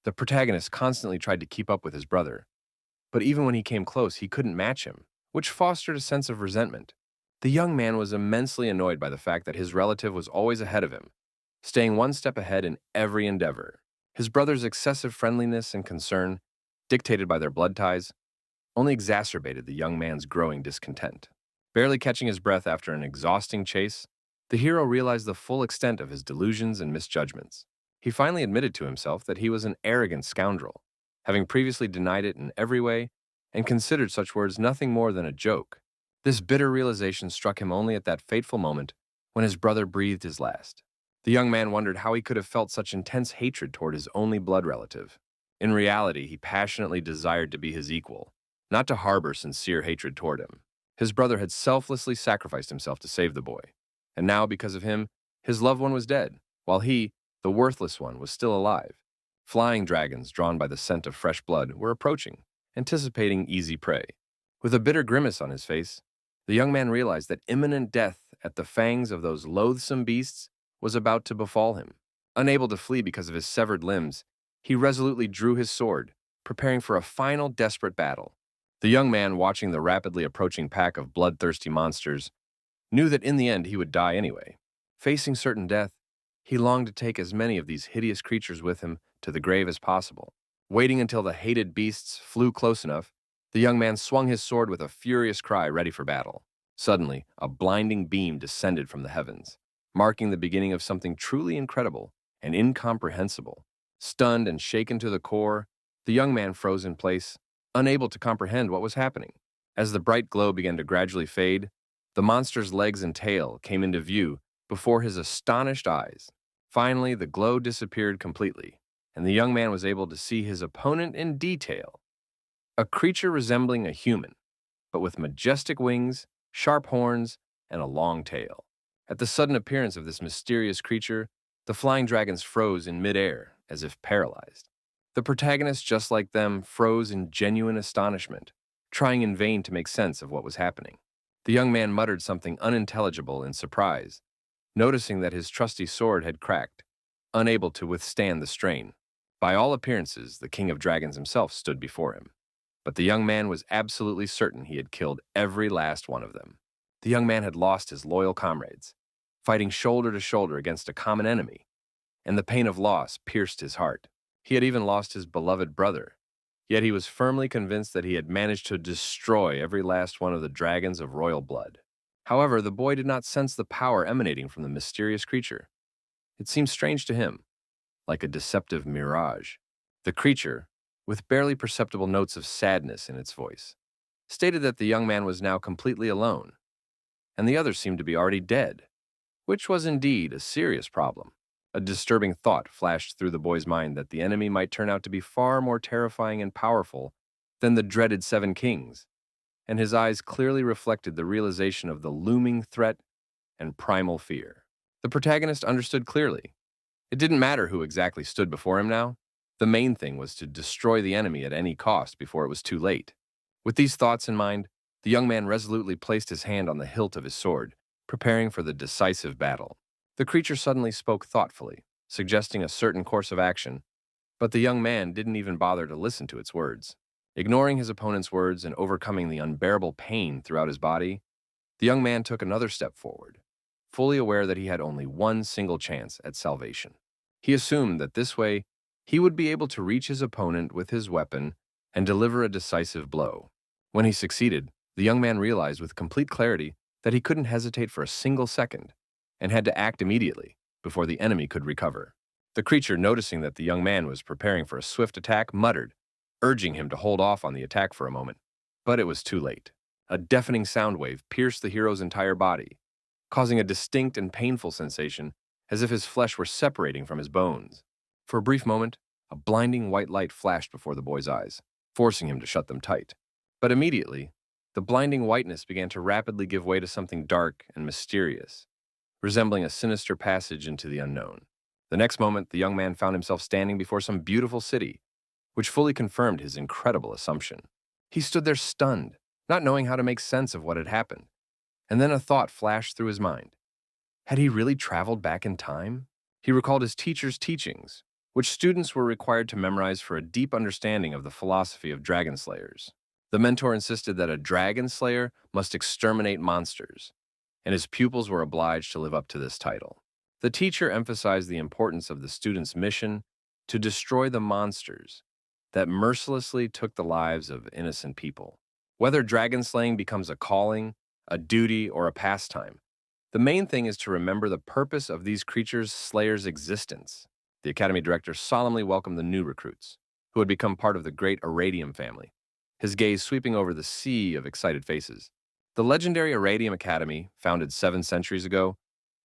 The protagonist constantly tried to keep up with his brother, but even when he came close, he couldn't match him, which fostered a sense of resentment. The young man was immensely annoyed by the fact that his relative was always ahead of him, staying one step ahead in every endeavor. His brother's excessive friendliness and concern, dictated by their blood ties, only exacerbated the young man's growing discontent. Barely catching his breath after an exhausting chase, the hero realized the full extent of his delusions and misjudgments. He finally admitted to himself that he was an arrogant scoundrel, having previously denied it in every way and considered such words nothing more than a joke. This bitter realization struck him only at that fateful moment when his brother breathed his last. The young man wondered how he could have felt such intense hatred toward his only blood relative. In reality, he passionately desired to be his equal, not to harbor sincere hatred toward him. His brother had selflessly sacrificed himself to save the boy, and now, because of him, his loved one was dead, while he, the worthless one, was still alive. Flying dragons, drawn by the scent of fresh blood, were approaching, anticipating easy prey. With a bitter grimace on his face, the young man realized that imminent death at the fangs of those loathsome beasts was about to befall him. Unable to flee because of his severed limbs, he resolutely drew his sword, preparing for a final desperate battle. The young man, watching the rapidly approaching pack of bloodthirsty monsters, knew that in the end he would die anyway. Facing certain death, he longed to take as many of these hideous creatures with him to the grave as possible. Waiting until the hated beasts flew close enough, the young man swung his sword with a furious cry, ready for battle. Suddenly, a blinding beam descended from the heavens, marking the beginning of something truly incredible and incomprehensible. Stunned and shaken to the core, the young man froze in place, unable to comprehend what was happening. As the bright glow began to gradually fade, the monster's legs and tail came into view before his astonished eyes. Finally, the glow disappeared completely, and the young man was able to see his opponent in detail. A creature resembling a human, but with majestic wings, sharp horns, and a long tail. At the sudden appearance of this mysterious creature, the flying dragons froze in midair, as if paralyzed. The protagonist, just like them, froze in genuine astonishment, trying in vain to make sense of what was happening. The young man muttered something unintelligible in surprise, noticing that his trusty sword had cracked, unable to withstand the strain. By all appearances, the king of dragons himself stood before him, but the young man was absolutely certain he had killed every last one of them. The young man had lost his loyal comrades, fighting shoulder to shoulder against a common enemy, and the pain of loss pierced his heart. He had even lost his beloved brother, yet he was firmly convinced that he had managed to destroy every last one of the dragons of royal blood. However, the boy did not sense the power emanating from the mysterious creature. It seemed strange to him, like a deceptive mirage. The creature, with barely perceptible notes of sadness in its voice, stated that the young man was now completely alone, and the others seemed to be already dead, which was indeed a serious problem. A disturbing thought flashed through the boy's mind that the enemy might turn out to be far more terrifying and powerful than the dreaded Seven Kings, and his eyes clearly reflected the realization of the looming threat and primal fear. The protagonist understood clearly. It didn't matter who exactly stood before him now. The main thing was to destroy the enemy at any cost before it was too late. With these thoughts in mind, the young man resolutely placed his hand on the hilt of his sword, preparing for the decisive battle. The creature suddenly spoke thoughtfully, suggesting a certain course of action, but the young man didn't even bother to listen to its words. Ignoring his opponent's words and overcoming the unbearable pain throughout his body, the young man took another step forward, fully aware that he had only one single chance at salvation. He assumed that this way he would be able to reach his opponent with his weapon and deliver a decisive blow. When he succeeded, the young man realized with complete clarity that he couldn't hesitate for a single second and had to act immediately before the enemy could recover. The creature, noticing that the young man was preparing for a swift attack, muttered, urging him to hold off on the attack for a moment. But it was too late. A deafening sound wave pierced the hero's entire body, causing a distinct and painful sensation as if his flesh were separating from his bones. For a brief moment, a blinding white light flashed before the boy's eyes, forcing him to shut them tight. But immediately, the blinding whiteness began to rapidly give way to something dark and mysterious, resembling a sinister passage into the unknown. The next moment, the young man found himself standing before some beautiful city, which fully confirmed his incredible assumption. He stood there stunned, not knowing how to make sense of what had happened. And then a thought flashed through his mind. Had he really traveled back in time? He recalled his teacher's teachings, which students were required to memorize for a deep understanding of the philosophy of dragon slayers. The mentor insisted that a dragon slayer must exterminate monsters, and his pupils were obliged to live up to this title. The teacher emphasized the importance of the students' mission to destroy the monsters that mercilessly took the lives of innocent people. Whether dragon slaying becomes a calling, a duty, or a pastime, the main thing is to remember the purpose of these creatures' slayers' existence. The academy director solemnly welcomed the new recruits, who had become part of the great Aradium family, his gaze sweeping over the sea of excited faces. The legendary Aradium Academy, founded 7 centuries ago,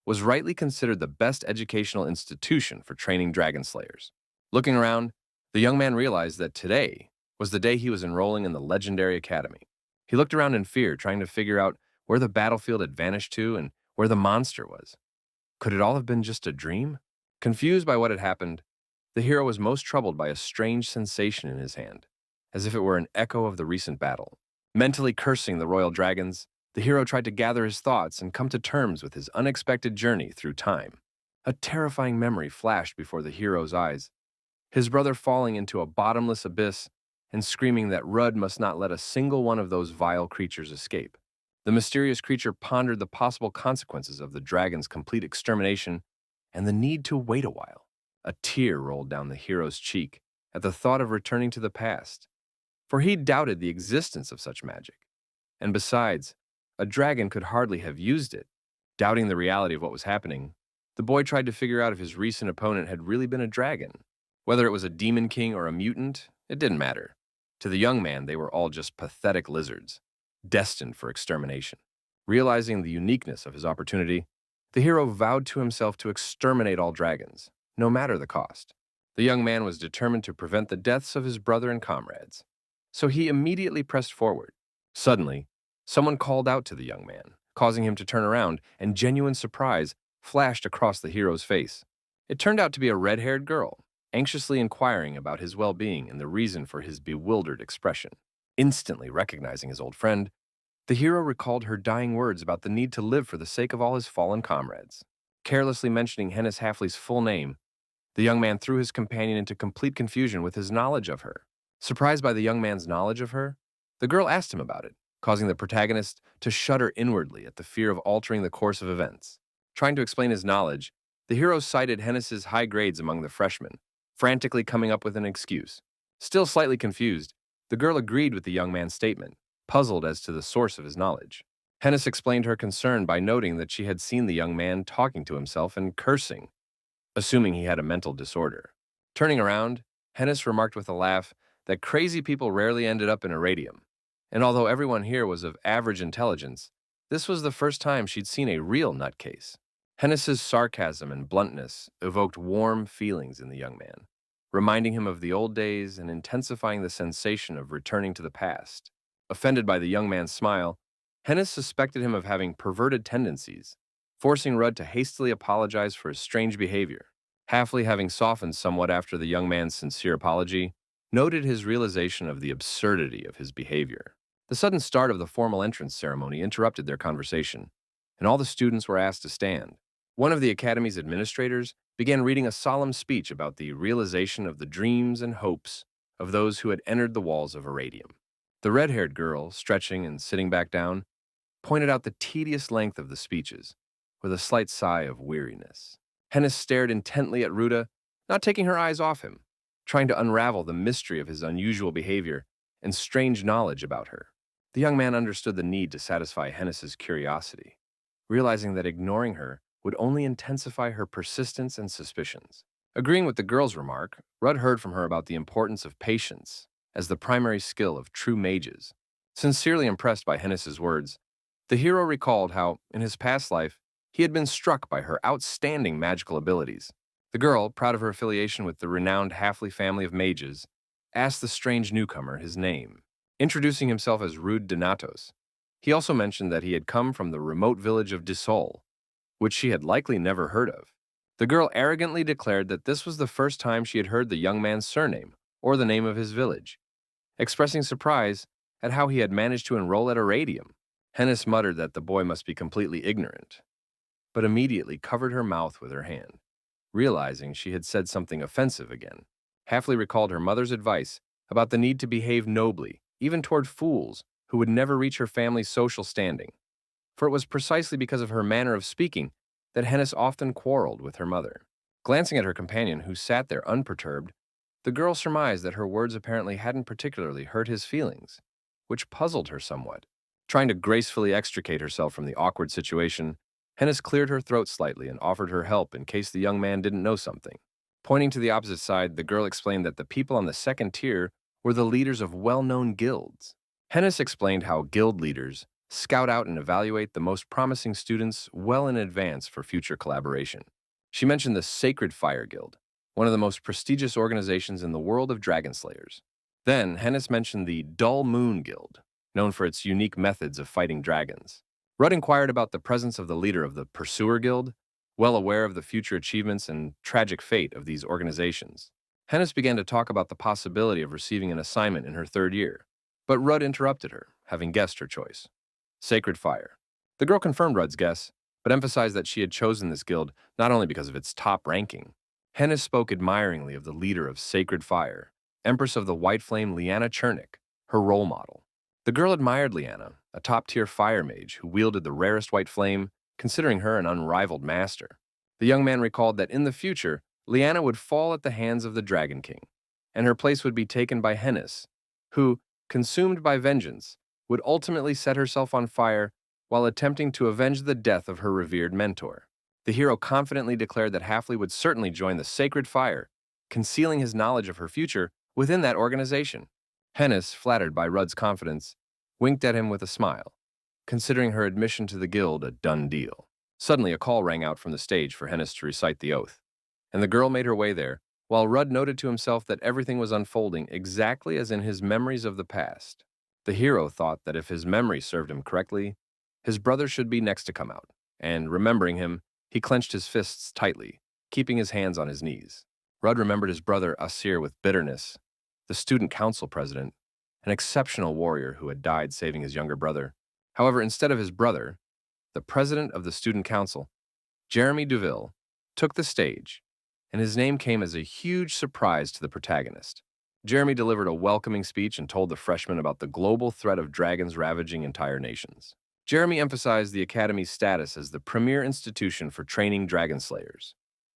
was rightly considered the best educational institution for training dragon slayers. Looking around, the young man realized that today was the day he was enrolling in the legendary academy. He looked around in fear, trying to figure out where the battlefield had vanished to and where the monster was. Could it all have been just a dream? Confused by what had happened, the hero was most troubled by a strange sensation in his hand, as if it were an echo of the recent battle. Mentally cursing the royal dragons, the hero tried to gather his thoughts and come to terms with his unexpected journey through time. A terrifying memory flashed before the hero's eyes, his brother falling into a bottomless abyss and screaming that Rudd must not let a single one of those vile creatures escape. The mysterious creature pondered the possible consequences of the dragon's complete extermination and the need to wait a while. A tear rolled down the hero's cheek at the thought of returning to the past, for he doubted the existence of such magic. And besides, a dragon could hardly have used it. Doubting the reality of what was happening, the boy tried to figure out if his recent opponent had really been a dragon. Whether it was a demon king or a mutant, it didn't matter. To the young man, they were all just pathetic lizards, destined for extermination. Realizing the uniqueness of his opportunity, the hero vowed to himself to exterminate all dragons, no matter the cost. The young man was determined to prevent the deaths of his brother and comrades, so he immediately pressed forward. Suddenly, someone called out to the young man, causing him to turn around, and genuine surprise flashed across the hero's face. It turned out to be a red-haired girl, anxiously inquiring about his well-being and the reason for his bewildered expression. Instantly recognizing his old friend, the hero recalled her dying words about the need to live for the sake of all his fallen comrades. Carelessly mentioning Hennis Halfley's full name, the young man threw his companion into complete confusion with his knowledge of her. Surprised by the young man's knowledge of her, the girl asked him about it, causing the protagonist to shudder inwardly at the fear of altering the course of events. Trying to explain his knowledge, the hero cited Hennis's high grades among the freshmen, frantically coming up with an excuse. Still slightly confused, the girl agreed with the young man's statement, puzzled as to the source of his knowledge. Hennis explained her concern by noting that she had seen the young man talking to himself and cursing, assuming he had a mental disorder. Turning around, Hennis remarked with a laugh that crazy people rarely ended up in Aradium, and although everyone here was of average intelligence, this was the first time she'd seen a real nutcase. Hennis's sarcasm and bluntness evoked warm feelings in the young man, reminding him of the old days and intensifying the sensation of returning to the past. Offended by the young man's smile, Hennis suspected him of having perverted tendencies, forcing Rudd to hastily apologize for his strange behavior. Halfley, having softened somewhat after the young man's sincere apology, noted his realization of the absurdity of his behavior. The sudden start of the formal entrance ceremony interrupted their conversation, and all the students were asked to stand. One of the academy's administrators began reading a solemn speech about the realization of the dreams and hopes of those who had entered the walls of Aradium. The red-haired girl, stretching and sitting back down, pointed out the tedious length of the speeches, with a slight sigh of weariness. Hennis stared intently at Ruda, not taking her eyes off him, trying to unravel the mystery of his unusual behavior and strange knowledge about her. The young man understood the need to satisfy Hennis's curiosity, realizing that ignoring her would only intensify her persistence and suspicions. Agreeing with the girl's remark, Rudd heard from her about the importance of patience as the primary skill of true mages. Sincerely impressed by Hennis's words, the hero recalled how, in his past life, he had been struck by her outstanding magical abilities. The girl, proud of her affiliation with the renowned Halfley family of mages, asked the strange newcomer his name, introducing himself as Rude Donatos. He also mentioned that he had come from the remote village of Duel, which she had likely never heard of. The girl arrogantly declared that this was the first time she had heard the young man's surname or the name of his village, expressing surprise at how he had managed to enroll at Aradium. Hennis muttered that the boy must be completely ignorant, but immediately covered her mouth with her hand, realizing she had said something offensive again. Halfley recalled her mother's advice about the need to behave nobly, even toward fools who would never reach her family's social standing. For it was precisely because of her manner of speaking that Hennis often quarreled with her mother. Glancing at her companion, who sat there unperturbed, the girl surmised that her words apparently hadn't particularly hurt his feelings, which puzzled her somewhat. Trying to gracefully extricate herself from the awkward situation, Hennis cleared her throat slightly and offered her help in case the young man didn't know something. Pointing to the opposite side, the girl explained that the people on the second tier were the leaders of well-known guilds. Hennis explained how guild leaders scout out and evaluate the most promising students well in advance for future collaboration. She mentioned the Sacred Fire Guild, one of the most prestigious organizations in the world of dragon slayers. Then, Hennis mentioned the Dull Moon Guild, known for its unique methods of fighting dragons. Rudd inquired about the presence of the leader of the Pursuer Guild, well aware of the future achievements and tragic fate of these organizations. Hennis began to talk about the possibility of receiving an assignment in her third year, but Rudd interrupted her, having guessed her choice. Sacred Fire. The girl confirmed Rudd's guess, but emphasized that she had chosen this guild not only because of its top ranking. Hennis spoke admiringly of the leader of Sacred Fire, Empress of the White Flame Liana Chernik, her role model. The girl admired Liana, a top-tier fire mage who wielded the rarest white flame, considering her an unrivaled master. The young man recalled that in the future, Liana would fall at the hands of the Dragon King, and her place would be taken by Hennis, who, consumed by vengeance, would ultimately set herself on fire while attempting to avenge the death of her revered mentor. The hero confidently declared that Halfley would certainly join the Sacred Fire, concealing his knowledge of her future within that organization. Hennis, flattered by Rudd's confidence, winked at him with a smile, considering her admission to the guild a done deal. Suddenly, a call rang out from the stage for Hennis to recite the oath, and the girl made her way there, while Rudd noted to himself that everything was unfolding exactly as in his memories of the past. The hero thought that if his memory served him correctly, his brother should be next to come out, and, remembering him, he clenched his fists tightly, keeping his hands on his knees. Rudd remembered his brother Asir with bitterness, the student council president, an exceptional warrior who had died saving his younger brother. However, instead of his brother, the president of the student council, Jeremy Duel, took the stage, and his name came as a huge surprise to the protagonist. Jeremy delivered a welcoming speech and told the freshmen about the global threat of dragons ravaging entire nations. Jeremy emphasized the Academy's status as the premier institution for training dragon slayers,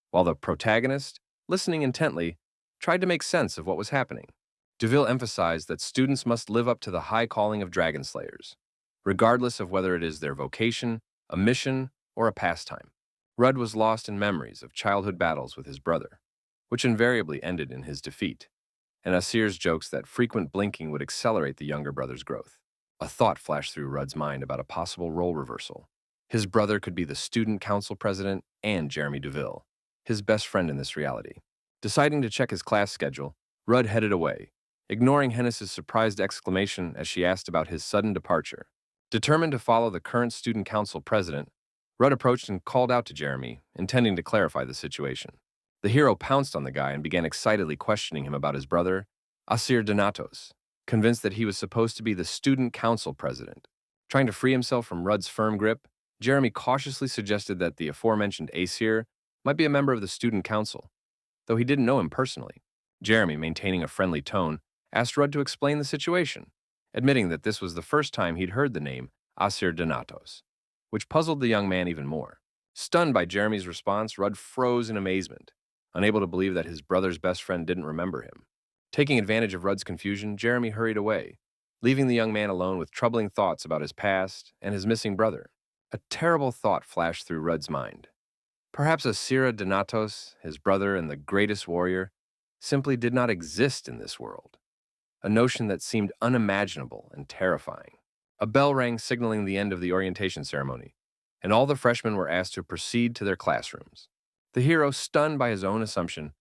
while the protagonist, listening intently, tried to make sense of what was happening. Duel emphasized that students must live up to the high calling of dragon slayers, regardless of whether it is their vocation, a mission, or a pastime. Rudd was lost in memories of childhood battles with his brother, which invariably ended in his defeat, and Asir's jokes that frequent blinking would accelerate the younger brother's growth. A thought flashed through Rudd's mind about a possible role reversal. His brother could be the student council president and Jeremy Duel, his best friend in this reality. Deciding to check his class schedule, Rudd headed away, ignoring Hennis's surprised exclamation as she asked about his sudden departure. Determined to follow the current student council president, Rudd approached and called out to Jeremy, intending to clarify the situation. The hero pounced on the guy and began excitedly questioning him about his brother, Asir Donatos, convinced that he was supposed to be the student council president. Trying to free himself from Rudd's firm grip, Jeremy cautiously suggested that the aforementioned Asir might be a member of the student council, though he didn't know him personally. Jeremy, maintaining a friendly tone, asked Rudd to explain the situation, admitting that this was the first time he'd heard the name Asir Donatos, which puzzled the young man even more. Stunned by Jeremy's response, Rudd froze in amazement, unable to believe that his brother's best friend didn't remember him. Taking advantage of Rudd's confusion, Jeremy hurried away, leaving the young man alone with troubling thoughts about his past and his missing brother. A terrible thought flashed through Rudd's mind. Perhaps Asira Donatos, his brother and the greatest warrior, simply did not exist in this world, a notion that seemed unimaginable and terrifying. A bell rang signaling the end of the orientation ceremony, and all the freshmen were asked to proceed to their classrooms. The hero, stunned by his own assumption,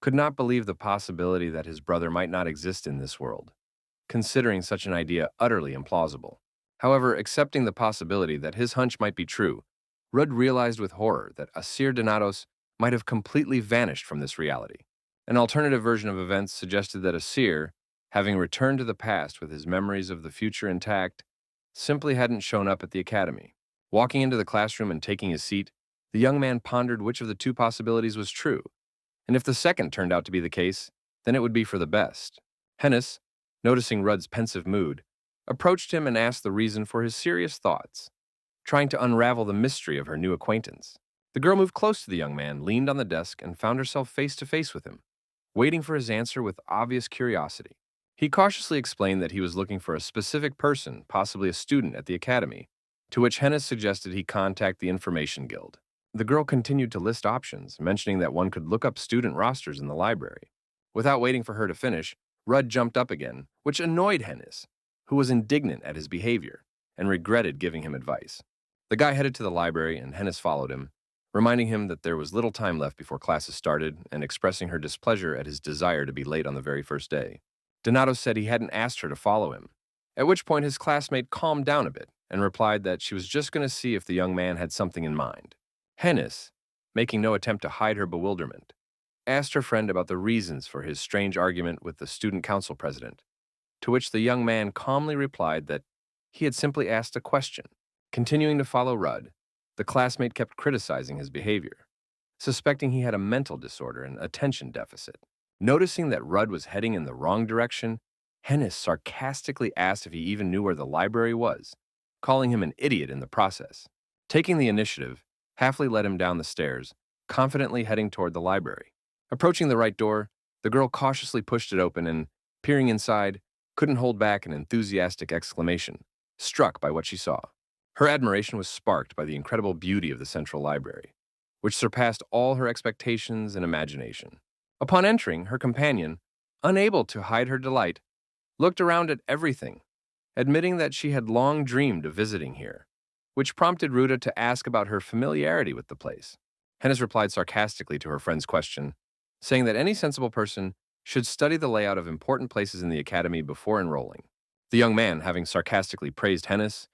could not believe the possibility that his brother might not exist in this world, considering such an idea utterly implausible. However, accepting the possibility that his hunch might be true, Rudd realized with horror that Asir Donatos might have completely vanished from this reality. An alternative version of events suggested that Asir, having returned to the past with his memories of the future intact, simply hadn't shown up at the academy. Walking into the classroom and taking his seat, The young man pondered which of the two possibilities was true, and if the second turned out to be the case, then it would be for the best. Hennis, noticing Rudd's pensive mood, approached him and asked the reason for his serious thoughts, trying to unravel the mystery of her new acquaintance. The girl moved close to the young man, leaned on the desk, and found herself face to face with him, waiting for his answer with obvious curiosity. He cautiously explained that he was looking for a specific person, possibly a student at the academy, to which Hennis suggested he contact the Information Guild. The girl continued to list options, mentioning that one could look up student rosters in the library. Without waiting for her to finish, Rudd jumped up again, which annoyed Hennis, who was indignant at his behavior and regretted giving him advice. The guy headed to the library, and Hennis followed him, reminding him that there was little time left before classes started and expressing her displeasure at his desire to be late on the very first day. Donato said he hadn't asked her to follow him, at which point his classmate calmed down a bit and replied that she was just going to see if the young man had something in mind. Hennis, making no attempt to hide her bewilderment, asked her friend about the reasons for his strange argument with the student council president, to which the young man calmly replied that he had simply asked a question. Continuing to follow Rudd, the classmate kept criticizing his behavior, suspecting he had a mental disorder and attention deficit. Noticing that Rudd was heading in the wrong direction, Hennis sarcastically asked if he even knew where the library was, calling him an idiot in the process. Taking the initiative, Halfley led him down the stairs, confidently heading toward the library. Approaching the right door, the girl cautiously pushed it open and, peering inside, couldn't hold back an enthusiastic exclamation, struck by what she saw. Her admiration was sparked by the incredible beauty of the central library, which surpassed all her expectations and imagination. Upon entering, her companion, unable to hide her delight, looked around at everything, admitting that she had long dreamed of visiting here, which prompted Ruta to ask about her familiarity with the place. Hennis replied sarcastically to her friend's question, saying that any sensible person should study the layout of important places in the academy before enrolling. The young man, having sarcastically praised Hennis,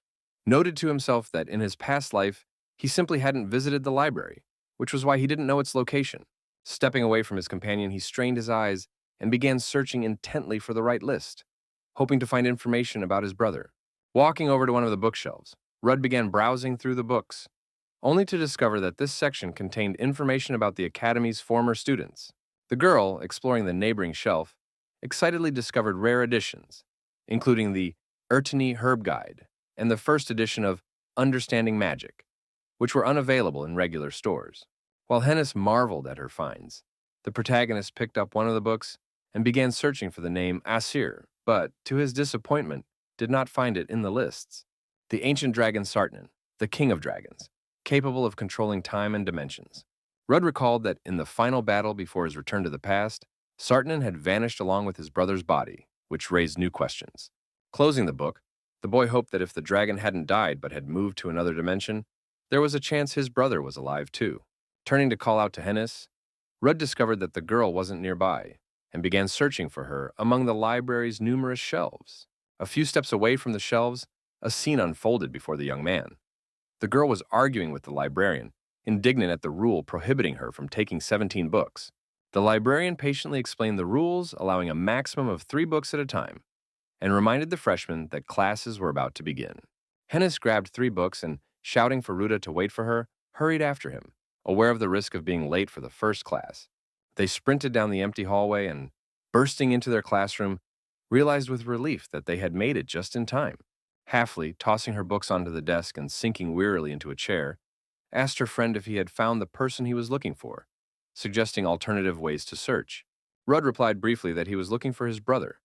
noted to himself that in his past life, he simply hadn't visited the library, which was why he didn't know its location. Stepping away from his companion, he strained his eyes and began searching intently for the right list, hoping to find information about his brother. Walking over to one of the bookshelves, Rudd began browsing through the books, only to discover that this section contained information about the academy's former students. The girl, exploring the neighboring shelf, excitedly discovered rare editions, including the Ertany Herb Guide and the first edition of Understanding Magic, which were unavailable in regular stores. While Hennis marveled at her finds, the protagonist picked up one of the books and began searching for the name Asir, but, to his disappointment, did not find it in the lists. The ancient dragon Sartnan, the king of dragons, capable of controlling time and dimensions. Rudd recalled that in the final battle before his return to the past, Sartnan had vanished along with his brother's body, which raised new questions. Closing the book, the boy hoped that if the dragon hadn't died but had moved to another dimension, there was a chance his brother was alive too. Turning to call out to Hennis, Rudd discovered that the girl wasn't nearby and began searching for her among the library's numerous shelves. A few steps away from the shelves, a scene unfolded before the young man. The girl was arguing with the librarian, indignant at the rule prohibiting her from taking 17 books. The librarian patiently explained the rules, allowing a maximum of 3 books at a time, and reminded the freshmen that classes were about to begin. Hennis grabbed 3 books and, shouting for Ruta to wait for her, hurried after him, aware of the risk of being late for the first class. They sprinted down the empty hallway and, bursting into their classroom, realized with relief that they had made it just in time. Halfley, tossing her books onto the desk and sinking wearily into a chair, asked her friend if he had found the person he was looking for, suggesting alternative ways to search. Rudd replied briefly that he was looking for his brother,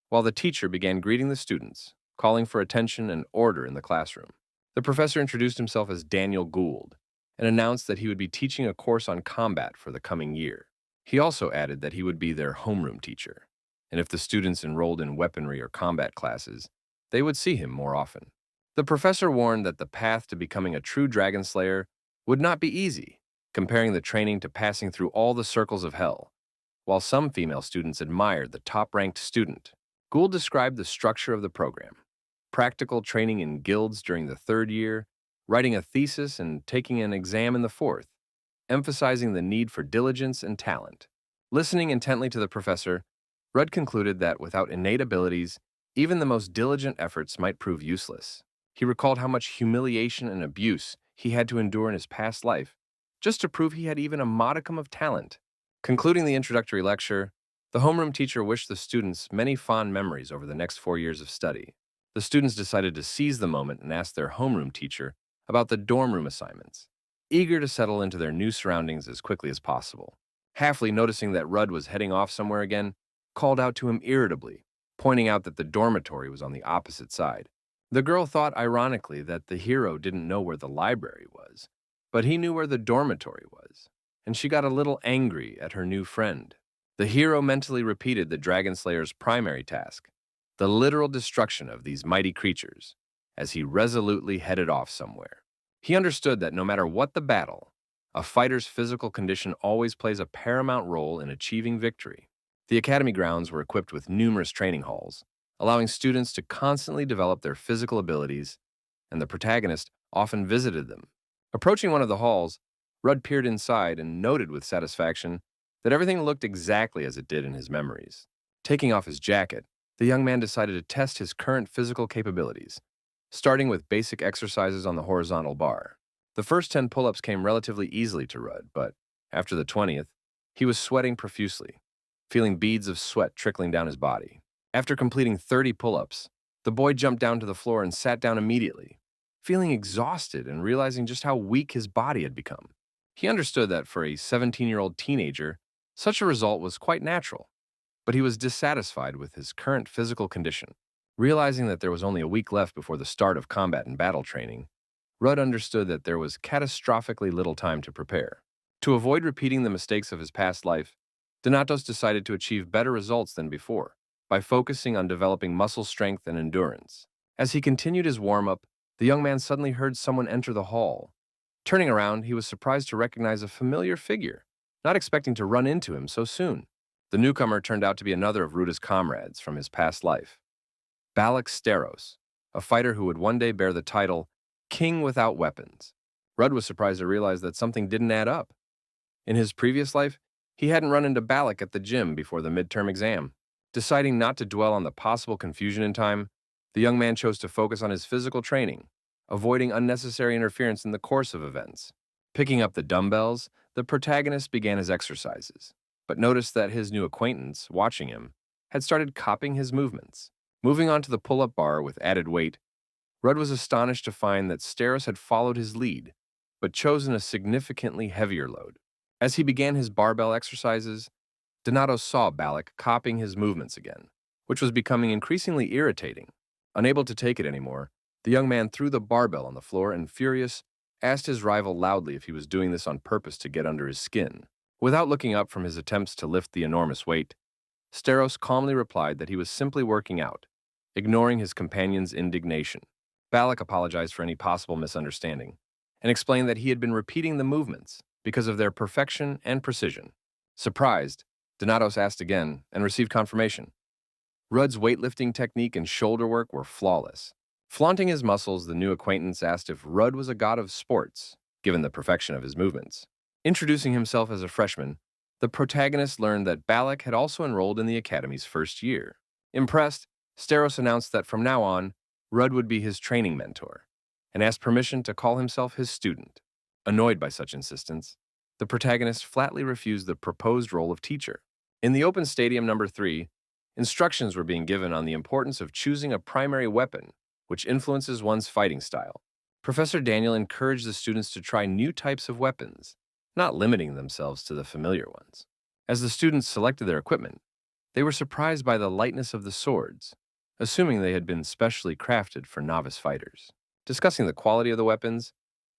while the teacher began greeting the students, calling for attention and order in the classroom. The professor introduced himself as Daniel Gould and announced that he would be teaching a course on combat for the coming year. He also added that he would be their homeroom teacher, and if the students enrolled in weaponry or combat classes, they would see him more often. The professor warned that the path to becoming a true dragon slayer would not be easy, comparing the training to passing through all the circles of hell. While some female students admired the top-ranked student, Gould described the structure of the program: practical training in guilds during the 3rd year, writing a thesis and taking an exam in the 4th, emphasizing the need for diligence and talent. Listening intently to the professor, Rudd concluded that without innate abilities, even the most diligent efforts might prove useless. He recalled how much humiliation and abuse he had to endure in his past life, just to prove he had even a modicum of talent. Concluding the introductory lecture, the homeroom teacher wished the students many fond memories over the next 4 years of study. The students decided to seize the moment and ask their homeroom teacher about the dorm room assignments, eager to settle into their new surroundings as quickly as possible. Halfley, noticing that Rudd was heading off somewhere again, called out to him irritably, pointing out that the dormitory was on the opposite side. The girl thought ironically that the hero didn't know where the library was, but he knew where the dormitory was, and she got a little angry at her new friend. The hero mentally repeated the Dragon Slayer's primary task, the literal destruction of these mighty creatures, as he resolutely headed off somewhere. He understood that no matter what the battle, a fighter's physical condition always plays a paramount role in achieving victory. The academy grounds were equipped with numerous training halls, allowing students to constantly develop their physical abilities, and the protagonist often visited them. Approaching one of the halls, Rudd peered inside and noted with satisfaction that everything looked exactly as it did in his memories. Taking off his jacket, the young man decided to test his current physical capabilities, starting with basic exercises on the horizontal bar. The first 10 pull-ups came relatively easily to Rudd, but after the 20th, he was sweating profusely, feeling beads of sweat trickling down his body. After completing 30 pull-ups, the boy jumped down to the floor and sat down immediately, feeling exhausted and realizing just how weak his body had become. He understood that for a 17-year-old teenager, such a result was quite natural, but he was dissatisfied with his current physical condition. Realizing that there was only a week left before the start of combat and battle training, Rudd understood that there was catastrophically little time to prepare. To avoid repeating the mistakes of his past life, Donatos decided to achieve better results than before by focusing on developing muscle strength and endurance. As he continued his warm-up, the young man suddenly heard someone enter the hall. Turning around, he was surprised to recognize a familiar figure, not expecting to run into him so soon. The newcomer turned out to be another of Ruda's comrades from his past life, Balac, a fighter who would one day bear the title King Without Weapons. Rudd was surprised to realize that something didn't add up. In his previous life, he hadn't run into Balac at the gym before the midterm exam. Deciding not to dwell on the possible confusion in time, the young man chose to focus on his physical training, avoiding unnecessary interference in the course of events. Picking up the dumbbells, the protagonist began his exercises, but noticed that his new acquaintance, watching him, had started copying his movements. Moving on to the pull-up bar with added weight, Rudd was astonished to find that Steros had followed his lead, but chosen a significantly heavier load. As he began his barbell exercises, Donato saw Balac copying his movements again, which was becoming increasingly irritating. Unable to take it anymore, the young man threw the barbell on the floor and, furious, asked his rival loudly if he was doing this on purpose to get under his skin. Without looking up from his attempts to lift the enormous weight, Steros calmly replied that he was simply working out, ignoring his companion's indignation. Balac apologized for any possible misunderstanding and explained that he had been repeating the movements because of their perfection and precision. Surprised, Donatos asked again and received confirmation. Rudd's weightlifting technique and shoulder work were flawless. Flaunting his muscles, the new acquaintance asked if Rudd was a god of sports, given the perfection of his movements. Introducing himself as a freshman, the protagonist learned that Balac had also enrolled in the academy's first year. Impressed, Steros announced that from now on, Rudd would be his training mentor, and asked permission to call himself his student. Annoyed by such insistence, the protagonist flatly refused the proposed role of teacher. In the open stadium number 3, instructions were being given on the importance of choosing a primary weapon, which influences one's fighting style. Professor Daniel encouraged the students to try new types of weapons, not limiting themselves to the familiar ones. As the students selected their equipment, they were surprised by the lightness of the swords, assuming they had been specially crafted for novice fighters. Discussing the quality of the weapons,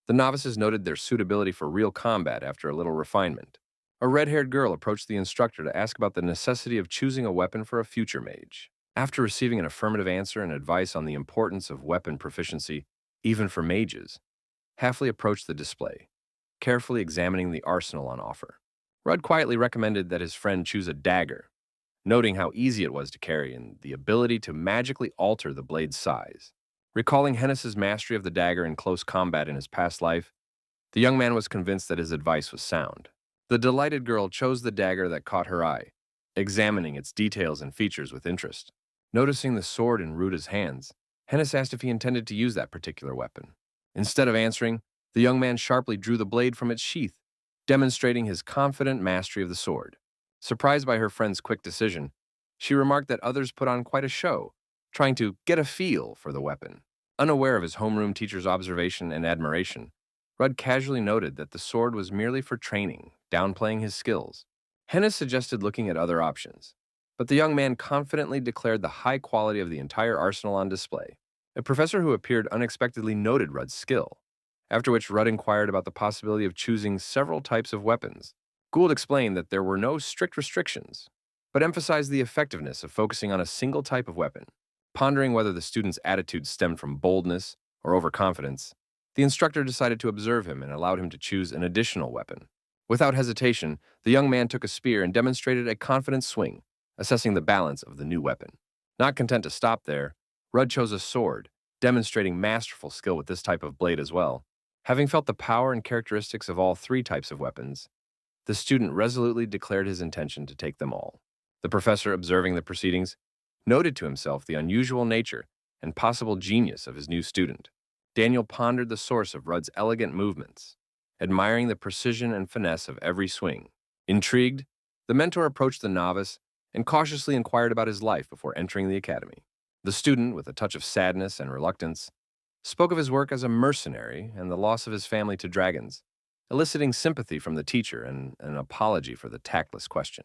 the novices noted their suitability for real combat after a little refinement. A red-haired girl approached the instructor to ask about the necessity of choosing a weapon for a future mage. After receiving an affirmative answer and advice on the importance of weapon proficiency, even for mages, Halfley approached the display, carefully examining the arsenal on offer. Rudd quietly recommended that his friend choose a dagger, noting how easy it was to carry and the ability to magically alter the blade's size. Recalling Hennis's mastery of the dagger in close combat in his past life, the young man was convinced that his advice was sound. The delighted girl chose the dagger that caught her eye, examining its details and features with interest. Noticing the sword in Ruda's hands, Hennis asked if he intended to use that particular weapon. Instead of answering, the young man sharply drew the blade from its sheath, demonstrating his confident mastery of the sword. Surprised by her friend's quick decision, she remarked that others put on quite a show, trying to get a feel for the weapon. Unaware of his homeroom teacher's observation and admiration, Rudd casually noted that the sword was merely for training, downplaying his skills. Hennis suggested looking at other options, but the young man confidently declared the high quality of the entire arsenal on display. A professor who appeared unexpectedly noted Rudd's skill, after which Rudd inquired about the possibility of choosing several types of weapons. Gould explained that there were no strict restrictions, but emphasized the effectiveness of focusing on a single type of weapon. Pondering whether the student's attitude stemmed from boldness or overconfidence, the instructor decided to observe him and allowed him to choose an additional weapon. Without hesitation, the young man took a spear and demonstrated a confident swing, assessing the balance of the new weapon. Not content to stop there, Rudd chose a sword, demonstrating masterful skill with this type of blade as well. Having felt the power and characteristics of all three types of weapons, the student resolutely declared his intention to take them all. The professor, observing the proceedings, noted to himself the unusual nature and possible genius of his new student. Daniel pondered the source of Rudd's elegant movements, admiring the precision and finesse of every swing. Intrigued, the mentor approached the novice and cautiously inquired about his life before entering the academy. The student, with a touch of sadness and reluctance, spoke of his work as a mercenary and the loss of his family to dragons, eliciting sympathy from the teacher and an apology for the tactless question.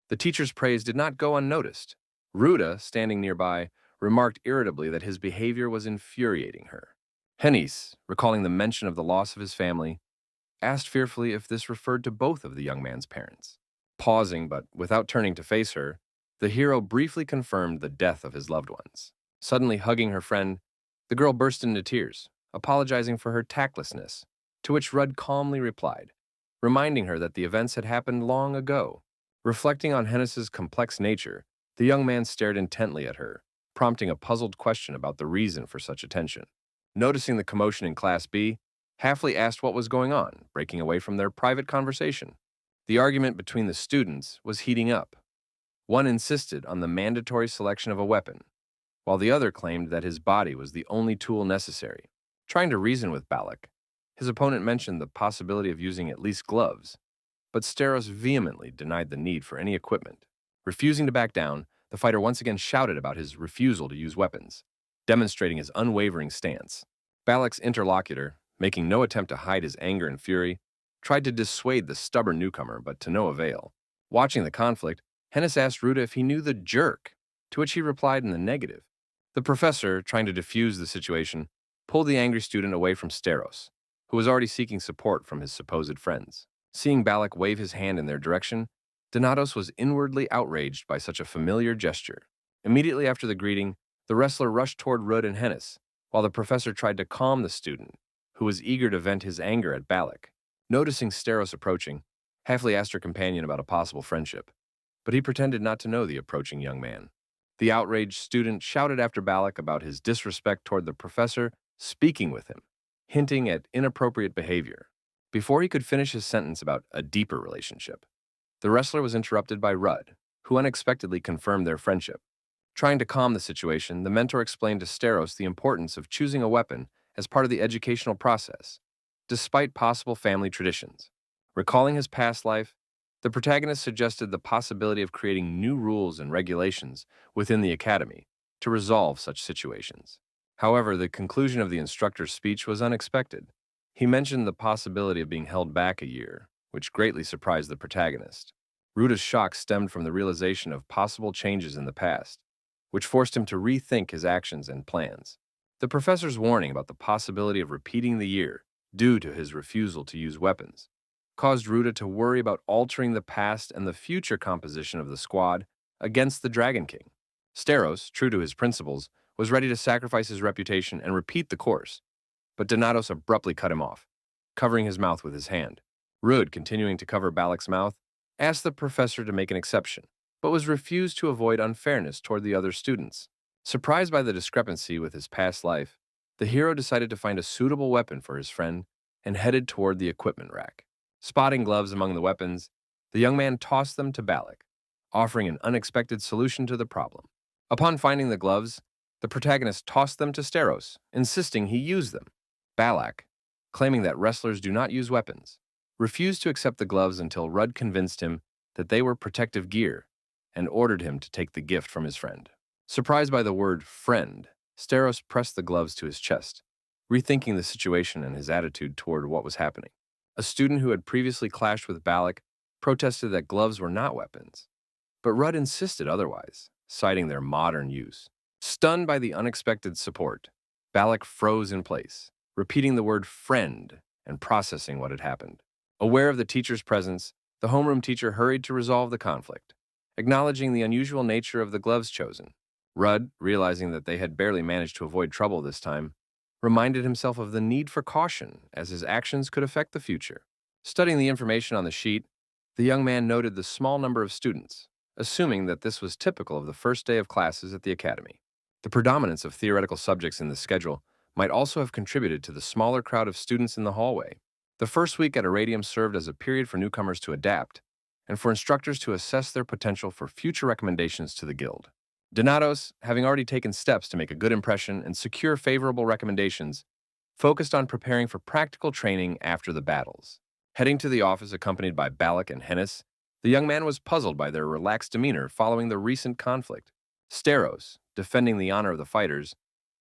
The teacher's praise did not go unnoticed. Ruda, standing nearby, remarked irritably that his behavior was infuriating her. Hennis, recalling the mention of the loss of his family, asked fearfully if this referred to both of the young man's parents. Pausing, but without turning to face her, the hero briefly confirmed the death of his loved ones. Suddenly hugging her friend, the girl burst into tears, apologizing for her tactlessness, to which Rudd calmly replied, reminding her that the events had happened long ago. Reflecting on Hennis's complex nature, the young man stared intently at her, prompting a puzzled question about the reason for such attention. Noticing the commotion in Class B, Halfley asked what was going on, breaking away from their private conversation. The argument between the students was heating up. One insisted on the mandatory selection of a weapon, while the other claimed that his body was the only tool necessary. Trying to reason with Balac, his opponent mentioned the possibility of using at least gloves, but Steros vehemently denied the need for any equipment. Refusing to back down, the fighter once again shouted about his refusal to use weapons, demonstrating his unwavering stance. Balac's interlocutor, making no attempt to hide his anger and fury, tried to dissuade the stubborn newcomer, but to no avail. Watching the conflict, Hennis asked Ruda if he knew the jerk, to which he replied in the negative. The professor, trying to defuse the situation, pulled the angry student away from Steros, who was already seeking support from his supposed friends. Seeing Balac wave his hand in their direction, Donatos was inwardly outraged by such a familiar gesture. Immediately after the greeting, the wrestler rushed toward Rudd and Hennis, while the professor tried to calm the student, who was eager to vent his anger at Balac. Noticing Steros approaching, Halfley asked her companion about a possible friendship, but he pretended not to know the approaching young man. The outraged student shouted after Balac about his disrespect toward the professor speaking with him, hinting at inappropriate behavior. Before he could finish his sentence about a deeper relationship, the wrestler was interrupted by Rudd, who unexpectedly confirmed their friendship. Trying to calm the situation, the mentor explained to Steros the importance of choosing a weapon as part of the educational process, despite possible family traditions. Recalling his past life, the protagonist suggested the possibility of creating new rules and regulations within the academy to resolve such situations. However, the conclusion of the instructor's speech was unexpected. He mentioned the possibility of being held back a year, which greatly surprised the protagonist. Ruda's shock stemmed from the realization of possible changes in the past, which forced him to rethink his actions and plans. The professor's warning about the possibility of repeating the year due to his refusal to use weapons caused Ruda to worry about altering the past and the future composition of the squad against the Dragon King. Steros, true to his principles, was ready to sacrifice his reputation and repeat the course, but Donatos abruptly cut him off, covering his mouth with his hand. Rudd, continuing to cover Balac's mouth, asked the professor to make an exception, but was refused to avoid unfairness toward the other students. Surprised by the discrepancy with his past life, the hero decided to find a suitable weapon for his friend and headed toward the equipment rack. Spotting gloves among the weapons, the young man tossed them to Balac, offering an unexpected solution to the problem. Upon finding the gloves, the protagonist tossed them to Steros, insisting he use them. Balac, claiming that wrestlers do not use weapons, refused to accept the gloves until Rudd convinced him that they were protective gear and ordered him to take the gift from his friend. Surprised by the word friend, Steros pressed the gloves to his chest, rethinking the situation and his attitude toward what was happening. A student who had previously clashed with Balac protested that gloves were not weapons, but Rudd insisted otherwise, citing their modern use. Stunned by the unexpected support, Balac froze in place, repeating the word friend and processing what had happened. Aware of the teacher's presence, the homeroom teacher hurried to resolve the conflict, acknowledging the unusual nature of the gloves chosen. Rudd, realizing that they had barely managed to avoid trouble this time, reminded himself of the need for caution as his actions could affect the future. Studying the information on the sheet, the young man noted the small number of students, assuming that this was typical of the first day of classes at the academy. The predominance of theoretical subjects in the schedule might also have contributed to the smaller crowd of students in the hallway. The first week at Iradium served as a period for newcomers to adapt and for instructors to assess their potential for future recommendations to the guild. Donatos, having already taken steps to make a good impression and secure favorable recommendations, focused on preparing for practical training after the battles. Heading to the office accompanied by Balac and Hennis, the young man was puzzled by their relaxed demeanor following the recent conflict. Steros, defending the honor of the fighters,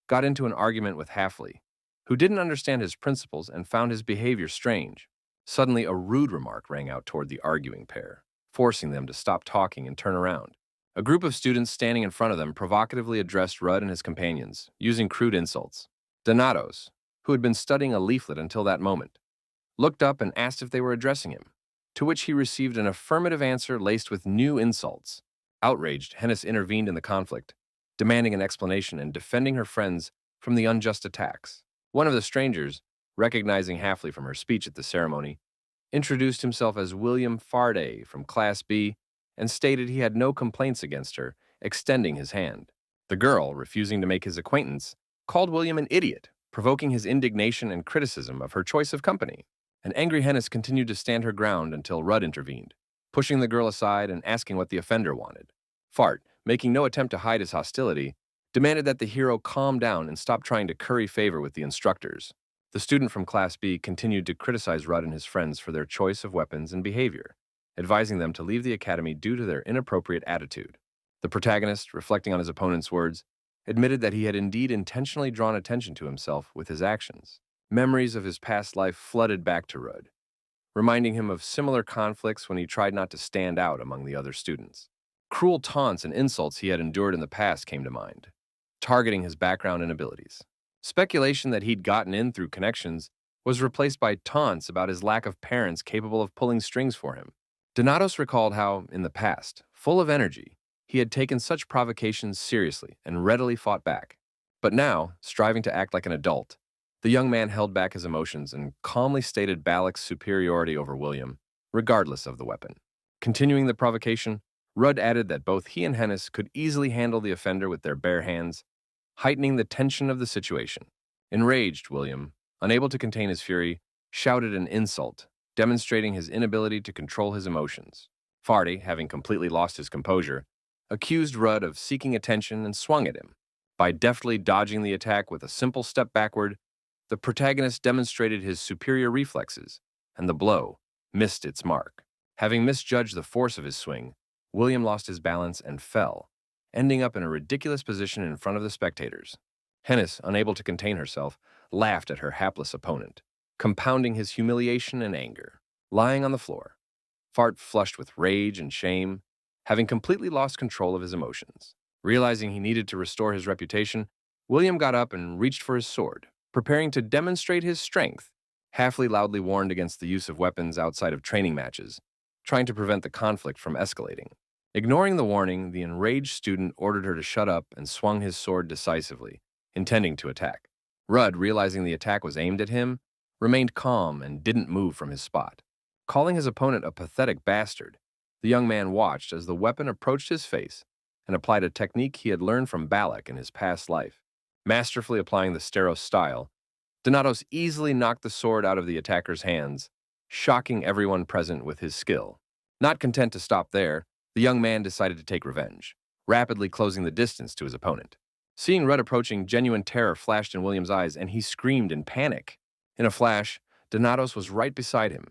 got into an argument with Halfley, who didn't understand his principles and found his behavior strange. Suddenly, a rude remark rang out toward the arguing pair, forcing them to stop talking and turn around. A group of students standing in front of them provocatively addressed Rudd and his companions, using crude insults. Donatos, who had been studying a leaflet until that moment, looked up and asked if they were addressing him, to which he received an affirmative answer laced with new insults. Outraged, Hennis intervened in the conflict, demanding an explanation and defending her friends from the unjust attacks. One of the strangers, recognizing Halfley from her speech at the ceremony, introduced himself as William Farday from Class B and stated he had no complaints against her, extending his hand. The girl, refusing to make his acquaintance, called William an idiot, provoking his indignation and criticism of her choice of company. An angry Hennis continued to stand her ground until Rudd intervened, pushing the girl aside and asking what the offender wanted. Fart, making no attempt to hide his hostility, demanded that the hero calm down and stop trying to curry favor with the instructors. The student from Class B continued to criticize Rudd and his friends for their choice of weapons and behavior, advising them to leave the academy due to their inappropriate attitude. The protagonist, reflecting on his opponent's words, admitted that he had indeed intentionally drawn attention to himself with his actions. Memories of his past life flooded back to Rudd, reminding him of similar conflicts when he tried not to stand out among the other students. Cruel taunts and insults he had endured in the past came to mind, targeting his background and abilities. Speculation that he'd gotten in through connections was replaced by taunts about his lack of parents capable of pulling strings for him. Donatos recalled how, in the past, full of energy, he had taken such provocations seriously and readily fought back. But now, striving to act like an adult, the young man held back his emotions and calmly stated Balac's superiority over William, regardless of the weapon. Continuing the provocation, Rudd added that both he and Hennis could easily handle the offender with their bare hands, heightening the tension of the situation. Enraged, William, unable to contain his fury, shouted an insult, demonstrating his inability to control his emotions. Fardy, having completely lost his composure, accused Rudd of seeking attention and swung at him. By deftly dodging the attack with a simple step backward, the protagonist demonstrated his superior reflexes, and the blow missed its mark. Having misjudged the force of his swing, William lost his balance and fell, ending up in a ridiculous position in front of the spectators. Hennis, unable to contain herself, laughed at her hapless opponent, compounding his humiliation and anger. Lying on the floor, Fart flushed with rage and shame, having completely lost control of his emotions. Realizing he needed to restore his reputation, William got up and reached for his sword, preparing to demonstrate his strength. Halfley loudly warned against the use of weapons outside of training matches, trying to prevent the conflict from escalating. Ignoring the warning, the enraged student ordered her to shut up and swung his sword decisively, intending to attack. Rudd, realizing the attack was aimed at him, remained calm and didn't move from his spot. Calling his opponent a pathetic bastard, the young man watched as the weapon approached his face and applied a technique he had learned from Balac in his past life. Masterfully applying the Steros style, Donatos easily knocked the sword out of the attacker's hands, shocking everyone present with his skill. Not content to stop there, the young man decided to take revenge, rapidly closing the distance to his opponent. Seeing Rudd approaching, genuine terror flashed in William's eyes, and he screamed in panic. In a flash, Donatos was right beside him,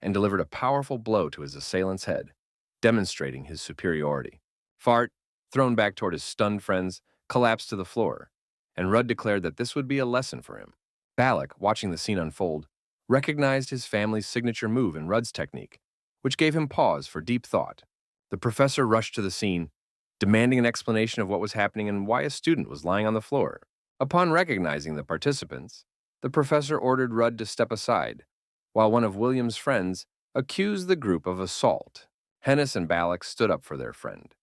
and delivered a powerful blow to his assailant's head, demonstrating his superiority. Fart, thrown back toward his stunned friends, collapsed to the floor, and Rudd declared that this would be a lesson for him. Balac, watching the scene unfold, recognized his family's signature move in Rudd's technique, which gave him pause for deep thought. The professor rushed to the scene, demanding an explanation of what was happening and why a student was lying on the floor. Upon recognizing the participants, the professor ordered Rudd to step aside, while one of William's friends accused the group of assault. Hennis and Balac stood up for their friend,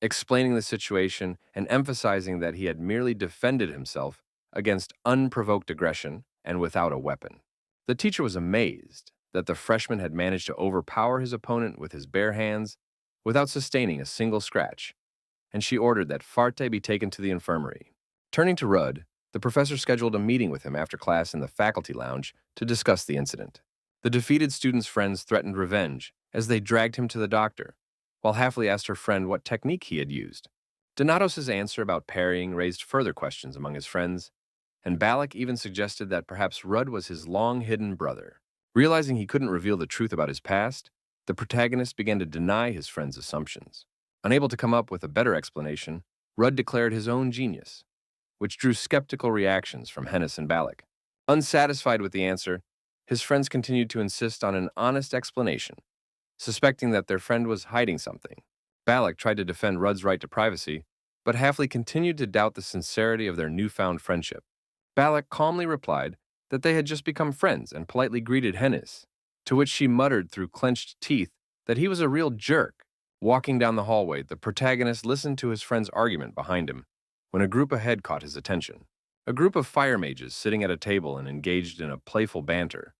explaining the situation and emphasizing that he had merely defended himself against unprovoked aggression and without a weapon. The teacher was amazed that the freshman had managed to overpower his opponent with his bare hands without sustaining a single scratch, and she ordered that Farte be taken to the infirmary. Turning to Rudd, the professor scheduled a meeting with him after class in the faculty lounge to discuss the incident. The defeated student's friends threatened revenge as they dragged him to the doctor, while Halfley asked her friend what technique he had used. Donatos's answer about parrying raised further questions among his friends, and Balac even suggested that perhaps Rudd was his long-hidden brother. Realizing he couldn't reveal the truth about his past, the protagonist began to deny his friend's assumptions. Unable to come up with a better explanation, Rudd declared his own genius, which drew skeptical reactions from Hennis and Balac. Unsatisfied with the answer, his friends continued to insist on an honest explanation, suspecting that their friend was hiding something. Balac tried to defend Rudd's right to privacy, but Halfley continued to doubt the sincerity of their newfound friendship. Balac calmly replied that they had just become friends and politely greeted Hennis, to which she muttered through clenched teeth that he was a real jerk. Walking down the hallway, the protagonist listened to his friend's argument behind him when a group ahead caught his attention. A group of fire mages sitting at a table and engaged in a playful banter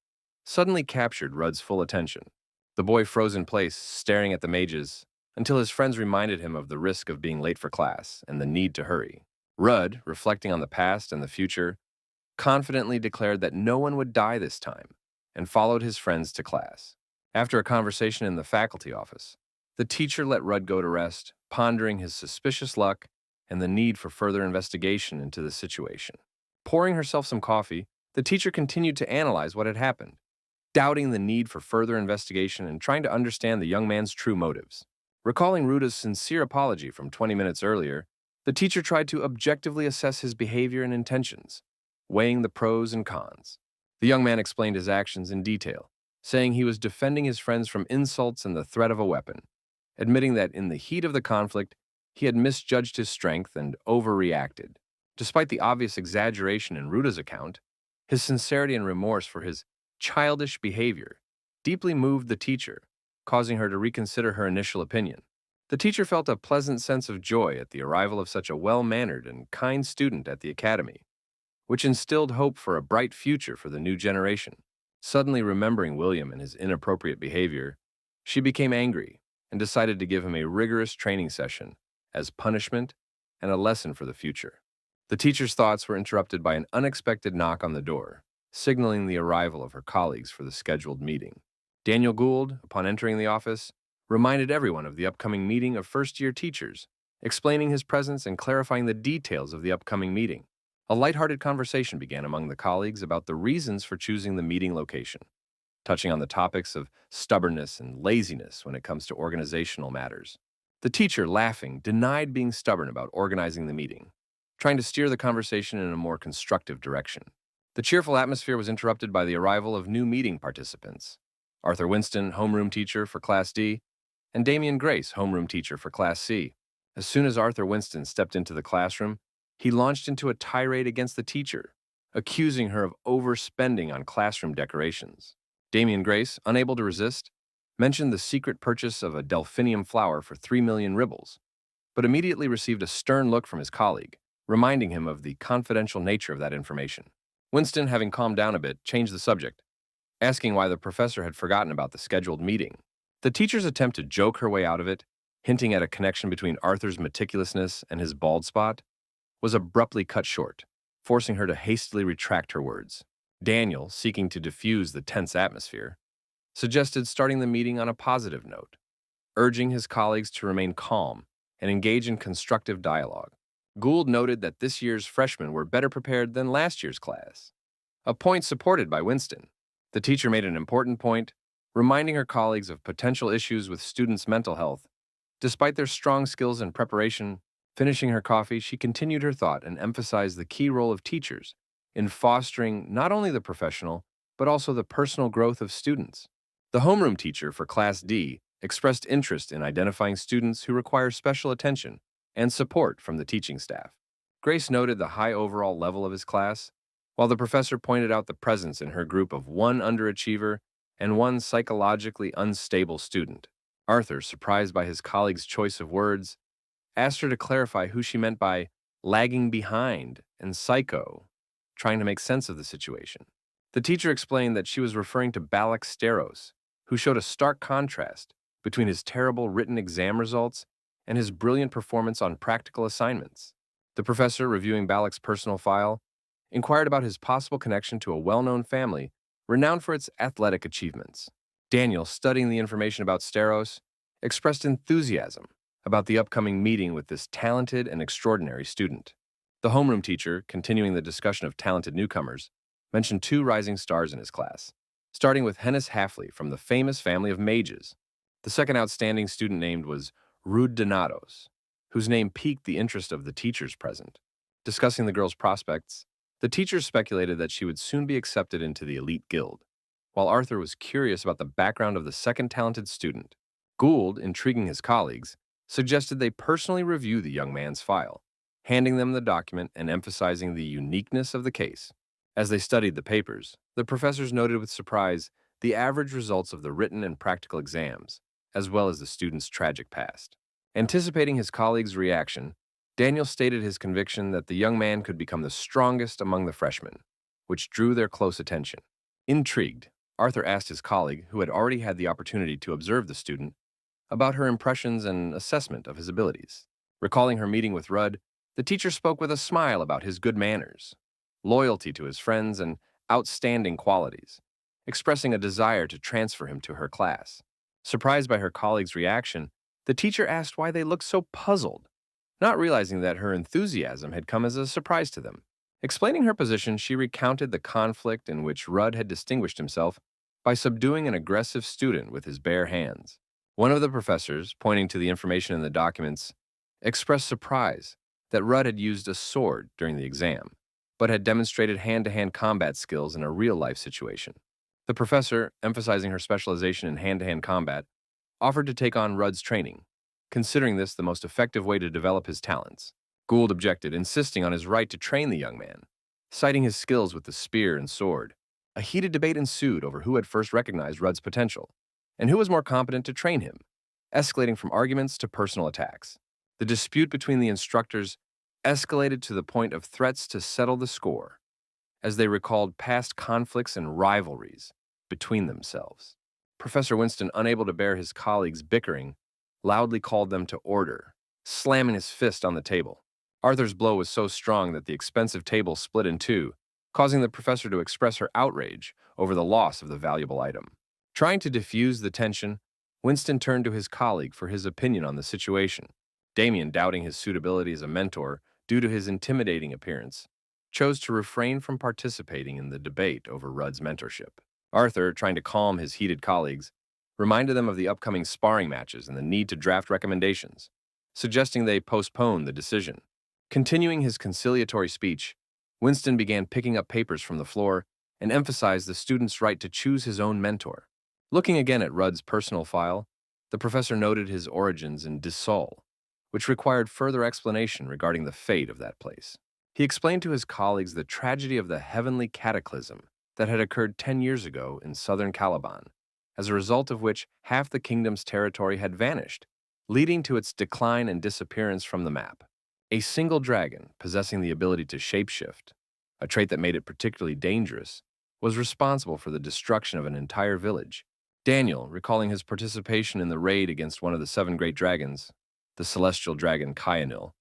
suddenly captured Rudd's full attention. The boy froze in place, staring at the mages, until his friends reminded him of the risk of being late for class and the need to hurry. Rudd, reflecting on the past and the future, confidently declared that no one would die this time and followed his friends to class. After a conversation in the faculty office, the teacher let Rudd go to rest, pondering his suspicious luck and the need for further investigation into the situation. Pouring herself some coffee, the teacher continued to analyze what had happened, doubting the need for further investigation and trying to understand the young man's true motives. Recalling Ruda's sincere apology from 20 minutes earlier, the teacher tried to objectively assess his behavior and intentions, weighing the pros and cons. The young man explained his actions in detail, saying he was defending his friends from insults and the threat of a weapon, admitting that in the heat of the conflict, he had misjudged his strength and overreacted. Despite the obvious exaggeration in Ruda's account, his sincerity and remorse for his childish behavior deeply moved the teacher, causing her to reconsider her initial opinion. The teacher felt a pleasant sense of joy at the arrival of such a well-mannered and kind student at the academy, which instilled hope for a bright future for the new generation. Suddenly remembering William and his inappropriate behavior, she became angry and decided to give him a rigorous training session as punishment and a lesson for the future. The teacher's thoughts were interrupted by an unexpected knock on the door, signaling the arrival of her colleagues for the scheduled meeting. Daniel Gould, upon entering the office, reminded everyone of the upcoming meeting of first-year teachers, explaining his presence and clarifying the details of the upcoming meeting. A lighthearted conversation began among the colleagues about the reasons for choosing the meeting location, touching on the topics of stubbornness and laziness when it comes to organizational matters. The teacher, laughing, denied being stubborn about organizing the meeting, trying to steer the conversation in a more constructive direction. The cheerful atmosphere was interrupted by the arrival of new meeting participants: Arthur Winston, homeroom teacher for Class D, and Damian Grace, homeroom teacher for Class C. As soon as Arthur Winston stepped into the classroom, he launched into a tirade against the teacher, accusing her of overspending on classroom decorations. Damian Grace, unable to resist, mentioned the secret purchase of a delphinium flower for 3 million rubles, but immediately received a stern look from his colleague, reminding him of the confidential nature of that information. Winston, having calmed down a bit, changed the subject, asking why the professor had forgotten about the scheduled meeting. The teacher's attempt to joke her way out of it, hinting at a connection between Arthur's meticulousness and his bald spot, was abruptly cut short, forcing her to hastily retract her words. Daniel, seeking to diffuse the tense atmosphere, suggested starting the meeting on a positive note, urging his colleagues to remain calm and engage in constructive dialogue. Gould noted that this year's freshmen were better prepared than last year's class, a point supported by Winston. The teacher made an important point, reminding her colleagues of potential issues with students' mental health. Despite their strong skills and preparation, finishing her coffee, she continued her thought and emphasized the key role of teachers in fostering not only the professional, but also the personal growth of students. The homeroom teacher for Class D expressed interest in identifying students who require special attention and support from the teaching staff. Grace noted the high overall level of his class, while the professor pointed out the presence in her group of one underachiever and one psychologically unstable student. Arthur, surprised by his colleague's choice of words, asked her to clarify who she meant by lagging behind and psycho, trying to make sense of the situation. The teacher explained that she was referring to Balac Steros, who showed a stark contrast between his terrible written exam results and his brilliant performance on practical assignments. The professor, reviewing Balac's personal file, inquired about his possible connection to a well-known family renowned for its athletic achievements. Daniel, studying the information about Steros, expressed enthusiasm about the upcoming meeting with this talented and extraordinary student. The homeroom teacher, continuing the discussion of talented newcomers, mentioned two rising stars in his class, starting with Hennis Halfley from the famous family of mages. The second outstanding student named was Rude Donatos, whose name piqued the interest of the teachers present. Discussing the girl's prospects, the teachers speculated that she would soon be accepted into the elite guild, while Arthur was curious about the background of the second talented student. Gould, intriguing his colleagues, suggested they personally review the young man's file, handing them the document and emphasizing the uniqueness of the case. As they studied the papers, the professors noted with surprise the average results of the written and practical exams, as well as the student's tragic past. Anticipating his colleagues' reaction, Daniel stated his conviction that the young man could become the strongest among the freshmen, which drew their close attention. Intrigued, Arthur asked his colleague, who had already had the opportunity to observe the student, about her impressions and assessment of his abilities. Recalling her meeting with Rudd, the teacher spoke with a smile about his good manners, loyalty to his friends, and outstanding qualities, expressing a desire to transfer him to her class. Surprised by her colleague's reaction, the teacher asked why they looked so puzzled, not realizing that her enthusiasm had come as a surprise to them. Explaining her position, she recounted the conflict in which Rudd had distinguished himself by subduing an aggressive student with his bare hands. One of the professors, pointing to the information in the documents, expressed surprise that Rudd had used a sword during the exam, but had demonstrated hand-to-hand combat skills in a real-life situation. The professor, emphasizing her specialization in hand-to-hand combat, offered to take on Rudd's training, considering this the most effective way to develop his talents. Gould objected, insisting on his right to train the young man, citing his skills with the spear and sword. A heated debate ensued over who had first recognized Rudd's potential, and who was more competent to train him, escalating from arguments to personal attacks. The dispute between the instructors escalated to the point of threats to settle the score, as they recalled past conflicts and rivalries between themselves. Professor Winston, unable to bear his colleagues' bickering, loudly called them to order, slamming his fist on the table. Arthur's blow was so strong that the expensive table split in two, causing the professor to express her outrage over the loss of the valuable item. Trying to diffuse the tension, Winston turned to his colleague for his opinion on the situation. Damian, doubting his suitability as a mentor due to his intimidating appearance, chose to refrain from participating in the debate over Rudd's mentorship. Arthur, trying to calm his heated colleagues, reminded them of the upcoming sparring matches and the need to draft recommendations, suggesting they postpone the decision. Continuing his conciliatory speech, Winston began picking up papers from the floor and emphasized the student's right to choose his own mentor. Looking again at Rudd's personal file, the professor noted his origins in Disciplinary, which required further explanation regarding the fate of that place. He explained to his colleagues the tragedy of the heavenly cataclysm that had occurred 10 years ago in southern Caliban, as a result of which half the kingdom's territory had vanished, leading to its decline and disappearance from the map. A single dragon, possessing the ability to shapeshift, a trait that made it particularly dangerous, was responsible for the destruction of an entire village. Daniel, recalling his participation in the raid against one of the 7 great dragons, the celestial dragon Kyanil,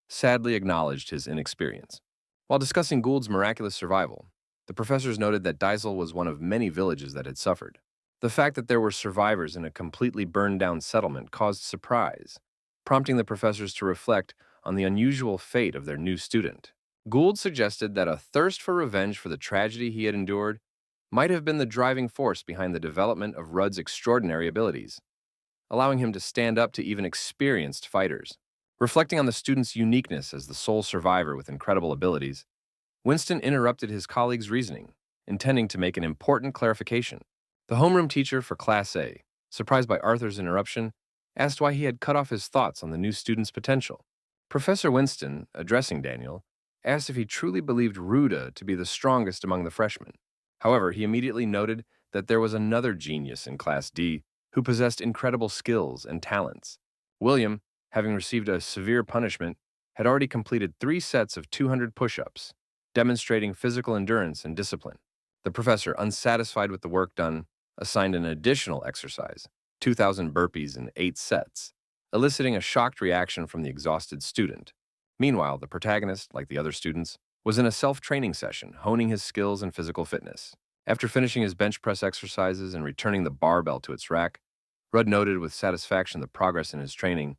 sadly acknowledged his inexperience. While discussing Gould's miraculous survival, the professors noted that Disel was one of many villages that had suffered. The fact that there were survivors in a completely burned-down settlement caused surprise, prompting the professors to reflect on the unusual fate of their new student. Gould suggested that a thirst for revenge for the tragedy he had endured might have been the driving force behind the development of Rudd's extraordinary abilities, allowing him to stand up to even experienced fighters. Reflecting on the student's uniqueness as the sole survivor with incredible abilities, Winston interrupted his colleague's reasoning, intending to make an important clarification. The homeroom teacher for Class A, surprised by Arthur's interruption, asked why he had cut off his thoughts on the new student's potential. Professor Winston, addressing Daniel, asked if he truly believed Ruda to be the strongest among the freshmen. However, he immediately noted that there was another genius in Class D who possessed incredible skills and talents. William, having received a severe punishment, had already completed 3 sets of 200 push-ups, demonstrating physical endurance and discipline. The professor, unsatisfied with the work done, assigned an additional exercise, 2,000 burpees in 8 sets, eliciting a shocked reaction from the exhausted student. Meanwhile, the protagonist, like the other students, was in a self-training session, honing his skills and physical fitness. After finishing his bench press exercises and returning the barbell to its rack, Rudd noted with satisfaction the progress in his training,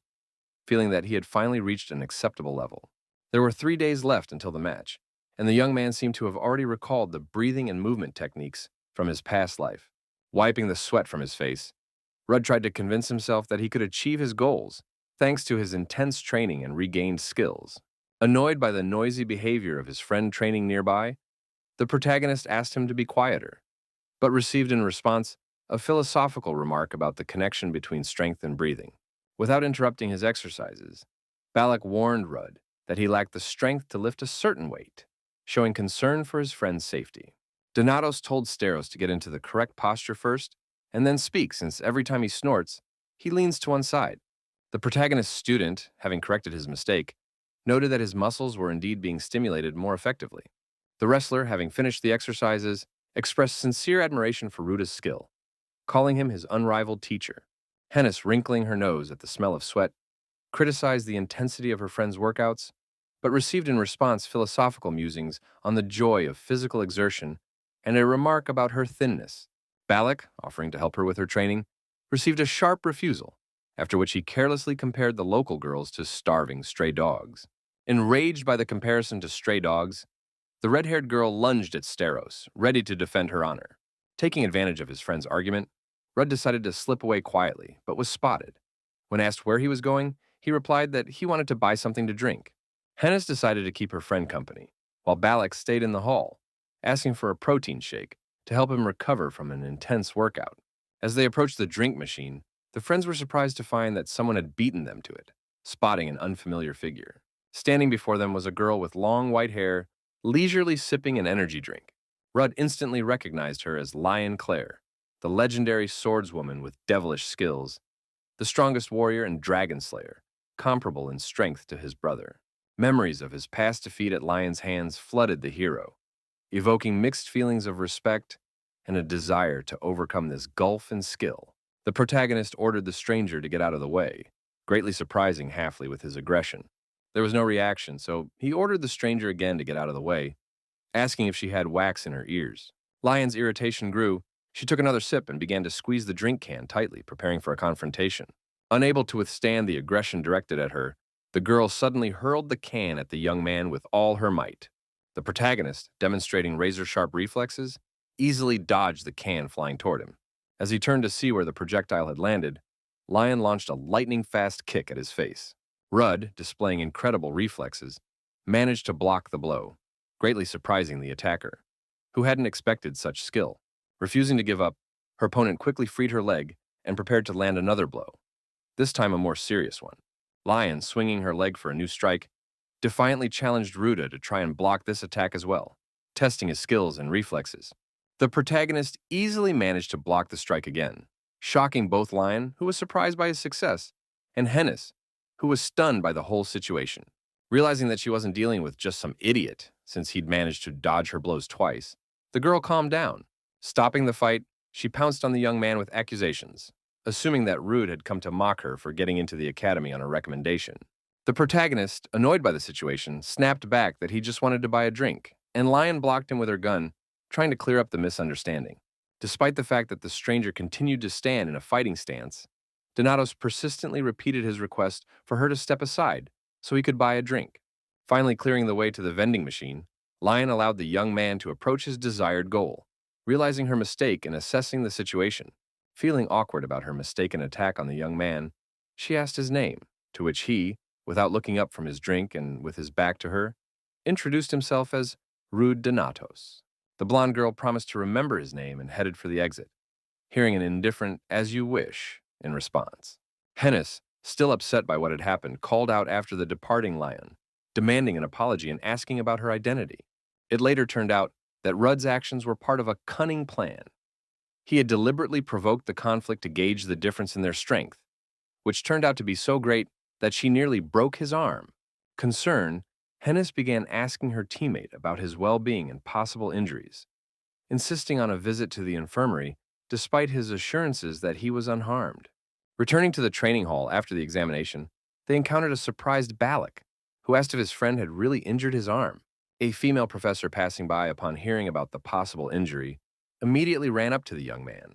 feeling that he had finally reached an acceptable level. There were 3 days left until the match, and the young man seemed to have already recalled the breathing and movement techniques from his past life. Wiping the sweat from his face, Rudd tried to convince himself that he could achieve his goals thanks to his intense training and regained skills. Annoyed by the noisy behavior of his friend training nearby, the protagonist asked him to be quieter, but received in response a philosophical remark about the connection between strength and breathing. Without interrupting his exercises, Balac warned Rudd that he lacked the strength to lift a certain weight, showing concern for his friend's safety. Donatos told Steros to get into the correct posture first and then speak, since every time he snorts, he leans to one side. The protagonist's student, having corrected his mistake, noted that his muscles were indeed being stimulated more effectively. The wrestler, having finished the exercises, expressed sincere admiration for Ruda's skill, calling him his unrivaled teacher. Hennis, wrinkling her nose at the smell of sweat, criticized the intensity of her friend's workouts, but received in response philosophical musings on the joy of physical exertion and a remark about her thinness. Balac, offering to help her with her training, received a sharp refusal, after which he carelessly compared the local girls to starving stray dogs. Enraged by the comparison to stray dogs, the red-haired girl lunged at Steros, ready to defend her honor. Taking advantage of his friend's argument, Rudd decided to slip away quietly, but was spotted. When asked where he was going, he replied that he wanted to buy something to drink. Hennis decided to keep her friend company, while Balac stayed in the hall, asking for a protein shake to help him recover from an intense workout. As they approached the drink machine, the friends were surprised to find that someone had beaten them to it, spotting an unfamiliar figure. Standing before them was a girl with long white hair, leisurely sipping an energy drink. Rudd instantly recognized her as Lion Claire, the legendary swordswoman with devilish skills, the strongest warrior and dragon slayer, comparable in strength to his brother. Memories of his past defeat at Lion's hands flooded the hero, evoking mixed feelings of respect and a desire to overcome this gulf in skill. The protagonist ordered the stranger to get out of the way, greatly surprising Halfley with his aggression. There was no reaction, so he ordered the stranger again to get out of the way, asking if she had wax in her ears. Lion's irritation grew. She took another sip and began to squeeze the drink can tightly, preparing for a confrontation. Unable to withstand the aggression directed at her, the girl suddenly hurled the can at the young man with all her might. The protagonist, demonstrating razor-sharp reflexes, easily dodged the can flying toward him. As he turned to see where the projectile had landed, Lion launched a lightning-fast kick at his face. Rudd, displaying incredible reflexes, managed to block the blow, greatly surprising the attacker, who hadn't expected such skill. Refusing to give up, her opponent quickly freed her leg and prepared to land another blow, this time a more serious one. Lion, swinging her leg for a new strike, defiantly challenged Ruda to try and block this attack as well, testing his skills and reflexes. The protagonist easily managed to block the strike again, shocking both Lion, who was surprised by his success, and Hennis, who was stunned by the whole situation. Realizing that she wasn't dealing with just some idiot, since he'd managed to dodge her blows twice, the girl calmed down. Stopping the fight, she pounced on the young man with accusations, assuming that Rude had come to mock her for getting into the academy on a recommendation. The protagonist, annoyed by the situation, snapped back that he just wanted to buy a drink, and Lion blocked him with her gun, trying to clear up the misunderstanding. Despite the fact that the stranger continued to stand in a fighting stance, Donatos persistently repeated his request for her to step aside so he could buy a drink. Finally clearing the way to the vending machine, Lion allowed the young man to approach his desired goal. Realizing her mistake and assessing the situation, feeling awkward about her mistaken attack on the young man, she asked his name, to which he, without looking up from his drink and with his back to her, introduced himself as Rude Donatos. The blonde girl promised to remember his name and headed for the exit, hearing an indifferent "as you wish" in response. Hennis, still upset by what had happened, called out after the departing lion, demanding an apology and asking about her identity. It later turned out that Rudd's actions were part of a cunning plan. He had deliberately provoked the conflict to gauge the difference in their strength, which turned out to be so great that she nearly broke his arm. Concerned, Hennis began asking her teammate about his well-being and possible injuries, insisting on a visit to the infirmary despite his assurances that he was unharmed. Returning to the training hall after the examination, they encountered a surprised Balac, who asked if his friend had really injured his arm. A female professor passing by upon hearing about the possible injury immediately ran up to the young man,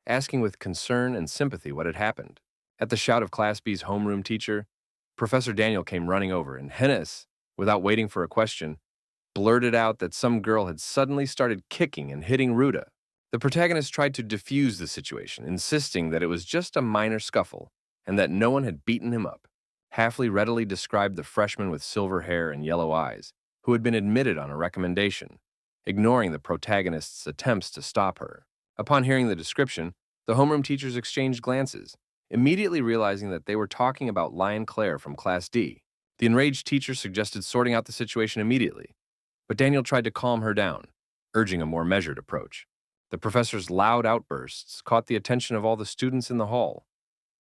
asking with concern and sympathy what had happened. At the shout of Class B's homeroom teacher, Professor Daniel came running over, and Hennis, without waiting for a question, blurted out that some girl had suddenly started kicking and hitting Ruda. The protagonist tried to defuse the situation, insisting that it was just a minor scuffle and that no one had beaten him up. Halfley readily described the freshman with silver hair and yellow eyes, who had been admitted on a recommendation, ignoring the protagonist's attempts to stop her. Upon hearing the description, the homeroom teachers exchanged glances, immediately realizing that they were talking about Lion Claire from Class D. The enraged teacher suggested sorting out the situation immediately, but Daniel tried to calm her down, urging a more measured approach. The professor's loud outbursts caught the attention of all the students in the hall,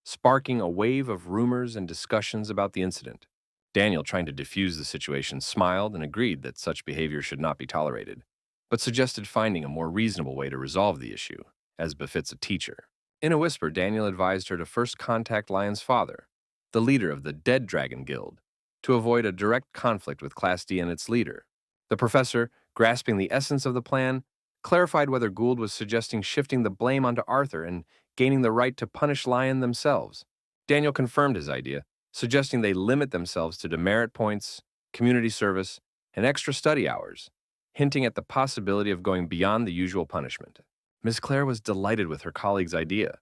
sparking a wave of rumors and discussions about the incident. Daniel, trying to defuse the situation, smiled and agreed that such behavior should not be tolerated, but suggested finding a more reasonable way to resolve the issue, as befits a teacher. In a whisper, Daniel advised her to first contact Lion's father, the leader of the Dead Dragon Guild, to avoid a direct conflict with Class D and its leader. The professor, grasping the essence of the plan, clarified whether Gould was suggesting shifting the blame onto Arthur and gaining the right to punish Lion themselves. Daniel confirmed his idea, suggesting they limit themselves to demerit points, community service, and extra study hours, hinting at the possibility of going beyond the usual punishment. Miss Claire was delighted with her colleague's idea,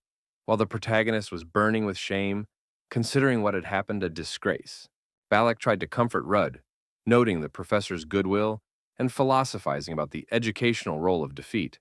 while the protagonist was burning with shame, considering what had happened a disgrace. Balac tried to comfort Rudd, noting the professor's goodwill and philosophizing about the educational role of defeat.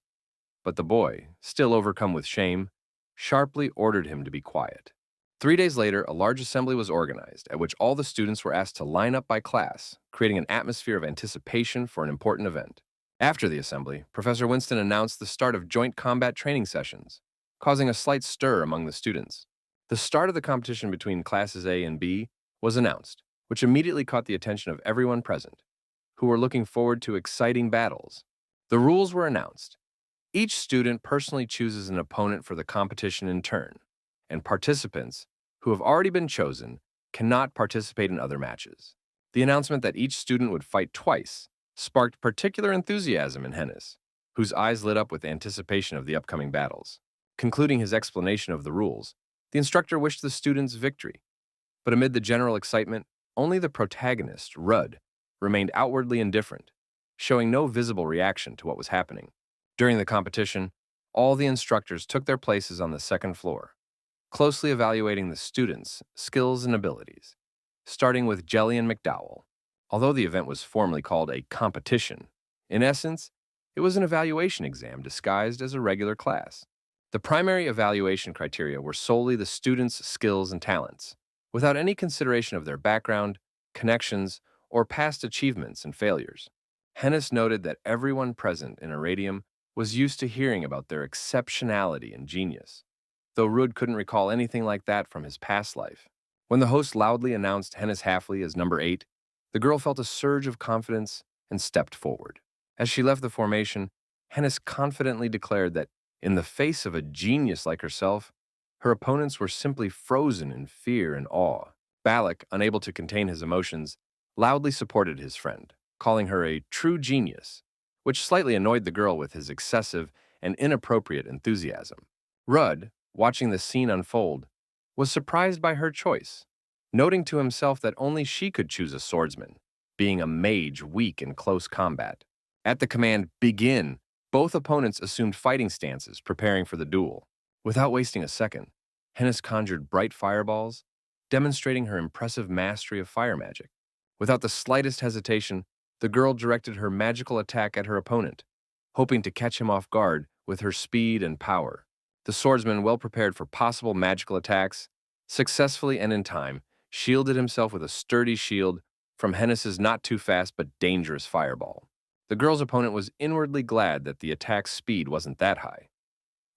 But the boy, still overcome with shame, sharply ordered him to be quiet. 3 days later, a large assembly was organized, at which all the students were asked to line up by class, creating an atmosphere of anticipation for an important event. After the assembly, Professor Winston announced the start of joint combat training sessions, causing a slight stir among the students. The start of the competition between classes A and B was announced, which immediately caught the attention of everyone present, who were looking forward to exciting battles. The rules were announced. Each student personally chooses an opponent for the competition in turn, and participants who have already been chosen cannot participate in other matches. The announcement that each student would fight twice sparked particular enthusiasm in Hennis, whose eyes lit up with anticipation of the upcoming battles. Concluding his explanation of the rules, the instructor wished the students victory. But amid the general excitement, only the protagonist, Rudd, remained outwardly indifferent, showing no visible reaction to what was happening. During the competition, all the instructors took their places on the second floor, closely evaluating the students' skills and abilities, starting with Jelly and McDowell. Although the event was formally called a competition, in essence, it was an evaluation exam disguised as a regular class. The primary evaluation criteria were solely the students' skills and talents, without any consideration of their background, connections, or past achievements and failures. Hennis noted that everyone present in Iradium was used to hearing about their exceptionality and genius, though Rudd couldn't recall anything like that from his past life. When the host loudly announced Hennis Halfley as number 8, the girl felt a surge of confidence and stepped forward. As she left the formation, Hennis confidently declared that, in the face of a genius like herself, her opponents were simply frozen in fear and awe. Balac, unable to contain his emotions, loudly supported his friend, calling her a true genius, which slightly annoyed the girl with his excessive and inappropriate enthusiasm. Rudd, watching the scene unfold, was surprised by her choice, noting to himself that only she could choose a swordsman, being a mage weak in close combat. At the command, "Begin," Both opponents assumed fighting stances, preparing for the duel. Without wasting a second, Hennis conjured bright fireballs, demonstrating her impressive mastery of fire magic. Without the slightest hesitation, the girl directed her magical attack at her opponent, hoping to catch him off guard with her speed and power. The swordsman, well prepared for possible magical attacks, successfully and in time, shielded himself with a sturdy shield from Hennis's not-too-fast but dangerous fireball. The girl's opponent was inwardly glad that the attack's speed wasn't that high,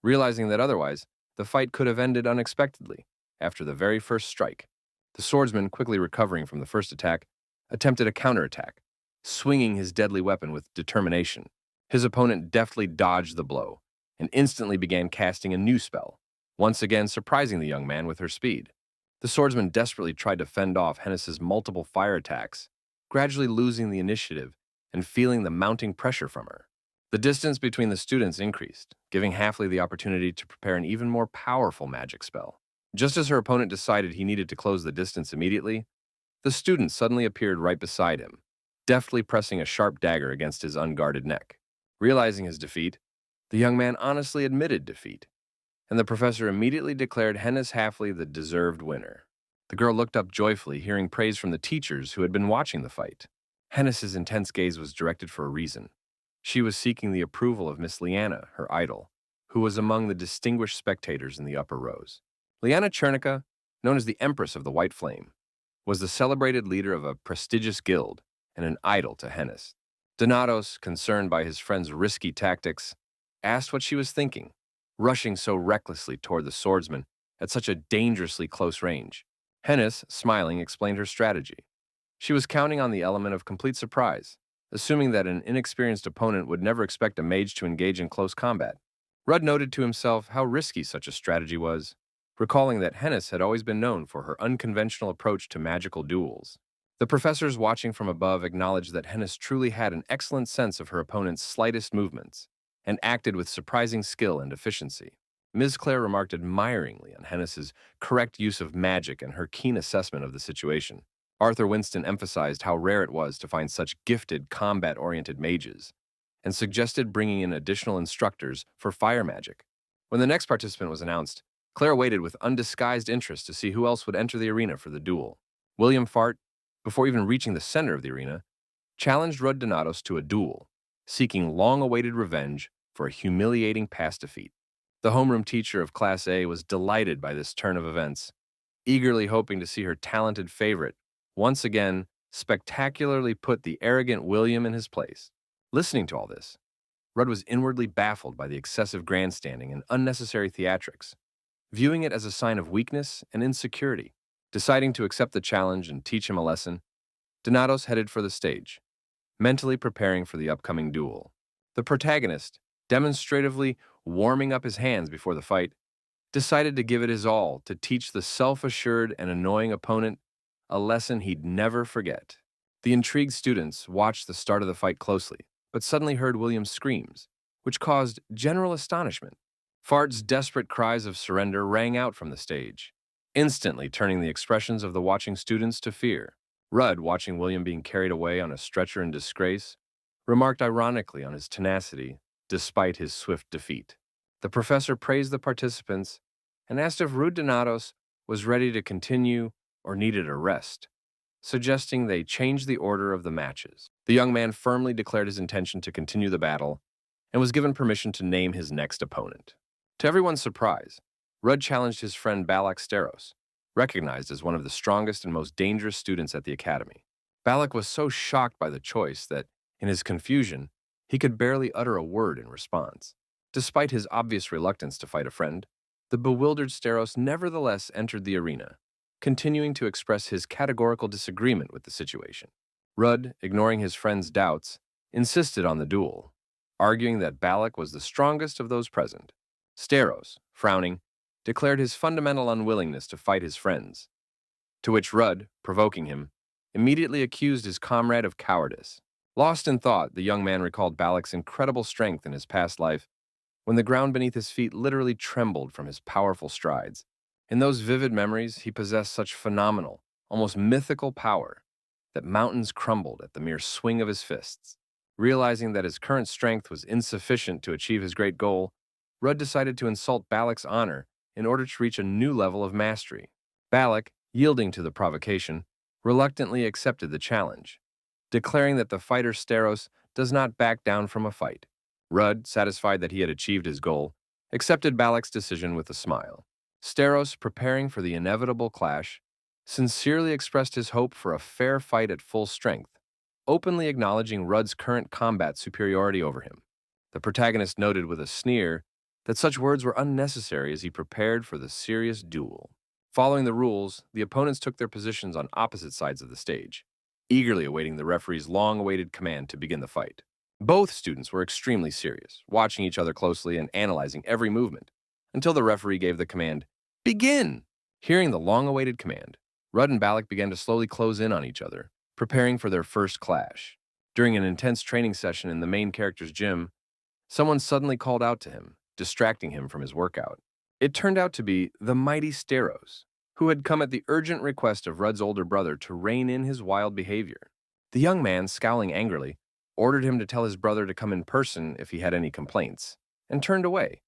realizing that otherwise, the fight could have ended unexpectedly after the very first strike. The swordsman, quickly recovering from the first attack, attempted a counterattack, swinging his deadly weapon with determination. His opponent deftly dodged the blow and instantly began casting a new spell, once again surprising the young man with her speed. The swordsman desperately tried to fend off Hennis's multiple fire attacks, gradually losing the initiative and feeling the mounting pressure from her. The distance between the students increased, giving Halfley the opportunity to prepare an even more powerful magic spell. Just as her opponent decided he needed to close the distance immediately, the student suddenly appeared right beside him, deftly pressing a sharp dagger against his unguarded neck. Realizing his defeat, the young man honestly admitted defeat, and the professor immediately declared Hennis Halfley the deserved winner. The girl looked up joyfully, hearing praise from the teachers who had been watching the fight. Hennis's intense gaze was directed for a reason. She was seeking the approval of Miss Liana, her idol, who was among the distinguished spectators in the upper rows. Liana Chernica, known as the Empress of the White Flame, was the celebrated leader of a prestigious guild and an idol to Hennis. Donatos, concerned by his friend's risky tactics, asked what she was thinking, rushing so recklessly toward the swordsman at such a dangerously close range. Hennis, smiling, explained her strategy. She was counting on the element of complete surprise, assuming that an inexperienced opponent would never expect a mage to engage in close combat. Rudd noted to himself how risky such a strategy was, recalling that Hennis had always been known for her unconventional approach to magical duels. The professors watching from above acknowledged that Hennis truly had an excellent sense of her opponent's slightest movements and acted with surprising skill and efficiency. Ms. Clare remarked admiringly on Hennis's correct use of magic and her keen assessment of the situation. Arthur Winston emphasized how rare it was to find such gifted, combat-oriented mages, and suggested bringing in additional instructors for fire magic. When the next participant was announced, Claire waited with undisguised interest to see who else would enter the arena for the duel. William Fart, before even reaching the center of the arena, challenged Rudd Donatos to a duel, seeking long-awaited revenge for a humiliating past defeat. The homeroom teacher of Class A was delighted by this turn of events, eagerly hoping to see her talented favorite once again spectacularly put the arrogant William in his place. Listening to all this, Rudd was inwardly baffled by the excessive grandstanding and unnecessary theatrics, viewing it as a sign of weakness and insecurity. Deciding to accept the challenge and teach him a lesson, Donatos headed for the stage, mentally preparing for the upcoming duel. The protagonist, demonstratively warming up his hands before the fight, decided to give it his all to teach the self-assured and annoying opponent a lesson he'd never forget. The intrigued students watched the start of the fight closely, but suddenly heard William's screams, which caused general astonishment. Fart's desperate cries of surrender rang out from the stage, instantly turning the expressions of the watching students to fear. Rudd, watching William being carried away on a stretcher in disgrace, remarked ironically on his tenacity despite his swift defeat. The professor praised the participants and asked if Rudd Donatos was ready to continue or needed a rest, suggesting they change the order of the matches. The young man firmly declared his intention to continue the battle and was given permission to name his next opponent. To everyone's surprise, Rudd challenged his friend Balac, recognized as one of the strongest and most dangerous students at the academy. Balac was so shocked by the choice that, in his confusion, he could barely utter a word in response. Despite his obvious reluctance to fight a friend, the bewildered Steros nevertheless entered the arena, continuing to express his categorical disagreement with the situation. Rudd, ignoring his friend's doubts, insisted on the duel, arguing that Balac was the strongest of those present. Steros, frowning, declared his fundamental unwillingness to fight his friends, to which Rudd, provoking him, immediately accused his comrade of cowardice. Lost in thought, the young man recalled Balac's incredible strength in his past life, when the ground beneath his feet literally trembled from his powerful strides. In those vivid memories, he possessed such phenomenal, almost mythical power that mountains crumbled at the mere swing of his fists. Realizing that his current strength was insufficient to achieve his great goal, Rudd decided to insult Balac's honor in order to reach a new level of mastery. Balac, yielding to the provocation, reluctantly accepted the challenge, declaring that the fighter Steros does not back down from a fight. Rudd, satisfied that he had achieved his goal, accepted Balac's decision with a smile. Steros, preparing for the inevitable clash, sincerely expressed his hope for a fair fight at full strength, openly acknowledging Rudd's current combat superiority over him. The protagonist noted with a sneer that such words were unnecessary as he prepared for the serious duel. Following the rules, the opponents took their positions on opposite sides of the stage, eagerly awaiting the referee's long-awaited command to begin the fight. Both students were extremely serious, watching each other closely and analyzing every movement, until the referee gave the command, "Begin!" Hearing the long-awaited command, Rudd and Balac began to slowly close in on each other, preparing for their first clash. During an intense training session in the main character's gym, someone suddenly called out to him, distracting him from his workout. It turned out to be the mighty Steros, who had come at the urgent request of Rudd's older brother to rein in his wild behavior. The young man, scowling angrily, ordered him to tell his brother to come in person if he had any complaints, and turned away.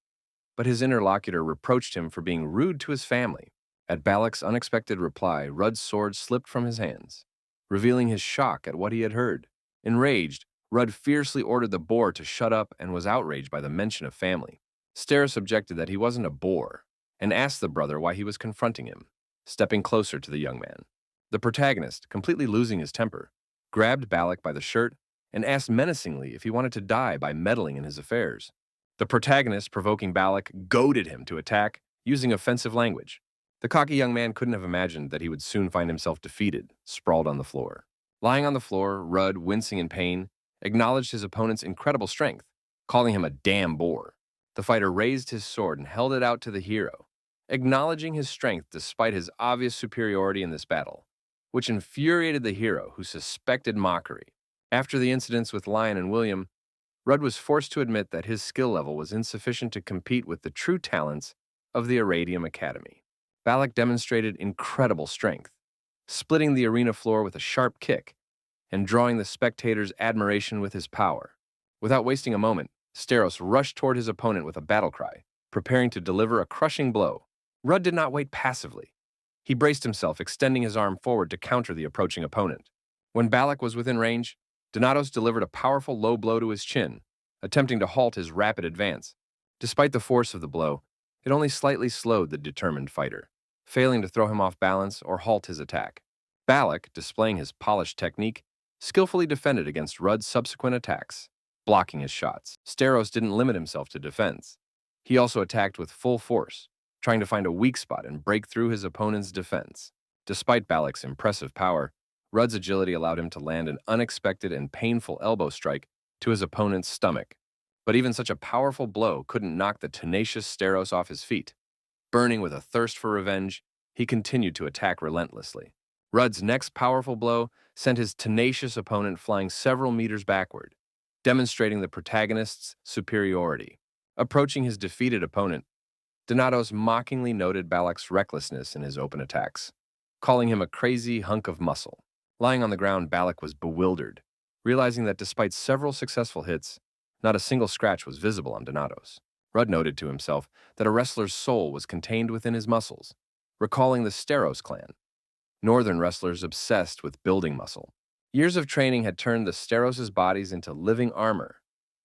But his interlocutor reproached him for being rude to his family. At Balac's unexpected reply, Rudd's sword slipped from his hands, revealing his shock at what he had heard. Enraged, Rudd fiercely ordered the boar to shut up and was outraged by the mention of family. Steros objected that he wasn't a boar and asked the brother why he was confronting him, stepping closer to the young man. The protagonist, completely losing his temper, grabbed Balac by the shirt and asked menacingly if he wanted to die by meddling in his affairs. The protagonist, provoking Balac, goaded him to attack, using offensive language. The cocky young man couldn't have imagined that he would soon find himself defeated, sprawled on the floor. Lying on the floor, Rudd, wincing in pain, acknowledged his opponent's incredible strength, calling him a damn boar. The fighter raised his sword and held it out to the hero, acknowledging his strength despite his obvious superiority in this battle, which infuriated the hero, who suspected mockery. After the incidents with Lion and William, Rudd was forced to admit that his skill level was insufficient to compete with the true talents of the Iradium Academy. Balac demonstrated incredible strength, splitting the arena floor with a sharp kick and drawing the spectators' admiration with his power. Without wasting a moment, Steros rushed toward his opponent with a battle cry, preparing to deliver a crushing blow. Rudd did not wait passively. He braced himself, extending his arm forward to counter the approaching opponent. When Balac was within range, Donatos delivered a powerful low blow to his chin, attempting to halt his rapid advance. Despite the force of the blow, it only slightly slowed the determined fighter, failing to throw him off balance or halt his attack. Balac, displaying his polished technique, skillfully defended against Rudd's subsequent attacks, blocking his shots. Steros didn't limit himself to defense. He also attacked with full force, trying to find a weak spot and break through his opponent's defense. Despite Balac's impressive power, Rudd's agility allowed him to land an unexpected and painful elbow strike to his opponent's stomach. But even such a powerful blow couldn't knock the tenacious Steros off his feet. Burning with a thirst for revenge, he continued to attack relentlessly. Rudd's next powerful blow sent his tenacious opponent flying several meters backward, demonstrating the protagonist's superiority. Approaching his defeated opponent, Donatos mockingly noted Balac's recklessness in his open attacks, calling him a crazy hunk of muscle. Lying on the ground, Balac was bewildered, realizing that despite several successful hits, not a single scratch was visible on Donatos. Rudd noted to himself that a wrestler's soul was contained within his muscles, recalling the Steros clan, northern wrestlers obsessed with building muscle. Years of training had turned the Steros' bodies into living armor,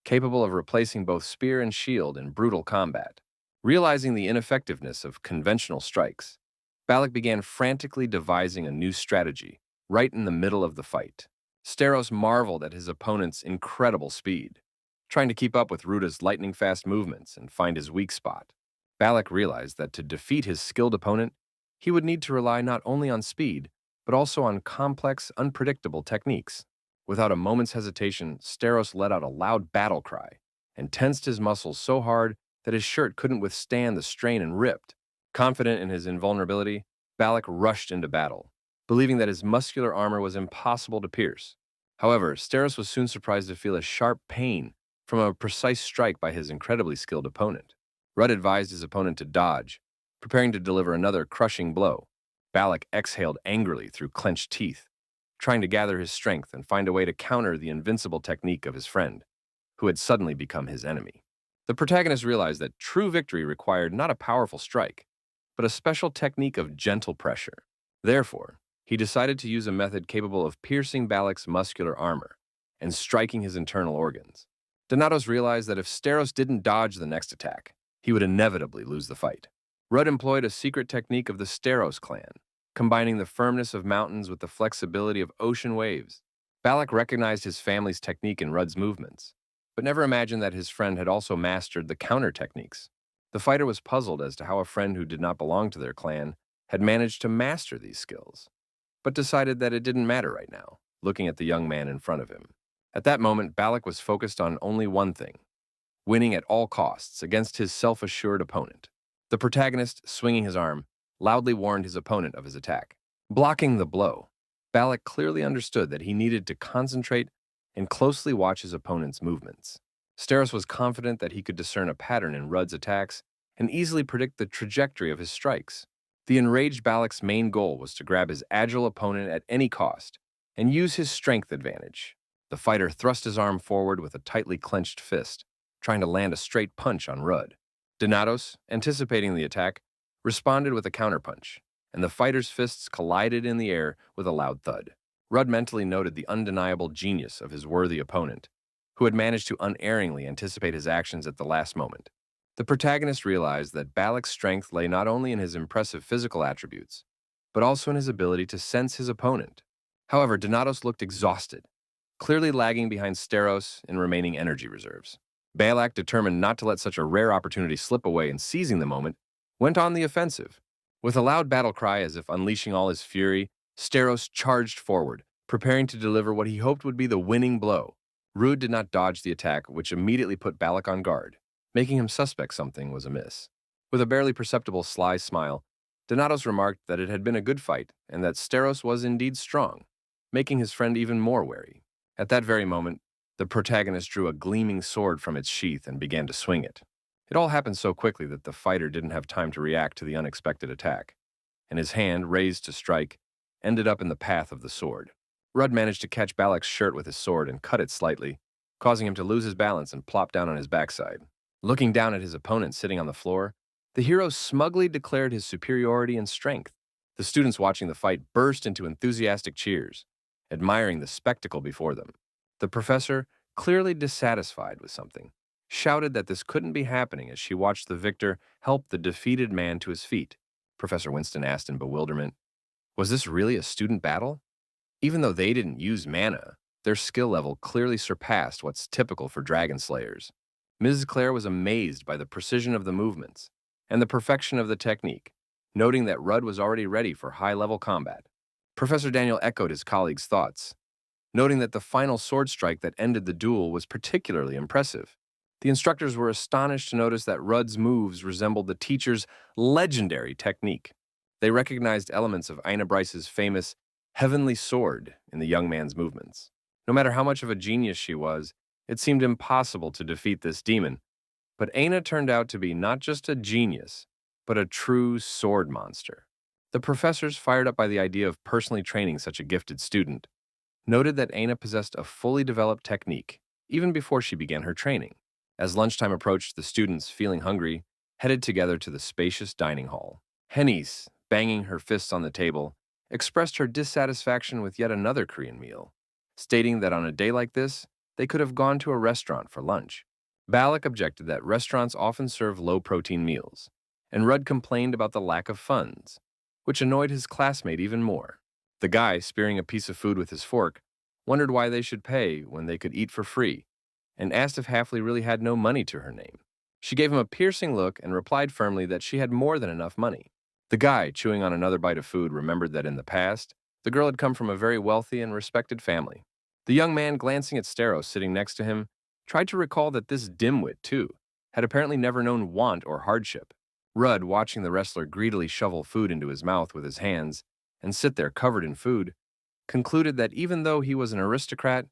capable of replacing both spear and shield in brutal combat. Realizing the ineffectiveness of conventional strikes, Balac began frantically devising a new strategy right in the middle of the fight. Steros marveled at his opponent's incredible speed, trying to keep up with Ruda's lightning-fast movements and find his weak spot. Balac realized that to defeat his skilled opponent, he would need to rely not only on speed, but also on complex, unpredictable techniques. Without a moment's hesitation, Steros let out a loud battle cry and tensed his muscles so hard that his shirt couldn't withstand the strain and ripped. Confident in his invulnerability, Balac rushed into battle, believing that his muscular armor was impossible to pierce. However, Steros was soon surprised to feel a sharp pain from a precise strike by his incredibly skilled opponent. Rudd advised his opponent to dodge, preparing to deliver another crushing blow. Balac exhaled angrily through clenched teeth, trying to gather his strength and find a way to counter the invincible technique of his friend, who had suddenly become his enemy. The protagonist realized that true victory required not a powerful strike, but a special technique of gentle pressure. Therefore, he decided to use a method capable of piercing Balac's muscular armor and striking his internal organs. Donatos realized that if Steros didn't dodge the next attack, he would inevitably lose the fight. Rudd employed a secret technique of the Steros clan, combining the firmness of mountains with the flexibility of ocean waves. Balac recognized his family's technique in Rudd's movements, but never imagined that his friend had also mastered the counter techniques. The fighter was puzzled as to how a friend who did not belong to their clan had managed to master these skills, but decided that it didn't matter right now, looking at the young man in front of him. At that moment, Balac was focused on only one thing: winning at all costs against his self-assured opponent. The protagonist, swinging his arm, loudly warned his opponent of his attack. Blocking the blow, Balac clearly understood that he needed to concentrate and closely watch his opponent's movements. Steros was confident that he could discern a pattern in Rudd's attacks and easily predict the trajectory of his strikes. The enraged Balac's main goal was to grab his agile opponent at any cost and use his strength advantage. The fighter thrust his arm forward with a tightly clenched fist, trying to land a straight punch on Rudd. Donatos, anticipating the attack, responded with a counterpunch, and the fighter's fists collided in the air with a loud thud. Rudd mentally noted the undeniable genius of his worthy opponent, who had managed to unerringly anticipate his actions at the last moment. The protagonist realized that Balac's strength lay not only in his impressive physical attributes, but also in his ability to sense his opponent. However, Donatos looked exhausted, clearly lagging behind Steros in remaining energy reserves. Balac, determined not to let such a rare opportunity slip away and seizing the moment, went on the offensive. With a loud battle cry as if unleashing all his fury, Steros charged forward, preparing to deliver what he hoped would be the winning blow. Rudd did not dodge the attack, which immediately put Balac on guard, making him suspect something was amiss. With a barely perceptible sly smile, Donatos remarked that it had been a good fight and that Steros was indeed strong, making his friend even more wary. At that very moment, the protagonist drew a gleaming sword from its sheath and began to swing it. It all happened so quickly that the fighter didn't have time to react to the unexpected attack, and his hand, raised to strike, ended up in the path of the sword. Rudd managed to catch Balac's shirt with his sword and cut it slightly, causing him to lose his balance and plop down on his backside. Looking down at his opponent sitting on the floor, the hero smugly declared his superiority and strength. The students watching the fight burst into enthusiastic cheers, admiring the spectacle before them. The professor, clearly dissatisfied with something, shouted that this couldn't be happening as she watched the victor help the defeated man to his feet. Professor Winston asked in bewilderment, was this really a student battle? Even though they didn't use mana, their skill level clearly surpassed what's typical for dragon slayers. Ms. Claire was amazed by the precision of the movements and the perfection of the technique, noting that Rudd was already ready for high-level combat. Professor Daniel echoed his colleague's thoughts, noting that the final sword strike that ended the duel was particularly impressive. The instructors were astonished to notice that Rudd's moves resembled the teacher's legendary technique. They recognized elements of Ina Bryce's famous heavenly sword in the young man's movements. No matter how much of a genius she was, it seemed impossible to defeat this demon. But Aina turned out to be not just a genius, but a true sword monster. The professors, fired up by the idea of personally training such a gifted student, noted that Aina possessed a fully developed technique, even before she began her training. As lunchtime approached, the students, feeling hungry, headed together to the spacious dining hall. Hennis, banging her fists on the table, expressed her dissatisfaction with yet another Korean meal, stating that on a day like this, they could have gone to a restaurant for lunch. Balac objected that restaurants often serve low-protein meals, and Rudd complained about the lack of funds, which annoyed his classmate even more. The guy, spearing a piece of food with his fork, wondered why they should pay when they could eat for free, and asked if Halfley really had no money to her name. She gave him a piercing look and replied firmly that she had more than enough money. The guy, chewing on another bite of food, remembered that in the past, the girl had come from a very wealthy and respected family. The young man, glancing at Steros sitting next to him, tried to recall that this dimwit, too, had apparently never known want or hardship. Rudd, watching the wrestler greedily shovel food into his mouth with his hands and sit there covered in food, concluded that even though he was an aristocrat,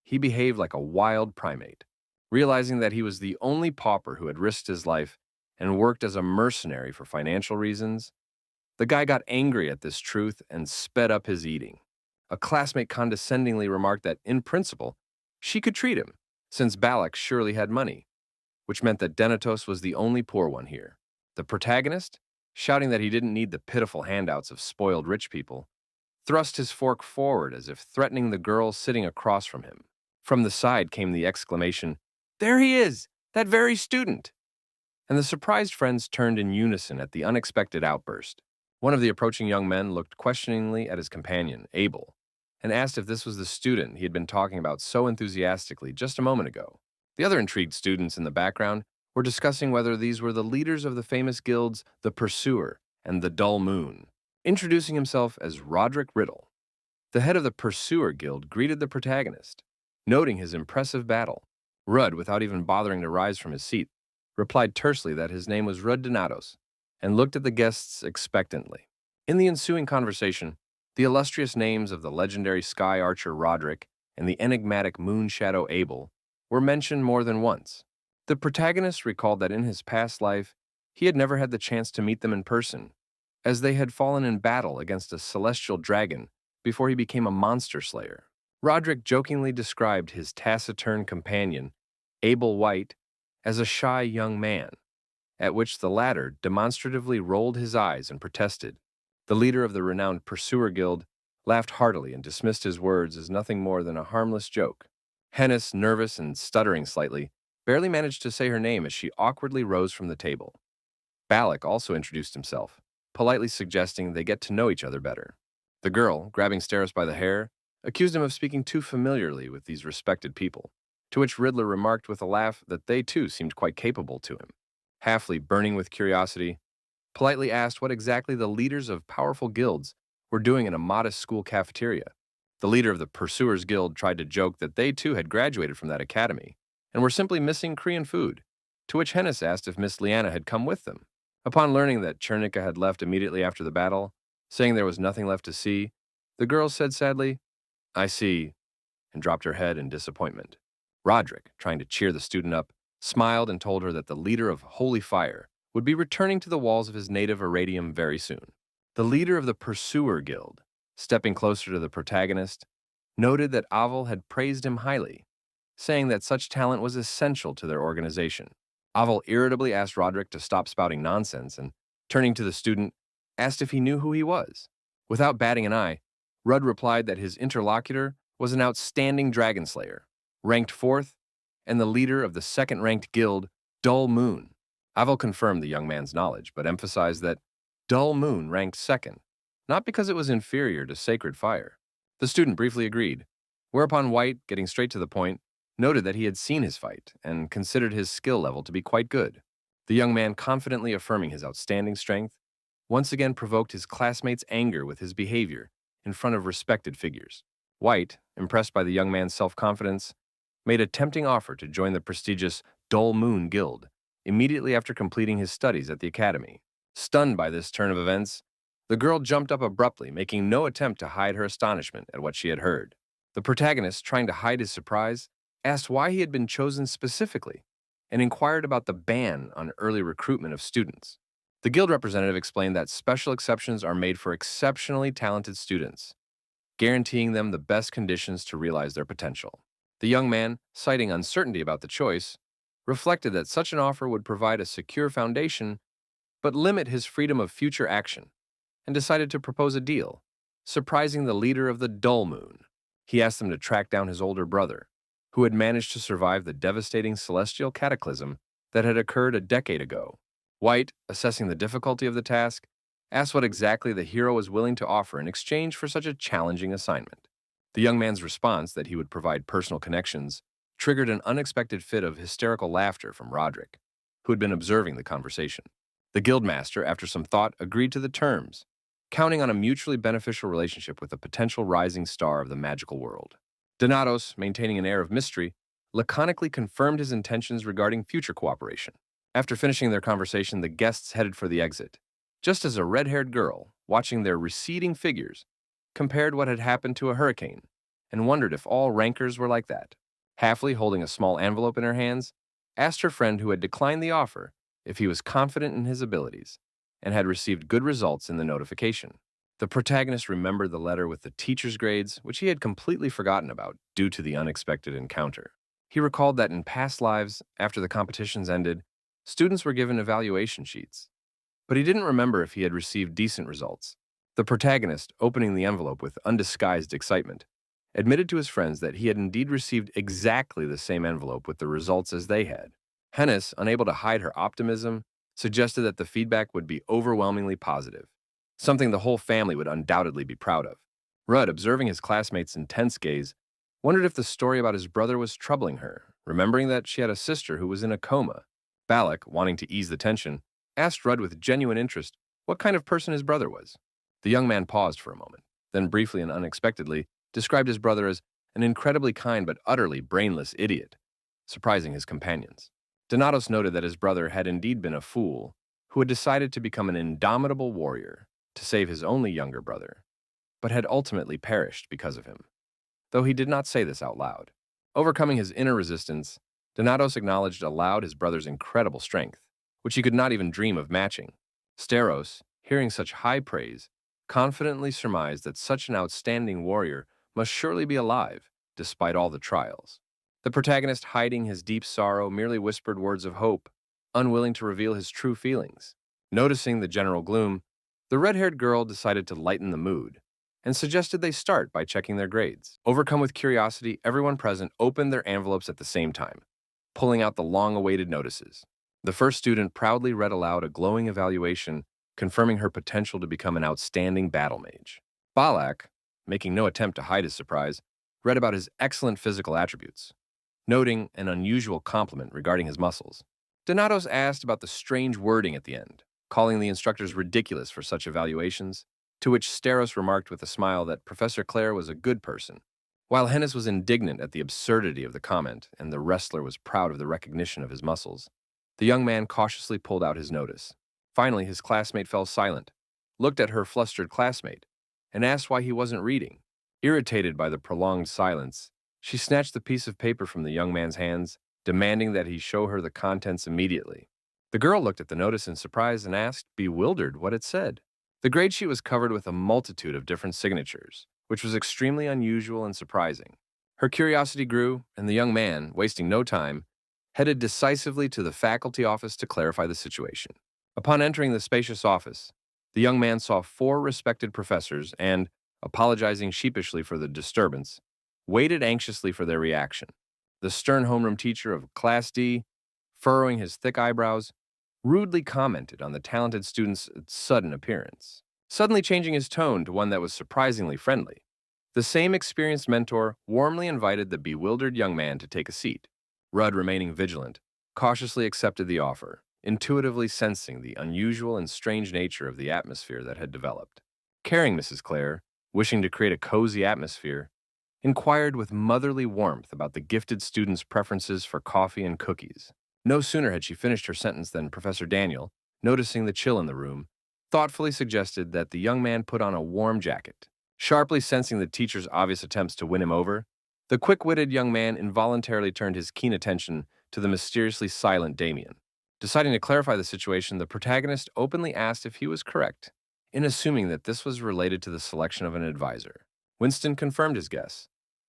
he behaved like a wild primate. Realizing that he was the only pauper who had risked his life and worked as a mercenary for financial reasons, the guy got angry at this truth and sped up his eating. A classmate condescendingly remarked that, in principle, she could treat him, since Balac surely had money, which meant that Denatos was the only poor one here. The protagonist, shouting that he didn't need the pitiful handouts of spoiled rich people, thrust his fork forward as if threatening the girl sitting across from him. From the side came the exclamation, "There he is! That very student!" And the surprised friends turned in unison at the unexpected outburst. One of the approaching young men looked questioningly at his companion, Abel, and asked if this was the student he had been talking about so enthusiastically just a moment ago. The other intrigued students in the background were discussing whether these were the leaders of the famous guilds, the Pursuer and the Dull Moon. Introducing himself as Roderick Riddle, the head of the Pursuer Guild greeted the protagonist, noting his impressive battle. Rudd, without even bothering to rise from his seat, replied tersely that his name was Rudd Donatos, and looked at the guests expectantly. In the ensuing conversation, the illustrious names of the legendary sky archer Roderick and the enigmatic moon shadow Abel were mentioned more than once. The protagonist recalled that in his past life, he had never had the chance to meet them in person, as they had fallen in battle against a celestial dragon before he became a monster slayer. Roderick jokingly described his taciturn companion, Abel White, as a shy young man, at which the latter demonstratively rolled his eyes and protested. The leader of the renowned Pursuer Guild laughed heartily and dismissed his words as nothing more than a harmless joke. Hennis, nervous and stuttering slightly, barely managed to say her name as she awkwardly rose from the table. Balac also introduced himself, politely suggesting they get to know each other better. The girl, grabbing Steris by the hair, accused him of speaking too familiarly with these respected people, to which Riddler remarked with a laugh that they too seemed quite capable to him. Halfley, burning with curiosity, politely asked what exactly the leaders of powerful guilds were doing in a modest school cafeteria. The leader of the Pursuers Guild tried to joke that they too had graduated from that academy and were simply missing Korean food, to which Hennis asked if Miss Liana had come with them. Upon learning that Chernica had left immediately after the battle, saying there was nothing left to see, the girl said sadly, "I see," and dropped her head in disappointment. Roderick, trying to cheer the student up, smiled and told her that the leader of Holy Fire would be returning to the walls of his native Iradium very soon. The leader of the Pursuer Guild, stepping closer to the protagonist, noted that Avel had praised him highly, saying that such talent was essential to their organization. Avel irritably asked Roderick to stop spouting nonsense and, turning to the student, asked if he knew who he was. Without batting an eye, Rudd replied that his interlocutor was an outstanding dragon slayer, ranked 4th, and the leader of the second-ranked guild, Dull Moon. Avel confirmed the young man's knowledge, but emphasized that Dull Moon ranked 2nd, not because it was inferior to Sacred Fire. The student briefly agreed, whereupon White, getting straight to the point, noted that he had seen his fight and considered his skill level to be quite good. The young man, confidently affirming his outstanding strength, once again provoked his classmates' anger with his behavior in front of respected figures. White, impressed by the young man's self-confidence, made a tempting offer to join the prestigious Dull Moon Guild immediately after completing his studies at the academy. Stunned by this turn of events, the girl jumped up abruptly, making no attempt to hide her astonishment at what she had heard. The protagonist, trying to hide his surprise, asked why he had been chosen specifically and inquired about the ban on early recruitment of students. The guild representative explained that special exceptions are made for exceptionally talented students, guaranteeing them the best conditions to realize their potential. The young man, citing uncertainty about the choice, reflected that such an offer would provide a secure foundation but limit his freedom of future action, and decided to propose a deal, surprising the leader of the Dull Moon. He asked them to track down his older brother, who had managed to survive the devastating celestial cataclysm that had occurred a decade ago. White, assessing the difficulty of the task, asked what exactly the hero was willing to offer in exchange for such a challenging assignment. The young man's response that he would provide personal connections triggered an unexpected fit of hysterical laughter from Roderick, who had been observing the conversation. The guildmaster, after some thought, agreed to the terms, counting on a mutually beneficial relationship with a potential rising star of the magical world. Donatos, maintaining an air of mystery, laconically confirmed his intentions regarding future cooperation. After finishing their conversation, the guests headed for the exit, just as a red-haired girl, watching their receding figures, compared what had happened to a hurricane and wondered if all rankers were like that. Halfley, holding a small envelope in her hands, asked her friend who had declined the offer if he was confident in his abilities and had received good results in the notification. The protagonist remembered the letter with the teacher's grades, which he had completely forgotten about due to the unexpected encounter. He recalled that in past lives, after the competitions ended, students were given evaluation sheets. But he didn't remember if he had received decent results. The protagonist, opening the envelope with undisguised excitement, admitted to his friends that he had indeed received exactly the same envelope with the results as they had. Hennis, unable to hide her optimism, suggested that the feedback would be overwhelmingly positive, something the whole family would undoubtedly be proud of. Rudd, observing his classmate's intense gaze, wondered if the story about his brother was troubling her, remembering that she had a sister who was in a coma. Balac, wanting to ease the tension, asked Rudd with genuine interest what kind of person his brother was. The young man paused for a moment, then briefly and unexpectedly described his brother as an incredibly kind but utterly brainless idiot, surprising his companions. Donatos noted that his brother had indeed been a fool who had decided to become an indomitable warrior to save his only younger brother, but had ultimately perished because of him, though he did not say this out loud. Overcoming his inner resistance, Donatos acknowledged aloud his brother's incredible strength, which he could not even dream of matching. Steros, hearing such high praise, confidently surmised that such an outstanding warrior must surely be alive, despite all the trials. The protagonist, hiding his deep sorrow, merely whispered words of hope, unwilling to reveal his true feelings. Noticing the general gloom, the red-haired girl decided to lighten the mood and suggested they start by checking their grades. Overcome with curiosity, everyone present opened their envelopes at the same time, pulling out the long-awaited notices. The first student proudly read aloud a glowing evaluation confirming her potential to become an outstanding battle mage. Balac, making no attempt to hide his surprise, read about his excellent physical attributes, noting an unusual compliment regarding his muscles. Donatos asked about the strange wording at the end, calling the instructors ridiculous for such evaluations, to which Steros remarked with a smile that Professor Clare was a good person. While Hennis was indignant at the absurdity of the comment and the wrestler was proud of the recognition of his muscles, the young man cautiously pulled out his notice. Finally, his classmate fell silent, looked at her flustered classmate, and asked why he wasn't reading. Irritated by the prolonged silence, she snatched the piece of paper from the young man's hands, demanding that he show her the contents immediately. The girl looked at the notice in surprise and asked, bewildered, what it said. The grade sheet was covered with a multitude of different signatures, which was extremely unusual and surprising. Her curiosity grew, and the young man, wasting no time, headed decisively to the faculty office to clarify the situation. Upon entering the spacious office, the young man saw 4 respected professors and, apologizing sheepishly for the disturbance, waited anxiously for their reaction. The stern homeroom teacher of Class D, furrowing his thick eyebrows, rudely commented on the talented student's sudden appearance, suddenly changing his tone to one that was surprisingly friendly. The same experienced mentor warmly invited the bewildered young man to take a seat. Rudd, remaining vigilant, cautiously accepted the offer, intuitively sensing the unusual and strange nature of the atmosphere that had developed. Caring Mrs. Clare, wishing to create a cozy atmosphere, inquired with motherly warmth about the gifted student's preferences for coffee and cookies. No sooner had she finished her sentence than Professor Daniel, noticing the chill in the room, thoughtfully suggested that the young man put on a warm jacket. Sharply sensing the teacher's obvious attempts to win him over, the quick-witted young man involuntarily turned his keen attention to the mysteriously silent Damian. Deciding to clarify the situation, the protagonist openly asked if he was correct in assuming that this was related to the selection of an advisor. Winston confirmed his guess,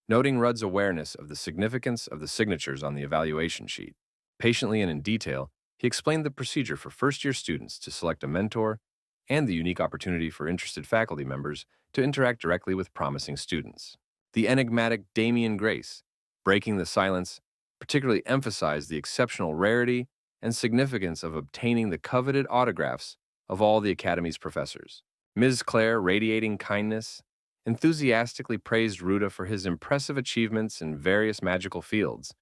noting Rudd's awareness of the significance of the signatures on the evaluation sheet. Patiently and in detail, he explained the procedure for first-year students to select a mentor and the unique opportunity for interested faculty members to interact directly with promising students. The enigmatic Damian Grace, breaking the silence, particularly emphasized the exceptional rarity and significance of obtaining the coveted autographs of all the Academy's professors. Ms. Clare, radiating kindness, enthusiastically praised Ruda for his impressive achievements in various magical fields,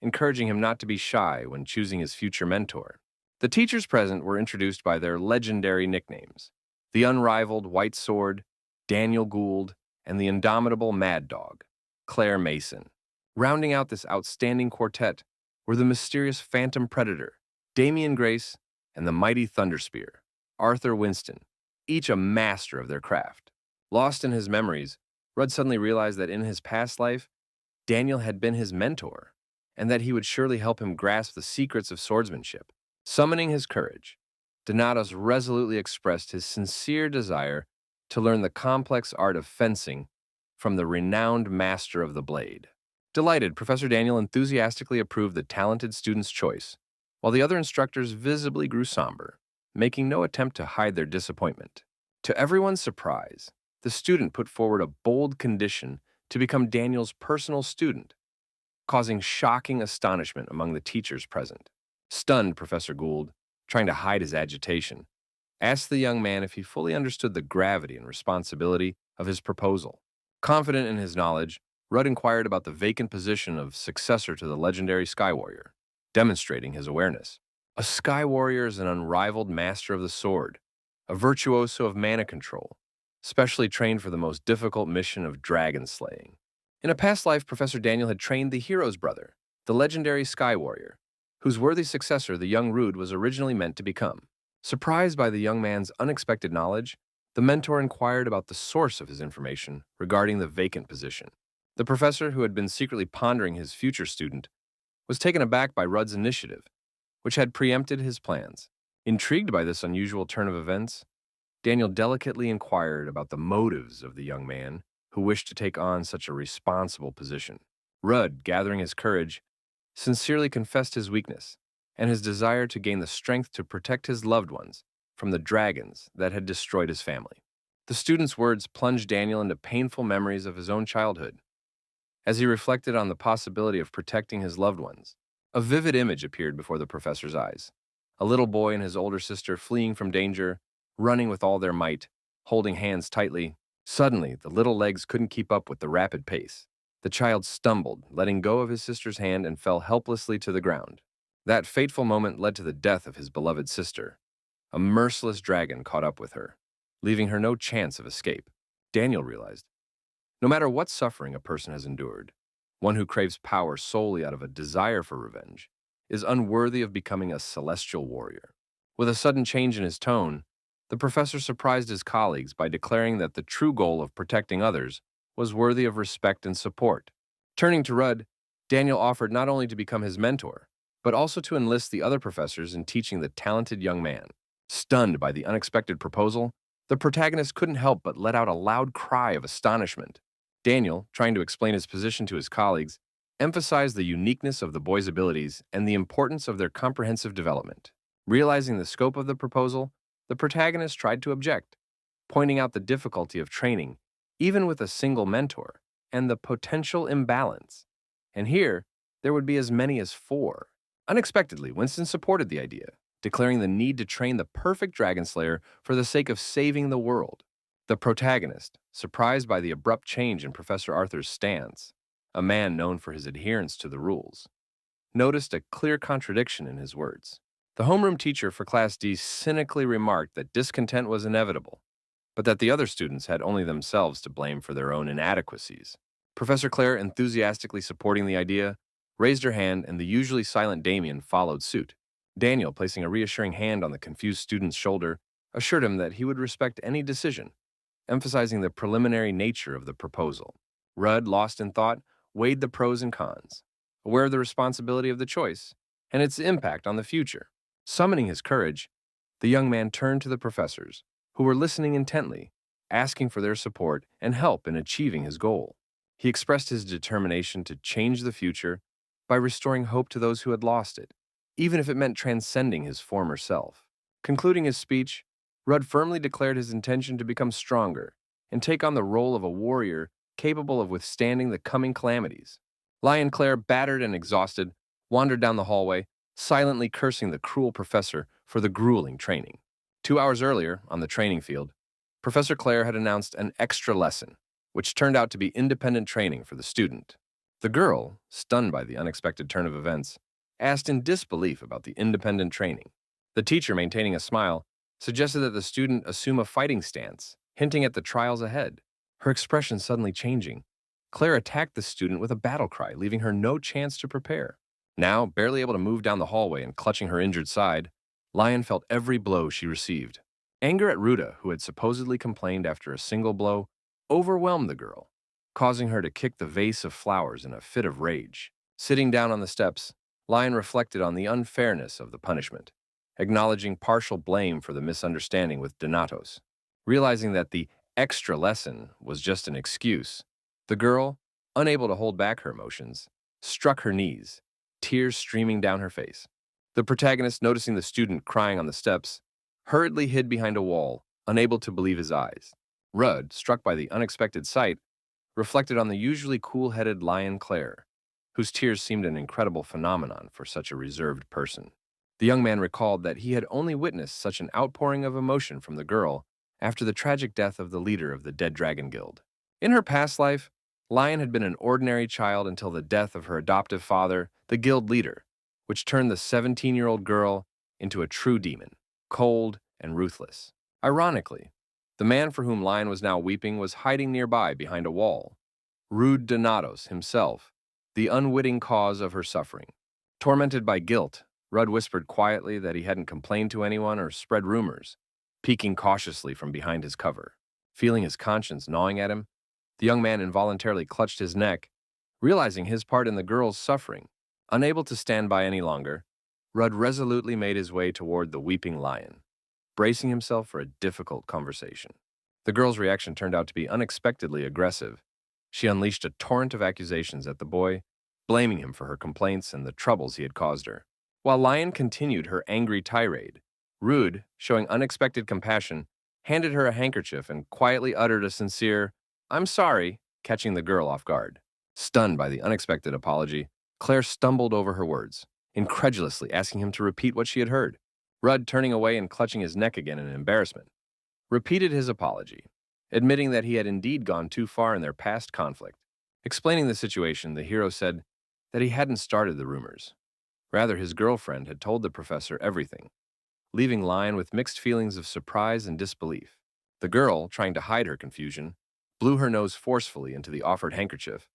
encouraging him not to be shy when choosing his future mentor. The teachers present were introduced by their legendary nicknames: the unrivaled White Sword, Daniel Gould, and the indomitable Mad Dog, Claire Mason. Rounding out this outstanding quartet were the mysterious Phantom Predator, Damian Grace, and the mighty Thunderspear, Arthur Winston, each a master of their craft. Lost in his memories, Rudd suddenly realized that in his past life, Daniel had been his mentor, and that he would surely help him grasp the secrets of swordsmanship. Summoning his courage, Donatos resolutely expressed his sincere desire to learn the complex art of fencing from the renowned master of the blade. Delighted, Professor Daniel enthusiastically approved the talented student's choice, while the other instructors visibly grew somber, making no attempt to hide their disappointment. To everyone's surprise, the student put forward a bold condition to become Daniel's personal student, causing shocking astonishment among the teachers present. Stunned, Professor Gould, trying to hide his agitation, asked the young man if he fully understood the gravity and responsibility of his proposal. Confident in his knowledge, Rudd inquired about the vacant position of successor to the legendary Sky Warrior, demonstrating his awareness. A Sky Warrior is an unrivaled master of the sword, a virtuoso of mana control, specially trained for the most difficult mission of dragon slaying. In a past life, Professor Daniel had trained the hero's brother, the legendary Sky Warrior, whose worthy successor the young Rude was originally meant to become. Surprised by the young man's unexpected knowledge, the mentor inquired about the source of his information regarding the vacant position. The professor, who had been secretly pondering his future student, was taken aback by Rudd's initiative, which had preempted his plans. Intrigued by this unusual turn of events, Daniel delicately inquired about the motives of the young man who wished to take on such a responsible position. Rudd, gathering his courage, sincerely confessed his weakness and his desire to gain the strength to protect his loved ones from the dragons that had destroyed his family. The student's words plunged Daniel into painful memories of his own childhood. As he reflected on the possibility of protecting his loved ones, a vivid image appeared before the professor's eyes. A little boy and his older sister fleeing from danger, running with all their might, holding hands tightly. Suddenly, the little legs couldn't keep up with the rapid pace. The child stumbled, letting go of his sister's hand, and fell helplessly to the ground. That fateful moment led to the death of his beloved sister. A merciless dragon caught up with her, leaving her no chance of escape. Daniel realized, no matter what suffering a person has endured, one who craves power solely out of a desire for revenge is unworthy of becoming a celestial warrior. With a sudden change in his tone, the professor surprised his colleagues by declaring that the true goal of protecting others was worthy of respect and support. Turning to Rudd, Daniel offered not only to become his mentor, but also to enlist the other professors in teaching the talented young man. Stunned by the unexpected proposal, the protagonist couldn't help but let out a loud cry of astonishment. Daniel, trying to explain his position to his colleagues, emphasized the uniqueness of the boys' abilities and the importance of their comprehensive development. Realizing the scope of the proposal, the protagonist tried to object, pointing out the difficulty of training, even with a single mentor, and the potential imbalance. And here, there would be as many as 4. Unexpectedly, Winston supported the idea, declaring the need to train the perfect dragon slayer for the sake of saving the world. The protagonist, surprised by the abrupt change in Professor Arthur's stance, a man known for his adherence to the rules, noticed a clear contradiction in his words. The homeroom teacher for Class D cynically remarked that discontent was inevitable, but that the other students had only themselves to blame for their own inadequacies. Professor Claire, enthusiastically supporting the idea, raised her hand, and the usually silent Damian followed suit. Daniel, placing a reassuring hand on the confused student's shoulder, assured him that he would respect any decision, emphasizing the preliminary nature of the proposal. Rudd, lost in thought, weighed the pros and cons, aware of the responsibility of the choice and its impact on the future. Summoning his courage, the young man turned to the professors, who were listening intently, asking for their support and help in achieving his goal. He expressed his determination to change the future by restoring hope to those who had lost it, even if it meant transcending his former self. Concluding his speech, Rudd firmly declared his intention to become stronger and take on the role of a warrior capable of withstanding the coming calamities. Lion Claire, battered and exhausted, wandered down the hallway, silently cursing the cruel professor for the grueling training. 2 hours earlier, on the training field, Professor Claire had announced an extra lesson, which turned out to be independent training for the student. The girl, stunned by the unexpected turn of events, asked in disbelief about the independent training. The teacher, maintaining a smile, suggested that the student assume a fighting stance, hinting at the trials ahead. Her expression suddenly changing, Claire attacked the student with a battle cry, leaving her no chance to prepare. Now, barely able to move down the hallway and clutching her injured side, Lion felt every blow she received. Anger at Ruta, who had supposedly complained after a single blow, overwhelmed the girl, causing her to kick the vase of flowers in a fit of rage. Sitting down on the steps, Lion reflected on the unfairness of the punishment, acknowledging partial blame for the misunderstanding with Donatos. Realizing that the extra lesson was just an excuse. The girl, unable to hold back her emotions, struck her knees, tears streaming down her face. The protagonist, noticing the student crying on the steps, hurriedly hid behind a wall, unable to believe his eyes. Rudd, struck by the unexpected sight, reflected on the usually cool-headed lion Claire, whose tears seemed an incredible phenomenon for such a reserved person. The young man recalled that he had only witnessed such an outpouring of emotion from the girl after the tragic death of the leader of the Dead Dragon Guild. In her past life, Lion had been an ordinary child until the death of her adoptive father, the guild leader, which turned the 17-year-old girl into a true demon, cold and ruthless. Ironically, the man for whom Lion was now weeping was hiding nearby behind a wall, Rude Donatos himself, the unwitting cause of her suffering. Tormented by guilt, Rudd whispered quietly that he hadn't complained to anyone or spread rumors, peeking cautiously from behind his cover. Feeling his conscience gnawing at him, the young man involuntarily clutched his neck, realizing his part in the girl's suffering. Unable to stand by any longer, Rudd resolutely made his way toward the weeping Lion, bracing himself for a difficult conversation. The girl's reaction turned out to be unexpectedly aggressive. She unleashed a torrent of accusations at the boy, blaming him for her complaints and the troubles he had caused her. While Lion continued her angry tirade, Rude, showing unexpected compassion, handed her a handkerchief and quietly uttered a sincere, "I'm sorry," catching the girl off guard. Stunned by the unexpected apology, Claire stumbled over her words, incredulously asking him to repeat what she had heard. Rudd, turning away and clutching his neck again in embarrassment, repeated his apology, admitting that he had indeed gone too far in their past conflict. Explaining the situation, the hero said that he hadn't started the rumors. Rather, his girlfriend had told the professor everything, leaving Lion with mixed feelings of surprise and disbelief. The girl, trying to hide her confusion, blew her nose forcefully into the offered handkerchief,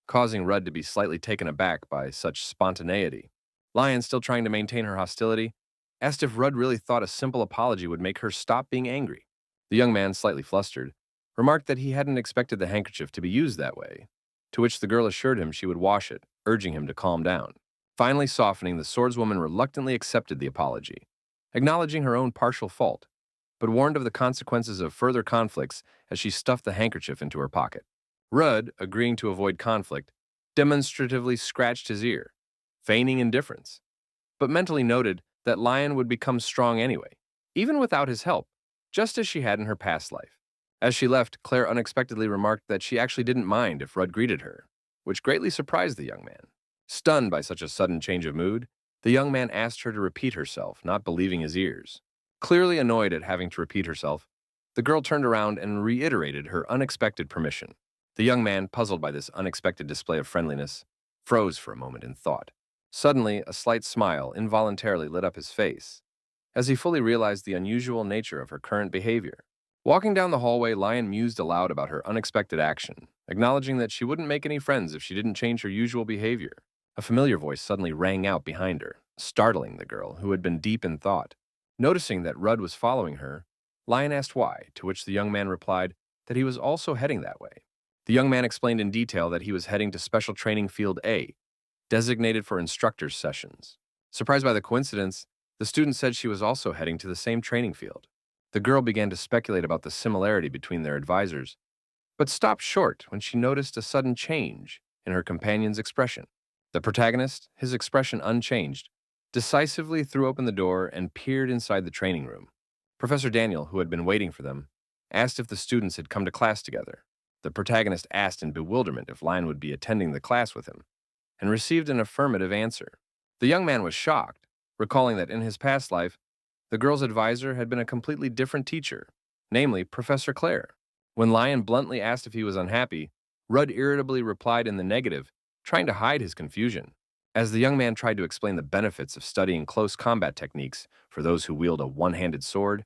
causing Rudd to be slightly taken aback by such spontaneity. Lion, still trying to maintain her hostility, asked if Rudd really thought a simple apology would make her stop being angry. The young man, slightly flustered, remarked that he hadn't expected the handkerchief to be used that way, to which the girl assured him she would wash it, urging him to calm down. Finally softening, the swordswoman reluctantly accepted the apology, acknowledging her own partial fault, but warned of the consequences of further conflicts as she stuffed the handkerchief into her pocket. Rudd, agreeing to avoid conflict, demonstratively scratched his ear, feigning indifference, but mentally noted that Lion would become strong anyway, even without his help, just as she had in her past life. As she left, Claire unexpectedly remarked that she actually didn't mind if Rudd greeted her, which greatly surprised the young man. Stunned by such a sudden change of mood, the young man asked her to repeat herself, not believing his ears. Clearly annoyed at having to repeat herself, the girl turned around and reiterated her unexpected permission. The young man, puzzled by this unexpected display of friendliness, froze for a moment in thought. Suddenly, a slight smile involuntarily lit up his face, as he fully realized the unusual nature of her current behavior. Walking down the hallway, Lion mused aloud about her unexpected action, acknowledging that she wouldn't make any friends if she didn't change her usual behavior. A familiar voice suddenly rang out behind her, startling the girl, who had been deep in thought. Noticing that Rudd was following her, Lion asked why, to which the young man replied that he was also heading that way. The young man explained in detail that he was heading to Special Training Field A, designated for instructors' sessions. Surprised by the coincidence, the student said she was also heading to the same training field. The girl began to speculate about the similarity between their advisors, but stopped short when she noticed a sudden change in her companion's expression. The protagonist, his expression unchanged, decisively threw open the door and peered inside the training room. Professor Daniel, who had been waiting for them, asked if the students had come to class together. The protagonist asked in bewilderment if Lion would be attending the class with him, and received an affirmative answer. The young man was shocked, recalling that in his past life, the girl's advisor had been a completely different teacher, namely Professor Claire. When Lion bluntly asked if he was unhappy, Rudd irritably replied in the negative, trying to hide his confusion. As the young man tried to explain the benefits of studying close combat techniques for those who wield a one-handed sword,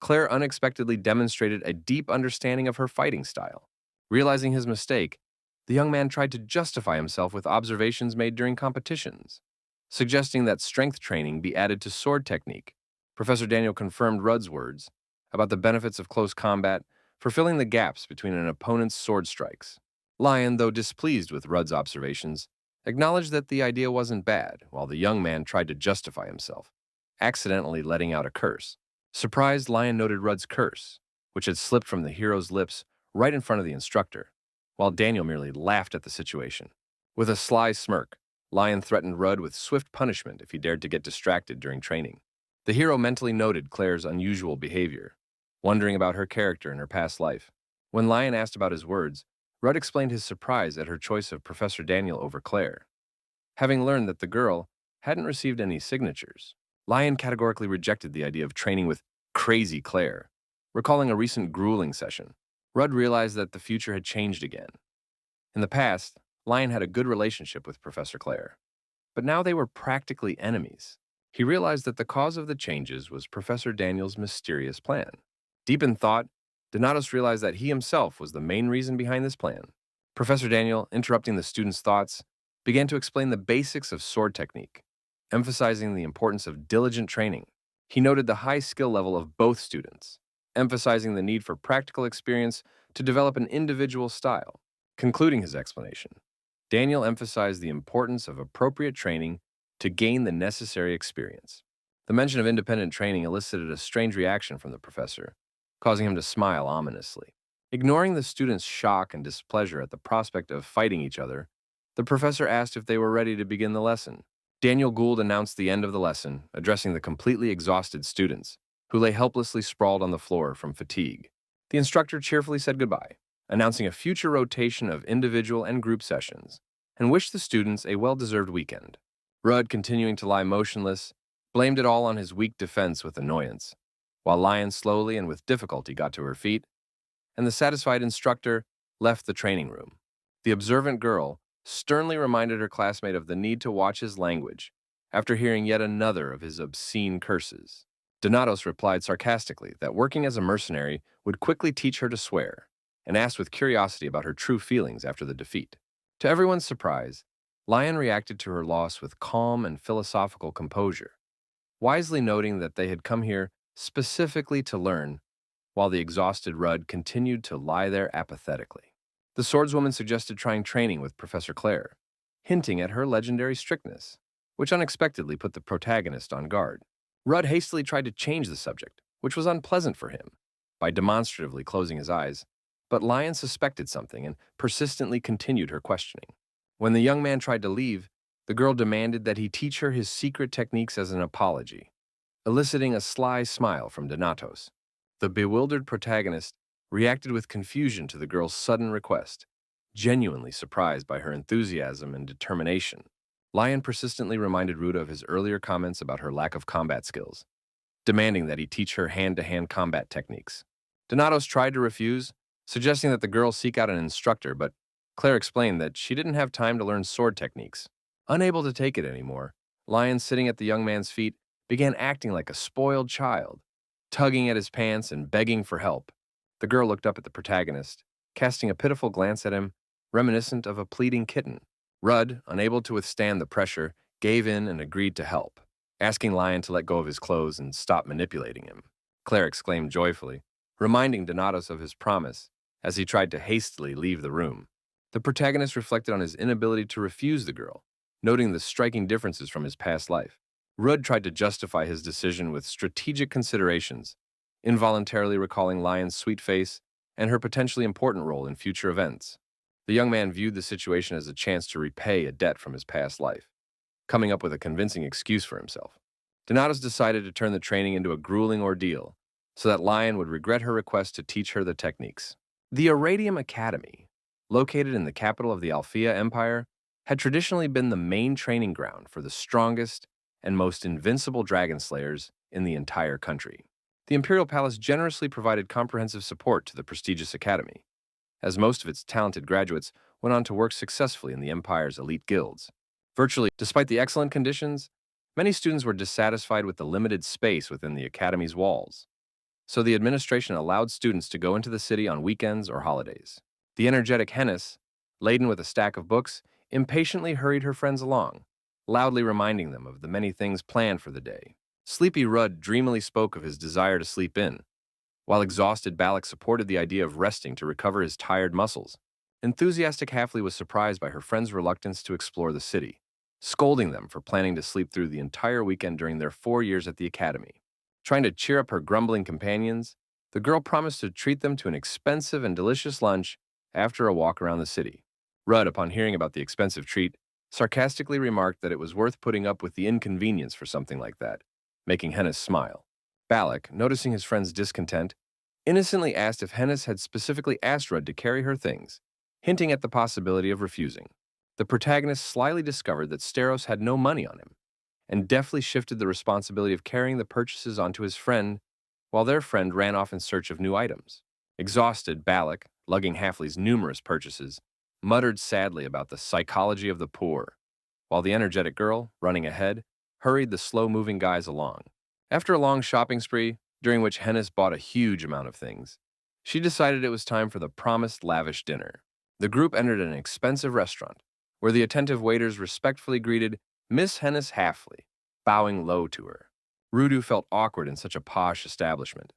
Claire unexpectedly demonstrated a deep understanding of her fighting style. Realizing his mistake, the young man tried to justify himself with observations made during competitions, suggesting that strength training be added to sword technique. Professor Daniel confirmed Rudd's words about the benefits of close combat for filling the gaps between an opponent's sword strikes. Lion, though displeased with Rudd's observations, acknowledged that the idea wasn't bad, while the young man tried to justify himself, accidentally letting out a curse. Surprised, Lion noted Rudd's curse, which had slipped from the hero's lips right in front of the instructor, while Daniel merely laughed at the situation. With a sly smirk, Lion threatened Rudd with swift punishment if he dared to get distracted during training. The hero mentally noted Claire's unusual behavior, wondering about her character in her past life. When Lion asked about his words, Rudd explained his surprise at her choice of Professor Daniel over Claire. Having learned that the girl hadn't received any signatures, Lion categorically rejected the idea of training with crazy Claire. Recalling a recent grueling session, Rudd realized that the future had changed again. In the past, Lion had a good relationship with Professor Claire, but now they were practically enemies. He realized that the cause of the changes was Professor Daniel's mysterious plan. Deep in thought, Donatos realized that he himself was the main reason behind this plan. Professor Daniel, interrupting the students' thoughts, began to explain the basics of sword technique, emphasizing the importance of diligent training. He noted the high skill level of both students, emphasizing the need for practical experience to develop an individual style. Concluding his explanation, Daniel emphasized the importance of appropriate training to gain the necessary experience. The mention of independent training elicited a strange reaction from the professor, causing him to smile ominously. Ignoring the students' shock and displeasure at the prospect of fighting each other, the professor asked if they were ready to begin the lesson. Daniel Gould announced the end of the lesson, addressing the completely exhausted students, who lay helplessly sprawled on the floor from fatigue. The instructor cheerfully said goodbye, announcing a future rotation of individual and group sessions, and wished the students a well-deserved weekend. Rudd, continuing to lie motionless, blamed it all on his weak defense with annoyance, while Lion slowly and with difficulty got to her feet, and the satisfied instructor left the training room. The observant girl sternly reminded her classmate of the need to watch his language after hearing yet another of his obscene curses. Donatos replied sarcastically that working as a mercenary would quickly teach her to swear, and asked with curiosity about her true feelings after the defeat. To everyone's surprise, Lion reacted to her loss with calm and philosophical composure, wisely noting that they had come here specifically to learn, while the exhausted Rudd continued to lie there apathetically. The swordswoman suggested trying training with Professor Claire, hinting at her legendary strictness, which unexpectedly put the protagonist on guard. Rudd hastily tried to change the subject, which was unpleasant for him, by demonstratively closing his eyes, but Lion suspected something and persistently continued her questioning. When the young man tried to leave, the girl demanded that he teach her his secret techniques as an apology, eliciting a sly smile from Donatos. The bewildered protagonist reacted with confusion to the girl's sudden request, genuinely surprised by her enthusiasm and determination. Lion persistently reminded Ruda of his earlier comments about her lack of combat skills, demanding that he teach her hand-to-hand combat techniques. Donatos tried to refuse, suggesting that the girl seek out an instructor, but Claire explained that she didn't have time to learn sword techniques. Unable to take it anymore, Lion, sitting at the young man's feet, began acting like a spoiled child, tugging at his pants and begging for help. The girl looked up at the protagonist, casting a pitiful glance at him, reminiscent of a pleading kitten. Rudd, unable to withstand the pressure, gave in and agreed to help, asking Lion to let go of his clothes and stop manipulating him. Claire exclaimed joyfully, reminding Donatos of his promise as he tried to hastily leave the room. The protagonist reflected on his inability to refuse the girl, noting the striking differences from his past life. Rudd tried to justify his decision with strategic considerations, involuntarily recalling Lion's sweet face and her potentially important role in future events. The young man viewed the situation as a chance to repay a debt from his past life, coming up with a convincing excuse for himself. Donatos decided to turn the training into a grueling ordeal so that Lion would regret her request to teach her the techniques. The Iradium Academy, located in the capital of the Althea Empire, had traditionally been the main training ground for the strongest and most invincible dragon slayers in the entire country. The Imperial Palace generously provided comprehensive support to the prestigious academy, as most of its talented graduates went on to work successfully in the Empire's elite guilds. Virtually, despite the excellent conditions, many students were dissatisfied with the limited space within the academy's walls, so the administration allowed students to go into the city on weekends or holidays. The energetic Hennis, laden with a stack of books, impatiently hurried her friends along, loudly reminding them of the many things planned for the day. Sleepy Rudd dreamily spoke of his desire to sleep in, while exhausted Balac supported the idea of resting to recover his tired muscles. Enthusiastic Halfley was surprised by her friends' reluctance to explore the city, scolding them for planning to sleep through the entire weekend during their 4 years at the academy. Trying to cheer up her grumbling companions, The girl promised to treat them to an expensive and delicious lunch after a walk around the city. Rudd, upon hearing about the expensive treat, sarcastically remarked that it was worth putting up with the inconvenience for something like that, making Hennis smile. Balac, noticing his friend's discontent, innocently asked if Hennis had specifically asked Rudd to carry her things, hinting at the possibility of refusing. The protagonist slyly discovered that Steros had no money on him, and deftly shifted the responsibility of carrying the purchases onto his friend, while their friend ran off in search of new items. Exhausted, Balac, lugging Halfley's numerous purchases, muttered sadly about the psychology of the poor, while the energetic girl, running ahead, hurried the slow-moving guys along. After a long shopping spree, during which Hennis bought a huge amount of things, she decided it was time for the promised lavish dinner. The group entered an expensive restaurant, where the attentive waiters respectfully greeted Miss Hennis Halfley, bowing low to her. Rudu felt awkward in such a posh establishment,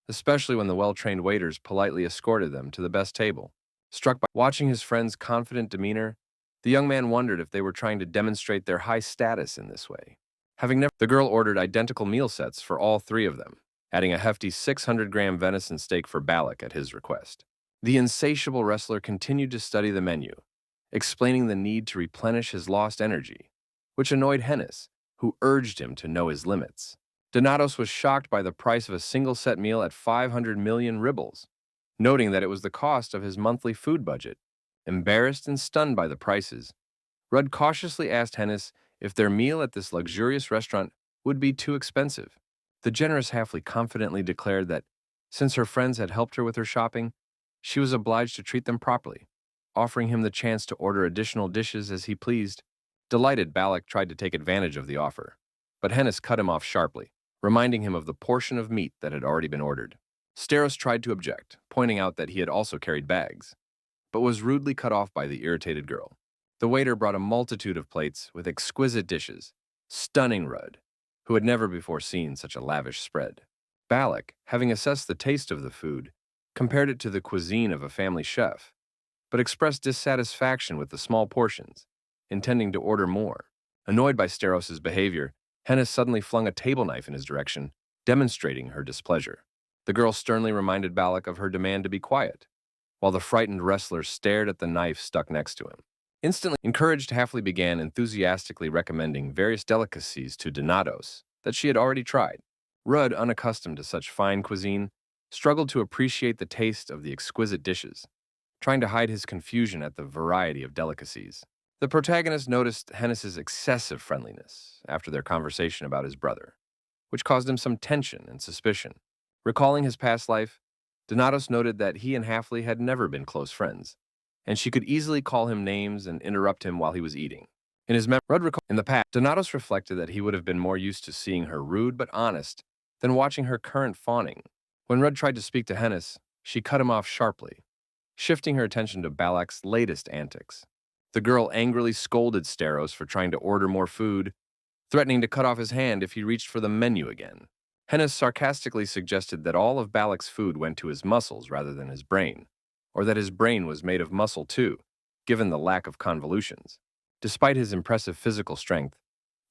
especially when the well-trained waiters politely escorted them to the best table. Struck by watching his friend's confident demeanor, the young man wondered if they were trying to demonstrate their high status in this way. The girl ordered identical meal sets for all three of them, adding a hefty 600-gram venison steak for Balac at his request. The insatiable wrestler continued to study the menu, explaining the need to replenish his lost energy, which annoyed Hennis, who urged him to know his limits. Donatos was shocked by the price of a single-set meal at 500 million rubles, noting that it was the cost of his monthly food budget. Embarrassed and stunned by the prices, Rudd cautiously asked Hennis if their meal at this luxurious restaurant would be too expensive. The generous Halfley confidently declared that, since her friends had helped her with her shopping, she was obliged to treat them properly, offering him the chance to order additional dishes as he pleased. Delighted, Balac tried to take advantage of the offer, but Hennis cut him off sharply, reminding him of the portion of meat that had already been ordered. Steros tried to object, pointing out that he had also carried bags, but was rudely cut off by the irritated girl. The waiter brought a multitude of plates with exquisite dishes, stunning Rudd, who had never before seen such a lavish spread. Balac, having assessed the taste of the food, compared it to the cuisine of a family chef, but expressed dissatisfaction with the small portions, intending to order more. Annoyed by Steros's behavior, Hennis suddenly flung a table knife in his direction, demonstrating her displeasure. The girl sternly reminded Balac of her demand to be quiet, while the frightened wrestler stared at the knife stuck next to him. Instantly encouraged, Halfley began enthusiastically recommending various delicacies to Donatos that she had already tried. Rudd, unaccustomed to such fine cuisine, struggled to appreciate the taste of the exquisite dishes, trying to hide his confusion at the variety of delicacies. The protagonist noticed Hennis's excessive friendliness after their conversation about his brother, which caused him some tension and suspicion. Recalling his past life, Donatos noted that he and Halfley had never been close friends, and she could easily call him names and interrupt him while he was eating. In the past, Donatos reflected that he would have been more used to seeing her rude but honest than watching her current fawning. When Rudd tried to speak to Hennis, she cut him off sharply, shifting her attention to Balac's latest antics. The girl angrily scolded Steros for trying to order more food, threatening to cut off his hand if he reached for the menu again. Hennis sarcastically suggested that all of Balac's food went to his muscles rather than his brain, or that his brain was made of muscle too, given the lack of convolutions. Despite his impressive physical strength,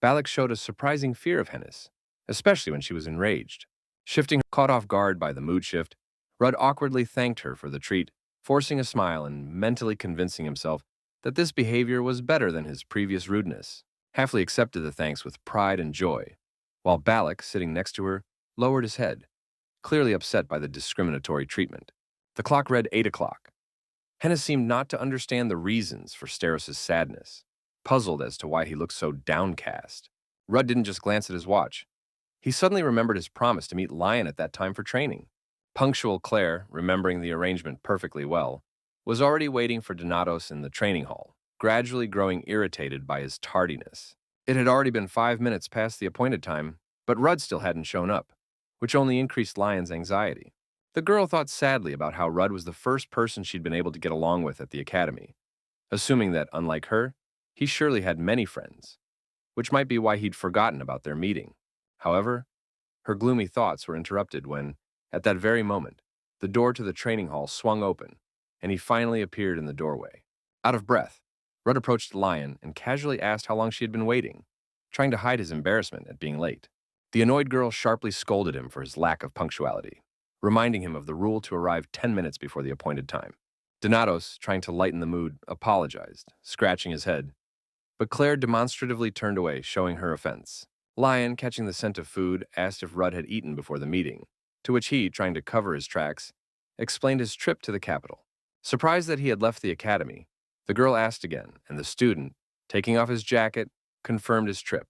Balac showed a surprising fear of Hennis, especially when she was enraged. Caught off guard by the mood shift, Rudd awkwardly thanked her for the treat, forcing a smile and mentally convincing himself that this behavior was better than his previous rudeness. Halfley accepted the thanks with pride and joy, while Balac, sitting next to her, lowered his head, clearly upset by the discriminatory treatment. The clock read 8 o'clock. Hennis seemed not to understand the reasons for Steros's sadness, puzzled as to why he looked so downcast. Rudd didn't just glance at his watch. He suddenly remembered his promise to meet Lion at that time for training. Punctual Claire, remembering the arrangement perfectly well, was already waiting for Donatos in the training hall, gradually growing irritated by his tardiness. It had already been 5 minutes past the appointed time, but Rudd still hadn't shown up, which only increased Lion's anxiety. The girl thought sadly about how Rudd was the first person she'd been able to get along with at the academy, assuming that, unlike her, he surely had many friends, which might be why he'd forgotten about their meeting. However, her gloomy thoughts were interrupted when, at that very moment, the door to the training hall swung open, and he finally appeared in the doorway. Out of breath, Rudd approached Lion and casually asked how long she had been waiting, trying to hide his embarrassment at being late. The annoyed girl sharply scolded him for his lack of punctuality. reminding him of the rule to arrive 10 minutes before the appointed time. Donatos, trying to lighten the mood, apologized, scratching his head, but Claire demonstratively turned away, showing her offense. Lion, catching the scent of food, asked if Rudd had eaten before the meeting, to which he, trying to cover his tracks, explained his trip to the capital. Surprised that he had left the academy, the girl asked again, and the student, taking off his jacket, confirmed his trip.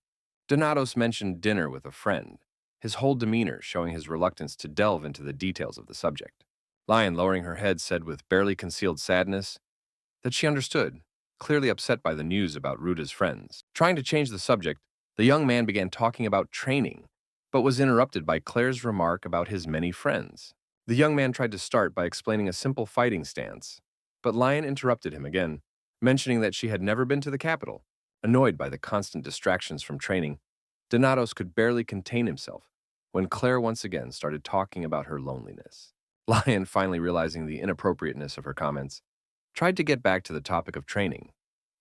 Donatos mentioned dinner with a friend, his whole demeanor showing his reluctance to delve into the details of the subject. Lion, lowering her head, said with barely concealed sadness that she understood, clearly upset by the news about Ruta's friends. Trying to change the subject, the young man began talking about training, but was interrupted by Claire's remark about his many friends. The young man tried to start by explaining a simple fighting stance, but Lion interrupted him again, mentioning that she had never been to the capital. Annoyed by the constant distractions from training, Donatos could barely contain himself when Claire once again started talking about her loneliness. Lion, finally realizing the inappropriateness of her comments, tried to get back to the topic of training,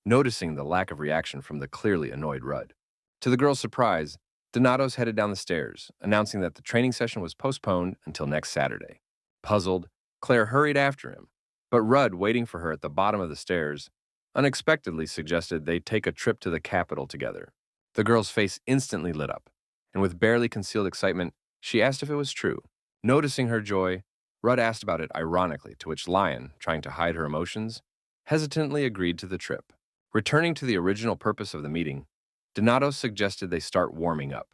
noticing the lack of reaction from the clearly annoyed Rudd. To the girl's surprise, Donatos headed down the stairs, announcing that the training session was postponed until next Saturday. Puzzled, Claire hurried after him, but Rudd, waiting for her at the bottom of the stairs, unexpectedly suggested they take a trip to the capital together. The girl's face instantly lit up, and with barely concealed excitement, she asked if it was true. Noticing her joy, Rudd asked about it ironically, to which Lion, trying to hide her emotions, hesitantly agreed to the trip. Returning to the original purpose of the meeting, Donatos suggested they start warming up,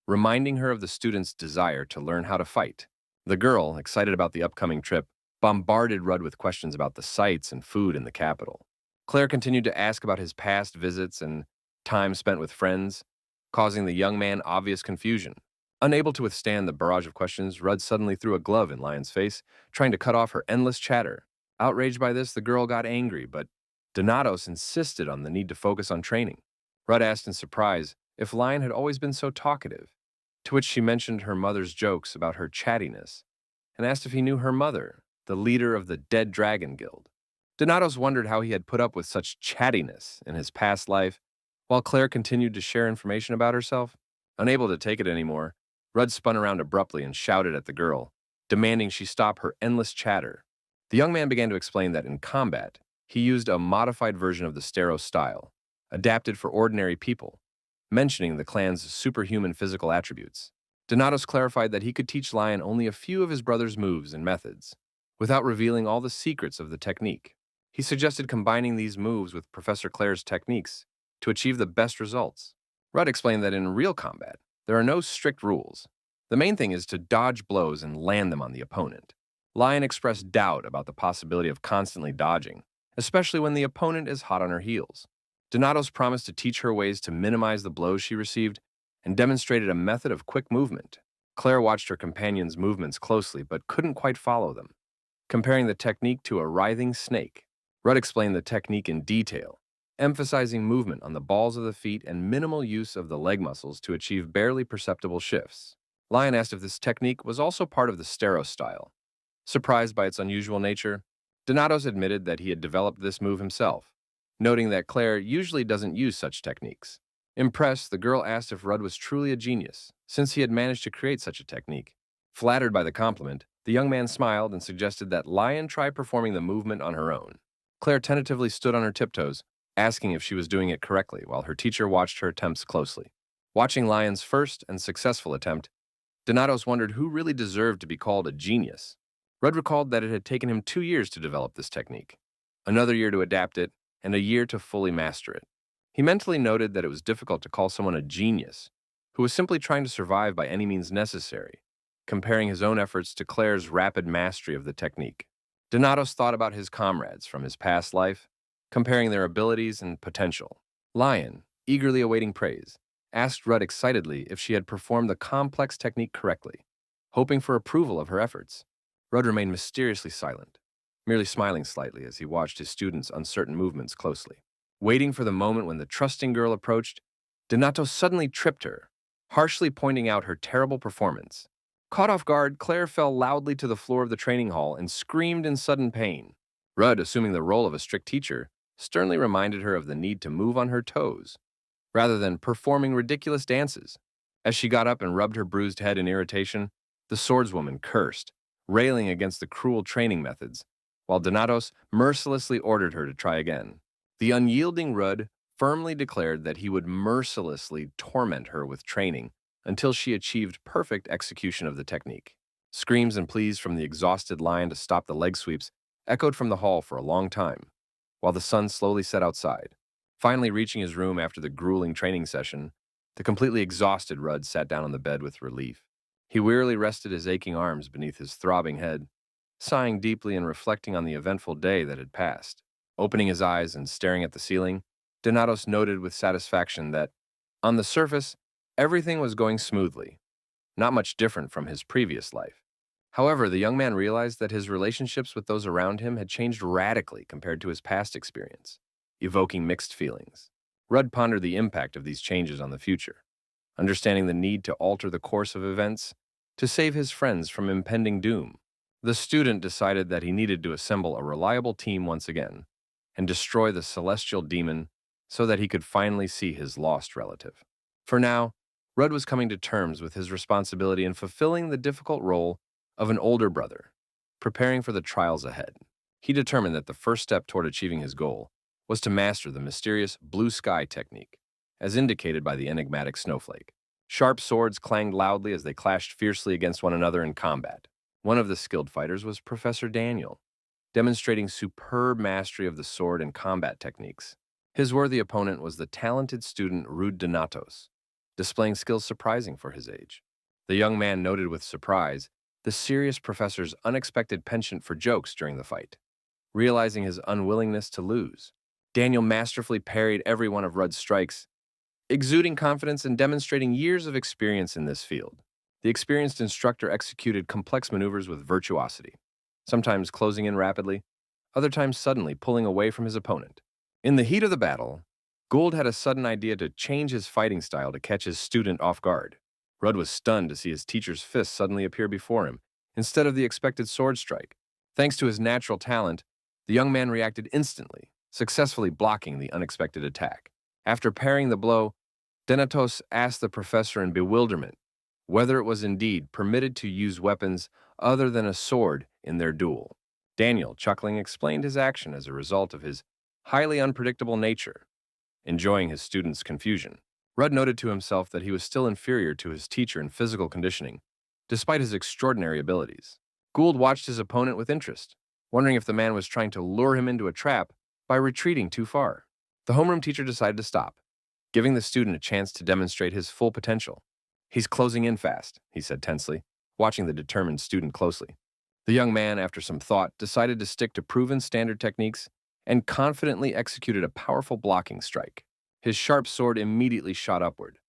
reminding her of the students' desire to learn how to fight. The girl, excited about the upcoming trip, bombarded Rudd with questions about the sights and food in the capital. Claire continued to ask about his past visits and time spent with friends, causing the young man obvious confusion. Unable to withstand the barrage of questions, Rudd suddenly threw a glove in Lion's face, trying to cut off her endless chatter. Outraged by this, the girl got angry, but Donatos insisted on the need to focus on training. Rudd asked in surprise if Lion had always been so talkative, to which she mentioned her mother's jokes about her chattiness, and asked if he knew her mother, the leader of the Dead Dragon Guild. Donatos wondered how he had put up with such chattiness in his past life, while Claire continued to share information about herself. Unable to take it anymore, Rudd spun around abruptly and shouted at the girl, demanding she stop her endless chatter. The young man began to explain that in combat, he used a modified version of the Stero style, adapted for ordinary people, mentioning the clan's superhuman physical attributes. Donatos clarified that he could teach Lion only a few of his brother's moves and methods, without revealing all the secrets of the technique. He suggested combining these moves with Professor Claire's techniques to achieve the best results. Rudd explained that in real combat, there are no strict rules. The main thing is to dodge blows and land them on the opponent. Lion expressed doubt about the possibility of constantly dodging, especially when the opponent is hot on her heels. Donatos promised to teach her ways to minimize the blows she received and demonstrated a method of quick movement. Claire watched her companion's movements closely but couldn't quite follow them, comparing the technique to a writhing snake. Rudd explained the technique in detail, emphasizing movement on the balls of the feet and minimal use of the leg muscles to achieve barely perceptible shifts. Lion asked if this technique was also part of the Stero style. Surprised by its unusual nature, Donatos admitted that he had developed this move himself, noting that Claire usually doesn't use such techniques. Impressed, the girl asked if Rudd was truly a genius, since he had managed to create such a technique. Flattered by the compliment, the young man smiled and suggested that Lion try performing the movement on her own. Claire tentatively stood on her tiptoes, asking if she was doing it correctly, while her teacher watched her attempts closely. Watching Lion's first and successful attempt, Donatos wondered who really deserved to be called a genius. Rudd recalled that it had taken him 2 years to develop this technique, another year to adapt it, and a year to fully master it. He mentally noted that it was difficult to call someone a genius who was simply trying to survive by any means necessary, comparing his own efforts to Claire's rapid mastery of the technique. Donatos thought about his comrades from his past life, comparing their abilities and potential. Lion, eagerly awaiting praise, asked Rudd excitedly if she had performed the complex technique correctly, hoping for approval of her efforts. Rudd remained mysteriously silent, merely smiling slightly as he watched his students' uncertain movements closely. Waiting for the moment when the trusting girl approached, Donatos suddenly tripped her, harshly pointing out her terrible performance. Caught off guard, Claire fell loudly to the floor of the training hall and screamed in sudden pain. Rudd, assuming the role of a strict teacher, sternly reminded her of the need to move on her toes, rather than performing ridiculous dances. As she got up and rubbed her bruised head in irritation, the swordswoman cursed, railing against the cruel training methods, while Donatos mercilessly ordered her to try again. The unyielding Rudd firmly declared that he would mercilessly torment her with training until she achieved perfect execution of the technique. Screams and pleas from the exhausted lion to stop the leg sweeps echoed from the hall for a long time, while the sun slowly set outside. Finally reaching his room after the grueling training session, the completely exhausted Rudd sat down on the bed with relief. He wearily rested his aching arms beneath his throbbing head, sighing deeply and reflecting on the eventful day that had passed. Opening his eyes and staring at the ceiling, Donatos noted with satisfaction that, on the surface, everything was going smoothly, not much different from his previous life. However, the young man realized that his relationships with those around him had changed radically compared to his past experience, evoking mixed feelings. Rudd pondered the impact of these changes on the future, understanding the need to alter the course of events to save his friends from impending doom. The student decided that he needed to assemble a reliable team once again and destroy the celestial demon so that he could finally see his lost relative. For now, Rudd was coming to terms with his responsibility in fulfilling the difficult role of an older brother, preparing for the trials ahead. He determined that the first step toward achieving his goal was to master the mysterious blue sky technique, as indicated by the enigmatic snowflake. Sharp swords clanged loudly as they clashed fiercely against one another in combat. One of the skilled fighters was Professor Daniel, demonstrating superb mastery of the sword and combat techniques. His worthy opponent was the talented student Rude Donatos, displaying skills surprising for his age. The young man noted with surprise the serious professor's unexpected penchant for jokes during the fight. Realizing his unwillingness to lose, Daniel masterfully parried every one of Rudd's strikes, exuding confidence and demonstrating years of experience in this field. The experienced instructor executed complex maneuvers with virtuosity, sometimes closing in rapidly, other times suddenly pulling away from his opponent. In the heat of the battle, Gould had a sudden idea to change his fighting style to catch his student off guard. Rudd was stunned to see his teacher's fist suddenly appear before him, instead of the expected sword strike. Thanks to his natural talent, the young man reacted instantly, successfully blocking the unexpected attack. After parrying the blow, Donatos asked the professor in bewilderment whether it was indeed permitted to use weapons other than a sword in their duel. Daniel, chuckling, explained his action as a result of his highly unpredictable nature. Enjoying his student's confusion, Rudd noted to himself that he was still inferior to his teacher in physical conditioning, despite his extraordinary abilities. Gould watched his opponent with interest, wondering if the man was trying to lure him into a trap by retreating too far. The homeroom teacher decided to stop, giving the student a chance to demonstrate his full potential. "He's closing in fast," he said tensely, watching the determined student closely. The young man, after some thought, decided to stick to proven standard techniques and confidently executed a powerful blocking strike. His sharp sword immediately shot upward,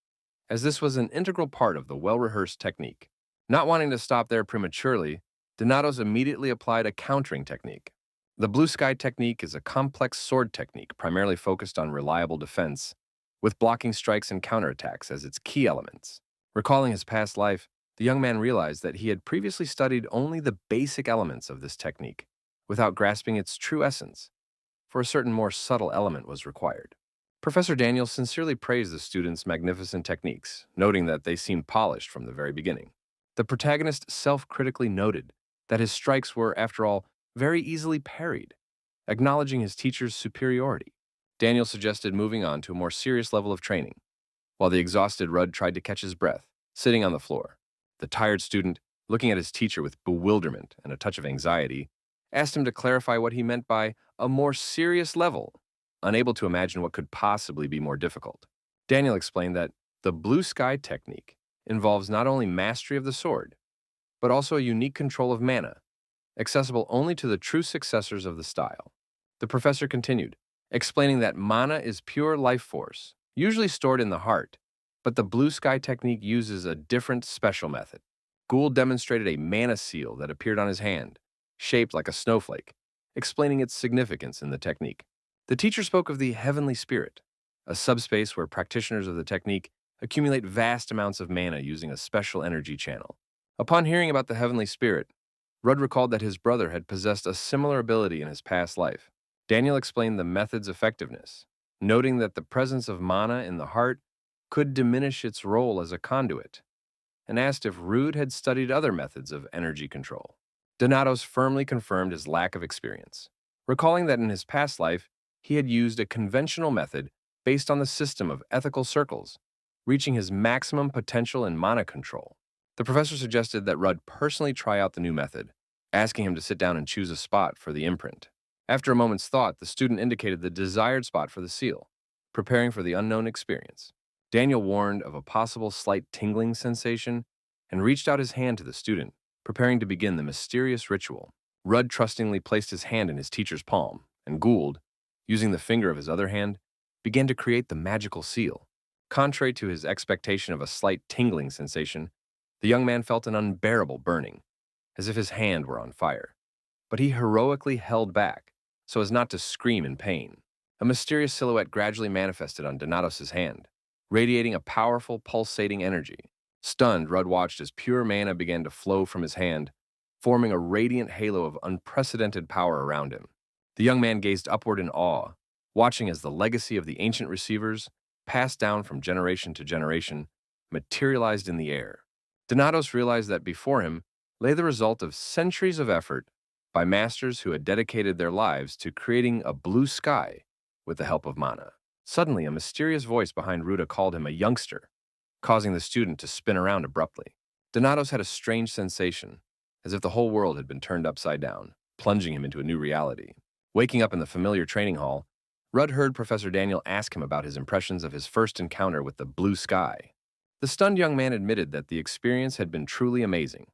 as this was an integral part of the well-rehearsed technique. Not wanting to stop there prematurely, Donatos immediately applied a countering technique. The blue sky technique is a complex sword technique primarily focused on reliable defense, with blocking strikes and counterattacks as its key elements. Recalling his past life, the young man realized that he had previously studied only the basic elements of this technique, without grasping its true essence, for a certain more subtle element was required. Professor Daniel sincerely praised the students' magnificent techniques, noting that they seemed polished from the very beginning. The protagonist self-critically noted that his strikes were, after all, very easily parried, acknowledging his teacher's superiority. Daniel suggested moving on to a more serious level of training, while the exhausted Rudd tried to catch his breath, sitting on the floor. The tired student, looking at his teacher with bewilderment and a touch of anxiety, asked him to clarify what he meant by a more serious level, unable to imagine what could possibly be more difficult. Daniel explained that the blue sky technique involves not only mastery of the sword, but also a unique control of mana, accessible only to the true successors of the style. The professor continued, explaining that mana is pure life force, usually stored in the heart, but the blue sky technique uses a different special method. Gould demonstrated a mana seal that appeared on his hand, shaped like a snowflake, explaining its significance in the technique. The teacher spoke of the heavenly spirit, a subspace where practitioners of the technique accumulate vast amounts of mana using a special energy channel. Upon hearing about the heavenly spirit, Rudd recalled that his brother had possessed a similar ability in his past life. Daniel explained the method's effectiveness, noting that the presence of mana in the heart could diminish its role as a conduit, and asked if Rude had studied other methods of energy control. Donatos firmly confirmed his lack of experience, recalling that in his past life, he had used a conventional method based on the system of ethical circles, reaching his maximum potential in mana control. The professor suggested that Rudd personally try out the new method, asking him to sit down and choose a spot for the imprint. After a moment's thought, the student indicated the desired spot for the seal, preparing for the unknown experience. Daniel warned of a possible slight tingling sensation and reached out his hand to the student, preparing to begin the mysterious ritual. Rudd trustingly placed his hand in his teacher's palm, and Gould, using the finger of his other hand, began to create the magical seal. Contrary to his expectation of a slight tingling sensation, the young man felt an unbearable burning, as if his hand were on fire. But he heroically held back, so as not to scream in pain. A mysterious silhouette gradually manifested on Donatos' hand, radiating a powerful, pulsating energy. Stunned, Rudd watched as pure mana began to flow from his hand, forming a radiant halo of unprecedented power around him. The young man gazed upward in awe, watching as the legacy of the ancient receivers, passed down from generation to generation, materialized in the air. Donatos realized that before him lay the result of centuries of effort by masters who had dedicated their lives to creating a blue sky with the help of mana. Suddenly, a mysterious voice behind Ruda called him a youngster, causing the student to spin around abruptly. Donatos had a strange sensation, as if the whole world had been turned upside down, plunging him into a new reality. Waking up in the familiar training hall, Rudd heard Professor Daniel ask him about his impressions of his first encounter with the blue sky. The stunned young man admitted that the experience had been truly amazing,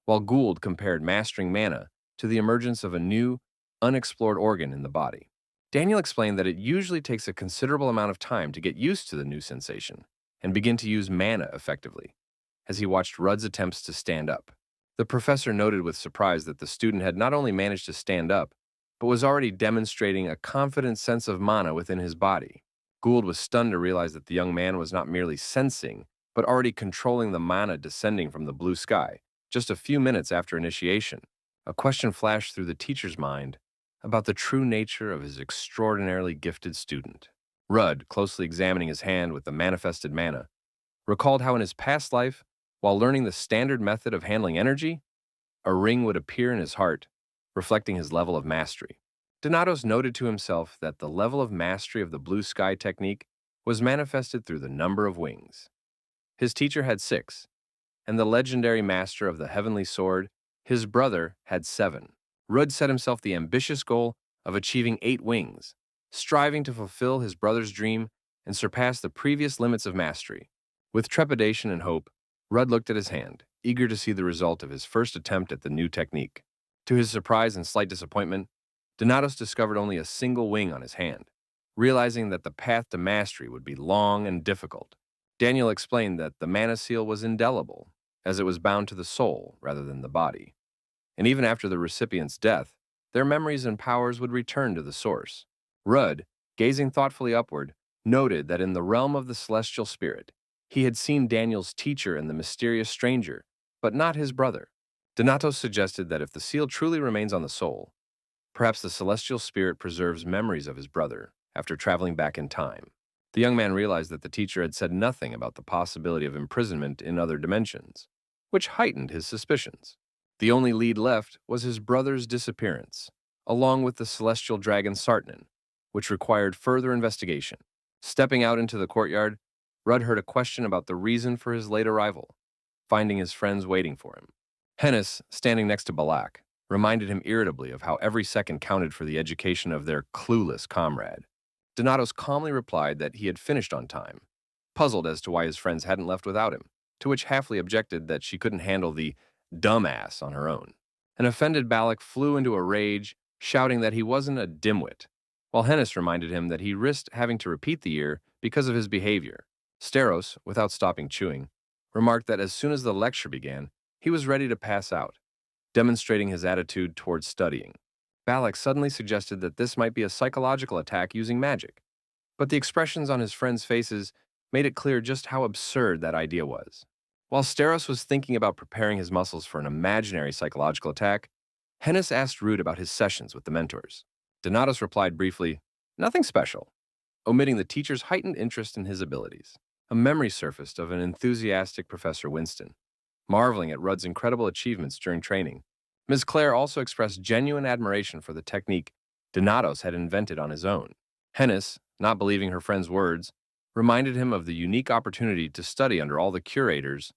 while Gould compared mastering mana to the emergence of a new, unexplored organ in the body. Daniel explained that it usually takes a considerable amount of time to get used to the new sensation and begin to use mana effectively, as he watched Rudd's attempts to stand up. The professor noted with surprise that the student had not only managed to stand up, but was already demonstrating a confident sense of mana within his body. Gould was stunned to realize that the young man was not merely sensing, but already controlling the mana descending from the blue sky, just a few minutes after initiation. A question flashed through the teacher's mind about the true nature of his extraordinarily gifted student. Rudd, closely examining his hand with the manifested mana, recalled how in his past life, while learning the standard method of handling energy, a ring would appear in his heart, reflecting his level of mastery. Donatos noted to himself that the level of mastery of the blue sky technique was manifested through the number of wings. His teacher had 6, and the legendary master of the heavenly sword, his brother, had 7. Rudd set himself the ambitious goal of achieving 8 wings, striving to fulfill his brother's dream and surpass the previous limits of mastery. With trepidation and hope, Rudd looked at his hand, eager to see the result of his first attempt at the new technique. To his surprise and slight disappointment, Donatos discovered only a single wing on his hand, realizing that the path to mastery would be long and difficult. Daniel explained that the mana seal was indelible, as it was bound to the soul rather than the body. And even after the recipient's death, their memories and powers would return to the source. Rudd, gazing thoughtfully upward, noted that in the realm of the celestial spirit, he had seen Daniel's teacher and the mysterious stranger, but not his brother. Donatos suggested that if the seal truly remains on the soul, perhaps the celestial spirit preserves memories of his brother after traveling back in time. The young man realized that the teacher had said nothing about the possibility of imprisonment in other dimensions, which heightened his suspicions. The only lead left was his brother's disappearance, along with the celestial dragon Sartnan, which required further investigation. Stepping out into the courtyard, Rudd heard a question about the reason for his late arrival, finding his friends waiting for him. Hennis, standing next to Balac, reminded him irritably of how every second counted for the education of their clueless comrade. Donatos calmly replied that he had finished on time, puzzled as to why his friends hadn't left without him, to which Halfley objected that she couldn't handle the dumbass on her own. An offended Balac flew into a rage, shouting that he wasn't a dimwit, while Hennis reminded him that he risked having to repeat the year because of his behavior. Steros, without stopping chewing, remarked that as soon as the lecture began, he was ready to pass out, demonstrating his attitude towards studying. Balac suddenly suggested that this might be a psychological attack using magic, but the expressions on his friends' faces made it clear just how absurd that idea was. While Steros was thinking about preparing his muscles for an imaginary psychological attack, Hennis asked Rude about his sessions with the mentors. Donatos replied briefly, "Nothing special," omitting the teacher's heightened interest in his abilities. A memory surfaced of an enthusiastic Professor Winston, marveling at Rudd's incredible achievements during training. Ms. Claire also expressed genuine admiration for the technique Donatos had invented on his own. Hennis, not believing her friend's words, reminded him of the unique opportunity to study under all the curators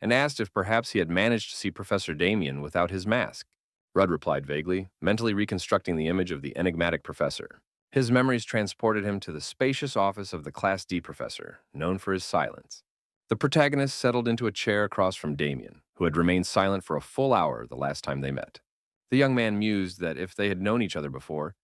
and asked if perhaps he had managed to see Professor Damian without his mask. Rudd replied vaguely, mentally reconstructing the image of the enigmatic professor. His memories transported him to the spacious office of the Class D professor, known for his silence. The protagonist settled into a chair across from Damian, who had remained silent for a full hour the last time they met. The young man mused that if they had known each other before,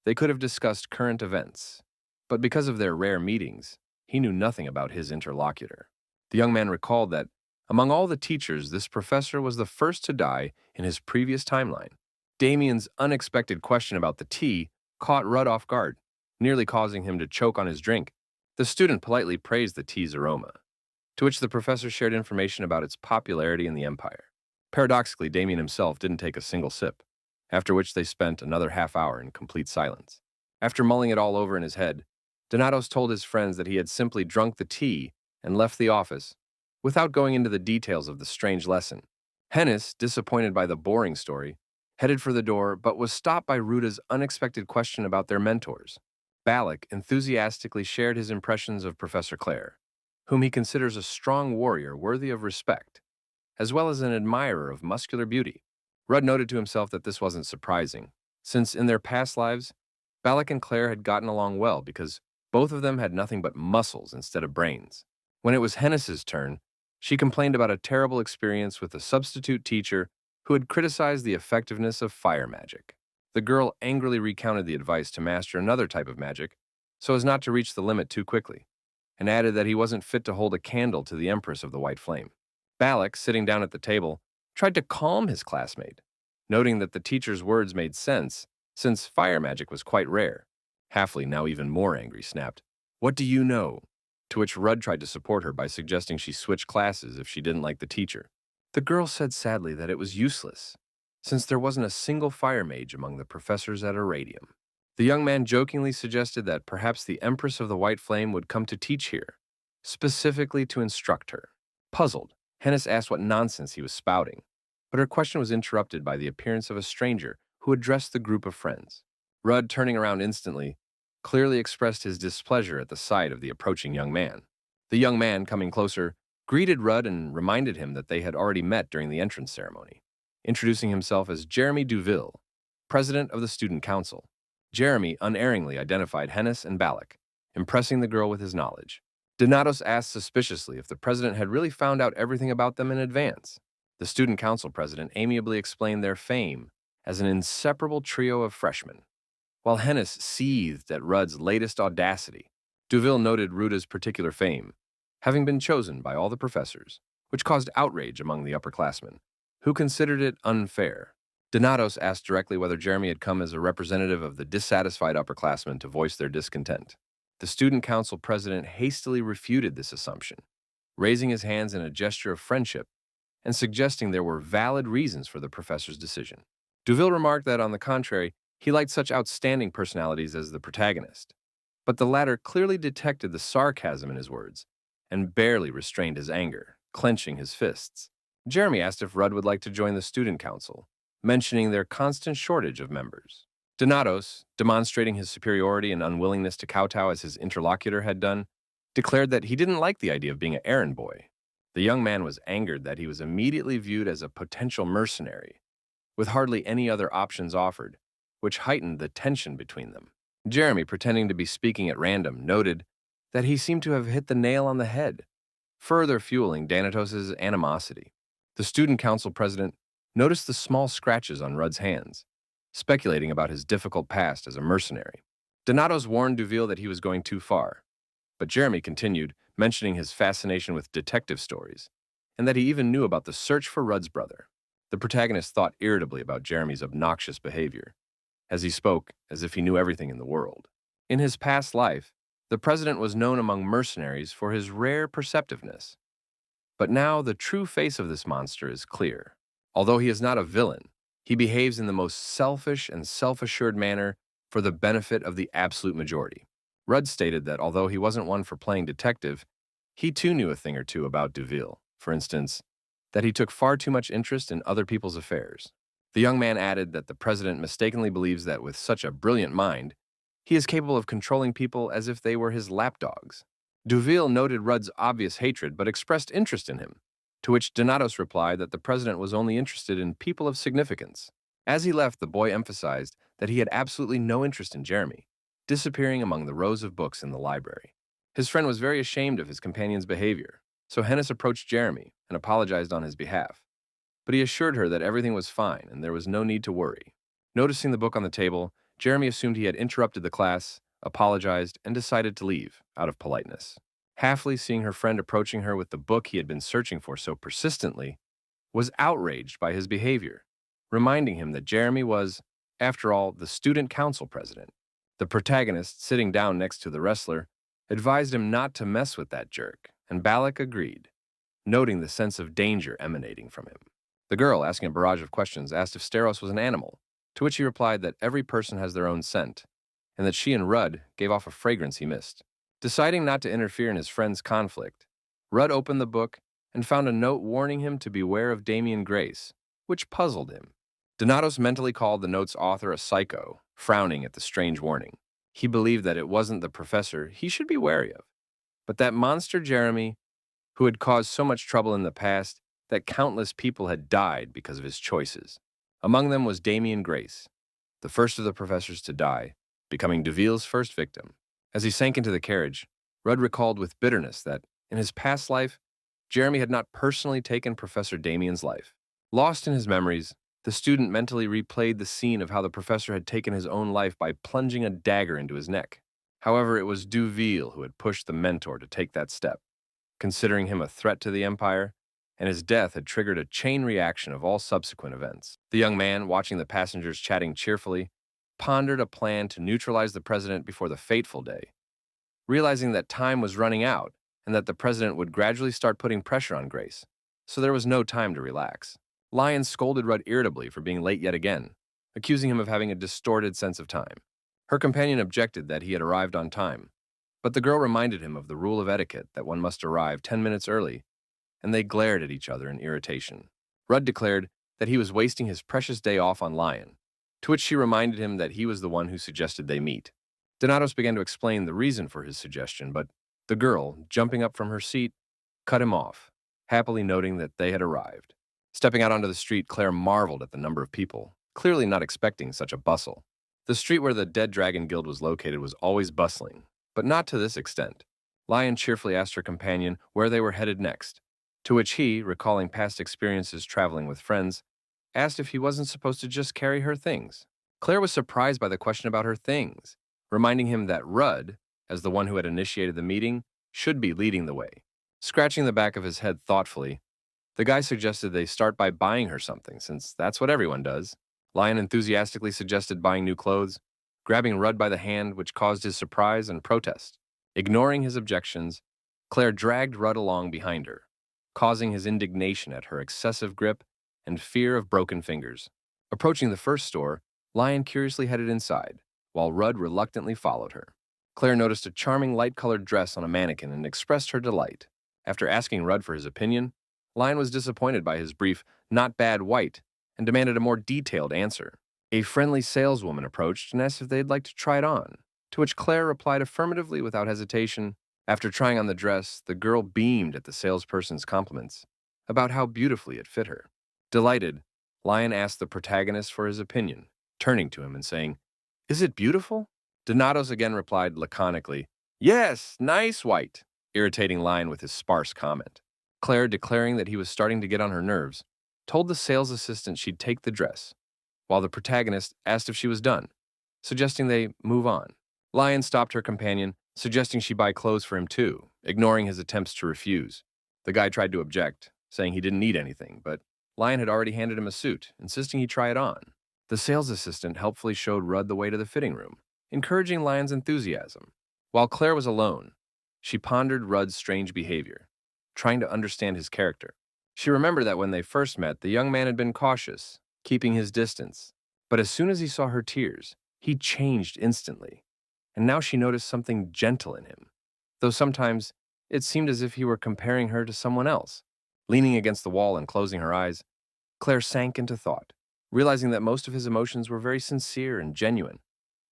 they could have discussed current events. But because of their rare meetings, he knew nothing about his interlocutor. The young man recalled that, among all the teachers, this professor was the first to die in his previous timeline. Damian's unexpected question about the tea caught Rudd off guard, nearly causing him to choke on his drink. The student politely praised the tea's aroma, to which the professor shared information about its popularity in the empire. Paradoxically, Damian himself didn't take a single sip, after which they spent another half hour in complete silence. After mulling it all over in his head, Donatos told his friends that he had simply drunk the tea and left the office, without going into the details of the strange lesson. Hennis, disappointed by the boring story, headed for the door but was stopped by Ruda's unexpected question about their mentors. Balac enthusiastically shared his impressions of Professor Claire, whom he considers a strong warrior worthy of respect, as well as an admirer of muscular beauty. Rudd noted to himself that this wasn't surprising, since in their past lives, Balac and Claire had gotten along well because both of them had nothing but muscles instead of brains. When it was Hennis's turn, she complained about a terrible experience with a substitute teacher who had criticized the effectiveness of fire magic. The girl angrily recounted the advice to master another type of magic so as not to reach the limit too quickly, and added that he wasn't fit to hold a candle to the empress of the White Flame. Balac, sitting down at the table, tried to calm his classmate, noting that the teacher's words made sense since fire magic was quite rare. Halfley, now even more angry, snapped, "What do you know?" To which Rudd tried to support her by suggesting she switch classes if she didn't like the teacher. The girl said sadly that it was useless, since there wasn't a single fire mage among the professors at Iradium. The young man jokingly suggested that perhaps the Empress of the White Flame would come to teach here, specifically to instruct her. Puzzled, Hennis asked what nonsense he was spouting, but her question was interrupted by the appearance of a stranger who addressed the group of friends. Rudd, turning around instantly, clearly expressed his displeasure at the sight of the approaching young man. The young man, coming closer, greeted Rudd and reminded him that they had already met during the entrance ceremony, introducing himself as Jeremy Duel, president of the student council. Jeremy unerringly identified Hennis and Balac, impressing the girl with his knowledge. Donatos asked suspiciously if the president had really found out everything about them in advance. The student council president amiably explained their fame as an inseparable trio of freshmen. While Hennis seethed at Rudd's latest audacity, Duel noted Ruda's particular fame, having been chosen by all the professors, which caused outrage among the upperclassmen, who considered it unfair. Donatos asked directly whether Jeremy had come as a representative of the dissatisfied upperclassmen to voice their discontent. The student council president hastily refuted this assumption, raising his hands in a gesture of friendship and suggesting there were valid reasons for the professor's decision. Duel remarked that, on the contrary, he liked such outstanding personalities as the protagonist, but the latter clearly detected the sarcasm in his words and barely restrained his anger, clenching his fists. Jeremy asked if Rudd would like to join the student council, mentioning their constant shortage of members. Donatos, demonstrating his superiority and unwillingness to kowtow as his interlocutor had done, declared that he didn't like the idea of being an errand boy. The young man was angered that he was immediately viewed as a potential mercenary, with hardly any other options offered, which heightened the tension between them. Jeremy, pretending to be speaking at random, noted that he seemed to have hit the nail on the head, further fueling Donatos' animosity. The student council president noticed the small scratches on Rudd's hands, speculating about his difficult past as a mercenary. Donatos warned Duel that he was going too far, but Jeremy continued, mentioning his fascination with detective stories, and that he even knew about the search for Rudd's brother. The protagonist thought irritably about Jeremy's obnoxious behavior, as he spoke as if he knew everything in the world. In his past life, the president was known among mercenaries for his rare perceptiveness. But now the true face of this monster is clear. Although he is not a villain, he behaves in the most selfish and self-assured manner for the benefit of the absolute majority. Rudd stated that although he wasn't one for playing detective, he too knew a thing or two about Duel. For instance, that he took far too much interest in other people's affairs. The young man added that the president mistakenly believes that with such a brilliant mind, he is capable of controlling people as if they were his lapdogs. Duel noted Rudd's obvious hatred but expressed interest in him, to which Donatos replied that the president was only interested in people of significance. As he left, the boy emphasized that he had absolutely no interest in Jeremy, disappearing among the rows of books in the library. His friend was very ashamed of his companion's behavior, so Hennis approached Jeremy and apologized on his behalf. But he assured her that everything was fine and there was no need to worry. Noticing the book on the table, Jeremy assumed he had interrupted the class, apologized, and decided to leave, out of politeness. Halfley, seeing her friend approaching her with the book he had been searching for so persistently, was outraged by his behavior, reminding him that Jeremy was, after all, the student council president. The protagonist, sitting down next to the wrestler, advised him not to mess with that jerk, and Balac agreed, noting the sense of danger emanating from him. The girl, asking a barrage of questions, asked if Steros was an animal, to which he replied that every person has their own scent, and that she and Rudd gave off a fragrance he missed. Deciding not to interfere in his friend's conflict, Rudd opened the book and found a note warning him to beware of Damian Grace, which puzzled him. Donatos mentally called the note's author a psycho, frowning at the strange warning. He believed that it wasn't the professor he should be wary of, but that monster Jeremy, who had caused so much trouble in the past that countless people had died because of his choices. Among them was Damian Grace, the first of the professors to die, becoming Duel's first victim. As he sank into the carriage, Rudd recalled with bitterness that, in his past life, Jeremy had not personally taken Professor Damian's life. Lost in his memories, the student mentally replayed the scene of how the professor had taken his own life by plunging a dagger into his neck. However, it was Duel who had pushed the mentor to take that step, considering him a threat to the Empire, and his death had triggered a chain reaction of all subsequent events. The young man, watching the passengers chatting cheerfully, pondered a plan to neutralize the president before the fateful day. Realizing that time was running out and that the president would gradually start putting pressure on Grace, so there was no time to relax. Lion scolded Rudd irritably for being late yet again, accusing him of having a distorted sense of time. Her companion objected that he had arrived on time, but the girl reminded him of the rule of etiquette that one must arrive 10 minutes early, and they glared at each other in irritation. Rudd declared that he was wasting his precious day off on Lion, to which she reminded him that he was the one who suggested they meet. Donatos began to explain the reason for his suggestion, but the girl, jumping up from her seat, cut him off, happily noting that they had arrived. Stepping out onto the street, Claire marveled at the number of people, clearly not expecting such a bustle. The street where the Dead Dragon Guild was located was always bustling, but not to this extent. Lion cheerfully asked her companion where they were headed next, to which he, recalling past experiences traveling with friends, asked if he wasn't supposed to just carry her things. Claire was surprised by the question about her things, reminding him that Rudd, as the one who had initiated the meeting, should be leading the way. Scratching the back of his head thoughtfully, the guy suggested they start by buying her something, since that's what everyone does. Lion enthusiastically suggested buying new clothes, grabbing Rudd by the hand, which caused his surprise and protest. Ignoring his objections, Claire dragged Rudd along behind her, causing his indignation at her excessive grip and fear of broken fingers. Approaching the first store, Lion curiously headed inside, while Rudd reluctantly followed her. Claire noticed a charming light-colored dress on a mannequin and expressed her delight. After asking Rudd for his opinion, Lion was disappointed by his brief, "not bad white," and demanded a more detailed answer. A friendly saleswoman approached and asked if they'd like to try it on, to which Claire replied affirmatively without hesitation. After trying on the dress, the girl beamed at the salesperson's compliments about how beautifully it fit her. Delighted, Lion asked the protagonist for his opinion, turning to him and saying, "Is it beautiful?" Donatos again replied laconically, "Yes, nice white," irritating Lion with his sparse comment. Claire, declaring that he was starting to get on her nerves, told the sales assistant she'd take the dress, while the protagonist asked if she was done, suggesting they move on. Lion stopped her companion, suggesting she buy clothes for him too, ignoring his attempts to refuse. The guy tried to object, saying he didn't need anything, but Lion had already handed him a suit, insisting he try it on. The sales assistant helpfully showed Rudd the way to the fitting room, encouraging Lion's enthusiasm. While Claire was alone, she pondered Rudd's strange behavior, trying to understand his character. She remembered that when they first met, the young man had been cautious, keeping his distance. But as soon as he saw her tears, he changed instantly. And now she noticed something gentle in him, though sometimes it seemed as if he were comparing her to someone else. Leaning against the wall and closing her eyes, Claire sank into thought, realizing that most of his emotions were very sincere and genuine.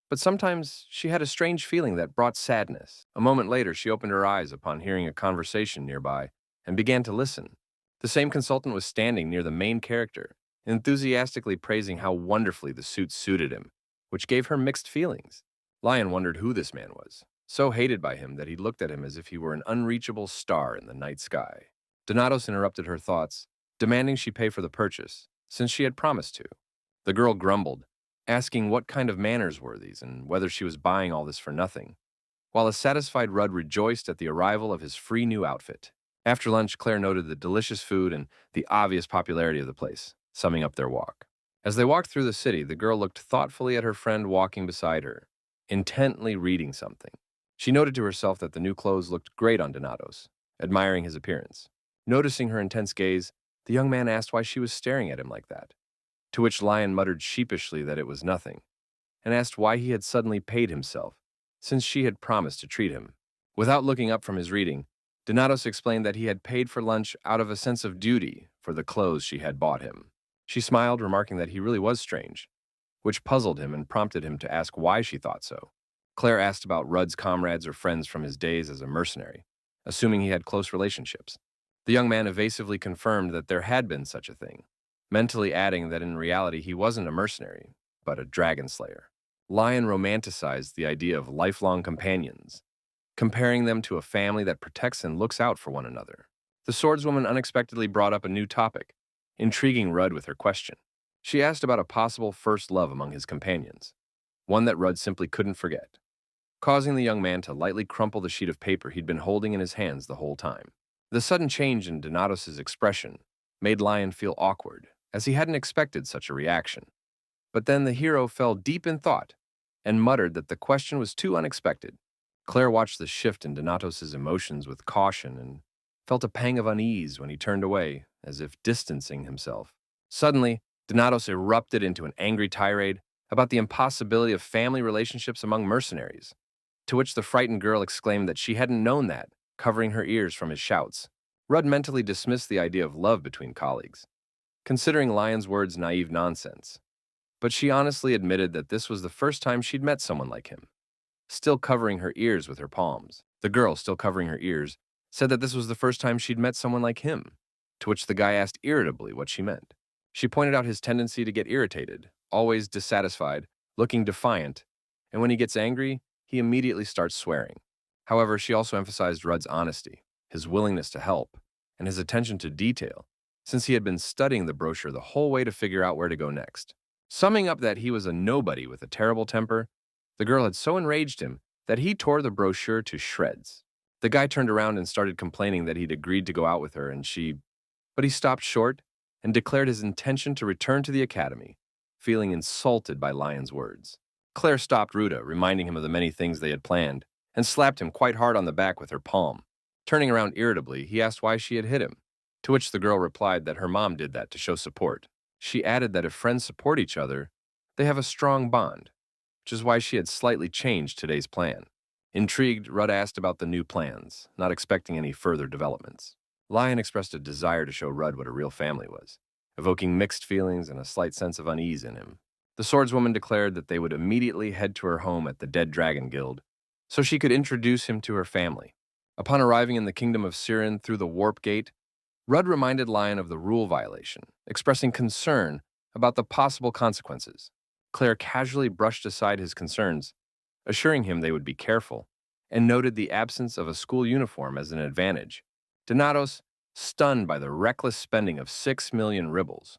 But sometimes she had a strange feeling that brought sadness. A moment later, she opened her eyes upon hearing a conversation nearby and began to listen. The same consultant was standing near the main character, enthusiastically praising how wonderfully the suit suited him, which gave her mixed feelings. Lion wondered who this man was, so hated by him that he looked at him as if he were an unreachable star in the night sky. Donatos interrupted her thoughts, demanding she pay for the purchase, since she had promised to. The girl grumbled, asking what kind of manners were these and whether she was buying all this for nothing, while a satisfied Rudd rejoiced at the arrival of his free new outfit. After lunch, Claire noted the delicious food and the obvious popularity of the place, summing up their walk. As they walked through the city, the girl looked thoughtfully at her friend walking beside her, intently reading something. She noted to herself that the new clothes looked great on Donatos, admiring his appearance. Noticing her intense gaze, the young man asked why she was staring at him like that, to which Lion muttered sheepishly that it was nothing, and asked why he had suddenly paid himself, since she had promised to treat him. Without looking up from his reading, Donatos explained that he had paid for lunch out of a sense of duty for the clothes she had bought him. She smiled, remarking that he really was strange, which puzzled him and prompted him to ask why she thought so. Claire asked about Rudd's comrades or friends from his days as a mercenary, assuming he had close relationships. The young man evasively confirmed that there had been such a thing, mentally adding that in reality he wasn't a mercenary, but a dragon slayer. Lion romanticized the idea of lifelong companions, comparing them to a family that protects and looks out for one another. The swordswoman unexpectedly brought up a new topic, intriguing Rudd with her question. She asked about a possible first love among his companions, one that Rudd simply couldn't forget, causing the young man to lightly crumple the sheet of paper he'd been holding in his hands the whole time. The sudden change in Donatos' expression made Lion feel awkward, as he hadn't expected such a reaction. But then the hero fell deep in thought and muttered that the question was too unexpected. Claire watched the shift in Donatos' emotions with caution and felt a pang of unease when he turned away, as if distancing himself. Suddenly, Donatos erupted into an angry tirade about the impossibility of family relationships among mercenaries, to which the frightened girl exclaimed that she hadn't known that, covering her ears from his shouts. Rudd mentally dismissed the idea of love between colleagues, considering Lion's words naive nonsense. But she honestly admitted that this was the first time she'd met someone like him. Still covering her ears with her palms, the girl, still covering her ears, said that this was the first time she'd met someone like him, to which the guy asked irritably what she meant. She pointed out his tendency to get irritated, always dissatisfied, looking defiant, and when he gets angry, he immediately starts swearing. However, she also emphasized Rudd's honesty, his willingness to help, and his attention to detail, since he had been studying the brochure the whole way to figure out where to go next. Summing up that he was a nobody with a terrible temper, the girl had so enraged him that he tore the brochure to shreds. The guy turned around and started complaining that he'd agreed to go out with her but he stopped short and declared his intention to return to the academy, feeling insulted by Lion's words. Claire stopped Ruda, reminding him of the many things they had planned, and slapped him quite hard on the back with her palm. Turning around irritably, he asked why she had hit him, to which the girl replied that her mom did that to show support. She added that if friends support each other, they have a strong bond, which is why she had slightly changed today's plan. Intrigued, Rudd asked about the new plans, not expecting any further developments. Lion expressed a desire to show Rudd what a real family was, evoking mixed feelings and a slight sense of unease in him. The swordswoman declared that they would immediately head to her home at the Dead Dragon Guild, so she could introduce him to her family. Upon arriving in the kingdom of Sirin through the warp gate, Rudd reminded Lion of the rule violation, expressing concern about the possible consequences. Claire casually brushed aside his concerns, assuring him they would be careful, and noted the absence of a school uniform as an advantage. Donatos, stunned by the reckless spending of 6 million ribbles,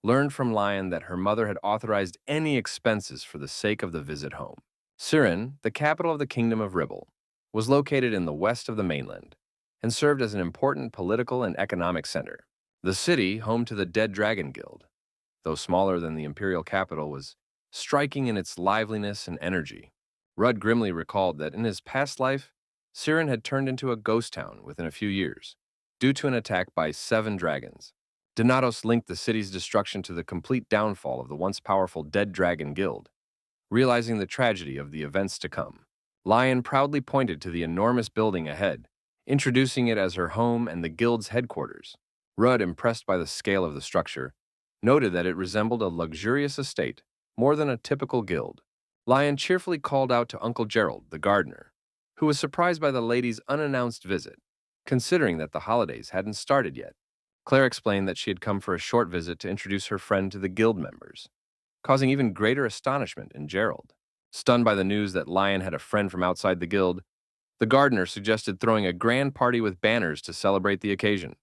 learned from Lion that her mother had authorized any expenses for the sake of the visit home. Sirin, the capital of the kingdom of Ribble, was located in the west of the mainland and served as an important political and economic center. The city, home to the Dead Dragon Guild, though smaller than the imperial capital, was striking in its liveliness and energy. Rudd grimly recalled that in his past life, Sirin had turned into a ghost town within a few years, due to an attack by 7 dragons. Donatos linked the city's destruction to the complete downfall of the once powerful Dead Dragon Guild, realizing the tragedy of the events to come. Lion proudly pointed to the enormous building ahead, introducing it as her home and the guild's headquarters. Rudd, impressed by the scale of the structure, noted that it resembled a luxurious estate, more than a typical guild. Lion cheerfully called out to Uncle Gerald, the gardener, who was surprised by the lady's unannounced visit, considering that the holidays hadn't started yet. Claire explained that she had come for a short visit to introduce her friend to the guild members, causing even greater astonishment in Gerald. Stunned by the news that Lion had a friend from outside the guild, the gardener suggested throwing a grand party with banners to celebrate the occasion.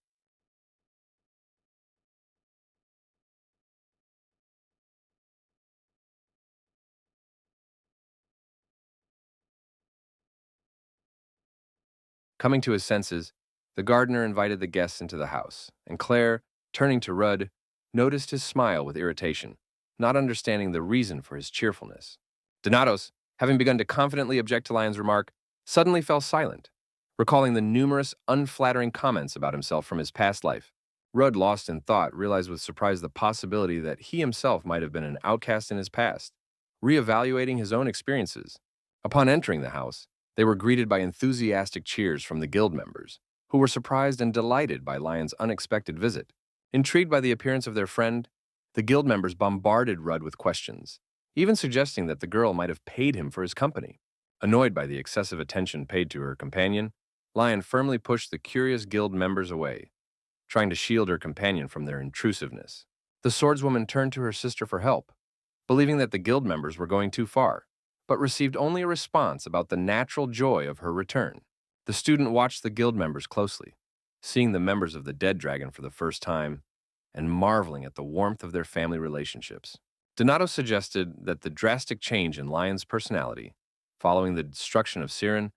Coming to his senses, the gardener invited the guests into the house, and Claire, turning to Rudd, noticed his smile with irritation, not understanding the reason for his cheerfulness. Donatos, having begun to confidently object to Lion's remark, suddenly fell silent, recalling the numerous unflattering comments about himself from his past life. Rudd, lost in thought, realized with surprise the possibility that he himself might have been an outcast in his past, reevaluating his own experiences. Upon entering the house, they were greeted by enthusiastic cheers from the guild members, who were surprised and delighted by Lion's unexpected visit. Intrigued by the appearance of their friend, the guild members bombarded Rudd with questions, even suggesting that the girl might have paid him for his company. Annoyed by the excessive attention paid to her companion, Lion firmly pushed the curious guild members away, trying to shield her companion from their intrusiveness. The swordswoman turned to her sister for help, believing that the guild members were going too far, but received only a response about the natural joy of her return. The student watched the guild members closely, seeing the members of the Dead Dragon for the first time and marveling at the warmth of their family relationships. Donato suggested that the drastic change in Lion's personality, following the destruction of Sirin,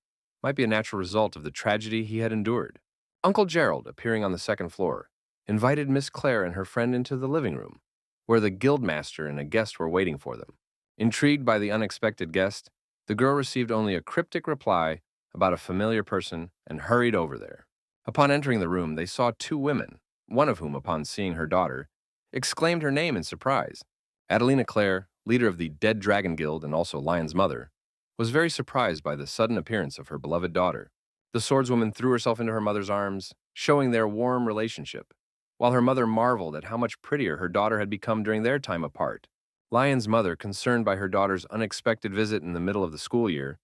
might be a natural result of the tragedy he had endured. Uncle Gerald, appearing on the second floor, invited Miss Claire and her friend into the living room, where the guildmaster and a guest were waiting for them. Intrigued by the unexpected guest, the girl received only a cryptic reply about a familiar person and hurried over there. Upon entering the room, they saw two women, one of whom, upon seeing her daughter, exclaimed her name in surprise. Adelina Claire, leader of the Dead Dragon Guild and also Lion's mother, was very surprised by the sudden appearance of her beloved daughter. The swordswoman threw herself into her mother's arms, showing their warm relationship, while her mother marveled at how much prettier her daughter had become during their time apart. Lion's mother, concerned by her daughter's unexpected visit in the middle of the school year,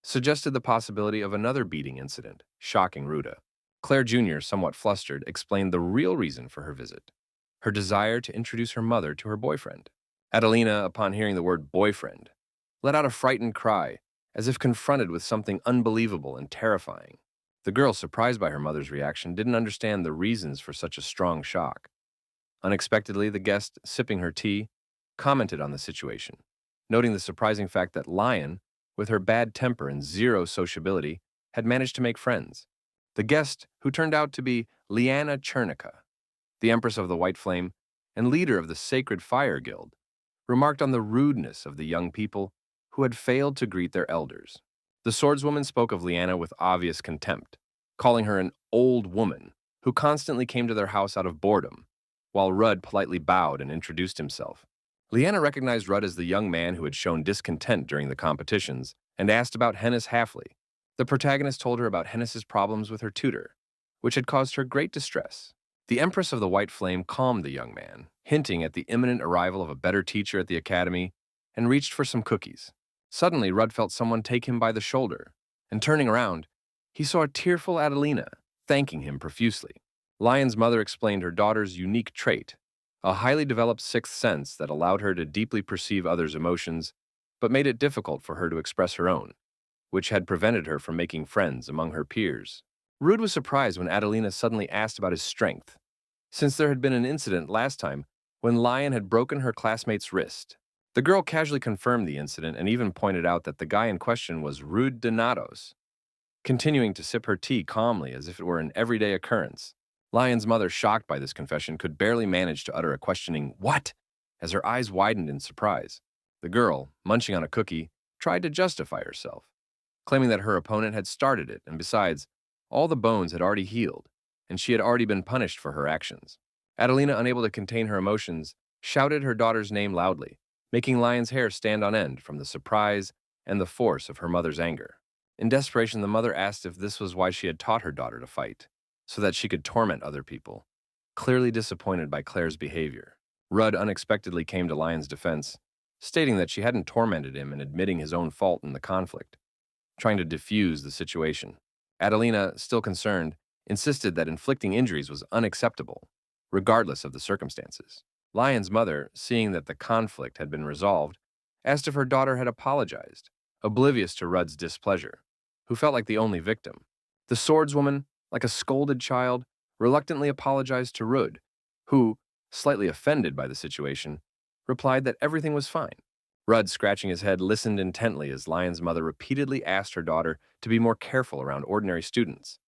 suggested the possibility of another beating incident, shocking Ruta. Claire Jr., somewhat flustered, explained the real reason for her visit, her desire to introduce her mother to her boyfriend. Adelina, upon hearing the word boyfriend, let out a frightened cry, as if confronted with something unbelievable and terrifying. The girl, surprised by her mother's reaction, didn't understand the reasons for such a strong shock. Unexpectedly, the guest, sipping her tea, commented on the situation, noting the surprising fact that Lion, with her bad temper and zero sociability, had managed to make friends. The guest, who turned out to be Liana Chernica, the Empress of the White Flame and leader of the Sacred Fire Guild, remarked on the rudeness of the young people who had failed to greet their elders. The swordswoman spoke of Liana with obvious contempt, calling her an old woman who constantly came to their house out of boredom, while Rudd politely bowed and introduced himself. Liana recognized Rudd as the young man who had shown discontent during the competitions and asked about Hennis Halfley. The protagonist told her about Hennis's problems with her tutor, which had caused her great distress. The Empress of the White Flame calmed the young man, hinting at the imminent arrival of a better teacher at the academy, and reached for some cookies. Suddenly, Rudd felt someone take him by the shoulder, and turning around, he saw a tearful Adelina, thanking him profusely. Lion's mother explained her daughter's unique trait, a highly developed sixth sense that allowed her to deeply perceive others' emotions, but made it difficult for her to express her own, which had prevented her from making friends among her peers. Rudd was surprised when Adelina suddenly asked about his strength, since there had been an incident last time when Lion had broken her classmate's wrist. The girl casually confirmed the incident and even pointed out that the guy in question was Rude Donatos, continuing to sip her tea calmly as if it were an everyday occurrence. Lion's mother, shocked by this confession, could barely manage to utter a questioning "What?" as her eyes widened in surprise. The girl, munching on a cookie, tried to justify herself, claiming that her opponent had started it, and besides, all the bones had already healed, and she had already been punished for her actions. Adelina, unable to contain her emotions, shouted her daughter's name loudly, making Lion's hair stand on end from the surprise and the force of her mother's anger. In desperation, the mother asked if this was why she had taught her daughter to fight, so that she could torment other people, clearly disappointed by Claire's behavior. Rudd unexpectedly came to Lion's defense, stating that she hadn't tormented him and admitting his own fault in the conflict, trying to diffuse the situation. Adelina, still concerned, insisted that inflicting injuries was unacceptable, regardless of the circumstances. Lion's mother, seeing that the conflict had been resolved, asked if her daughter had apologized, oblivious to Rudd's displeasure, who felt like the only victim. The swordswoman, like a scolded child, reluctantly apologized to Rudd, who, slightly offended by the situation, replied that everything was fine. Rudd, scratching his head, listened intently as Lion's mother repeatedly asked her daughter to be more careful around ordinary students.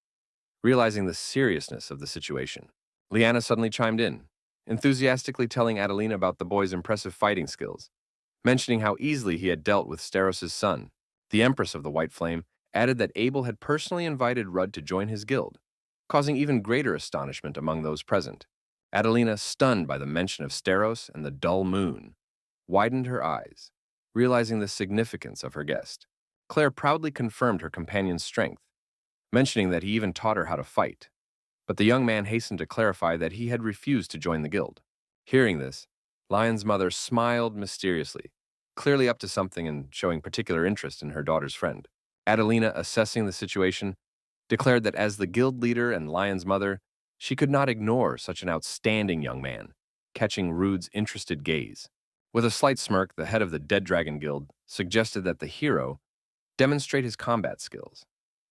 Realizing the seriousness of the situation, Liana suddenly chimed in, enthusiastically telling Adelina about the boy's impressive fighting skills, mentioning how easily he had dealt with Steros' son. The Empress of the White Flame added that Abel had personally invited Rudd to join his guild, causing even greater astonishment among those present. Adelina, stunned by the mention of Steros and the dull moon, widened her eyes, realizing the significance of her guest. Claire proudly confirmed her companion's strength, mentioning that he even taught her how to fight. But the young man hastened to clarify that he had refused to join the guild. Hearing this, Lion's mother smiled mysteriously, clearly up to something and showing particular interest in her daughter's friend. Adelina, assessing the situation, declared that as the guild leader and Lion's mother, she could not ignore such an outstanding young man, catching Rude's interested gaze. With a slight smirk, the head of the Dead Dragon Guild suggested that the hero demonstrate his combat skills,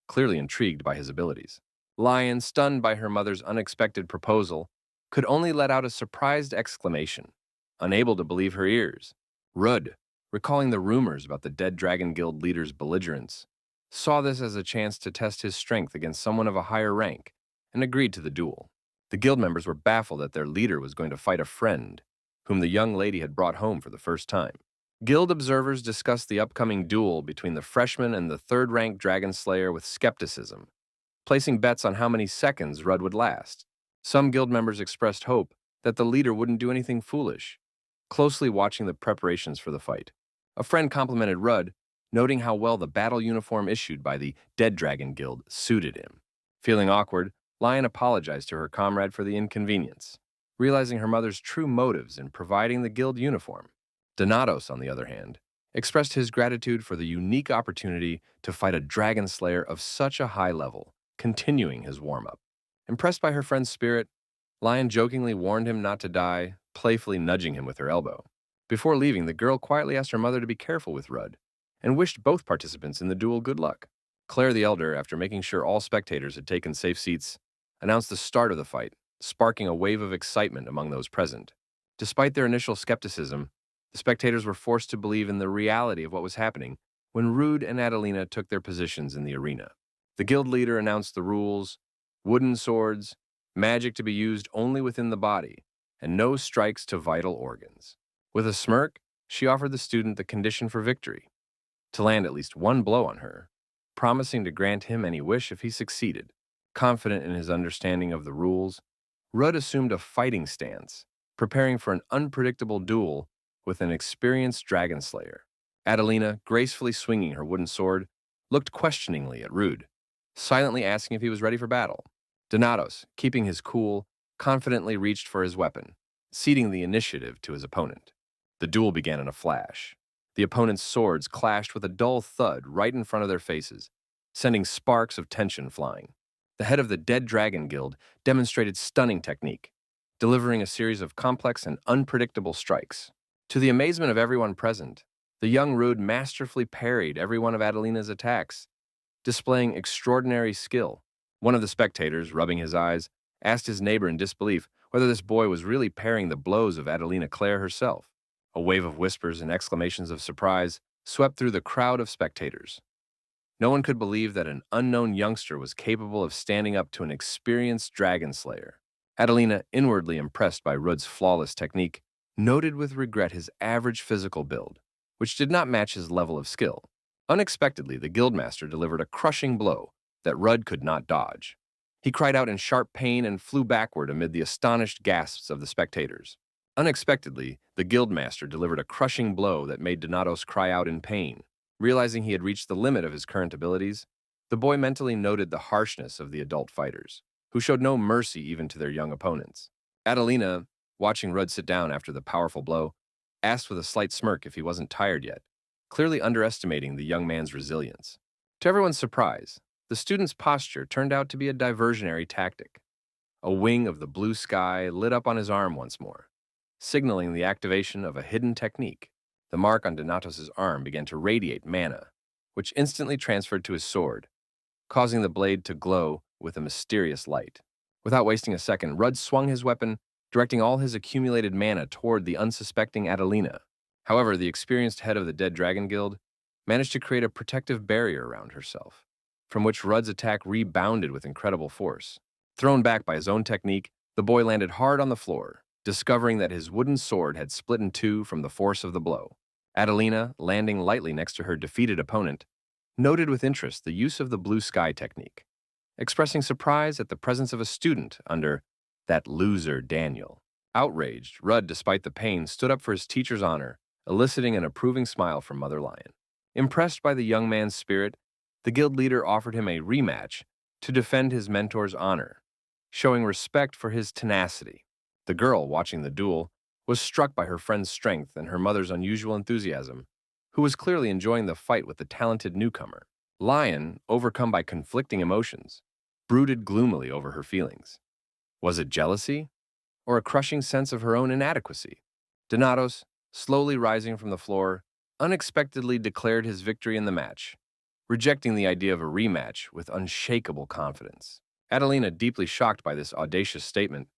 clearly intrigued by his abilities. Lion, stunned by her mother's unexpected proposal, could only let out a surprised exclamation, unable to believe her ears. Rudd, recalling the rumors about the Dead Dragon Guild leader's belligerence, saw this as a chance to test his strength against someone of a higher rank and agreed to the duel. The guild members were baffled that their leader was going to fight a friend whom the young lady had brought home for the first time. Guild observers discussed the upcoming duel between the freshman and the third-ranked dragon slayer with skepticism, placing bets on how many seconds Rudd would last. Some guild members expressed hope that the leader wouldn't do anything foolish, closely watching the preparations for the fight. A friend complimented Rudd, noting how well the battle uniform issued by the Dead Dragon Guild suited him. Feeling awkward, Lion apologized to her comrade for the inconvenience, realizing her mother's true motives in providing the guild uniform. Donatos, on the other hand, expressed his gratitude for the unique opportunity to fight a dragon slayer of such a high level, continuing his warm-up. Impressed by her friend's spirit, Lion jokingly warned him not to die, playfully nudging him with her elbow. Before leaving, the girl quietly asked her mother to be careful with Rudd, and wished both participants in the duel good luck. Claire the Elder, after making sure all spectators had taken safe seats, announced the start of the fight, sparking a wave of excitement among those present. Despite their initial skepticism, the spectators were forced to believe in the reality of what was happening when Rude and Adelina took their positions in the arena. The guild leader announced the rules: wooden swords, magic to be used only within the body, and no strikes to vital organs. With a smirk, she offered the student the condition for victory: to land at least one blow on her, promising to grant him any wish if he succeeded. Confident in his understanding of the rules, Rudd assumed a fighting stance, preparing for an unpredictable duel with an experienced dragon slayer. Adelina, gracefully swinging her wooden sword, looked questioningly at Rude, silently asking if he was ready for battle. Donatos, keeping his cool, confidently reached for his weapon, ceding the initiative to his opponent. The duel began in a flash. The opponent's swords clashed with a dull thud right in front of their faces, sending sparks of tension flying. The head of the Dead Dragon Guild demonstrated stunning technique, delivering a series of complex and unpredictable strikes. To the amazement of everyone present, the young Rude masterfully parried every one of Adelina's attacks, displaying extraordinary skill. One of the spectators, rubbing his eyes, asked his neighbor in disbelief whether this boy was really parrying the blows of Adelina Claire herself. A wave of whispers and exclamations of surprise swept through the crowd of spectators. No one could believe that an unknown youngster was capable of standing up to an experienced dragon slayer. Adelina, inwardly impressed by Rudd's flawless technique, noted with regret his average physical build, which did not match his level of skill. Unexpectedly, the guildmaster delivered a crushing blow that Rudd could not dodge. He cried out in sharp pain and flew backward amid the astonished gasps of the spectators. Unexpectedly, the guildmaster delivered a crushing blow that made Donatos cry out in pain. Realizing he had reached the limit of his current abilities, the boy mentally noted the harshness of the adult fighters, who showed no mercy even to their young opponents. Adelina, watching Rudd sit down after the powerful blow, asked with a slight smirk if he wasn't tired yet, clearly underestimating the young man's resilience. To everyone's surprise, the student's posture turned out to be a diversionary tactic. A wing of the blue sky lit up on his arm once more, signaling the activation of a hidden technique. The mark on Donatos's arm began to radiate mana, which instantly transferred to his sword, causing the blade to glow with a mysterious light. Without wasting a second, Rudd swung his weapon, directing all his accumulated mana toward the unsuspecting Adelina. However, the experienced head of the Dead Dragon Guild managed to create a protective barrier around herself, from which Rudd's attack rebounded with incredible force. Thrown back by his own technique, the boy landed hard on the floor, discovering that his wooden sword had split in two from the force of the blow. Adelina, landing lightly next to her defeated opponent, noted with interest the use of the blue sky technique, expressing surprise at the presence of a student under that loser Daniel. Outraged, Rudd, despite the pain, stood up for his teacher's honor, eliciting an approving smile from Mother Lion. Impressed by the young man's spirit, the guild leader offered him a rematch to defend his mentor's honor, showing respect for his tenacity. The girl, watching the duel, was struck by her friend's strength and her mother's unusual enthusiasm, who was clearly enjoying the fight with the talented newcomer. Lion, overcome by conflicting emotions, brooded gloomily over her feelings. Was it jealousy, or a crushing sense of her own inadequacy? Donatos, slowly rising from the floor, unexpectedly declared his victory in the match, rejecting the idea of a rematch with unshakable confidence. Adelina, deeply shocked by this audacious statement,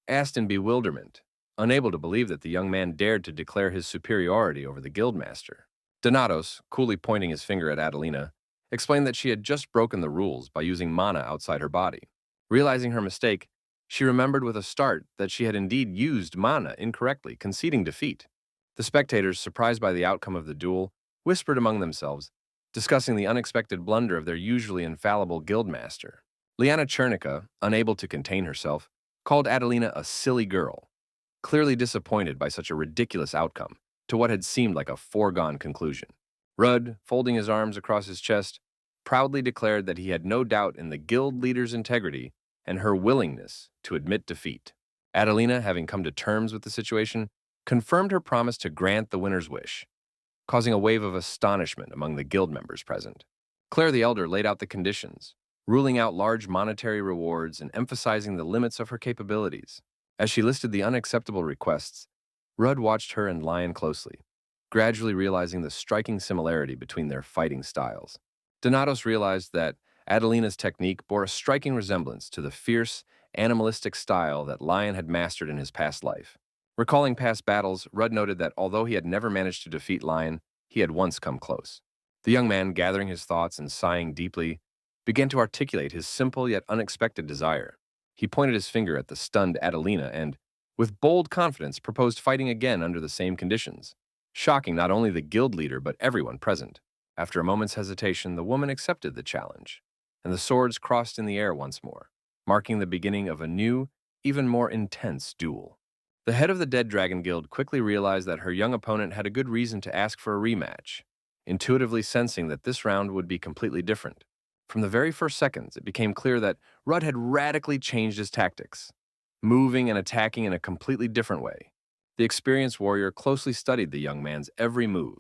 asked in bewilderment, unable to believe that the young man dared to declare his superiority over the guildmaster. Donatos, coolly pointing his finger at Adelina, explained that she had just broken the rules by using mana outside her body. Realizing her mistake, she remembered with a start that she had indeed used mana incorrectly, conceding defeat. The spectators, surprised by the outcome of the duel, whispered among themselves, discussing the unexpected blunder of their usually infallible guildmaster. Liana Chernica, unable to contain herself, called Adelina a silly girl, clearly disappointed by such a ridiculous outcome to what had seemed like a foregone conclusion. Rudd, folding his arms across his chest, proudly declared that he had no doubt in the guild leader's integrity and her willingness to admit defeat. Adelina, having come to terms with the situation, confirmed her promise to grant the winner's wish, causing a wave of astonishment among the guild members present. Claire the Elder laid out the conditions, ruling out large monetary rewards and emphasizing the limits of her capabilities. As she listed the unacceptable requests, Rudd watched her and Lion closely, gradually realizing the striking similarity between their fighting styles. Donatos realized that Adelina's technique bore a striking resemblance to the fierce, animalistic style that Lion had mastered in his past life. Recalling past battles, Rudd noted that although he had never managed to defeat Lion, he had once come close. The young man, gathering his thoughts and sighing deeply, began to articulate his simple yet unexpected desire. He pointed his finger at the stunned Adelina and, with bold confidence, proposed fighting again under the same conditions, shocking not only the guild leader but everyone present. After a moment's hesitation, the woman accepted the challenge, and the swords crossed in the air once more, marking the beginning of a new, even more intense duel. The head of the Dead Dragon Guild quickly realized that her young opponent had a good reason to ask for a rematch, intuitively sensing that this round would be completely different. From the very first seconds, it became clear that Rudd had radically changed his tactics, moving and attacking in a completely different way. The experienced warrior closely studied the young man's every move,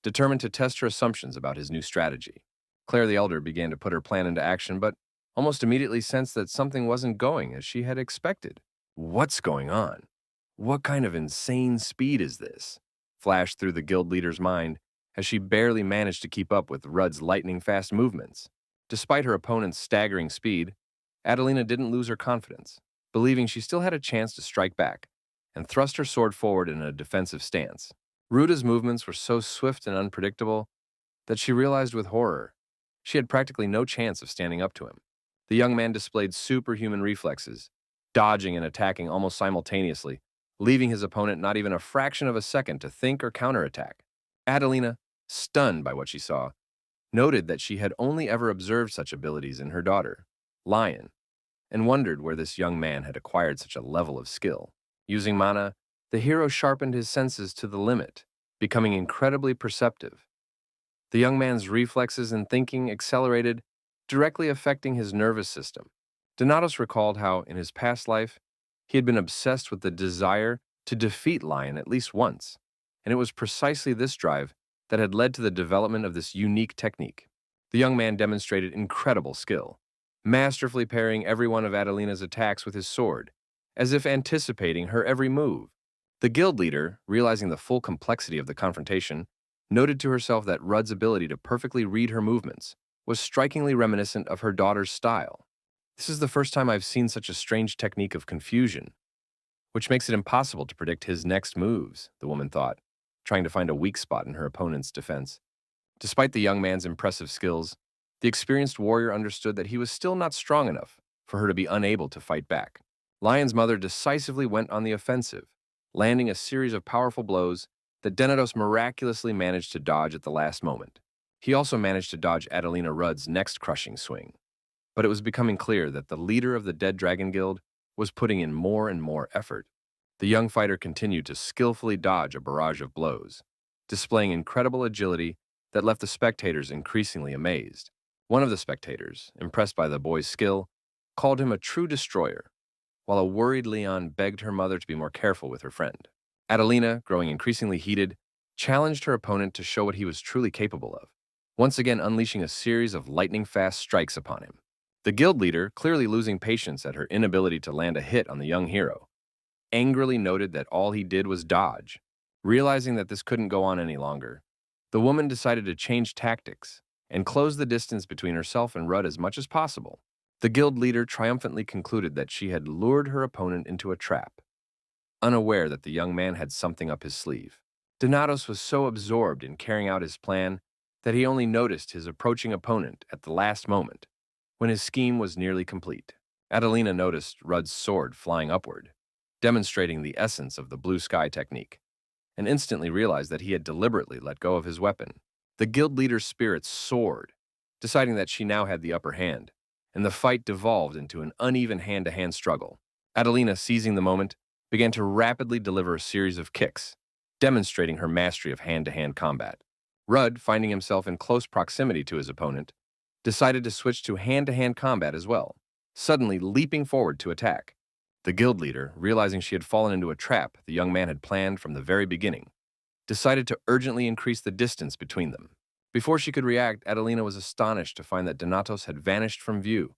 determined to test her assumptions about his new strategy. Claire the Elder began to put her plan into action, but almost immediately sensed that something wasn't going as she had expected. What's going on? What kind of insane speed is this? Flashed through the guild leader's mind as she barely managed to keep up with Rudd's lightning-fast movements. Despite her opponent's staggering speed, Adelina didn't lose her confidence, believing she still had a chance to strike back, and thrust her sword forward in a defensive stance. Ruda's movements were so swift and unpredictable that she realized with horror she had practically no chance of standing up to him. The young man displayed superhuman reflexes, dodging and attacking almost simultaneously, leaving his opponent not even a fraction of a second to think or counterattack. Adelina, stunned by what she saw, noted that she had only ever observed such abilities in her daughter, Lion, and wondered where this young man had acquired such a level of skill. Using mana, the hero sharpened his senses to the limit, becoming incredibly perceptive. The young man's reflexes and thinking accelerated, directly affecting his nervous system. Donatos recalled how, in his past life, He had been obsessed with the desire to defeat Lion at least once, and it was precisely this drive that had led to the development of this unique technique. The young man demonstrated incredible skill, masterfully parrying every one of Adelina's attacks with his sword, as if anticipating her every move. The guild leader, realizing the full complexity of the confrontation, noted to herself that Rudd's ability to perfectly read her movements was strikingly reminiscent of her daughter's style. This is the first time I've seen such a strange technique of confusion, which makes it impossible to predict his next moves, the woman thought, trying to find a weak spot in her opponent's defense. Despite the young man's impressive skills, the experienced warrior understood that he was still not strong enough for her to be unable to fight back. Lion's mother decisively went on the offensive, landing a series of powerful blows that Danatos miraculously managed to dodge at the last moment. He also managed to dodge Adelina Rudd's next crushing swing. But it was becoming clear that the leader of the Dead Dragon Guild was putting in more and more effort. The young fighter continued to skillfully dodge a barrage of blows, displaying incredible agility that left the spectators increasingly amazed. One of the spectators, impressed by the boy's skill, called him a true destroyer, while a worried Leon begged her mother to be more careful with her friend. Adelina, growing increasingly heated, challenged her opponent to show what he was truly capable of, once again unleashing a series of lightning-fast strikes upon him. The guild leader, clearly losing patience at her inability to land a hit on the young hero, angrily noted that all he did was dodge. Realizing that this couldn't go on any longer, the woman decided to change tactics and close the distance between herself and Rudd as much as possible. The guild leader triumphantly concluded that she had lured her opponent into a trap, unaware that the young man had something up his sleeve. Donatos was so absorbed in carrying out his plan that he only noticed his approaching opponent at the last moment, when his scheme was nearly complete. Adelina noticed Rudd's sword flying upward, demonstrating the essence of the blue sky technique, and instantly realized that he had deliberately let go of his weapon. The guild leader's spirits soared, deciding that she now had the upper hand, and the fight devolved into an uneven hand-to-hand struggle. Adelina, seizing the moment, began to rapidly deliver a series of kicks, demonstrating her mastery of hand-to-hand combat. Rudd, finding himself in close proximity to his opponent, decided to switch to hand-to-hand combat as well, suddenly leaping forward to attack. The guild leader, realizing she had fallen into a trap the young man had planned from the very beginning, decided to urgently increase the distance between them. Before she could react, Adelina was astonished to find that Donatos had vanished from view,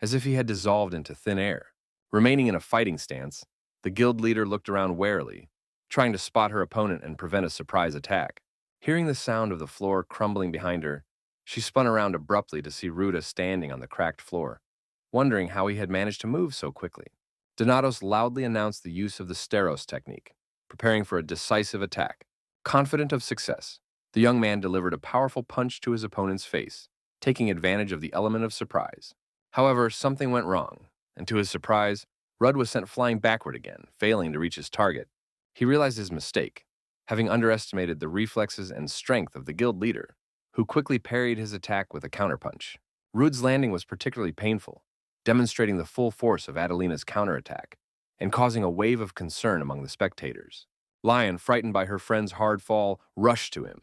as if he had dissolved into thin air. Remaining in a fighting stance, the guild leader looked around warily, trying to spot her opponent and prevent a surprise attack. Hearing the sound of the floor crumbling behind her, she spun around abruptly to see Ruda standing on the cracked floor, wondering how he had managed to move so quickly. Donatos loudly announced the use of the Steros technique, preparing for a decisive attack. Confident of success, the young man delivered a powerful punch to his opponent's face, taking advantage of the element of surprise. However, something went wrong, and to his surprise, Rudd was sent flying backward again, failing to reach his target. He realized his mistake, having underestimated the reflexes and strength of the guild leader, who quickly parried his attack with a counterpunch. Rudd's landing was particularly painful, demonstrating the full force of Adelina's counterattack and causing a wave of concern among the spectators. Lion, frightened by her friend's hard fall, rushed to him,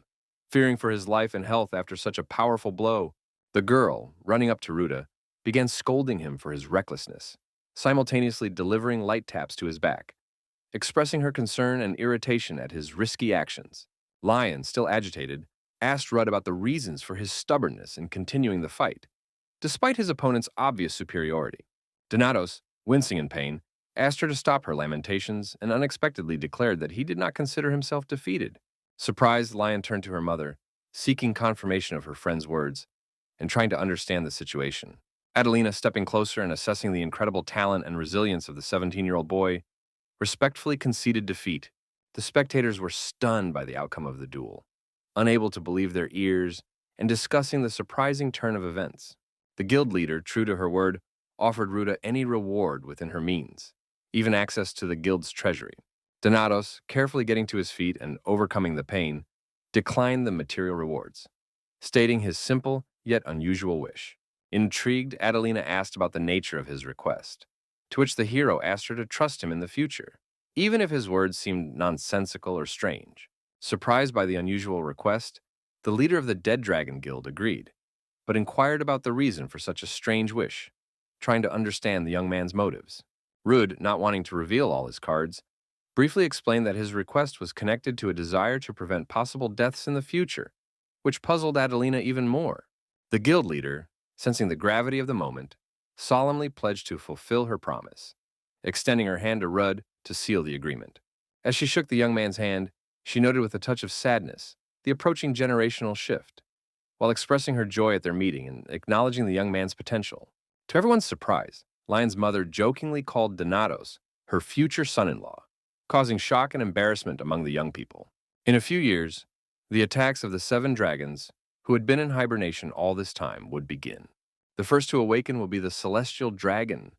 fearing for his life and health after such a powerful blow. The girl, running up to Ruda, began scolding him for his recklessness, simultaneously delivering light taps to his back, expressing her concern and irritation at his risky actions. Lion, still agitated, asked Rudd about the reasons for his stubbornness in continuing the fight, despite his opponent's obvious superiority. Donatos, wincing in pain, asked her to stop her lamentations and unexpectedly declared that he did not consider himself defeated. Surprised, Lion turned to her mother, seeking confirmation of her friend's words and trying to understand the situation. Adelina, stepping closer and assessing the incredible talent and resilience of the 17-year-old boy, respectfully conceded defeat. The spectators were stunned by the outcome of the duel, unable to believe their ears and discussing the surprising turn of events. The guild leader, true to her word, offered Ruda any reward within her means, even access to the guild's treasury. Donatos, carefully getting to his feet and overcoming the pain, declined the material rewards, stating his simple yet unusual wish. Intrigued, Adelina asked about the nature of his request, to which the hero asked her to trust him in the future, even if his words seemed nonsensical or strange. Surprised by the unusual request, the leader of the Dead Dragon Guild agreed, but inquired about the reason for such a strange wish, trying to understand the young man's motives. Rude, not wanting to reveal all his cards, briefly explained that his request was connected to a desire to prevent possible deaths in the future, which puzzled Adelina even more. The guild leader, sensing the gravity of the moment, solemnly pledged to fulfill her promise, extending her hand to Rudd to seal the agreement. As she shook the young man's hand, she noted with a touch of sadness the approaching generational shift, while expressing her joy at their meeting and acknowledging the young man's potential. To everyone's surprise, Lion's mother jokingly called Donatos her future son-in-law, causing shock and embarrassment among the young people. In a few years, the attacks of the 7 dragons, who had been in hibernation all this time, would begin. The first to awaken will be the celestial dragon,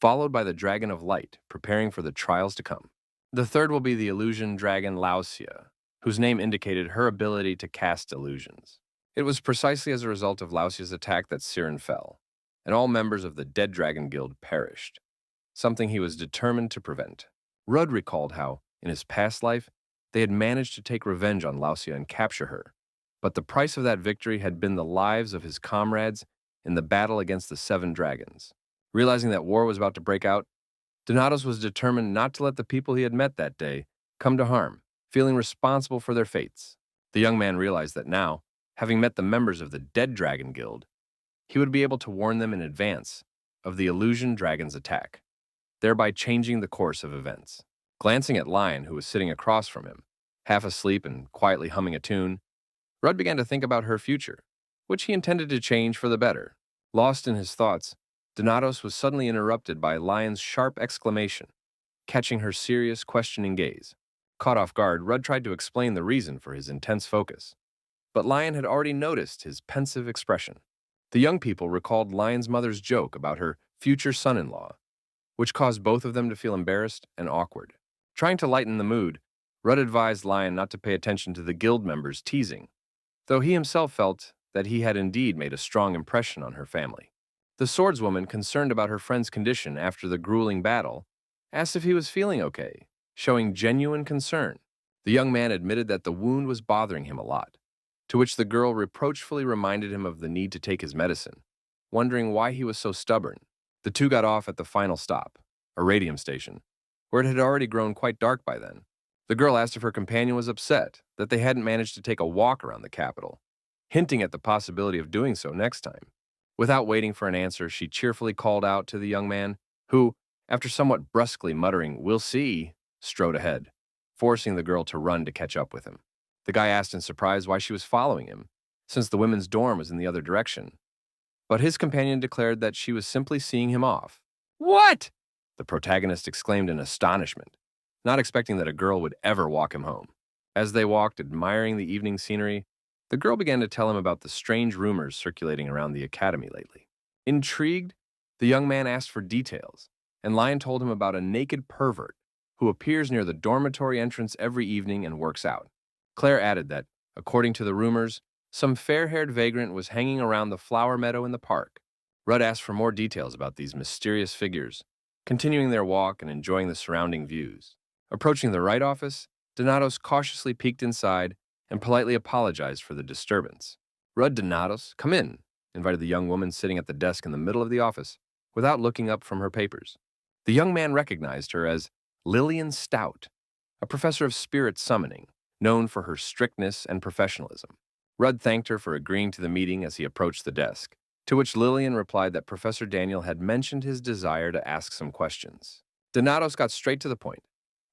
followed by the dragon of light, preparing for the trials to come. The third will be the illusion dragon Lausia, whose name indicated her ability to cast illusions. It was precisely as a result of Lausia's attack that Sirin fell, and all members of the Dead Dragon Guild perished, something he was determined to prevent. Rudd recalled how, in his past life, they had managed to take revenge on Lausia and capture her, but the price of that victory had been the lives of his comrades in the battle against the 7 dragons. Realizing that war was about to break out, Donatos was determined not to let the people he had met that day come to harm, feeling responsible for their fates. The young man realized that now, having met the members of the Dead Dragon Guild, he would be able to warn them in advance of the Illusion Dragon's attack, thereby changing the course of events. Glancing at Lion, who was sitting across from him, half asleep and quietly humming a tune, Rudd began to think about her future, which he intended to change for the better. Lost in his thoughts, Donatos was suddenly interrupted by Lion's sharp exclamation, catching her serious, questioning gaze. Caught off guard, Rudd tried to explain the reason for his intense focus, but Lion had already noticed his pensive expression. The young people recalled Lion's mother's joke about her future son-in-law, which caused both of them to feel embarrassed and awkward. Trying to lighten the mood, Rudd advised Lion not to pay attention to the guild members' teasing, though he himself felt that he had indeed made a strong impression on her family. The swordswoman, concerned about her friend's condition after the grueling battle, asked if he was feeling okay, showing genuine concern. The young man admitted that the wound was bothering him a lot, to which the girl reproachfully reminded him of the need to take his medicine, wondering why he was so stubborn. The two got off at the final stop, a radium station, where it had already grown quite dark by then. The girl asked if her companion was upset that they hadn't managed to take a walk around the capital, hinting at the possibility of doing so next time. Without waiting for an answer, she cheerfully called out to the young man, who, after somewhat brusquely muttering, "We'll see," strode ahead, forcing the girl to run to catch up with him. The guy asked in surprise why she was following him, since the women's dorm was in the other direction, but his companion declared that she was simply seeing him off. "What?" the protagonist exclaimed in astonishment, not expecting that a girl would ever walk him home. As they walked, admiring the evening scenery, the girl began to tell him about the strange rumors circulating around the academy lately. Intrigued, the young man asked for details, and Lion told him about a naked pervert who appears near the dormitory entrance every evening and works out. Claire added that, according to the rumors, some fair-haired vagrant was hanging around the flower meadow in the park. Rudd asked for more details about these mysterious figures, continuing their walk and enjoying the surrounding views. Approaching the right office, Donatos cautiously peeked inside and politely apologized for the disturbance. Rudd, Donatos, come in, invited the young woman sitting at the desk in the middle of the office, without looking up from her papers. The young man recognized her as Lillian Stout, a professor of spirit summoning, known for her strictness and professionalism. Rudd thanked her for agreeing to the meeting as he approached the desk, to which Lillian replied that Professor Daniel had mentioned his desire to ask some questions. Donatos got straight to the point,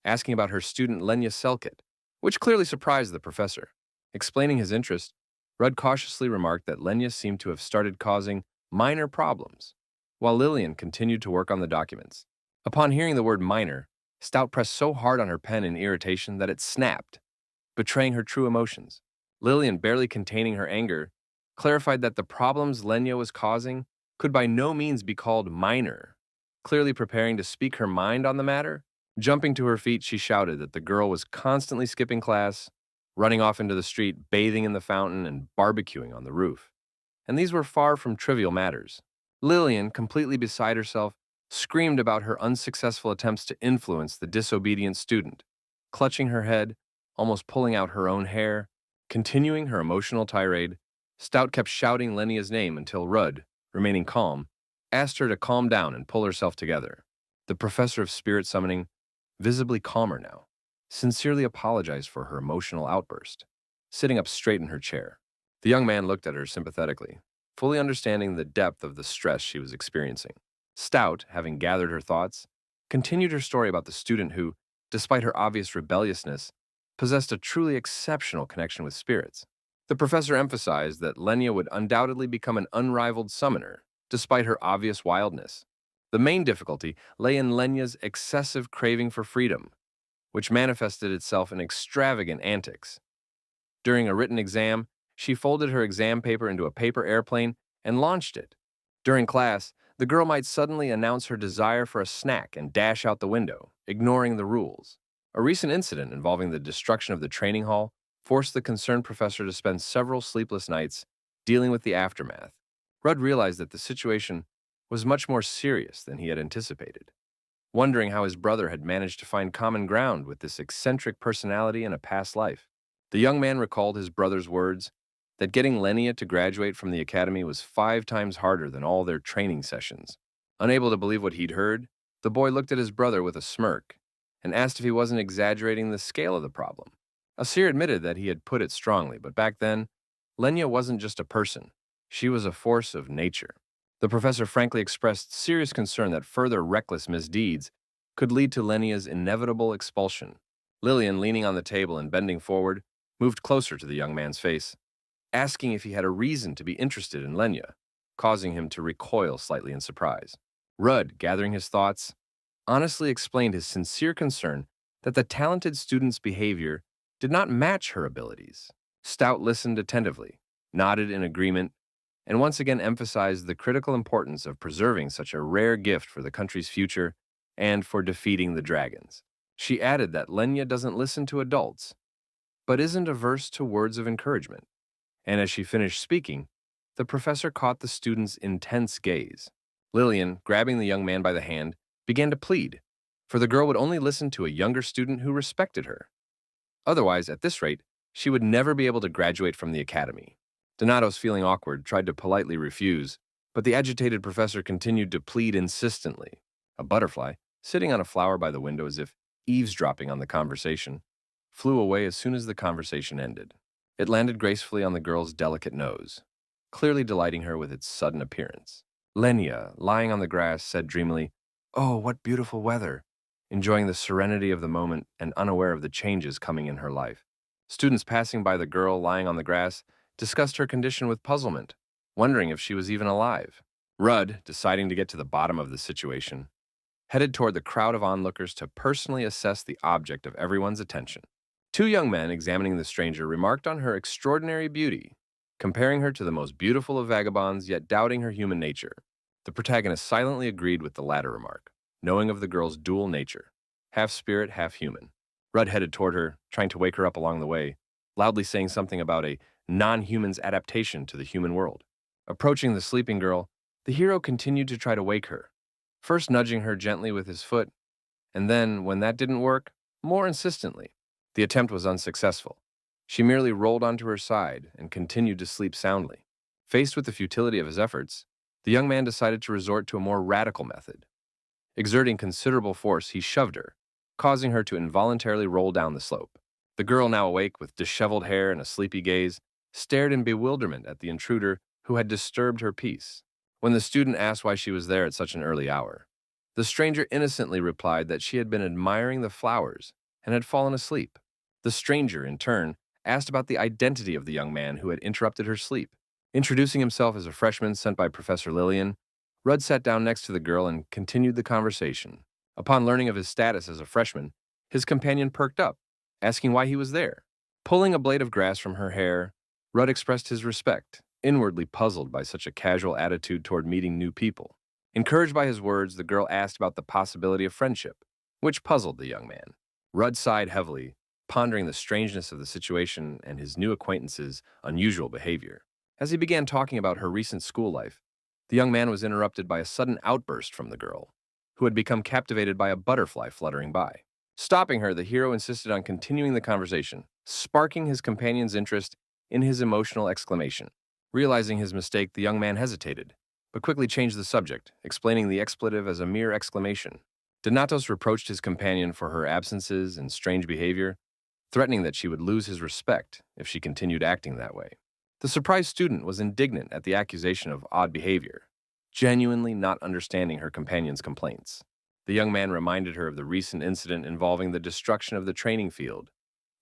asking about her student Lenya Selkit, which clearly surprised the professor. Explaining his interest, Rudd cautiously remarked that Lenya seemed to have started causing minor problems, while Lillian continued to work on the documents. Upon hearing the word minor, Stout pressed so hard on her pen in irritation that it snapped, betraying her true emotions. Lillian, barely containing her anger, clarified that the problems Lenya was causing could by no means be called minor. Clearly preparing to speak her mind on the matter, jumping to her feet, she shouted that the girl was constantly skipping class, running off into the street, bathing in the fountain, and barbecuing on the roof. And these were far from trivial matters. Lillian, completely beside herself, screamed about her unsuccessful attempts to influence the disobedient student, clutching her head, almost pulling out her own hair. Continuing her emotional tirade, Stout kept shouting Lenya's name until Rudd, remaining calm, asked her to calm down and pull herself together. The professor of spirit summoning, visibly calmer now, sincerely apologized for her emotional outburst, sitting up straight in her chair. The young man looked at her sympathetically, fully understanding the depth of the stress she was experiencing. Stout, having gathered her thoughts, continued her story about the student who, despite her obvious rebelliousness, possessed a truly exceptional connection with spirits. The professor emphasized that Lenya would undoubtedly become an unrivaled summoner, despite her obvious wildness. The main difficulty lay in Lenya's excessive craving for freedom, which manifested itself in extravagant antics. During a written exam, she folded her exam paper into a paper airplane and launched it. During class, the girl might suddenly announce her desire for a snack and dash out the window, ignoring the rules. A recent incident involving the destruction of the training hall forced the concerned professor to spend several sleepless nights dealing with the aftermath. Rudd realized that the situation was much more serious than he had anticipated, wondering how his brother had managed to find common ground with this eccentric personality in a past life. The young man recalled his brother's words that getting Lenya to graduate from the academy was 5 times harder than all their training sessions. Unable to believe what he'd heard, the boy looked at his brother with a smirk and asked if he wasn't exaggerating the scale of the problem. Asir admitted that he had put it strongly, but back then, Lenya wasn't just a person. She was a force of nature. The professor frankly expressed serious concern that further reckless misdeeds could lead to Lenya's inevitable expulsion. Lillian, leaning on the table and bending forward, moved closer to the young man's face, asking if he had a reason to be interested in Lenya, causing him to recoil slightly in surprise. Rudd, gathering his thoughts, honestly explained his sincere concern that the talented student's behavior did not match her abilities. Stout listened attentively, nodded in agreement, and once again emphasized the critical importance of preserving such a rare gift for the country's future and for defeating the dragons. She added that Lenya doesn't listen to adults, but isn't averse to words of encouragement. And as she finished speaking, the professor caught the student's intense gaze. Lillian, grabbing the young man by the hand, began to plead, for the girl would only listen to a younger student who respected her. Otherwise, at this rate, she would never be able to graduate from the academy. Donatos, feeling awkward, tried to politely refuse, but the agitated professor continued to plead insistently. A butterfly, sitting on a flower by the window as if eavesdropping on the conversation, flew away as soon as the conversation ended. It landed gracefully on the girl's delicate nose, clearly delighting her with its sudden appearance. Lenya, lying on the grass, said dreamily, "Oh, what beautiful weather," enjoying the serenity of the moment and unaware of the changes coming in her life. Students passing by the girl lying on the grass discussed her condition with puzzlement, wondering if she was even alive. Rudd, deciding to get to the bottom of the situation, headed toward the crowd of onlookers to personally assess the object of everyone's attention. 2 young men examining the stranger remarked on her extraordinary beauty, comparing her to the most beautiful of vagabonds, yet doubting her human nature. The protagonist silently agreed with the latter remark, knowing of the girl's dual nature, half spirit, half human. Rudd headed toward her, trying to wake her up along the way, loudly saying something about a non-human's adaptation to the human world. Approaching the sleeping girl, the hero continued to try to wake her, first nudging her gently with his foot, and then, when that didn't work, more insistently. The attempt was unsuccessful. She merely rolled onto her side and continued to sleep soundly. Faced with the futility of his efforts, the young man decided to resort to a more radical method. Exerting considerable force, he shoved her, causing her to involuntarily roll down the slope. The girl, now awake with disheveled hair and a sleepy gaze, stared in bewilderment at the intruder who had disturbed her peace. When the student asked why she was there at such an early hour, the stranger innocently replied that she had been admiring the flowers and had fallen asleep. The stranger, in turn, asked about the identity of the young man who had interrupted her sleep. Introducing himself as a freshman sent by Professor Lillian, Rudd sat down next to the girl and continued the conversation. Upon learning of his status as a freshman, his companion perked up, asking why he was there. Pulling a blade of grass from her hair, Rudd expressed his respect, inwardly puzzled by such a casual attitude toward meeting new people. Encouraged by his words, the girl asked about the possibility of friendship, which puzzled the young man. Rudd sighed heavily, pondering the strangeness of the situation and his new acquaintance's unusual behavior. As he began talking about her recent school life, the young man was interrupted by a sudden outburst from the girl, who had become captivated by a butterfly fluttering by. Stopping her, the hero insisted on continuing the conversation, sparking his companion's interest in his emotional exclamation. Realizing his mistake, the young man hesitated, but quickly changed the subject, explaining the expletive as a mere exclamation. Donatos reproached his companion for her absences and strange behavior, threatening that she would lose his respect if she continued acting that way. The surprised student was indignant at the accusation of odd behavior, genuinely not understanding her companion's complaints. The young man reminded her of the recent incident involving the destruction of the training field,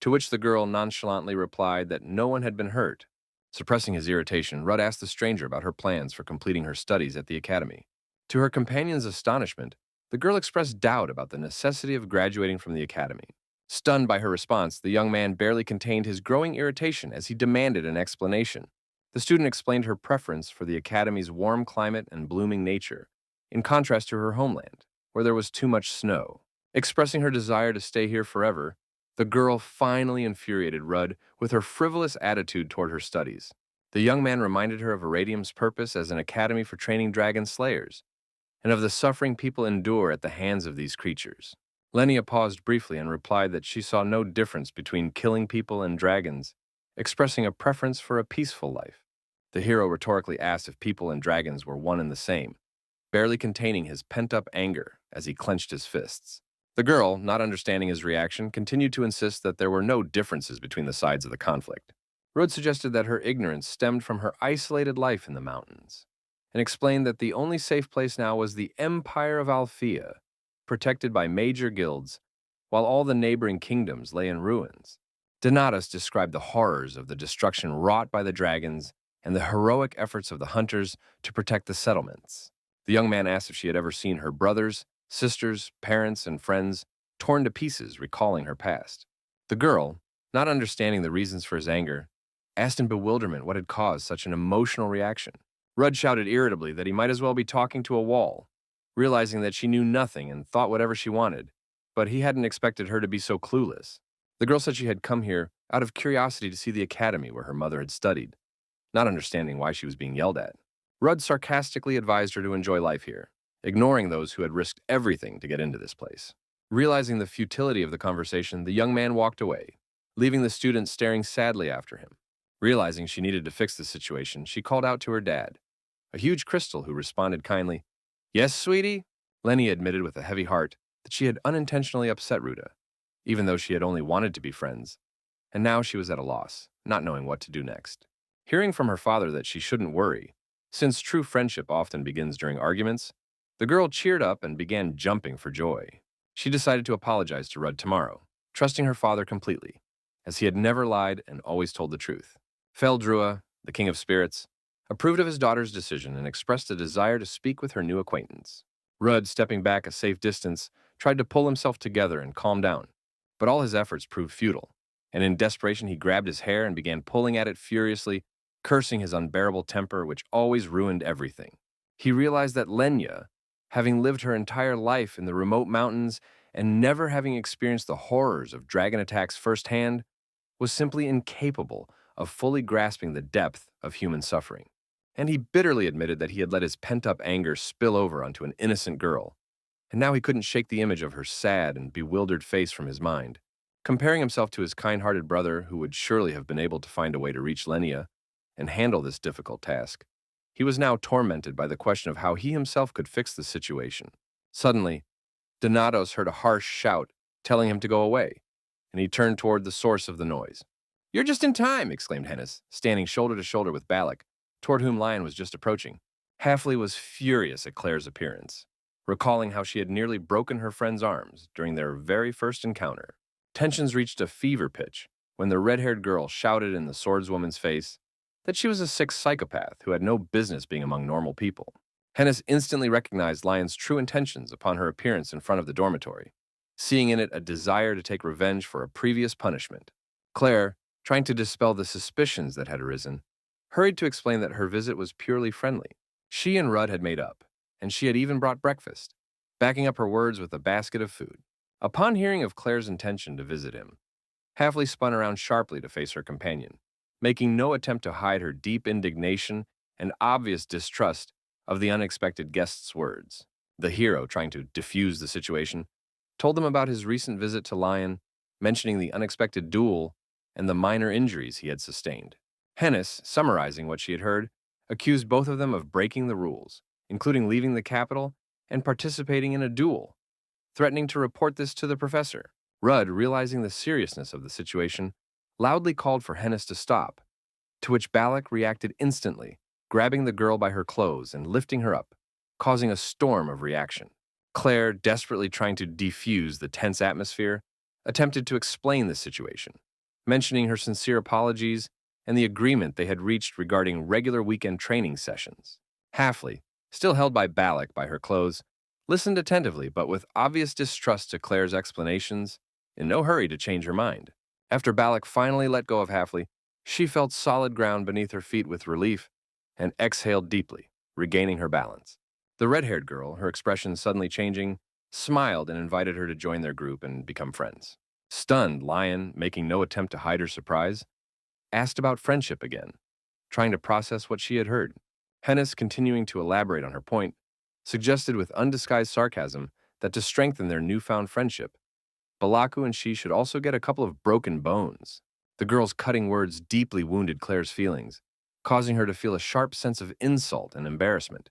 to which the girl nonchalantly replied that no one had been hurt. Suppressing his irritation, Rudd asked the stranger about her plans for completing her studies at the academy. To her companion's astonishment, the girl expressed doubt about the necessity of graduating from the academy. Stunned by her response, the young man barely contained his growing irritation as he demanded an explanation. The student explained her preference for the academy's warm climate and blooming nature, in contrast to her homeland, where there was too much snow. Expressing her desire to stay here forever, the girl finally infuriated Rudd with her frivolous attitude toward her studies. The young man reminded her of Iradium's purpose as an academy for training dragon slayers, and of the suffering people endure at the hands of these creatures. Lenia paused briefly and replied that she saw no difference between killing people and dragons, expressing a preference for a peaceful life. The hero rhetorically asked if people and dragons were one and the same, barely containing his pent-up anger as he clenched his fists. The girl, not understanding his reaction, continued to insist that there were no differences between the sides of the conflict. Rudd suggested that her ignorance stemmed from her isolated life in the mountains, and explained that the only safe place now was the Empire of Althea, protected by major guilds, while all the neighboring kingdoms lay in ruins. Donatus described the horrors of the destruction wrought by the dragons and the heroic efforts of the hunters to protect the settlements. The young man asked if she had ever seen her brothers, sisters, parents, and friends torn to pieces, recalling her past. The girl, not understanding the reasons for his anger, asked in bewilderment what had caused such an emotional reaction. Rudd shouted irritably that he might as well be talking to a wall, realizing that she knew nothing and thought whatever she wanted, but he hadn't expected her to be so clueless. The girl said she had come here out of curiosity to see the academy where her mother had studied, not understanding why she was being yelled at. Rudd sarcastically advised her to enjoy life here, ignoring those who had risked everything to get into this place. Realizing the futility of the conversation, the young man walked away, leaving the student staring sadly after him. Realizing she needed to fix the situation, she called out to her dad, a huge crystal who responded kindly, "Yes, sweetie?" Lenny admitted with a heavy heart that she had unintentionally upset Ruta, even though she had only wanted to be friends, and now she was at a loss, not knowing what to do next. Hearing from her father that she shouldn't worry, since true friendship often begins during arguments, the girl cheered up and began jumping for joy. She decided to apologize to Rudd tomorrow, trusting her father completely, as he had never lied and always told the truth. Feldrua, the king of spirits, approved of his daughter's decision and expressed a desire to speak with her new acquaintance. Rudd, stepping back a safe distance, tried to pull himself together and calm down, but all his efforts proved futile, and in desperation he grabbed his hair and began pulling at it furiously, cursing his unbearable temper which always ruined everything. He realized that Lenya, having lived her entire life in the remote mountains and never having experienced the horrors of dragon attacks firsthand, was simply incapable of fully grasping the depth of human suffering. And he bitterly admitted that he had let his pent-up anger spill over onto an innocent girl, and now he couldn't shake the image of her sad and bewildered face from his mind. Comparing himself to his kind-hearted brother, who would surely have been able to find a way to reach Lenya and handle this difficult task, he was now tormented by the question of how he himself could fix the situation. Suddenly, Donatos heard a harsh shout telling him to go away, and he turned toward the source of the noise. "You're just in time," exclaimed Hennis, standing shoulder to shoulder with Balac, toward whom Lion was just approaching. Halfley was furious at Claire's appearance, recalling how she had nearly broken her friend's arms during their very first encounter. Tensions reached a fever pitch when the red-haired girl shouted in the swordswoman's face that she was a sick psychopath who had no business being among normal people. Hennis instantly recognized Lion's true intentions upon her appearance in front of the dormitory, seeing in it a desire to take revenge for a previous punishment. Claire, trying to dispel the suspicions that had arisen, hurried to explain that her visit was purely friendly. She and Rudd had made up, and she had even brought breakfast, backing up her words with a basket of food. Upon hearing of Claire's intention to visit him, Halfley spun around sharply to face her companion, making no attempt to hide her deep indignation and obvious distrust of the unexpected guest's words. The hero, trying to diffuse the situation, told them about his recent visit to Lion, mentioning the unexpected duel and the minor injuries he had sustained. Hennis, summarizing what she had heard, accused both of them of breaking the rules, including leaving the capital and participating in a duel, threatening to report this to the professor. Rudd, realizing the seriousness of the situation, loudly called for Hennis to stop, to which Balac reacted instantly, grabbing the girl by her clothes and lifting her up, causing a storm of reaction. Claire, desperately trying to defuse the tense atmosphere, attempted to explain the situation, mentioning her sincere apologies and the agreement they had reached regarding regular weekend training sessions. Halfley, still held by Balac by her clothes, listened attentively but with obvious distrust to Claire's explanations, in no hurry to change her mind. After Balac finally let go of Halfley, she felt solid ground beneath her feet with relief and exhaled deeply, regaining her balance. The red-haired girl, her expression suddenly changing, smiled and invited her to join their group and become friends. Stunned, Lion, making no attempt to hide her surprise, asked about friendship again, trying to process what she had heard. Hennis, continuing to elaborate on her point, suggested with undisguised sarcasm that to strengthen their newfound friendship, Balaku and she should also get a couple of broken bones. The girl's cutting words deeply wounded Claire's feelings, causing her to feel a sharp sense of insult and embarrassment,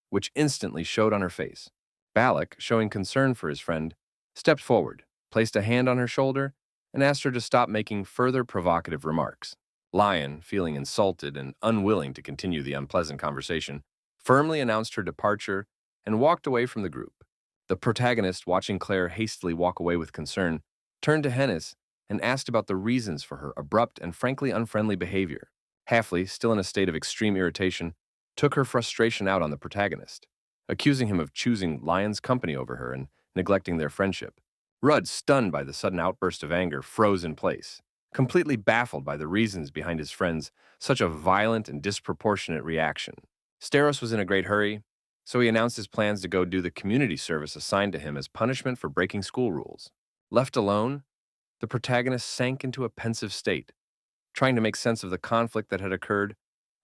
which instantly showed on her face. Balac, showing concern for his friend, stepped forward, placed a hand on her shoulder, and asked her to stop making further provocative remarks. Lion, feeling insulted and unwilling to continue the unpleasant conversation, firmly announced her departure and walked away from the group. The protagonist, watching Claire hastily walk away with concern, turned to Hennis and asked about the reasons for her abrupt and frankly unfriendly behavior. Halfley, still in a state of extreme irritation, took her frustration out on the protagonist, accusing him of choosing Lion's company over her and neglecting their friendship. Rudd, stunned by the sudden outburst of anger, froze in place, completely baffled by the reasons behind his friend's such a violent and disproportionate reaction. Steros was in a great hurry, so he announced his plans to go do the community service assigned to him as punishment for breaking school rules. Left alone, the protagonist sank into a pensive state, trying to make sense of the conflict that had occurred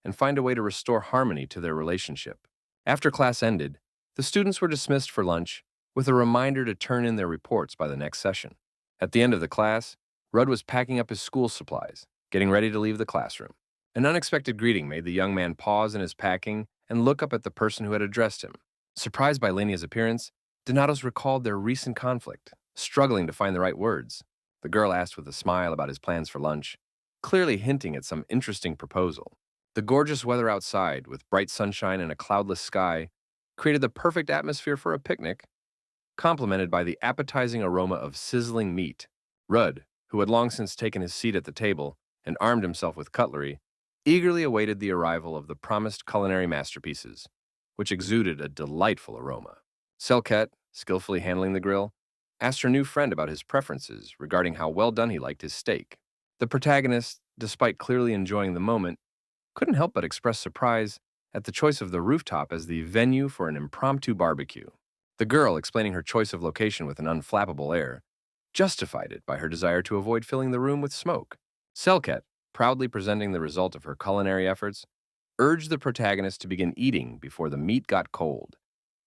and find a way to restore harmony to their relationship. After class ended, the students were dismissed for lunch with a reminder to turn in their reports by the next session. At the end of the class, Rudd was packing up his school supplies, getting ready to leave the classroom. An unexpected greeting made the young man pause in his packing and look up at the person who had addressed him. Surprised by Lenia's appearance, Donatos recalled their recent conflict, struggling to find the right words. The girl asked with a smile about his plans for lunch, clearly hinting at some interesting proposal. The gorgeous weather outside, with bright sunshine and a cloudless sky, created the perfect atmosphere for a picnic, complemented by the appetizing aroma of sizzling meat. Rudd, who had long since taken his seat at the table and armed himself with cutlery, eagerly awaited the arrival of the promised culinary masterpieces, which exuded a delightful aroma. Selket, skillfully handling the grill, asked her new friend about his preferences regarding how well done he liked his steak. The protagonist, despite clearly enjoying the moment, couldn't help but express surprise at the choice of the rooftop as the venue for an impromptu barbecue. The girl, explaining her choice of location with an unflappable air, justified it by her desire to avoid filling the room with smoke. Selket, proudly presenting the result of her culinary efforts, urged the protagonist to begin eating before the meat got cold,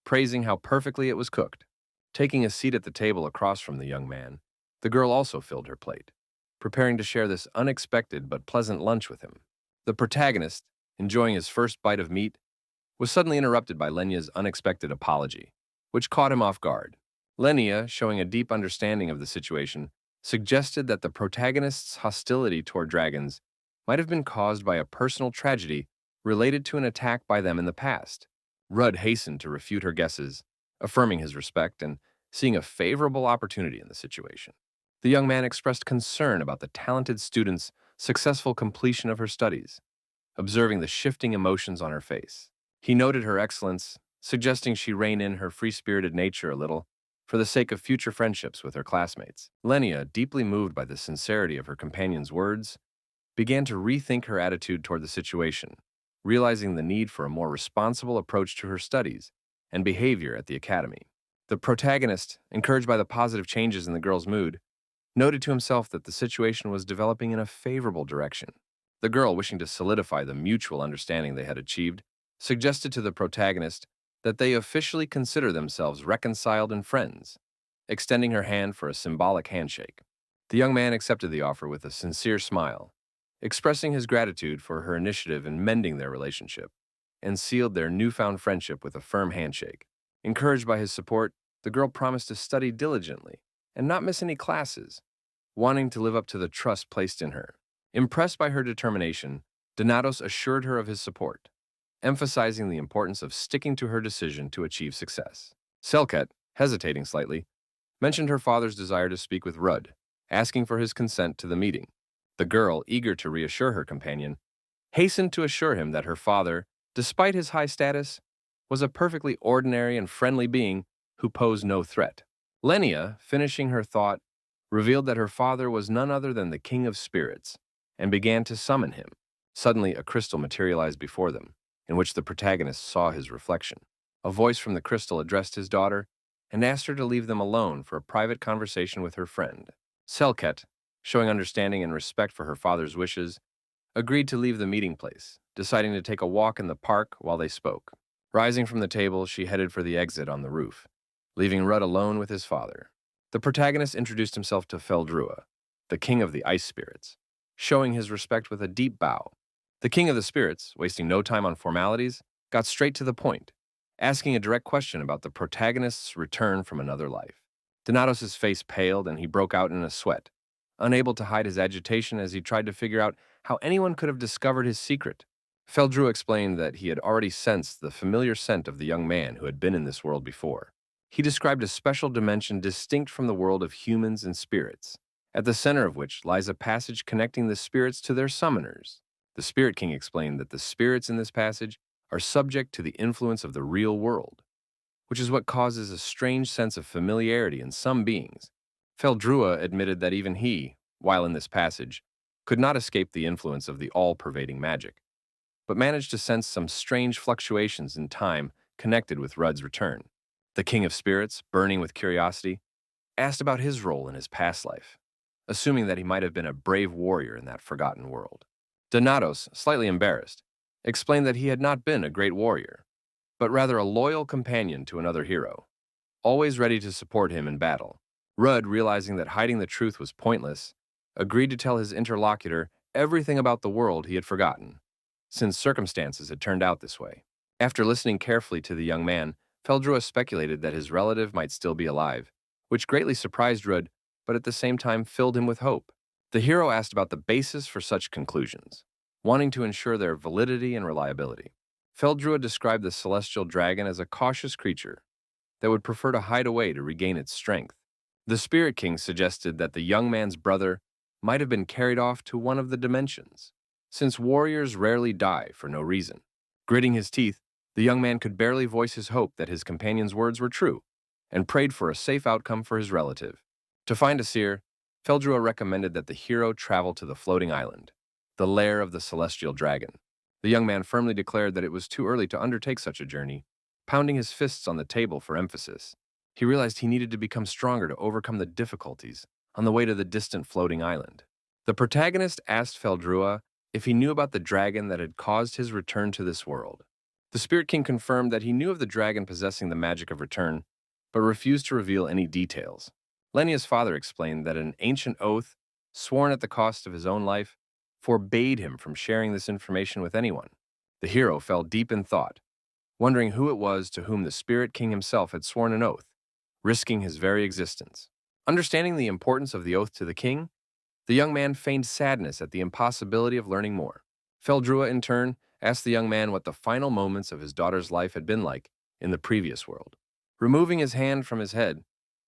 praising how perfectly it was cooked. Taking a seat at the table across from the young man, the girl also filled her plate, preparing to share this unexpected but pleasant lunch with him. The protagonist, enjoying his first bite of meat, was suddenly interrupted by Lenia's unexpected apology, which caught him off guard. Lenia, showing a deep understanding of the situation, suggested that the protagonist's hostility toward dragons might have been caused by a personal tragedy related to an attack by them in the past. Rudd hastened to refute her guesses, affirming his respect and seeing a favorable opportunity in the situation. The young man expressed concern about the talented student's successful completion of her studies, observing the shifting emotions on her face. He noted her excellence, suggesting she rein in her free-spirited nature a little for the sake of future friendships with her classmates. Lenia, deeply moved by the sincerity of her companion's words, began to rethink her attitude toward the situation, realizing the need for a more responsible approach to her studies and behavior at the academy. The protagonist, encouraged by the positive changes in the girl's mood, noted to himself that the situation was developing in a favorable direction. The girl, wishing to solidify the mutual understanding they had achieved, suggested to the protagonist that they officially consider themselves reconciled and friends, extending her hand for a symbolic handshake. The young man accepted the offer with a sincere smile, expressing his gratitude for her initiative in mending their relationship, and sealed their newfound friendship with a firm handshake. Encouraged by his support, the girl promised to study diligently and not miss any classes, wanting to live up to the trust placed in her. Impressed by her determination, Donatos assured her of his support, emphasizing the importance of sticking to her decision to achieve success. Selket, hesitating slightly, mentioned her father's desire to speak with Rudd, asking for his consent to the meeting. The girl, eager to reassure her companion, hastened to assure him that her father, despite his high status, was a perfectly ordinary and friendly being who posed no threat. Lenia, finishing her thought, revealed that her father was none other than the King of Spirits, and began to summon him. Suddenly, a crystal materialized before them, in which the protagonist saw his reflection. A voice from the crystal addressed his daughter and asked her to leave them alone for a private conversation with her friend. Selket, showing understanding and respect for her father's wishes, agreed to leave the meeting place, deciding to take a walk in the park while they spoke. Rising from the table, she headed for the exit on the roof, leaving Rudd alone with his father. The protagonist introduced himself to Feldrua, the king of the ice spirits, showing his respect with a deep bow. The king of the spirits, wasting no time on formalities, got straight to the point, asking a direct question about the protagonist's return from another life. Donatos' face paled and he broke out in a sweat, unable to hide his agitation as he tried to figure out how anyone could have discovered his secret. Feldrew explained that he had already sensed the familiar scent of the young man who had been in this world before. He described a special dimension distinct from the world of humans and spirits, at the center of which lies a passage connecting the spirits to their summoners. The Spirit King explained that the spirits in this passage are subject to the influence of the real world, which is what causes a strange sense of familiarity in some beings. Feldrua admitted that even he, while in this passage, could not escape the influence of the all-pervading magic, but managed to sense some strange fluctuations in time connected with Rudd's return. The King of Spirits, burning with curiosity, asked about his role in his past life, assuming that he might have been a brave warrior in that forgotten world. Donatos, slightly embarrassed, explained that he had not been a great warrior, but rather a loyal companion to another hero, always ready to support him in battle. Rudd, realizing that hiding the truth was pointless, agreed to tell his interlocutor everything about the world he had forgotten, since circumstances had turned out this way. After listening carefully to the young man, Feldrua speculated that his relative might still be alive, which greatly surprised Rudd, but at the same time filled him with hope. The hero asked about the basis for such conclusions, wanting to ensure their validity and reliability. Feldrua described the celestial dragon as a cautious creature that would prefer to hide away to regain its strength. The Spirit King suggested that the young man's brother might have been carried off to one of the dimensions, since warriors rarely die for no reason. Gritting his teeth, the young man could barely voice his hope that his companion's words were true, and prayed for a safe outcome for his relative. To find Asir, Feldrua recommended that the hero travel to the floating island, the lair of the celestial dragon. The young man firmly declared that it was too early to undertake such a journey, pounding his fists on the table for emphasis. He realized he needed to become stronger to overcome the difficulties on the way to the distant floating island. The protagonist asked Feldrua if he knew about the dragon that had caused his return to this world. The Spirit King confirmed that he knew of the dragon possessing the magic of return, but refused to reveal any details. Lenia's father explained that an ancient oath, sworn at the cost of his own life, forbade him from sharing this information with anyone. The hero fell deep in thought, wondering who it was to whom the Spirit King himself had sworn an oath, risking his very existence. Understanding the importance of the oath to the king, the young man feigned sadness at the impossibility of learning more. Feldrua, in turn, asked the young man what the final moments of his daughter's life had been like in the previous world. Removing his hand from his head,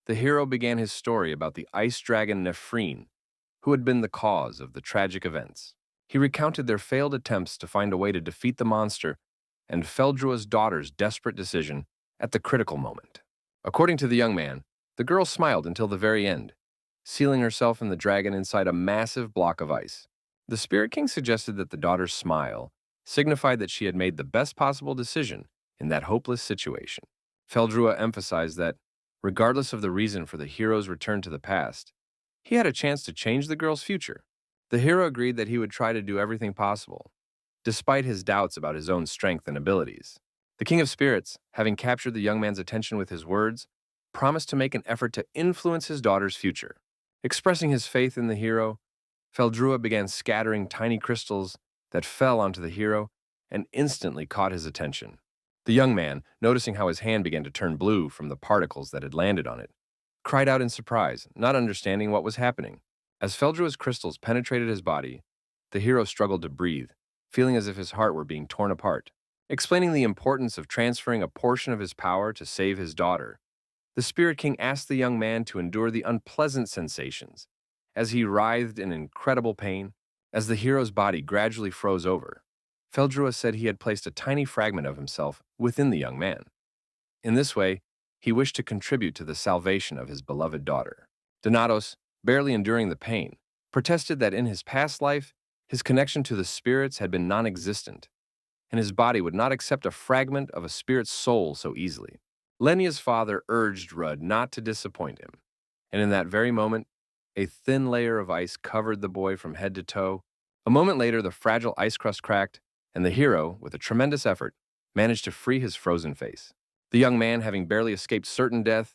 the hero began his story about the ice dragon Nephrine, who had been the cause of the tragic events. He recounted their failed attempts to find a way to defeat the monster and Feldrua's daughter's desperate decision at the critical moment. According to the young man, the girl smiled until the very end, sealing herself and the dragon inside a massive block of ice. The Spirit King suggested that the daughter's smile signified that she had made the best possible decision in that hopeless situation. Feldrua emphasized that, regardless of the reason for the hero's return to the past, he had a chance to change the girl's future. The hero agreed that he would try to do everything possible, despite his doubts about his own strength and abilities. The King of Spirits, having captured the young man's attention with his words, promised to make an effort to influence his daughter's future. Expressing his faith in the hero, Feldrua began scattering tiny crystals that fell onto the hero and instantly caught his attention. The young man, noticing how his hand began to turn blue from the particles that had landed on it, cried out in surprise, not understanding what was happening. As Feldrua's crystals penetrated his body, the hero struggled to breathe, feeling as if his heart were being torn apart. Explaining the importance of transferring a portion of his power to save his daughter, the Spirit King asked the young man to endure the unpleasant sensations as he writhed in incredible pain. As the hero's body gradually froze over, Feldrua said he had placed a tiny fragment of himself within the young man. In this way, he wished to contribute to the salvation of his beloved daughter. Donatos, barely enduring the pain, protested that in his past life, his connection to the spirits had been non-existent, and his body would not accept a fragment of a spirit's soul so easily. Lenya's father urged Rudd not to disappoint him, and in that very moment, a thin layer of ice covered the boy from head to toe. A moment later, the fragile ice crust cracked, and the hero, with a tremendous effort, managed to free his frozen face. The young man, having barely escaped certain death,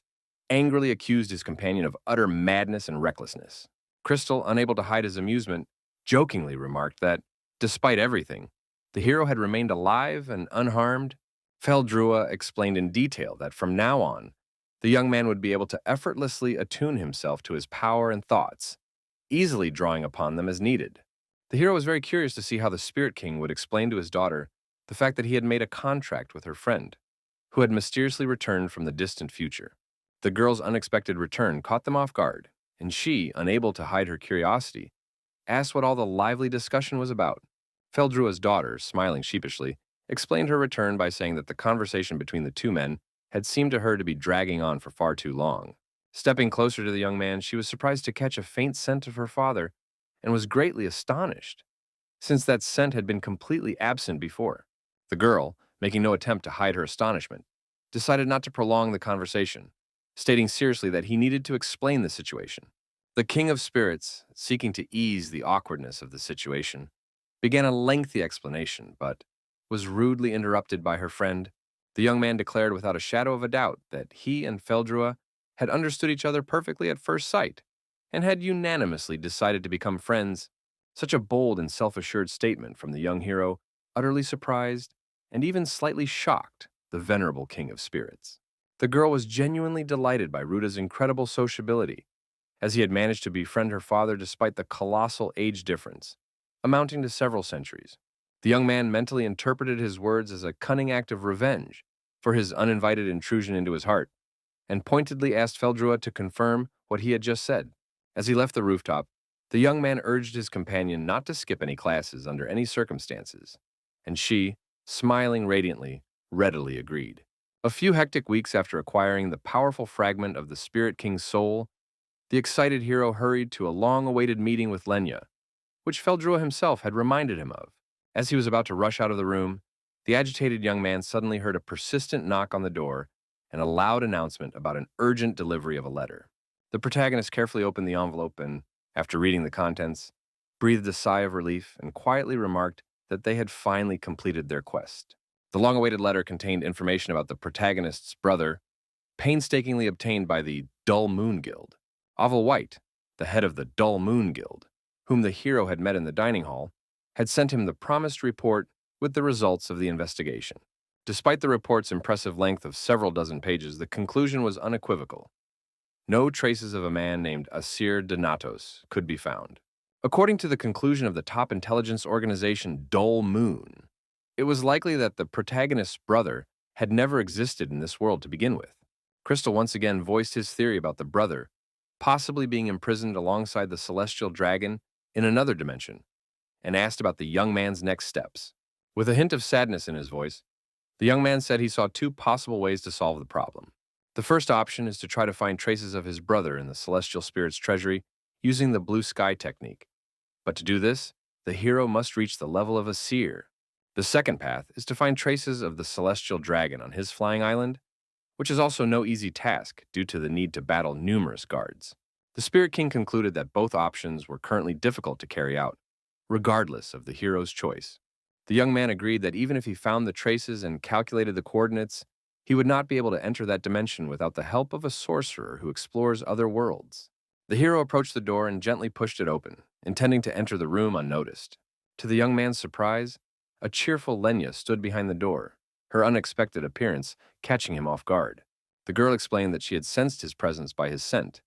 angrily accused his companion of utter madness and recklessness. Crystal, unable to hide his amusement, jokingly remarked that, despite everything, the hero had remained alive and unharmed. Feldrua explained in detail that from now on, the young man would be able to effortlessly attune himself to his power and thoughts, easily drawing upon them as needed. The hero was very curious to see how the Spirit King would explain to his daughter the fact that he had made a contract with her friend, who had mysteriously returned from the distant future. The girl's unexpected return caught them off guard, and she, unable to hide her curiosity, asked what all the lively discussion was about. Feldrua's daughter, smiling sheepishly, explained her return by saying that the conversation between the two men had seemed to her to be dragging on for far too long. Stepping closer to the young man, she was surprised to catch a faint scent of her father and was greatly astonished, since that scent had been completely absent before. The girl, making no attempt to hide her astonishment, decided not to prolong the conversation, stating seriously that he needed to explain the situation. The King of Spirits, seeking to ease the awkwardness of the situation, began a lengthy explanation, but was rudely interrupted by her friend. The young man declared without a shadow of a doubt that he and Feldrua had understood each other perfectly at first sight and had unanimously decided to become friends. Such a bold and self-assured statement from the young hero utterly surprised and even slightly shocked the venerable King of Spirits. The girl was genuinely delighted by Ruda's incredible sociability, as he had managed to befriend her father despite the colossal age difference, amounting to several centuries. The young man mentally interpreted his words as a cunning act of revenge for his uninvited intrusion into his heart, and pointedly asked Feldrua to confirm what he had just said. As he left the rooftop, the young man urged his companion not to skip any classes under any circumstances, and she, smiling radiantly, readily agreed. A few hectic weeks after acquiring the powerful fragment of the Spirit King's soul, the excited hero hurried to a long-awaited meeting with Lenya, which Feldrua himself had reminded him of. As he was about to rush out of the room, the agitated young man suddenly heard a persistent knock on the door and a loud announcement about an urgent delivery of a letter. The protagonist carefully opened the envelope and, after reading the contents, breathed a sigh of relief and quietly remarked that they had finally completed their quest. The long-awaited letter contained information about the protagonist's brother, painstakingly obtained by the Dull Moon Guild. Oval White, the head of the Dull Moon Guild, whom the hero had met in the dining hall, had sent him the promised report with the results of the investigation. Despite the report's impressive length of several dozen pages, the conclusion was unequivocal. No traces of a man named Asir Donatos could be found. According to the conclusion of the top intelligence organization Dull Moon, it was likely that the protagonist's brother had never existed in this world to begin with. Crystal once again voiced his theory about the brother possibly being imprisoned alongside the celestial dragon in another dimension, and asked about the young man's next steps. With a hint of sadness in his voice, the young man said he saw two possible ways to solve the problem. The first option is to try to find traces of his brother in the celestial spirit's treasury using the blue sky technique. But to do this, the hero must reach the level of a seer. The second path is to find traces of the celestial dragon on his flying island, which is also no easy task due to the need to battle numerous guards. The Spirit King concluded that both options were currently difficult to carry out, regardless of the hero's choice. The young man agreed that even if he found the traces and calculated the coordinates, he would not be able to enter that dimension without the help of a sorcerer who explores other worlds. The hero approached the door and gently pushed it open, intending to enter the room unnoticed. To the young man's surprise, a cheerful Lenya stood behind the door, her unexpected appearance catching him off guard. The girl explained that she had sensed his presence by his scent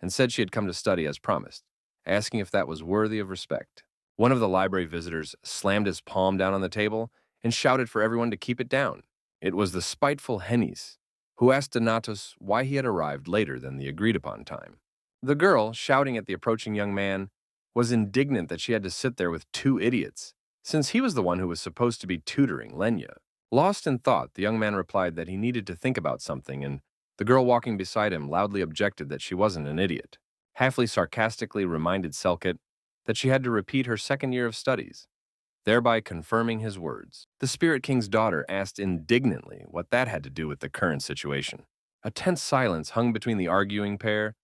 and said she had come to study as promised, asking if that was worthy of respect. One of the library visitors slammed his palm down on the table and shouted for everyone to keep it down. It was the spiteful Hennis, who asked Donatos why he had arrived later than the agreed-upon time. The girl, shouting at the approaching young man, was indignant that she had to sit there with two idiots, since he was the one who was supposed to be tutoring Lenya. Lost in thought, the young man replied that he needed to think about something, and the girl walking beside him loudly objected that she wasn't an idiot. Halfley sarcastically reminded Selkit that she had to repeat her second year of studies, thereby confirming his words. The Spirit King's daughter asked indignantly what that had to do with the current situation. A tense silence hung between the arguing pair,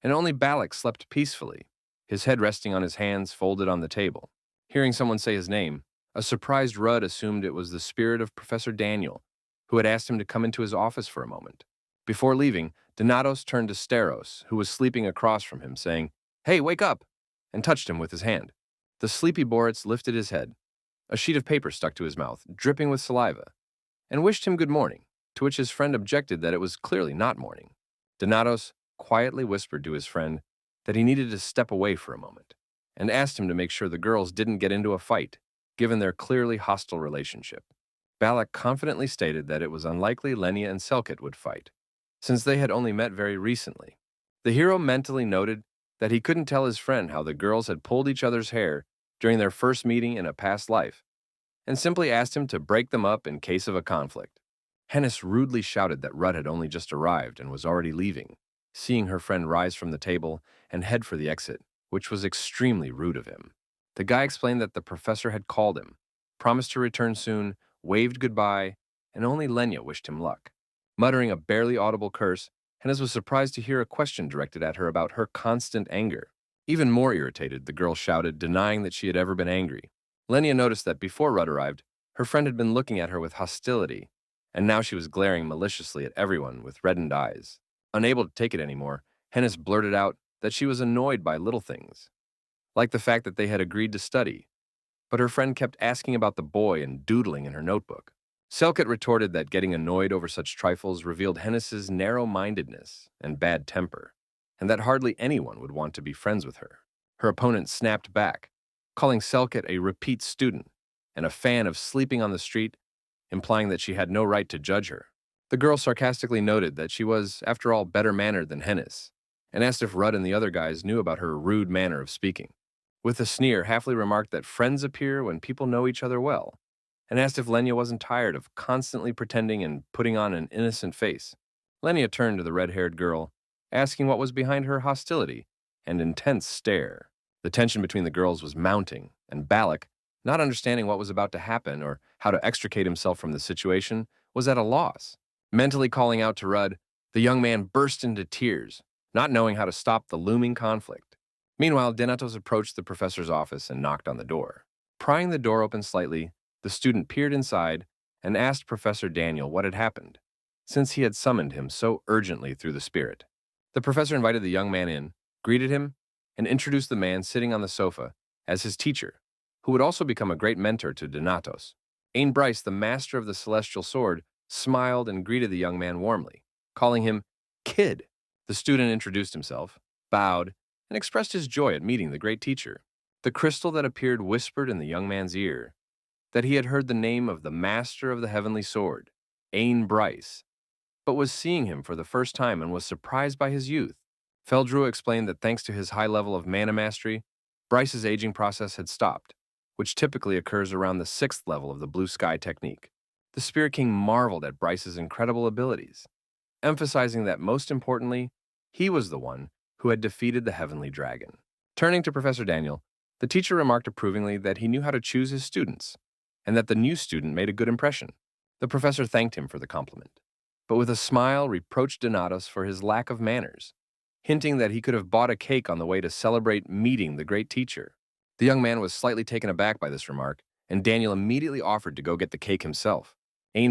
and only Balac slept peacefully, his head resting on his hands folded on the table. Hearing someone say his name, a surprised Rudd assumed it was the spirit of Professor Daniel, who had asked him to come into his office for a moment. Before leaving, Donatos turned to Steros, who was sleeping across from him, saying, "Hey, wake up!" and touched him with his hand. The sleepy Boritz lifted his head. A sheet of paper stuck to his mouth, dripping with saliva, and wished him good morning, to which his friend objected that it was clearly not morning. Donatos quietly whispered to his friend that he needed to step away for a moment, and asked him to make sure the girls didn't get into a fight, given their clearly hostile relationship. Balac confidently stated that it was unlikely Lenya and Selkit would fight, since they had only met very recently. The hero mentally noted that he couldn't tell his friend how the girls had pulled each other's hair during their first meeting in a past life, and simply asked him to break them up in case of a conflict. Hennis rudely shouted that Rudd had only just arrived and was already leaving, seeing her friend rise from the table and head for the exit, which was extremely rude of him. The guy explained that the professor had called him, promised to return soon, waved goodbye, and only Lenya wished him luck. Muttering a barely audible curse, Hennis was surprised to hear a question directed at her about her constant anger. Even more irritated, the girl shouted, denying that she had ever been angry. Lenya noticed that before Rudd arrived, her friend had been looking at her with hostility, and now she was glaring maliciously at everyone with reddened eyes. Unable to take it anymore, Hennis blurted out that she was annoyed by little things, like the fact that they had agreed to study, but her friend kept asking about the boy and doodling in her notebook. Selkit retorted that getting annoyed over such trifles revealed Hennis's narrow-mindedness and bad temper, and that hardly anyone would want to be friends with her. Her opponent snapped back, calling Selkit a repeat student and a fan of sleeping on the street, implying that she had no right to judge her. The girl sarcastically noted that she was, after all, better mannered than Hennis, and asked if Rudd and the other guys knew about her rude manner of speaking. With a sneer, Halfley remarked that friends appear when people know each other well, and asked if Lenya wasn't tired of constantly pretending and putting on an innocent face. Lenya turned to the red-haired girl, asking what was behind her hostility and intense stare. The tension between the girls was mounting, and Balac, not understanding what was about to happen or how to extricate himself from the situation, was at a loss. Mentally calling out to Rudd, the young man burst into tears, not knowing how to stop the looming conflict. Meanwhile, Donatos approached the professor's office and knocked on the door. Prying the door open slightly, the student peered inside and asked Professor Daniel what had happened, since he had summoned him so urgently through the spirit. The professor invited the young man in, greeted him, and introduced the man sitting on the sofa as his teacher, who would also become a great mentor to Donatos. Bryce, the master of the celestial sword, smiled and greeted the young man warmly, calling him Kid. The student introduced himself, bowed, and expressed his joy at meeting the great teacher. The crystal that appeared whispered in the young man's ear that he had heard the name of the master of the heavenly sword, Bryce, but was seeing him for the first time and was surprised by his youth. Feldrew explained that thanks to his high level of mana mastery, Bryce's aging process had stopped, which typically occurs around the 6th level of the blue sky technique. The Spirit King marveled at Bryce's incredible abilities, emphasizing that most importantly, he was the one who had defeated the heavenly dragon. Turning to Professor Daniel, the teacher remarked approvingly that he knew how to choose his students, and that the new student made a good impression. The professor thanked him for the compliment, but with a smile reproached Donatos for his lack of manners, hinting that he could have bought a cake on the way to celebrate meeting the great teacher. The young man was slightly taken aback by this remark, and Daniel immediately offered to go get the cake himself.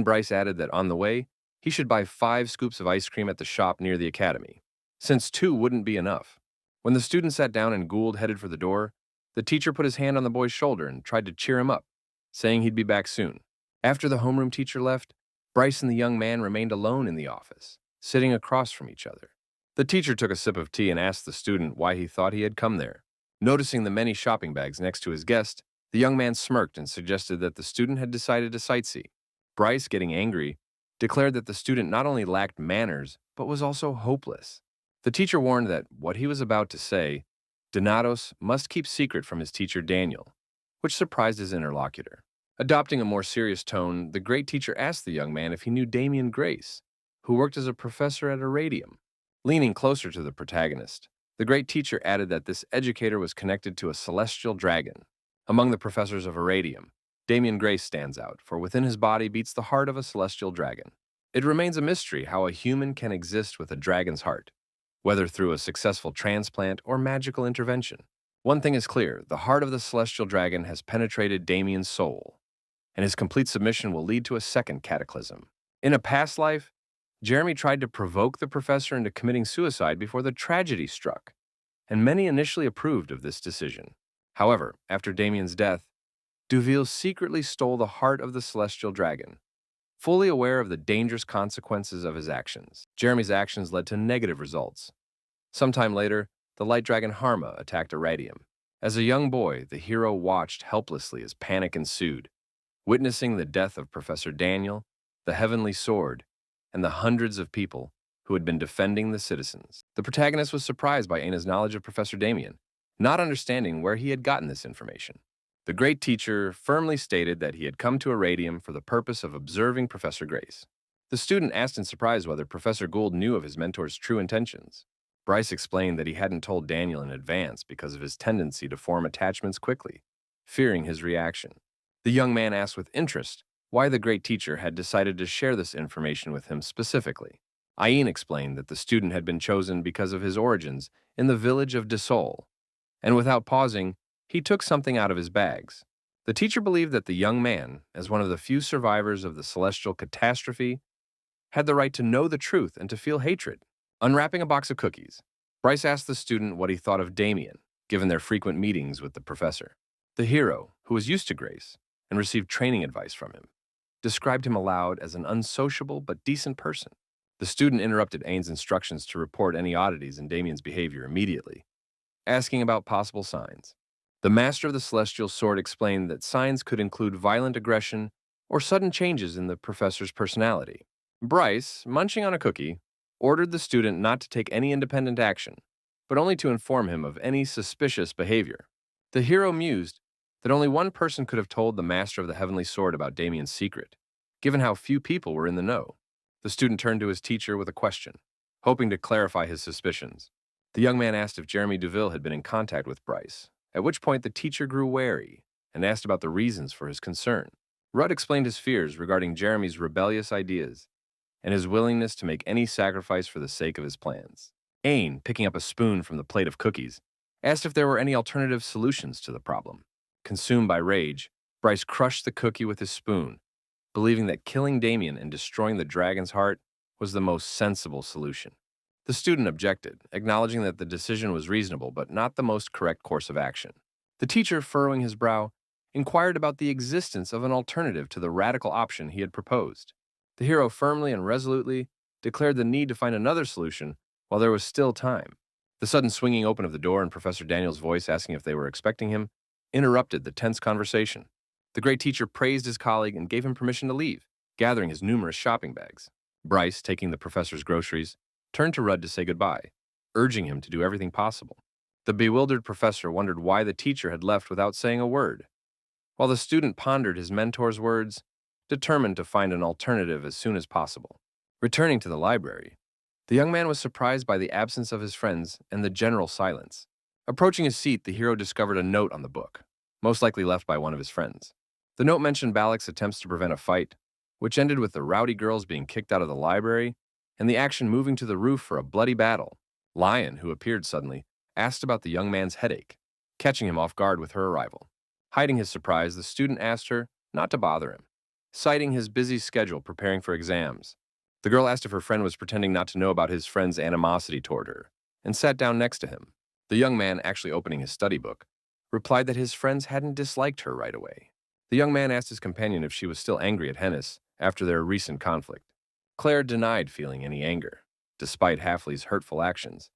Bryce added that on the way, he should buy 5 scoops of ice cream at the shop near the academy, since 2 wouldn't be enough. When the student sat down and Gould headed for the door, the teacher put his hand on the boy's shoulder and tried to cheer him up, saying he'd be back soon. After the homeroom teacher left, Bryce and the young man remained alone in the office, sitting across from each other. The teacher took a sip of tea and asked the student why he thought he had come there. Noticing the many shopping bags next to his guest, the young man smirked and suggested that the student had decided to sightsee. Bryce, getting angry, declared that the student not only lacked manners, but was also hopeless. The teacher warned that what he was about to say, Donatos must keep secret from his teacher Daniel, which surprised his interlocutor. Adopting a more serious tone, the great teacher asked the young man if he knew Damian Grace, who worked as a professor at Iradium. Leaning closer to the protagonist, the great teacher added that this educator was connected to a celestial dragon. Among the professors of Iradium, Damian Grace stands out, for within his body beats the heart of a celestial dragon. It remains a mystery how a human can exist with a dragon's heart, whether through a successful transplant or magical intervention. One thing is clear, the heart of the celestial dragon has penetrated Damian's soul, and his complete submission will lead to a second cataclysm. In a past life, Jeremy tried to provoke the professor into committing suicide before the tragedy struck, and many initially approved of this decision. However, after Damian's death, Duel secretly stole the heart of the celestial dragon, fully aware of the dangerous consequences of his actions. Jeremy's actions led to negative results. Sometime later, the light dragon Harma attacked Iradium. As a young boy, the hero watched helplessly as panic ensued, witnessing the death of Professor Daniel, the Heavenly Sword, and the hundreds of people who had been defending the citizens. The protagonist was surprised by Aina's knowledge of Professor Damian, not understanding where he had gotten this information. The great teacher firmly stated that he had come to Iradium for the purpose of observing Professor Grace. The student asked in surprise whether Professor Gould knew of his mentor's true intentions. Bryce explained that he hadn't told Daniel in advance because of his tendency to form attachments quickly, fearing his reaction. The young man asked with interest why the great teacher had decided to share this information with him specifically. Ain explained that the student had been chosen because of his origins in the village of Disol, and without pausing, he took something out of his bags. The teacher believed that the young man, as one of the few survivors of the celestial catastrophe, had the right to know the truth and to feel hatred. Unwrapping a box of cookies, Bryce asked the student what he thought of Damian, given their frequent meetings with the professor. The hero, who was used to Grace and received training advice from him, described him aloud as an unsociable but decent person. The student interrupted Ain's instructions to report any oddities in Damian's behavior immediately, asking about possible signs. The master of the celestial sword explained that signs could include violent aggression or sudden changes in the professor's personality. Bryce, munching on a cookie, ordered the student not to take any independent action, but only to inform him of any suspicious behavior. The hero mused that only one person could have told the master of the heavenly sword about Damian's secret, given how few people were in the know. The student turned to his teacher with a question, hoping to clarify his suspicions. The young man asked if Jeremy Duel had been in contact with Bryce, at which point the teacher grew wary and asked about the reasons for his concern. Rudd explained his fears regarding Jeremy's rebellious ideas and his willingness to make any sacrifice for the sake of his plans. Ain, picking up a spoon from the plate of cookies, asked if there were any alternative solutions to the problem. Consumed by rage, Bryce crushed the cookie with his spoon, believing that killing Damian and destroying the dragon's heart was the most sensible solution. The student objected, acknowledging that the decision was reasonable but not the most correct course of action. The teacher, furrowing his brow, inquired about the existence of an alternative to the radical option he had proposed. The hero firmly and resolutely declared the need to find another solution while there was still time. The sudden swinging open of the door and Professor Daniel's voice asking if they were expecting him interrupted the tense conversation. The great teacher praised his colleague and gave him permission to leave, gathering his numerous shopping bags. Bryce, taking the professor's groceries, turned to Rudd to say goodbye, urging him to do everything possible. The bewildered professor wondered why the teacher had left without saying a word, while the student pondered his mentor's words, determined to find an alternative as soon as possible. Returning to the library, the young man was surprised by the absence of his friends and the general silence. Approaching his seat, the hero discovered a note on the book, most likely left by one of his friends. The note mentioned Balac's attempts to prevent a fight, which ended with the rowdy girls being kicked out of the library and the action moving to the roof for a bloody battle. Lion, who appeared suddenly, asked about the young man's headache, catching him off guard with her arrival. Hiding his surprise, the student asked her not to bother him, citing his busy schedule preparing for exams. The girl asked if her friend was pretending not to know about his friend's animosity toward her, and sat down next to him. The young man, actually opening his study book, replied that his friends hadn't disliked her right away. The young man asked his companion if she was still angry at Hennis after their recent conflict. Claire denied feeling any anger, despite Halfley's hurtful actions,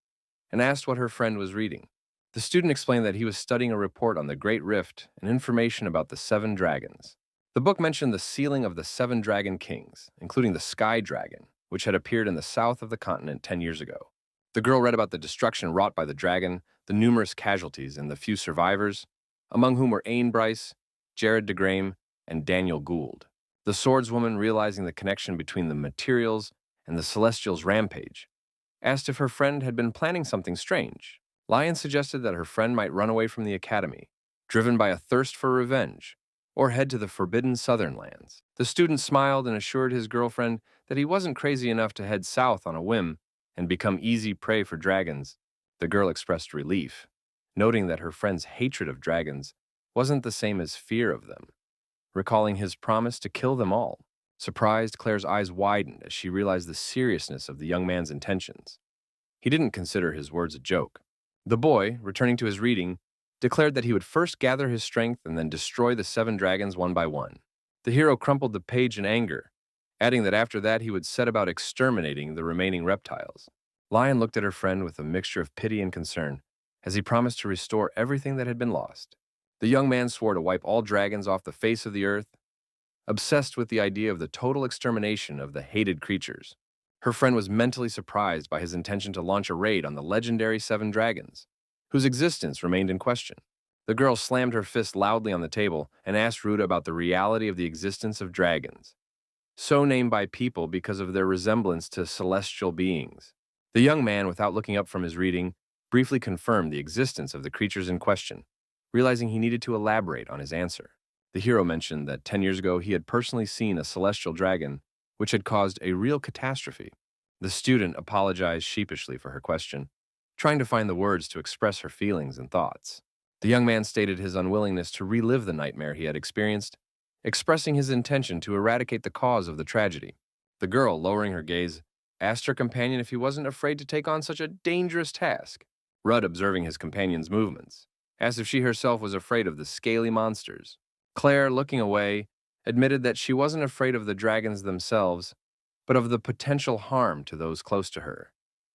and asked what her friend was reading. The student explained that he was studying a report on the Great Rift and information about the Seven Dragons. The book mentioned the sealing of the Seven Dragon Kings, including the Sky Dragon, which had appeared in the south of the continent 10 years ago. The girl read about the destruction wrought by the dragon, the numerous casualties, and the few survivors, among whom were Ain Bryce, Jared DeGrame, and Daniel Gould. The swordswoman, realizing the connection between the materials and the Celestials' rampage, asked if her friend had been planning something strange. Lion suggested that her friend might run away from the academy, driven by a thirst for revenge, or head to the forbidden southern lands. The student smiled and assured his girlfriend that he wasn't crazy enough to head south on a whim and become easy prey for dragons. The girl expressed relief, noting that her friend's hatred of dragons wasn't the same as fear of them, recalling his promise to kill them all. Surprised, Claire's eyes widened as she realized the seriousness of the young man's intentions. He didn't consider his words a joke. The boy, returning to his reading, declared that he would first gather his strength and then destroy the seven dragons one by one. The hero crumpled the page in anger, adding that after that he would set about exterminating the remaining reptiles. Lion looked at her friend with a mixture of pity and concern, as he promised to restore everything that had been lost. The young man swore to wipe all dragons off the face of the earth, obsessed with the idea of the total extermination of the hated creatures. Her friend was mentally surprised by his intention to launch a raid on the legendary seven dragons, whose existence remained in question. The girl slammed her fist loudly on the table and asked Ruta about the reality of the existence of dragons, so named by people because of their resemblance to celestial beings. The young man, without looking up from his reading, briefly confirmed the existence of the creatures in question, realizing he needed to elaborate on his answer. The hero mentioned that 10 years ago he had personally seen a celestial dragon, which had caused a real catastrophe. The student apologized sheepishly for her question, trying to find the words to express her feelings and thoughts. The young man stated his unwillingness to relive the nightmare he had experienced, expressing his intention to eradicate the cause of the tragedy. The girl, lowering her gaze, asked her companion if he wasn't afraid to take on such a dangerous task. Rudd, observing his companion's movements, asked if she herself was afraid of the scaly monsters. Claire, looking away, admitted that she wasn't afraid of the dragons themselves, but of the potential harm to those close to her.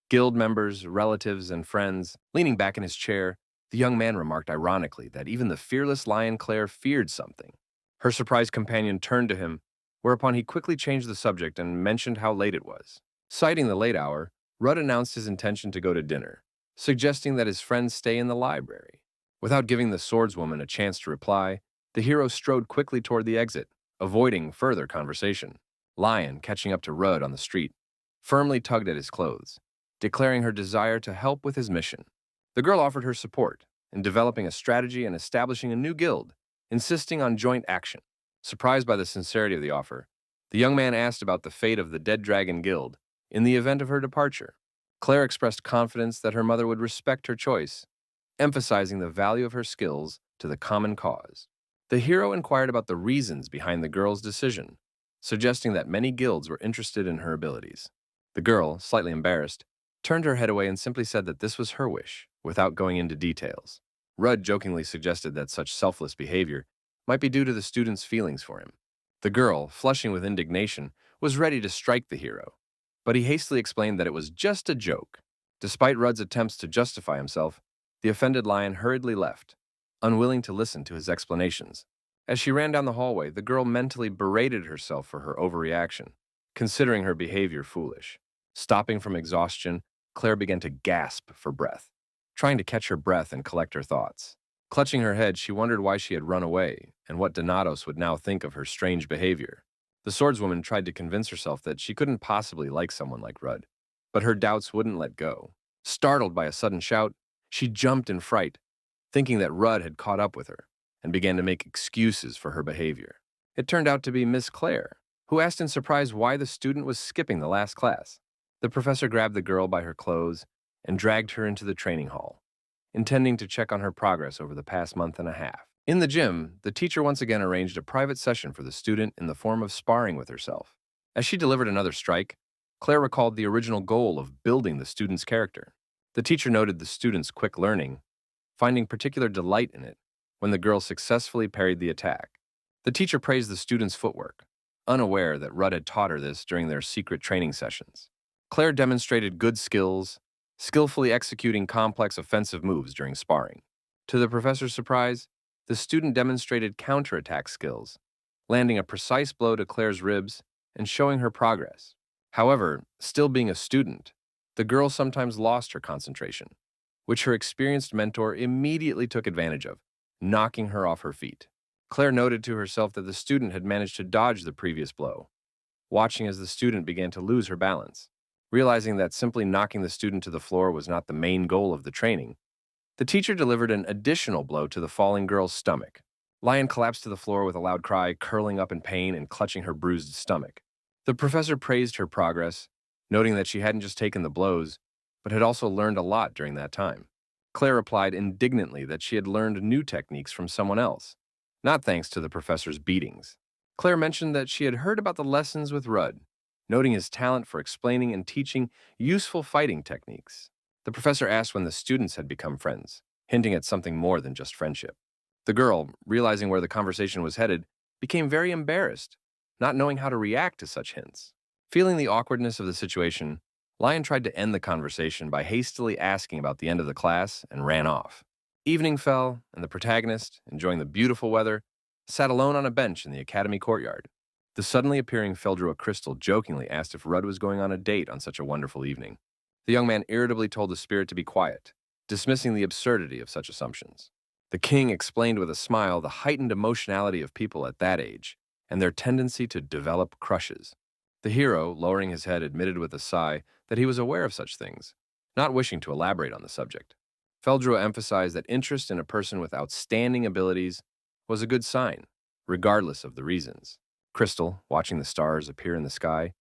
Guild members, relatives, and friends. Leaning back in his chair, the young man remarked ironically that even the fearless lion Claire feared something. Her surprised companion turned to him, whereupon he quickly changed the subject and mentioned how late it was. Citing the late hour, Rudd announced his intention to go to dinner, suggesting that his friends stay in the library. Without giving the swordswoman a chance to reply, the hero strode quickly toward the exit, avoiding further conversation. Lion, catching up to Rudd on the street, firmly tugged at his clothes, declaring her desire to help with his mission. The girl offered her support in developing a strategy and establishing a new guild, insisting on joint action. Surprised by the sincerity of the offer, the young man asked about the fate of the Dead Dragon Guild in the event of her departure. Claire expressed confidence that her mother would respect her choice, emphasizing the value of her skills to the common cause. The hero inquired about the reasons behind the girl's decision, suggesting that many guilds were interested in her abilities. The girl, slightly embarrassed, turned her head away and simply said that this was her wish, without going into details. Rudd jokingly suggested that such selfless behavior might be due to the student's feelings for him. The girl, flushing with indignation, was ready to strike the hero, but he hastily explained that it was just a joke. Despite Rudd's attempts to justify himself, the offended lion hurriedly left, unwilling to listen to his explanations. As she ran down the hallway, the girl mentally berated herself for her overreaction, considering her behavior foolish. Stopping from exhaustion, Claire began to gasp for breath, trying to catch her breath and collect her thoughts. Clutching her head, she wondered why she had run away and what Donatos would now think of her strange behavior. The swordswoman tried to convince herself that she couldn't possibly like someone like Rudd, but her doubts wouldn't let go. Startled by a sudden shout, she jumped in fright, thinking that Rudd had caught up with her, and began to make excuses for her behavior. It turned out to be Miss Claire, who asked in surprise why the student was skipping the last class. The professor grabbed the girl by her clothes and dragged her into the training hall, intending to check on her progress over the past month and a half. In the gym, the teacher once again arranged a private session for the student in the form of sparring with herself. As she delivered another strike, Claire recalled the original goal of building the student's character. The teacher noted the student's quick learning, finding particular delight in it when the girl successfully parried the attack. The teacher praised the student's footwork, unaware that Rudd had taught her this during their secret training sessions. Claire demonstrated good skills, skillfully executing complex offensive moves during sparring. To the professor's surprise, the student demonstrated counterattack skills, landing a precise blow to Claire's ribs and showing her progress. However, still being a student, the girl sometimes lost her concentration, which her experienced mentor immediately took advantage of, knocking her off her feet. Claire noted to herself that the student had managed to dodge the previous blow, watching as the student began to lose her balance. Realizing that simply knocking the student to the floor was not the main goal of the training, the teacher delivered an additional blow to the falling girl's stomach. Lion collapsed to the floor with a loud cry, curling up in pain and clutching her bruised stomach. The professor praised her progress, noting that she hadn't just taken the blows, but had also learned a lot during that time. Claire replied indignantly that she had learned new techniques from someone else, not thanks to the professor's beatings. Claire mentioned that she had heard about the lessons with Rudd, noting his talent for explaining and teaching useful fighting techniques. The professor asked when the students had become friends, hinting at something more than just friendship. The girl, realizing where the conversation was headed, became very embarrassed, not knowing how to react to such hints. Feeling the awkwardness of the situation, Lion tried to end the conversation by hastily asking about the end of the class and ran off. Evening fell, and the protagonist, enjoying the beautiful weather, sat alone on a bench in the academy courtyard. The suddenly appearing Feldrew Crystal jokingly asked if Rudd was going on a date on such a wonderful evening. The young man irritably told the spirit to be quiet, dismissing the absurdity of such assumptions. The king explained with a smile the heightened emotionality of people at that age and their tendency to develop crushes. The hero, lowering his head, admitted with a sigh that he was aware of such things, not wishing to elaborate on the subject. Feldrew emphasized that interest in a person with outstanding abilities was a good sign, regardless of the reasons. Crystal, watching the stars appear in the sky,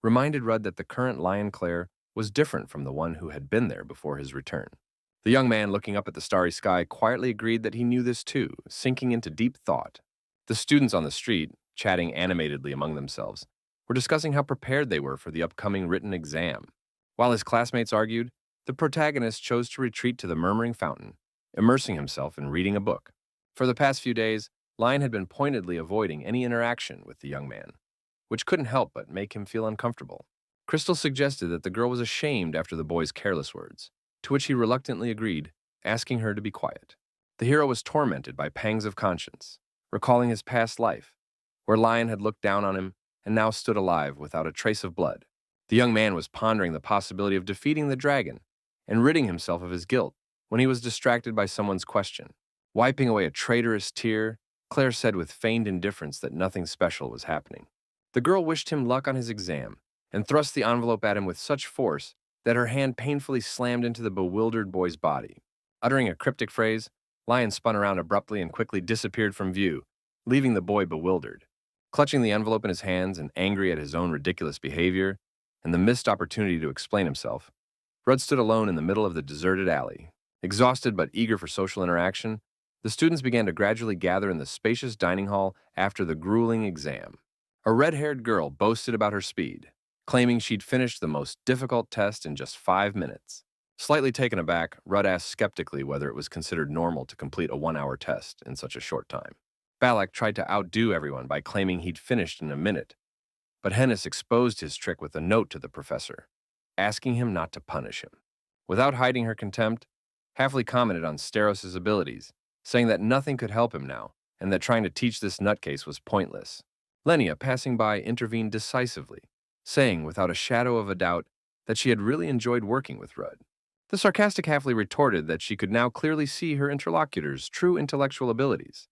reminded Rudd that the current Lion Claire was different from the one who had been there before his return. The young man, looking up at the starry sky, quietly agreed that he knew this too, sinking into deep thought. The students on the street, chatting animatedly among themselves, were discussing how prepared they were for the upcoming written exam. While his classmates argued, the protagonist chose to retreat to the murmuring fountain, immersing himself in reading a book. For the past few days, Lion had been pointedly avoiding any interaction with the young man, which couldn't help but make him feel uncomfortable. Crystal suggested that the girl was ashamed after the boy's careless words, to which he reluctantly agreed, asking her to be quiet. The hero was tormented by pangs of conscience, recalling his past life, where Lion had looked down on him and now stood alive without a trace of blood. The young man was pondering the possibility of defeating the dragon and ridding himself of his guilt when he was distracted by someone's question. Wiping away a traitorous tear, Claire said with feigned indifference that nothing special was happening. The girl wished him luck on his exam and thrust the envelope at him with such force that her hand painfully slammed into the bewildered boy's body. Uttering a cryptic phrase, Lion spun around abruptly and quickly disappeared from view, leaving the boy bewildered. Clutching the envelope in his hands and angry at his own ridiculous behavior and the missed opportunity to explain himself, Rudd stood alone in the middle of the deserted alley. Exhausted but eager for social interaction, the students began to gradually gather in the spacious dining hall after the grueling exam. A red-haired girl boasted about her speed, claiming she'd finished the most difficult test in just 5 minutes. Slightly taken aback, Rudd asked skeptically whether it was considered normal to complete a 1-hour test in such a short time. Balac tried to outdo everyone by claiming he'd finished in a minute, but Hennis exposed his trick with a note to the professor, asking him not to punish him. Without hiding her contempt, Halfley commented on Steros' abilities, saying that nothing could help him now, and that trying to teach this nutcase was pointless. Lenia, passing by, intervened decisively, saying without a shadow of a doubt that she had really enjoyed working with Rudd. The sarcastic Halfley retorted that she could now clearly see her interlocutor's true intellectual abilities,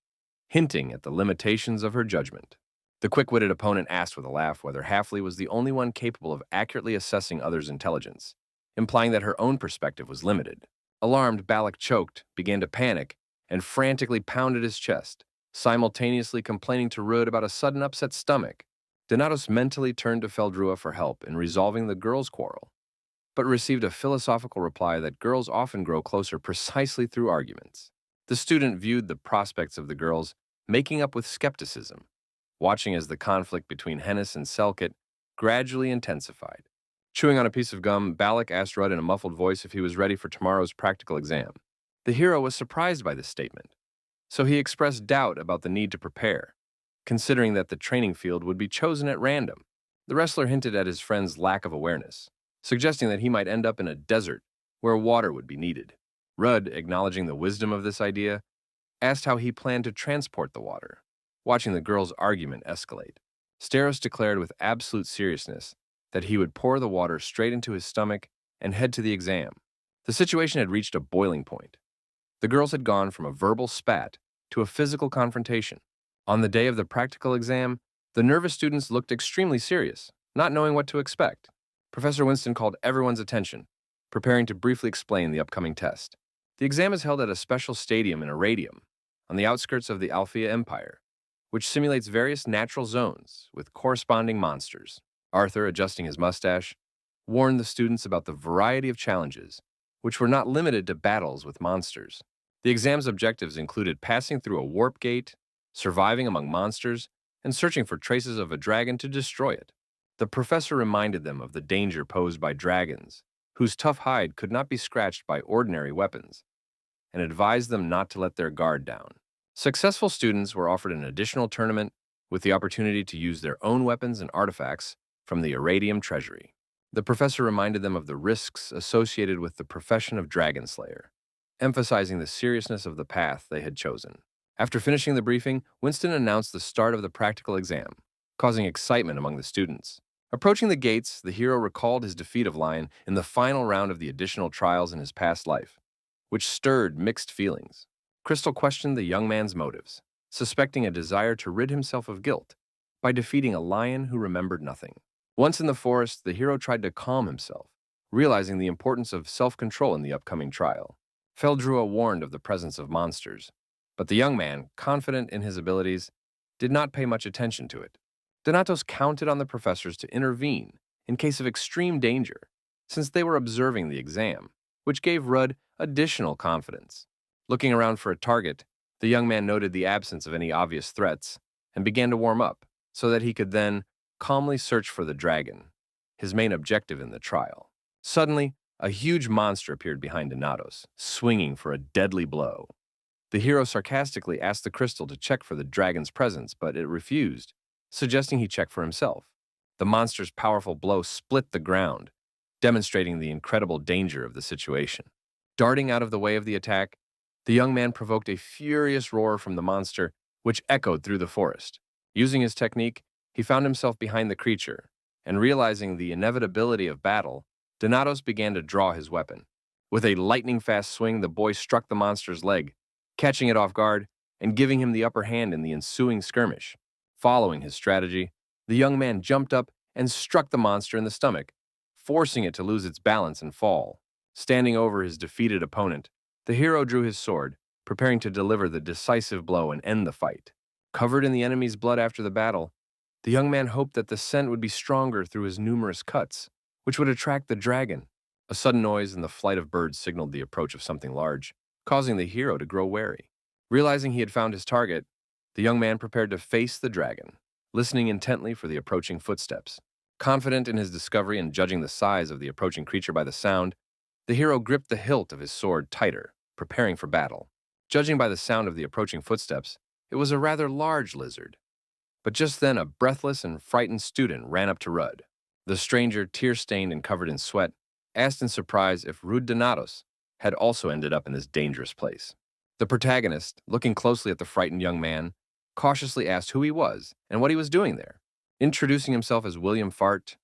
hinting at the limitations of her judgment. The quick-witted opponent asked with a laugh whether Halfley was the only one capable of accurately assessing others' intelligence, implying that her own perspective was limited. Alarmed, Balac choked, began to panic, and frantically pounded his chest, simultaneously complaining to Rudd about a sudden upset stomach. Donatos mentally turned to Feldrew for help in resolving the girls' quarrel, but received a philosophical reply that girls often grow closer precisely through arguments. The student viewed the prospects of the girls making up with skepticism, watching as the conflict between Hennis and Selkit gradually intensified. Chewing on a piece of gum, Balac asked Rudd in a muffled voice if he was ready for tomorrow's practical exam. The hero was surprised by this statement, so he expressed doubt about the need to prepare, considering that the training field would be chosen at random. The wrestler hinted at his friend's lack of awareness, suggesting that he might end up in a desert where water would be needed. Rudd, acknowledging the wisdom of this idea, asked how he planned to transport the water. Watching the girls' argument escalate, Steros declared with absolute seriousness that he would pour the water straight into his stomach and head to the exam. The situation had reached a boiling point. The girls had gone from a verbal spat to a physical confrontation. On the day of the practical exam, the nervous students looked extremely serious, not knowing what to expect. Professor Winston called everyone's attention, preparing to briefly explain the upcoming test. The exam is held at a special stadium in Iradium, on the outskirts of the Alphea Empire, which simulates various natural zones with corresponding monsters. Arthur, adjusting his mustache, warned the students about the variety of challenges, which were not limited to battles with monsters. The exam's objectives included passing through a warp gate, surviving among monsters, and searching for traces of a dragon to destroy it. The professor reminded them of the danger posed by dragons, whose tough hide could not be scratched by ordinary weapons, and advised them not to let their guard down. Successful students were offered an additional tournament with the opportunity to use their own weapons and artifacts from the Iradium treasury. The professor reminded them of the risks associated with the profession of dragon slayer, emphasizing the seriousness of the path they had chosen. After finishing the briefing, Winston announced the start of the practical exam, causing excitement among the students. Approaching the gates, the hero recalled his defeat of Lion in the final round of the additional trials in his past life, which stirred mixed feelings. Crystal questioned the young man's motives, suspecting a desire to rid himself of guilt by defeating a lion who remembered nothing. Once in the forest, the hero tried to calm himself, realizing the importance of self-control in the upcoming trial. Feldrua warned of the presence of monsters, but the young man, confident in his abilities, did not pay much attention to it. Donatos counted on the professors to intervene in case of extreme danger, since they were observing the exam, which gave Rudd additional confidence. Looking around for a target, the young man noted the absence of any obvious threats and began to warm up so that he could then calmly search for the dragon, his main objective in the trial. Suddenly, a huge monster appeared behind Donatos, swinging for a deadly blow. The hero sarcastically asked the crystal to check for the dragon's presence, but it refused, suggesting he check for himself. The monster's powerful blow split the ground, demonstrating the incredible danger of the situation. Darting out of the way of the attack, the young man provoked a furious roar from the monster, which echoed through the forest. Using his technique, he found himself behind the creature, and realizing the inevitability of battle, Donatos began to draw his weapon. With a lightning-fast swing, the boy struck the monster's leg, catching it off guard and giving him the upper hand in the ensuing skirmish. Following his strategy, the young man jumped up and struck the monster in the stomach, forcing it to lose its balance and fall. Standing over his defeated opponent, the hero drew his sword, preparing to deliver the decisive blow and end the fight. Covered in the enemy's blood after the battle, the young man hoped that the scent would be stronger through his numerous cuts, which would attract the dragon. A sudden noise and the flight of birds signaled the approach of something large, causing the hero to grow wary. Realizing he had found his target, the young man prepared to face the dragon, listening intently for the approaching footsteps. Confident in his discovery and judging the size of the approaching creature by the sound, the hero gripped the hilt of his sword tighter, preparing for battle. Judging by the sound of the approaching footsteps, it was a rather large lizard. But just then, a breathless and frightened student ran up to Rudd. The stranger, tear-stained and covered in sweat, asked in surprise if Rudd Donatos had also ended up in this dangerous place. The protagonist, looking closely at the frightened young man, cautiously asked who he was and what he was doing there. Introducing himself as William Fart,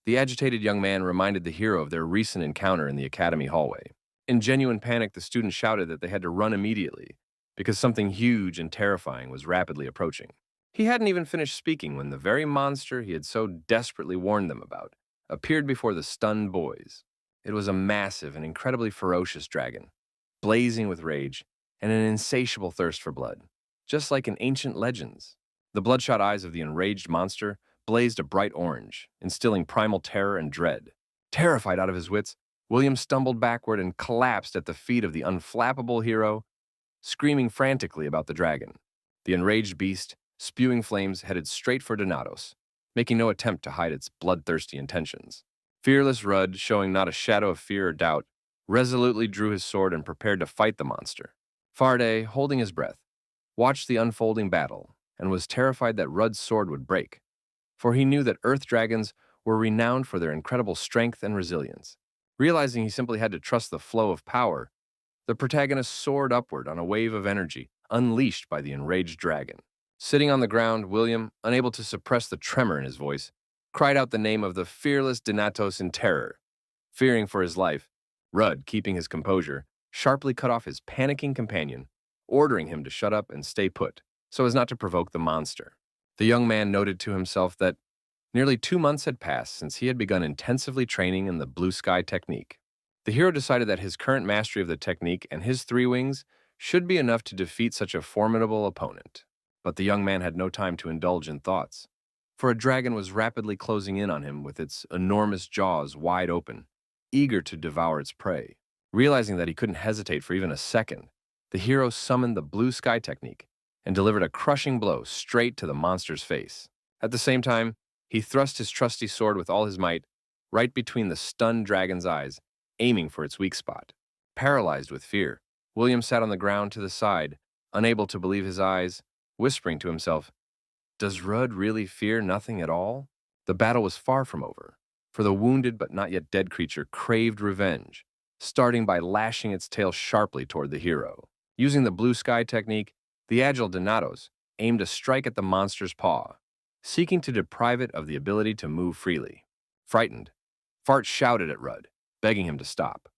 the agitated young man reminded the hero of their recent encounter in the academy hallway. In genuine panic, the student shouted that they had to run immediately because something huge and terrifying was rapidly approaching. He hadn't even finished speaking when the very monster he had so desperately warned them about appeared before the stunned boys. It was a massive and incredibly ferocious dragon, blazing with rage and an insatiable thirst for blood, just like in ancient legends. The bloodshot eyes of the enraged monster blazed a bright orange, instilling primal terror and dread. Terrified out of his wits, William stumbled backward and collapsed at the feet of the unflappable hero, screaming frantically about the dragon. The enraged beast, spewing flames, headed straight for Donatos, making no attempt to hide its bloodthirsty intentions. Fearless Rudd, showing not a shadow of fear or doubt, resolutely drew his sword and prepared to fight the monster. Farde, holding his breath, watched the unfolding battle, and was terrified that Rudd's sword would break, for he knew that earth dragons were renowned for their incredible strength and resilience. Realizing he simply had to trust the flow of power, the protagonist soared upward on a wave of energy unleashed by the enraged dragon. Sitting on the ground, William, unable to suppress the tremor in his voice, cried out the name of the fearless Donatos in terror. Fearing for his life, Rudd, keeping his composure, sharply cut off his panicking companion, ordering him to shut up and stay put, so as not to provoke the monster. The young man noted to himself that nearly 2 months had passed since he had begun intensively training in the blue sky technique. The hero decided that his current mastery of the technique and his 3 wings should be enough to defeat such a formidable opponent. But the young man had no time to indulge in thoughts, for a dragon was rapidly closing in on him with its enormous jaws wide open, eager to devour its prey. Realizing that he couldn't hesitate for even a second, the hero summoned the blue sky technique and delivered a crushing blow straight to the monster's face. At the same time, he thrust his trusty sword with all his might, right between the stunned dragon's eyes, aiming for its weak spot. Paralyzed with fear, William sat on the ground to the side, unable to believe his eyes, whispering to himself, "Does Rudd really fear nothing at all?" The battle was far from over, for the wounded but not yet dead creature craved revenge, starting by lashing its tail sharply toward the hero. Using the blue sky technique, the agile Donatos aimed a strike at the monster's paw, seeking to deprive it of the ability to move freely. Frightened, Fart shouted at Rudd, begging him to stop.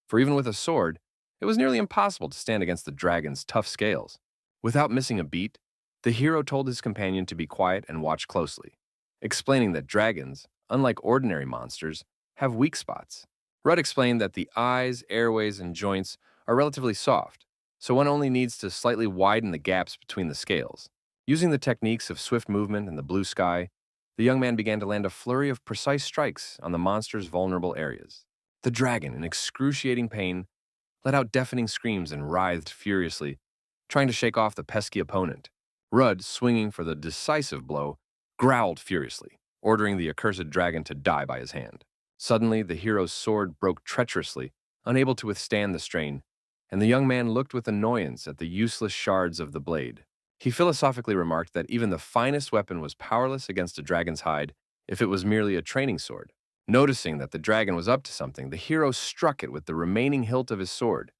For even with a sword, it was nearly impossible to stand against the dragon's tough scales. Without missing a beat, the hero told his companion to be quiet and watch closely, explaining that dragons, unlike ordinary monsters, have weak spots. Rudd explained that the eyes, airways, and joints are relatively soft, so one only needs to slightly widen the gaps between the scales. Using the techniques of swift movement and the blue sky, the young man began to land a flurry of precise strikes on the monster's vulnerable areas. The dragon, in excruciating pain, let out deafening screams and writhed furiously, trying to shake off the pesky opponent. Rudd, swinging for the decisive blow, growled furiously, ordering the accursed dragon to die by his hand. Suddenly, the hero's sword broke treacherously, unable to withstand the strain, and the young man looked with annoyance at the useless shards of the blade. He philosophically remarked that even the finest weapon was powerless against a dragon's hide if it was merely a training sword. Noticing that the dragon was up to something, the hero struck it with the remaining hilt of his sword,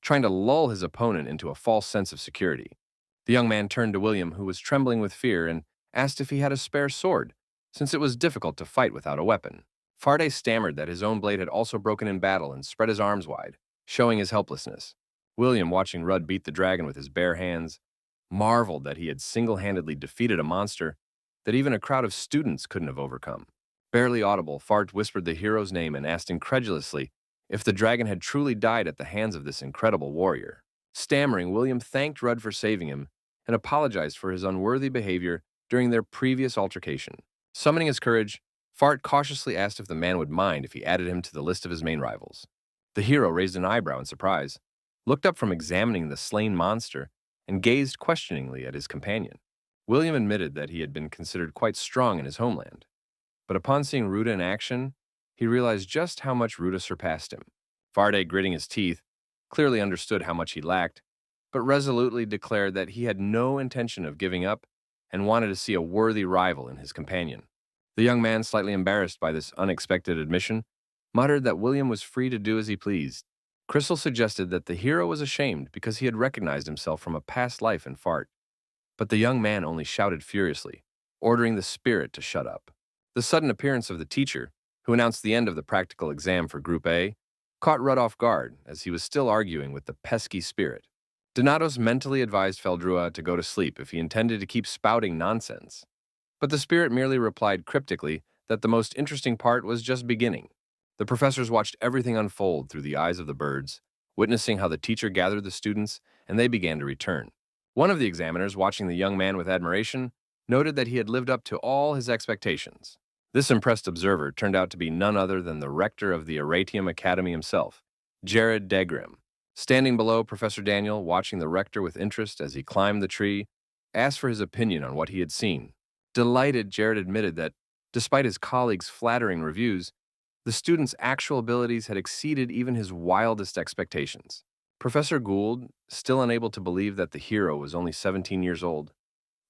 trying to lull his opponent into a false sense of security. The young man turned to William, who was trembling with fear, and asked if he had a spare sword, since it was difficult to fight without a weapon. Farde stammered that his own blade had also broken in battle and spread his arms wide, showing his helplessness. William, watching Rudd beat the dragon with his bare hands, marveled that he had single-handedly defeated a monster that even a crowd of students couldn't have overcome. Barely audible, Fart whispered the hero's name and asked incredulously if the dragon had truly died at the hands of this incredible warrior. Stammering, William thanked Rudd for saving him and apologized for his unworthy behavior during their previous altercation. Summoning his courage, Fart cautiously asked if the man would mind if he added him to the list of his main rivals. The hero raised an eyebrow in surprise, looked up from examining the slain monster, and gazed questioningly at his companion. William admitted that he had been considered quite strong in his homeland, but upon seeing Ruda in action, he realized just how much Ruda surpassed him. Farde, gritting his teeth, clearly understood how much he lacked, but resolutely declared that he had no intention of giving up and wanted to see a worthy rival in his companion. The young man, slightly embarrassed by this unexpected admission, muttered that William was free to do as he pleased. Crystal suggested that the hero was ashamed because he had recognized himself from a past life in Fart, but the young man only shouted furiously, ordering the spirit to shut up. The sudden appearance of the teacher, who announced the end of the practical exam for Group A, caught Rudd off guard as he was still arguing with the pesky spirit. Donatos mentally advised Feldrua to go to sleep if he intended to keep spouting nonsense, but the spirit merely replied cryptically that the most interesting part was just beginning. The professors watched everything unfold through the eyes of the birds, witnessing how the teacher gathered the students and they began to return. One of the examiners, watching the young man with admiration, noted that he had lived up to all his expectations. This impressed observer turned out to be none other than the rector of the Aratium Academy himself, Jared Degrim. Standing below, Professor Daniel, watching the rector with interest as he climbed the tree, asked for his opinion on what he had seen. Delighted, Jared admitted that, despite his colleagues' flattering reviews, the student's actual abilities had exceeded even his wildest expectations. Professor Gould, still unable to believe that the hero was only 17 years old,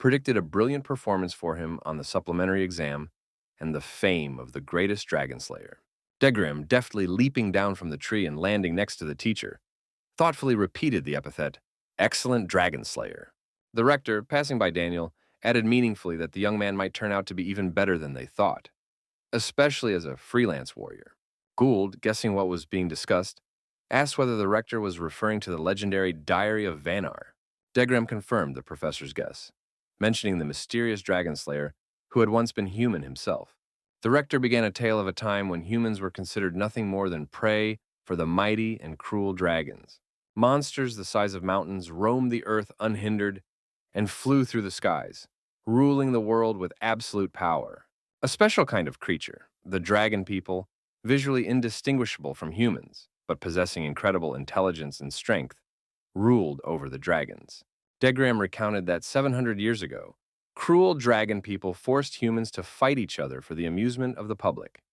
predicted a brilliant performance for him on the supplementary exam and the fame of the greatest dragon slayer. Degrim, deftly leaping down from the tree and landing next to the teacher, thoughtfully repeated the epithet, "Excellent dragon slayer." The rector, passing by Daniel, added meaningfully that the young man might turn out to be even better than they thought, especially as a freelance warrior. Gould, guessing what was being discussed, asked whether the rector was referring to the legendary Diary of Vanar. Degrim confirmed the professor's guess, mentioning the mysterious dragon slayer who had once been human himself. The rector began a tale of a time when humans were considered nothing more than prey for the mighty and cruel dragons. Monsters the size of mountains roamed the earth unhindered and flew through the skies, ruling the world with absolute power. A special kind of creature, the dragon people, visually indistinguishable from humans, but possessing incredible intelligence and strength, ruled over the dragons. Degrim recounted that 700 years ago, cruel dragon people forced humans to fight each other for the amusement of the public.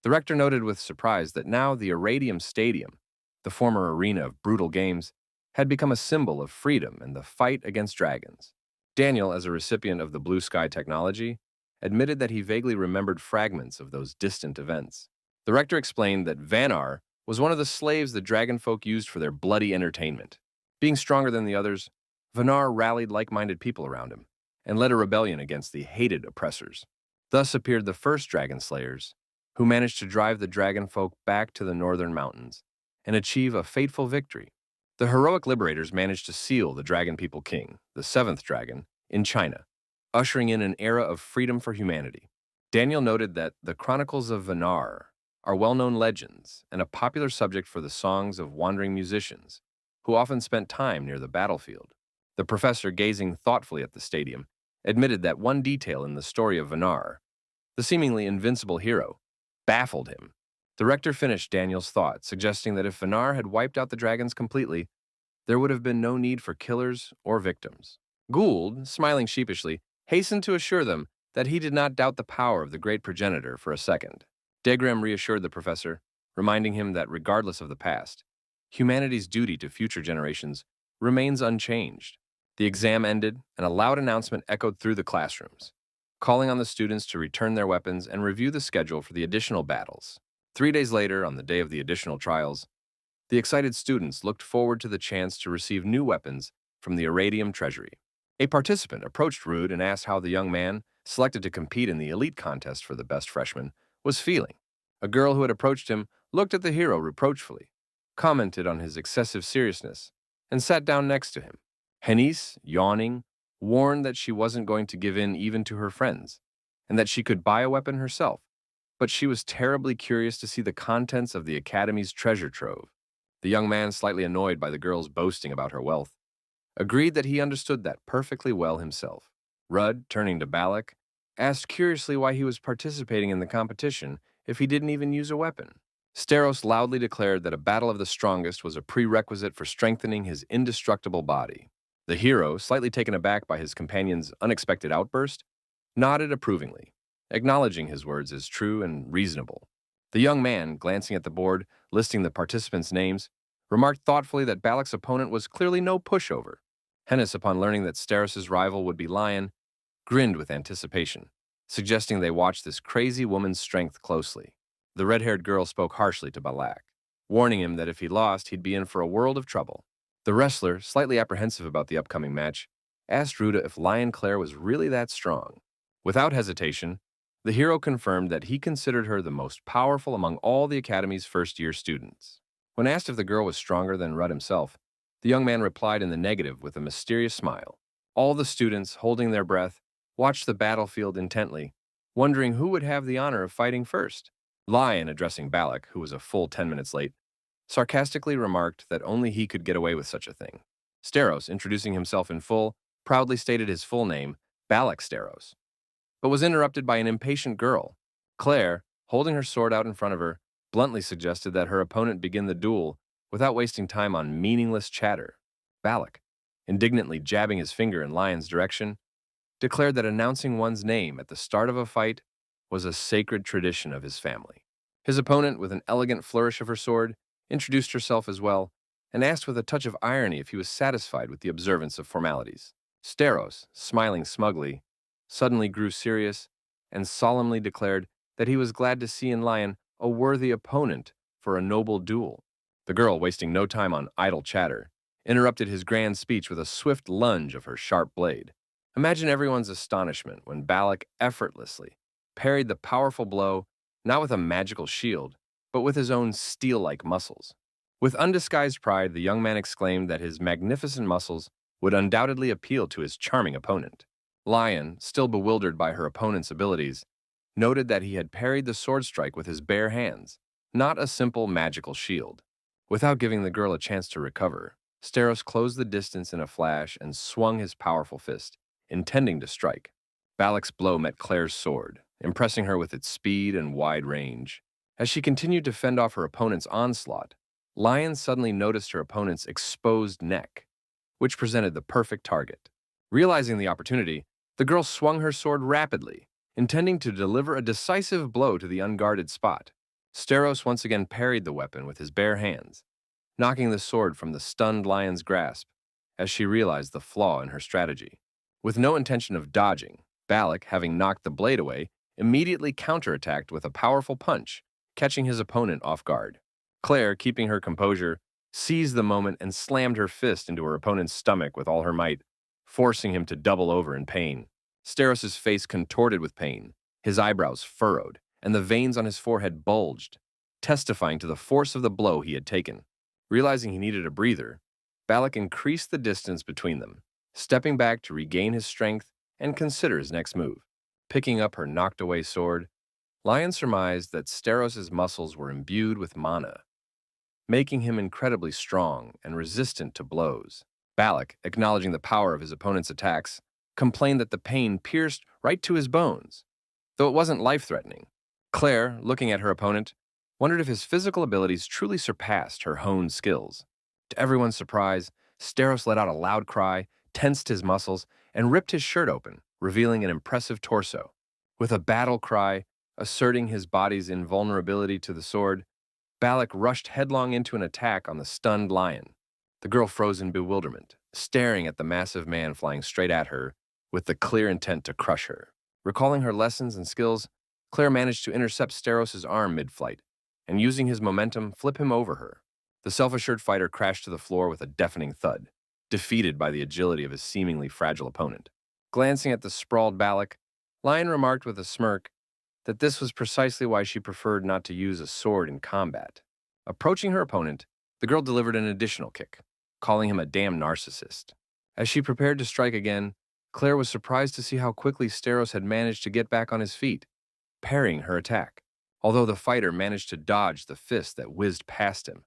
The rector noted with surprise that now the Iradium Stadium, the former arena of brutal games, had become a symbol of freedom and the fight against dragons. Daniel, as a recipient of the Blue Sky technology, admitted that he vaguely remembered fragments of those distant events. The rector explained that Vanar was one of the slaves the dragon folk used for their bloody entertainment. Being stronger than the others, Vanar rallied like-minded people around him and led a rebellion against the hated oppressors. Thus appeared the first dragon slayers, who managed to drive the dragon folk back to the northern mountains and achieve a fateful victory. The heroic liberators managed to seal the dragon people king, the seventh dragon, in China, ushering in an era of freedom for humanity. Daniel noted that the Chronicles of Vanar are well-known legends and a popular subject for the songs of wandering musicians, who often spent time near the battlefield. The professor, gazing thoughtfully at the stadium, admitted that one detail in the story of Vanar, the seemingly invincible hero, baffled him. The rector finished Daniel's thought, suggesting that if Vanar had wiped out the dragons completely, there would have been no need for killers or victims. Gould, smiling sheepishly, hastened to assure them that he did not doubt the power of the great progenitor for a second. Degrim reassured the professor, reminding him that regardless of the past, humanity's duty to future generations remains unchanged. The exam ended, and a loud announcement echoed through the classrooms, calling on the students to return their weapons and review the schedule for the additional battles. 3 days later, on the day of the additional trials, the excited students looked forward to the chance to receive new weapons from the Iradium treasury. A participant approached Rude and asked how the young man, selected to compete in the elite contest for the best freshman, was feeling. A girl who had approached him looked at the hero reproachfully, commented on his excessive seriousness, and sat down next to him. Hennis, yawning, warned that she wasn't going to give in even to her friends, and that she could buy a weapon herself, but she was terribly curious to see the contents of the Academy's treasure trove. The young man, slightly annoyed by the girl's boasting about her wealth, agreed that he understood that perfectly well himself. Rudd, turning to Balac, asked curiously why he was participating in the competition if he didn't even use a weapon. Steros loudly declared that a battle of the strongest was a prerequisite for strengthening his indestructible body. The hero, slightly taken aback by his companion's unexpected outburst, nodded approvingly, acknowledging his words as true and reasonable. The young man, glancing at the board, listing the participants' names, remarked thoughtfully that Balac's opponent was clearly no pushover. Hennis, upon learning that Steros' rival would be Lion, grinned with anticipation, suggesting they watch this crazy woman's strength closely. The red-haired girl spoke harshly to Balac, warning him that if he lost, he'd be in for a world of trouble. The wrestler, slightly apprehensive about the upcoming match, asked Ruda if Lion Claire was really that strong. Without hesitation, the hero confirmed that he considered her the most powerful among all the Academy's first-year students. When asked if the girl was stronger than Rudd himself, the young man replied in the negative with a mysterious smile. All the students, holding their breath, watched the battlefield intently, wondering who would have the honor of fighting first. Lion, addressing Balac, who was a full 10 minutes late, sarcastically remarked that only he could get away with such a thing. Steros, introducing himself in full, proudly stated his full name, Balac Steros, but was interrupted by an impatient girl. Claire, holding her sword out in front of her, bluntly suggested that her opponent begin the duel without wasting time on meaningless chatter. Balac, indignantly jabbing his finger in Lion's direction, declared that announcing one's name at the start of a fight was a sacred tradition of his family. His opponent, with an elegant flourish of her sword, introduced herself as well, and asked with a touch of irony if he was satisfied with the observance of formalities. Steros, smiling smugly, suddenly grew serious and solemnly declared that he was glad to see in Lion a worthy opponent for a noble duel. The girl, wasting no time on idle chatter, interrupted his grand speech with a swift lunge of her sharp blade. Imagine everyone's astonishment when Balac effortlessly parried the powerful blow, not with a magical shield, but with his own steel-like muscles. With undisguised pride, the young man exclaimed that his magnificent muscles would undoubtedly appeal to his charming opponent. Lion, still bewildered by her opponent's abilities, noted that he had parried the sword strike with his bare hands, not a simple magical shield. Without giving the girl a chance to recover, Steros closed the distance in a flash and swung his powerful fist, intending to strike. Balac's blow met Claire's sword, impressing her with its speed and wide range. As she continued to fend off her opponent's onslaught, Lion suddenly noticed her opponent's exposed neck, which presented the perfect target. Realizing the opportunity, the girl swung her sword rapidly, intending to deliver a decisive blow to the unguarded spot. Steros once again parried the weapon with his bare hands, knocking the sword from the stunned Lion's grasp as she realized the flaw in her strategy. With no intention of dodging, Balac, having knocked the blade away, immediately counterattacked with a powerful punch, catching his opponent off guard. Claire, keeping her composure, seized the moment and slammed her fist into her opponent's stomach with all her might, forcing him to double over in pain. Steros's face contorted with pain, his eyebrows furrowed, and the veins on his forehead bulged, testifying to the force of the blow he had taken. Realizing he needed a breather, Balac increased the distance between them, stepping back to regain his strength and consider his next move. Picking up her knocked-away sword, Lion surmised that Steros's muscles were imbued with mana, making him incredibly strong and resistant to blows. Balac, acknowledging the power of his opponent's attacks, complained that the pain pierced right to his bones, though it wasn't life-threatening. Claire, looking at her opponent, wondered if his physical abilities truly surpassed her honed skills. To everyone's surprise, Steros let out a loud cry, tensed his muscles, and ripped his shirt open, revealing an impressive torso. With a battle cry, asserting his body's invulnerability to the sword, Balac rushed headlong into an attack on the stunned Lion. The girl froze in bewilderment, staring at the massive man flying straight at her with the clear intent to crush her. Recalling her lessons and skills, Claire managed to intercept Steros's arm mid-flight and, using his momentum, flip him over her. The self-assured fighter crashed to the floor with a deafening thud, defeated by the agility of his seemingly fragile opponent. Glancing at the sprawled Balac, Lion remarked with a smirk that this was precisely why she preferred not to use a sword in combat. Approaching her opponent, the girl delivered an additional kick, calling him a damn narcissist. As she prepared to strike again, Claire was surprised to see how quickly Steros had managed to get back on his feet, parrying her attack. Although the fighter managed to dodge the fist that whizzed past him,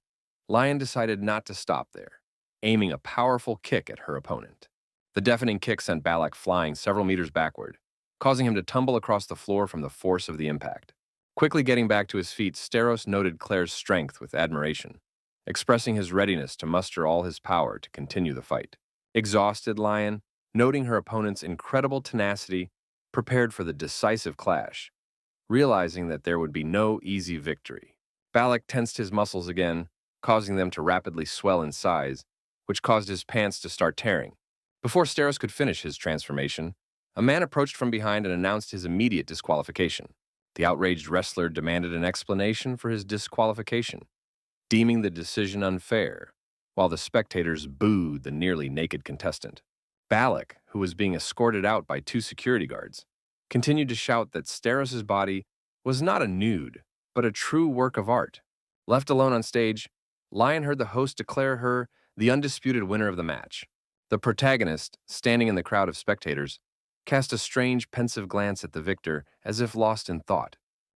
Lion decided not to stop there, aiming a powerful kick at her opponent. The deafening kick sent Balac flying several meters backward, causing him to tumble across the floor from the force of the impact. Quickly getting back to his feet, Steros noted Claire's strength with admiration, expressing his readiness to muster all his power to continue the fight. Exhausted, Lion, noting her opponent's incredible tenacity, prepared for the decisive clash, realizing that there would be no easy victory. Balac tensed his muscles again, causing them to rapidly swell in size, which caused his pants to start tearing. Before Steros could finish his transformation, a man approached from behind and announced his immediate disqualification. The outraged wrestler demanded an explanation for his disqualification, deeming the decision unfair, while the spectators booed the nearly naked contestant. Balac, who was being escorted out by 2 security guards, continued to shout that Steros's body was not a nude, but a true work of art. Left alone on stage, Lion heard the host declare her the undisputed winner of the match. The protagonist, standing in the crowd of spectators, cast a strange, pensive glance at the victor as if lost in thought.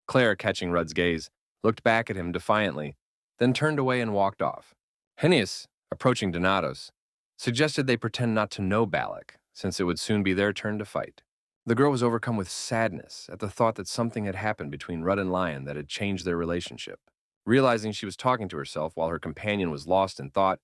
Claire, catching Rudd's gaze, looked back at him defiantly, then turned away and walked off. Hennis, approaching Donatos, suggested they pretend not to know Balac, since it would soon be their turn to fight. The girl was overcome with sadness at the thought that something had happened between Rudd and Lion that had changed their relationship. Realizing she was talking to herself while her companion was lost in thought,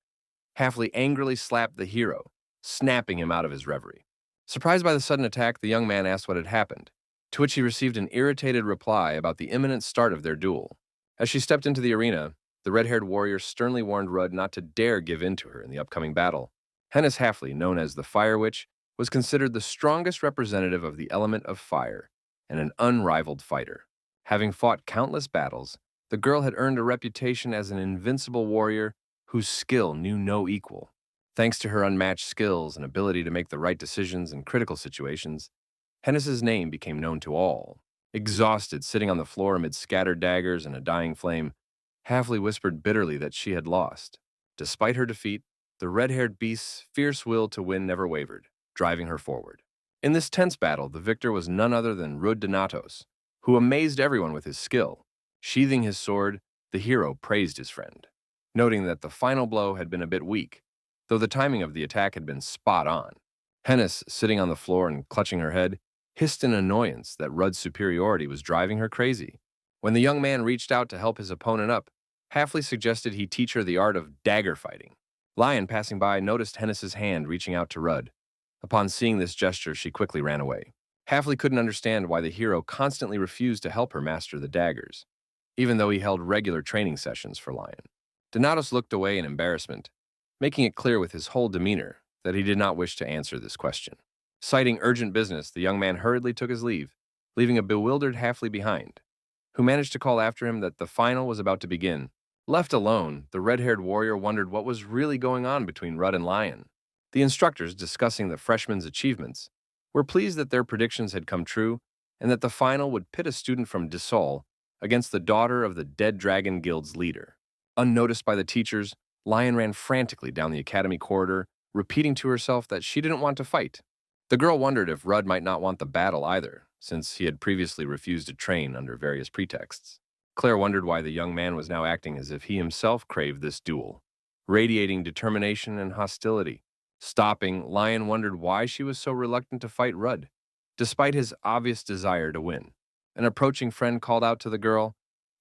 Halfley angrily slapped the hero, snapping him out of his reverie. Surprised by the sudden attack, the young man asked what had happened, to which he received an irritated reply about the imminent start of their duel. As she stepped into the arena, the red-haired warrior sternly warned Rudd not to dare give in to her in the upcoming battle. Hennis Halfley, known as the Fire Witch, was considered the strongest representative of the element of fire and an unrivaled fighter. Having fought countless battles, the girl had earned a reputation as an invincible warrior whose skill knew no equal. Thanks to her unmatched skills and ability to make the right decisions in critical situations, Hennis's name became known to all. Exhausted, sitting on the floor amid scattered daggers and a dying flame, Halfley whispered bitterly that she had lost. Despite her defeat, the red-haired beast's fierce will to win never wavered, driving her forward. In this tense battle, the victor was none other than Rud Donatos, who amazed everyone with his skill. Sheathing his sword, the hero praised his friend, noting that the final blow had been a bit weak, though the timing of the attack had been spot on. Hennis, sitting on the floor and clutching her head, hissed in annoyance that Rudd's superiority was driving her crazy. When the young man reached out to help his opponent up, Halfley suggested he teach her the art of dagger fighting. Lion, passing by, noticed Hennis's hand reaching out to Rudd. Upon seeing this gesture, she quickly ran away. Halfley couldn't understand why the hero constantly refused to help her master the daggers, even though he held regular training sessions for Lion. Donatos looked away in embarrassment, making it clear with his whole demeanor that he did not wish to answer this question. Citing urgent business, the young man hurriedly took his leave, leaving a bewildered Halfley behind, who managed to call after him that the final was about to begin. Left alone, the red-haired warrior wondered what was really going on between Rudd and Lion. The instructors, discussing the freshmen's achievements, were pleased that their predictions had come true and that the final would pit a student from Disol against the daughter of the Dead Dragon Guild's leader. Unnoticed by the teachers, Lion ran frantically down the academy corridor, repeating to herself that she didn't want to fight. The girl wondered if Rudd might not want the battle either, since he had previously refused to train under various pretexts. Claire wondered why the young man was now acting as if he himself craved this duel, radiating determination and hostility. Stopping, Lion wondered why she was so reluctant to fight Rudd, despite his obvious desire to win. An approaching friend called out to the girl,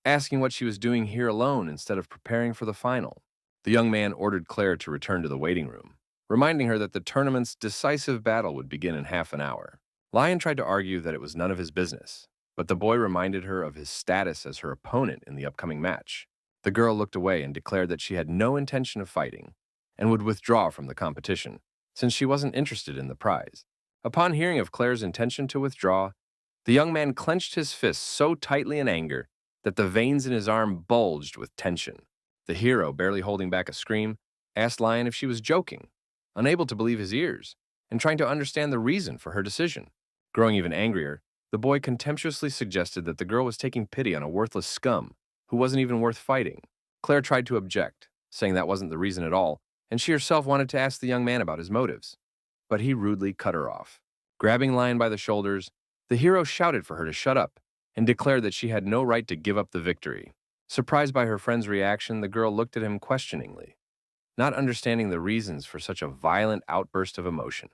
asking what she was doing here alone instead of preparing for the final. The young man ordered Claire to return to the waiting room, reminding her that the tournament's decisive battle would begin in half an hour. Lion tried to argue that it was none of his business, but the boy reminded her of his status as her opponent in the upcoming match. The girl looked away and declared that she had no intention of fighting and would withdraw from the competition, since she wasn't interested in the prize. Upon hearing of Claire's intention to withdraw, the young man clenched his fists so tightly in anger that the veins in his arm bulged with tension. The hero, barely holding back a scream, asked Lion if she was joking, unable to believe his ears, and trying to understand the reason for her decision. Growing even angrier, the boy contemptuously suggested that the girl was taking pity on a worthless scum who wasn't even worth fighting. Claire tried to object, saying that wasn't the reason at all, and she herself wanted to ask the young man about his motives. But he rudely cut her off. Grabbing Lion by the shoulders, the hero shouted for her to shut up and declared that she had no right to give up the victory. Surprised by her friend's reaction, the girl looked at him questioningly, not understanding the reasons for such a violent outburst of emotion.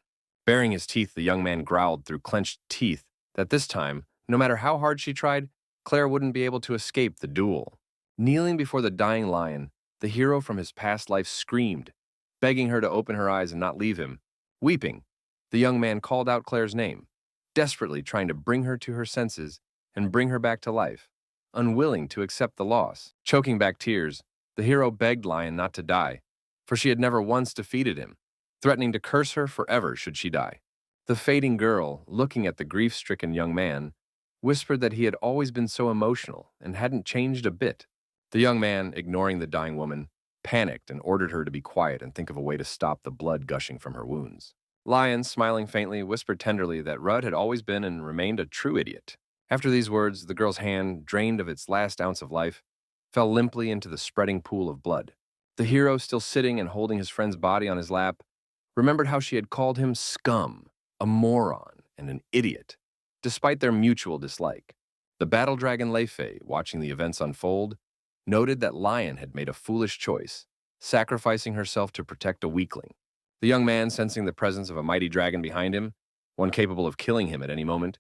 Baring his teeth, the young man growled through clenched teeth that this time, no matter how hard she tried, Claire wouldn't be able to escape the duel. Kneeling before the dying Lion, the hero from his past life screamed, begging her to open her eyes and not leave him. Weeping, the young man called out Claire's name, desperately trying to bring her to her senses and bring her back to life. Unwilling to accept the loss, choking back tears, the hero begged Lion not to die, for she had never once defeated him, threatening to curse her forever should she die. The fading girl, looking at the grief-stricken young man, whispered that he had always been so emotional and hadn't changed a bit. The young man, ignoring the dying woman, panicked and ordered her to be quiet and think of a way to stop the blood gushing from her wounds. Lion, smiling faintly, whispered tenderly that Rudd had always been and remained a true idiot. After these words, the girl's hand, drained of its last ounce of life, fell limply into the spreading pool of blood. The hero, still sitting and holding his friend's body on his lap, remembered how she had called him scum, a moron, and an idiot, despite their mutual dislike. The battle dragon Leifei, watching the events unfold, noted that Lion had made a foolish choice, sacrificing herself to protect a weakling. The young man, sensing the presence of a mighty dragon behind him, one capable of killing him at any moment,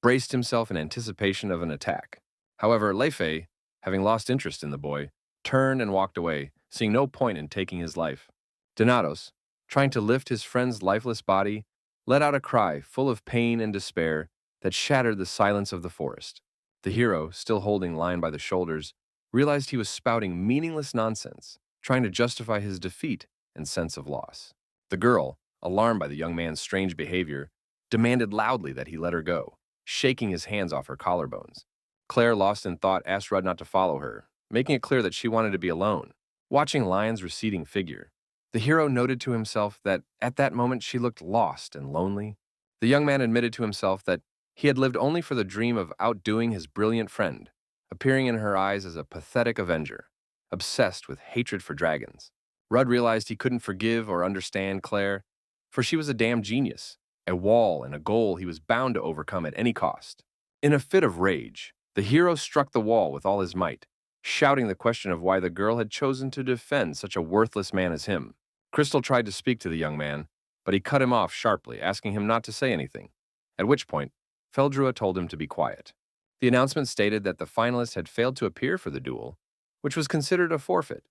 braced himself in anticipation of an attack. However, Leifei, having lost interest in the boy, turned and walked away, seeing no point in taking his life. Donatos, trying to lift his friend's lifeless body, let out a cry full of pain and despair that shattered the silence of the forest. The hero, still holding Lion by the shoulders, realized he was spouting meaningless nonsense, trying to justify his defeat and sense of loss. The girl, alarmed by the young man's strange behavior, demanded loudly that he let her go, shaking his hands off her collarbones. Claire, lost in thought, asked Rudd not to follow her, making it clear that she wanted to be alone. Watching Lion's receding figure, the hero noted to himself that at that moment she looked lost and lonely. The young man admitted to himself that he had lived only for the dream of outdoing his brilliant friend, appearing in her eyes as a pathetic avenger, obsessed with hatred for dragons. Rudd realized he couldn't forgive or understand Claire, for she was a damn genius, a wall and a goal he was bound to overcome at any cost. In a fit of rage, the hero struck the wall with all his might, shouting the question of why the girl had chosen to defend such a worthless man as him. Crystal tried to speak to the young man, but he cut him off sharply, asking him not to say anything, at which point Feldrua told him to be quiet. The announcement stated that the finalists had failed to appear for the duel, which was considered a forfeit,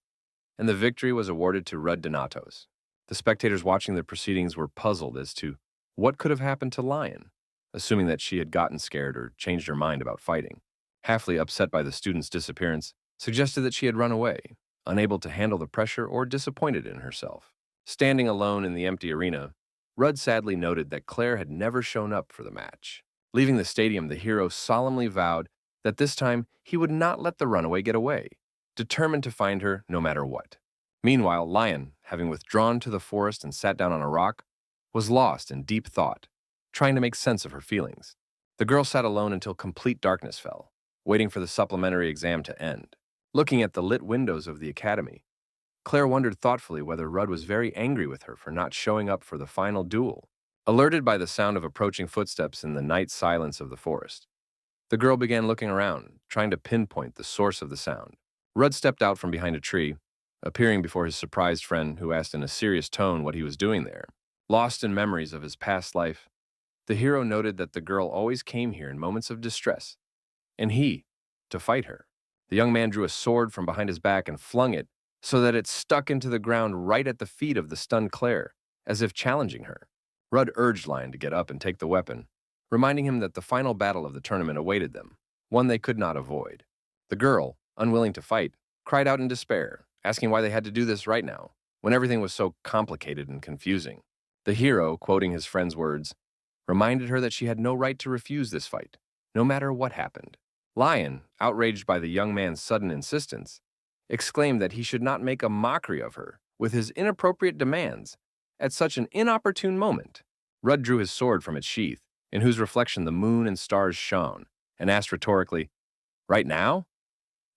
and the victory was awarded to Rudd Donatos. The spectators watching the proceedings were puzzled as to what could have happened to Lion, assuming that she had gotten scared or changed her mind about fighting. Halfley, upset by the student's disappearance, suggested that she had run away, unable to handle the pressure or disappointed in herself. Standing alone in the empty arena, Rudd sadly noted that Claire had never shown up for the match. Leaving the stadium, the hero solemnly vowed that this time he would not let the runaway get away, determined to find her no matter what. Meanwhile, Lion, having withdrawn to the forest and sat down on a rock, was lost in deep thought, trying to make sense of her feelings. The girl sat alone until complete darkness fell, waiting for the supplementary exam to end. Looking at the lit windows of the academy, Claire wondered thoughtfully whether Rudd was very angry with her for not showing up for the final duel. Alerted by the sound of approaching footsteps in the night silence of the forest, the girl began looking around, trying to pinpoint the source of the sound. Rudd stepped out from behind a tree, appearing before his surprised friend, who asked in a serious tone what he was doing there. Lost in memories of his past life, the hero noted that the girl always came here in moments of distress, and he, to fight her. The young man drew a sword from behind his back and flung it so that it stuck into the ground right at the feet of the stunned Claire, as if challenging her. Rudd urged Lion to get up and take the weapon, reminding him that the final battle of the tournament awaited them, one they could not avoid. The girl, unwilling to fight, cried out in despair, asking why they had to do this right now, when everything was so complicated and confusing. The hero, quoting his friend's words, reminded her that she had no right to refuse this fight, no matter what happened. Lion, outraged by the young man's sudden insistence, exclaimed that he should not make a mockery of her with his inappropriate demands at such an inopportune moment. Rudd drew his sword from its sheath, in whose reflection the moon and stars shone, and asked rhetorically, "Right now?"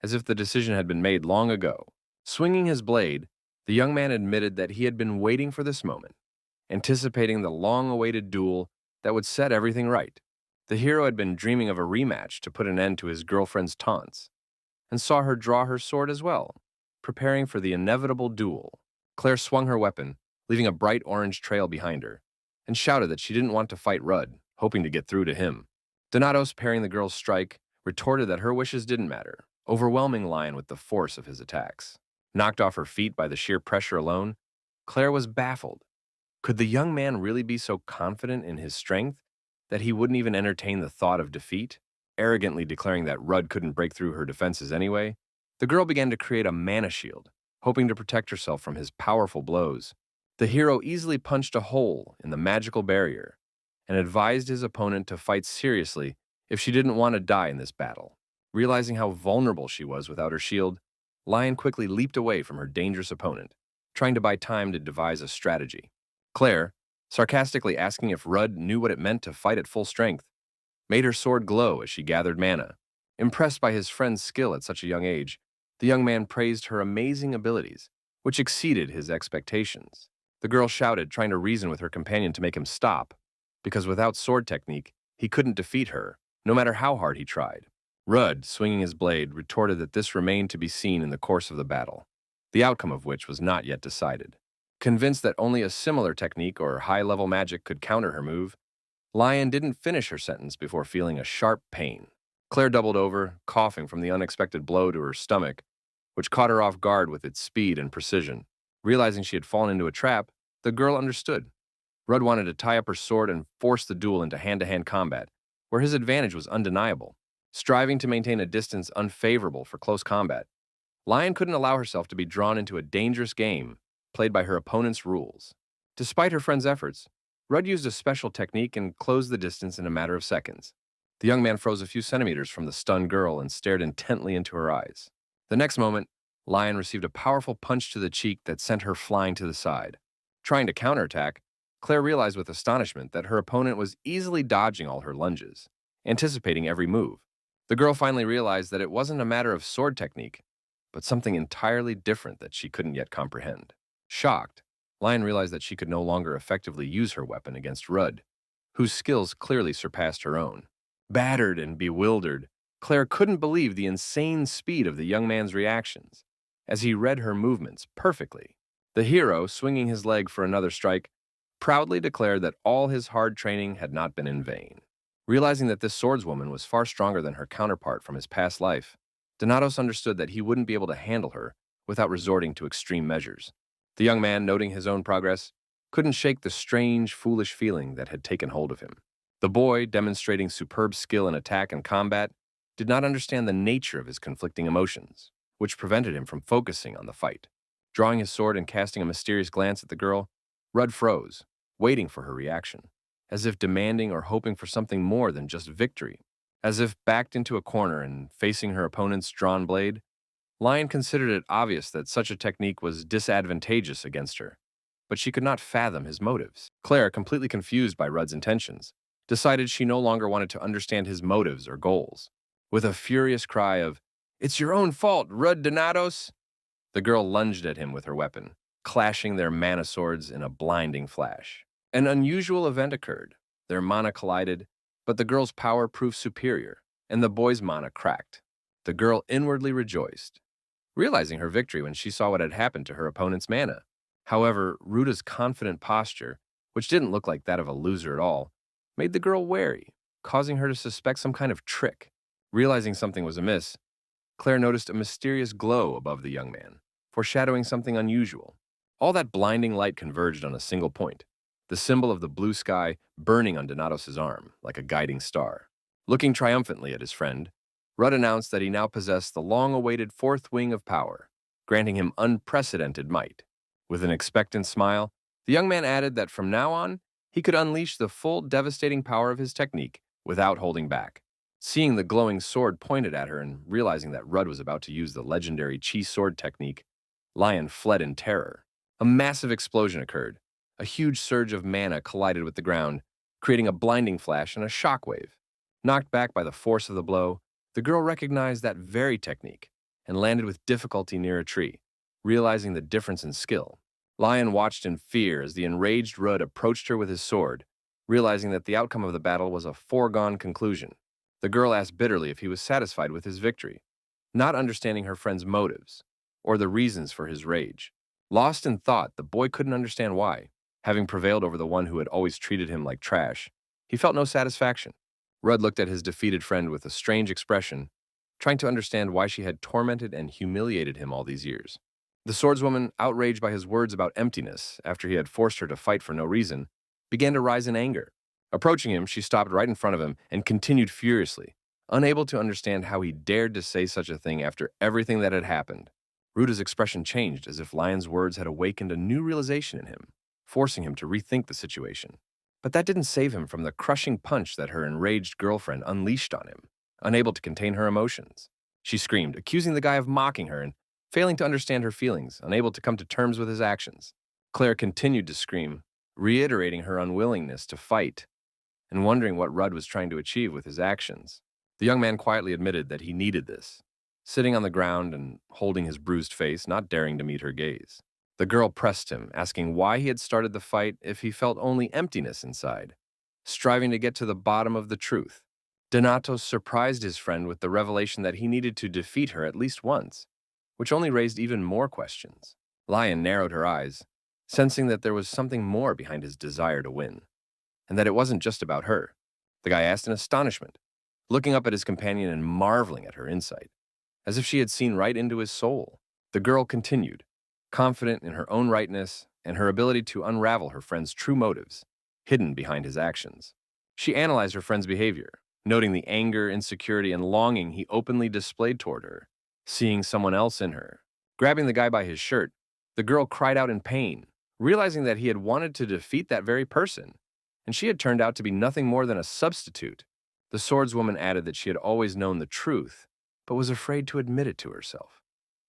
as if the decision had been made long ago. Swinging his blade, the young man admitted that he had been waiting for this moment, anticipating the long-awaited duel that would set everything right. The hero had been dreaming of a rematch to put an end to his girlfriend's taunts, and saw her draw her sword as well, preparing for the inevitable duel. Claire swung her weapon, leaving a bright orange trail behind her, and shouted that she didn't want to fight Rudd, hoping to get through to him. Donatos, parrying the girl's strike, retorted that her wishes didn't matter, overwhelming Lion with the force of his attacks. Knocked off her feet by the sheer pressure alone, Claire was baffled. Could the young man really be so confident in his strength that he wouldn't even entertain the thought of defeat? Arrogantly declaring that Rudd couldn't break through her defenses anyway, the girl began to create a mana shield, hoping to protect herself from his powerful blows. The hero easily punched a hole in the magical barrier and advised his opponent to fight seriously if she didn't want to die in this battle. Realizing how vulnerable she was without her shield, Lion quickly leaped away from her dangerous opponent, trying to buy time to devise a strategy. Claire, sarcastically asking if Rudd knew what it meant to fight at full strength, made her sword glow as she gathered mana. Impressed by his friend's skill at such a young age, the young man praised her amazing abilities, which exceeded his expectations. The girl shouted, trying to reason with her companion to make him stop, because without sword technique, he couldn't defeat her, no matter how hard he tried. Rudd, swinging his blade, retorted that this remained to be seen in the course of the battle, the outcome of which was not yet decided. Convinced that only a similar technique or high-level magic could counter her move, Lion didn't finish her sentence before feeling a sharp pain. Claire doubled over, coughing from the unexpected blow to her stomach, which caught her off guard with its speed and precision. Realizing she had fallen into a trap, the girl understood. Rudd wanted to tie up her sword and force the duel into hand-to-hand combat, where his advantage was undeniable. Striving to maintain a distance unfavorable for close combat, Lion couldn't allow herself to be drawn into a dangerous game played by her opponent's rules. Despite her friend's efforts, Rudd used a special technique and closed the distance in a matter of seconds. The young man froze a few centimeters from the stunned girl and stared intently into her eyes. The next moment, Lion received a powerful punch to the cheek that sent her flying to the side. Trying to counterattack, Claire realized with astonishment that her opponent was easily dodging all her lunges, anticipating every move. The girl finally realized that it wasn't a matter of sword technique, but something entirely different that she couldn't yet comprehend. Shocked, Lion realized that she could no longer effectively use her weapon against Rudd, whose skills clearly surpassed her own. Battered and bewildered, Claire couldn't believe the insane speed of the young man's reactions, as he read her movements perfectly. The hero, swinging his leg for another strike, proudly declared that all his hard training had not been in vain. Realizing that this swordswoman was far stronger than her counterpart from his past life, Donatos understood that he wouldn't be able to handle her without resorting to extreme measures. The young man, noting his own progress, couldn't shake the strange, foolish feeling that had taken hold of him. The boy, demonstrating superb skill in attack and combat, did not understand the nature of his conflicting emotions, which prevented him from focusing on the fight. Drawing his sword and casting a mysterious glance at the girl, Rudd froze, waiting for her reaction, as if demanding or hoping for something more than just victory. As if backed into a corner and facing her opponent's drawn blade, Lion considered it obvious that such a technique was disadvantageous against her, but she could not fathom his motives. Claire, completely confused by Rudd's intentions, decided she no longer wanted to understand his motives or goals. With a furious cry of, "It's your own fault, Rudd Donatos!" the girl lunged at him with her weapon, clashing their mana swords in a blinding flash. An unusual event occurred. Their mana collided, but the girl's power proved superior, and the boy's mana cracked. The girl inwardly rejoiced, realizing her victory when she saw what had happened to her opponent's mana. However, Ruta's confident posture, which didn't look like that of a loser at all, made the girl wary, causing her to suspect some kind of trick. Realizing something was amiss, Claire noticed a mysterious glow above the young man, foreshadowing something unusual. All that blinding light converged on a single point, the symbol of the blue sky burning on Donatos' arm like a guiding star. Looking triumphantly at his friend, Rudd announced that he now possessed the long-awaited fourth wing of power, granting him unprecedented might. With an expectant smile, the young man added that from now on, he could unleash the full devastating power of his technique without holding back. Seeing the glowing sword pointed at her and realizing that Rudd was about to use the legendary chi sword technique, Lion fled in terror. A massive explosion occurred. A huge surge of mana collided with the ground, creating a blinding flash and a shockwave. Knocked back by the force of the blow, the girl recognized that very technique and landed with difficulty near a tree, realizing the difference in skill. Lion watched in fear as the enraged Rudd approached her with his sword, realizing that the outcome of the battle was a foregone conclusion. The girl asked bitterly if he was satisfied with his victory, not understanding her friend's motives or the reasons for his rage. Lost in thought, the boy couldn't understand why. Having prevailed over the one who had always treated him like trash, he felt no satisfaction. Rudd looked at his defeated friend with a strange expression, trying to understand why she had tormented and humiliated him all these years. The swordswoman, outraged by his words about emptiness after he had forced her to fight for no reason, began to rise in anger. Approaching him, she stopped right in front of him and continued furiously, unable to understand how he dared to say such a thing after everything that had happened. Ruta's expression changed as if Lion's words had awakened a new realization in him, forcing him to rethink the situation. But that didn't save him from the crushing punch that her enraged girlfriend unleashed on him, unable to contain her emotions. She screamed, accusing the guy of mocking her and failing to understand her feelings, unable to come to terms with his actions. Claire continued to scream, reiterating her unwillingness to fight and wondering what Rudd was trying to achieve with his actions. The young man quietly admitted that he needed this, sitting on the ground and holding his bruised face, not daring to meet her gaze. The girl pressed him, asking why he had started the fight if he felt only emptiness inside, striving to get to the bottom of the truth. Donatos surprised his friend with the revelation that he needed to defeat her at least once, which only raised even more questions. Lion narrowed her eyes, sensing that there was something more behind his desire to win, and that it wasn't just about her. The guy asked in astonishment, looking up at his companion and marveling at her insight, as if she had seen right into his soul. The girl continued, confident in her own rightness and her ability to unravel her friend's true motives, hidden behind his actions. She analyzed her friend's behavior, noting the anger, insecurity, and longing he openly displayed toward her, seeing someone else in her. Grabbing the guy by his shirt, the girl cried out in pain, realizing that he had wanted to defeat that very person, and she had turned out to be nothing more than a substitute. The swordswoman added that she had always known the truth, but was afraid to admit it to herself,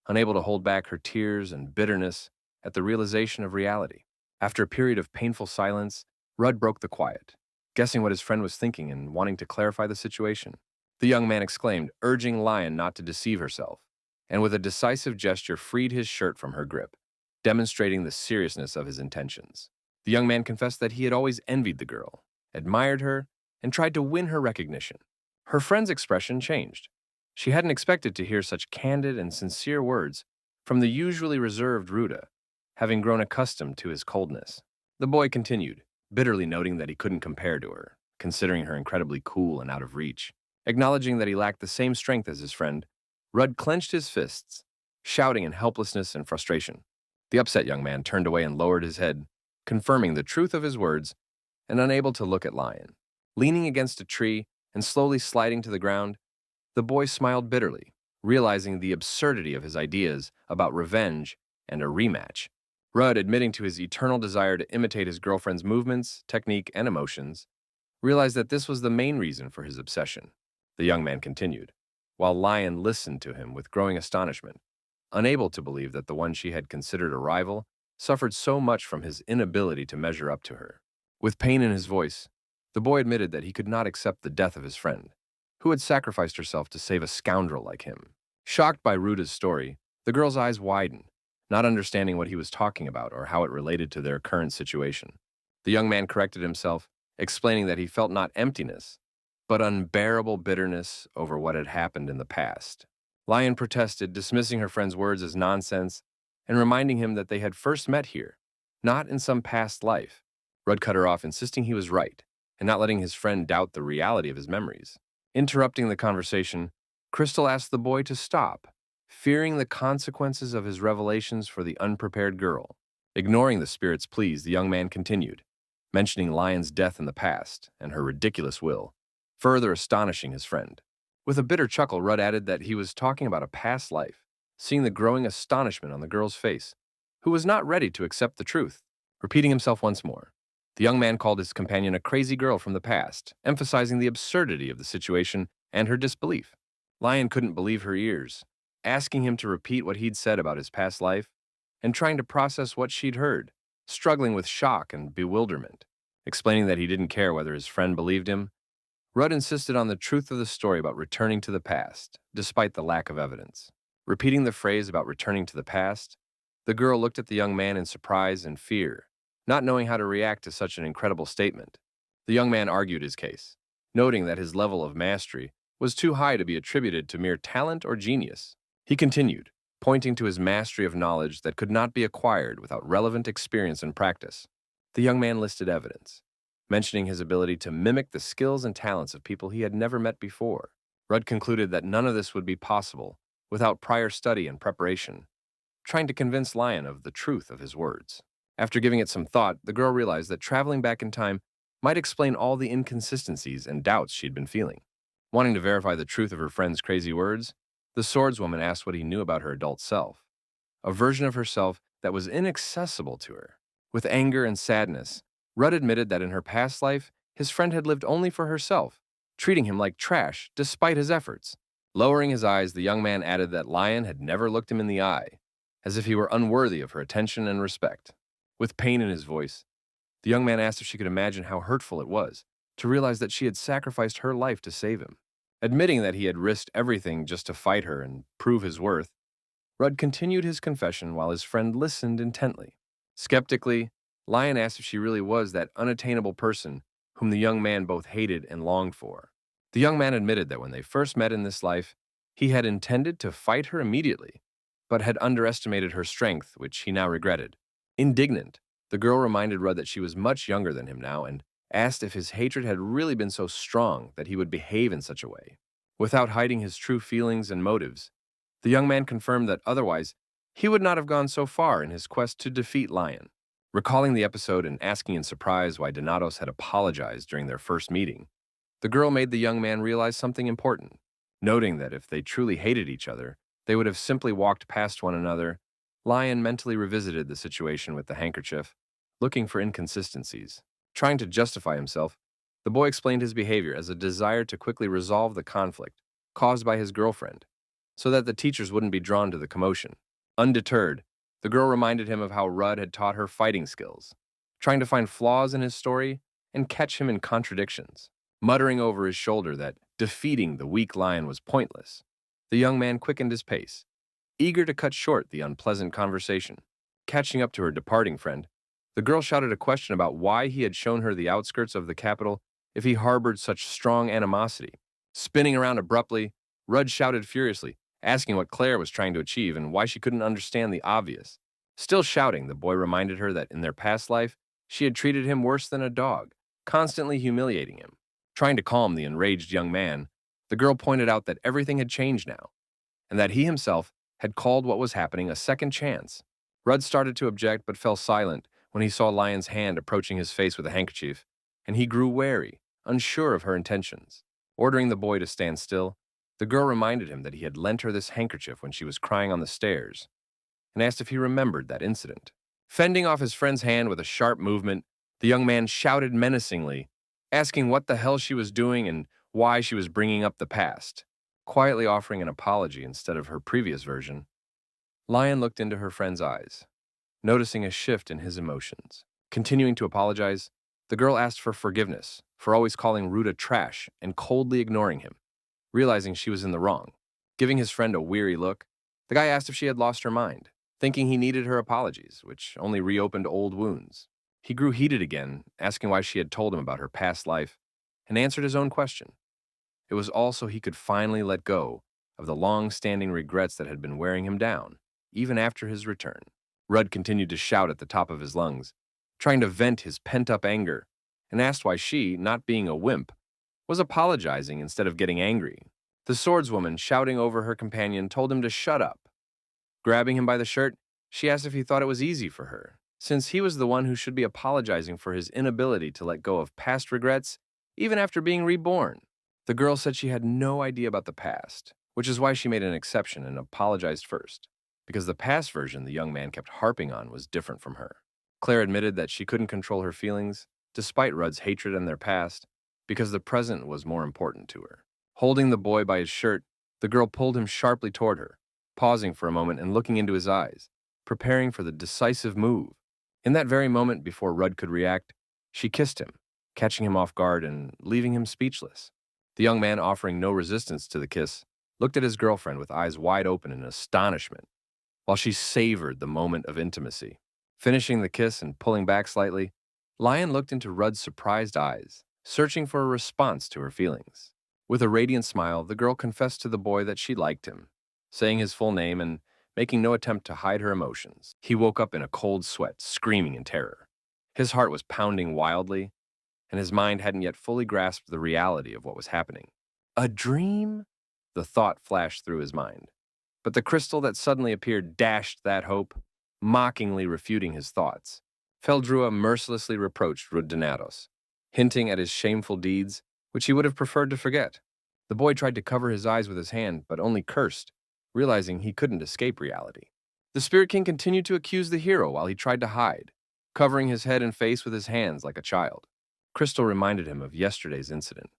unable to hold back her tears and bitterness at the realization of reality. After a period of painful silence, Rudd broke the quiet, guessing what his friend was thinking and wanting to clarify the situation. The young man exclaimed, urging Lion not to deceive herself, and with a decisive gesture freed his shirt from her grip, demonstrating the seriousness of his intentions. The young man confessed that he had always envied the girl, admired her, and tried to win her recognition. Her friend's expression changed. She hadn't expected to hear such candid and sincere words from the usually reserved Ruda, having grown accustomed to his coldness. The boy continued, bitterly noting that he couldn't compare to her, considering her incredibly cool and out of reach. Acknowledging that he lacked the same strength as his friend, Rudd clenched his fists, shouting in helplessness and frustration. The upset young man turned away and lowered his head, confirming the truth of his words and unable to look at Lion. Leaning against a tree and slowly sliding to the ground, the boy smiled bitterly, realizing the absurdity of his ideas about revenge and a rematch. Rudd, admitting to his eternal desire to imitate his girlfriend's movements, technique, and emotions, realized that this was the main reason for his obsession. The young man continued, while Lion listened to him with growing astonishment, unable to believe that the one she had considered a rival suffered so much from his inability to measure up to her. With pain in his voice, the boy admitted that he could not accept the death of his friend, who had sacrificed herself to save a scoundrel like him. Shocked by Ruda's story, the girl's eyes widened, not understanding what he was talking about or how it related to their current situation. The young man corrected himself, explaining that he felt not emptiness, but unbearable bitterness over what had happened in the past. Lion protested, dismissing her friend's words as nonsense and reminding him that they had first met here, not in some past life. Rudd cut her off, insisting he was right, and not letting his friend doubt the reality of his memories. Interrupting the conversation, Crystal asked the boy to stop, fearing the consequences of his revelations for the unprepared girl. Ignoring the spirit's pleas, the young man continued, mentioning Lion's death in the past and her ridiculous will, further astonishing his friend. With a bitter chuckle, Rudd added that he was talking about a past life, seeing the growing astonishment on the girl's face, who was not ready to accept the truth. Repeating himself once more, the young man called his companion a crazy girl from the past, emphasizing the absurdity of the situation and her disbelief. Lion couldn't believe her ears, asking him to repeat what he'd said about his past life and trying to process what she'd heard, struggling with shock and bewilderment. Explaining that he didn't care whether his friend believed him, Rudd insisted on the truth of the story about returning to the past, despite the lack of evidence. Repeating the phrase about returning to the past, the girl looked at the young man in surprise and fear, not knowing how to react to such an incredible statement. The young man argued his case, noting that his level of mastery was too high to be attributed to mere talent or genius. He continued, pointing to his mastery of knowledge that could not be acquired without relevant experience and practice. The young man listed evidence, mentioning his ability to mimic the skills and talents of people he had never met before. Rudd concluded that none of this would be possible without prior study and preparation, trying to convince Lion of the truth of his words. After giving it some thought, the girl realized that traveling back in time might explain all the inconsistencies and doubts she'd been feeling. Wanting to verify the truth of her friend's crazy words, the swordswoman asked what he knew about her adult self, a version of herself that was inaccessible to her. With anger and sadness, Rudd admitted that in her past life, his friend had lived only for herself, treating him like trash despite his efforts. Lowering his eyes, the young man added that Lion had never looked him in the eye, as if he were unworthy of her attention and respect. With pain in his voice, the young man asked if she could imagine how hurtful it was to realize that she had sacrificed her life to save him. Admitting that he had risked everything just to fight her and prove his worth, Rudd continued his confession while his friend listened intently. Skeptically, Lion asked if she really was that unattainable person whom the young man both hated and longed for. The young man admitted that when they first met in this life, he had intended to fight her immediately, but had underestimated her strength, which he now regretted. Indignant, the girl reminded Rudd that she was much younger than him now and asked if his hatred had really been so strong that he would behave in such a way. Without hiding his true feelings and motives, the young man confirmed that otherwise he would not have gone so far in his quest to defeat Lion. Recalling the episode and asking in surprise why Donatos had apologized during their first meeting, the girl made the young man realize something important, noting that if they truly hated each other, they would have simply walked past one another Lion mentally revisited the situation with the handkerchief, looking for inconsistencies. Trying to justify himself, the boy explained his behavior as a desire to quickly resolve the conflict caused by his girlfriend, so that the teachers wouldn't be drawn to the commotion. Undeterred, the girl reminded him of how Rudd had taught her fighting skills, trying to find flaws in his story and catch him in contradictions. Muttering over his shoulder that defeating the weak lion was pointless, the young man quickened his pace, eager to cut short the unpleasant conversation. Catching up to her departing friend, the girl shouted a question about why he had shown her the outskirts of the capital if he harbored such strong animosity. Spinning around abruptly, Rudd shouted furiously, asking what Claire was trying to achieve and why she couldn't understand the obvious. Still shouting, the boy reminded her that in their past life, she had treated him worse than a dog, constantly humiliating him. Trying to calm the enraged young man, the girl pointed out that everything had changed now, and that he himself had called what was happening a second chance. Rudd started to object but fell silent when he saw Lion's hand approaching his face with a handkerchief, and he grew wary, unsure of her intentions. Ordering the boy to stand still, the girl reminded him that he had lent her this handkerchief when she was crying on the stairs, and asked if he remembered that incident. Fending off his friend's hand with a sharp movement, the young man shouted menacingly, asking what the hell she was doing and why she was bringing up the past. Quietly offering an apology instead of her previous version, Lion looked into her friend's eyes, noticing a shift in his emotions. Continuing to apologize, the girl asked for forgiveness for always calling Ruda trash and coldly ignoring him. Realizing she was in the wrong, giving his friend a weary look, the guy asked if she had lost her mind, thinking he needed her apologies, which only reopened old wounds. He grew heated again, asking why she had told him about her past life, and answered his own question. It was all so he could finally let go of the long-standing regrets that had been wearing him down, even after his return. Rudd continued to shout at the top of his lungs, trying to vent his pent-up anger, and asked why she, not being a wimp, was apologizing instead of getting angry. The swordswoman, shouting over her companion, told him to shut up. Grabbing him by the shirt, she asked if he thought it was easy for her, since he was the one who should be apologizing for his inability to let go of past regrets, even after being reborn. The girl said she had no idea about the past, which is why she made an exception and apologized first, because the past version the young man kept harping on was different from her. Claire admitted that she couldn't control her feelings, despite Rudd's hatred and their past, because the present was more important to her. Holding the boy by his shirt, the girl pulled him sharply toward her, pausing for a moment and looking into his eyes, preparing for the decisive move. In that very moment before Rudd could react, she kissed him, catching him off guard and leaving him speechless. The young man, offering no resistance to the kiss, looked at his girlfriend with eyes wide open in astonishment, while she savored the moment of intimacy. Finishing the kiss and pulling back slightly, Lion looked into Rudd's surprised eyes, searching for a response to her feelings. With a radiant smile, the girl confessed to the boy that she liked him, saying his full name and making no attempt to hide her emotions. He woke up in a cold sweat, screaming in terror. His heart was pounding wildly, and his mind hadn't yet fully grasped the reality of what was happening. A dream? The thought flashed through his mind. But the crystal that suddenly appeared dashed that hope, mockingly refuting his thoughts. Feldrua mercilessly reproached Rudinatos, hinting at his shameful deeds, which he would have preferred to forget. The boy tried to cover his eyes with his hand, but only cursed, realizing he couldn't escape reality. The Spirit King continued to accuse the hero while he tried to hide, covering his head and face with his hands like a child. Crystal reminded him of yesterday's incident,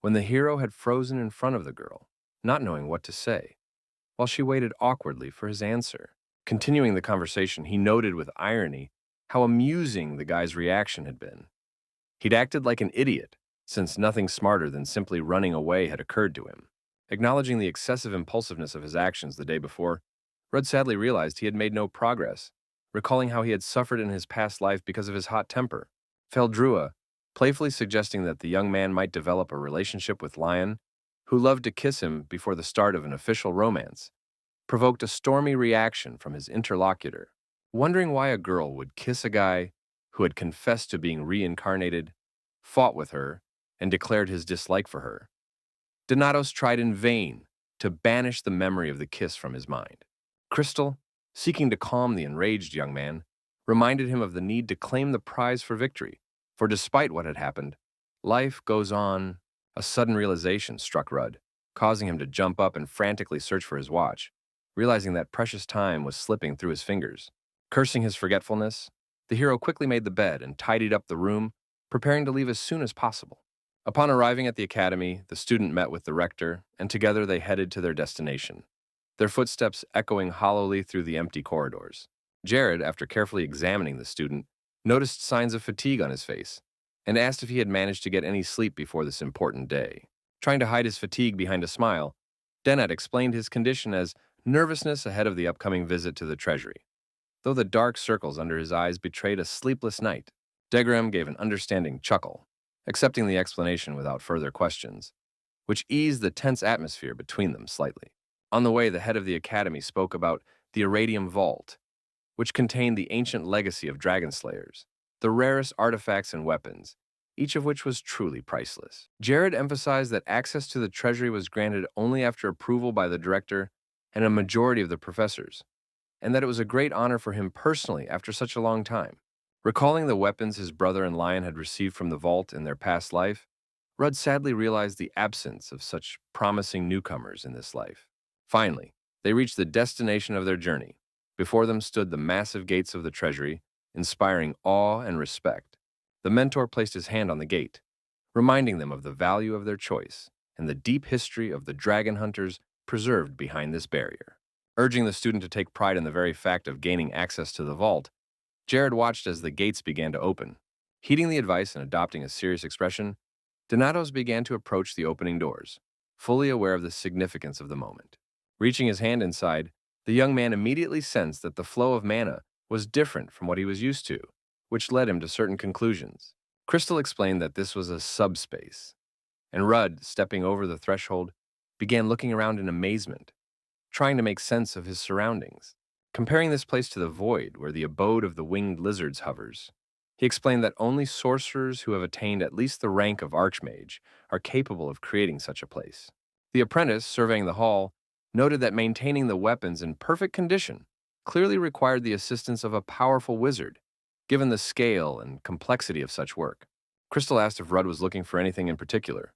when the hero had frozen in front of the girl, not knowing what to say, while she waited awkwardly for his answer. Continuing the conversation, he noted with irony how amusing the guy's reaction had been. He'd acted like an idiot, since nothing smarter than simply running away had occurred to him. Acknowledging the excessive impulsiveness of his actions the day before, Rudd sadly realized he had made no progress, recalling how he had suffered in his past life because of his hot temper. Feldrua, playfully suggesting that the young man might develop a relationship with Lion, who loved to kiss him before the start of an official romance, provoked a stormy reaction from his interlocutor. Wondering why a girl would kiss a guy who had confessed to being reincarnated, fought with her, and declared his dislike for her, Donatos tried in vain to banish the memory of the kiss from his mind. Crystal, seeking to calm the enraged young man, reminded him of the need to claim the prize for victory, for despite what had happened, life goes on. A sudden realization struck Rudd, causing him to jump up and frantically search for his watch. realizing that precious time was slipping through his fingers. Cursing his forgetfulness, the hero quickly made the bed and tidied up the room, preparing to leave as soon as possible. Upon arriving at the academy, the student met with the rector, and together they headed to their destination, their footsteps echoing hollowly through the empty corridors. Jared, after carefully examining the student, noticed signs of fatigue on his face and asked if he had managed to get any sleep before this important day. Trying to hide his fatigue behind a smile, Dennett explained his condition as nervousness ahead of the upcoming visit to the treasury. Though the dark circles under his eyes betrayed a sleepless night, Degram gave an understanding chuckle, accepting the explanation without further questions, which eased the tense atmosphere between them slightly. On the way, the head of the academy spoke about the Irradium Vault, which contained the ancient legacy of dragon slayers, the rarest artifacts and weapons, each of which was truly priceless. Jared emphasized that access to the treasury was granted only after approval by the director and a majority of the professors, and that it was a great honor for him personally after such a long time. Recalling the weapons his brother and Lion had received from the vault in their past life, Rudd sadly realized the absence of such promising newcomers in this life. Finally, they reached the destination of their journey. Before them stood the massive gates of the treasury, inspiring awe and respect. The mentor placed his hand on the gate, reminding them of the value of their choice and the deep history of the dragon hunters preserved behind this barrier. Urging the student to take pride in the very fact of gaining access to the vault, Jared watched as the gates began to open. Heeding the advice and adopting a serious expression, Donatos began to approach the opening doors, fully aware of the significance of the moment. Reaching his hand inside, the young man immediately sensed that the flow of mana was different from what he was used to, which led him to certain conclusions. Crystal explained that this was a subspace, and Rudd, stepping over the threshold, began looking around in amazement, trying to make sense of his surroundings. Comparing this place to the void where the abode of the winged lizards hovers, he explained that only sorcerers who have attained at least the rank of archmage are capable of creating such a place. The apprentice, surveying the hall, noted that maintaining the weapons in perfect condition clearly required the assistance of a powerful wizard, given the scale and complexity of such work. Crystal asked if Rudd was looking for anything in particular,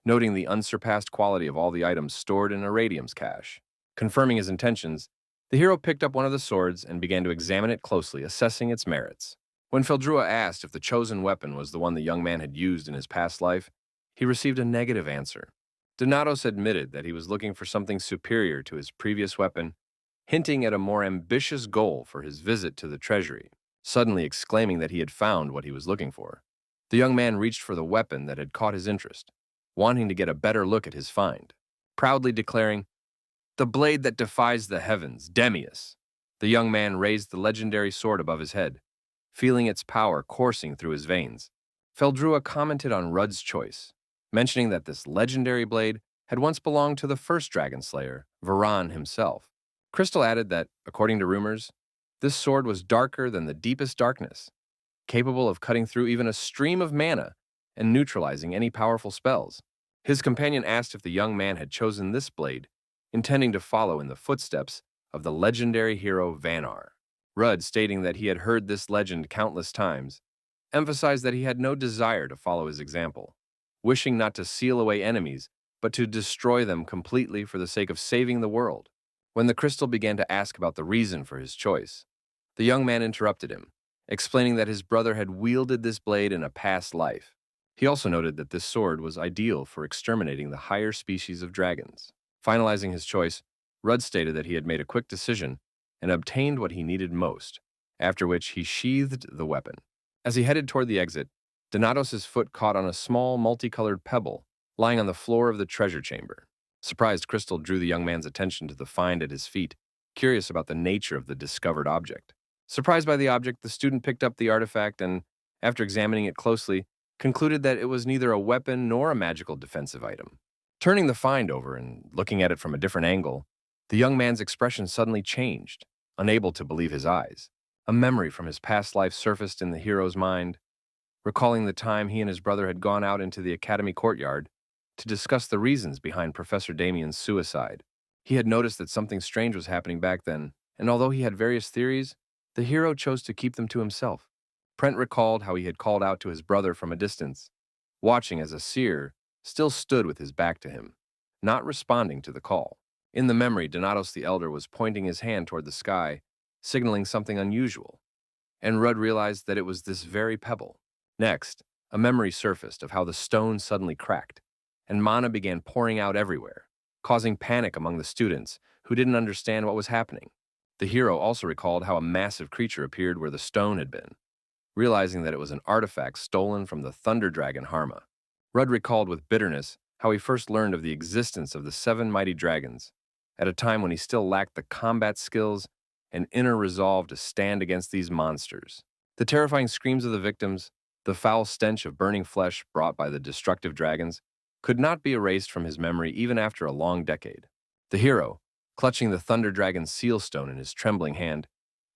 noting the unsurpassed quality of all the items stored in Irradium's cache. Confirming his intentions, the hero picked up one of the swords and began to examine it closely, assessing its merits. When Feldrua asked if the chosen weapon was the one the young man had used in his past life, he received a negative answer. Donatos admitted that he was looking for something superior to his previous weapon, hinting at a more ambitious goal for his visit to the treasury, suddenly exclaiming that he had found what he was looking for. The young man reached for the weapon that had caught his interest, wanting to get a better look at his find, proudly declaring, "The blade that defies the heavens, Demius." The young man raised the legendary sword above his head, feeling its power coursing through his veins. Feldrua commented on Rudd's choice, mentioning that this legendary blade had once belonged to the first dragon slayer, Varan himself. Crystal added that, according to rumors, this sword was darker than the deepest darkness, capable of cutting through even a stream of mana and neutralizing any powerful spells. His companion asked if the young man had chosen this blade, intending to follow in the footsteps of the legendary hero Vanar. Rudd, stating that he had heard this legend countless times, emphasized that he had no desire to follow his example, wishing not to seal away enemies, but to destroy them completely for the sake of saving the world. When the crystal began to ask about the reason for his choice, the young man interrupted him, explaining that his brother had wielded this blade in a past life. He also noted that this sword was ideal for exterminating the higher species of dragons. Finalizing his choice, Rudd stated that he had made a quick decision and obtained what he needed most, after which he sheathed the weapon. As he headed toward the exit, Donatos' foot caught on a small, multicolored pebble lying on the floor of the treasure chamber. Surprised, Crystal drew the young man's attention to the find at his feet, curious about the nature of the discovered object. Surprised by the object, the student picked up the artifact and, after examining it closely, concluded that it was neither a weapon nor a magical defensive item. Turning the find over and looking at it from a different angle, the young man's expression suddenly changed, unable to believe his eyes. A memory from his past life surfaced in the hero's mind, recalling the time he and his brother had gone out into the academy courtyard to discuss the reasons behind Professor Damian's suicide. He had noticed that something strange was happening back then, and although he had various theories, the hero chose to keep them to himself. Prent recalled how he had called out to his brother from a distance, watching as a seer still stood with his back to him, not responding to the call. In the memory, Donatos the Elder was pointing his hand toward the sky, signaling something unusual, and Rudd realized that it was this very pebble. Next, a memory surfaced of how the stone suddenly cracked, and mana began pouring out everywhere, causing panic among the students who didn't understand what was happening. The hero also recalled how a massive creature appeared where the stone had been, realizing that it was an artifact stolen from the thunder dragon Harma. Rudd recalled with bitterness how he first learned of the existence of the 7 mighty dragons, at a time when he still lacked the combat skills and inner resolve to stand against these monsters. The terrifying screams of the victims, the foul stench of burning flesh brought by the destructive dragons, could not be erased from his memory even after a long decade. The hero, clutching the thunder dragon's seal stone in his trembling hand,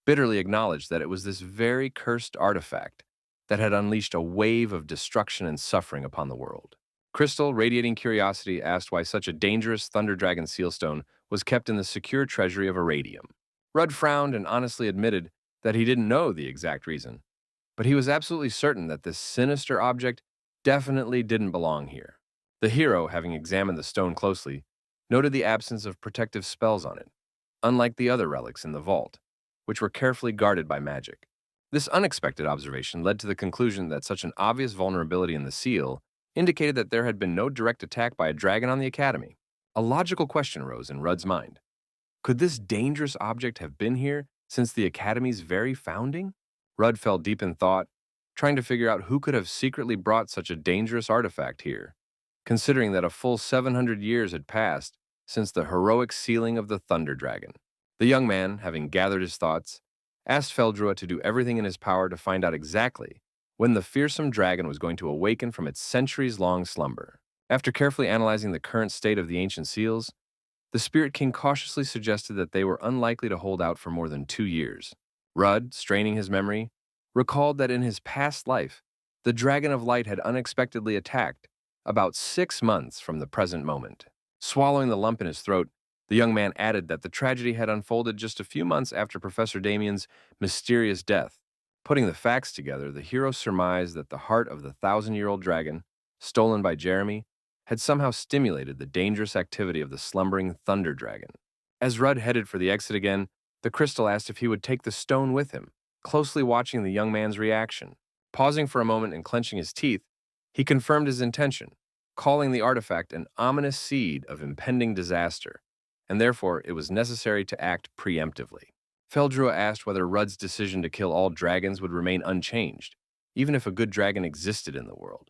bitterly acknowledged that it was this very cursed artifact that had unleashed a wave of destruction and suffering upon the world. Crystal, radiating curiosity, asked why such a dangerous thunder dragon sealstone was kept in the secure treasury of Iradium. Rudd frowned and honestly admitted that he didn't know the exact reason, but he was absolutely certain that this sinister object definitely didn't belong here. The hero, having examined the stone closely, noted the absence of protective spells on it, unlike the other relics in the vault, which were carefully guarded by magic. This unexpected observation led to the conclusion that such an obvious vulnerability in the seal indicated that there had been no direct attack by a dragon on the Academy. A logical question arose in Rudd's mind. Could this dangerous object have been here since the Academy's very founding? Rudd fell deep in thought, trying to figure out who could have secretly brought such a dangerous artifact here, considering that a full 700 years had passed since the heroic sealing of the Thunder Dragon. The young man, having gathered his thoughts, asked Feldrua to do everything in his power to find out exactly when the fearsome dragon was going to awaken from its centuries-long slumber. After carefully analyzing the current state of the ancient seals, the Spirit King cautiously suggested that they were unlikely to hold out for more than 2 years. Rudd, straining his memory, recalled that in his past life, the Dragon of Light had unexpectedly attacked about 6 months from the present moment. Swallowing the lump in his throat, the young man added that the tragedy had unfolded just a few months after Professor Damian's mysterious death. Putting the facts together, the hero surmised that the heart of the 1,000-year-old dragon, stolen by Jeremy, had somehow stimulated the dangerous activity of the slumbering Thunder Dragon. As Rudd headed for the exit again, the crystal asked if he would take the stone with him, closely watching the young man's reaction. Pausing for a moment and clenching his teeth, he confirmed his intention, calling the artifact an ominous seed of impending disaster, and therefore it was necessary to act preemptively. Feldrua asked whether Rudd's decision to kill all dragons would remain unchanged, even if a good dragon existed in the world,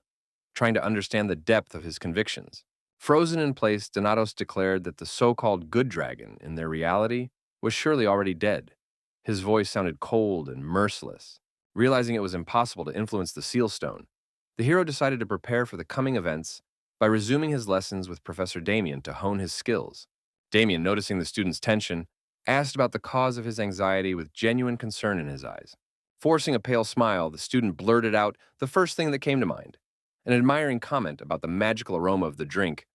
trying to understand the depth of his convictions. Frozen in place, Donatos declared that the so-called good dragon, in their reality, was surely already dead. His voice sounded cold and merciless. Realizing it was impossible to influence the seal stone, the hero decided to prepare for the coming events by resuming his lessons with Professor Damian to hone his skills. Damian, noticing the student's tension, asked about the cause of his anxiety with genuine concern in his eyes. Forcing a pale smile, the student blurted out the first thing that came to mind, an admiring comment about the magical aroma of the drink,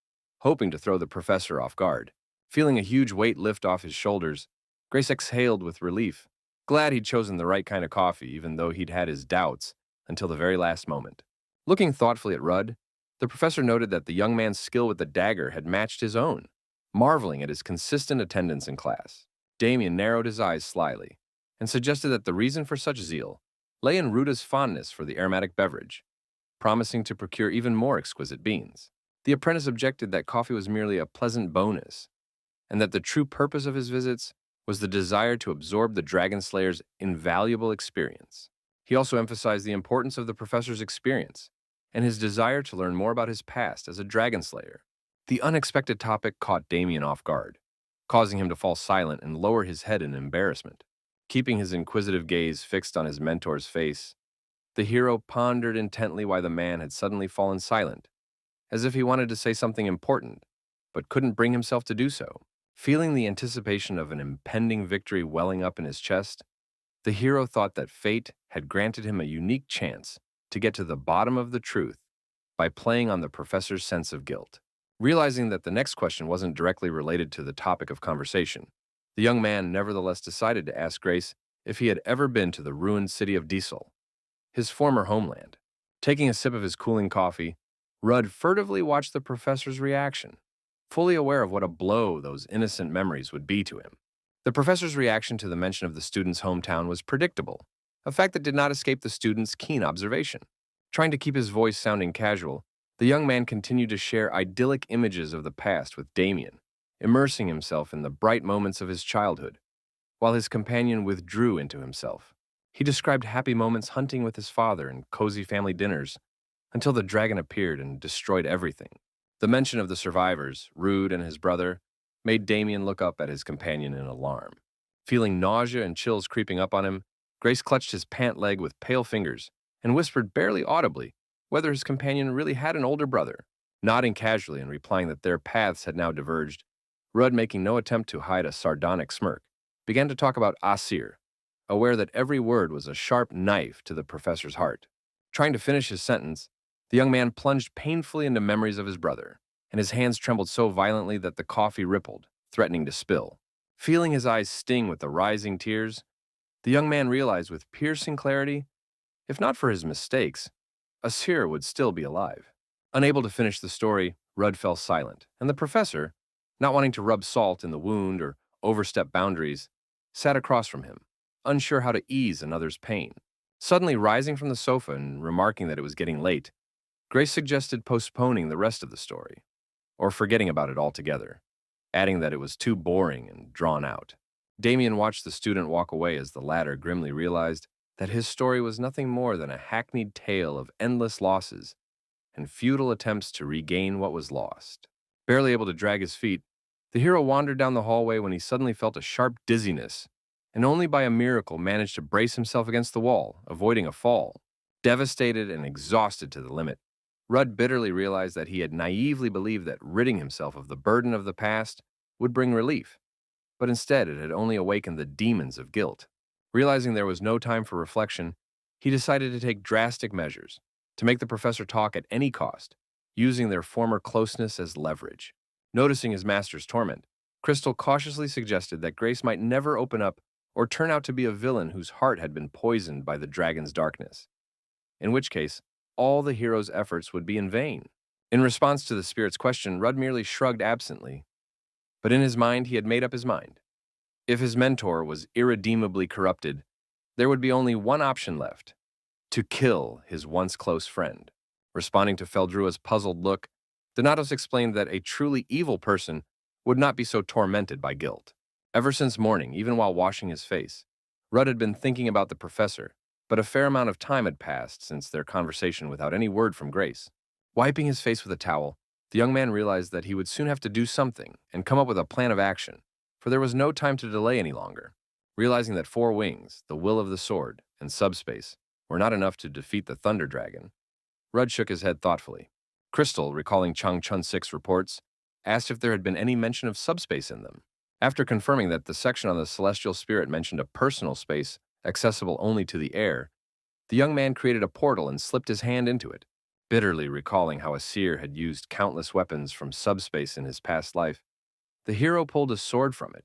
hoping to throw the professor off guard. Feeling a huge weight lift off his shoulders, Grace exhaled with relief, glad he'd chosen the right kind of coffee even though he'd had his doubts until the very last moment. Looking thoughtfully at Rudd, the professor noted that the young man's skill with the dagger had matched his own, marveling at his consistent attendance in class. Damian narrowed his eyes slyly and suggested that the reason for such zeal lay in Ruta's fondness for the aromatic beverage, promising to procure even more exquisite beans. The apprentice objected that coffee was merely a pleasant bonus, and that the true purpose of his visits was the desire to absorb the Dragon Slayer's invaluable experience. He also emphasized the importance of the professor's experience and his desire to learn more about his past as a Dragon Slayer. The unexpected topic caught Damian off guard, causing him to fall silent and lower his head in embarrassment. Keeping his inquisitive gaze fixed on his mentor's face, the hero pondered intently why the man had suddenly fallen silent, as if he wanted to say something important, but couldn't bring himself to do so. Feeling the anticipation of an impending victory welling up in his chest, the hero thought that fate had granted him a unique chance to get to the bottom of the truth by playing on the professor's sense of guilt. Realizing that the next question wasn't directly related to the topic of conversation, the young man nevertheless decided to ask Grace if he had ever been to the ruined city of Diesel, his former homeland. Taking a sip of his cooling coffee, Rudd furtively watched the professor's reaction. fully aware of what a blow those innocent memories would be to him. The professor's reaction to the mention of the student's hometown was predictable, a fact that did not escape the student's keen observation. Trying to keep his voice sounding casual, the young man continued to share idyllic images of the past with Damian, immersing himself in the bright moments of his childhood, while his companion withdrew into himself. He described happy moments hunting with his father and cozy family dinners, until the dragon appeared and destroyed everything. The mention of the survivors, Rude and his brother, made Damian look up at his companion in alarm. Feeling nausea and chills creeping up on him, Grace clutched his pant leg with pale fingers and whispered barely audibly whether his companion really had an older brother. Nodding casually and replying that their paths had now diverged, Rudd, making no attempt to hide a sardonic smirk, began to talk about Asir, aware that every word was a sharp knife to the professor's heart. Trying to finish his sentence, the young man plunged painfully into memories of his brother, and his hands trembled so violently that the coffee rippled, threatening to spill. Feeling his eyes sting with the rising tears, the young man realized with piercing clarity, if not for his mistakes, Asir would still be alive. Unable to finish the story, Rudd fell silent, and the professor, not wanting to rub salt in the wound or overstep boundaries, sat across from him, unsure how to ease another's pain. Suddenly rising from the sofa and remarking that it was getting late, Grace suggested postponing the rest of the story, or forgetting about it altogether, adding that it was too boring and drawn out. Damian watched the student walk away as the latter grimly realized that his story was nothing more than a hackneyed tale of endless losses and futile attempts to regain what was lost. Barely able to drag his feet, the hero wandered down the hallway when he suddenly felt a sharp dizziness, and only by a miracle managed to brace himself against the wall, avoiding a fall. Devastated and exhausted to the limit, Rudd bitterly realized that he had naively believed that ridding himself of the burden of the past would bring relief, but instead it had only awakened the demons of guilt. Realizing there was no time for reflection, he decided to take drastic measures to make the professor talk at any cost, using their former closeness as leverage. Noticing his master's torment, Crystal cautiously suggested that Grace might never open up or turn out to be a villain whose heart had been poisoned by the dragon's darkness, in which case, all the hero's efforts would be in vain. In response to the spirit's question, Rudd merely shrugged absently, but in his mind he had made up his mind. If his mentor was irredeemably corrupted, there would be only one option left: to kill his once close friend. Responding to Feldrua's puzzled look, Donatos explained that a truly evil person would not be so tormented by guilt. Ever since morning, even while washing his face, Rudd had been thinking about the professor, but a fair amount of time had passed since their conversation without any word from Grace. Wiping his face with a towel, the young man realized that he would soon have to do something and come up with a plan of action, for there was no time to delay any longer. Realizing that 4 wings, the will of the sword, and subspace were not enough to defeat the Thunder Dragon, Rudd shook his head thoughtfully. Crystal, recalling Chang Chun-sik's reports, asked if there had been any mention of subspace in them. After confirming that the section on the celestial spirit mentioned a personal space accessible only to the air, the young man created a portal and slipped his hand into it. Bitterly recalling how Asir had used countless weapons from subspace in his past life, the hero pulled a sword from it,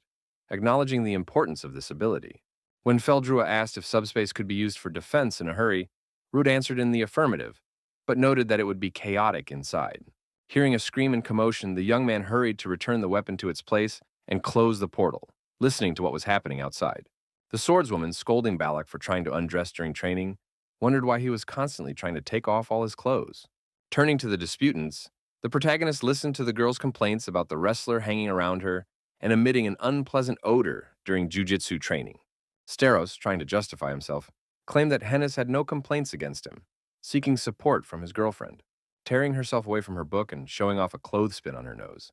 acknowledging the importance of this ability. When Feldrua asked if subspace could be used for defense in a hurry, Rude answered in the affirmative, but noted that it would be chaotic inside. Hearing a scream and commotion, the young man hurried to return the weapon to its place and close the portal, listening to what was happening outside. The swordswoman, scolding Balac for trying to undress during training, wondered why he was constantly trying to take off all his clothes. Turning to the disputants, the protagonist listened to the girl's complaints about the wrestler hanging around her and emitting an unpleasant odor during jujitsu training. Steros, trying to justify himself, claimed that Hennis had no complaints against him, seeking support from his girlfriend, tearing herself away from her book and showing off a clothespin on her nose.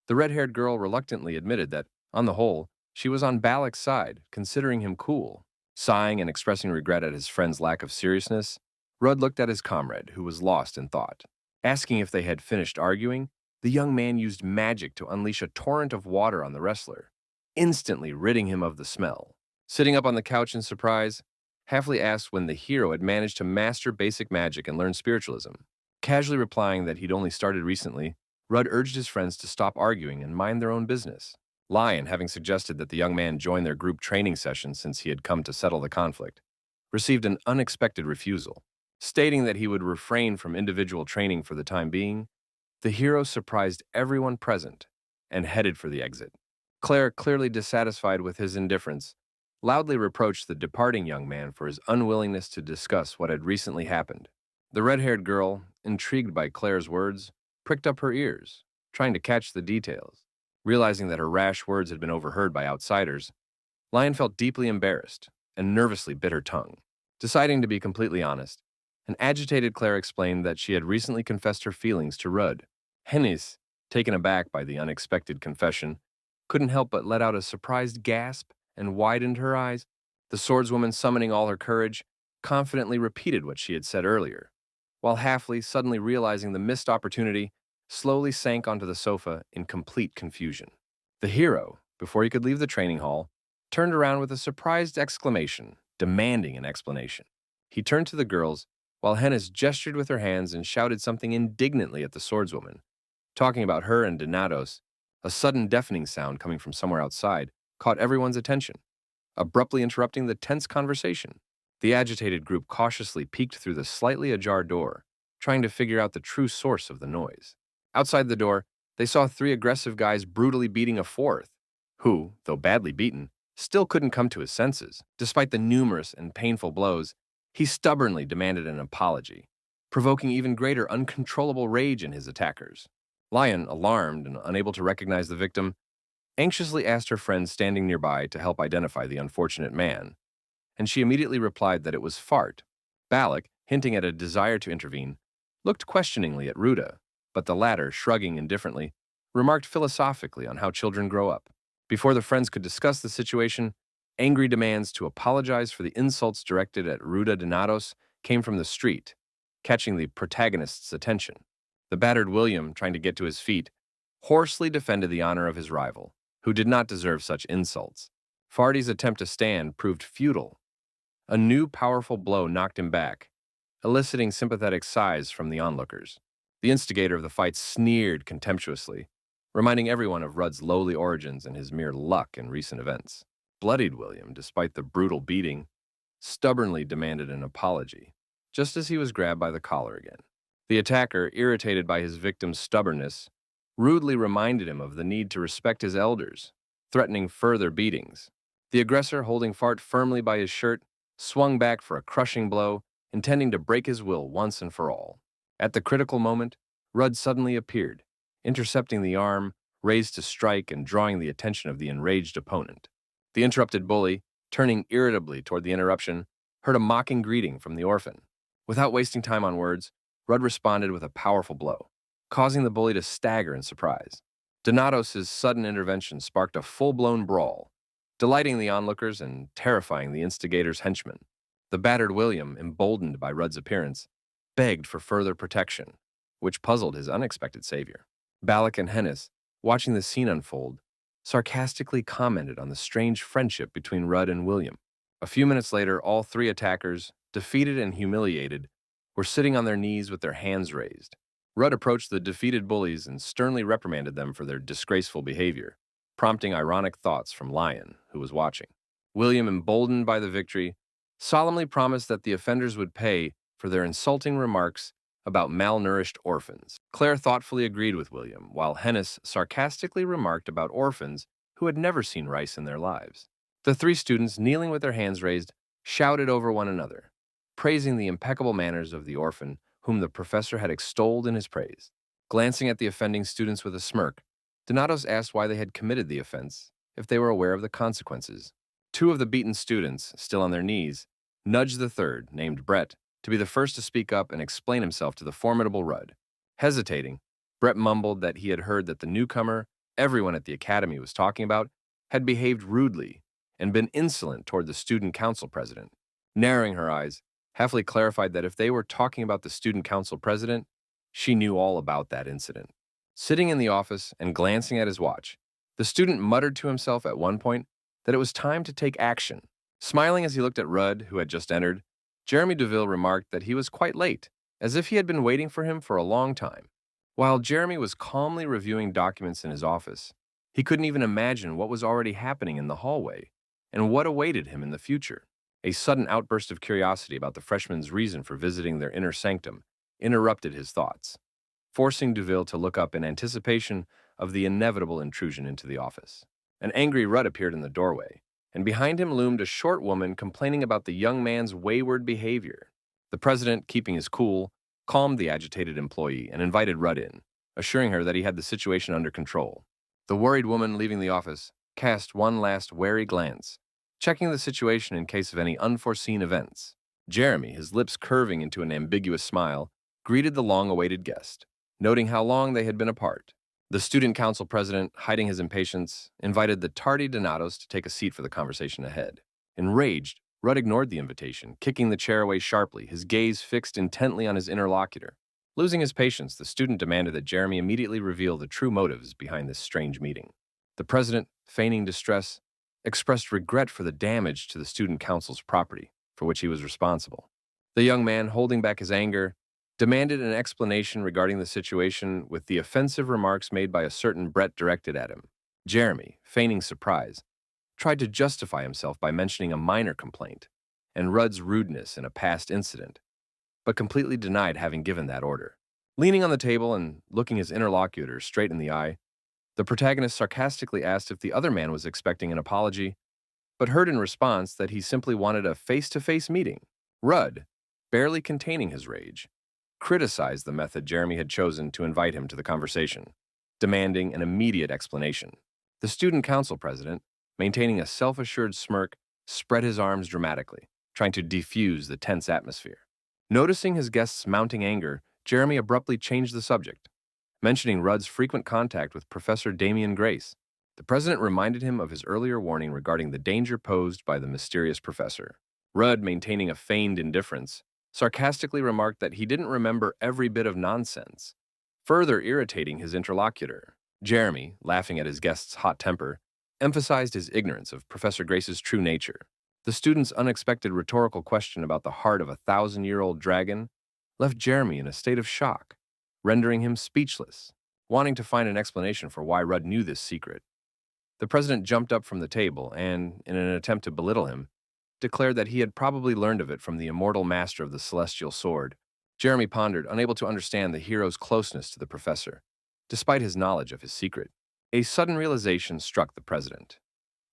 The red-haired girl reluctantly admitted that, on the whole, she was on Balak's side, considering him cool. Sighing and expressing regret at his friend's lack of seriousness, Rudd looked at his comrade, who was lost in thought. Asking if they had finished arguing, the young man used magic to unleash a torrent of water on the wrestler, instantly ridding him of the smell. Sitting up on the couch in surprise, Halfley asked when the hero had managed to master basic magic and learn spiritualism. Casually replying that he'd only started recently, Rudd urged his friends to stop arguing and mind their own business. Lion, having suggested that the young man join their group training session since he had come to settle the conflict, received an unexpected refusal. Stating that he would refrain from individual training for the time being, the hero surprised everyone present and headed for the exit. Claire, clearly dissatisfied with his indifference, loudly reproached the departing young man for his unwillingness to discuss what had recently happened. The red-haired girl, intrigued by Claire's words, pricked up her ears, trying to catch the details. Realizing that her rash words had been overheard by outsiders, Lion felt deeply embarrassed and nervously bit her tongue. Deciding to be completely honest, an agitated Claire explained that she had recently confessed her feelings to Rudd. Hennis, taken aback by the unexpected confession, couldn't help but let out a surprised gasp and widened her eyes. The swordswoman, summoning all her courage, confidently repeated what she had said earlier, while Halfley, suddenly realizing the missed opportunity, slowly sank onto the sofa in complete confusion. The hero, before he could leave the training hall, turned around with a surprised exclamation, demanding an explanation. He turned to the girls, while Hennis gestured with her hands and shouted something indignantly at the swordswoman, talking about her and Donatos. A sudden deafening sound coming from somewhere outside caught everyone's attention, abruptly interrupting the tense conversation. The agitated group cautiously peeked through the slightly ajar door, trying to figure out the true source of the noise. Outside the door, they saw three aggressive guys brutally beating a fourth, who, though badly beaten, still couldn't come to his senses. Despite the numerous and painful blows, he stubbornly demanded an apology, provoking even greater uncontrollable rage in his attackers. Lion, alarmed and unable to recognize the victim, anxiously asked her friend standing nearby to help identify the unfortunate man, and she immediately replied that it was Fart. Balac, hinting at a desire to intervene, looked questioningly at Ruda, but the latter, shrugging indifferently, remarked philosophically on how children grow up. Before the friends could discuss the situation, angry demands to apologize for the insults directed at Ruda Donatos came from the street, catching the protagonist's attention. The battered William, trying to get to his feet, hoarsely defended the honor of his rival, who did not deserve such insults. Farty's attempt to stand proved futile. A new powerful blow knocked him back, eliciting sympathetic sighs from the onlookers. The instigator of the fight sneered contemptuously, reminding everyone of Rudd's lowly origins and his mere luck in recent events. Bloodied William, despite the brutal beating, stubbornly demanded an apology, just as he was grabbed by the collar again. The attacker, irritated by his victim's stubbornness, rudely reminded him of the need to respect his elders, threatening further beatings. The aggressor, holding Fart firmly by his shirt, swung back for a crushing blow, intending to break his will once and for all. At the critical moment, Rudd suddenly appeared, intercepting the arm raised to strike and drawing the attention of the enraged opponent. The interrupted bully, turning irritably toward the interruption, heard a mocking greeting from the orphan. Without wasting time on words, Rudd responded with a powerful blow, causing the bully to stagger in surprise. Donatos' sudden intervention sparked a full-blown brawl, delighting the onlookers and terrifying the instigator's henchmen. The battered William, emboldened by Rudd's appearance, begged for further protection, which puzzled his unexpected savior. Balac and Hennis, watching the scene unfold, sarcastically commented on the strange friendship between Rudd and William. A few minutes later, all three attackers, defeated and humiliated, were sitting on their knees with their hands raised. Rudd approached the defeated bullies and sternly reprimanded them for their disgraceful behavior, prompting ironic thoughts from Lion, who was watching. William, emboldened by the victory, solemnly promised that the offenders would pay for their insulting remarks about malnourished orphans. Claire thoughtfully agreed with William, while Hennis sarcastically remarked about orphans who had never seen rice in their lives. The three students, kneeling with their hands raised, shouted over one another, praising the impeccable manners of the orphan whom the professor had extolled in his praise. Glancing at the offending students with a smirk, Donatos asked why they had committed the offense, if they were aware of the consequences. Two of the beaten students, still on their knees, nudged the third, named Brett, to be the first to speak up and explain himself to the formidable Rudd. Hesitating, Brett mumbled that he had heard that the newcomer everyone at the academy was talking about had behaved rudely and been insolent toward the student council president. Narrowing her eyes, Halfley clarified that if they were talking about the student council president, she knew all about that incident. Sitting in the office and glancing at his watch, the student muttered to himself at one point that it was time to take action. Smiling as he looked at Rudd, who had just entered, Jeremy Deville remarked that he was quite late, as if he had been waiting for him for a long time. While Jeremy was calmly reviewing documents in his office, he couldn't even imagine what was already happening in the hallway and what awaited him in the future. A sudden outburst of curiosity about the freshman's reason for visiting their inner sanctum interrupted his thoughts, forcing Deville to look up in anticipation of the inevitable intrusion into the office. An angry Rudd appeared in the doorway, and behind him loomed a short woman complaining about the young man's wayward behavior. The president, keeping his cool, calmed the agitated employee and invited Rudd in, assuring her that he had the situation under control. The worried woman, leaving the office, cast one last wary glance, checking the situation in case of any unforeseen events. Jeremy, his lips curving into an ambiguous smile, greeted the long-awaited guest, noting how long they had been apart. The student council president, hiding his impatience, invited the tardy Donatos to take a seat for the conversation ahead. Enraged, Rudd ignored the invitation, kicking the chair away sharply, his gaze fixed intently on his interlocutor. Losing his patience, the student demanded that Jeremy immediately reveal the true motives behind this strange meeting. The president, feigning distress, expressed regret for the damage to the student council's property, for which he was responsible. The young man, holding back his anger, demanded an explanation regarding the situation with the offensive remarks made by a certain Brett directed at him. Jeremy, feigning surprise, tried to justify himself by mentioning a minor complaint and Rudd's rudeness in a past incident, but completely denied having given that order. Leaning on the table and looking his interlocutor straight in the eye, the protagonist sarcastically asked if the other man was expecting an apology, but heard in response that he simply wanted a face-to-face meeting. Rudd, barely containing his rage, criticized the method Jeremy had chosen to invite him to the conversation, demanding an immediate explanation. The student council president, maintaining a self-assured smirk, spread his arms dramatically, trying to defuse the tense atmosphere. Noticing his guest's mounting anger, Jeremy abruptly changed the subject, mentioning Rudd's frequent contact with Professor Damian Grace. The president reminded him of his earlier warning regarding the danger posed by the mysterious professor. Rudd, maintaining a feigned indifference, sarcastically remarked that he didn't remember every bit of nonsense, further irritating his interlocutor. Jeremy, laughing at his guest's hot temper, emphasized his ignorance of Professor Grace's true nature. The student's unexpected rhetorical question about the heart of a 1,000-year-old dragon left Jeremy in a state of shock, rendering him speechless, wanting to find an explanation for why Rudd knew this secret. The president jumped up from the table and, in an attempt to belittle him, declared that he had probably learned of it from the immortal master of the celestial sword. Jeremy pondered, unable to understand the hero's closeness to the professor, despite his knowledge of his secret. A sudden realization struck the president.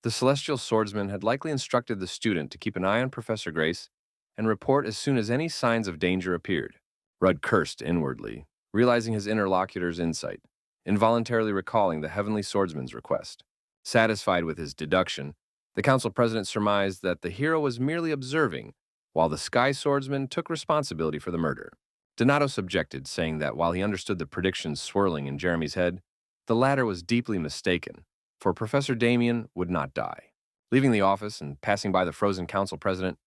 The celestial swordsman had likely instructed the student to keep an eye on Professor Grace and report as soon as any signs of danger appeared. Rudd cursed inwardly, realizing his interlocutor's insight, involuntarily recalling the heavenly swordsman's request. Satisfied with his deduction, the council president surmised that the hero was merely observing, while the sky swordsman took responsibility for the murder. Donatos objected, saying that while he understood the predictions swirling in Jeremy's head, the latter was deeply mistaken, for Professor Damian would not die. Leaving the office and passing by the frozen council president,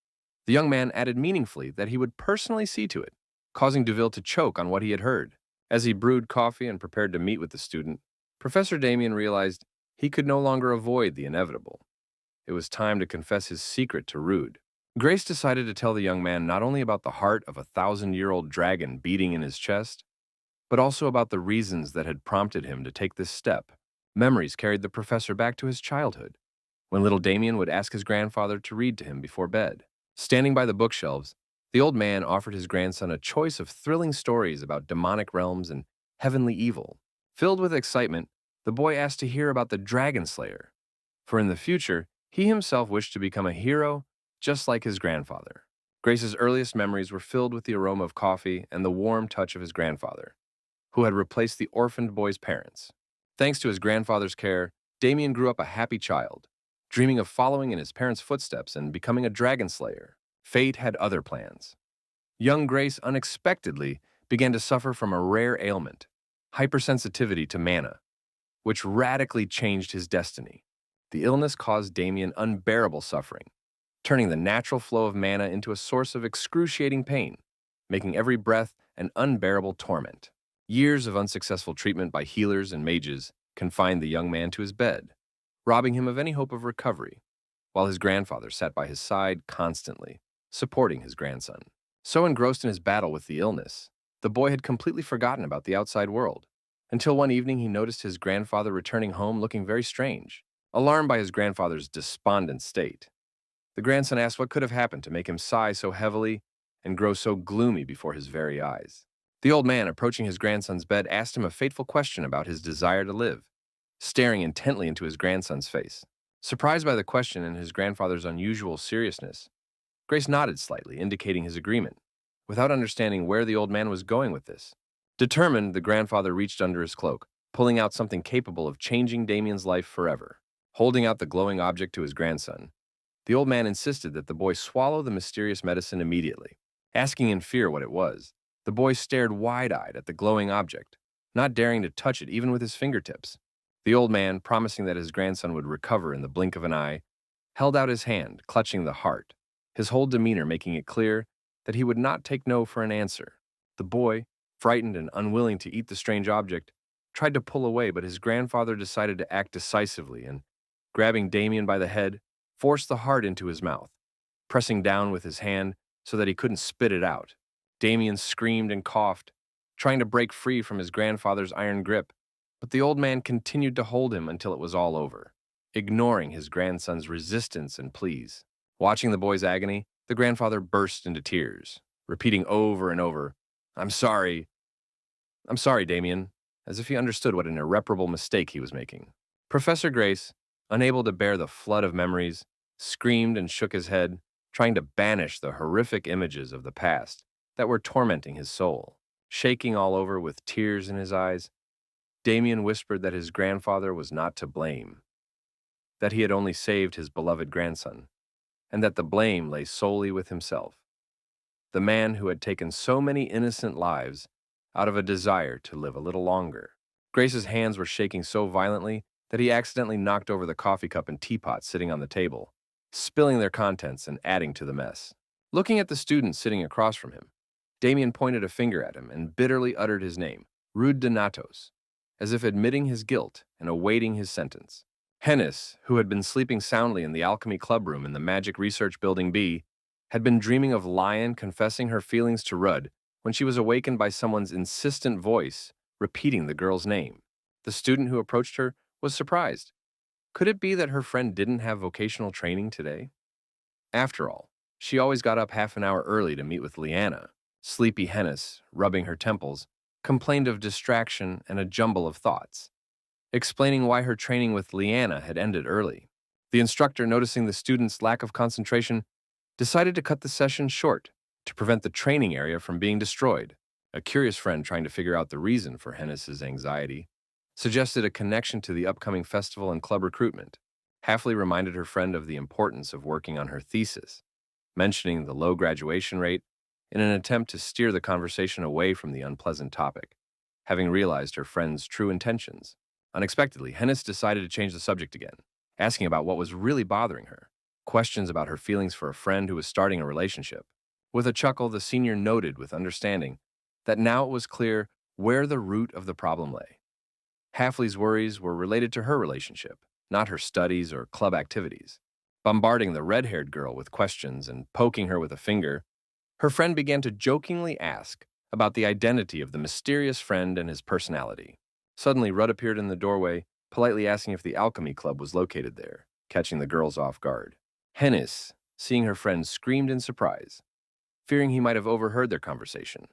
the young man added meaningfully that he would personally see to it, causing Duel to choke on what he had heard. As he brewed coffee and prepared to meet with the student, Professor Damian realized he could no longer avoid the inevitable. It was time to confess his secret to Rudd. Grace decided to tell the young man not only about the heart of a 1,000-year-old dragon beating in his chest, but also about the reasons that had prompted him to take this step. Memories carried the professor back to his childhood, when little Damian would ask his grandfather to read to him before bed. Standing by the bookshelves, the old man offered his grandson a choice of thrilling stories about demonic realms and heavenly evil. Filled with excitement, the boy asked to hear about the Dragon Slayer, for in the future, he himself wished to become a hero just like his grandfather. Grace's earliest memories were filled with the aroma of coffee and the warm touch of his grandfather, who had replaced the orphaned boy's parents. Thanks to his grandfather's care, Damian grew up a happy child, dreaming of following in his parents' footsteps and becoming a dragon slayer. Fate had other plans. Young Grace unexpectedly began to suffer from a rare ailment, hypersensitivity to mana, which radically changed his destiny. The illness caused Damian unbearable suffering, turning the natural flow of mana into a source of excruciating pain, making every breath an unbearable torment. Years of unsuccessful treatment by healers and mages confined the young man to his bed, robbing him of any hope of recovery, while his grandfather sat by his side constantly, supporting his grandson. So engrossed in his battle with the illness, the boy had completely forgotten about the outside world, until one evening he noticed his grandfather returning home looking very strange. Alarmed by his grandfather's despondent state, the grandson asked what could have happened to make him sigh so heavily and grow so gloomy before his very eyes. The old man, approaching his grandson's bed, asked him a fateful question about his desire to live. staring intently into his grandson's face. Surprised by the question and his grandfather's unusual seriousness, Grace nodded slightly, indicating his agreement, without understanding where the old man was going with this. Determined, the grandfather reached under his cloak, pulling out something capable of changing Damian's life forever. Holding out the glowing object to his grandson, the old man insisted that the boy swallow the mysterious medicine immediately. Asking in fear what it was, the boy stared wide-eyed at the glowing object, not daring to touch it even with his fingertips. The old man, promising that his grandson would recover in the blink of an eye, held out his hand, clutching the heart, his whole demeanor making it clear that he would not take no for an answer. The boy, frightened and unwilling to eat the strange object, tried to pull away, but his grandfather decided to act decisively and, grabbing Damian by the head, forced the heart into his mouth, pressing down with his hand so that he couldn't spit it out. Damian screamed and coughed, trying to break free from his grandfather's iron grip, but the old man continued to hold him until it was all over, ignoring his grandson's resistance and pleas. Watching the boy's agony, the grandfather burst into tears, repeating over and over, I'm sorry, Damian," as if he understood what an irreparable mistake he was making. Professor Grace, unable to bear the flood of memories, screamed and shook his head, trying to banish the horrific images of the past that were tormenting his soul. Shaking all over with tears in his eyes, Damian whispered that his grandfather was not to blame, that he had only saved his beloved grandson, and that the blame lay solely with himself, the man who had taken so many innocent lives out of a desire to live a little longer. Grace's hands were shaking so violently that he accidentally knocked over the coffee cup and teapot sitting on the table, spilling their contents and adding to the mess. Looking at the student sitting across from him, Damian pointed a finger at him and bitterly uttered his name, Rude Donatos, as if admitting his guilt and awaiting his sentence. Hennis, who had been sleeping soundly in the alchemy club room in the Magic Research Building B, had been dreaming of Lion confessing her feelings to Rudd when she was awakened by someone's insistent voice repeating the girl's name. The student who approached her was surprised. Could it be that her friend didn't have vocational training today? After all, she always got up half an hour early to meet with Leanna. Sleepy Hennis, rubbing her temples, complained of distraction and a jumble of thoughts, explaining why her training with Leanna had ended early. The instructor, noticing the student's lack of concentration, decided to cut the session short to prevent the training area from being destroyed. A curious friend trying to figure out the reason for Hennis's anxiety suggested a connection to the upcoming festival and club recruitment. Halfley reminded her friend of the importance of working on her thesis, mentioning the low graduation rate in an attempt to steer the conversation away from the unpleasant topic, having realized her friend's true intentions. Unexpectedly, Hennis decided to change the subject again, asking about what was really bothering her, questions about her feelings for a friend who was starting a relationship. With a chuckle, the senior noted with understanding that now it was clear where the root of the problem lay. Halfley's worries were related to her relationship, not her studies or club activities. Bombarding the red-haired girl with questions and poking her with a finger, her friend began to jokingly ask about the identity of the mysterious friend and his personality. Suddenly, Rudd appeared in the doorway, politely asking if the alchemy club was located there, catching the girls off guard. Hennis, seeing her friend, screamed in surprise, fearing he might have overheard their conversation.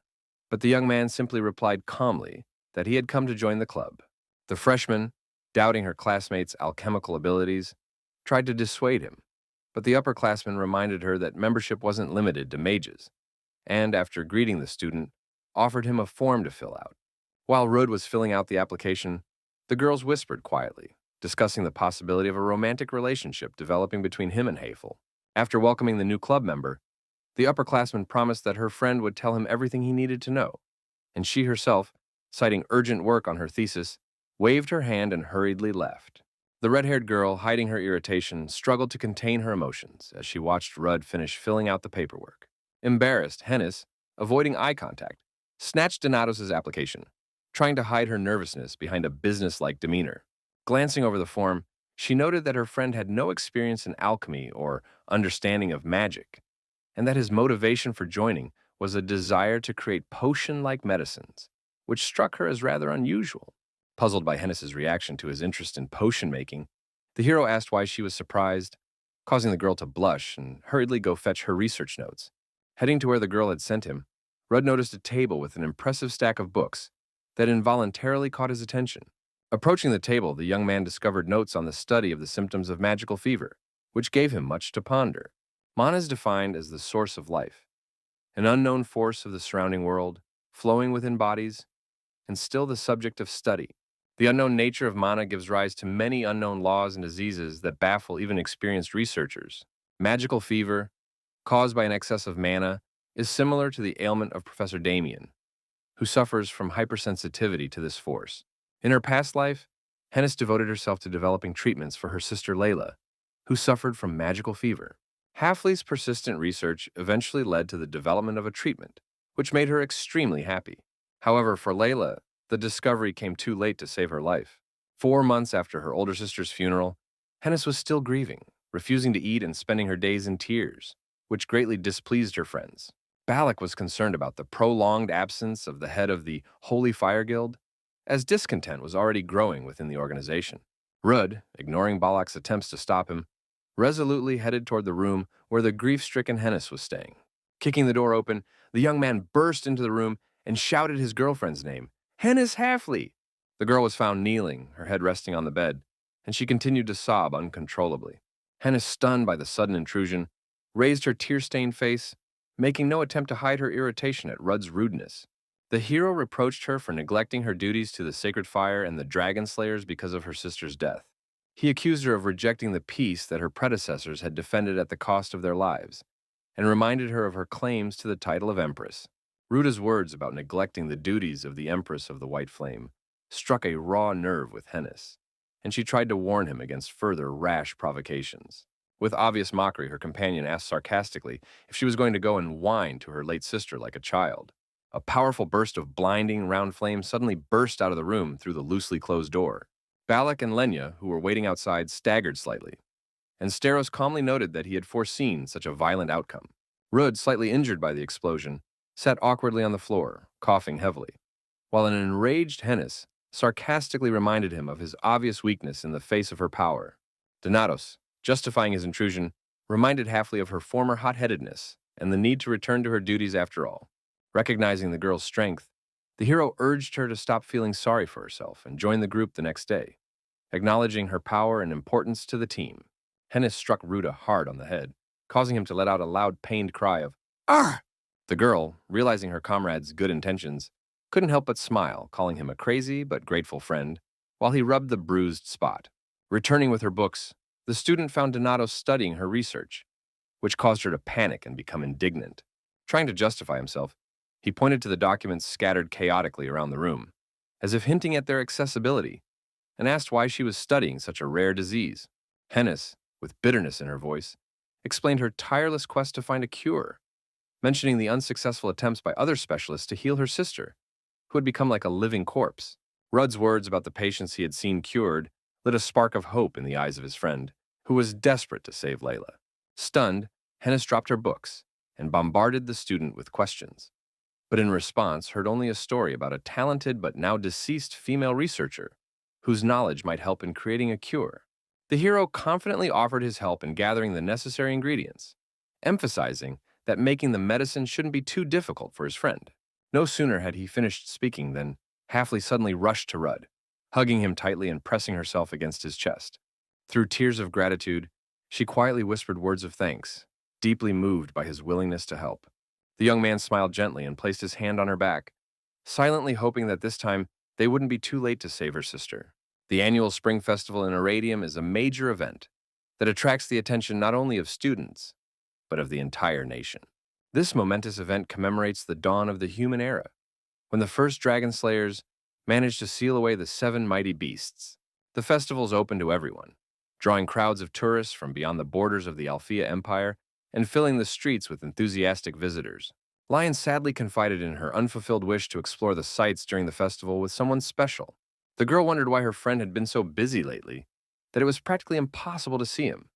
But the young man simply replied calmly that he had come to join the club. The freshman, doubting her classmate's alchemical abilities, tried to dissuade him, but the upperclassman reminded her that membership wasn't limited to mages, and, after greeting the student, offered him a form to fill out. While Rudd was filling out the application, the girls whispered quietly, discussing the possibility of a romantic relationship developing between him and Hafel. After welcoming the new club member, the upperclassman promised that her friend would tell him everything he needed to know, and she herself, citing urgent work on her thesis, waved her hand and hurriedly left. The red-haired girl, hiding her irritation, struggled to contain her emotions as she watched Rudd finish filling out the paperwork. Embarrassed, Hennis, avoiding eye contact, snatched Donatos' application, trying to hide her nervousness behind a business-like demeanor. Glancing over the form, she noted that her friend had no experience in alchemy or understanding of magic, and that his motivation for joining was a desire to create potion-like medicines, which struck her as rather unusual. Puzzled by Hennis's reaction to his interest in potion-making, the hero asked why she was surprised, causing the girl to blush and hurriedly go fetch her research notes. Heading to where the girl had sent him, Rudd noticed a table with an impressive stack of books that involuntarily caught his attention. Approaching the table, the young man discovered notes on the study of the symptoms of magical fever, which gave him much to ponder. Mana is defined as the source of life, an unknown force of the surrounding world, flowing within bodies, and still the subject of study. The unknown nature of mana gives rise to many unknown laws and diseases that baffle even experienced researchers. Magical fever, caused by an excess of mana, is similar to the ailment of Professor Damian, who suffers from hypersensitivity to this force. In her past life, Hennis devoted herself to developing treatments for her sister Layla, who suffered from magical fever. Halfley's persistent research eventually led to the development of a treatment, which made her extremely happy. However, for Layla, the discovery came too late to save her life. 4 months after her older sister's funeral, Hennis was still grieving, refusing to eat and spending her days in tears, which greatly displeased her friends. Balac was concerned about the prolonged absence of the head of the Holy Fire Guild, as discontent was already growing within the organization. Rudd, ignoring Balac's attempts to stop him, resolutely headed toward the room where the grief-stricken Hennis was staying. Kicking the door open, the young man burst into the room and shouted his girlfriend's name, "Hennis Halfley!" The girl was found kneeling, her head resting on the bed, and she continued to sob uncontrollably. Hennis, stunned by the sudden intrusion, raised her tear-stained face, making no attempt to hide her irritation at Rudd's rudeness. The hero reproached her for neglecting her duties to the sacred fire and the dragon slayers because of her sister's death. He accused her of rejecting the peace that her predecessors had defended at the cost of their lives, and reminded her of her claims to the title of empress. Ruda's words about neglecting the duties of the empress of the White Flame struck a raw nerve with Hennis, and she tried to warn him against further rash provocations. With obvious mockery, her companion asked sarcastically if she was going to go and whine to her late sister like a child. A powerful burst of blinding, round flame suddenly burst out of the room through the loosely closed door. Balac and Lenya, who were waiting outside, staggered slightly, and Steros calmly noted that he had foreseen such a violent outcome. Rudd, slightly injured by the explosion, sat awkwardly on the floor, coughing heavily, while an enraged Hennis sarcastically reminded him of his obvious weakness in the face of her power. Donatos, justifying his intrusion, reminded Halfley of her former hot-headedness and the need to return to her duties after all. Recognizing the girl's strength, the hero urged her to stop feeling sorry for herself and join the group the next day, acknowledging her power and importance to the team. Hennis struck Ruda hard on the head, causing him to let out a loud, pained cry of, "Arr!" The girl, realizing her comrade's good intentions, couldn't help but smile, calling him a crazy but grateful friend, while he rubbed the bruised spot. Returning with her books, the student found Donatos studying her research, which caused her to panic and become indignant. Trying to justify himself, he pointed to the documents scattered chaotically around the room, as if hinting at their accessibility, and asked why she was studying such a rare disease. Hennis, with bitterness in her voice, explained her tireless quest to find a cure, mentioning the unsuccessful attempts by other specialists to heal her sister, who had become like a living corpse. Rudd's words about the patients he had seen cured lit a spark of hope in the eyes of his friend, who was desperate to save Layla. Stunned, Hennis dropped her books and bombarded the student with questions, but in response heard only a story about a talented but now deceased female researcher whose knowledge might help in creating a cure. The hero confidently offered his help in gathering the necessary ingredients, emphasizing that making the medicine shouldn't be too difficult for his friend. No sooner had he finished speaking than Halfley suddenly rushed to Rudd, hugging him tightly and pressing herself against his chest. Through tears of gratitude, she quietly whispered words of thanks, deeply moved by his willingness to help. The young man smiled gently and placed his hand on her back, silently hoping that this time they wouldn't be too late to save her sister. The annual Spring Festival in Irradium is a major event that attracts the attention not only of students, but of the entire nation. This momentous event commemorates the dawn of the human era, when the first dragon slayers managed to seal away the 7 mighty beasts. The festival is open to everyone, drawing crowds of tourists from beyond the borders of the Althea Empire and filling the streets with enthusiastic visitors. Lion sadly confided in her unfulfilled wish to explore the sights during the festival with someone special. The girl wondered why her friend had been so busy lately that it was practically impossible to see him,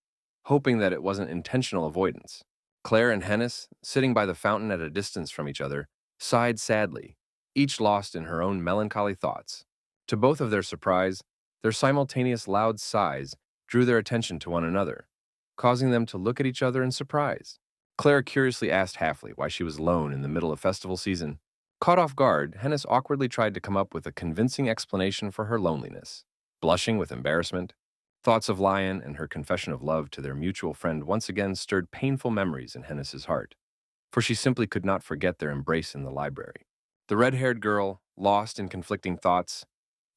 hoping that it wasn't intentional avoidance. Claire and Hennis, sitting by the fountain at a distance from each other, sighed sadly, each lost in her own melancholy thoughts. To both of their surprise, their simultaneous loud sighs drew their attention to one another, causing them to look at each other in surprise. Claire curiously asked Halfley why she was alone in the middle of festival season, Caught off guard, Hennis awkwardly tried to come up with a convincing explanation for her loneliness. Blushing with embarrassment, thoughts of Lion and her confession of love to their mutual friend once again stirred painful memories in Hennis's heart, for she simply could not forget their embrace in the library. The red-haired girl, lost in conflicting thoughts,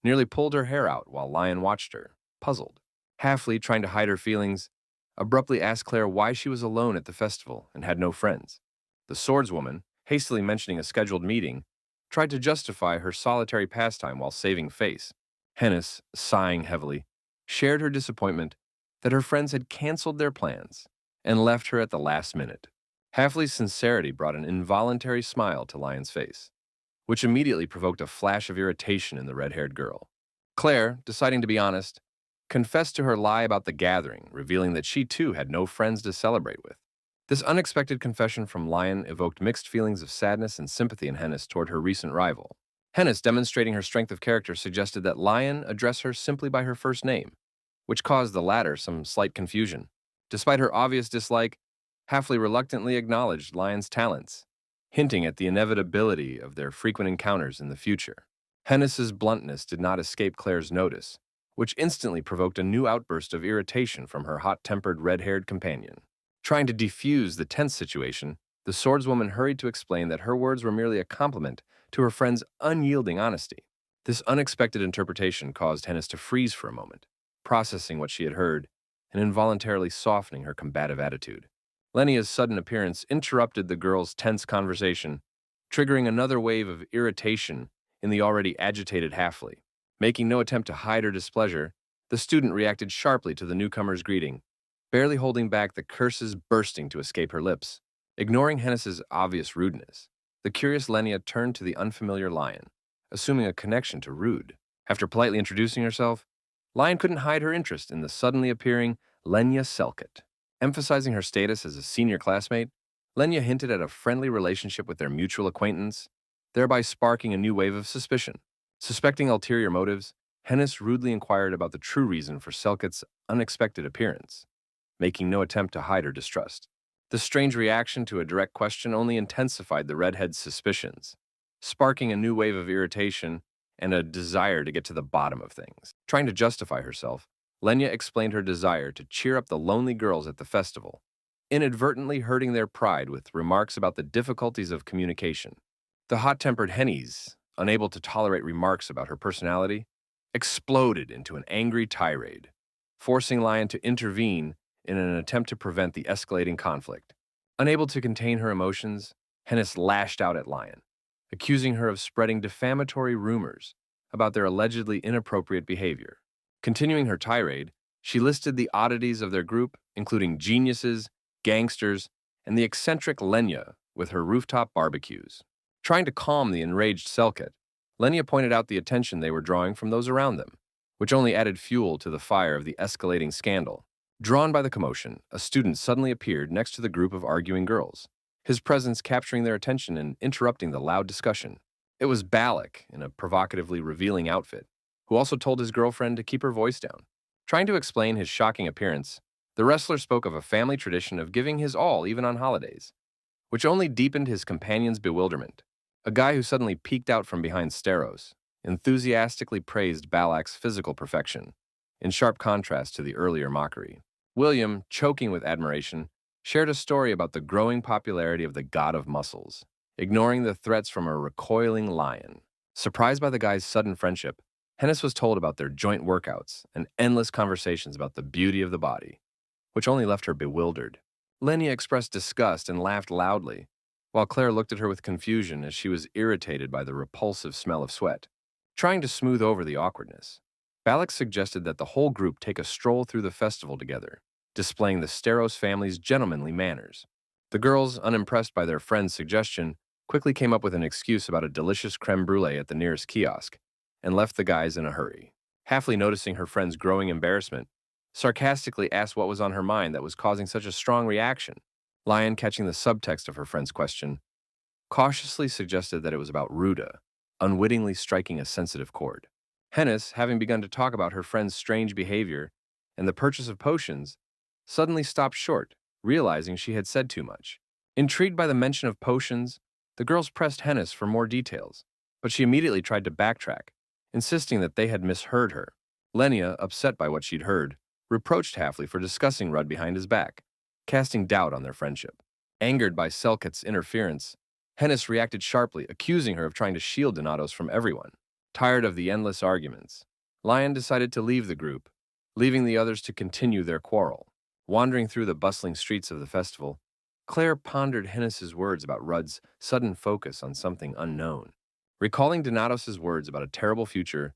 nearly pulled her hair out while Lion watched her, puzzled. Halfley, trying to hide her feelings, abruptly asked Claire why she was alone at the festival and had no friends. The swordswoman, hastily mentioning a scheduled meeting, tried to justify her solitary pastime while saving face. Hennis, sighing heavily, shared her disappointment that her friends had canceled their plans and left her at the last minute. Halfley's sincerity brought an involuntary smile to Lion's face, which immediately provoked a flash of irritation in the red-haired girl. Claire, deciding to be honest, confessed to her lie about the gathering, revealing that she too had no friends to celebrate with. This unexpected confession from Lion evoked mixed feelings of sadness and sympathy in Hennis toward her recent rival. Hennis, demonstrating her strength of character, suggested that Lion address her simply by her first name, which caused the latter some slight confusion. Despite her obvious dislike, Halfley reluctantly acknowledged Lion's talents, hinting at the inevitability of their frequent encounters in the future. Hennis's bluntness did not escape Claire's notice, which instantly provoked a new outburst of irritation from her hot-tempered red-haired companion. Trying to defuse the tense situation, the swordswoman hurried to explain that her words were merely a compliment to her friend's unyielding honesty. This unexpected interpretation caused Hennis to freeze for a moment, processing what she had heard and involuntarily softening her combative attitude. Lenia's sudden appearance interrupted the girls' tense conversation, triggering another wave of irritation in the already agitated Halfley. Making no attempt to hide her displeasure, the student reacted sharply to the newcomer's greeting, barely holding back the curses bursting to escape her lips. Ignoring Hennis's obvious rudeness, the curious Lenia turned to the unfamiliar Lion, assuming a connection to Rude. After politely introducing herself, Lion couldn't hide her interest in the suddenly appearing Lenya Selkett. Emphasizing her status as a senior classmate, Lenya hinted at a friendly relationship with their mutual acquaintance, thereby sparking a new wave of suspicion. Suspecting ulterior motives, Hennis rudely inquired about the true reason for Selkett's unexpected appearance, making no attempt to hide her distrust. The strange reaction to a direct question only intensified the redhead's suspicions, sparking a new wave of irritation and a desire to get to the bottom of things. Trying to justify herself, Lenya explained her desire to cheer up the lonely girls at the festival, inadvertently hurting their pride with remarks about the difficulties of communication. The hot-tempered Hennis, unable to tolerate remarks about her personality, exploded into an angry tirade, forcing Lion to intervene in an attempt to prevent the escalating conflict. Unable to contain her emotions, Hennis lashed out at Lion, accusing her of spreading defamatory rumors about their allegedly inappropriate behavior. Continuing her tirade, she listed the oddities of their group, including geniuses, gangsters, and the eccentric Lenya with her rooftop barbecues. Trying to calm the enraged Selkett, Lenya pointed out the attention they were drawing from those around them, which only added fuel to the fire of the escalating scandal. Drawn by the commotion, a student suddenly appeared next to the group of arguing girls, his presence capturing their attention and interrupting the loud discussion. It was Balac, in a provocatively revealing outfit, who also told his girlfriend to keep her voice down. Trying to explain his shocking appearance, the wrestler spoke of a family tradition of giving his all even on holidays, which only deepened his companion's bewilderment. A guy who suddenly peeked out from behind Steros enthusiastically praised Balac's physical perfection, in sharp contrast to the earlier mockery. William, choking with admiration, shared a story about the growing popularity of the god of muscles, ignoring the threats from a recoiling Lion. Surprised by the guy's sudden friendship, Hennis was told about their joint workouts and endless conversations about the beauty of the body, which only left her bewildered. Lenya expressed disgust and laughed loudly, while Claire looked at her with confusion as she was irritated by the repulsive smell of sweat. Trying to smooth over the awkwardness, Balac suggested that the whole group take a stroll through the festival together, displaying the Steros family's gentlemanly manners. The girls, unimpressed by their friend's suggestion, quickly came up with an excuse about a delicious creme brulee at the nearest kiosk, and left the guys in a hurry. Halfley, noticing her friend's growing embarrassment, sarcastically asked what was on her mind that was causing such a strong reaction. Lion, catching the subtext of her friend's question, cautiously suggested that it was about Ruda, unwittingly striking a sensitive chord. Hennis, having begun to talk about her friend's strange behavior and the purchase of potions, suddenly stopped short, realizing she had said too much. Intrigued by the mention of potions, The girls pressed Hennis for more details, but she immediately tried to backtrack, insisting that they had misheard her. Lenia, upset by what she'd heard, reproached Halfley for discussing Rudd behind his back, casting doubt on their friendship. Angered by Selket's interference, Hennis reacted sharply, accusing her of trying to shield Donatos from everyone. Tired of the endless arguments, Lion decided to leave the group, leaving the others to continue their quarrel. Wandering through the bustling streets of the festival, Claire pondered Hennis's words about Rudd's sudden focus on something unknown. Recalling Donatos's words about a terrible future,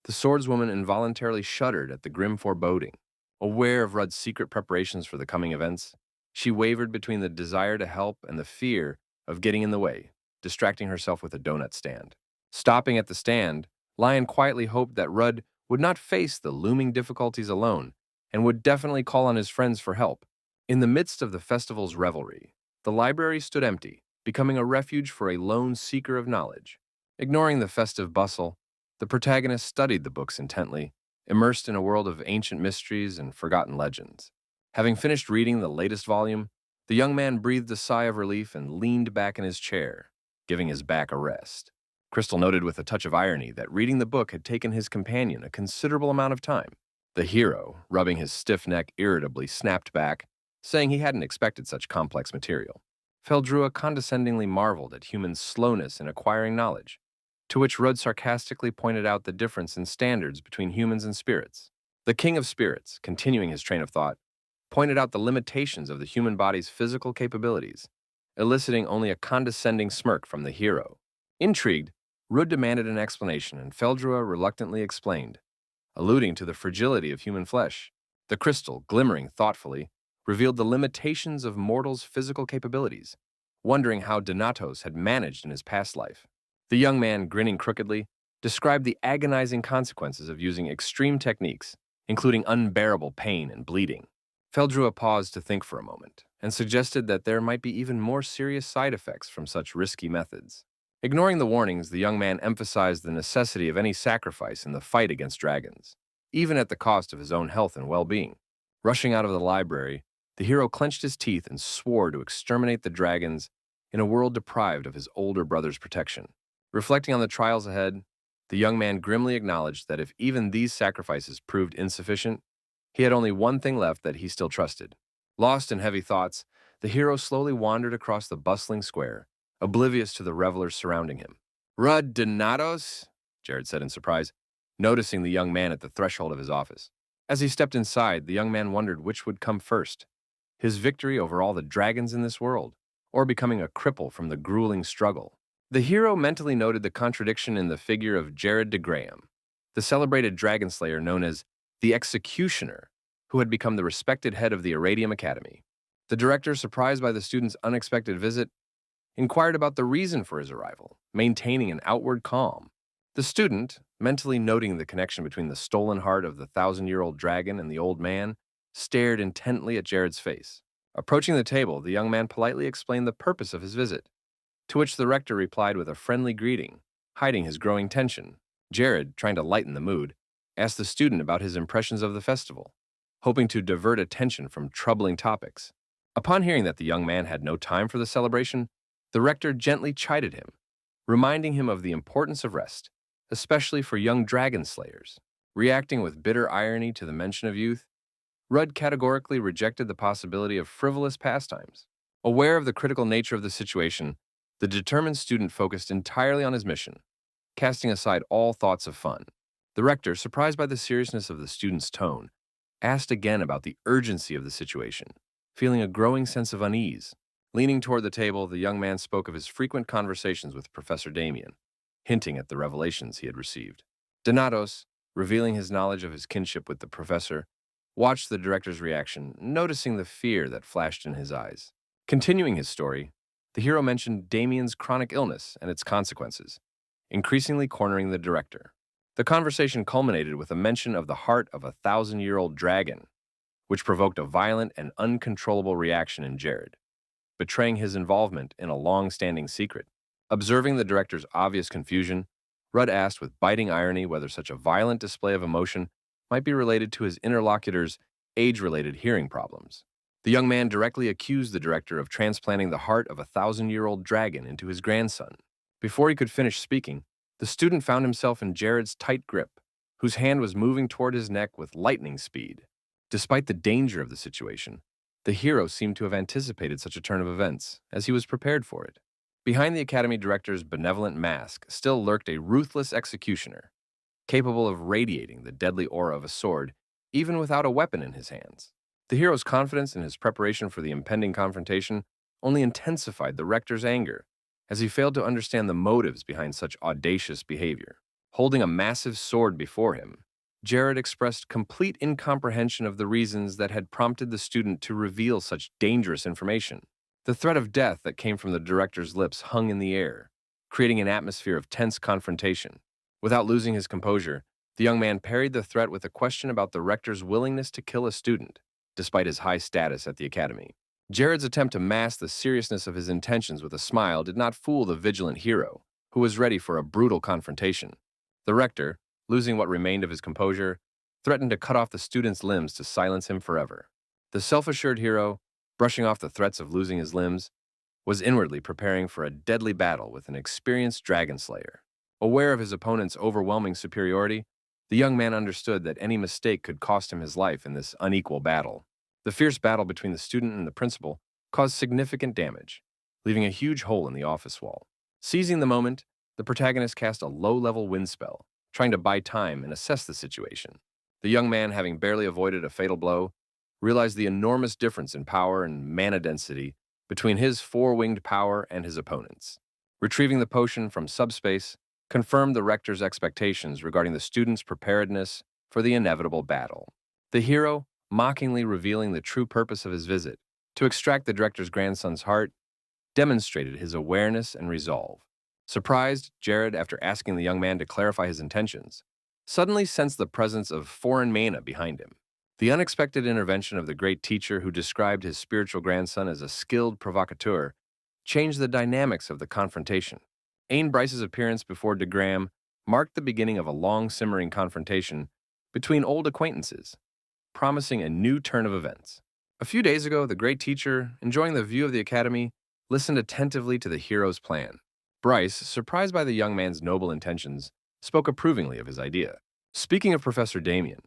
the swordswoman involuntarily shuddered at the grim foreboding. Aware of Rudd's secret preparations for the coming events, she wavered between the desire to help and the fear of getting in the way, distracting herself with a donut stand. Stopping at the stand, Lion quietly hoped that Rudd would not face the looming difficulties alone and would definitely call on his friends for help. In the midst of the festival's revelry, the library stood empty, becoming a refuge for a lone seeker of knowledge. Ignoring the festive bustle, the protagonist studied the books intently, immersed in a world of ancient mysteries and forgotten legends. Having finished reading the latest volume, the young man breathed a sigh of relief and leaned back in his chair, giving his back a rest. Crystal noted with a touch of irony that reading the book had taken his companion a considerable amount of time. The hero, rubbing his stiff neck irritably, snapped back, saying he hadn't expected such complex material. Feldrua condescendingly marveled at human slowness in acquiring knowledge, to which Rudd sarcastically pointed out the difference in standards between humans and spirits. The King of Spirits, continuing his train of thought, pointed out the limitations of the human body's physical capabilities, eliciting only a condescending smirk from the hero. Intrigued, Rudd demanded an explanation, and Feldrua reluctantly explained, alluding to the fragility of human flesh. The crystal, glimmering thoughtfully, revealed the limitations of mortals' physical capabilities, wondering how Donatos had managed in his past life. The young man, grinning crookedly, described the agonizing consequences of using extreme techniques, including unbearable pain and bleeding. Feldrua paused to think for a moment, and suggested that there might be even more serious side effects from such risky methods. Ignoring the warnings, the young man emphasized the necessity of any sacrifice in the fight against dragons, even at the cost of his own health and well-being. Rushing out of the library, the hero clenched his teeth and swore to exterminate the dragons in a world deprived of his older brother's protection. Reflecting on the trials ahead, the young man grimly acknowledged that if even these sacrifices proved insufficient, he had only one thing left that he still trusted. Lost in heavy thoughts, the hero slowly wandered across the bustling square, oblivious to the revelers surrounding him. "Rudd Donatos?" Jared said in surprise, noticing the young man at the threshold of his office. As he stepped inside, the young man wondered which would come first, his victory over all the dragons in this world, or becoming a cripple from the grueling struggle. The hero mentally noted the contradiction in the figure of Jared de Graham, the celebrated dragon slayer known as the Executioner, who had become the respected head of the Iradium Academy. The director, surprised by the student's unexpected visit, inquired about the reason for his arrival, maintaining an outward calm. The student, mentally noting the connection between the stolen heart of the 1,000-year-old dragon and the old man, stared intently at Jared's face. Approaching the table, the young man politely explained the purpose of his visit, to which the rector replied with a friendly greeting, hiding his growing tension. Jared, trying to lighten the mood, asked the student about his impressions of the festival, hoping to divert attention from troubling topics. Upon hearing that the young man had no time for the celebration, the rector gently chided him, reminding him of the importance of rest, especially for young dragon slayers. Reacting with bitter irony to the mention of youth, Rudd categorically rejected the possibility of frivolous pastimes. Aware of the critical nature of the situation, the determined student focused entirely on his mission, casting aside all thoughts of fun. The rector, surprised by the seriousness of the student's tone, asked again about the urgency of the situation, feeling a growing sense of unease. Leaning toward the table, the young man spoke of his frequent conversations with Professor Damian, hinting at the revelations he had received. Donatos, revealing his knowledge of his kinship with the professor, watched the director's reaction, noticing the fear that flashed in his eyes. Continuing his story, the hero mentioned Damian's chronic illness and its consequences, increasingly cornering the director. The conversation culminated with a mention of the heart of a 1,000-year-old dragon, which provoked a violent and uncontrollable reaction in Jared, betraying his involvement in a long-standing secret. Observing the director's obvious confusion, Rudd asked with biting irony whether such a violent display of emotion might be related to his interlocutor's age-related hearing problems. The young man directly accused the director of transplanting the heart of a 1,000-year-old dragon into his grandson. Before he could finish speaking, the student found himself in Jared's tight grip, whose hand was moving toward his neck with lightning speed. Despite the danger of the situation, the hero seemed to have anticipated such a turn of events, as he was prepared for it. Behind the academy director's benevolent mask still lurked a ruthless executioner, capable of radiating the deadly aura of a sword, even without a weapon in his hands. The hero's confidence in his preparation for the impending confrontation only intensified the rector's anger, as he failed to understand the motives behind such audacious behavior. Holding a massive sword before him, Jared expressed complete incomprehension of the reasons that had prompted the student to reveal such dangerous information. The threat of death that came from the director's lips hung in the air, creating an atmosphere of tense confrontation. Without losing his composure, the young man parried the threat with a question about the rector's willingness to kill a student, despite his high status at the academy. Jared's attempt to mask the seriousness of his intentions with a smile did not fool the vigilant hero, who was ready for a brutal confrontation. The rector, losing what remained of his composure, threatened to cut off the student's limbs to silence him forever. The self-assured hero, brushing off the threats of losing his limbs, was inwardly preparing for a deadly battle with an experienced dragon slayer. Aware of his opponent's overwhelming superiority, the young man understood that any mistake could cost him his life in this unequal battle. The fierce battle between the student and the principal caused significant damage, leaving a huge hole in the office wall. Seizing the moment, the protagonist cast a low-level wind spell, trying to buy time and assess the situation. The young man, having barely avoided a fatal blow, realized the enormous difference in power and mana density between his four-winged power and his opponent's. Retrieving the potion from subspace confirmed the rector's expectations regarding the student's preparedness for the inevitable battle. The hero, mockingly revealing the true purpose of his visit, to extract the director's grandson's heart, demonstrated his awareness and resolve. Surprised, Jared, after asking the young man to clarify his intentions, suddenly sensed the presence of foreign mana behind him. The unexpected intervention of the great teacher who described his spiritual grandson as a skilled provocateur changed the dynamics of the confrontation. Ain Bryce's appearance before DeGram marked the beginning of a long-simmering confrontation between old acquaintances, promising a new turn of events. A few days ago, the great teacher, enjoying the view of the academy, listened attentively to the hero's plan. Bryce, surprised by the young man's noble intentions, spoke approvingly of his idea. Speaking of Professor Damian,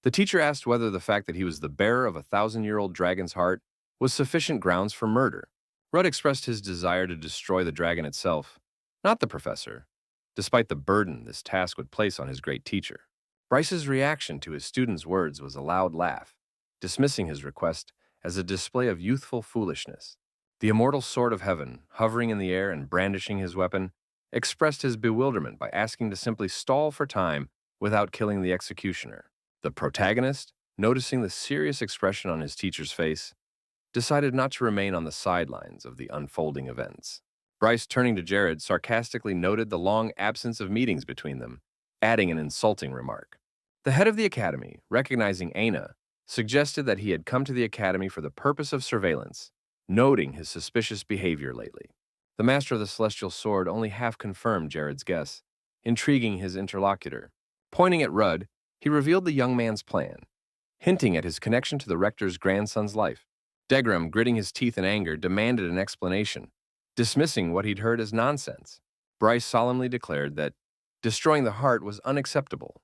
the teacher asked whether the fact that he was the bearer of a 1,000-year-old dragon's heart was sufficient grounds for murder. Rudd expressed his desire to destroy the dragon itself, not the professor, despite the burden this task would place on his great teacher. Bryce's reaction to his student's words was a loud laugh, dismissing his request as a display of youthful foolishness. The immortal sword of heaven, hovering in the air and brandishing his weapon, expressed his bewilderment by asking to simply stall for time without killing the executioner. The protagonist, noticing the serious expression on his teacher's face, decided not to remain on the sidelines of the unfolding events. Bryce, turning to Jared, sarcastically noted the long absence of meetings between them, adding an insulting remark. The head of the academy, recognizing Aina, suggested that he had come to the academy for the purpose of surveillance, noting his suspicious behavior lately. The master of the celestial sword only half confirmed Jared's guess, intriguing his interlocutor. Pointing at Rudd, he revealed the young man's plan, hinting at his connection to the rector's grandson's life. Degram, gritting his teeth in anger, demanded an explanation, dismissing what he'd heard as nonsense. Bryce solemnly declared that destroying the heart was unacceptable,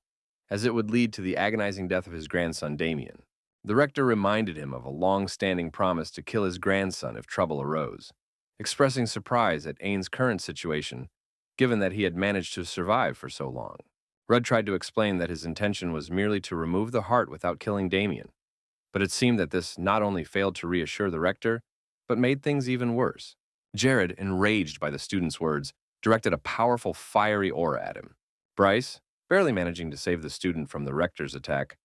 as it would lead to the agonizing death of his grandson Damian. The rector reminded him of a long-standing promise to kill his grandson if trouble arose, expressing surprise at Ain's current situation, given that he had managed to survive for so long. Rudd tried to explain that his intention was merely to remove the heart without killing Damian, but it seemed that this not only failed to reassure the rector, but made things even worse. Jared, enraged by the student's words, directed a powerful, fiery aura at him. Bryce, barely managing to save the student from the rector's attack,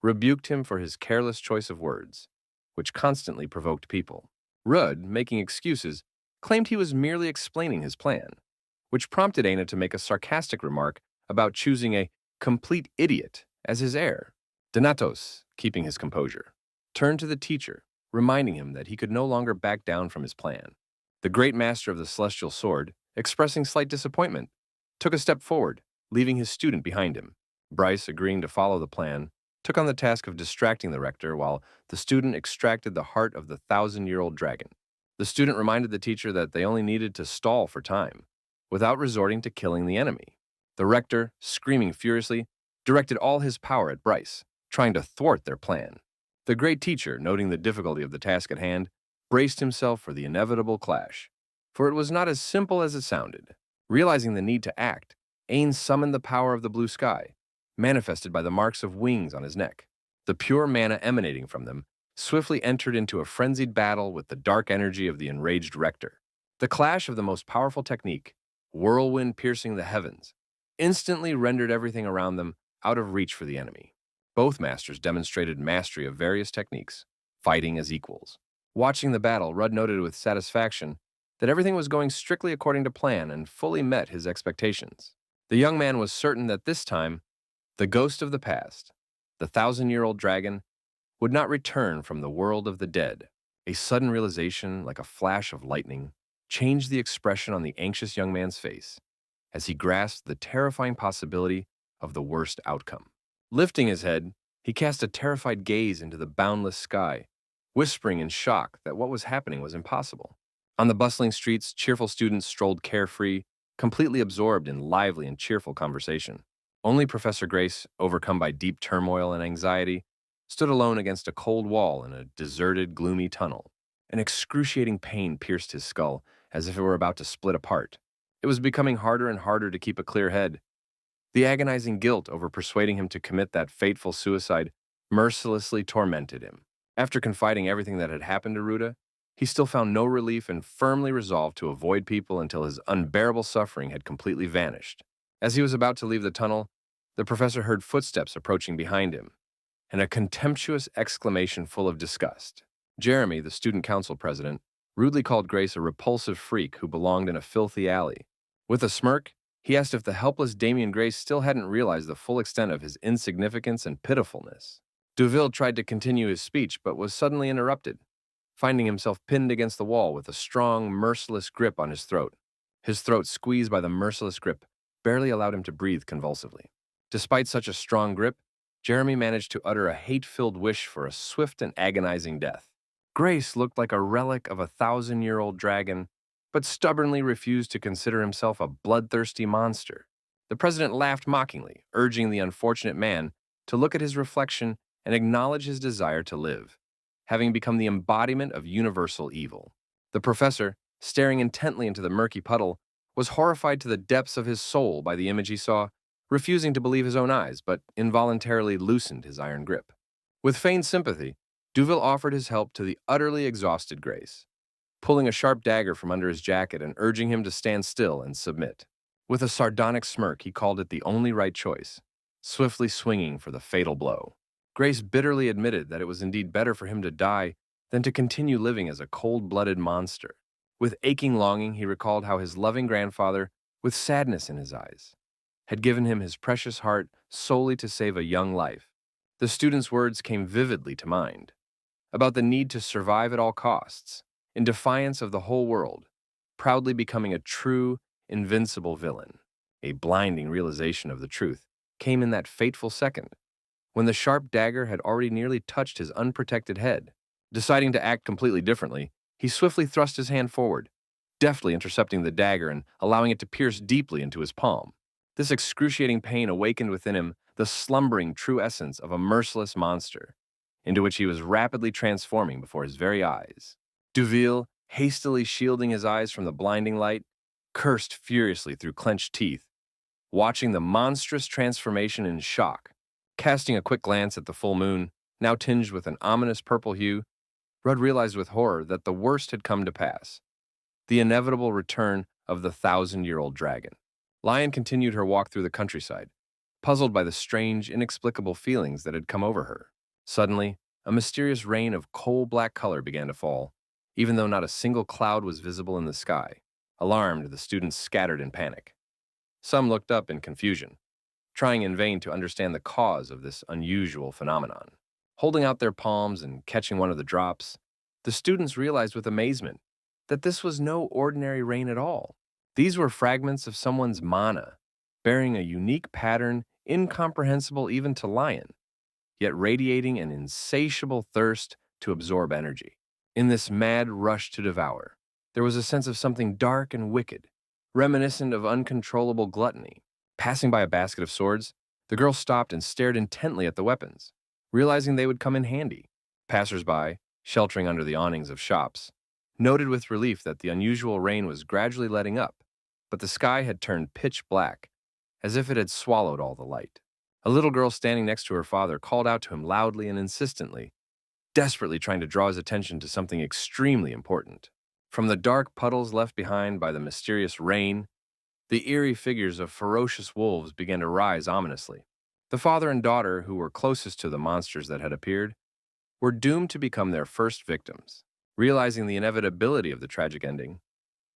rebuked him for his careless choice of words, which constantly provoked people. Rudd, making excuses, claimed he was merely explaining his plan, which prompted Aina to make a sarcastic remark about choosing a complete idiot as his heir. Donatos, keeping his composure, turned to the teacher, reminding him that he could no longer back down from his plan. The great master of the celestial sword, expressing slight disappointment, took a step forward, leaving his student behind him. Bryce, agreeing to follow the plan, took on the task of distracting the rector while the student extracted the heart of the thousand-year-old dragon. The student reminded the teacher that they only needed to stall for time, without resorting to killing the enemy. The rector, screaming furiously, directed all his power at Bryce, trying to thwart their plan. The great teacher, noting the difficulty of the task at hand, braced himself for the inevitable clash. For it was not as simple as it sounded. Realizing the need to act, Ain summoned the power of the blue sky, manifested by the marks of wings on his neck. The pure mana emanating from them swiftly entered into a frenzied battle with the dark energy of the enraged rector. The clash of the most powerful technique, whirlwind piercing the heavens, instantly rendered everything around them out of reach for the enemy. Both masters demonstrated mastery of various techniques, fighting as equals. Watching the battle, Rudd noted with satisfaction that everything was going strictly according to plan and fully met his expectations. The young man was certain that this time, the ghost of the past, the thousand-year-old dragon, would not return from the world of the dead. A sudden realization, like a flash of lightning, changed the expression on the anxious young man's face as he grasped the terrifying possibility of the worst outcome. Lifting his head, he cast a terrified gaze into the boundless sky, whispering in shock that what was happening was impossible. On the bustling streets, cheerful students strolled carefree, completely absorbed in lively and cheerful conversation. Only Professor Grace, overcome by deep turmoil and anxiety, stood alone against a cold wall in a deserted, gloomy tunnel. An excruciating pain pierced his skull, as if it were about to split apart. It was becoming harder and harder to keep a clear head. The agonizing guilt over persuading him to commit that fateful suicide mercilessly tormented him. After confiding everything that had happened to Ruta, he still found no relief and firmly resolved to avoid people until his unbearable suffering had completely vanished. As he was about to leave the tunnel, the professor heard footsteps approaching behind him, and a contemptuous exclamation full of disgust. Jeremy, the student council president, rudely called Grace a repulsive freak who belonged in a filthy alley. With a smirk, he asked if the helpless Damian Grace still hadn't realized the full extent of his insignificance and pitifulness. Duel tried to continue his speech, but was suddenly interrupted, finding himself pinned against the wall with a strong, merciless grip on his throat. His throat, squeezed by the merciless grip, barely allowed him to breathe convulsively. Despite such a strong grip, Jeremy managed to utter a hate-filled wish for a swift and agonizing death. Grace looked like a relic of a thousand-year-old dragon, but stubbornly refused to consider himself a bloodthirsty monster. The president laughed mockingly, urging the unfortunate man to look at his reflection and acknowledge his desire to live, having become the embodiment of universal evil. The professor, staring intently into the murky puddle, was horrified to the depths of his soul by the image he saw, refusing to believe his own eyes, but involuntarily loosened his iron grip. With feigned sympathy, Duel offered his help to the utterly exhausted Grace, pulling a sharp dagger from under his jacket and urging him to stand still and submit. With a sardonic smirk, he called it the only right choice, swiftly swinging for the fatal blow. Grace bitterly admitted that it was indeed better for him to die than to continue living as a cold-blooded monster. With aching longing, he recalled how his loving grandfather, with sadness in his eyes, had given him his precious heart solely to save a young life. The student's words came vividly to mind, about the need to survive at all costs, in defiance of the whole world, proudly becoming a true, invincible villain. A blinding realization of the truth came in that fateful second, when the sharp dagger had already nearly touched his unprotected head. Deciding to act completely differently, he swiftly thrust his hand forward, deftly intercepting the dagger and allowing it to pierce deeply into his palm. This excruciating pain awakened within him the slumbering true essence of a merciless monster, into which he was rapidly transforming before his very eyes. Duel, hastily shielding his eyes from the blinding light, cursed furiously through clenched teeth, watching the monstrous transformation in shock. Casting a quick glance at the full moon, now tinged with an ominous purple hue, Rudd realized with horror that the worst had come to pass, the inevitable return of the thousand-year-old dragon. Lion continued her walk through the countryside, puzzled by the strange, inexplicable feelings that had come over her. Suddenly, a mysterious rain of coal-black color began to fall, even though not a single cloud was visible in the sky. Alarmed, the students scattered in panic. Some looked up in confusion, trying in vain to understand the cause of this unusual phenomenon. Holding out their palms and catching one of the drops, the students realized with amazement that this was no ordinary rain at all. These were fragments of someone's mana, bearing a unique pattern incomprehensible even to Lion. yet radiating an insatiable thirst to absorb energy. In this mad rush to devour, there was a sense of something dark and wicked, reminiscent of uncontrollable gluttony. Passing by a basket of swords, the girl stopped and stared intently at the weapons, realizing they would come in handy. Passers-by, sheltering under the awnings of shops, noted with relief that the unusual rain was gradually letting up, but the sky had turned pitch black, as if it had swallowed all the light. A little girl standing next to her father called out to him loudly and insistently, desperately trying to draw his attention to something extremely important. From the dark puddles left behind by the mysterious rain, the eerie figures of ferocious wolves began to rise ominously. The father and daughter, who were closest to the monsters that had appeared, were doomed to become their first victims. Realizing the inevitability of the tragic ending,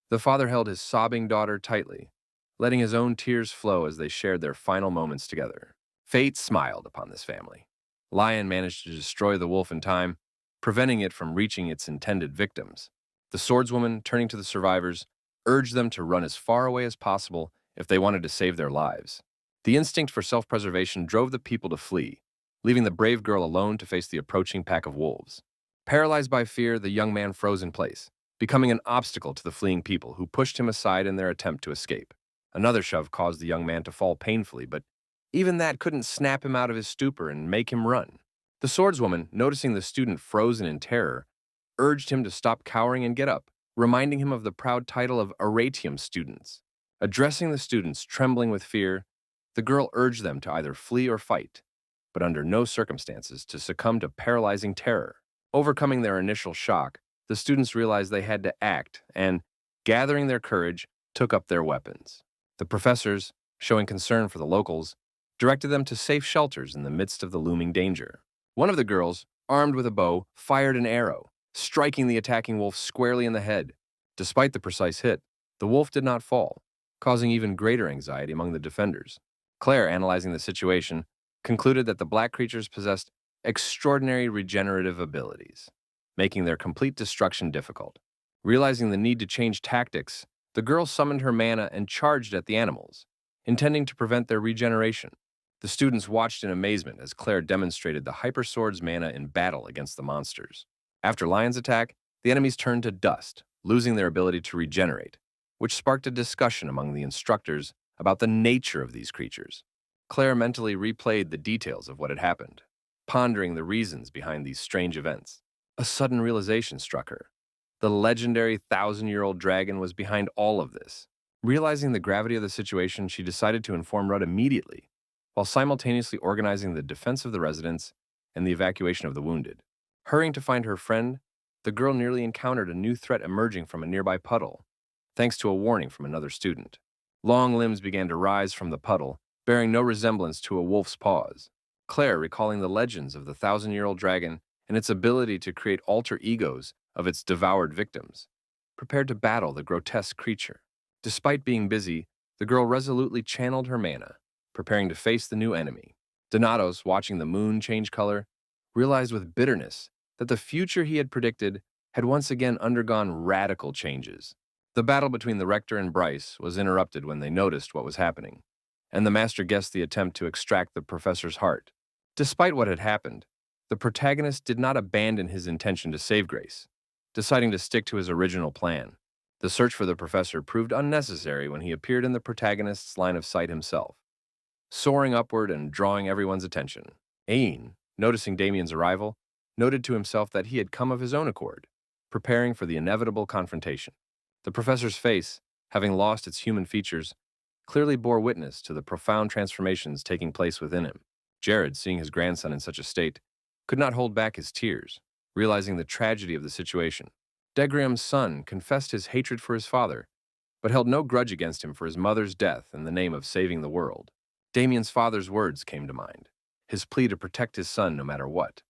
the father held his sobbing daughter tightly, letting his own tears flow as they shared their final moments together. Fate smiled upon this family. Lion managed to destroy the wolf in time, preventing it from reaching its intended victims. The swordswoman, turning to the survivors, urged them to run as far away as possible if they wanted to save their lives. The instinct for self-preservation drove the people to flee, leaving the brave girl alone to face the approaching pack of wolves. Paralyzed by fear, the young man froze in place, becoming an obstacle to the fleeing people who pushed him aside in their attempt to escape. Another shove caused the young man to fall painfully, but even that couldn't snap him out of his stupor and make him run. The swordswoman, noticing the student frozen in terror, urged him to stop cowering and get up, reminding him of the proud title of Aratium students. Addressing the students trembling with fear, the girl urged them to either flee or fight, but under no circumstances to succumb to paralyzing terror. Overcoming their initial shock, the students realized they had to act and, gathering their courage, took up their weapons. The professors, showing concern for the locals, directed them to safe shelters in the midst of the looming danger. One of the girls, armed with a bow, fired an arrow, striking the attacking wolf squarely in the head. Despite the precise hit, the wolf did not fall, causing even greater anxiety among the defenders. Claire, analyzing the situation, concluded that the black creatures possessed extraordinary regenerative abilities, making their complete destruction difficult. Realizing the need to change tactics, the girl summoned her mana and charged at the animals, intending to prevent their regeneration. The students watched in amazement as Claire demonstrated the Hypersword's mana in battle against the monsters. After Lion's attack, the enemies turned to dust, losing their ability to regenerate, which sparked a discussion among the instructors about the nature of these creatures. Claire mentally replayed the details of what had happened, pondering the reasons behind these strange events. A sudden realization struck her. The legendary 1,000-year-old dragon was behind all of this. Realizing the gravity of the situation, she decided to inform Rudd immediately, while simultaneously organizing the defense of the residents and the evacuation of the wounded. Hurrying to find her friend, the girl nearly encountered a new threat emerging from a nearby puddle, thanks to a warning from another student. Long limbs began to rise from the puddle, bearing no resemblance to a wolf's paws. Claire, recalling the legends of the 1,000-year-old dragon and its ability to create alter egos of its devoured victims, prepared to battle the grotesque creature. Despite being busy, the girl resolutely channeled her mana, preparing to face the new enemy. Donatos, watching the moon change color, realized with bitterness that the future he had predicted had once again undergone radical changes. The battle between the rector and Bryce was interrupted when they noticed what was happening, and the master guessed the attempt to extract the professor's heart. Despite what had happened, the protagonist did not abandon his intention to save Grace, deciding to stick to his original plan. The search for the professor proved unnecessary when he appeared in the protagonist's line of sight himself, soaring upward and drawing everyone's attention. Ain, noticing Damian's arrival, noted to himself that he had come of his own accord, preparing for the inevitable confrontation. The professor's face, having lost its human features, clearly bore witness to the profound transformations taking place within him. Jared, seeing his grandson in such a state, could not hold back his tears, realizing the tragedy of the situation. Degrium's son confessed his hatred for his father, but held no grudge against him for his mother's death in the name of saving the world. Damian's father's words came to mind, his plea to protect his son no matter what,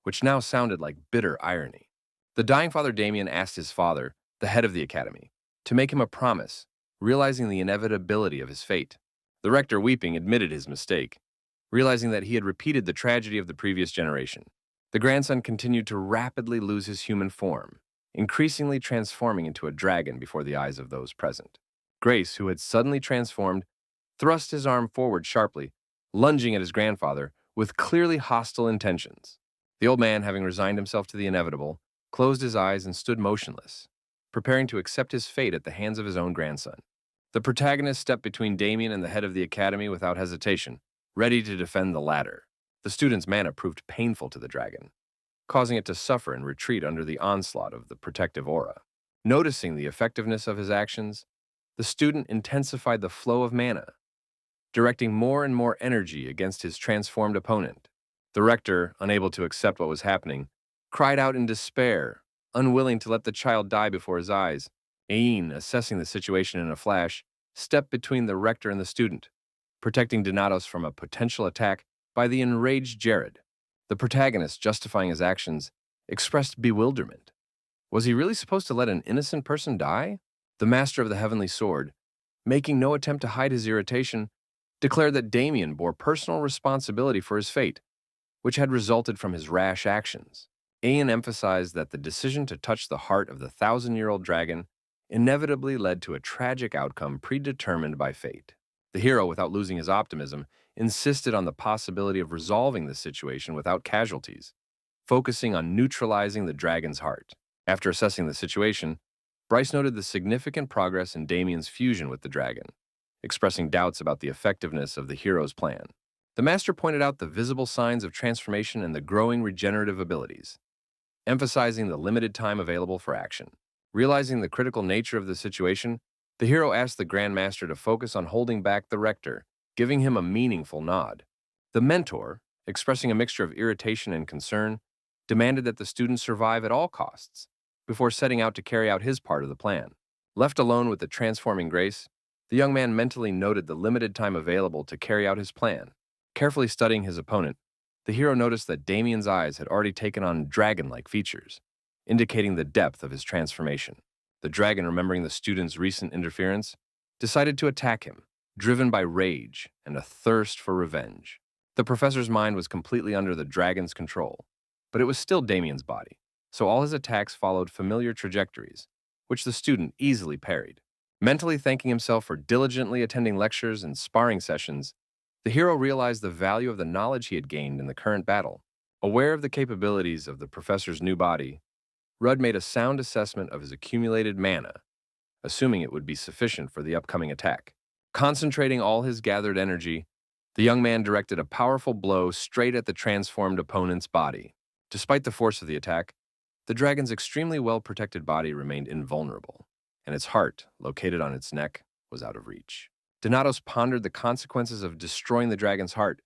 which now sounded like bitter irony. The dying father Damian asked his father, the head of the academy, to make him a promise, realizing the inevitability of his fate. The rector, weeping, admitted his mistake, realizing that he had repeated the tragedy of the previous generation. The grandson continued to rapidly lose his human form, increasingly transforming into a dragon before the eyes of those present. Grace, who had suddenly transformed, thrust his arm forward sharply, lunging at his grandfather, with clearly hostile intentions. The old man, having resigned himself to the inevitable, closed his eyes and stood motionless, preparing to accept his fate at the hands of his own grandson. The protagonist stepped between Damian and the head of the academy without hesitation, ready to defend the latter. The student's mana proved painful to the dragon, causing it to suffer and retreat under the onslaught of the protective aura. Noticing the effectiveness of his actions, the student intensified the flow of mana, directing more and more energy against his transformed opponent. The rector, unable to accept what was happening, cried out in despair, unwilling to let the child die before his eyes. Ain, assessing the situation in a flash, stepped between the rector and the student, protecting Donatos from a potential attack by the enraged Jared. The protagonist, justifying his actions, expressed bewilderment. Was he really supposed to let an innocent person die? The master of the heavenly sword, making no attempt to hide his irritation, declared that Damian bore personal responsibility for his fate, which had resulted from his rash actions. Ain emphasized that the decision to touch the heart of the 1,000-year-old dragon inevitably led to a tragic outcome predetermined by fate. The hero, without losing his optimism, insisted on the possibility of resolving the situation without casualties, focusing on neutralizing the dragon's heart. After assessing the situation, Bryce noted the significant progress in Damian's fusion with the dragon, expressing doubts about the effectiveness of the hero's plan. The master pointed out the visible signs of transformation and the growing regenerative abilities, emphasizing the limited time available for action. Realizing the critical nature of the situation, the hero asked the Grand Master to focus on holding back the rector, giving him a meaningful nod. The mentor, expressing a mixture of irritation and concern, demanded that the student survive at all costs before setting out to carry out his part of the plan. Left alone with the transforming grace, the young man mentally noted the limited time available to carry out his plan. Carefully studying his opponent, the hero noticed that Damian's eyes had already taken on dragon-like features, indicating the depth of his transformation. The dragon, remembering the student's recent interference, decided to attack him, driven by rage and a thirst for revenge. The professor's mind was completely under the dragon's control, but it was still Damian's body, so all his attacks followed familiar trajectories, which the student easily parried. Mentally thanking himself for diligently attending lectures and sparring sessions, the hero realized the value of the knowledge he had gained in the current battle. Aware of the capabilities of the professor's new body, Rudd made a sound assessment of his accumulated mana, assuming it would be sufficient for the upcoming attack. Concentrating all his gathered energy, the young man directed a powerful blow straight at the transformed opponent's body. Despite the force of the attack, the dragon's extremely well-protected body remained invulnerable, and its heart, located on its neck, was out of reach. Donatos pondered the consequences of destroying the dragon's heart,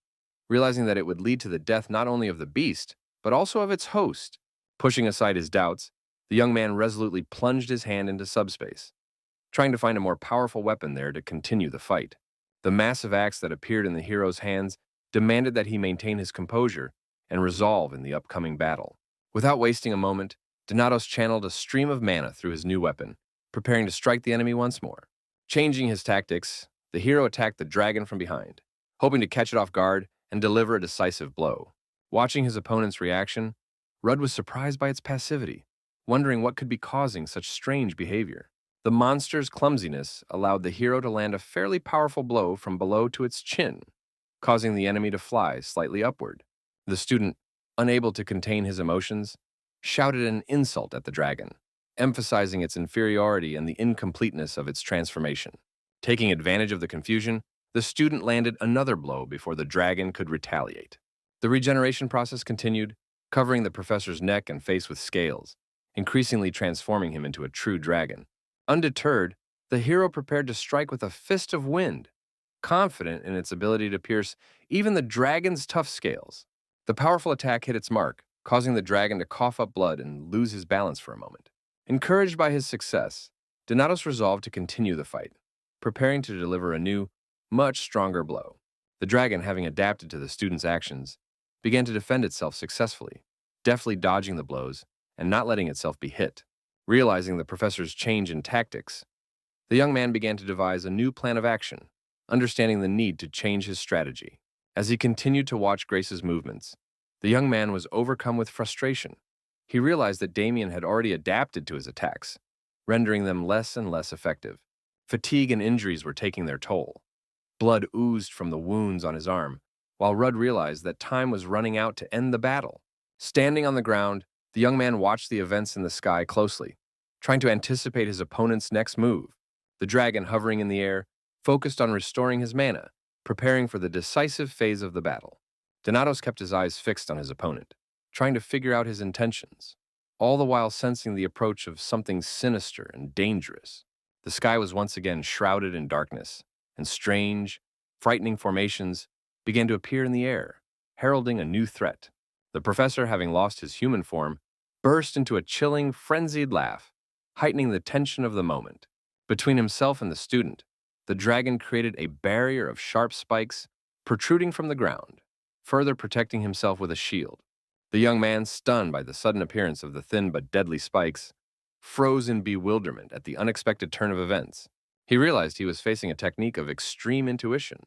realizing that it would lead to the death not only of the beast, but also of its host. Pushing aside his doubts, the young man resolutely plunged his hand into subspace, trying to find a more powerful weapon there to continue the fight. The massive axe that appeared in the hero's hands demanded that he maintain his composure and resolve in the upcoming battle. Without wasting a moment, Donatos channeled a stream of mana through his new weapon, preparing to strike the enemy once more. Changing his tactics, the hero attacked the dragon from behind, hoping to catch it off guard and deliver a decisive blow. Watching his opponent's reaction, Rudd was surprised by its passivity, wondering what could be causing such strange behavior. The monster's clumsiness allowed the hero to land a fairly powerful blow from below to its chin, causing the enemy to fly slightly upward. The student, unable to contain his emotions, shouted an insult at the dragon, emphasizing its inferiority and the incompleteness of its transformation. Taking advantage of the confusion, the student landed another blow before the dragon could retaliate. The regeneration process continued, covering the professor's neck and face with scales, increasingly transforming him into a true dragon. Undeterred, the hero prepared to strike with a fist of wind, confident in its ability to pierce even the dragon's tough scales. The powerful attack hit its mark, causing the dragon to cough up blood and lose his balance for a moment. Encouraged by his success, Donatos resolved to continue the fight, preparing to deliver a new, much stronger blow. The dragon, having adapted to the student's actions, began to defend itself successfully, deftly dodging the blows and not letting itself be hit. Realizing the professor's change in tactics, the young man began to devise a new plan of action, understanding the need to change his strategy. As he continued to watch Grace's movements, the young man was overcome with frustration. He realized that Damian had already adapted to his attacks, rendering them less and less effective. Fatigue and injuries were taking their toll. Blood oozed from the wounds on his arm, while Rudd realized that time was running out to end the battle. Standing on the ground, the young man watched the events in the sky closely, trying to anticipate his opponent's next move. The dragon, hovering in the air, focused on restoring his mana, preparing for the decisive phase of the battle. Donatos kept his eyes fixed on his opponent, trying to figure out his intentions, all the while sensing the approach of something sinister and dangerous. The sky was once again shrouded in darkness, and strange, frightening formations began to appear in the air, heralding a new threat. The professor, having lost his human form, burst into a chilling, frenzied laugh, heightening the tension of the moment. Between himself and the student, the dragon created a barrier of sharp spikes protruding from the ground, further protecting himself with a shield. The young man, stunned by the sudden appearance of the thin but deadly spikes, froze in bewilderment at the unexpected turn of events. He realized he was facing a technique of extreme intuition,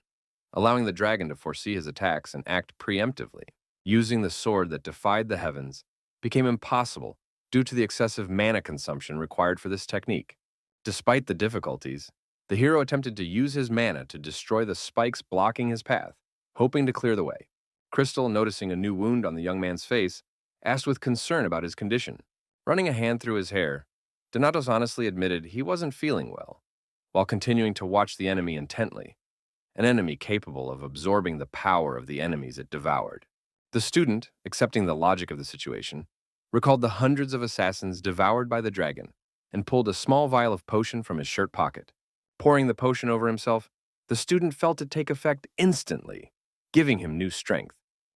allowing the dragon to foresee his attacks and act preemptively. Using the sword that defied the heavens became impossible due to the excessive mana consumption required for this technique. Despite the difficulties, the hero attempted to use his mana to destroy the spikes blocking his path, hoping to clear the way. Crystal, noticing a new wound on the young man's face, asked with concern about his condition. Running a hand through his hair, Donatos honestly admitted he wasn't feeling well, while continuing to watch the enemy intently, an enemy capable of absorbing the power of the enemies it devoured. The student, accepting the logic of the situation, recalled the hundreds of assassins devoured by the dragon and pulled a small vial of potion from his shirt pocket. Pouring the potion over himself, the student felt it take effect instantly, giving him new strength.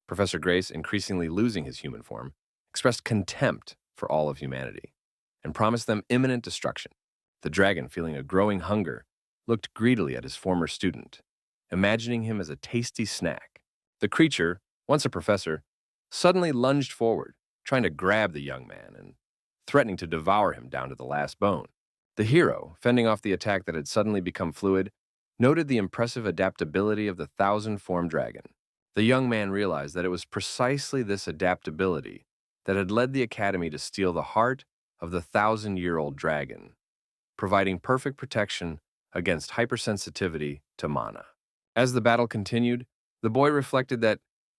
Professor Grace, increasingly losing his human form, expressed contempt for all of humanity and promised them imminent destruction. The dragon, feeling a growing hunger, looked greedily at his former student, imagining him as a tasty snack. The creature, once a professor, suddenly lunged forward, trying to grab the young man and threatening to devour him down to the last bone. The hero, fending off the attack that had suddenly become fluid, noted the impressive adaptability of the thousand-form dragon. The young man realized that it was precisely this adaptability that had led the Academy to steal the heart of the thousand-year-old dragon, providing perfect protection against hypersensitivity to mana. As the battle continued, the boy reflected that,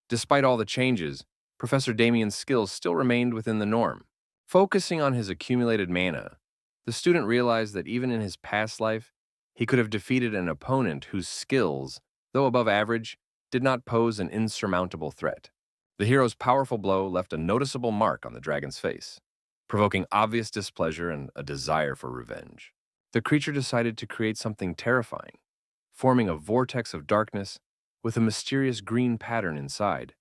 despite all the changes, Professor Damian's skills still remained within the norm. Focusing on his accumulated mana, the student realized that even in his past life, he could have defeated an opponent whose skills, though above average, did not pose an insurmountable threat. The hero's powerful blow left a noticeable mark on the dragon's face, provoking obvious displeasure and a desire for revenge. The creature decided to create something terrifying, forming a vortex of darkness with a mysterious green pattern inside,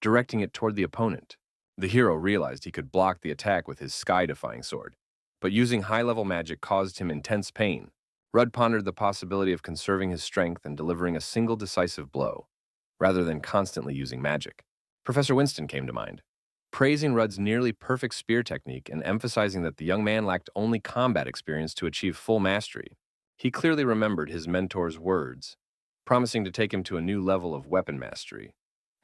directing it toward the opponent. The hero realized he could block the attack with his sky-defying sword, but using high-level magic caused him intense pain. Rudd pondered the possibility of conserving his strength and delivering a single decisive blow, rather than constantly using magic. Professor Winston came to mind, praising Rudd's nearly perfect spear technique and emphasizing that the young man lacked only combat experience to achieve full mastery. He clearly remembered his mentor's words, promising to take him to a new level of weapon mastery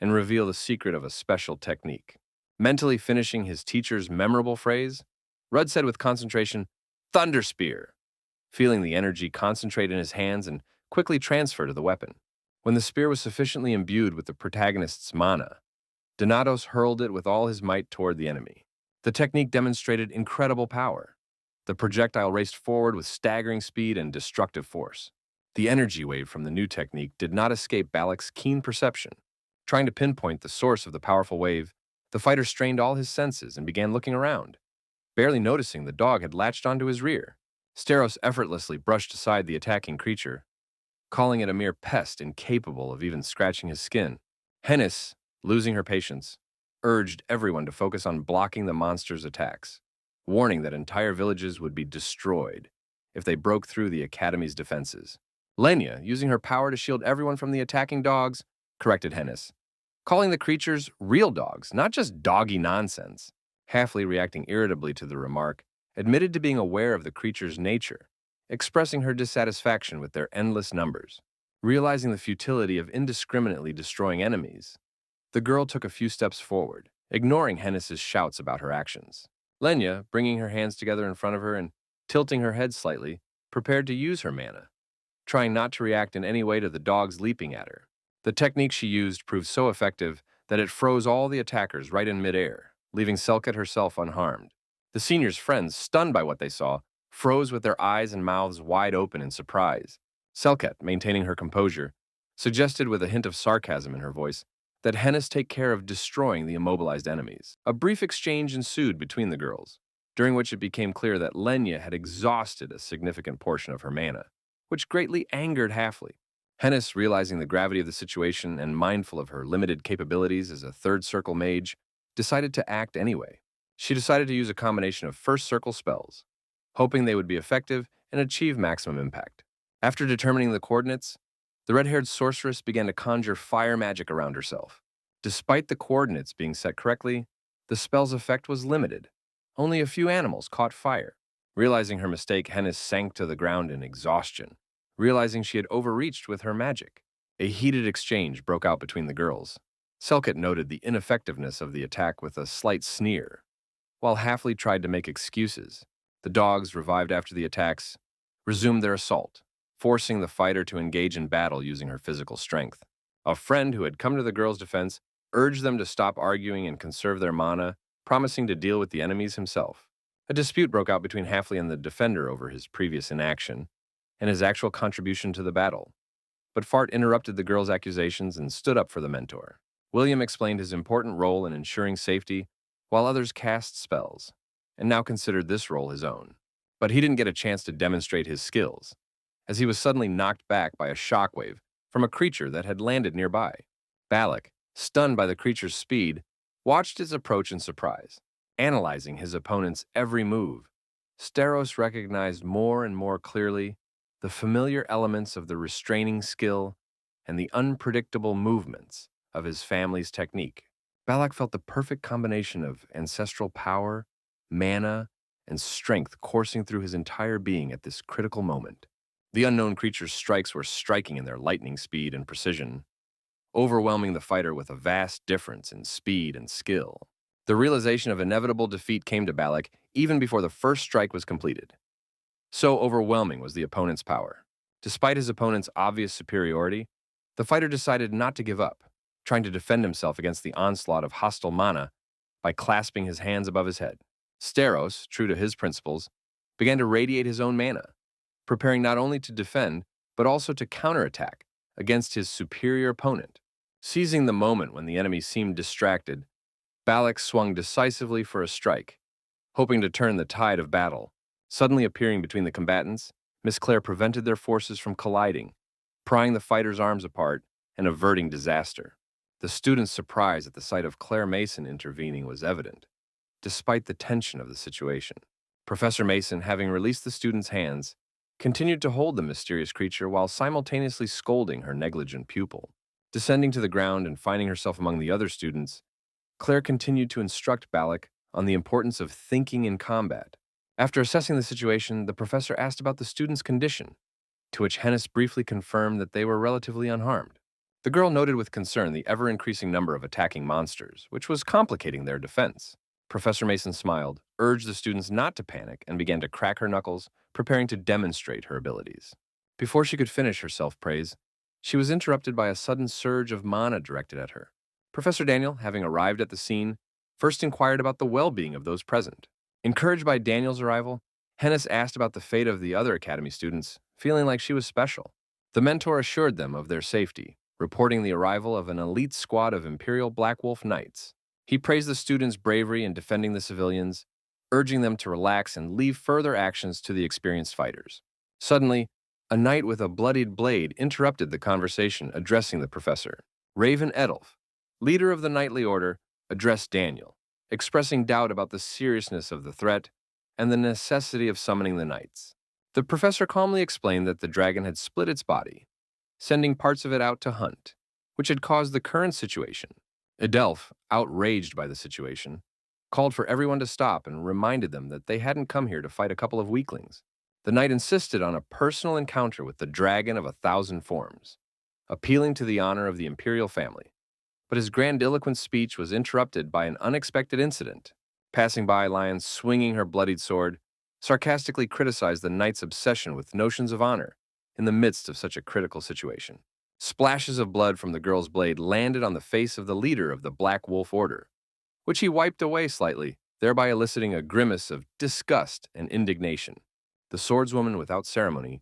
and reveal the secret of a special technique. Mentally finishing his teacher's memorable phrase, Rudd said with concentration, "Thunder Spear," feeling the energy concentrate in his hands and quickly transfer to the weapon. When the spear was sufficiently imbued with the protagonist's mana, Donatos hurled it with all his might toward the enemy. The technique demonstrated incredible power. The projectile raced forward with staggering speed and destructive force. The energy wave from the new technique did not escape Balac's keen perception. Trying to pinpoint the source of the powerful wave, the fighter strained all his senses and began looking around, barely noticing the dog had latched onto his rear. Steros effortlessly brushed aside the attacking creature, calling it a mere pest incapable of even scratching his skin. Hennis, losing her patience, urged everyone to focus on blocking the monster's attacks, warning that entire villages would be destroyed if they broke through the Academy's defenses. Lenya, using her power to shield everyone from the attacking dogs, corrected Hennis, calling the creatures real dogs, not just doggy nonsense. Halfley, reacting irritably to the remark, admitted to being aware of the creature's nature, expressing her dissatisfaction with their endless numbers. Realizing the futility of indiscriminately destroying enemies, the girl took a few steps forward, ignoring Hennis's shouts about her actions. Lenya, bringing her hands together in front of her and tilting her head slightly, prepared to use her mana, trying not to react in any way to the dogs leaping at her. The technique she used proved so effective that it froze all the attackers right in midair, leaving Selket herself unharmed. The seniors' friends, stunned by what they saw, froze with their eyes and mouths wide open in surprise. Selket, maintaining her composure, suggested with a hint of sarcasm in her voice that Hennis take care of destroying the immobilized enemies. A brief exchange ensued between the girls, during which it became clear that Lenya had exhausted a significant portion of her mana, which greatly angered Halfley. Hennis, realizing the gravity of the situation and mindful of her limited capabilities as a third circle mage, decided to act anyway. She decided to use a combination of first circle spells, hoping they would be effective and achieve maximum impact. After determining the coordinates, the red-haired sorceress began to conjure fire magic around herself. Despite the coordinates being set correctly, the spell's effect was limited. Only a few animals caught fire. Realizing her mistake, Hennis sank to the ground in exhaustion, realizing she had overreached with her magic. A heated exchange broke out between the girls. Selket noted the ineffectiveness of the attack with a slight sneer. While Halfley tried to make excuses, the dogs, revived after the attacks, resumed their assault, forcing the fighter to engage in battle using her physical strength. A friend who had come to the girls' defense urged them to stop arguing and conserve their mana, promising to deal with the enemies himself. A dispute broke out between Halfley and the defender over his previous inaction and his actual contribution to the battle. But Fart interrupted the girls' accusations and stood up for the mentor. William explained his important role in ensuring safety, while others cast spells, and now considered this role his own. But he didn't get a chance to demonstrate his skills, as he was suddenly knocked back by a shockwave from a creature that had landed nearby. Balac, stunned by the creature's speed, watched its approach in surprise, analyzing his opponent's every move. Steros recognized more and more clearly the familiar elements of the restraining skill and the unpredictable movements of his family's technique. Balac felt the perfect combination of ancestral power, mana, and strength coursing through his entire being at this critical moment. The unknown creature's strikes were striking in their lightning speed and precision, overwhelming the fighter with a vast difference in speed and skill. The realization of inevitable defeat came to Balac even before the first strike was completed. So overwhelming was the opponent's power. Despite his opponent's obvious superiority, the fighter decided not to give up, trying to defend himself against the onslaught of hostile mana by clasping his hands above his head. Steros, true to his principles, began to radiate his own mana, preparing not only to defend, but also to counterattack against his superior opponent. Seizing the moment when the enemy seemed distracted, Balac swung decisively for a strike, hoping to turn the tide of battle. Suddenly appearing between the combatants, Miss Claire prevented their forces from colliding, prying the fighters' arms apart and averting disaster. The students' surprise at the sight of Claire Mason intervening was evident, despite the tension of the situation. Professor Mason, having released the students' hands, continued to hold the mysterious creature while simultaneously scolding her negligent pupil. Descending to the ground and finding herself among the other students, Claire continued to instruct Balac on the importance of thinking in combat. After assessing the situation, the professor asked about the students' condition, to which Hennis briefly confirmed that they were relatively unharmed. The girl noted with concern the ever-increasing number of attacking monsters, which was complicating their defense. Professor Mason smiled, urged the students not to panic, and began to crack her knuckles, preparing to demonstrate her abilities. Before she could finish her self-praise, she was interrupted by a sudden surge of mana directed at her. Professor Daniel, having arrived at the scene, first inquired about the well-being of those present. Encouraged by Daniel's arrival, Hennis asked about the fate of the other academy students, feeling like she was special. The mentor assured them of their safety, reporting the arrival of an elite squad of Imperial Black Wolf Knights. He praised the students' bravery in defending the civilians, urging them to relax and leave further actions to the experienced fighters. Suddenly, a knight with a bloodied blade interrupted the conversation, addressing the professor. Raven Edelf, leader of the knightly order, addressed Daniel, expressing doubt about the seriousness of the threat and the necessity of summoning the knights. The professor calmly explained that the dragon had split its body, sending parts of it out to hunt, which had caused the current situation. Edelf, outraged by the situation, called for everyone to stop and reminded them that they hadn't come here to fight a couple of weaklings. The knight insisted on a personal encounter with the dragon of 1,000 forms, appealing to the honor of the imperial family. But his grandiloquent speech was interrupted by an unexpected incident. Passing by, Lion, swinging her bloodied sword, sarcastically criticized the knight's obsession with notions of honor in the midst of such a critical situation. Splashes of blood from the girl's blade landed on the face of the leader of the Black Wolf Order, which he wiped away slightly, thereby eliciting a grimace of disgust and indignation. The swordswoman, without ceremony,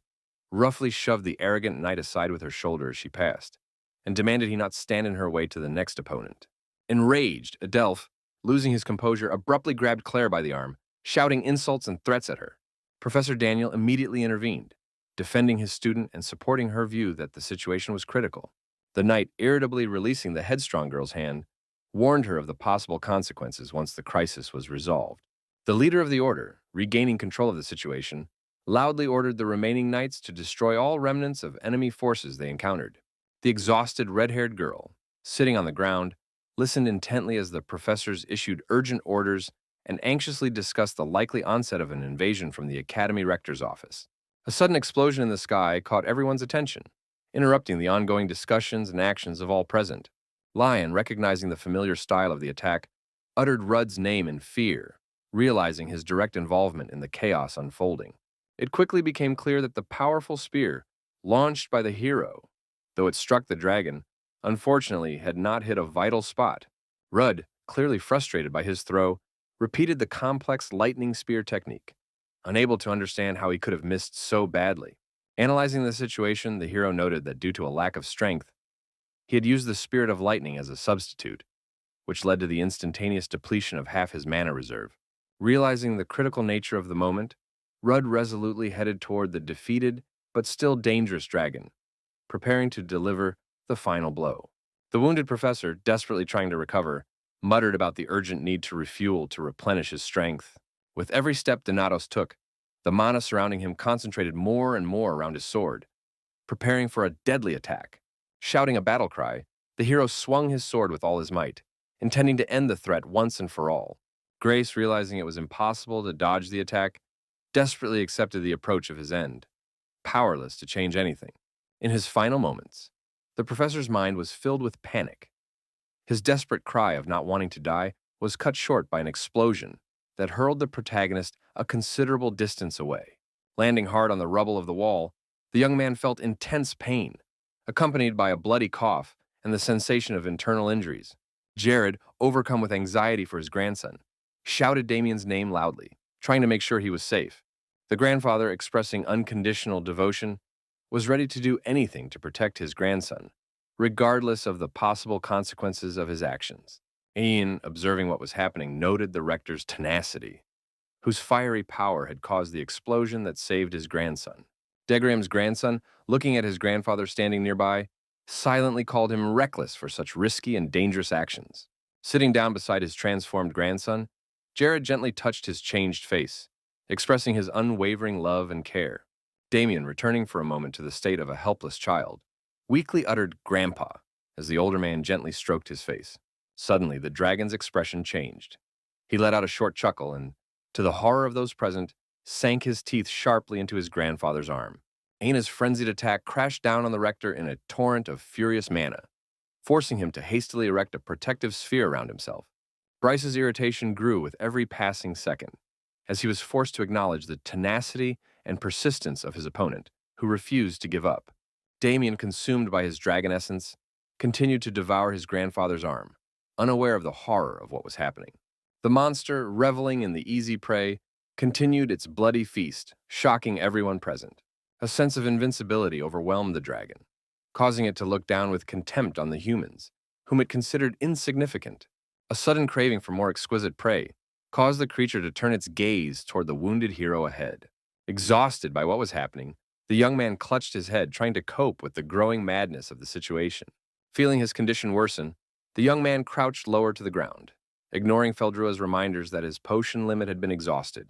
roughly shoved the arrogant knight aside with her shoulder as she passed, and demanded he not stand in her way to the next opponent. Enraged, Adelph, losing his composure, abruptly grabbed Claire by the arm, shouting insults and threats at her. Professor Daniel immediately intervened, defending his student and supporting her view that the situation was critical. The knight, irritably releasing the headstrong girl's hand, warned her of the possible consequences once the crisis was resolved. The leader of the order, regaining control of the situation, loudly ordered the remaining knights to destroy all remnants of enemy forces they encountered. The exhausted red-haired girl, sitting on the ground, listened intently as the professors issued urgent orders and anxiously discussed the likely onset of an invasion from the academy rector's office. A sudden explosion in the sky caught everyone's attention, interrupting the ongoing discussions and actions of all present. Lion, recognizing the familiar style of the attack, uttered Rudd's name in fear, realizing his direct involvement in the chaos unfolding. It quickly became clear that the powerful spear, launched by the hero, though it struck the dragon, unfortunately had not hit a vital spot. Rudd, clearly frustrated by his throw, repeated the complex lightning spear technique, unable to understand how he could have missed so badly. Analyzing the situation, the hero noted that due to a lack of strength, he had used the Spirit of Lightning as a substitute, which led to the instantaneous depletion of half his mana reserve. Realizing the critical nature of the moment, Rudd resolutely headed toward the defeated but still dangerous dragon, preparing to deliver the final blow. The wounded professor, desperately trying to recover, muttered about the urgent need to refuel to replenish his strength. With every step Donatos took, the mana surrounding him concentrated more and more around his sword, preparing for a deadly attack. Shouting a battle cry, the hero swung his sword with all his might, intending to end the threat once and for all. Grace, realizing it was impossible to dodge the attack, desperately accepted the approach of his end, powerless to change anything. In his final moments, the professor's mind was filled with panic. His desperate cry of not wanting to die was cut short by an explosion that hurled the protagonist a considerable distance away. Landing hard on the rubble of the wall, the young man felt intense pain, accompanied by a bloody cough and the sensation of internal injuries. Jared, overcome with anxiety for his grandson, shouted Damian's name loudly, trying to make sure he was safe. The grandfather, expressing unconditional devotion, was ready to do anything to protect his grandson, regardless of the possible consequences of his actions. Ian, observing what was happening, noted the rector's tenacity, whose fiery power had caused the explosion that saved his grandson. Degram's grandson, looking at his grandfather standing nearby, silently called him reckless for such risky and dangerous actions. Sitting down beside his transformed grandson, Jared gently touched his changed face, expressing his unwavering love and care. Damian, returning for a moment to the state of a helpless child, weakly uttered "Grandpa" as the older man gently stroked his face. Suddenly, the dragon's expression changed. He let out a short chuckle and, to the horror of those present, sank his teeth sharply into his grandfather's arm. Aina's frenzied attack crashed down on the rector in a torrent of furious mana, forcing him to hastily erect a protective sphere around himself. Bryce's irritation grew with every passing second, as he was forced to acknowledge the tenacity and persistence of his opponent, who refused to give up. Damian, consumed by his dragon essence, continued to devour his grandfather's arm, unaware of the horror of what was happening. The monster, reveling in the easy prey, continued its bloody feast, shocking everyone present. A sense of invincibility overwhelmed the dragon, causing it to look down with contempt on the humans, whom it considered insignificant. A sudden craving for more exquisite prey caused the creature to turn its gaze toward the wounded hero ahead. Exhausted by what was happening, the young man clutched his head, trying to cope with the growing madness of the situation. Feeling his condition worsen, the young man crouched lower to the ground, ignoring Feldrua's reminders that his potion limit had been exhausted.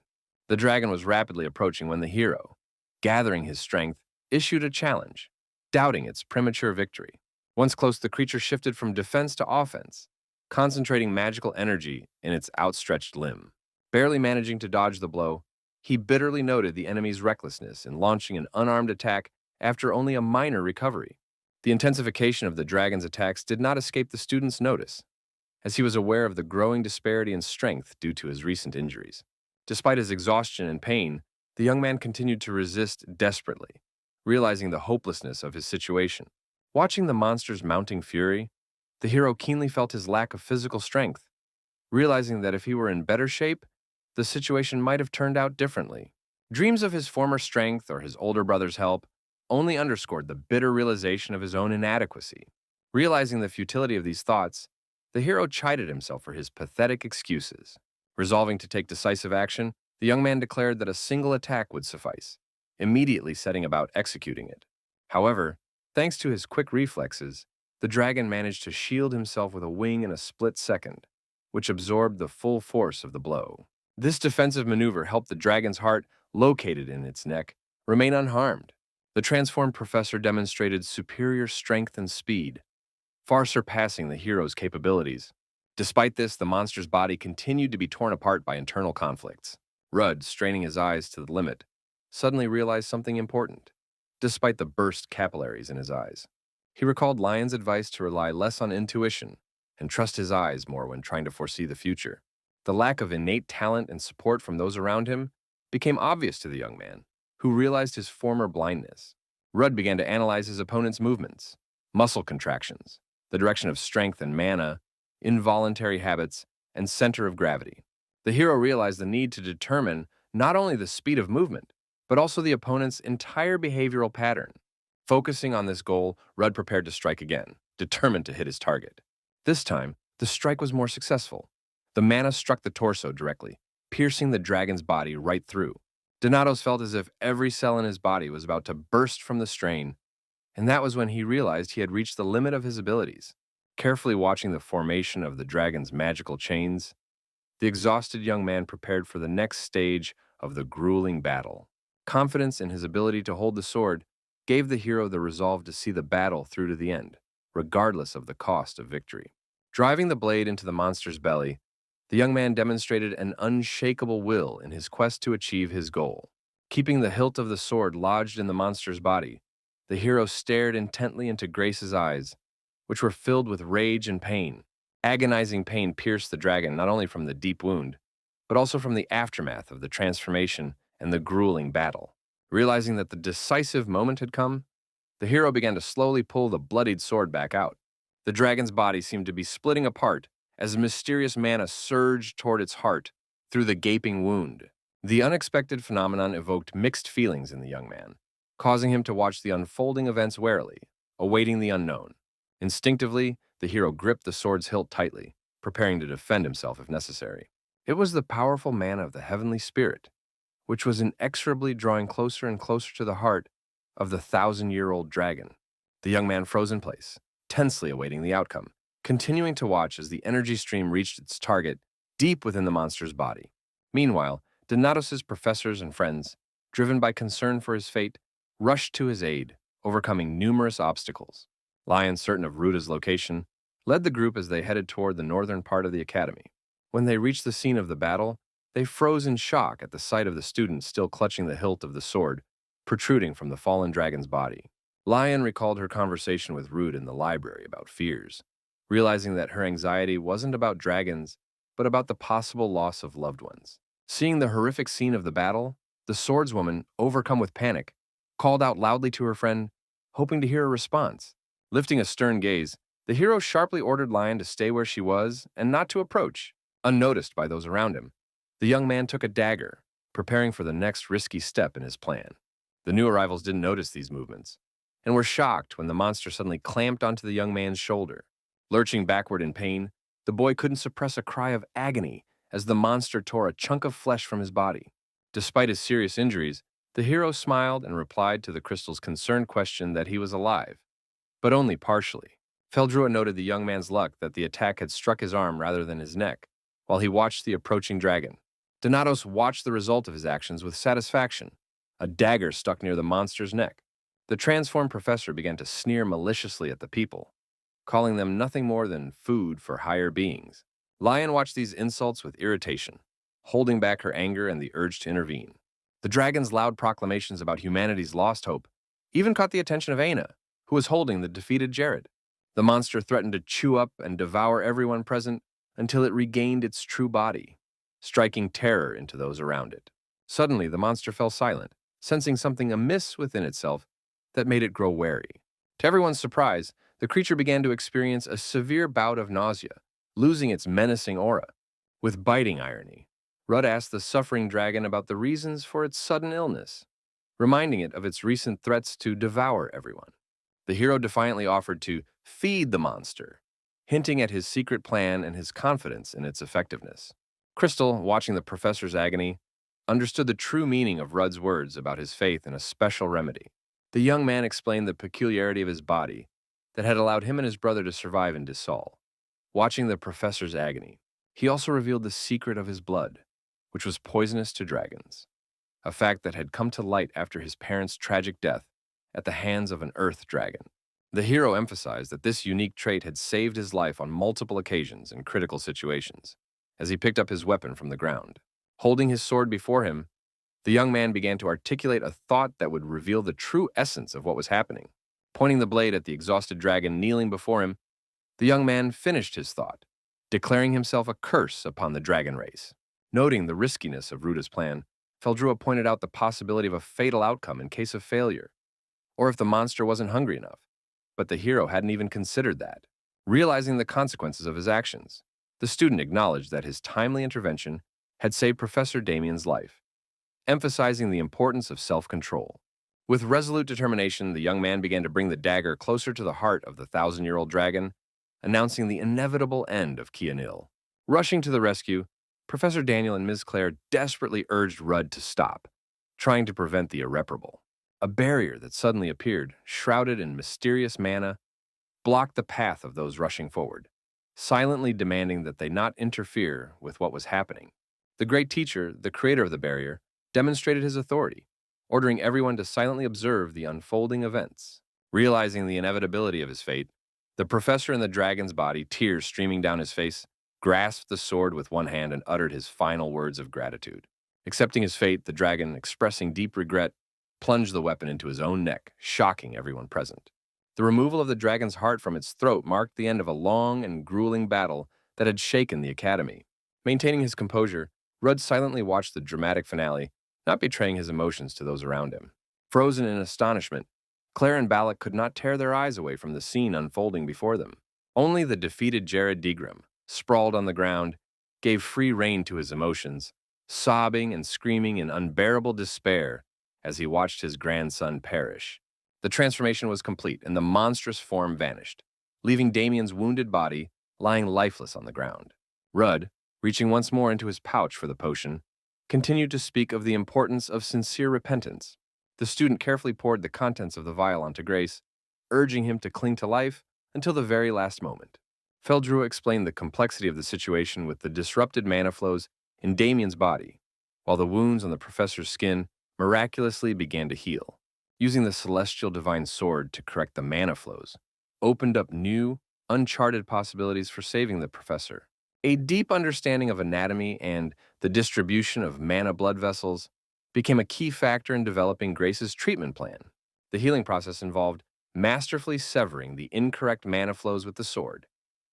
The dragon was rapidly approaching when the hero, gathering his strength, issued a challenge, doubting its premature victory. Once close, the creature shifted from defense to offense, concentrating magical energy in its outstretched limb. Barely managing to dodge the blow, he bitterly noted the enemy's recklessness in launching an unarmed attack after only a minor recovery. The intensification of the dragon's attacks did not escape the student's notice, as he was aware of the growing disparity in strength due to his recent injuries. Despite his exhaustion and pain, the young man continued to resist desperately, realizing the hopelessness of his situation. Watching the monster's mounting fury, the hero keenly felt his lack of physical strength, realizing that if he were in better shape, the situation might have turned out differently. Dreams of his former strength or his older brother's help only underscored the bitter realization of his own inadequacy. Realizing the futility of these thoughts, the hero chided himself for his pathetic excuses. Resolving to take decisive action, the young man declared that a single attack would suffice, immediately setting about executing it. However, thanks to his quick reflexes, the dragon managed to shield himself with a wing in a split second, which absorbed the full force of the blow. This defensive maneuver helped the dragon's heart, located in its neck, remain unharmed. The transformed professor demonstrated superior strength and speed, far surpassing the hero's capabilities. Despite this, the monster's body continued to be torn apart by internal conflicts. Rudd, straining his eyes to the limit, suddenly realized something important, despite the burst capillaries in his eyes. He recalled Lion's advice to rely less on intuition and trust his eyes more when trying to foresee the future. The lack of innate talent and support from those around him became obvious to the young man, who realized his former blindness. Rudd began to analyze his opponent's movements, muscle contractions, the direction of strength and mana, involuntary habits, and center of gravity. The hero realized the need to determine not only the speed of movement, but also the opponent's entire behavioral pattern. Focusing on this goal, Rudd prepared to strike again, determined to hit his target. This time, the strike was more successful. The mana struck the torso directly, piercing the dragon's body right through. Donatos felt as if every cell in his body was about to burst from the strain, and that was when he realized he had reached the limit of his abilities. Carefully watching the formation of the dragon's magical chains, the exhausted young man prepared for the next stage of the grueling battle. Confidence in his ability to hold the sword gave the hero the resolve to see the battle through to the end, regardless of the cost of victory. Driving the blade into the monster's belly, the young man demonstrated an unshakable will in his quest to achieve his goal. Keeping the hilt of the sword lodged in the monster's body, the hero stared intently into Grace's eyes, which were filled with rage and pain. Agonizing pain pierced the dragon not only from the deep wound, but also from the aftermath of the transformation and the grueling battle. Realizing that the decisive moment had come, the hero began to slowly pull the bloodied sword back out. The dragon's body seemed to be splitting apart as mysterious mana surged toward its heart through the gaping wound. The unexpected phenomenon evoked mixed feelings in the young man, causing him to watch the unfolding events warily, awaiting the unknown. Instinctively, the hero gripped the sword's hilt tightly, preparing to defend himself if necessary. It was the powerful mana of the heavenly spirit, which was inexorably drawing closer and closer to the heart of the 1,000-year-old dragon. The young man froze in place, tensely awaiting the outcome, continuing to watch as the energy stream reached its target deep within the monster's body. Meanwhile, Donatos's professors and friends, driven by concern for his fate, rushed to his aid, overcoming numerous obstacles. Lion, certain of Ruta's location, led the group as they headed toward the northern part of the academy. When they reached the scene of the battle, they froze in shock at the sight of the student still clutching the hilt of the sword, protruding from the fallen dragon's body. Lion recalled her conversation with Root in the library about fears, realizing that her anxiety wasn't about dragons, but about the possible loss of loved ones. Seeing the horrific scene of the battle, the swordswoman, overcome with panic, called out loudly to her friend, hoping to hear a response. Lifting a stern gaze, the hero sharply ordered Lion to stay where she was and not to approach, unnoticed by those around him. The young man took a dagger, preparing for the next risky step in his plan. The new arrivals didn't notice these movements, and were shocked when the monster suddenly clamped onto the young man's shoulder. Lurching backward in pain, the boy couldn't suppress a cry of agony as the monster tore a chunk of flesh from his body. Despite his serious injuries, the hero smiled and replied to the crystal's concerned question that he was alive, but only partially. Feldrua noted the young man's luck that the attack had struck his arm rather than his neck, while he watched the approaching dragon. Donatos watched the result of his actions with satisfaction. A dagger stuck near the monster's neck. The transformed professor began to sneer maliciously at the people, calling them nothing more than food for higher beings. Lion watched these insults with irritation, holding back her anger and the urge to intervene. The dragon's loud proclamations about humanity's lost hope even caught the attention of Aina, who was holding the defeated Jared. The monster threatened to chew up and devour everyone present until it regained its true body, striking terror into those around it. Suddenly, the monster fell silent, sensing something amiss within itself that made it grow wary. To everyone's surprise, the creature began to experience a severe bout of nausea, losing its menacing aura. With biting irony, Rudd asked the suffering dragon about the reasons for its sudden illness, reminding it of its recent threats to devour everyone. The hero defiantly offered to feed the monster, hinting at his secret plan and his confidence in its effectiveness. Crystal, watching the professor's agony, understood the true meaning of Rudd's words about his faith in a special remedy. The young man explained the peculiarity of his body that had allowed him and his brother to survive in Disol. Watching the professor's agony, he also revealed the secret of his blood, which was poisonous to dragons, a fact that had come to light after his parents' tragic death at the hands of an earth dragon. The hero emphasized that this unique trait had saved his life on multiple occasions in critical situations, as he picked up his weapon from the ground. Holding his sword before him, the young man began to articulate a thought that would reveal the true essence of what was happening. Pointing the blade at the exhausted dragon kneeling before him, the young man finished his thought, declaring himself a curse upon the dragon race. Noting the riskiness of Ruda's plan, Feldrua pointed out the possibility of a fatal outcome in case of failure, or if the monster wasn't hungry enough. But the hero hadn't even considered that. Realizing the consequences of his actions, the student acknowledged that his timely intervention had saved Professor Damian's life, emphasizing the importance of self-control. With resolute determination, the young man began to bring the dagger closer to the heart of the 1,000-year-old dragon, announcing the inevitable end of Kianil. Rushing to the rescue, Professor Daniel and Ms. Claire desperately urged Rudd to stop, trying to prevent the irreparable. A barrier that suddenly appeared, shrouded in mysterious mana, blocked the path of those rushing forward, silently demanding that they not interfere with what was happening. The great teacher, the creator of the barrier, demonstrated his authority, ordering everyone to silently observe the unfolding events. Realizing the inevitability of his fate, the professor in the dragon's body, tears streaming down his face, grasped the sword with one hand and uttered his final words of gratitude. Accepting his fate, the dragon, expressing deep regret, plunged the weapon into his own neck, shocking everyone present. The removal of the dragon's heart from its throat marked the end of a long and grueling battle that had shaken the academy. Maintaining his composure, Rudd silently watched the dramatic finale, not betraying his emotions to those around him. Frozen in astonishment, Claire and Balac could not tear their eyes away from the scene unfolding before them. Only the defeated Jared Degram, sprawled on the ground, gave free rein to his emotions, sobbing and screaming in unbearable despair as he watched his grandson perish. The transformation was complete, and the monstrous form vanished, leaving Damian's wounded body lying lifeless on the ground. Rudd, reaching once more into his pouch for the potion, continued to speak of the importance of sincere repentance. The student carefully poured the contents of the vial onto Grace, urging him to cling to life until the very last moment. Feldrua explained the complexity of the situation with the disrupted mana flows in Damian's body, while the wounds on the professor's skin miraculously began to heal. Using the celestial divine sword to correct the mana flows opened up new, uncharted possibilities for saving the professor. A deep understanding of anatomy and the distribution of mana blood vessels became a key factor in developing Grace's treatment plan. The healing process involved masterfully severing the incorrect mana flows with the sword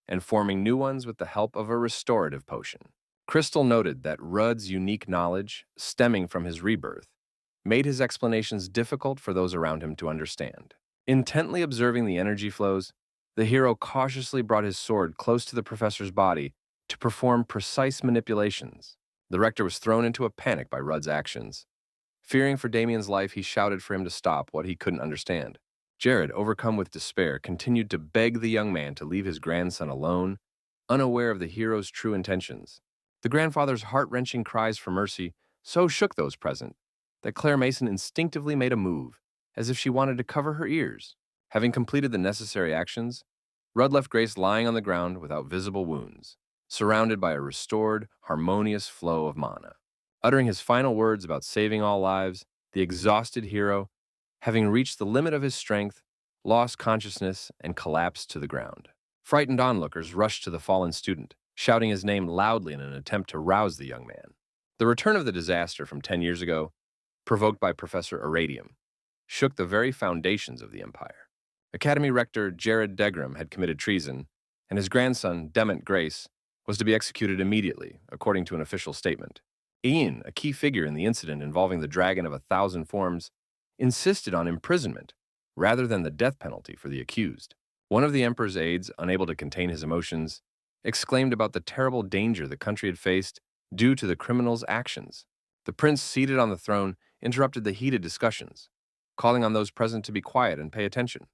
and forming new ones with the help of a restorative potion. Crystal noted that Rudd's unique knowledge, stemming from his rebirth, made his explanations difficult for those around him to understand. Intently observing the energy flows, the hero cautiously brought his sword close to the professor's body to perform precise manipulations. The rector was thrown into a panic by Rudd's actions. Fearing for Damian's life, he shouted for him to stop what he couldn't understand. Jared, overcome with despair, continued to beg the young man to leave his grandson alone, unaware of the hero's true intentions. The grandfather's heart-wrenching cries for mercy so shook those present that Claire Mason instinctively made a move, as if she wanted to cover her ears. Having completed the necessary actions, Rudd left Grace lying on the ground without visible wounds, surrounded by a restored, harmonious flow of mana. Uttering his final words about saving all lives, the exhausted hero, having reached the limit of his strength, lost consciousness and collapsed to the ground. Frightened onlookers rushed to the fallen student, shouting his name loudly in an attempt to rouse the young man. The return of the disaster from 10 years ago, provoked by Professor Iradium, shook the very foundations of the Empire. Academy Rector Jared Degram had committed treason, and his grandson, Dement Grace, was to be executed immediately, according to an official statement. Ian, a key figure in the incident involving the dragon of 1,000 forms, insisted on imprisonment rather than the death penalty for the accused. One of the emperor's aides, unable to contain his emotions, exclaimed about the terrible danger the country had faced due to the criminal's actions. The prince, seated on the throne, interrupted the heated discussions, calling on those present to be quiet and pay attention.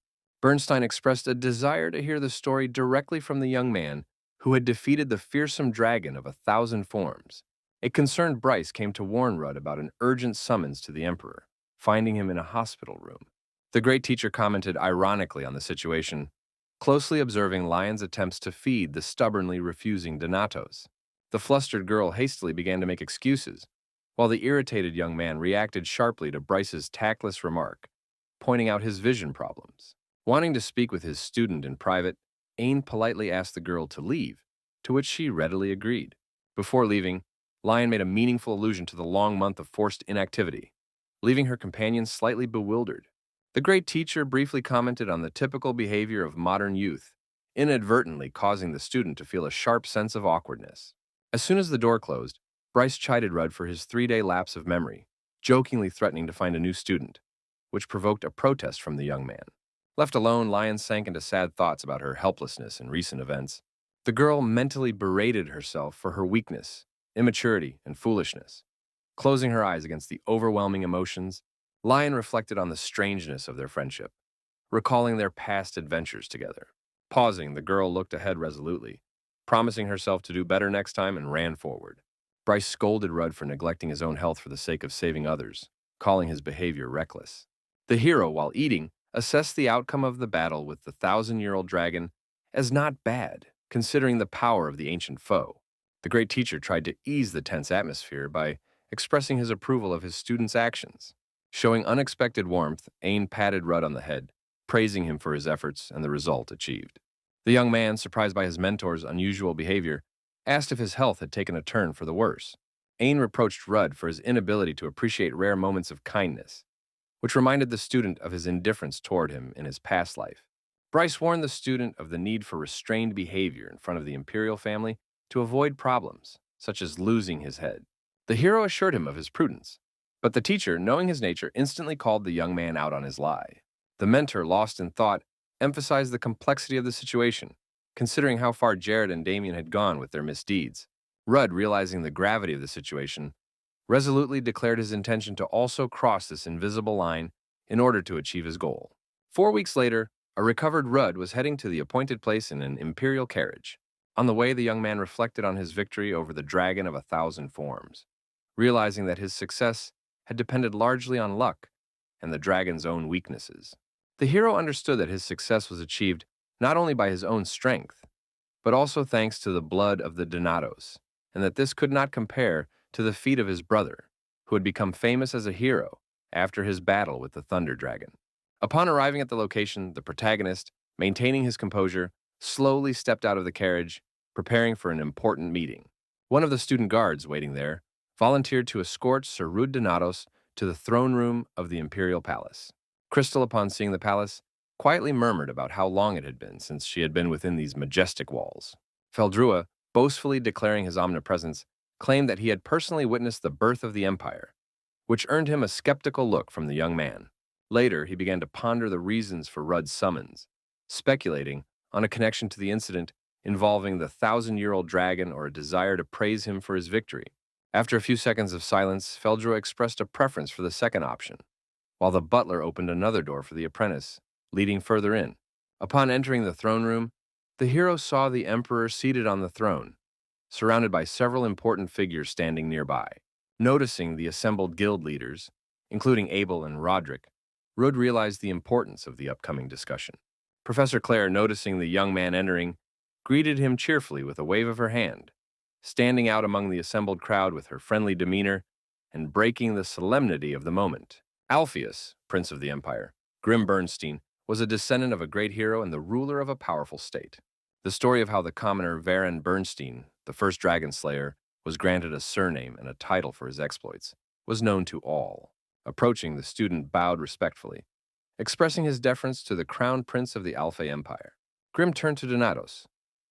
Bernstein expressed a desire to hear the story directly from the young man who had defeated the fearsome dragon of 1,000 forms. A concerned Bryce came to warn Rudd about an urgent summons to the emperor, finding him in a hospital room. The great teacher commented ironically on the situation, closely observing Lion's attempts to feed the stubbornly refusing Donatos. The flustered girl hastily began to make excuses, while the irritated young man reacted sharply to Bryce's tactless remark, pointing out his vision problems. Wanting to speak with his student in private, Ain politely asked the girl to leave, to which she readily agreed. Before leaving, Lion made a meaningful allusion to the long month of forced inactivity, leaving her companion slightly bewildered. The great teacher briefly commented on the typical behavior of modern youth, inadvertently causing the student to feel a sharp sense of awkwardness. As soon as the door closed, Bryce chided Rudd for his 3-day lapse of memory, jokingly threatening to find a new student, which provoked a protest from the young man. Left alone, Lion sank into sad thoughts about her helplessness in recent events. The girl mentally berated herself for her weakness, immaturity, and foolishness. Closing her eyes against the overwhelming emotions, Lion reflected on the strangeness of their friendship, recalling their past adventures together. Pausing, the girl looked ahead resolutely, promising herself to do better next time, and ran forward. Bryce scolded Rudd for neglecting his own health for the sake of saving others, calling his behavior reckless. The hero, while eating, assessed the outcome of the battle with the 1,000-year-old dragon as not bad, considering the power of the ancient foe. The great teacher tried to ease the tense atmosphere by expressing his approval of his student's actions. Showing unexpected warmth, Ain patted Rudd on the head, praising him for his efforts and the result achieved. The young man, surprised by his mentor's unusual behavior, asked if his health had taken a turn for the worse. Ain reproached Rudd for his inability to appreciate rare moments of kindness, which reminded the student of his indifference toward him in his past life. Bryce warned the student of the need for restrained behavior in front of the imperial family to avoid problems, such as losing his head. The hero assured him of his prudence, but the teacher, knowing his nature, instantly called the young man out on his lie. The mentor, lost in thought, emphasized the complexity of the situation, considering how far Jared and Damian had gone with their misdeeds. Rudd, realizing the gravity of the situation, resolutely declared his intention to also cross this invisible line in order to achieve his goal. 4 weeks later, a recovered Rudd was heading to the appointed place in an imperial carriage. On the way, the young man reflected on his victory over the dragon of 1,000 forms, realizing that his success had depended largely on luck and the dragon's own weaknesses. The hero understood that his success was achieved not only by his own strength, but also thanks to the blood of the Donatos, and that this could not compare to the feat of his brother, who had become famous as a hero after his battle with the Thunder Dragon. Upon arriving at the location, the protagonist, maintaining his composure, slowly stepped out of the carriage, preparing for an important meeting. One of the student guards waiting there volunteered to escort Sir Ruud Donatos to the throne room of the imperial palace. Crystal, upon seeing the palace, quietly murmured about how long it had been since she had been within these majestic walls. Feldrua, boastfully declaring his omnipresence, claimed that he had personally witnessed the birth of the empire, which earned him a skeptical look from the young man. Later, he began to ponder the reasons for Rudd's summons, speculating on a connection to the incident involving the 1,000-year-old dragon or a desire to praise him for his victory. After a few seconds of silence, Feldrua expressed a preference for the second option, while the butler opened another door for the apprentice, leading further in. Upon entering the throne room, the hero saw the emperor seated on the throne, surrounded by several important figures standing nearby. Noticing the assembled guild leaders, including Abel and Roderick, Rudd realized the importance of the upcoming discussion. Professor Claire, noticing the young man entering, greeted him cheerfully with a wave of her hand, standing out among the assembled crowd with her friendly demeanor and breaking the solemnity of the moment. Alpheus, Prince of the Empire, Grim Bernstein, was a descendant of a great hero and the ruler of a powerful state. The story of how the commoner Varen Bernstein, the first dragon slayer, was granted a surname and a title for his exploits was known to all. Approaching, the student bowed respectfully, expressing his deference to the crown prince of the Alpha Empire. Grim turned to Donatos,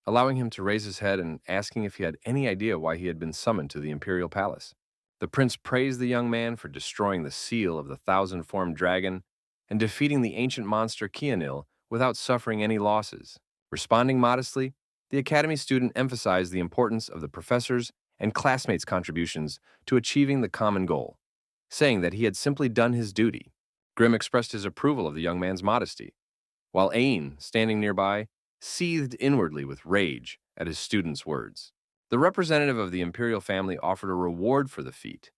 allowing him to raise his head and asking if he had any idea why he had been summoned to the imperial palace. The prince praised the young man for destroying the seal of the 1,000-formed dragon and defeating the ancient monster Kianil without suffering any losses. Responding modestly, the Academy student emphasized the importance of the professors' and classmates' contributions to achieving the common goal, saying that he had simply done his duty. Grimm expressed his approval of the young man's modesty, while Ain, standing nearby, seethed inwardly with rage at his student's words. The representative of the imperial family offered a reward for the feat,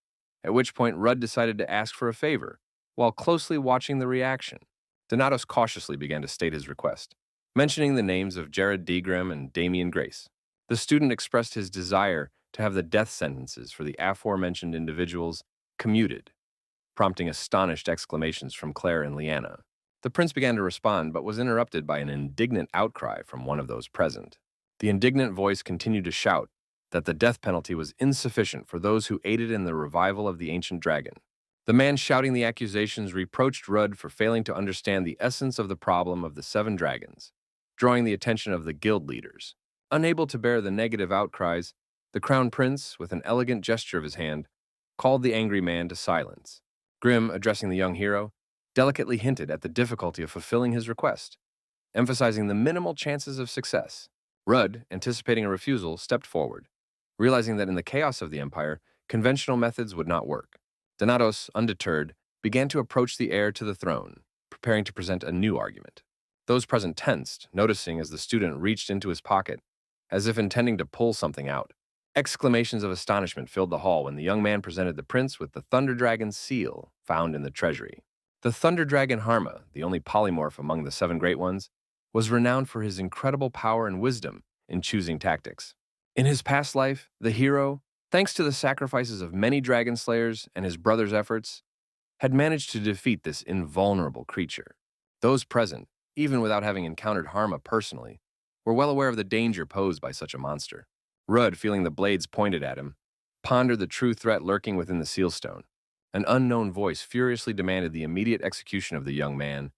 at which point Rudd decided to ask for a favor, while closely watching the reaction. Donatos cautiously began to state his request, mentioning the names of Jared D. Grimm and Damian Grace. The student expressed his desire to have the death sentences for the aforementioned individuals commuted, prompting astonished exclamations from Claire and Leanna. The prince began to respond, but was interrupted by an indignant outcry from one of those present. The indignant voice continued to shout that the death penalty was insufficient for those who aided in the revival of the ancient dragon. The man shouting the accusations reproached Rudd for failing to understand the essence of the problem of the 7 dragons, drawing the attention of the guild leaders. Unable to bear the negative outcries, the crown prince, with an elegant gesture of his hand, called the angry man to silence. Grimm, addressing the young hero, delicately hinted at the difficulty of fulfilling his request, emphasizing the minimal chances of success. Rudd, anticipating a refusal, stepped forward, realizing that in the chaos of the empire, conventional methods would not work. Donatos, undeterred, began to approach the heir to the throne, preparing to present a new argument. Those present tensed, noticing as the student reached into his pocket, as if intending to pull something out. Exclamations of astonishment filled the hall when the young man presented the prince with the Thunder Dragon seal found in the treasury. The Thunder Dragon Harma, the only polymorph among the 7 great ones, was renowned for his incredible power and wisdom in choosing tactics. In his past life, the hero, thanks to the sacrifices of many dragon slayers and his brother's efforts, had managed to defeat this invulnerable creature. Those present, even without having encountered Harma personally, were well aware of the danger posed by such a monster. Rudd, feeling the blades pointed at him, pondered the true threat lurking within the sealstone. An unknown voice furiously demanded the immediate execution of the young man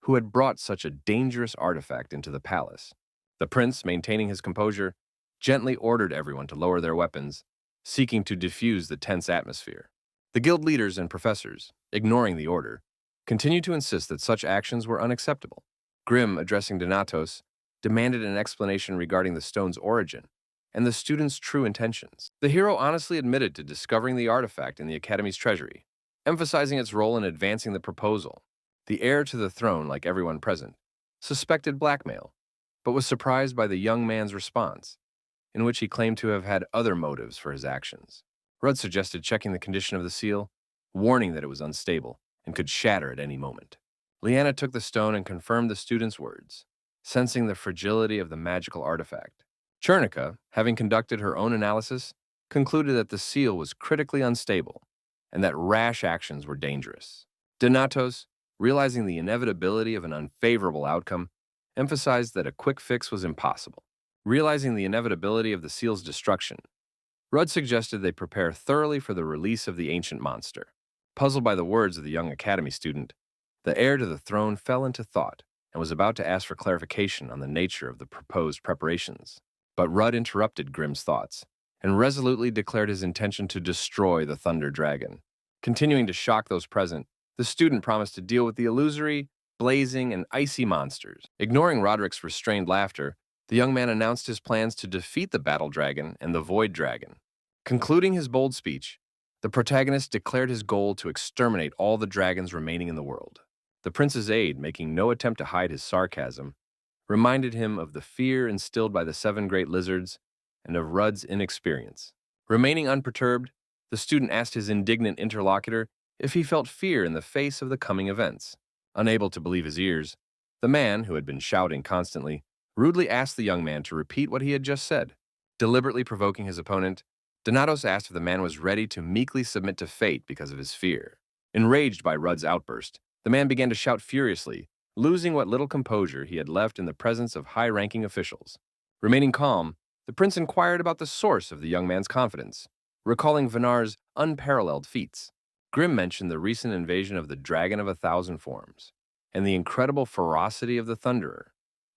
who had brought such a dangerous artifact into the palace. The prince, maintaining his composure, gently ordered everyone to lower their weapons, seeking to diffuse the tense atmosphere. The guild leaders and professors, ignoring the order, continued to insist that such actions were unacceptable. Grimm, addressing Donatos, demanded an explanation regarding the stone's origin and the student's true intentions. The hero honestly admitted to discovering the artifact in the Academy's treasury, emphasizing its role in advancing the proposal. The heir to the throne, like everyone present, suspected blackmail, but was surprised by the young man's response, in which he claimed to have had other motives for his actions. Rudd suggested checking the condition of the seal, warning that it was unstable and could shatter at any moment. Leanna took the stone and confirmed the student's words, sensing the fragility of the magical artifact. Chernica, having conducted her own analysis, concluded that the seal was critically unstable and that rash actions were dangerous. Donatos, realizing the inevitability of an unfavorable outcome, emphasized that a quick fix was impossible. Realizing the inevitability of the seal's destruction, Rudd suggested they prepare thoroughly for the release of the ancient monster. Puzzled by the words of the young academy student, the heir to the throne fell into thought and was about to ask for clarification on the nature of the proposed preparations. But Rudd interrupted Grimm's thoughts and resolutely declared his intention to destroy the Thunder Dragon. Continuing to shock those present, the student promised to deal with the illusory, blazing, and icy monsters. Ignoring Roderick's restrained laughter, the young man announced his plans to defeat the Battle Dragon and the Void Dragon. Concluding his bold speech, the protagonist declared his goal to exterminate all the dragons remaining in the world. The prince's aide, making no attempt to hide his sarcasm, reminded him of the fear instilled by the 7 great lizards and of Rudd's inexperience. Remaining unperturbed, the student asked his indignant interlocutor if he felt fear in the face of the coming events. Unable to believe his ears, the man, who had been shouting constantly, rudely asked the young man to repeat what he had just said. Deliberately provoking his opponent, Donatos asked if the man was ready to meekly submit to fate because of his fear. Enraged by Rudd's outburst, the man began to shout furiously, losing what little composure he had left in the presence of high-ranking officials. Remaining calm, the prince inquired about the source of the young man's confidence, recalling Venar's unparalleled feats. Grimm mentioned the recent invasion of the Dragon of 1,000 Forms and the incredible ferocity of the Thunderer,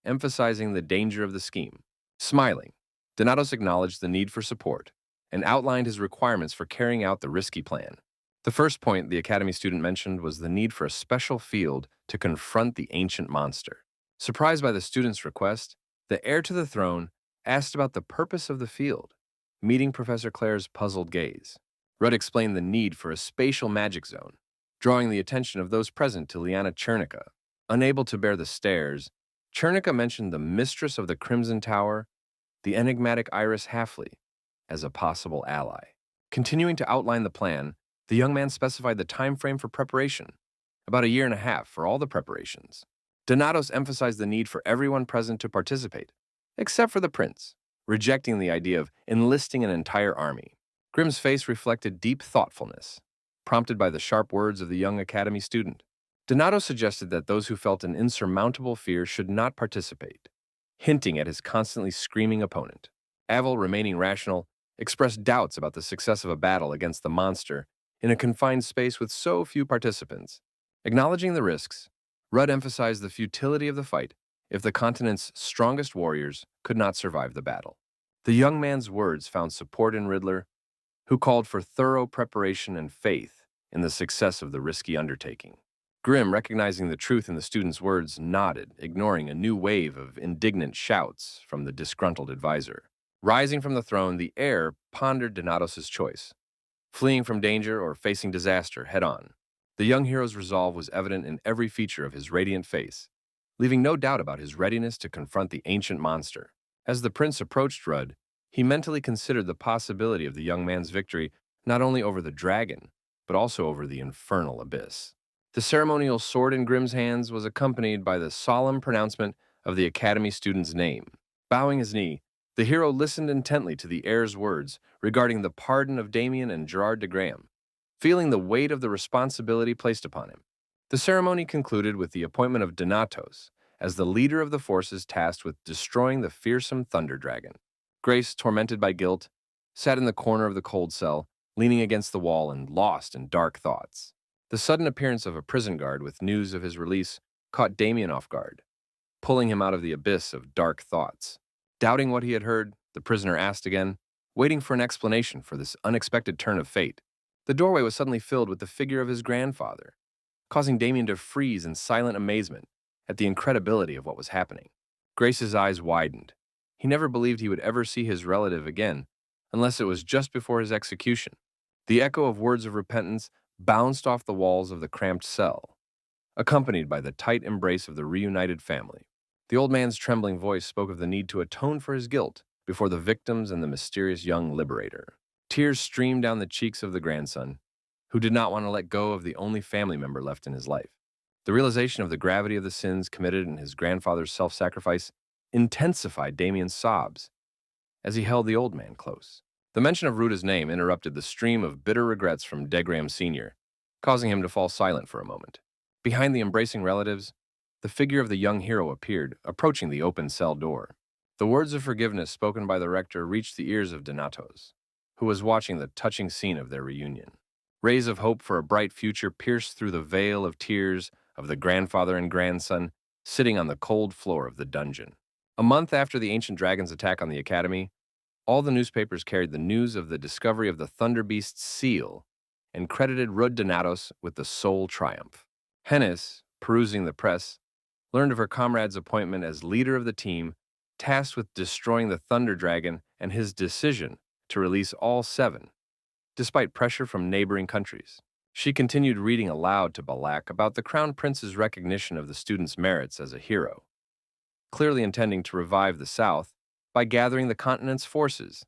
emphasizing the danger of the scheme. Smiling, Donatos acknowledged the need for support and outlined his requirements for carrying out the risky plan. The first point the Academy student mentioned was the need for a special field to confront the ancient monster. Surprised by the student's request, the heir to the throne asked about the purpose of the field, meeting Professor Claire's puzzled gaze. Rudd explained the need for a spatial magic zone, drawing the attention of those present to Liana Chernica. Unable to bear the stares, Chernica mentioned the mistress of the Crimson Tower, the enigmatic Hennis Halfley, as a possible ally. Continuing to outline the plan, the young man specified the time frame for preparation, about 1.5 years for all the preparations. Donatos emphasized the need for everyone present to participate, except for the prince, rejecting the idea of enlisting an entire army. Grimm's face reflected deep thoughtfulness, prompted by the sharp words of the young academy student. Donato suggested that those who felt an insurmountable fear should not participate, hinting at his constantly screaming opponent. Avel, remaining rational, expressed doubts about the success of a battle against the monster in a confined space with so few participants. Acknowledging the risks, Rudd emphasized the futility of the fight if the continent's strongest warriors could not survive the battle. The young man's words found support in Riddler, who called for thorough preparation and faith in the success of the risky undertaking. Grimm, recognizing the truth in the student's words, nodded, ignoring a new wave of indignant shouts from the disgruntled advisor. Rising from the throne, the heir pondered Donatos' choice, fleeing from danger or facing disaster head-on. The young hero's resolve was evident in every feature of his radiant face, leaving no doubt about his readiness to confront the ancient monster. As the prince approached Rudd, he mentally considered the possibility of the young man's victory not only over the dragon, but also over the infernal abyss. The ceremonial sword in Grimm's hands was accompanied by the solemn pronouncement of the academy student's name. Bowing his knee, the hero listened intently to the heir's words regarding the pardon of Damian and Gerard de Graham, feeling the weight of the responsibility placed upon him. The ceremony concluded with the appointment of Donatos as the leader of the forces tasked with destroying the fearsome Thunder Dragon. Grace, tormented by guilt, sat in the corner of the cold cell, leaning against the wall and lost in dark thoughts. The sudden appearance of a prison guard with news of his release caught Damian off guard, pulling him out of the abyss of dark thoughts. Doubting what he had heard, the prisoner asked again, waiting for an explanation for this unexpected turn of fate. The doorway was suddenly filled with the figure of his grandfather, causing Damian to freeze in silent amazement at the incredibility of what was happening. Grace's eyes widened. He never believed he would ever see his relative again, unless it was just before his execution. The echo of words of repentance bounced off the walls of the cramped cell, accompanied by the tight embrace of the reunited family. The old man's trembling voice spoke of the need to atone for his guilt before the victims and the mysterious young liberator. Tears streamed down the cheeks of the grandson, who did not want to let go of the only family member left in his life. The realization of the gravity of the sins committed in his grandfather's self-sacrifice intensified Damian's sobs as he held the old man close. The mention of Ruta's name interrupted the stream of bitter regrets from Degram Sr., causing him to fall silent for a moment. Behind the embracing relatives, the figure of the young hero appeared, approaching the open cell door. The words of forgiveness spoken by the rector reached the ears of Donatos, who was watching the touching scene of their reunion. Rays of hope for a bright future pierced through the veil of tears of the grandfather and grandson sitting on the cold floor of the dungeon. A month after the ancient dragon's attack on the academy, all the newspapers carried the news of the discovery of the Thunder Beast's seal and credited Rudd Donatos with the sole triumph. Hennis, perusing the press, learned of her comrade's appointment as leader of the team tasked with destroying the Thunder Dragon and his decision to release all 7, despite pressure from neighboring countries. She continued reading aloud to Balac about the Crown Prince's recognition of the student's merits as a hero, clearly intending to revive the South by gathering the continent's forces,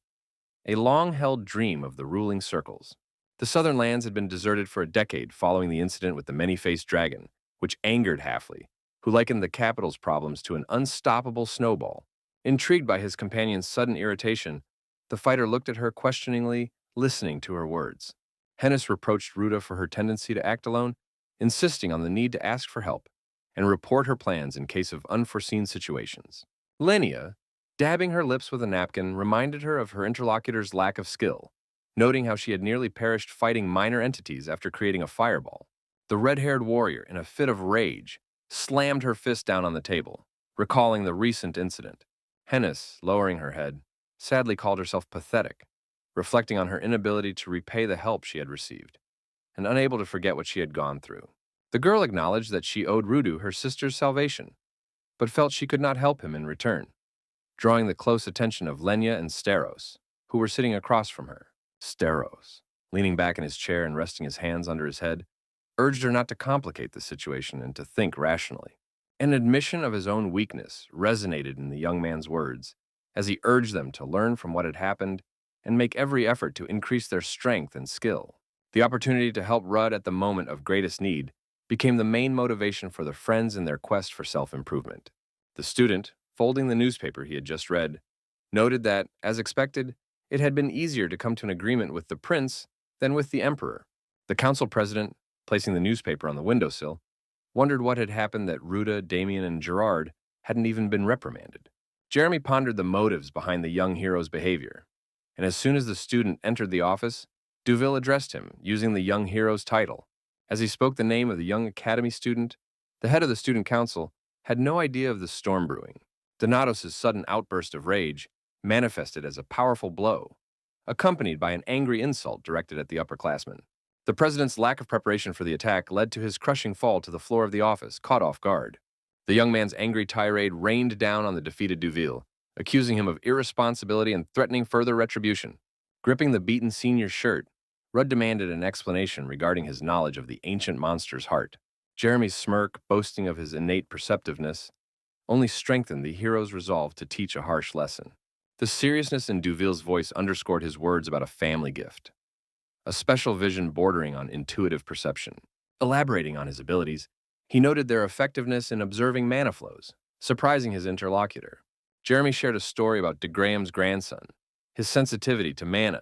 a long-held dream of the ruling circles. The southern lands had been deserted for a decade following the incident with the many-faced dragon, which angered Halfley, who likened the capital's problems to an unstoppable snowball. Intrigued by his companion's sudden irritation, the fighter looked at her questioningly, listening to her words. Hennis reproached Ruta for her tendency to act alone, insisting on the need to ask for help and report her plans in case of unforeseen situations. Lenia, dabbing her lips with a napkin, reminded her of her interlocutor's lack of skill, noting how she had nearly perished fighting minor entities after creating a fireball. The red-haired warrior, in a fit of rage, slammed her fist down on the table, recalling the recent incident. Hennis, lowering her head, sadly called herself pathetic, reflecting on her inability to repay the help she had received. and unable to forget what she had gone through. The girl acknowledged that she owed Rudu her sister's salvation, but felt she could not help him in return, drawing the close attention of Lenya and Steros, who were sitting across from her. Steros, leaning back in his chair and resting his hands under his head, urged her not to complicate the situation and to think rationally. An admission of his own weakness resonated in the young man's words as he urged them to learn from what had happened and make every effort to increase their strength and skill. The opportunity to help Rudd at the moment of greatest need became the main motivation for the friends in their quest for self-improvement. The student, folding the newspaper he had just read, noted that, as expected, it had been easier to come to an agreement with the prince than with the emperor. The council president, placing the newspaper on the windowsill, wondered what had happened that Ruda, Damian, and Gerard hadn't even been reprimanded. Jeremy pondered the motives behind the young hero's behavior, and as soon as the student entered the office, Duel addressed him, using the young hero's title. As he spoke the name of the young academy student, the head of the student council had no idea of the storm brewing. Donatos' sudden outburst of rage manifested as a powerful blow, accompanied by an angry insult directed at the upperclassmen. The president's lack of preparation for the attack led to his crushing fall to the floor of the office, caught off guard. The young man's angry tirade rained down on the defeated Duel, accusing him of irresponsibility and threatening further retribution. Gripping the beaten senior's shirt, Rudd demanded an explanation regarding his knowledge of the ancient monster's heart. Jeremy's smirk, boasting of his innate perceptiveness, only strengthened the hero's resolve to teach a harsh lesson. The seriousness in Duvel's voice underscored his words about a family gift, a special vision bordering on intuitive perception. Elaborating on his abilities, he noted their effectiveness in observing mana flows, surprising his interlocutor. Jeremy shared a story about de Graham's grandson, his sensitivity to mana,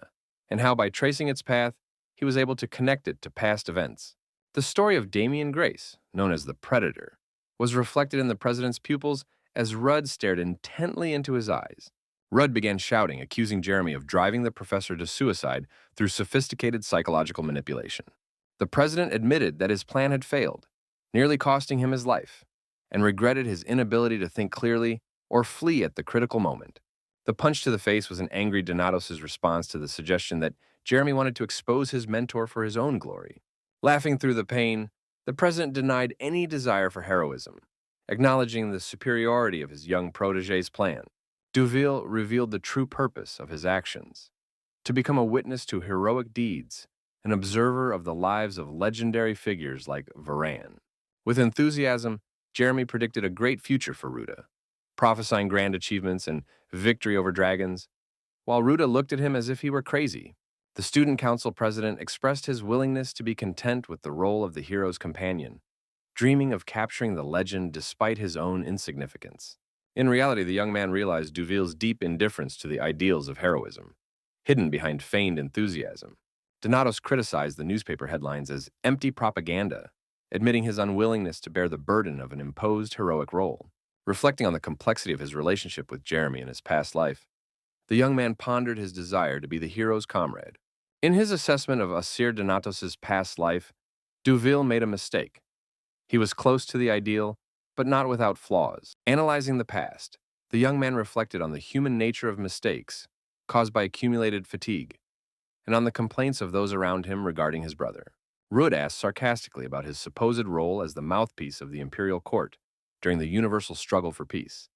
and how by tracing its path, he was able to connect it to past events. The story of Damian Grace, known as the Predator, was reflected in the president's pupils as Rudd stared intently into his eyes. Rudd began shouting, accusing Jeremy of driving the professor to suicide through sophisticated psychological manipulation. The president admitted that his plan had failed, nearly costing him his life, and regretted his inability to think clearly or flee at the critical moment. The punch to the face was an angry Donatos' response to the suggestion that Jeremy wanted to expose his mentor for his own glory. Laughing through the pain, the president denied any desire for heroism, acknowledging the superiority of his young protege's plan. Duel revealed the true purpose of his actions: to become a witness to heroic deeds, an observer of the lives of legendary figures like Varan. With enthusiasm, Jeremy predicted a great future for Ruda, prophesying grand achievements and victory over dragons, while Ruda looked at him as if he were crazy. The student council president expressed his willingness to be content with the role of the hero's companion, dreaming of capturing the legend despite his own insignificance. In reality, the young man realized Duvel's deep indifference to the ideals of heroism, hidden behind feigned enthusiasm. Donatos criticized the newspaper headlines as empty propaganda, admitting his unwillingness to bear the burden of an imposed heroic role. Reflecting on the complexity of his relationship with Jeremy in his past life, the young man pondered his desire to be the hero's comrade. In his assessment of Asir Donatos' past life, Duel made a mistake. He was close to the ideal, but not without flaws. Analyzing the past, the young man reflected on the human nature of mistakes caused by accumulated fatigue, and on the complaints of those around him regarding his brother. Rudd asked sarcastically about his supposed role as the mouthpiece of the imperial court during the universal struggle for peace,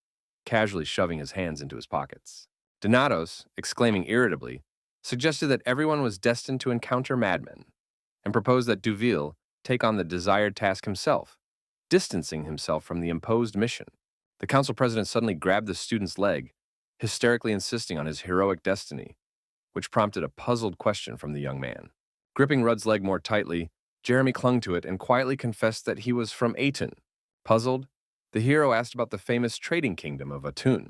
casually shoving his hands into his pockets. Donatos, exclaiming irritably, suggested that everyone was destined to encounter madmen, and proposed that Duel take on the desired task himself, distancing himself from the imposed mission. The council president suddenly grabbed the student's leg, hysterically insisting on his heroic destiny, which prompted a puzzled question from the young man. Gripping Rudd's leg more tightly, Jeremy clung to it and quietly confessed that he was from Aten. Puzzled, the hero asked about the famous trading kingdom of Atun,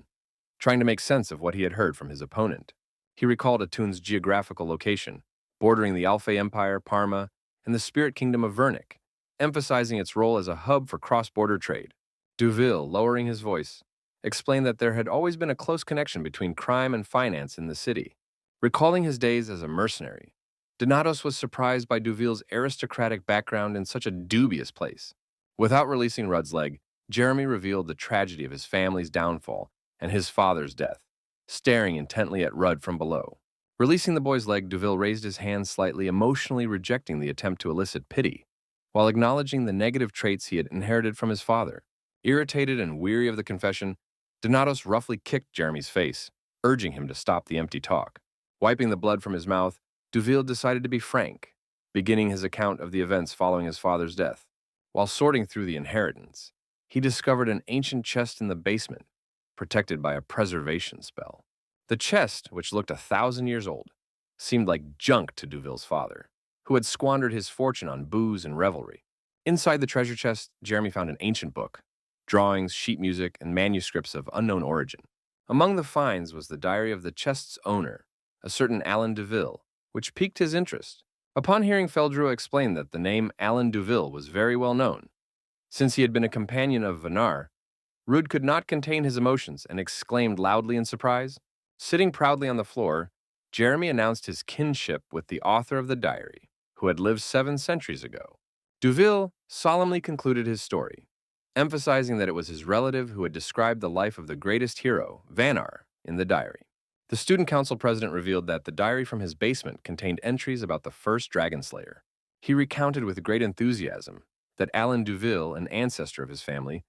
trying to make sense of what he had heard from his opponent. He recalled Atun's geographical location, bordering the Alpha Empire, Parma, and the spirit kingdom of Vernic, emphasizing its role as a hub for cross-border trade. Duel, lowering his voice, explained that there had always been a close connection between crime and finance in the city. Recalling his days as a mercenary, Donatos was surprised by Duvel's aristocratic background in such a dubious place. Without releasing Rudd's leg, Jeremy revealed the tragedy of his family's downfall and his father's death, staring intently at Rudd from below. Releasing the boy's leg, Duvel raised his hand slightly, emotionally rejecting the attempt to elicit pity, while acknowledging the negative traits he had inherited from his father. Irritated and weary of the confession, Donatos roughly kicked Jeremy's face, urging him to stop the empty talk. Wiping the blood from his mouth, Duvel decided to be frank, beginning his account of the events following his father's death. While sorting through the inheritance, he discovered an ancient chest in the basement, protected by a preservation spell. The chest, which looked 1,000 years old, seemed like junk to Duvel's father, who had squandered his fortune on booze and revelry. Inside the treasure chest, Jeremy found an ancient book, drawings, sheet music, and manuscripts of unknown origin. Among the finds was the diary of the chest's owner, a certain Alan Duvel, which piqued his interest. Upon hearing Feldreau explain that the name Alan Duvel was very well known, since he had been a companion of Vanar, Rude could not contain his emotions and exclaimed loudly in surprise. Sitting proudly on the floor, Jeremy announced his kinship with the author of the diary, who had lived 7 centuries ago. Duvel solemnly concluded his story, emphasizing that it was his relative who had described the life of the greatest hero, Vanar, in the diary. The student council president revealed that the diary from his basement contained entries about the first dragon slayer. He recounted with great enthusiasm that Alan Duvel, an ancestor of his family,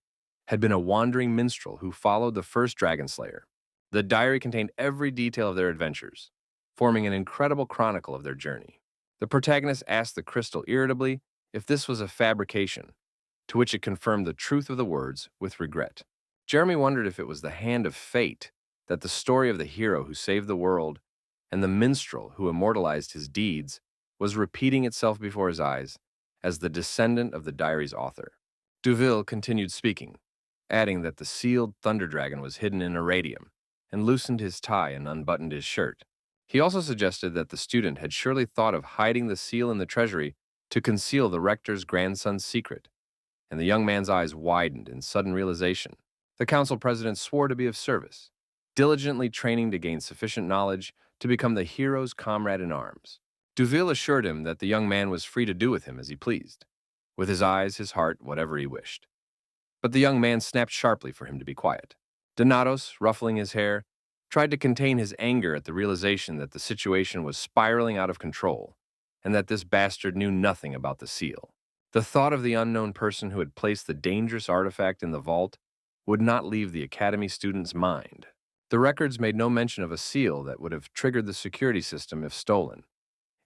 had been a wandering minstrel who followed the first dragon slayer. The diary contained every detail of their adventures, forming an incredible chronicle of their journey. The protagonist asked the crystal irritably if this was a fabrication, to which it confirmed the truth of the words with regret. Jeremy wondered if it was the hand of fate that the story of the hero who saved the world and the minstrel who immortalized his deeds was repeating itself before his eyes as the descendant of the diary's author. Duvel continued speaking, adding that the sealed thunder dragon was hidden in iridium, and loosened his tie and unbuttoned his shirt. He also suggested that the student had surely thought of hiding the seal in the treasury to conceal the rector's grandson's secret, and the young man's eyes widened in sudden realization. The council president swore to be of service, diligently training to gain sufficient knowledge to become the hero's comrade in arms. Duvel assured him that the young man was free to do with him as he pleased, with his eyes, his heart, whatever he wished. But the young man snapped sharply for him to be quiet. Donatos, ruffling his hair, tried to contain his anger at the realization that the situation was spiraling out of control, and that this bastard knew nothing about the seal. The thought of the unknown person who had placed the dangerous artifact in the vault would not leave the academy student's mind. The records made no mention of a seal that would have triggered the security system if stolen,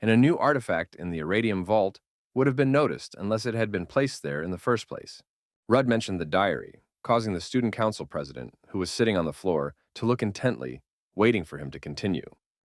and a new artifact in the iridium vault would have been noticed unless it had been placed there in the first place. Rudd mentioned the diary, causing the student council president, who was sitting on the floor, to look intently, waiting for him to continue.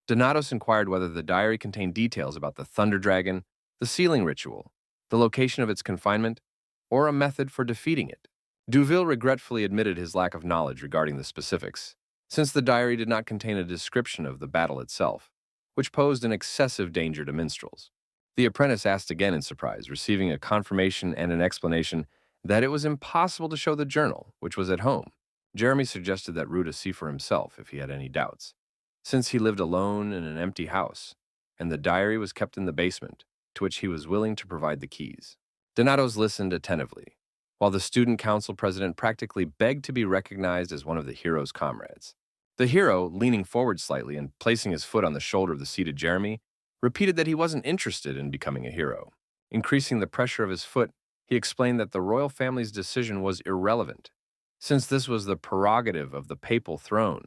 Donatos inquired whether the diary contained details about the thunder dragon, the sealing ritual, the location of its confinement, or a method for defeating it. Duvel regretfully admitted his lack of knowledge regarding the specifics, since the diary did not contain a description of the battle itself, which posed an excessive danger to minstrels. The apprentice asked again in surprise, receiving a confirmation and an explanation that it was impossible to show the journal, which was at home. Jeremy suggested that Ruda see for himself if he had any doubts, since he lived alone in an empty house, and the diary was kept in the basement, to which he was willing to provide the keys. Donatos listened attentively, while the student council president practically begged to be recognized as one of the hero's comrades. The hero, leaning forward slightly and placing his foot on the shoulder of the seated Jeremy, repeated that he wasn't interested in becoming a hero. Increasing the pressure of his foot, he explained that the royal family's decision was irrelevant, since this was the prerogative of the papal throne,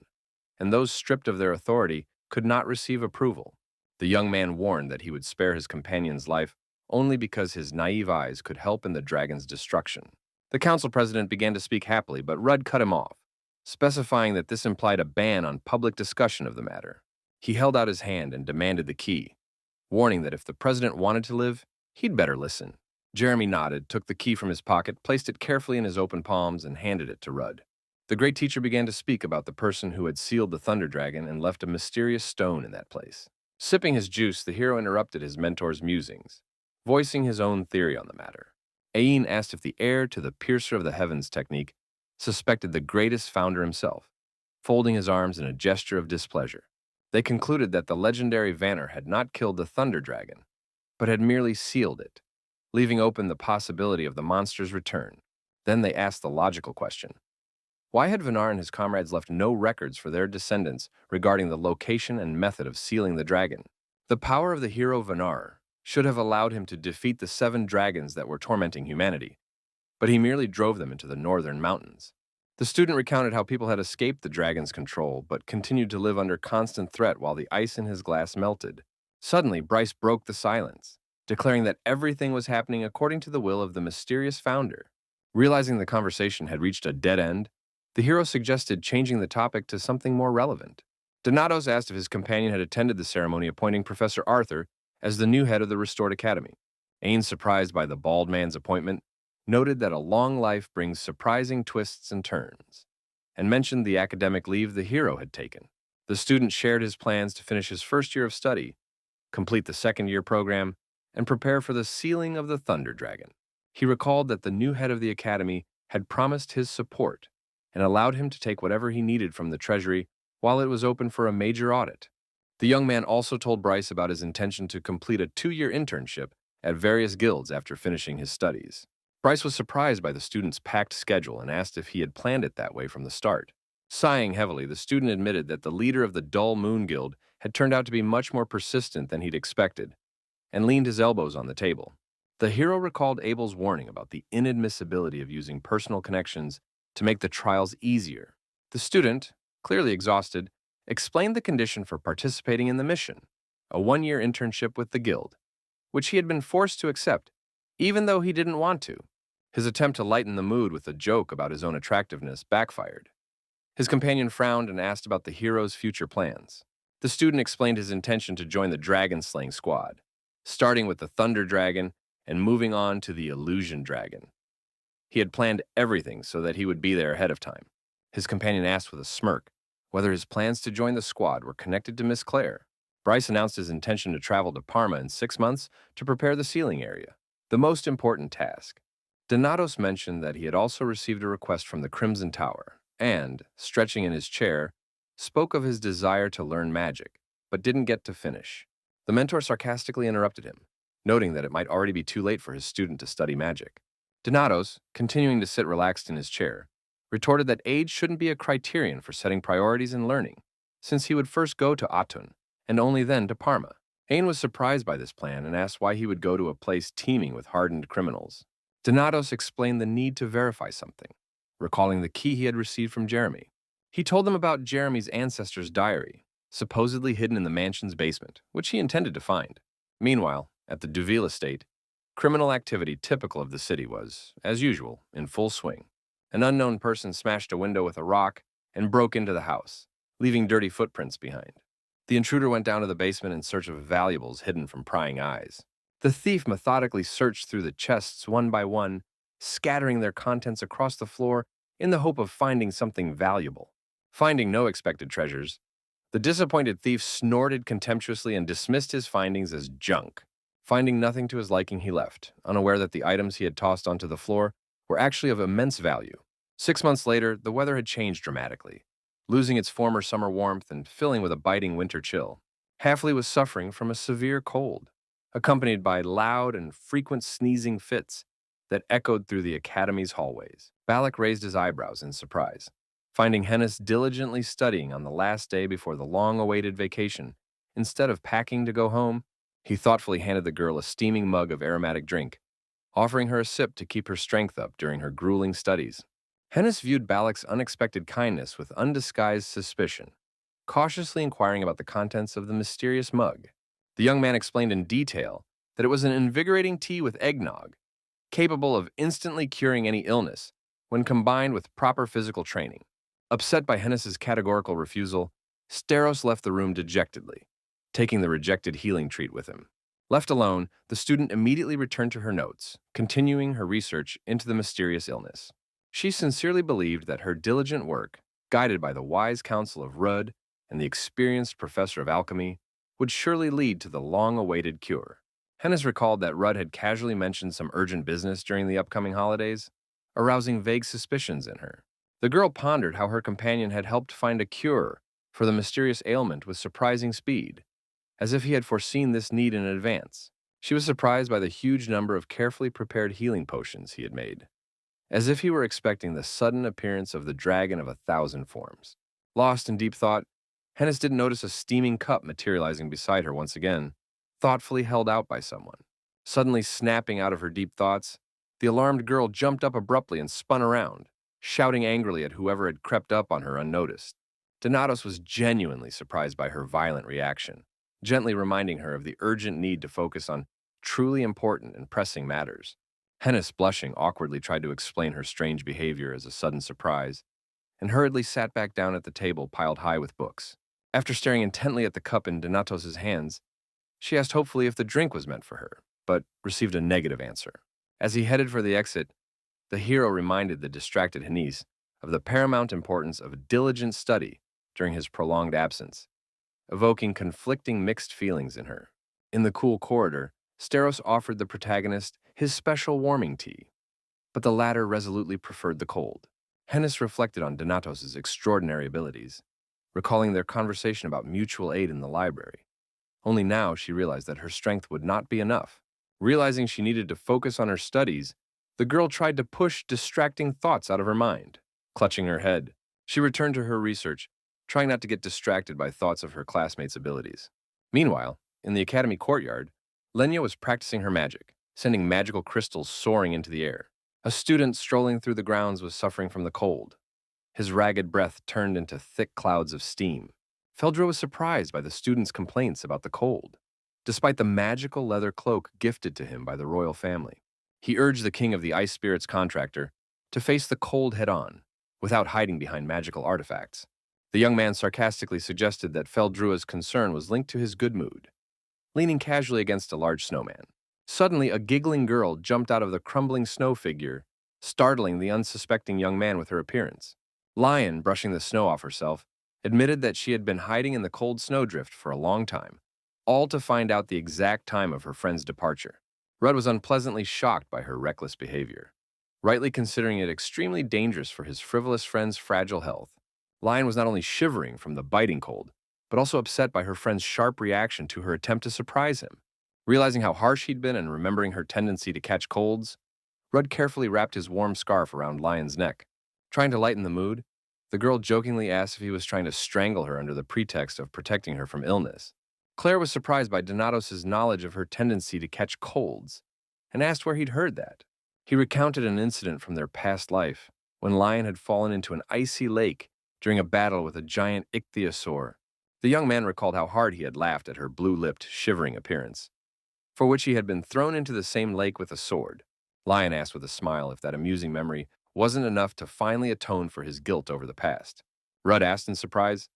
and those stripped of their authority could not receive approval. The young man warned that he would spare his companion's life only because his naive eyes could help in the dragon's destruction. The council president began to speak happily, but Rudd cut him off, specifying that this implied a ban on public discussion of the matter. He held out his hand and demanded the key, warning that if the president wanted to live, he'd better listen. Jeremy nodded, took the key from his pocket, placed it carefully in his open palms, and handed it to Rudd. The great teacher began to speak about the person who had sealed the thunder dragon and left a mysterious stone in that place. Sipping his juice, the hero interrupted his mentor's musings, voicing his own theory on the matter. Ain asked if the heir to the piercer of the heavens technique suspected the greatest founder himself, folding his arms in a gesture of displeasure. They concluded that the legendary Vanner had not killed the thunder dragon, but had merely sealed it, leaving open the possibility of the monster's return. Then they asked the logical question: Why had Vinar and his comrades left no records for their descendants regarding the location and method of sealing the dragon? The power of the hero Vinar should have allowed him to defeat the 7 dragons that were tormenting humanity, but he merely drove them into the northern mountains. The student recounted how people had escaped the dragon's control, but continued to live under constant threat while the ice in his glass melted. Suddenly, Bryce broke the silence, declaring that everything was happening according to the will of the mysterious founder. Realizing the conversation had reached a dead end, the hero suggested changing the topic to something more relevant. Donatos asked if his companion had attended the ceremony appointing Professor Arthur as the new head of the restored academy. Ain, surprised by the bald man's appointment, noted that a long life brings surprising twists and turns, and mentioned the academic leave the hero had taken. The student shared his plans to finish his first year of study, complete the second-year program, and prepare for the sealing of the Thunder Dragon. He recalled that the new head of the academy had promised his support and allowed him to take whatever he needed from the treasury while it was open for a major audit. The young man also told Bryce about his intention to complete a 2-year internship at various guilds after finishing his studies. Bryce was surprised by the student's packed schedule and asked if he had planned it that way from the start. Sighing heavily, the student admitted that the leader of the Dull Moon Guild had turned out to be much more persistent than he'd expected, and leaned his elbows on the table. The hero recalled Abel's warning about the inadmissibility of using personal connections to make the trials easier. The student, clearly exhausted, explained the condition for participating in the mission, a 1-year internship with the guild, which he had been forced to accept, even though he didn't want to. His attempt to lighten the mood with a joke about his own attractiveness backfired. His companion frowned and asked about the hero's future plans. The student explained his intention to join the dragon-slaying squad, starting with the Thunder Dragon and moving on to the Illusion Dragon. He had planned everything so that he would be there ahead of time. His companion asked with a smirk whether his plans to join the squad were connected to Miss Claire. Bryce announced his intention to travel to Parma in 6 months to prepare the sealing area, the most important task. Donatos mentioned that he had also received a request from the Crimson Tower and, stretching in his chair, spoke of his desire to learn magic, but didn't get to finish. The mentor sarcastically interrupted him, noting that it might already be too late for his student to study magic. Donatos, continuing to sit relaxed in his chair, retorted that age shouldn't be a criterion for setting priorities in learning, since he would first go to Autun, and only then to Parma. Ain was surprised by this plan and asked why he would go to a place teeming with hardened criminals. Donatos explained the need to verify something, recalling the key he had received from Jeremy. He told them about Jeremy's ancestor's diary, supposedly hidden in the mansion's basement, which he intended to find. Meanwhile, at the Duel estate, criminal activity typical of the city was, as usual, in full swing. An unknown person smashed a window with a rock and broke into the house, leaving dirty footprints behind. The intruder went down to the basement in search of valuables hidden from prying eyes. The thief methodically searched through the chests one by one, scattering their contents across the floor in the hope of finding something valuable. Finding no expected treasures, the disappointed thief snorted contemptuously and dismissed his findings as junk. Finding nothing to his liking, he left, unaware that the items he had tossed onto the floor were actually of immense value. 6 months later, the weather had changed dramatically, losing its former summer warmth and filling with a biting winter chill. Halfley was suffering from a severe cold, accompanied by loud and frequent sneezing fits that echoed through the academy's hallways. Balac raised his eyebrows in surprise, finding Hennis diligently studying on the last day before the long-awaited vacation. Instead of packing to go home, he thoughtfully handed the girl a steaming mug of aromatic drink, offering her a sip to keep her strength up during her grueling studies. Hennis viewed Balac's unexpected kindness with undisguised suspicion, cautiously inquiring about the contents of the mysterious mug. The young man explained in detail that it was an invigorating tea with eggnog, capable of instantly curing any illness when combined with proper physical training. Upset by Hennis's categorical refusal, Steros left the room dejectedly, taking the rejected healing treat with him. Left alone, the student immediately returned to her notes, continuing her research into the mysterious illness. She sincerely believed that her diligent work, guided by the wise counsel of Rudd and the experienced professor of alchemy, would surely lead to the long-awaited cure. Hennis recalled that Rudd had casually mentioned some urgent business during the upcoming holidays, arousing vague suspicions in her. The girl pondered how her companion had helped find a cure for the mysterious ailment with surprising speed, as if he had foreseen this need in advance. She was surprised by the huge number of carefully prepared healing potions he had made, as if he were expecting the sudden appearance of the dragon of 1,000 forms. Lost in deep thought, Hennis didn't notice a steaming cup materializing beside her once again, thoughtfully held out by someone. Suddenly snapping out of her deep thoughts, the alarmed girl jumped up abruptly and spun around, shouting angrily at whoever had crept up on her unnoticed. Donatos was genuinely surprised by her violent reaction, gently reminding her of the urgent need to focus on truly important and pressing matters. Hennis, blushing, awkwardly tried to explain her strange behavior as a sudden surprise, and hurriedly sat back down at the table piled high with books. After staring intently at the cup in Donatos's hands, she asked hopefully if the drink was meant for her, but received a negative answer. As he headed for the exit, the hero reminded the distracted Hennis of the paramount importance of diligent study during his prolonged absence, evoking conflicting mixed feelings in her. In the cool corridor, Steros offered the protagonist his special warming tea, but the latter resolutely preferred the cold. Hennis reflected on Donatos's extraordinary abilities, recalling their conversation about mutual aid in the library. Only now she realized that her strength would not be enough. Realizing she needed to focus on her studies, the girl tried to push distracting thoughts out of her mind. Clutching her head, she returned to her research, trying not to get distracted by thoughts of her classmates' abilities. Meanwhile, in the academy courtyard, Lenya was practicing her magic, sending magical crystals soaring into the air. A student strolling through the grounds was suffering from the cold. His ragged breath turned into thick clouds of steam. Feldro was surprised by the student's complaints about the cold, despite the magical leather cloak gifted to him by the royal family. He urged the king of the ice spirits contractor to face the cold head-on, without hiding behind magical artifacts. The young man sarcastically suggested that Feldrua's concern was linked to his good mood, leaning casually against a large snowman. Suddenly, a giggling girl jumped out of the crumbling snow figure, startling the unsuspecting young man with her appearance. Lion, brushing the snow off herself, admitted that she had been hiding in the cold snowdrift for a long time, all to find out the exact time of her friend's departure. Rudd was unpleasantly shocked by her reckless behavior, rightly considering it extremely dangerous for his frivolous friend's fragile health. Lion was not only shivering from the biting cold, but also upset by her friend's sharp reaction to her attempt to surprise him. Realizing how harsh he'd been and remembering her tendency to catch colds, Rudd carefully wrapped his warm scarf around Lion's neck. Trying to lighten the mood, the girl jokingly asked if he was trying to strangle her under the pretext of protecting her from illness. Claire was surprised by Donatos's knowledge of her tendency to catch colds and asked where he'd heard that. He recounted an incident from their past life when Lion had fallen into an icy lake during a battle with a giant ichthyosaur. The young man recalled how hard he had laughed at her blue-lipped, shivering appearance, for which he had been thrown into the same lake with a sword. Lion asked with a smile if that amusing memory wasn't enough to finally atone for his guilt over the past. Rudd asked in surprise,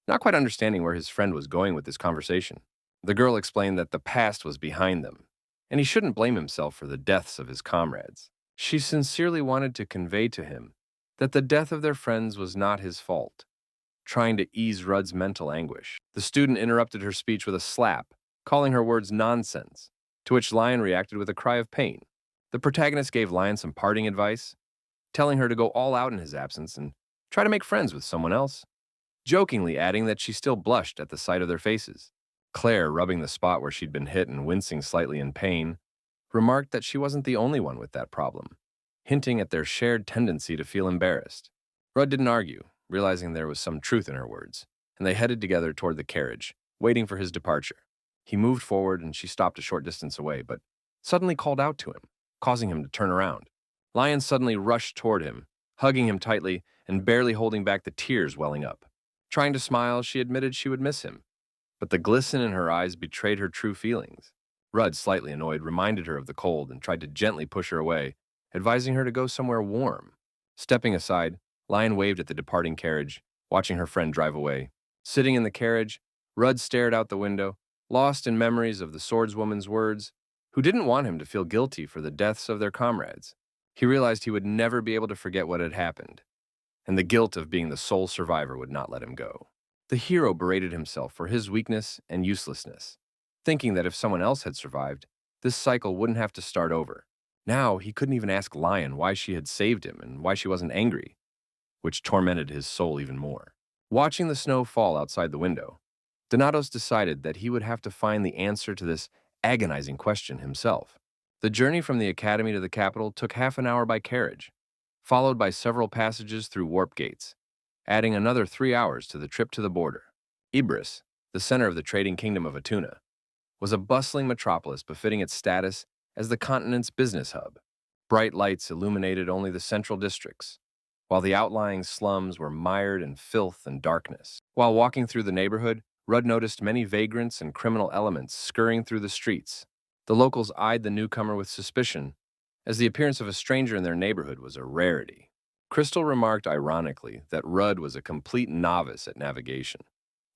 not quite understanding where his friend was going with this conversation. The girl explained that the past was behind them, and he shouldn't blame himself for the deaths of his comrades. She sincerely wanted to convey to him that the death of their friends was not his fault, trying to ease Rudd's mental anguish. The student interrupted her speech with a slap, calling her words nonsense, to which Lion reacted with a cry of pain. The protagonist gave Lion some parting advice, telling her to go all out in his absence and try to make friends with someone else, jokingly adding that she still blushed at the sight of their faces. Claire, rubbing the spot where she'd been hit and wincing slightly in pain, remarked that she wasn't the only one with that problem, hinting at their shared tendency to feel embarrassed. Rudd didn't argue, realizing there was some truth in her words, and they headed together toward the carriage, waiting for his departure. He moved forward and she stopped a short distance away, but suddenly called out to him, causing him to turn around. Lion suddenly rushed toward him, hugging him tightly and barely holding back the tears welling up. Trying to smile, she admitted she would miss him, but the glisten in her eyes betrayed her true feelings. Rudd, slightly annoyed, reminded her of the cold and tried to gently push her away, advising her to go somewhere warm. Stepping aside, Lion waved at the departing carriage, watching her friend drive away. Sitting in the carriage, Rudd stared out the window, lost in memories of the swordswoman's words, who didn't want him to feel guilty for the deaths of their comrades. He realized he would never be able to forget what had happened, and the guilt of being the sole survivor would not let him go. The hero berated himself for his weakness and uselessness, thinking that if someone else had survived, this cycle wouldn't have to start over. Now he couldn't even ask Lion why she had saved him and why she wasn't angry, which tormented his soul even more. Watching the snow fall outside the window, Donatos decided that he would have to find the answer to this agonizing question himself. The journey from the academy to the capital took half an hour by carriage, followed by several passages through warp gates, adding another 3 hours to the trip to the border. Ibris, the center of the trading kingdom of Atuna, was a bustling metropolis befitting its status as the continent's business hub. Bright lights illuminated only the central districts, while the outlying slums were mired in filth and darkness. While walking through the neighborhood, Rudd noticed many vagrants and criminal elements scurrying through the streets. The locals eyed the newcomer with suspicion, as the appearance of a stranger in their neighborhood was a rarity. Crystal remarked ironically that Rudd was a complete novice at navigation,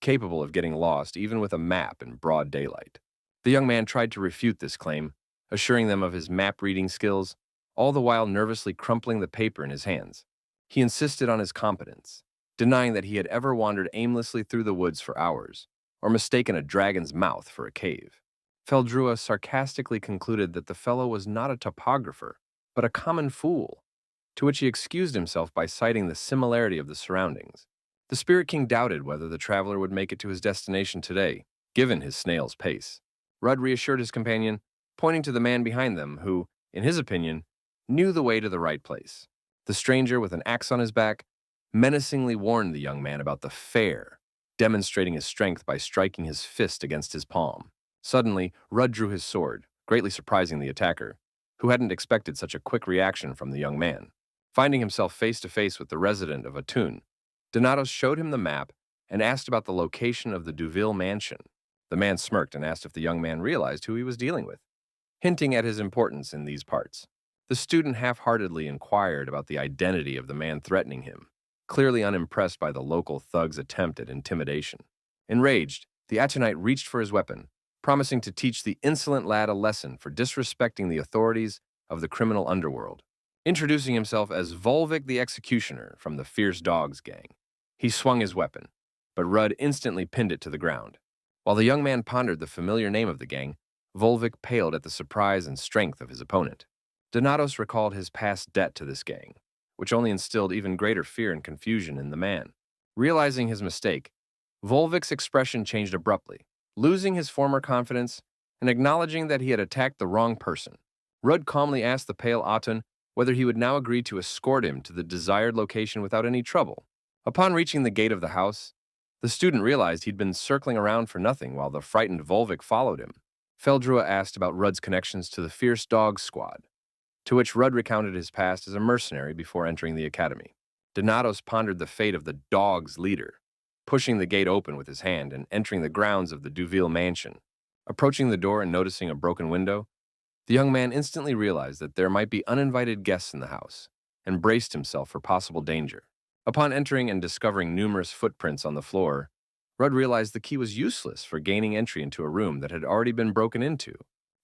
capable of getting lost even with a map in broad daylight. The young man tried to refute this claim, assuring them of his map-reading skills, all the while nervously crumpling the paper in his hands. He insisted on his competence, denying that he had ever wandered aimlessly through the woods for hours, or mistaken a dragon's mouth for a cave. Feldrua sarcastically concluded that the fellow was not a topographer, but a common fool, to which he excused himself by citing the similarity of the surroundings. The Spirit King doubted whether the traveler would make it to his destination today, given his snail's pace. Rudd reassured his companion, pointing to the man behind them who, in his opinion, knew the way to the right place. The stranger, with an axe on his back, menacingly warned the young man about the fair, demonstrating his strength by striking his fist against his palm. Suddenly, Rudd drew his sword, greatly surprising the attacker, who hadn't expected such a quick reaction from the young man. Finding himself face to face with the resident of Atun, Donatos showed him the map and asked about the location of the Duel mansion. The man smirked and asked if the young man realized who he was dealing with, hinting at his importance in these parts. The student half-heartedly inquired about the identity of the man threatening him, clearly unimpressed by the local thug's attempt at intimidation. Enraged, the Atunite reached for his weapon, promising to teach the insolent lad a lesson for disrespecting the authorities of the criminal underworld. Introducing himself as Volvic the Executioner from the Fierce Dogs gang, he swung his weapon, but Rudd instantly pinned it to the ground. While the young man pondered the familiar name of the gang, Volvic paled at the surprise and strength of his opponent. Donatos recalled his past debt to this gang, which only instilled even greater fear and confusion in the man. Realizing his mistake, Volvic's expression changed abruptly, losing his former confidence and acknowledging that he had attacked the wrong person. Rudd calmly asked the pale Atun whether he would now agree to escort him to the desired location without any trouble. Upon reaching the gate of the house, the student realized he'd been circling around for nothing while the frightened Volvic followed him. Feldrua asked about Rudd's connections to the Fierce Dogs squad, to which Rudd recounted his past as a mercenary before entering the academy. Donatos pondered the fate of the dog's leader, pushing the gate open with his hand and entering the grounds of the Duel mansion. Approaching the door and noticing a broken window, the young man instantly realized that there might be uninvited guests in the house and braced himself for possible danger. Upon entering and discovering numerous footprints on the floor, Rudd realized the key was useless for gaining entry into a room that had already been broken into.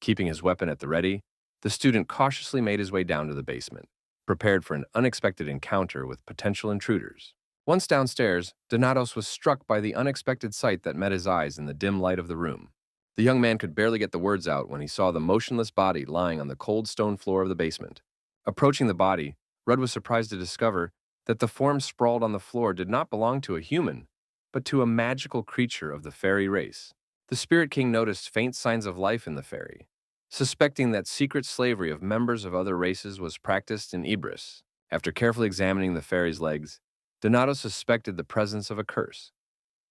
Keeping his weapon at the ready, the student cautiously made his way down to the basement, prepared for an unexpected encounter with potential intruders. Once downstairs, Donatos was struck by the unexpected sight that met his eyes in the dim light of the room. The young man could barely get the words out when he saw the motionless body lying on the cold stone floor of the basement. Approaching the body, Rudd was surprised to discover that the form sprawled on the floor did not belong to a human, but to a magical creature of the fairy race. The Spirit King noticed faint signs of life in the fairy, suspecting that secret slavery of members of other races was practiced in Ibris. After carefully examining the fairy's legs, Donato suspected the presence of a curse,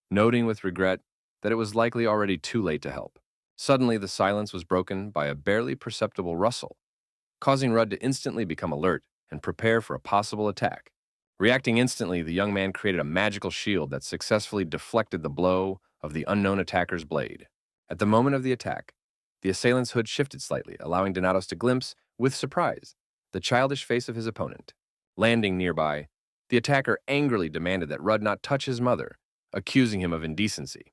noting with regret that it was likely already too late to help. Suddenly, the silence was broken by a barely perceptible rustle, causing Rudd to instantly become alert and prepare for a possible attack. Reacting instantly, the young man created a magical shield that successfully deflected the blow of the unknown attacker's blade. At the moment of the attack, the assailant's hood shifted slightly, allowing Donatos to glimpse, with surprise, the childish face of his opponent. Landing nearby, the attacker angrily demanded that Rudd not touch his mother, accusing him of indecency.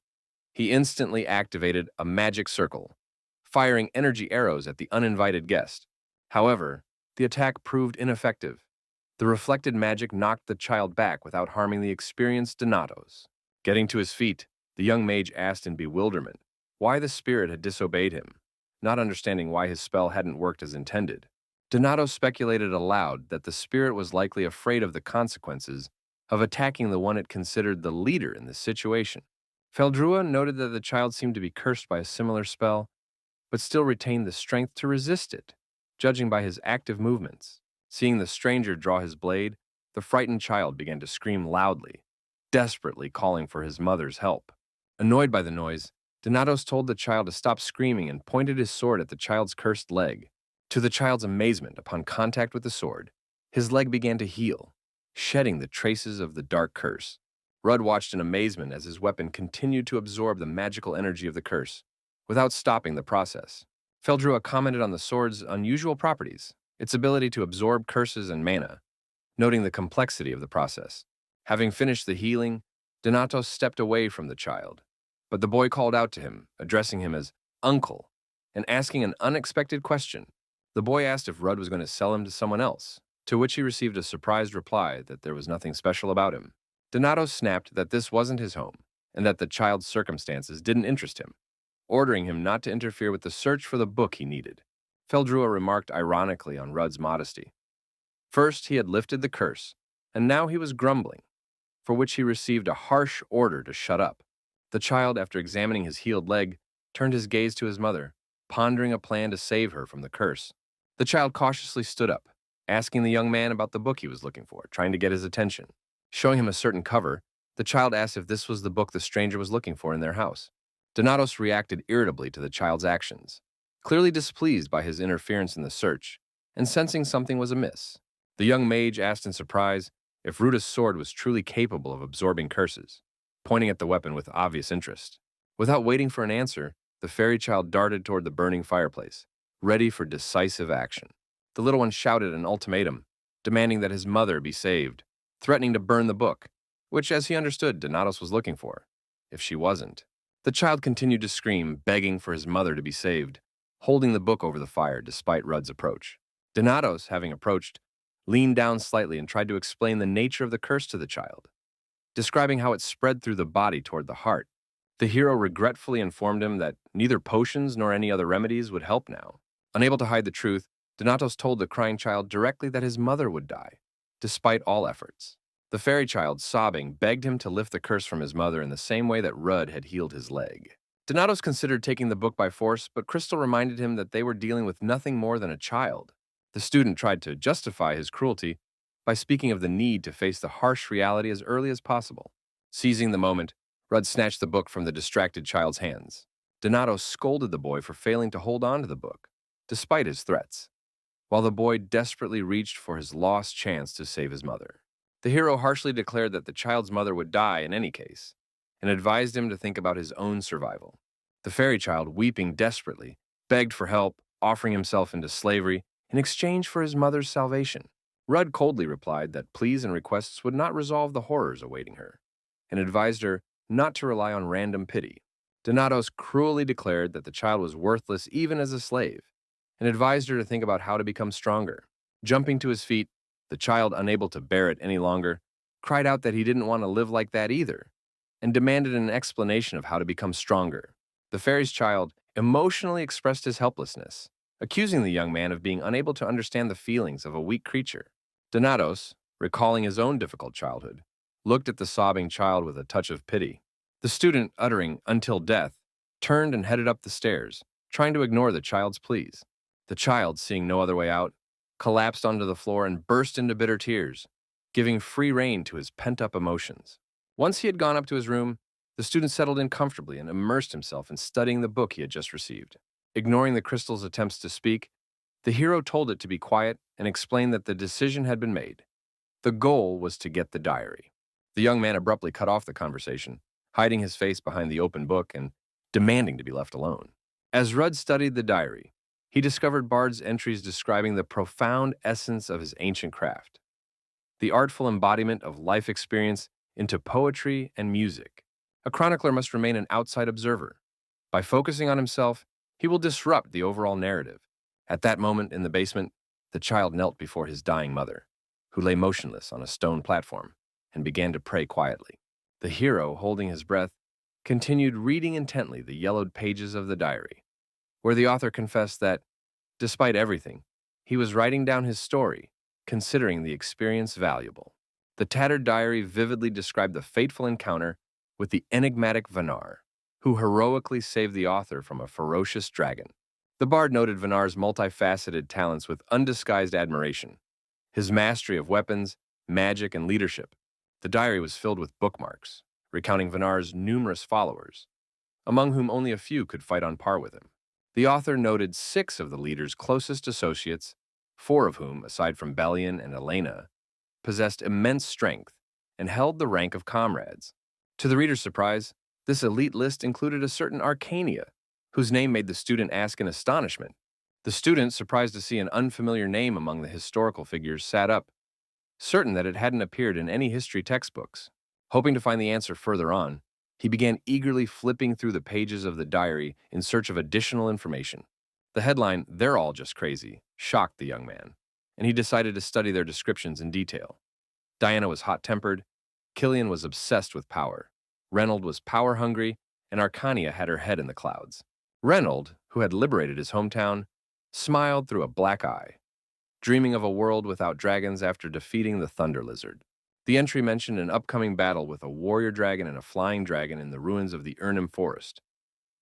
He instantly activated a magic circle, firing energy arrows at the uninvited guest. However, the attack proved ineffective. The reflected magic knocked the child back without harming the experienced Donatos. Getting to his feet, the young mage asked in bewilderment why the spirit had disobeyed him, not understanding why his spell hadn't worked as intended. Donato speculated aloud that the spirit was likely afraid of the consequences of attacking the one it considered the leader in this situation. Feldrua noted that the child seemed to be cursed by a similar spell, but still retained the strength to resist it, judging by his active movements. Seeing the stranger draw his blade, the frightened child began to scream loudly, desperately calling for his mother's help. Annoyed by the noise, Donatos told the child to stop screaming and pointed his sword at the child's cursed leg. To the child's amazement, upon contact with the sword, his leg began to heal, shedding the traces of the dark curse. Rudd watched in amazement as his weapon continued to absorb the magical energy of the curse, without stopping the process. Feldrua commented on the sword's unusual properties, its ability to absorb curses and mana, noting the complexity of the process. Having finished the healing, Donatos stepped away from the child, but the boy called out to him, addressing him as Uncle, and asking an unexpected question. The boy asked if Rudd was going to sell him to someone else, to which he received a surprised reply that there was nothing special about him. Donatos snapped that this wasn't his home, and that the child's circumstances didn't interest him, ordering him not to interfere with the search for the book he needed. Feldrua remarked ironically on Rudd's modesty. First, he had lifted the curse, and now he was grumbling, for which he received a harsh order to shut up. The child, after examining his healed leg, turned his gaze to his mother, pondering a plan to save her from the curse. The child cautiously stood up, asking the young man about the book he was looking for, trying to get his attention. Showing him a certain cover, the child asked if this was the book the stranger was looking for in their house. Donatos reacted irritably to the child's actions, clearly displeased by his interference in the search, and sensing something was amiss. The young mage asked in surprise if Ruda's sword was truly capable of absorbing curses, pointing at the weapon with obvious interest. Without waiting for an answer, the fairy child darted toward the burning fireplace, ready for decisive action. The little one shouted an ultimatum, demanding that his mother be saved, threatening to burn the book, which, as he understood, Donatos was looking for, if she wasn't. The child continued to scream, begging for his mother to be saved, holding the book over the fire despite Rudd's approach. Donatos, having approached, leaned down slightly and tried to explain the nature of the curse to the child, describing how it spread through the body toward the heart. The hero regretfully informed him that neither potions nor any other remedies would help now. Unable to hide the truth, Donatos told the crying child directly that his mother would die, despite all efforts. The fairy child, sobbing, begged him to lift the curse from his mother in the same way that Rudd had healed his leg. Donatos considered taking the book by force, but Crystal reminded him that they were dealing with nothing more than a child. The student tried to justify his cruelty by speaking of the need to face the harsh reality as early as possible. Seizing the moment, Rudd snatched the book from the distracted child's hands. Donatos scolded the boy for failing to hold on to the book, despite his threats, while the boy desperately reached for his lost chance to save his mother. The hero harshly declared that the child's mother would die in any case, and advised him to think about his own survival. The fairy child, weeping desperately, begged for help, offering himself into slavery in exchange for his mother's salvation. Rudd coldly replied that pleas and requests would not resolve the horrors awaiting her, and advised her not to rely on random pity. Donatos cruelly declared that the child was worthless even as a slave, and advised her to think about how to become stronger. Jumping to his feet, the child, unable to bear it any longer, cried out that he didn't want to live like that either, and demanded an explanation of how to become stronger. The fairy's child emotionally expressed his helplessness, accusing the young man of being unable to understand the feelings of a weak creature. Donatos, recalling his own difficult childhood, looked at the sobbing child with a touch of pity. The student, uttering "until death," turned and headed up the stairs, trying to ignore the child's pleas. The child, seeing no other way out, collapsed onto the floor and burst into bitter tears, giving free rein to his pent-up emotions. Once he had gone up to his room, the student settled in comfortably and immersed himself in studying the book he had just received. Ignoring the crystal's attempts to speak, the hero told it to be quiet and explained that the decision had been made. The goal was to get the diary. The young man abruptly cut off the conversation, hiding his face behind the open book and demanding to be left alone. As Rudd studied the diary, he discovered Bard's entries describing the profound essence of his ancient craft, the artful embodiment of life experience into poetry and music. A chronicler must remain an outside observer. By focusing on himself, he will disrupt the overall narrative. At that moment in the basement, the child knelt before his dying mother, who lay motionless on a stone platform, and began to pray quietly. The hero, holding his breath, continued reading intently the yellowed pages of the diary, where the author confessed that, despite everything, he was writing down his story, considering the experience valuable. The tattered diary vividly described the fateful encounter with the enigmatic Vanar, who heroically saved the author from a ferocious dragon. The bard noted Vanar's multifaceted talents with undisguised admiration, his mastery of weapons, magic, and leadership. The diary was filled with bookmarks, recounting Vinar's numerous followers, among whom only a few could fight on par with him. The author noted 6 of the leader's closest associates, 4 of whom, aside from Damian and Adelina, possessed immense strength and held the rank of comrades. To the reader's surprise, this elite list included a certain Arcania, whose name made the student ask in astonishment. The student, surprised to see an unfamiliar name among the historical figures, sat up, certain that it hadn't appeared in any history textbooks. Hoping to find the answer further on, he began eagerly flipping through the pages of the diary in search of additional information. The headline, "They're all just crazy," shocked the young man, and he decided to study their descriptions in detail. Diana was hot-tempered, Killian was obsessed with power, Reynold was power-hungry, and Arcania had her head in the clouds. Reynold, who had liberated his hometown, smiled through a black eye, dreaming of a world without dragons after defeating the Thunder Lizard. The entry mentioned an upcoming battle with a warrior dragon and a flying dragon in the ruins of the Ernim Forest,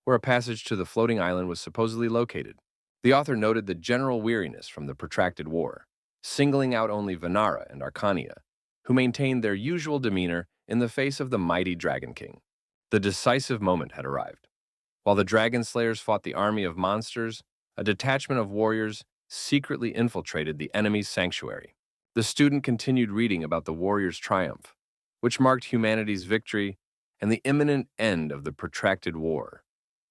where a passage to the floating island was supposedly located. The author noted the general weariness from the protracted war, singling out only Vinara and Arcania, who maintained their usual demeanor in the face of the mighty Dragon King. The decisive moment had arrived. While the Dragon Slayers fought the army of monsters, a detachment of warriors secretly infiltrated the enemy's sanctuary. The student continued reading about the warriors' triumph, which marked humanity's victory and the imminent end of the protracted war,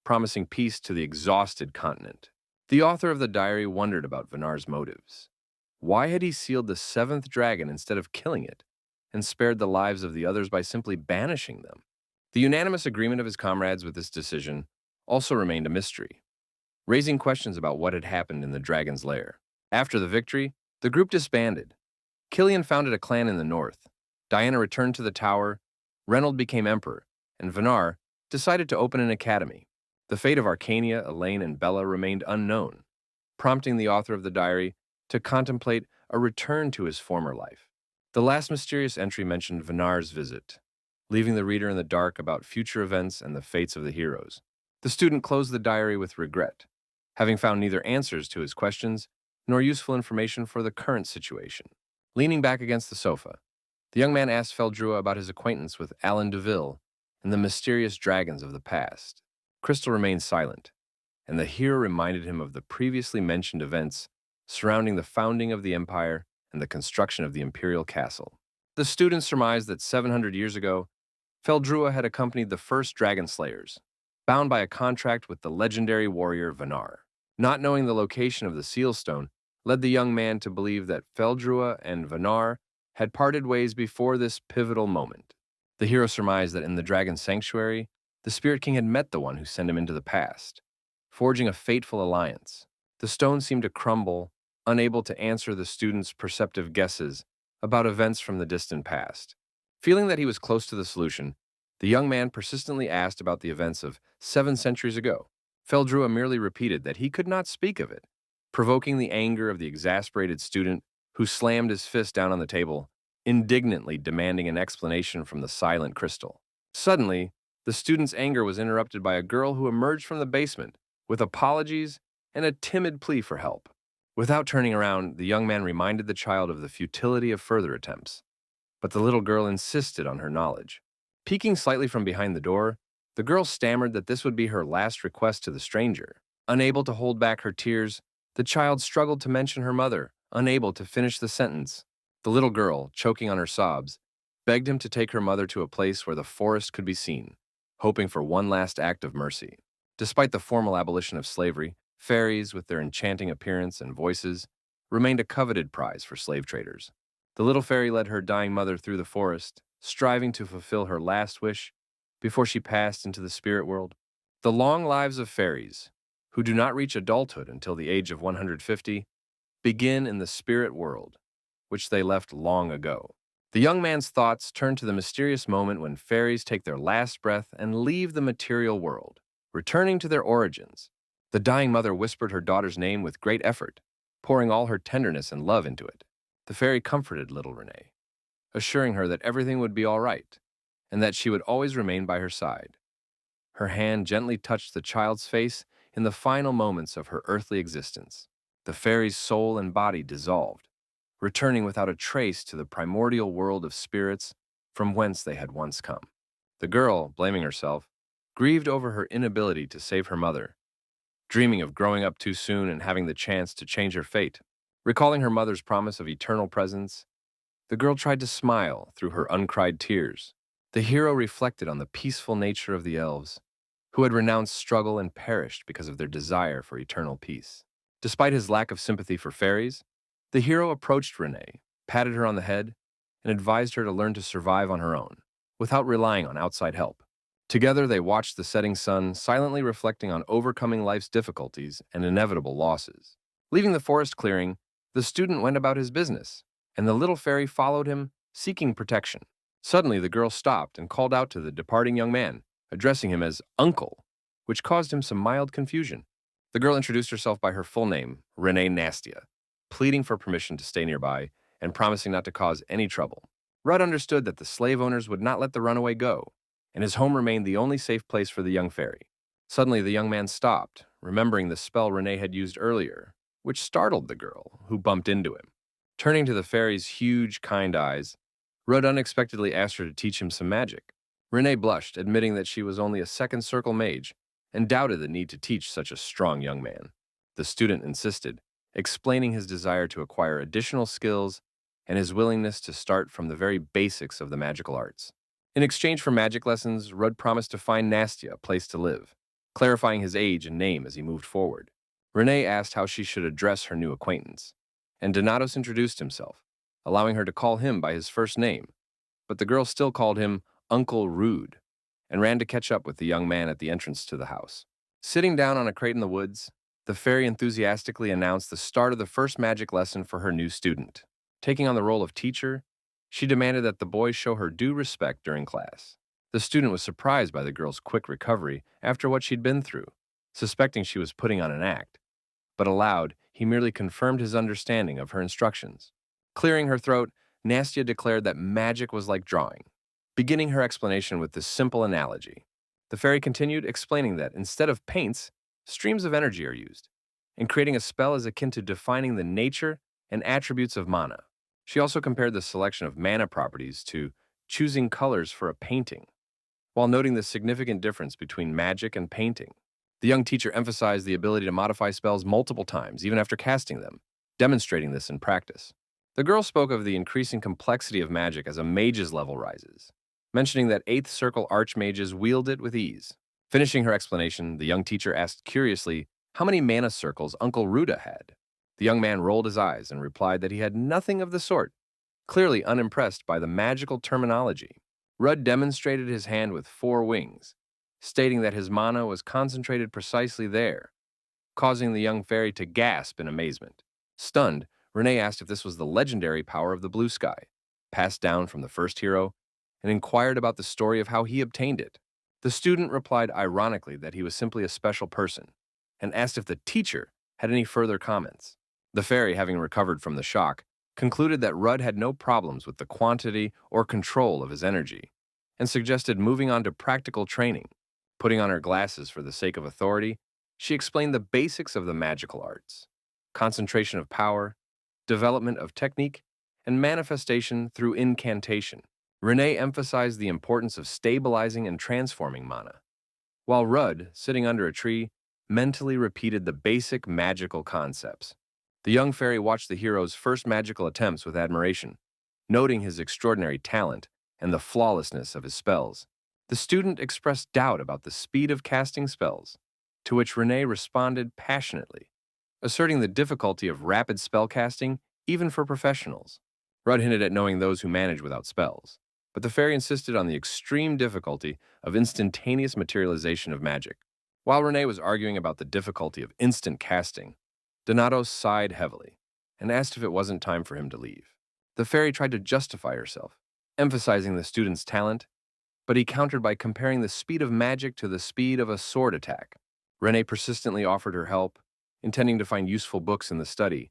promising peace to the exhausted continent. The author of the diary wondered about Vinar's motives. Why had he sealed the 7th dragon instead of killing it, and spared the lives of the others by simply banishing them? The unanimous agreement of his comrades with this decision also remained a mystery, raising questions about what had happened in the dragon's lair. After the victory, the group disbanded. Killian founded a clan in the north, Diana returned to the tower, Reynold became emperor, and Vinar decided to open an academy. The fate of Arcania, Elaine, and Bella remained unknown, prompting the author of the diary to contemplate a return to his former life. The last mysterious entry mentioned Vinar's visit, leaving the reader in the dark about future events and the fates of the heroes. The student closed the diary with regret, having found neither answers to his questions nor useful information for the current situation. Leaning back against the sofa, the young man asked Feldrua about his acquaintance with Alan Duel and the mysterious dragons of the past. Crystal remained silent, and the hero reminded him of the previously mentioned events surrounding the founding of the empire and the construction of the imperial castle. The student surmised that 700 years ago, Feldrua had accompanied the first dragon slayers, bound by a contract with the legendary warrior Vinar. Not knowing the location of the seal stone led the young man to believe that Feldrua and Vinar had parted ways before this pivotal moment. The hero surmised that in the dragon sanctuary, the Spirit King had met the one who sent him into the past, forging a fateful alliance. The stone seemed to crumble, unable to answer the student's perceptive guesses about events from the distant past. Feeling that he was close to the solution, the young man persistently asked about the events of 7 centuries ago. Feldrua merely repeated that he could not speak of it, provoking the anger of the exasperated student, who slammed his fist down on the table, indignantly demanding an explanation from the silent crystal. Suddenly, the student's anger was interrupted by a girl who emerged from the basement with apologies and a timid plea for help. Without turning around, the young man reminded the child of the futility of further attempts, but the little girl insisted on her knowledge. Peeking slightly from behind the door, the girl stammered that this would be her last request to the stranger. Unable to hold back her tears, the child struggled to mention her mother, unable to finish the sentence. The little girl, choking on her sobs, begged him to take her mother to a place where the forest could be seen, hoping for one last act of mercy. Despite the formal abolition of slavery, fairies, with their enchanting appearance and voices, remained a coveted prize for slave traders. The little fairy led her dying mother through the forest, striving to fulfill her last wish before she passed into the spirit world. The long lives of fairies, who do not reach adulthood until the age of 150, begin in the spirit world, which they left long ago. The young man's thoughts turned to the mysterious moment when fairies take their last breath and leave the material world, returning to their origins. The dying mother whispered her daughter's name with great effort, pouring all her tenderness and love into it. The fairy comforted little Renee, assuring her that everything would be all right, and that she would always remain by her side. Her hand gently touched the child's face in the final moments of her earthly existence. The fairy's soul and body dissolved, returning without a trace to the primordial world of spirits from whence they had once come. The girl, blaming herself, grieved over her inability to save her mother, dreaming of growing up too soon and having the chance to change her fate. Recalling her mother's promise of eternal presence, the girl tried to smile through her uncried tears. The hero reflected on the peaceful nature of the elves, who had renounced struggle and perished because of their desire for eternal peace. Despite his lack of sympathy for fairies, the hero approached Renee, patted her on the head, and advised her to learn to survive on her own, without relying on outside help. Together, they watched the setting sun, silently reflecting on overcoming life's difficulties and inevitable losses. Leaving the forest clearing, the student went about his business, and the little fairy followed him, seeking protection. Suddenly, the girl stopped and called out to the departing young man, addressing him as Uncle, which caused him some mild confusion. The girl introduced herself by her full name, Renee Nastia, pleading for permission to stay nearby and promising not to cause any trouble. Rudd understood that the slave owners would not let the runaway go, and his home remained the only safe place for the young fairy. Suddenly, the young man stopped, remembering the spell Renee had used earlier, which startled the girl, who bumped into him. Turning to the fairy's huge, kind eyes, Rudd unexpectedly asked her to teach him some magic. Renee blushed, admitting that she was only a second circle mage, and doubted the need to teach such a strong young man. The student insisted, explaining his desire to acquire additional skills and his willingness to start from the very basics of the magical arts. In exchange for magic lessons, Rudd promised to find Nastia a place to live, clarifying his age and name as he moved forward. Renee asked how she should address her new acquaintance, and Donatos introduced himself, allowing her to call him by his first name, but the girl still called him Uncle Rude, and ran to catch up with the young man at the entrance to the house. Sitting down on a crate in the woods, the fairy enthusiastically announced the start of the first magic lesson for her new student. Taking on the role of teacher, she demanded that the boys show her due respect during class. The student was surprised by the girl's quick recovery after what she'd been through, suspecting she was putting on an act, but aloud, he merely confirmed his understanding of her instructions. Clearing her throat, Nastia declared that magic was like drawing, beginning her explanation with this simple analogy. The fairy continued, explaining that instead of paints, streams of energy are used, and creating a spell is akin to defining the nature and attributes of mana. She also compared the selection of mana properties to choosing colors for a painting, while noting the significant difference between magic and painting. The young teacher emphasized the ability to modify spells multiple times, even after casting them, demonstrating this in practice. The girl spoke of the increasing complexity of magic as a mage's level rises, mentioning that 8th Circle archmages wield it with ease. Finishing her explanation, the young teacher asked curiously how many mana circles Uncle Ruda had. The young man rolled his eyes and replied that he had nothing of the sort, clearly unimpressed by the magical terminology. Rudd demonstrated his hand with 4 wings, stating that his mana was concentrated precisely there, causing the young fairy to gasp in amazement. Stunned, Renee asked if this was the legendary power of the blue sky, passed down from the first hero, and inquired about the story of how he obtained it. The student replied ironically that he was simply a special person, and asked if the teacher had any further comments. The fairy, having recovered from the shock, concluded that Rudd had no problems with the quantity or control of his energy, and suggested moving on to practical training. Putting on her glasses for the sake of authority, she explained the basics of the magical arts: concentration of power, development of technique, and manifestation through incantation. Renee emphasized the importance of stabilizing and transforming mana, while Rudd, sitting under a tree, mentally repeated the basic magical concepts. The young fairy watched the hero's first magical attempts with admiration, noting his extraordinary talent and the flawlessness of his spells. The student expressed doubt about the speed of casting spells, to which Renee responded passionately, asserting the difficulty of rapid spell casting even for professionals. Rudd hinted at knowing those who manage without spells, but the fairy insisted on the extreme difficulty of instantaneous materialization of magic. While Renee was arguing about the difficulty of instant casting, Donato sighed heavily and asked if it wasn't time for him to leave. The fairy tried to justify herself, emphasizing the student's talent, but he countered by comparing the speed of magic to the speed of a sword attack. Renee persistently offered her help, intending to find useful books in the study,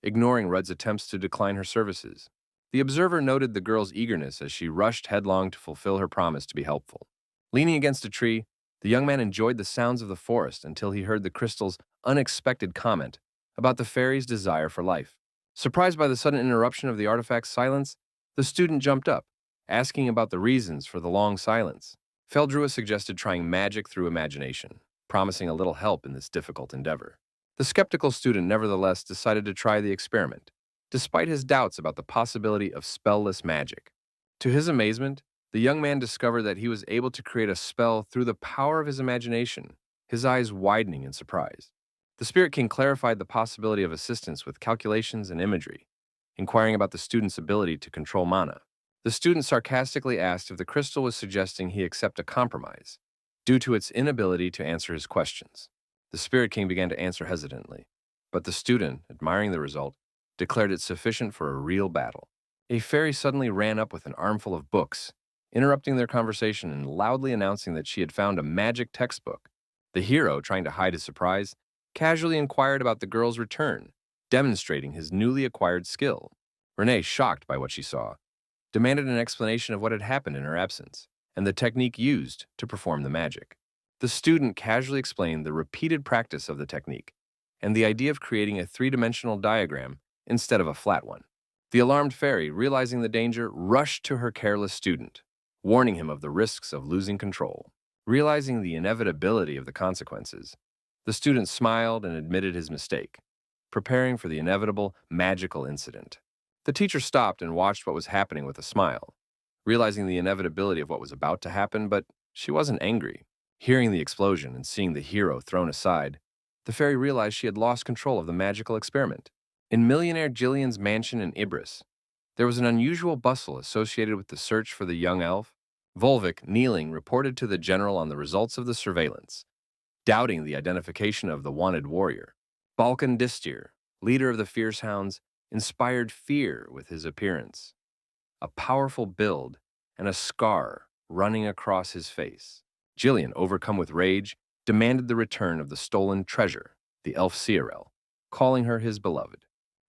ignoring Rudd's attempts to decline her services. The observer noted the girl's eagerness as she rushed headlong to fulfill her promise to be helpful. Leaning against a tree, the young man enjoyed the sounds of the forest until he heard the crystal's unexpected comment about the fairy's desire for life. Surprised by the sudden interruption of the artifact's silence, the student jumped up, asking about the reasons for the long silence. Feldrua suggested trying magic through imagination, promising a little help in this difficult endeavor. The skeptical student nevertheless decided to try the experiment, despite his doubts about the possibility of spell-less magic. To his amazement, the young man discovered that he was able to create a spell through the power of his imagination, his eyes widening in surprise. The Spirit King clarified the possibility of assistance with calculations and imagery, inquiring about the student's ability to control mana. The student sarcastically asked if the crystal was suggesting he accept a compromise, due to its inability to answer his questions. The Spirit King began to answer hesitantly, but the student, admiring the result, declared it sufficient for a real battle. A fairy suddenly ran up with an armful of books, interrupting their conversation and loudly announcing that she had found a magic textbook. The hero, trying to hide his surprise, casually inquired about the girl's return, demonstrating his newly acquired skill. Renee, shocked by what she saw, demanded an explanation of what had happened in her absence and the technique used to perform the magic. The student casually explained the repeated practice of the technique and the idea of creating a three-dimensional diagram instead of a flat one. The alarmed fairy, realizing the danger, rushed to her careless student, warning him of the risks of losing control. Realizing the inevitability of the consequences, the student smiled and admitted his mistake, preparing for the inevitable magical incident. The teacher stopped and watched what was happening with a smile, realizing the inevitability of what was about to happen, but she wasn't angry. Hearing the explosion and seeing the hero thrown aside, the fairy realized she had lost control of the magical experiment. In millionaire Jillian's mansion in Ibris, there was an unusual bustle associated with the search for the young elf. Volvic, kneeling, reported to the general on the results of the surveillance, doubting the identification of the wanted warrior. Balkan Distir, leader of the Fierce Hounds, inspired fear with his appearance, a powerful build and a scar running across his face. Jillian, overcome with rage, demanded the return of the stolen treasure, the elf Sierel, calling her his beloved.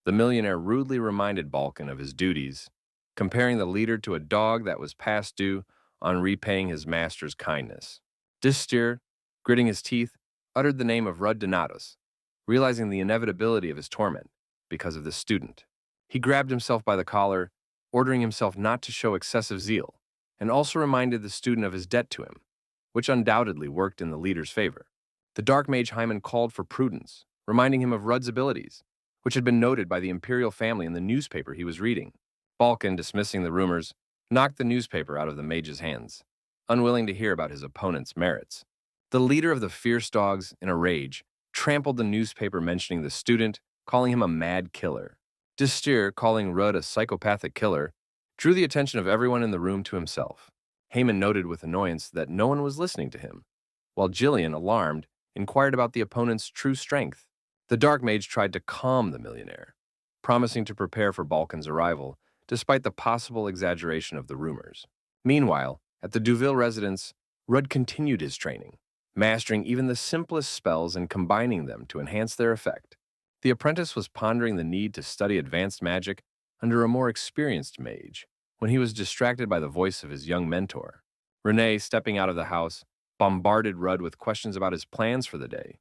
The millionaire rudely reminded Balkan of his duties, comparing the leader to a dog that was past due on repaying his master's kindness. Distir, gritting his teeth, uttered the name of Rud Donatus, realizing the inevitability of his torment because of this student. He grabbed himself by the collar, ordering himself not to show excessive zeal, and also reminded the student of his debt to him, which undoubtedly worked in the leader's favor. The dark mage Hyman called for prudence, reminding him of Rud's abilities, which had been noted by the imperial family in the newspaper he was reading. Balkan, dismissing the rumors, knocked the newspaper out of the mage's hands, unwilling to hear about his opponent's merits. The leader of the fierce dogs, in a rage, trampled the newspaper mentioning the student, calling him a mad killer. Distir, calling Rud a psychopathic killer, drew the attention of everyone in the room to himself. Heyman noted with annoyance that no one was listening to him, while Jillian, alarmed, inquired about the opponent's true strength. The dark mage tried to calm the millionaire, promising to prepare for Balkan's arrival, despite the possible exaggeration of the rumors. Meanwhile, at the Duel residence, Rud continued his training, mastering even the simplest spells and combining them to enhance their effect. The apprentice was pondering the need to study advanced magic under a more experienced mage when he was distracted by the voice of his young mentor. Renee, stepping out of the house, bombarded Rud with questions about his plans for the day,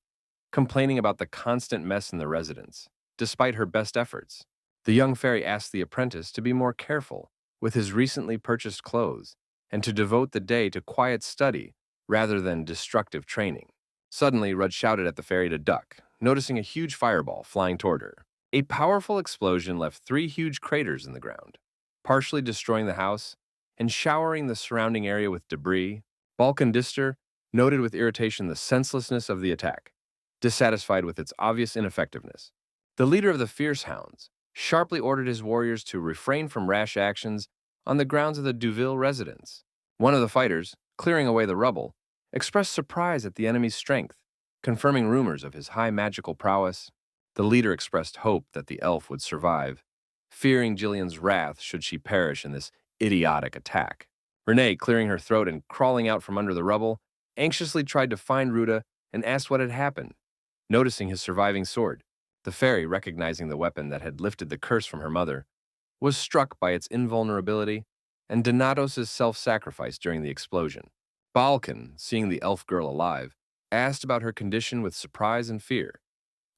complaining about the constant mess in the residence, despite her best efforts. The young fairy asked the apprentice to be more careful with his recently purchased clothes and to devote the day to quiet study rather than destructive training. Suddenly, Rud shouted at the fairy to duck, noticing a huge fireball flying toward her. A powerful explosion left 3 huge craters in the ground, partially destroying the house and showering the surrounding area with debris. Balkan Distir noted with irritation the senselessness of the attack, dissatisfied with its obvious ineffectiveness. The leader of the Fierce Hounds sharply ordered his warriors to refrain from rash actions on the grounds of the Duel residence. One of the fighters, clearing away the rubble, expressed surprise at the enemy's strength, confirming rumors of his high magical prowess. The leader expressed hope that the elf would survive, fearing Jillian's wrath should she perish in this idiotic attack. Renee, clearing her throat and crawling out from under the rubble, anxiously tried to find Ruda and asked what had happened, noticing his surviving sword. The fairy, recognizing the weapon that had lifted the curse from her mother, was struck by its invulnerability and Donatos' self-sacrifice during the explosion. Balkan, seeing the elf girl alive, asked about her condition with surprise and fear,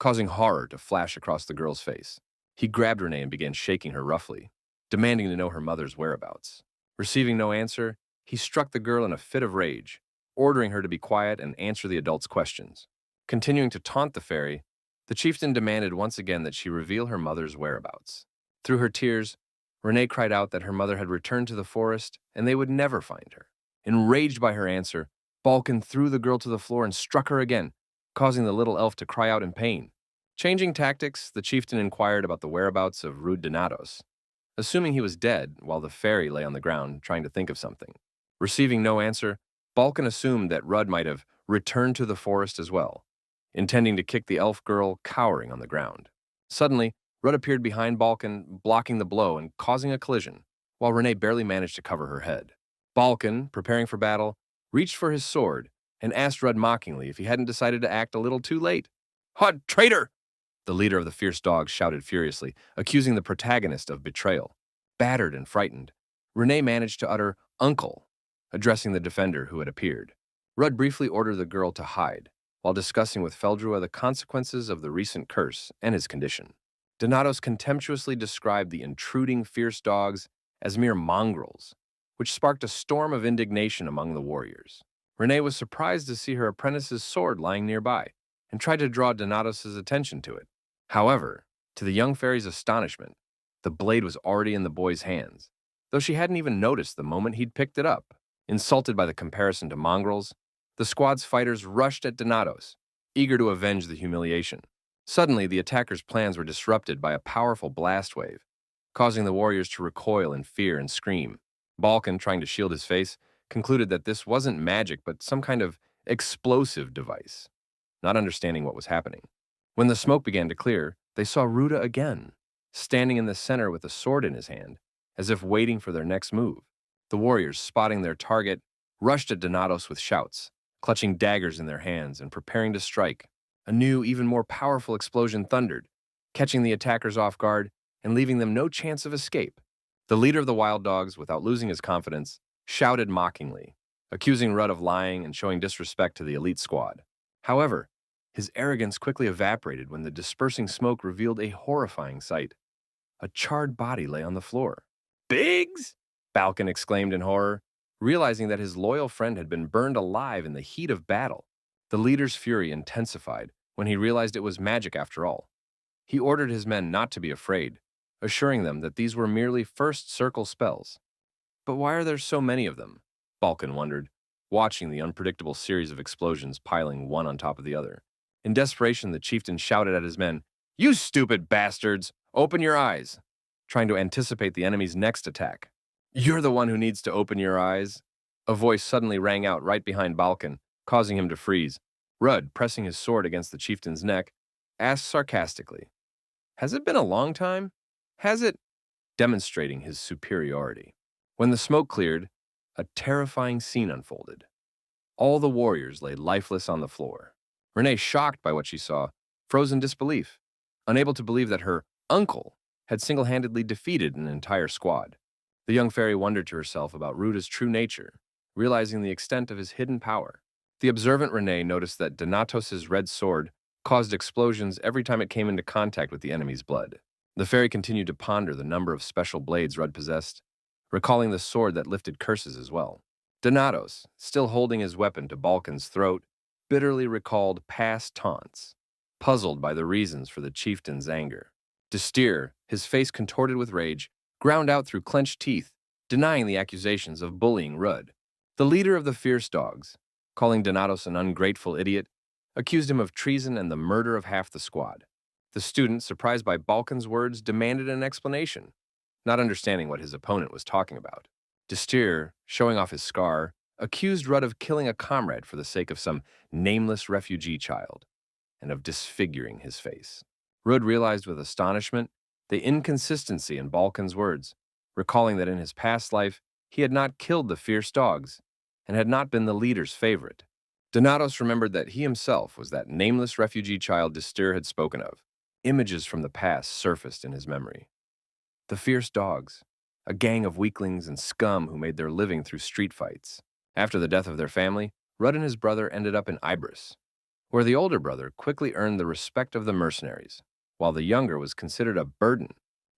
causing horror to flash across the girl's face. He grabbed Renee and began shaking her roughly, demanding to know her mother's whereabouts. Receiving no answer, he struck the girl in a fit of rage, ordering her to be quiet and answer the adult's questions. Continuing to taunt the fairy, the chieftain demanded once again that she reveal her mother's whereabouts. Through her tears, Renee cried out that her mother had returned to the forest and they would never find her. Enraged by her answer, Balkan threw the girl to the floor and struck her again, causing the little elf to cry out in pain. Changing tactics, the chieftain inquired about the whereabouts of rude Donatos, assuming he was dead while the fairy lay on the ground trying to think of something. Receiving no answer, Balkan assumed that Rudd might have returned to the forest as well, intending to kick the elf girl cowering on the ground. Suddenly, Rudd appeared behind Balkan, blocking the blow and causing a collision, while Renee barely managed to cover her head. Balkan, preparing for battle, reached for his sword and asked Rudd mockingly if he hadn't decided to act a little too late. "Hot traitor!" The leader of the fierce dogs shouted furiously, accusing the protagonist of betrayal. Battered and frightened, Renee managed to utter "uncle," addressing the defender who had appeared. Rudd briefly ordered the girl to hide, while discussing with Feldrua the consequences of the recent curse and his condition. Donatos contemptuously described the intruding fierce dogs as mere mongrels, which sparked a storm of indignation among the warriors. Renee was surprised to see her apprentice's sword lying nearby, and tried to draw Donatos' attention to it. However, to the young fairy's astonishment, the blade was already in the boy's hands, though she hadn't even noticed the moment he'd picked it up. Insulted by the comparison to mongrels, the squad's fighters rushed at Donatos, eager to avenge the humiliation. Suddenly, the attackers' plans were disrupted by a powerful blast wave, causing the warriors to recoil in fear and scream. Balkan, trying to shield his face, concluded that this wasn't magic but some kind of explosive device, not understanding what was happening. When the smoke began to clear, they saw Ruda again, standing in the center with a sword in his hand, as if waiting for their next move. The warriors, spotting their target, rushed at Donatos with shouts, clutching daggers in their hands and preparing to strike. A new, even more powerful explosion thundered, catching the attackers off guard and leaving them no chance of escape. The leader of the wild dogs, without losing his confidence, shouted mockingly, accusing Rudd of lying and showing disrespect to the elite squad. However, his arrogance quickly evaporated when the dispersing smoke revealed a horrifying sight. A charred body lay on the floor. "Biggs!" Balkan exclaimed in horror, realizing that his loyal friend had been burned alive in the heat of battle. The leader's fury intensified when he realized it was magic after all. He ordered his men not to be afraid, assuring them that these were merely first circle spells. But why are there so many of them? Balkan wondered, watching the unpredictable series of explosions piling one on top of the other. In desperation, the chieftain shouted at his men, "You stupid bastards! Open your eyes!" trying to anticipate the enemy's next attack. "You're the one who needs to open your eyes." A voice suddenly rang out right behind Balkan, causing him to freeze. Rudd, pressing his sword against the chieftain's neck, asked sarcastically, "Has it been a long time? Has it?" demonstrating his superiority. When the smoke cleared, a terrifying scene unfolded. All the warriors lay lifeless on the floor. Renee, shocked by what she saw, froze in disbelief, unable to believe that her uncle had single-handedly defeated an entire squad. The young fairy wondered to herself about Ruda's true nature, realizing the extent of his hidden power. The observant Renee noticed that Donatos' red sword caused explosions every time it came into contact with the enemy's blood. The fairy continued to ponder the number of special blades Rudd possessed, recalling the sword that lifted curses as well. Donatos, still holding his weapon to Balkan's throat, bitterly recalled past taunts, puzzled by the reasons for the chieftain's anger. Distir, his face contorted with rage, ground out through clenched teeth, denying the accusations of bullying Rudd. The leader of the fierce dogs, calling Donatos an ungrateful idiot, accused him of treason and the murder of half the squad. The student, surprised by Balkan's words, demanded an explanation, not understanding what his opponent was talking about. Distir, showing off his scar, accused Rudd of killing a comrade for the sake of some nameless refugee child, and of disfiguring his face. Rudd realized with astonishment the inconsistency in Balkan's words, recalling that in his past life he had not killed the fierce dogs and had not been the leader's favorite. Donatos remembered that he himself was that nameless refugee child Distir had spoken of. Images from the past surfaced in his memory. The fierce dogs, a gang of weaklings and scum who made their living through street fights. After the death of their family, Rudd and his brother ended up in Ibris, where the older brother quickly earned the respect of the mercenaries. while the younger was considered a burden.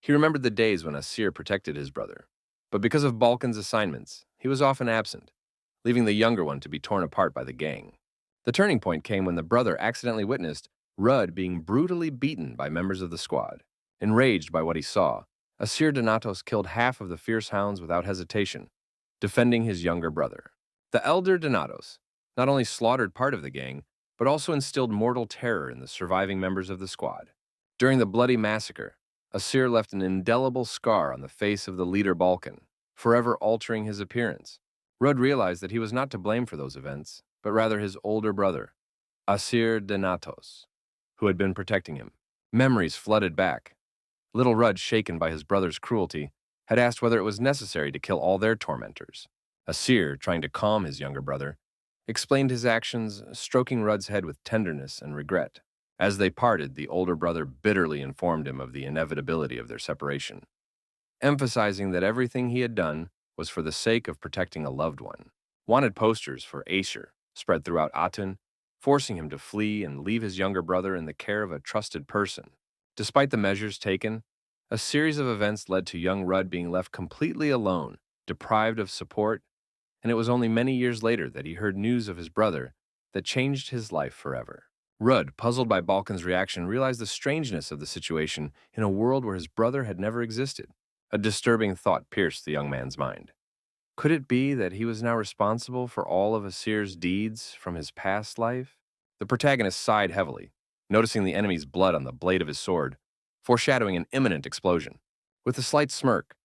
He remembered the days when Asir protected his brother, but because of Balkan's assignments, he was often absent, leaving the younger one to be torn apart by the gang. The turning point came when the brother accidentally witnessed Rudd being brutally beaten by members of the squad. Enraged by what he saw, Asir Donatos killed half of the fierce hounds without hesitation, defending his younger brother. The elder Donatos not only slaughtered part of the gang, but also instilled mortal terror in the surviving members of the squad. During the bloody massacre, Asir left an indelible scar on the face of the leader Balkan, forever altering his appearance. Rudd realized that he was not to blame for those events, but rather his older brother, Asir Donatos, who had been protecting him. Memories flooded back. Little Rudd, shaken by his brother's cruelty, had asked whether it was necessary to kill all their tormentors. Asir, trying to calm his younger brother, explained his actions, stroking Rudd's head with tenderness and regret. As they parted, the older brother bitterly informed him of the inevitability of their separation, emphasizing that everything he had done was for the sake of protecting a loved one. Wanted posters for Asir spread throughout Aten, forcing him to flee and leave his younger brother in the care of a trusted person. Despite the measures taken, a series of events led to young Rudd being left completely alone, deprived of support, and it was only many years later that he heard news of his brother that changed his life forever. Rudd, puzzled by Balkan's reaction, realized the strangeness of the situation in a world where his brother had never existed. A disturbing thought pierced the young man's mind. Could it be that he was now responsible for all of Asir's deeds from his past life? The protagonist sighed heavily, noticing the enemy's blood on the blade of his sword, foreshadowing an imminent explosion. With a slight smirk,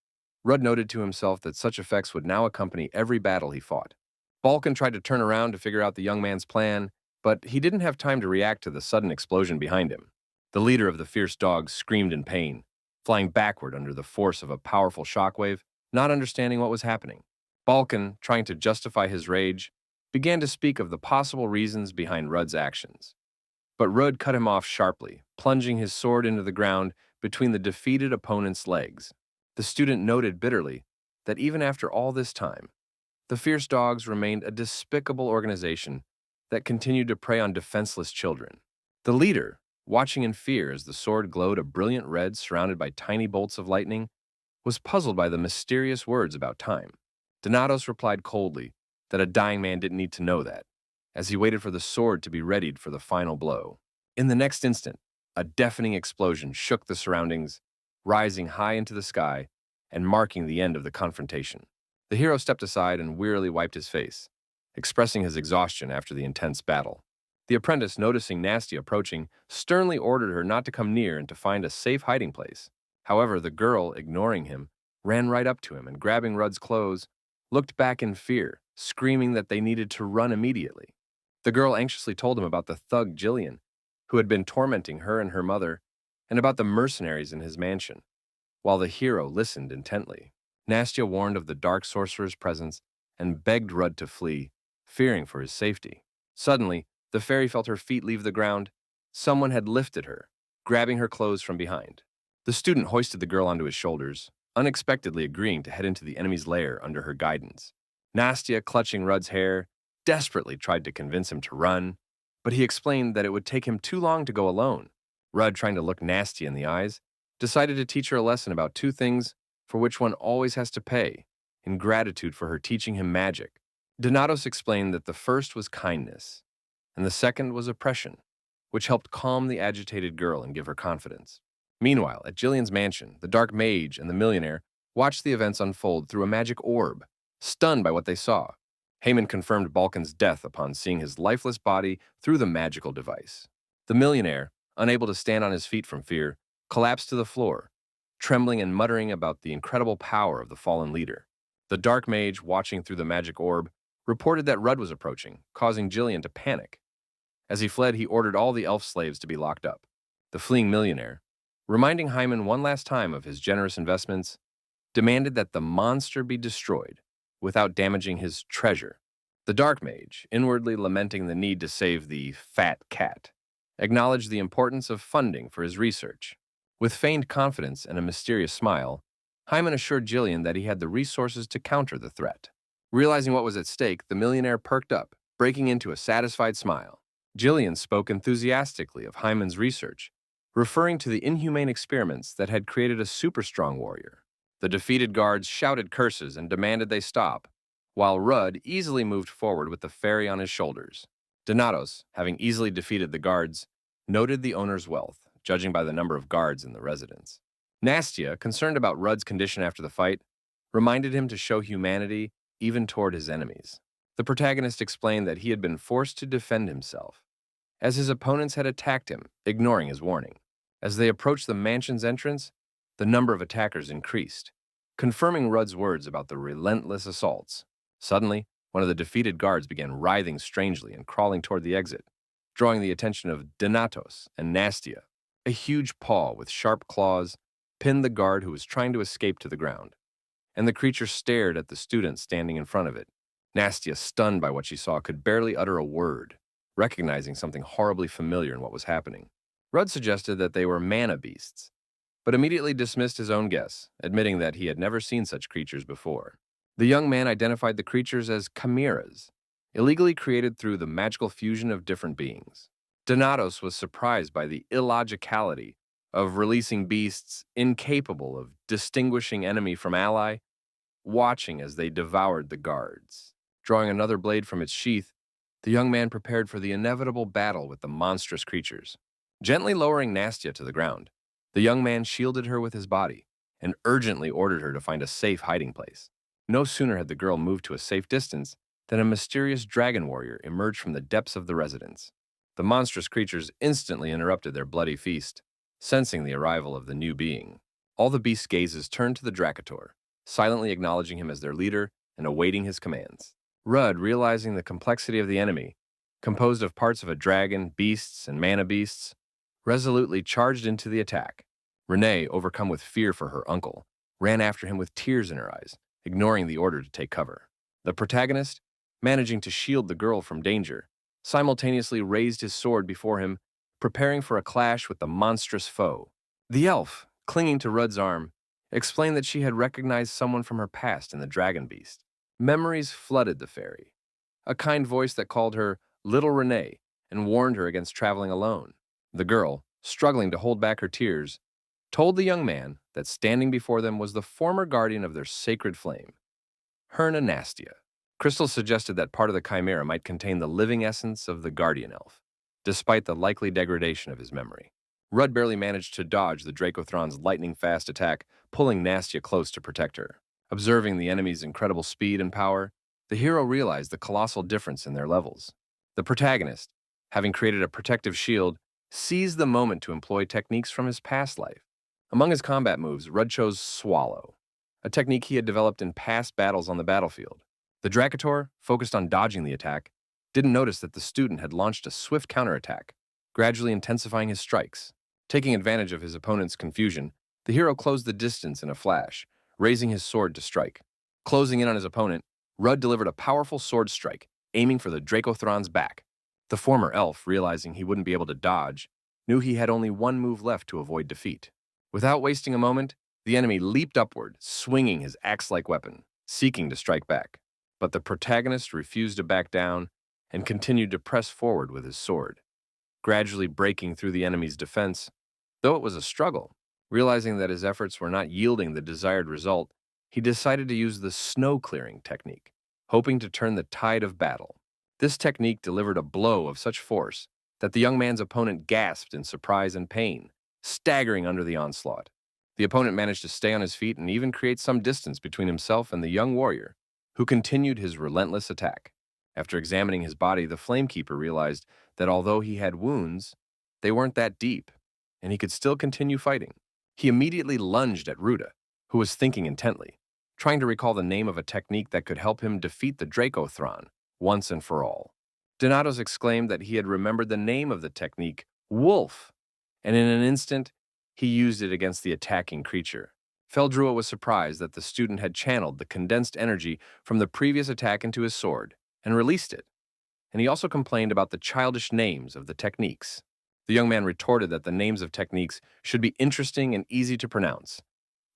Rudd noted to himself that such effects would now accompany every battle he fought. Balkan tried to turn around to figure out the young man's plan, but he didn't have time to react to the sudden explosion behind him. The leader of the fierce dogs screamed in pain, flying backward under the force of a powerful shockwave, not understanding what was happening. Balkan, trying to justify his rage, began to speak of the possible reasons behind Rudd's actions. But Rudd cut him off sharply, plunging his sword into the ground between the defeated opponent's legs. The student noted bitterly that even after all this time, the fierce dogs remained a despicable organization that continued to prey on defenseless children. The leader, watching in fear as the sword glowed a brilliant red surrounded by tiny bolts of lightning, was puzzled by the mysterious words about time. Donatos replied coldly that a dying man didn't need to know that, as he waited for the sword to be readied for the final blow. In the next instant, a deafening explosion shook the surroundings, rising high into the sky and marking the end of the confrontation. The hero stepped aside and wearily wiped his face, expressing his exhaustion after the intense battle. The apprentice, noticing Nasty approaching, sternly ordered her not to come near and to find a safe hiding place. However, the girl, ignoring him, ran right up to him and, grabbing Rudd's clothes, looked back in fear, screaming that they needed to run immediately. The girl anxiously told him about the thug Jillian, who had been tormenting her and her mother, and about the mercenaries in his mansion, while the hero listened intently. Nastya warned of the dark sorcerer's presence and begged Rudd to flee, fearing for his safety. Suddenly, the fairy felt her feet leave the ground. Someone had lifted her, grabbing her clothes from behind. The student hoisted the girl onto his shoulders, unexpectedly agreeing to head into the enemy's lair under her guidance. Nastya, clutching Rudd's hair, desperately tried to convince him to run, but he explained that it would take him too long to go alone. Rudd, trying to look Nasty in the eyes, decided to teach her a lesson about two things for which one always has to pay, in gratitude for her teaching him magic. Donatos explained that the first was kindness, and the second was oppression, which helped calm the agitated girl and give her confidence. Meanwhile, at Jillian's mansion, the dark mage and the millionaire watched the events unfold through a magic orb, stunned by what they saw. Heyman confirmed Balkan's death upon seeing his lifeless body through the magical device. The millionaire, unable to stand on his feet from fear, collapsed to the floor, trembling and muttering about the incredible power of the fallen leader. The dark mage, watching through the magic orb, reported that Rudd was approaching, causing Jillian to panic. As he fled, he ordered all the elf slaves to be locked up. The fleeing millionaire, reminding Hyman one last time of his generous investments, demanded that the monster be destroyed without damaging his treasure. The dark mage, inwardly lamenting the need to save the fat cat, acknowledged the importance of funding for his research. With feigned confidence and a mysterious smile, Hyman assured Jillian that he had the resources to counter the threat. Realizing what was at stake, the millionaire perked up, breaking into a satisfied smile. Jillian spoke enthusiastically of Hyman's research referring to the inhumane experiments that had created a super-strong warrior. The defeated guards shouted curses and demanded they stop, while Rudd easily moved forward with the fairy on his shoulders. Donatos, having easily defeated the guards, noted the owner's wealth, judging by the number of guards in the residence. Nastia, concerned about Rudd's condition after the fight, reminded him to show humanity even toward his enemies. The protagonist explained that he had been forced to defend himself, as his opponents had attacked him, ignoring his warning. As they approached the mansion's entrance, the number of attackers increased, confirming Rudd's words about the relentless assaults. Suddenly, one of the defeated guards began writhing strangely and crawling toward the exit, drawing the attention of Donatos and Nastia. A huge paw with sharp claws pinned the guard who was trying to escape to the ground, and the creature stared at the student standing in front of it. Nastia, stunned by what she saw, could barely utter a word, recognizing something horribly familiar in what was happening. Rudd suggested that they were mana beasts, but immediately dismissed his own guess, admitting that he had never seen such creatures before. The young man identified the creatures as chimeras, illegally created through the magical fusion of different beings. Donatos was surprised by the illogicality of releasing beasts incapable of distinguishing enemy from ally, watching as they devoured the guards. Drawing another blade from its sheath, the young man prepared for the inevitable battle with the monstrous creatures. Gently lowering Nastia to the ground, the young man shielded her with his body and urgently ordered her to find a safe hiding place. No sooner had the girl moved to a safe distance than a mysterious dragon warrior emerged from the depths of the residence. The monstrous creatures instantly interrupted their bloody feast, sensing the arrival of the new being. All the beast's gazes turned to the Dracator, silently acknowledging him as their leader and awaiting his commands. Rudd, realizing the complexity of the enemy, composed of parts of a dragon, beasts, and mana beasts, resolutely charged into the attack. Renee, overcome with fear for her uncle, ran after him with tears in her eyes, ignoring the order to take cover. The protagonist, managing to shield the girl from danger, simultaneously raised his sword before him, preparing for a clash with the monstrous foe. The elf, clinging to Rudd's arm, explained that she had recognized someone from her past in the dragon beast. Memories flooded the fairy, a kind voice that called her Little Renee and warned her against traveling alone. The girl, struggling to hold back her tears, told the young man that standing before them was the former guardian of their sacred flame, Herna Nastia. Crystal suggested that part of the chimera might contain the living essence of the guardian elf, despite the likely degradation of his memory. Rudd barely managed to dodge the Dracothron's lightning-fast attack, pulling Nastia close to protect her. Observing the enemy's incredible speed and power, the hero realized the colossal difference in their levels. The protagonist, having created a protective shield, seized the moment to employ techniques from his past life. Among his combat moves, Rudd chose Swallow, a technique he had developed in past battles on the battlefield. The Dracator, focused on dodging the attack, didn't notice that the student had launched a swift counterattack, gradually intensifying his strikes. Taking advantage of his opponent's confusion, the hero closed the distance in a flash, raising his sword to strike. Closing in on his opponent, Rudd delivered a powerful sword strike, aiming for the Dracothron's back. The former elf, realizing he wouldn't be able to dodge, knew he had only one move left to avoid defeat. Without wasting a moment, the enemy leaped upward, swinging his axe-like weapon, seeking to strike back. But the protagonist refused to back down and continued to press forward with his sword, gradually breaking through the enemy's defense. Though it was a struggle, realizing that his efforts were not yielding the desired result, he decided to use the snow-clearing technique, hoping to turn the tide of battle. This technique delivered a blow of such force that the young man's opponent gasped in surprise and pain, staggering under the onslaught. The opponent managed to stay on his feet and even create some distance between himself and the young warrior, who continued his relentless attack. After examining his body, the Flamekeeper realized that although he had wounds, they weren't that deep, and he could still continue fighting. He immediately lunged at Ruda, who was thinking intently, trying to recall the name of a technique that could help him defeat the Dracothron once and for all. Donatos exclaimed that he had remembered the name of the technique, Wolf, and in an instant, he used it against the attacking creature. Feldrua was surprised that the student had channeled the condensed energy from the previous attack into his sword and released it, and he also complained about the childish names of the techniques. The young man retorted that the names of techniques should be interesting and easy to pronounce,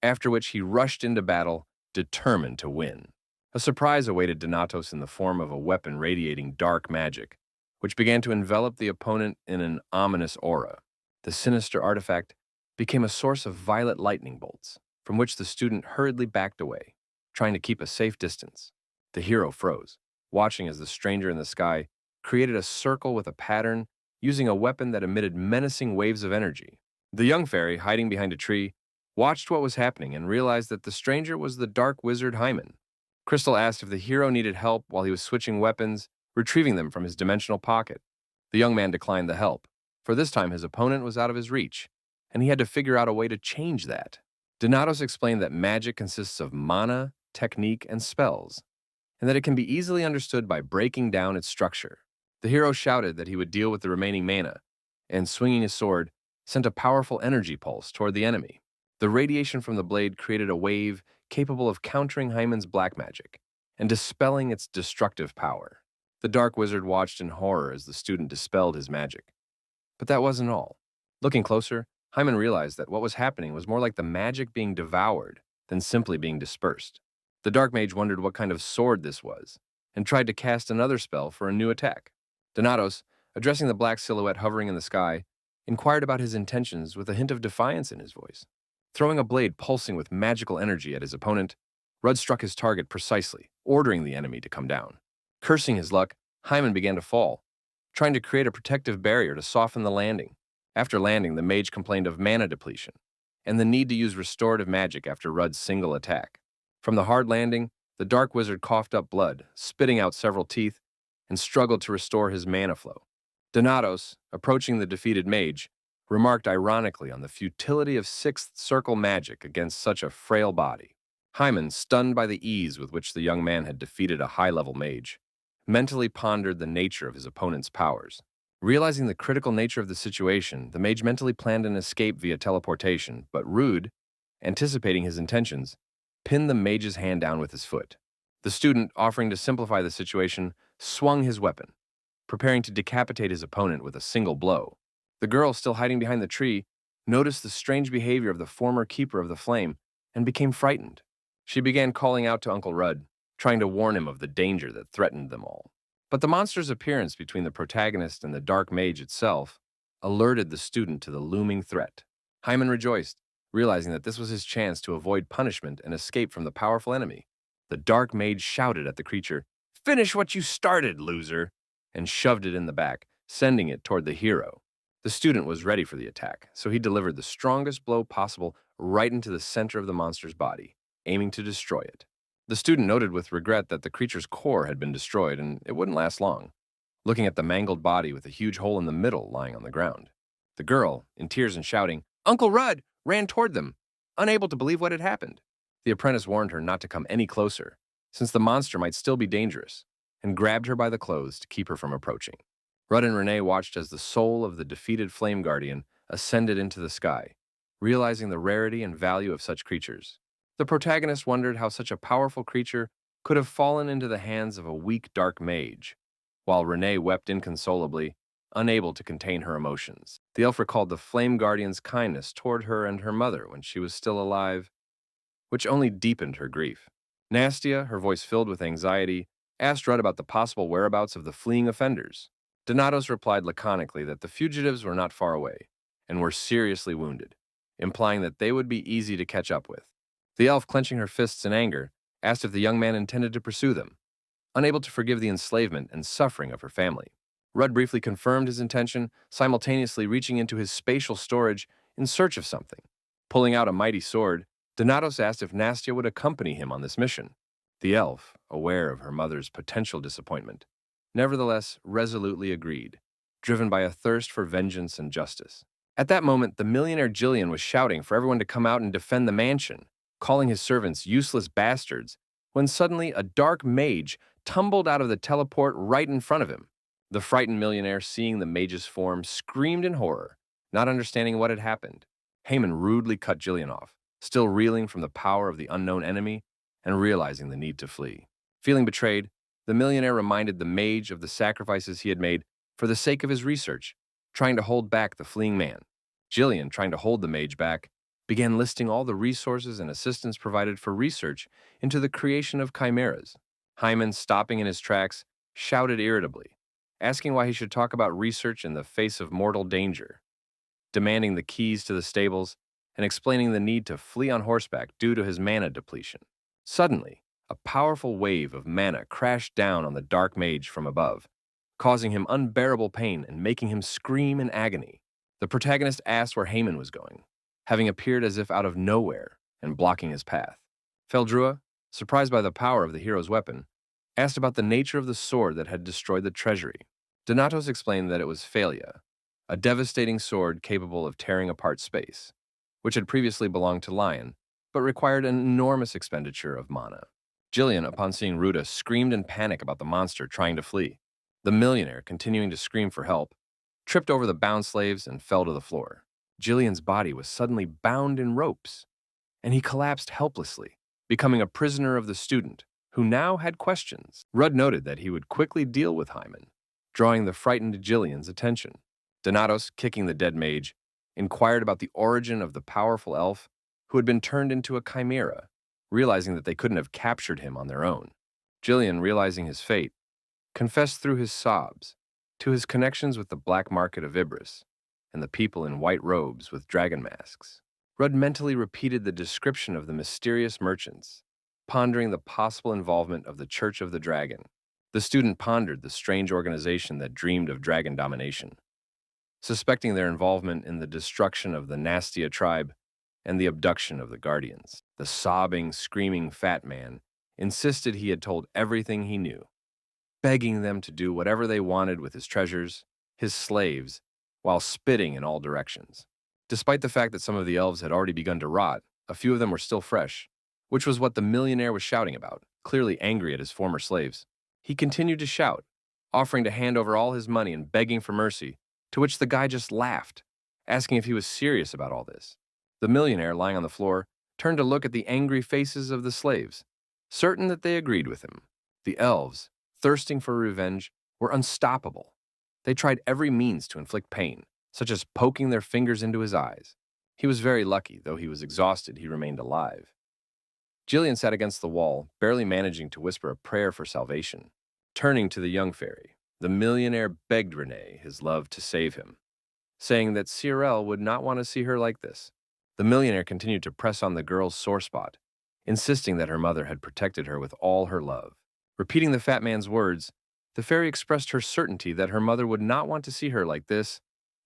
after which he rushed into battle, determined to win. A surprise awaited Donatos in the form of a weapon radiating dark magic, which began to envelop the opponent in an ominous aura. The sinister artifact became a source of violet lightning bolts, from which the student hurriedly backed away, trying to keep a safe distance. The hero froze, watching as the stranger in the sky created a circle with a pattern using a weapon that emitted menacing waves of energy. The young fairy, hiding behind a tree, watched what was happening and realized that the stranger was the dark wizard Hyman. Crystal asked if the hero needed help while he was switching weapons, retrieving them from his dimensional pocket. The young man declined the help, for this time his opponent was out of his reach, and he had to figure out a way to change that. Donatos explained that magic consists of mana, technique, and spells, and that it can be easily understood by breaking down its structure. The hero shouted that he would deal with the remaining mana, and swinging his sword, sent a powerful energy pulse toward the enemy. The radiation from the blade created a wave capable of countering Hyman's black magic and dispelling its destructive power. The dark wizard watched in horror as the student dispelled his magic. But that wasn't all. Looking closer, Hyman realized that what was happening was more like the magic being devoured than simply being dispersed. The dark mage wondered what kind of sword this was, and tried to cast another spell for a new attack. Donatos, addressing the black silhouette hovering in the sky, inquired about his intentions with a hint of defiance in his voice. Throwing a blade pulsing with magical energy at his opponent, Rudd struck his target precisely, ordering the enemy to come down. Cursing his luck, Hyman began to fall, trying to create a protective barrier to soften the landing. After landing, the mage complained of mana depletion and the need to use restorative magic after Rudd's single attack. From the hard landing, the dark wizard coughed up blood, spitting out several teeth, and struggled to restore his mana flow. Donatos, approaching the defeated mage, remarked ironically on the futility of sixth circle magic against such a frail body. Hyman, stunned by the ease with which the young man had defeated a high-level mage, mentally pondered the nature of his opponent's powers. Realizing the critical nature of the situation, the mage mentally planned an escape via teleportation, but Rude, anticipating his intentions, pinned the mage's hand down with his foot. The student, offering to simplify the situation, swung his weapon, preparing to decapitate his opponent with a single blow. The girl, still hiding behind the tree, noticed the strange behavior of the former keeper of the flame and became frightened. She began calling out to Uncle Rudd, trying to warn him of the danger that threatened them all. But the monster's appearance between the protagonist and the dark mage itself alerted the student to the looming threat. Hyman rejoiced, realizing that this was his chance to avoid punishment and escape from the powerful enemy. The dark mage shouted at the creature, "Finish what you started, loser!" and shoved it in the back, sending it toward the hero. The student was ready for the attack, so he delivered the strongest blow possible right into the center of the monster's body, aiming to destroy it. The student noted with regret that the creature's core had been destroyed and it wouldn't last long, looking at the mangled body with a huge hole in the middle lying on the ground. The girl, in tears and shouting, "Uncle Rudd!" ran toward them, unable to believe what had happened. The apprentice warned her not to come any closer, since the monster might still be dangerous, and grabbed her by the clothes to keep her from approaching. Rudd and Renee watched as the soul of the defeated flame guardian ascended into the sky, realizing the rarity and value of such creatures. The protagonist wondered how such a powerful creature could have fallen into the hands of a weak dark mage, while Renee wept inconsolably, unable to contain her emotions. The elf recalled the flame guardian's kindness toward her and her mother when she was still alive, which only deepened her grief. Nastia, her voice filled with anxiety, asked Rudd about the possible whereabouts of the fleeing offenders. Donatos replied laconically that the fugitives were not far away and were seriously wounded, implying that they would be easy to catch up with. The elf, clenching her fists in anger, asked if the young man intended to pursue them, unable to forgive the enslavement and suffering of her family. Rudd briefly confirmed his intention, simultaneously reaching into his spatial storage in search of something. Pulling out a mighty sword, Donatos asked if Nastia would accompany him on this mission. The elf, aware of her mother's potential disappointment, nevertheless resolutely agreed, driven by a thirst for vengeance and justice. At that moment, the millionaire Jillian was shouting for everyone to come out and defend the mansion, calling his servants useless bastards, when suddenly a dark mage tumbled out of the teleport right in front of him. The frightened millionaire, seeing the mage's form, screamed in horror, not understanding what had happened. Hyman rudely cut Jillian off, still reeling from the power of the unknown enemy and realizing the need to flee. Feeling betrayed, the millionaire reminded the mage of the sacrifices he had made for the sake of his research, trying to hold back the fleeing man. Jillian, trying to hold the mage back, began listing all the resources and assistance provided for research into the creation of chimeras. Hyman, stopping in his tracks, shouted irritably, asking why he should talk about research in the face of mortal danger. demanding the keys to the stables and explaining the need to flee on horseback due to his mana depletion. Suddenly, a powerful wave of mana crashed down on the dark mage from above, causing him unbearable pain and making him scream in agony. The protagonist asked where Haman was going, having appeared as if out of nowhere and blocking his path. Feldrua, surprised by the power of the hero's weapon, asked about the nature of the sword that had destroyed the treasury. Donatos explained that it was Phalia, a devastating sword capable of tearing apart space, which had previously belonged to Lion, but required an enormous expenditure of mana. Jillian, upon seeing Ruta, screamed in panic about the monster trying to flee. The millionaire, continuing to scream for help, tripped over the bound slaves and fell to the floor. Jillian's body was suddenly bound in ropes, and he collapsed helplessly, becoming a prisoner of the student, who now had questions. Rudd noted that he would quickly deal with Hyman, drawing the frightened Jillian's attention. Donatos, kicking the dead mage, inquired about the origin of the powerful elf who had been turned into a chimera, realizing that they couldn't have captured him on their own. Jillian, realizing his fate, confessed through his sobs to his connections with the black market of Ibris and the people in white robes with dragon masks. Rudd mentally repeated the description of the mysterious merchants, pondering the possible involvement of the Church of the Dragon. The student pondered the strange organization that dreamed of dragon domination, suspecting their involvement in the destruction of the Nastia tribe and the abduction of the Guardians. The sobbing, screaming fat man insisted he had told everything he knew, begging them to do whatever they wanted with his treasures, his slaves, while spitting in all directions. Despite the fact that some of the elves had already begun to rot, a few of them were still fresh, which was what the millionaire was shouting about, clearly angry at his former slaves. He continued to shout, offering to hand over all his money and begging for mercy, to which the guy just laughed, asking if he was serious about all this. The millionaire, lying on the floor, turned to look at the angry faces of the slaves, certain that they agreed with him. The elves, thirsting for revenge, were unstoppable. They tried every means to inflict pain, such as poking their fingers into his eyes. He was very lucky, though he was exhausted, he remained alive. Jillian sat against the wall, barely managing to whisper a prayer for salvation. Turning to the young fairy, the millionaire begged Renee, his love, to save him, saying that Cyril would not want to see her like this. The millionaire continued to press on the girl's sore spot, insisting that her mother had protected her with all her love. Repeating the fat man's words, the fairy expressed her certainty that her mother would not want to see her like this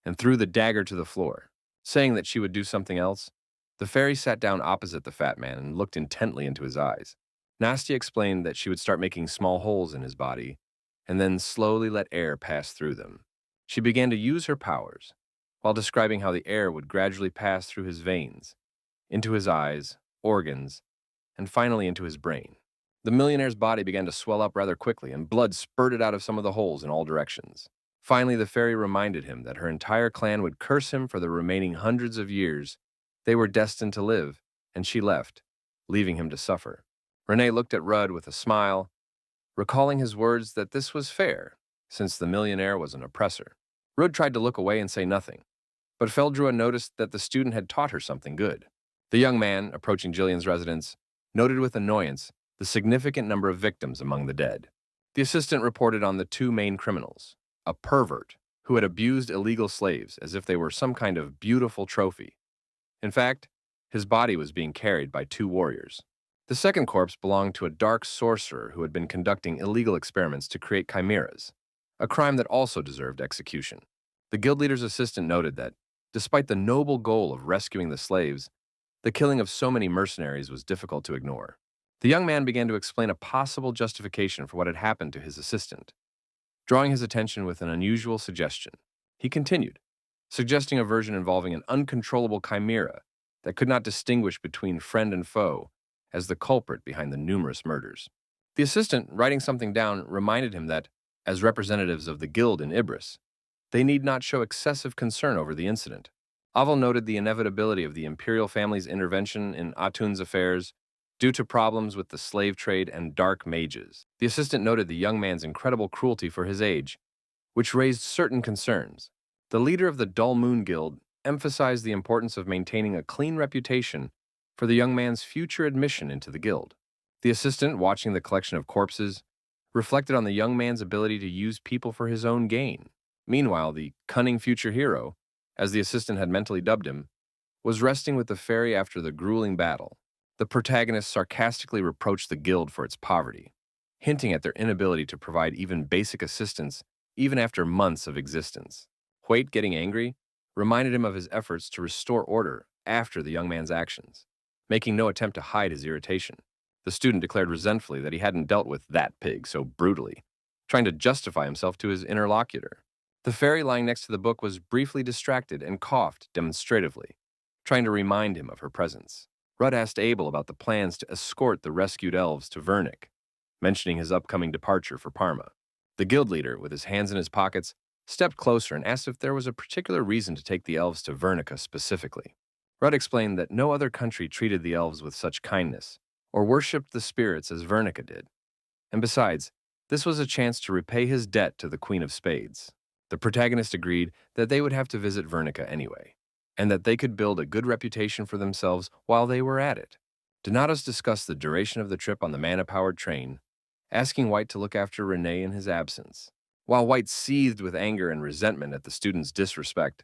and threw the dagger to the floor. Saying that she would do something else, the fairy sat down opposite the fat man and looked intently into his eyes. Nastia explained that she would start making small holes in his body and then slowly let air pass through them. She began to use her powers, while describing how the air would gradually pass through his veins, into his eyes, organs, and finally into his brain. The millionaire's body began to swell up rather quickly, and blood spurted out of some of the holes in all directions. Finally, the fairy reminded him that her entire clan would curse him for the remaining hundreds of years they were destined to live, and she left, leaving him to suffer. Renee looked at Rudd with a smile, recalling his words that this was fair, since the millionaire was an oppressor. Rudd tried to look away and say nothing, but Feldrua noticed that the student had taught her something good. The young man, approaching Jillian's residence, noted with annoyance the significant number of victims among the dead. The assistant reported on the two main criminals, a pervert who had abused illegal slaves as if they were some kind of beautiful trophy. In fact, his body was being carried by two warriors. The second corpse belonged to a dark sorcerer who had been conducting illegal experiments to create chimeras, a crime that also deserved execution. The guild leader's assistant noted that, despite the noble goal of rescuing the slaves, the killing of so many mercenaries was difficult to ignore. The young man began to explain a possible justification for what had happened to his assistant, drawing his attention with an unusual suggestion. He continued, suggesting a version involving an uncontrollable chimera that could not distinguish between friend and foe as the culprit behind the numerous murders. The assistant, writing something down, reminded him that, as representatives of the guild in Ibris, they need not show excessive concern over the incident. Aval noted the inevitability of the imperial family's intervention in Atun's affairs due to problems with the slave trade and dark mages. The assistant noted the young man's incredible cruelty for his age, which raised certain concerns. The leader of the Dull Moon Guild emphasized the importance of maintaining a clean reputation for the young man's future admission into the guild. The assistant, watching the collection of corpses, reflected on the young man's ability to use people for his own gain. Meanwhile, the cunning future hero, as the assistant had mentally dubbed him, was resting with the fairy after the grueling battle. The protagonist sarcastically reproached the guild for its poverty, hinting at their inability to provide even basic assistance even after months of existence. Huate, getting angry, reminded him of his efforts to restore order after the young man's actions, making no attempt to hide his irritation. The student declared resentfully that he hadn't dealt with that pig so brutally, trying to justify himself to his interlocutor. The fairy lying next to the book was briefly distracted and coughed demonstratively, trying to remind him of her presence. Rudd asked Abel about the plans to escort the rescued elves to Vernick, mentioning his upcoming departure for Parma. The guild leader, with his hands in his pockets, stepped closer and asked if there was a particular reason to take the elves to Vernica specifically. Rudd explained that no other country treated the elves with such kindness, or worshipped the spirits as Vernica did. And besides, this was a chance to repay his debt to the Queen of Spades. The protagonist agreed that they would have to visit Vernica anyway, and that they could build a good reputation for themselves while they were at it. Donatos discussed the duration of the trip on the mana-powered train, asking White to look after Renee in his absence. While White seethed with anger and resentment at the student's disrespect,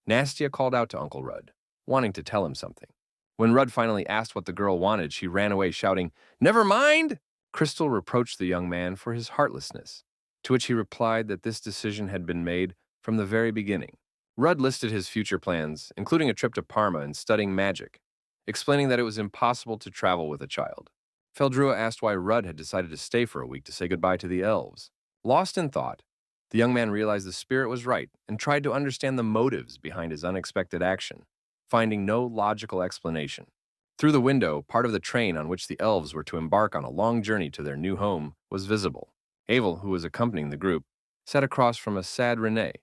Nastia called out to Uncle Rudd, wanting to tell him something. When Rudd finally asked what the girl wanted, she ran away shouting, "Never mind!" Crystal reproached the young man for his heartlessness, to which he replied that this decision had been made from the very beginning. Rudd listed his future plans, including a trip to Parma and studying magic, explaining that it was impossible to travel with a child. Feldrua asked why Rudd had decided to stay for a week to say goodbye to the elves. Lost in thought, the young man realized the spirit was right and tried to understand the motives behind his unexpected action, finding no logical explanation. Through the window, part of the train on which the elves were to embark on a long journey to their new home was visible. Avel, who was accompanying the group, sat across from a sad Renee,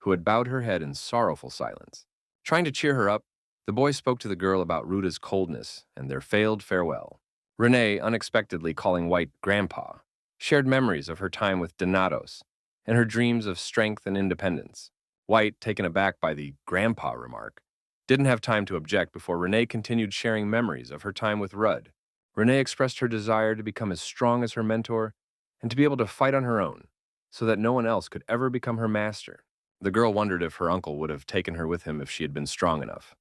who had bowed her head in sorrowful silence. Trying to cheer her up, the boy spoke to the girl about Ruta's coldness and their failed farewell. Renee, unexpectedly calling White Grandpa, shared memories of her time with Donatos and her dreams of strength and independence. White, taken aback by the grandpa remark, didn't have time to object before Renee continued sharing memories of her time with Rudd. Renee expressed her desire to become as strong as her mentor and to be able to fight on her own, so that no one else could ever become her master. The girl wondered if her uncle would have taken her with him if she had been strong enough,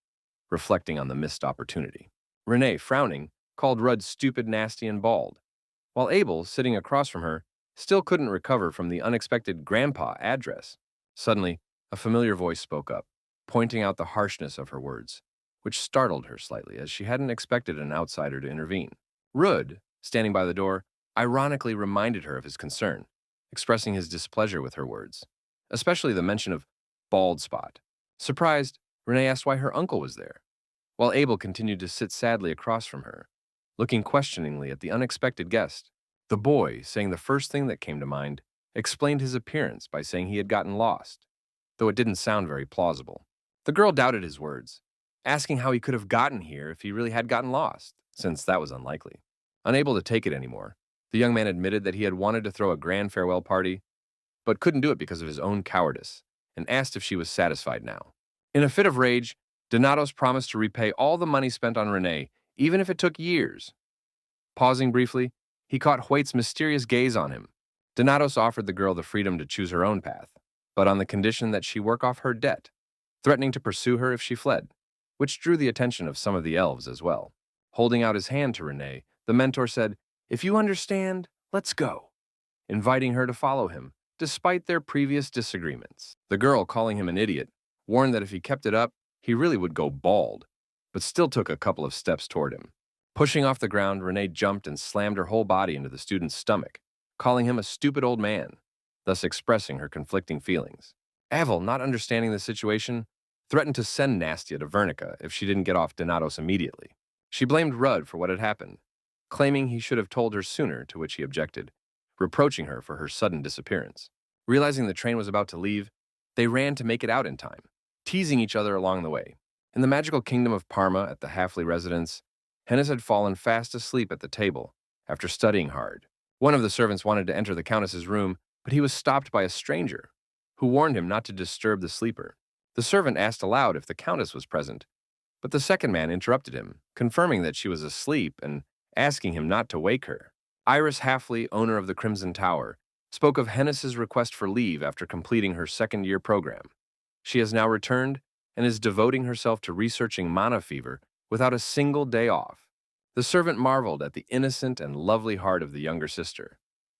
reflecting on the missed opportunity. Renee, frowning, called Rudd stupid, nasty, and bald, while Abel, sitting across from her, still couldn't recover from the unexpected grandpa address. Suddenly, a familiar voice spoke up, pointing out the harshness of her words, which startled her slightly as she hadn't expected an outsider to intervene. Rudd, standing by the door, ironically reminded her of his concern, expressing his displeasure with her words, especially the mention of bald spot. Surprised, Renee asked why her uncle was there, while Abel continued to sit sadly across from her, looking questioningly at the unexpected guest. The boy, saying the first thing that came to mind, explained his appearance by saying he had gotten lost, though it didn't sound very plausible. The girl doubted his words, asking how he could have gotten here if he really had gotten lost, since that was unlikely. Unable to take it anymore, the young man admitted that he had wanted to throw a grand farewell party, but couldn't do it because of his own cowardice, and asked if she was satisfied now. In a fit of rage, Donatos promised to repay all the money spent on Renee, even if it took years. Pausing briefly, he caught Huate's mysterious gaze on him. Donatos offered the girl the freedom to choose her own path, but on the condition that she work off her debt, threatening to pursue her if she fled, which drew the attention of some of the elves as well. Holding out his hand to Renee, the mentor said, "If you understand, let's go," inviting her to follow him, despite their previous disagreements. The girl, calling him an idiot, warned that if he kept it up, he really would go bald, but still took a couple of steps toward him. Pushing off the ground, Renee jumped and slammed her whole body into the student's stomach, calling him a stupid old man, thus expressing her conflicting feelings. Avel, not understanding the situation, threatened to send Nastia to Vernica if she didn't get off Donatos immediately. She blamed Rudd for what had happened, claiming he should have told her sooner, to which he objected, reproaching her for her sudden disappearance. Realizing the train was about to leave, they ran to make it out in time, teasing each other along the way. In the magical kingdom of Parma at the Halfley residence, Hennis had fallen fast asleep at the table after studying hard. One of the servants wanted to enter the countess's room, but he was stopped by a stranger, who warned him not to disturb the sleeper. The servant asked aloud if the countess was present, but the second man interrupted him, confirming that she was asleep and asking him not to wake her. Hennis Halfley, owner of the Crimson Tower, spoke of Hennis's request for leave after completing her second-year program. She has now returned and is devoting herself to researching mana fever without a single day off. The servant marveled at the innocent and lovely heart of the younger sister,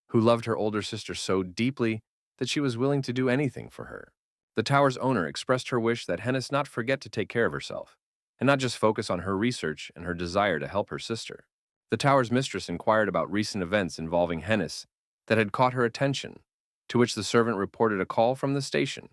who loved her older sister so deeply that she was willing to do anything for her. The tower's owner expressed her wish that Hennis not forget to take care of herself, and not just focus on her research and her desire to help her sister. The tower's mistress inquired about recent events involving Hennis that had caught her attention, to which the servant reported a call from the station,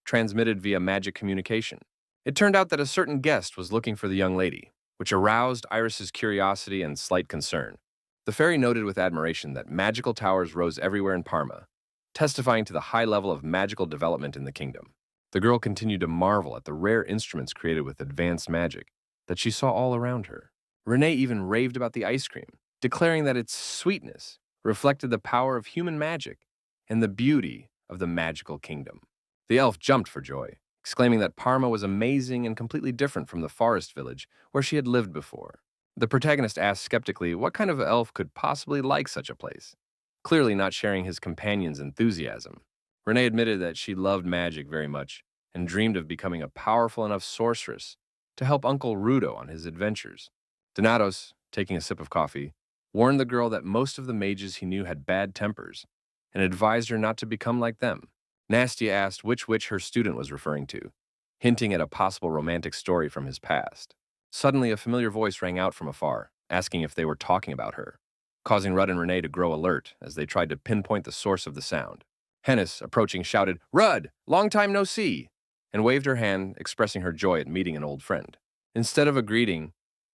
transmitted via magic communication. It turned out that a certain guest was looking for the young lady, which aroused Iris's curiosity and slight concern. The fairy noted with admiration that magical towers rose everywhere in Parma, testifying to the high level of magical development in the kingdom. The girl continued to marvel at the rare instruments created with advanced magic that she saw all around her. Renee even raved about the ice cream, declaring that its sweetness reflected the power of human magic and the beauty of the magical kingdom. The elf jumped for joy, exclaiming that Parma was amazing and completely different from the forest village where she had lived before. The protagonist asked skeptically what kind of elf could possibly like such a place, clearly not sharing his companion's enthusiasm. Renee admitted that she loved magic very much and dreamed of becoming a powerful enough sorceress to help Uncle Rudo on his adventures. Donatos, taking a sip of coffee, warned the girl that most of the mages he knew had bad tempers and advised her not to become like them. Nastia asked which witch her student was referring to, hinting at a possible romantic story from his past. Suddenly, a familiar voice rang out from afar, asking if they were talking about her, causing Rudd and Renee to grow alert as they tried to pinpoint the source of the sound. Hennis, approaching, shouted, "Rudd, long time no see!" and waved her hand, expressing her joy at meeting an old friend. Instead of a greeting,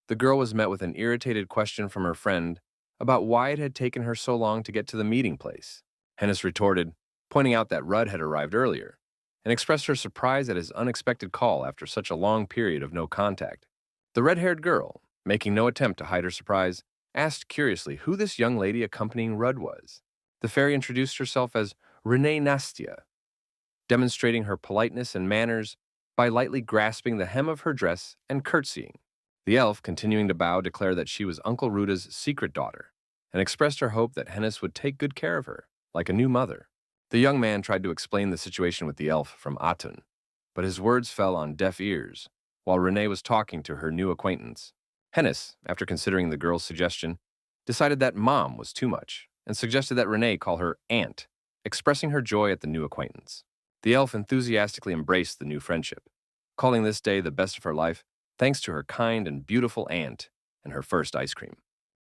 the girl was met with an irritated question from her friend about why it had taken her so long to get to the meeting place. Hennis retorted, pointing out that Rudd had arrived earlier, and expressed her surprise at his unexpected call after such a long period of no contact. The red-haired girl, making no attempt to hide her surprise, asked curiously who this young lady accompanying Rudd was. The fairy introduced herself as Renee Nastia, demonstrating her politeness and manners by lightly grasping the hem of her dress and curtsying. The elf, continuing to bow, declared that she was Uncle Ruda's secret daughter, and expressed her hope that Hennis would take good care of her, like a new mother. The young man tried to explain the situation with the elf from Atun, but his words fell on deaf ears, while Renee was talking to her new acquaintance. Hennis, after considering the girl's suggestion, decided that Mom was too much, and suggested that Renee call her Aunt, expressing her joy at the new acquaintance. The elf enthusiastically embraced the new friendship, calling this day the best of her life, thanks to her kind and beautiful aunt and her first ice cream.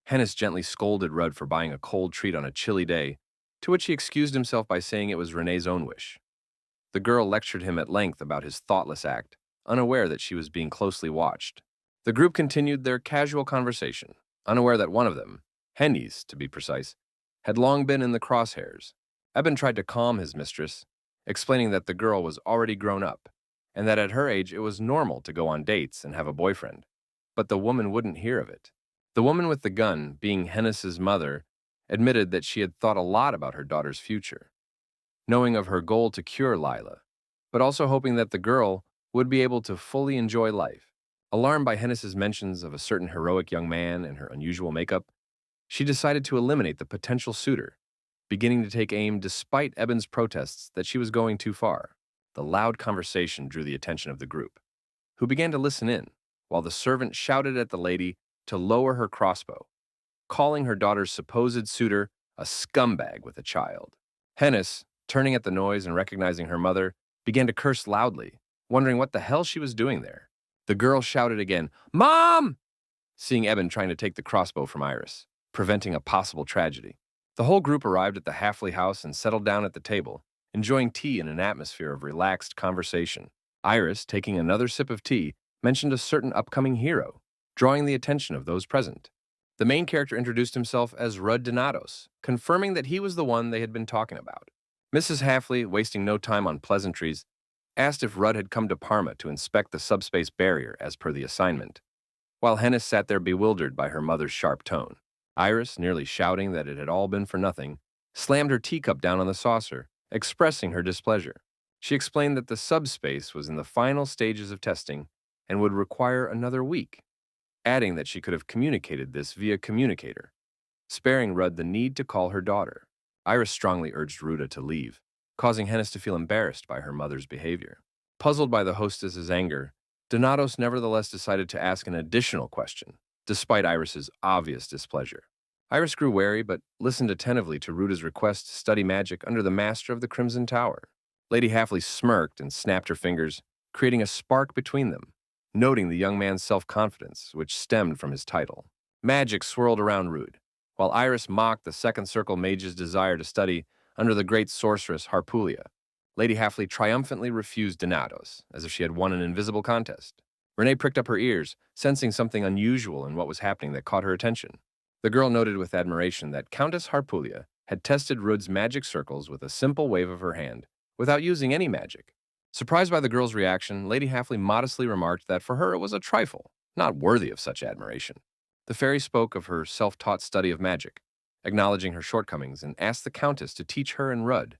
Hennis gently scolded Rudd for buying a cold treat on a chilly day, to which he excused himself by saying it was Renee's own wish. The girl lectured him at length about his thoughtless act, unaware that she was being closely watched. The group continued their casual conversation, unaware that one of them, Hennis to be precise, had long been in the crosshairs. Eben tried to calm his mistress, explaining that the girl was already grown up, and that at her age it was normal to go on dates and have a boyfriend. But the woman wouldn't hear of it. The woman with the gun, being Hennis's mother, admitted that she had thought a lot about her daughter's future, knowing of her goal to cure Lila, but also hoping that the girl would be able to fully enjoy life. Alarmed by Hennis's mentions of a certain heroic young man and her unusual makeup, she decided to eliminate the potential suitor, beginning to take aim despite Eben's protests that she was going too far. The loud conversation drew the attention of the group, who began to listen in, while the servant shouted at the lady to lower her crossbow, calling her daughter's supposed suitor a scumbag with a child. Hennis, turning at the noise and recognizing her mother, began to curse loudly, wondering what the hell she was doing there. The girl shouted again, "Mom!" seeing Eben trying to take the crossbow from Iris, preventing a possible tragedy. The whole group arrived at the Halfley house and settled down at the table, enjoying tea in an atmosphere of relaxed conversation. Iris, taking another sip of tea, mentioned a certain upcoming hero, drawing the attention of those present. The main character introduced himself as Rudd Donatos, confirming that he was the one they had been talking about. Mrs. Halfley, wasting no time on pleasantries, asked if Rudd had come to Parma to inspect the subspace barrier as per the assignment, while Hennis sat there bewildered by her mother's sharp tone. Iris, nearly shouting that it had all been for nothing, slammed her teacup down on the saucer, expressing her displeasure. She explained that the subspace was in the final stages of testing and would require another week, adding that she could have communicated this via communicator, sparing Rudd the need to call her daughter. Iris strongly urged Ruda to leave, causing Hennis to feel embarrassed by her mother's behavior. Puzzled by the hostess's anger, Donatos nevertheless decided to ask an additional question, despite Iris's obvious displeasure. Iris grew wary but listened attentively to Ruta's request to study magic under the master of the Crimson Tower. Lady Halfley smirked and snapped her fingers, creating a spark between them, noting the young man's self-confidence, which stemmed from his title. Magic swirled around Rude, while Iris mocked the second circle mage's desire to study under the great sorceress Harpulia. Lady Halfley triumphantly refused Donatos, as if she had won an invisible contest. Renee pricked up her ears, sensing something unusual in what was happening that caught her attention. The girl noted with admiration that Countess Harpulia had tested Rude's magic circles with a simple wave of her hand, without using any magic. Surprised by the girl's reaction, Lady Halfley modestly remarked that for her it was a trifle, not worthy of such admiration. The fairy spoke of her self-taught study of magic, acknowledging her shortcomings, and asked the Countess to teach her and Rudd,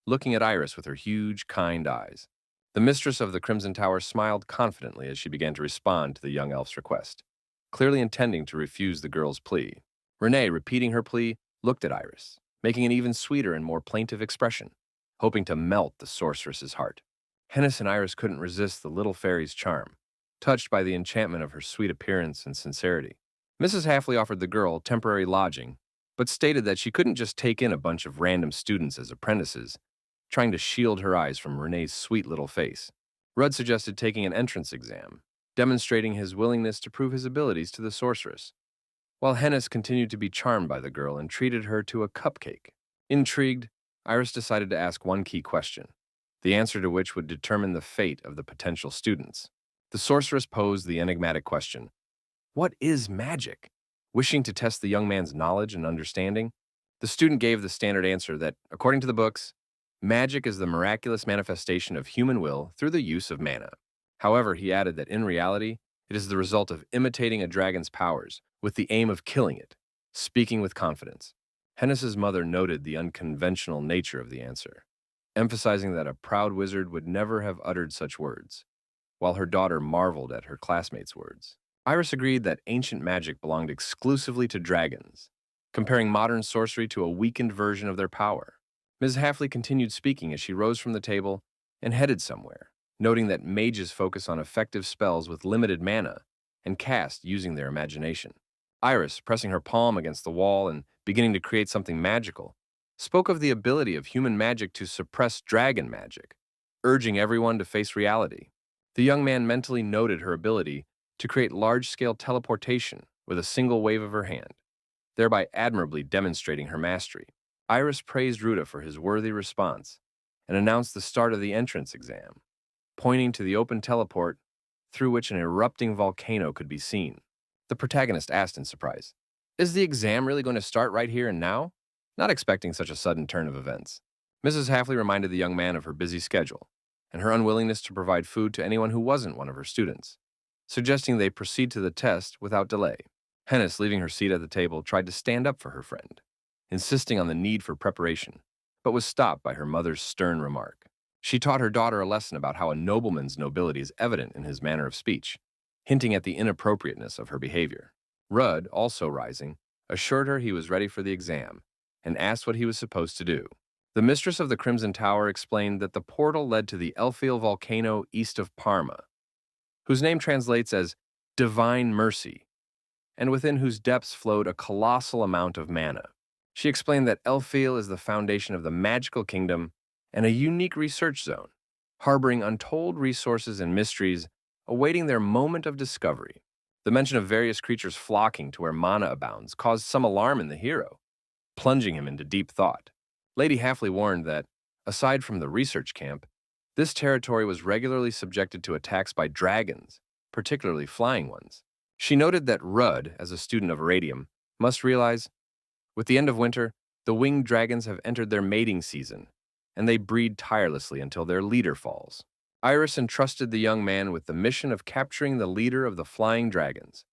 looking at Iris with her huge, kind eyes. The mistress of the Crimson Tower smiled confidently as she began to respond to the young elf's request, clearly intending to refuse the girl's plea. Renee, repeating her plea, looked at Iris, making an even sweeter and more plaintive expression, hoping to melt the sorceress's heart. Hennis and Iris couldn't resist the little fairy's charm, touched by the enchantment of her sweet appearance and sincerity. Mrs. Halfley offered the girl temporary lodging, but stated that she couldn't just take in a bunch of random students as apprentices, trying to shield her eyes from Renee's sweet little face. Rudd suggested taking an entrance exam, demonstrating his willingness to prove his abilities to the sorceress, while Hennis continued to be charmed by the girl and treated her to a cupcake. Intrigued, Iris decided to ask one key question, the answer to which would determine the fate of the potential students. The sorceress posed the enigmatic question, "What is magic?" Wishing to test the young man's knowledge and understanding, the student gave the standard answer that, according to the books, magic is the miraculous manifestation of human will through the use of mana. However, he added that in reality, it is the result of imitating a dragon's powers with the aim of killing it, speaking with confidence. Hennis's mother noted the unconventional nature of the answer, emphasizing that a proud wizard would never have uttered such words, while her daughter marveled at her classmates' words. Iris agreed that ancient magic belonged exclusively to dragons, comparing modern sorcery to a weakened version of their power. Ms. Halfley continued speaking as she rose from the table and headed somewhere, noting that mages focus on effective spells with limited mana and cast using their imagination. Iris, pressing her palm against the wall and beginning to create something magical, spoke of the ability of human magic to suppress dragon magic, urging everyone to face reality. The young man mentally noted her ability to create large-scale teleportation with a single wave of her hand, thereby admirably demonstrating her mastery. Iris praised Ruta for his worthy response and announced the start of the entrance exam, pointing to the open teleport through which an erupting volcano could be seen. The protagonist asked in surprise, "Is the exam really going to start right here and now?" Not expecting such a sudden turn of events. Mrs. Halfley reminded the young man of her busy schedule and her unwillingness to provide food to anyone who wasn't one of her students, suggesting they proceed to the test without delay. Hennis, leaving her seat at the table, tried to stand up for her friend, insisting on the need for preparation, but was stopped by her mother's stern remark. She taught her daughter a lesson about how a nobleman's nobility is evident in his manner of speech, hinting at the inappropriateness of her behavior. Rudd, also rising, assured her he was ready for the exam and asked what he was supposed to do. The mistress of the Crimson Tower explained that the portal led to the Elfiel volcano east of Parma, whose name translates as Divine Mercy, and within whose depths flowed a colossal amount of mana. She explained that Elfiel is the foundation of the magical kingdom and a unique research zone, harboring untold resources and mysteries awaiting their moment of discovery. The mention of various creatures flocking to where mana abounds caused some alarm in the hero, plunging him into deep thought. Lady Halfley warned that, aside from the research camp, this territory was regularly subjected to attacks by dragons, particularly flying ones. She noted that Rudd, as a student of Iradium, must realize, with the end of winter, the winged dragons have entered their mating season, and they breed tirelessly until their leader falls. Iris entrusted the young man with the mission of capturing the leader of the flying dragons,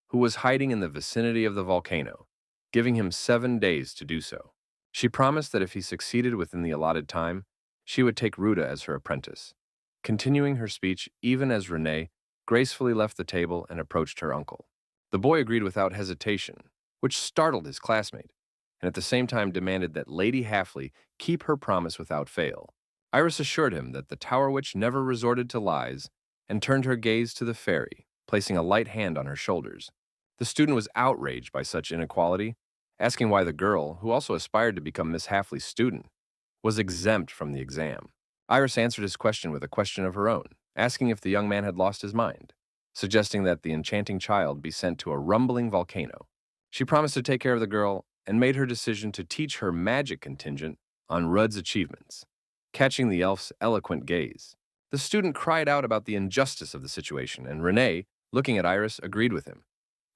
who was hiding in the vicinity of the volcano, giving him 7 days to do so. She promised that if he succeeded within the allotted time, she would take Ruta as her apprentice, continuing her speech even as Renee gracefully left the table and approached her uncle. The boy agreed without hesitation, which startled his classmate, and at the same time demanded that Lady Halfley keep her promise without fail. Iris assured him that the Tower Witch never resorted to lies and turned her gaze to the fairy, placing a light hand on her shoulders. The student was outraged by such inequality, asking why the girl, who also aspired to become Miss Halfley's student, was exempt from the exam. Iris answered his question with a question of her own, asking if the young man had lost his mind, suggesting that the enchanting child be sent to a rumbling volcano. She promised to take care of the girl and made her decision to teach her magic contingent on Rudd's achievements. Catching the elf's eloquent gaze, the student cried out about the injustice of the situation, and Renee, looking at Iris, agreed with him,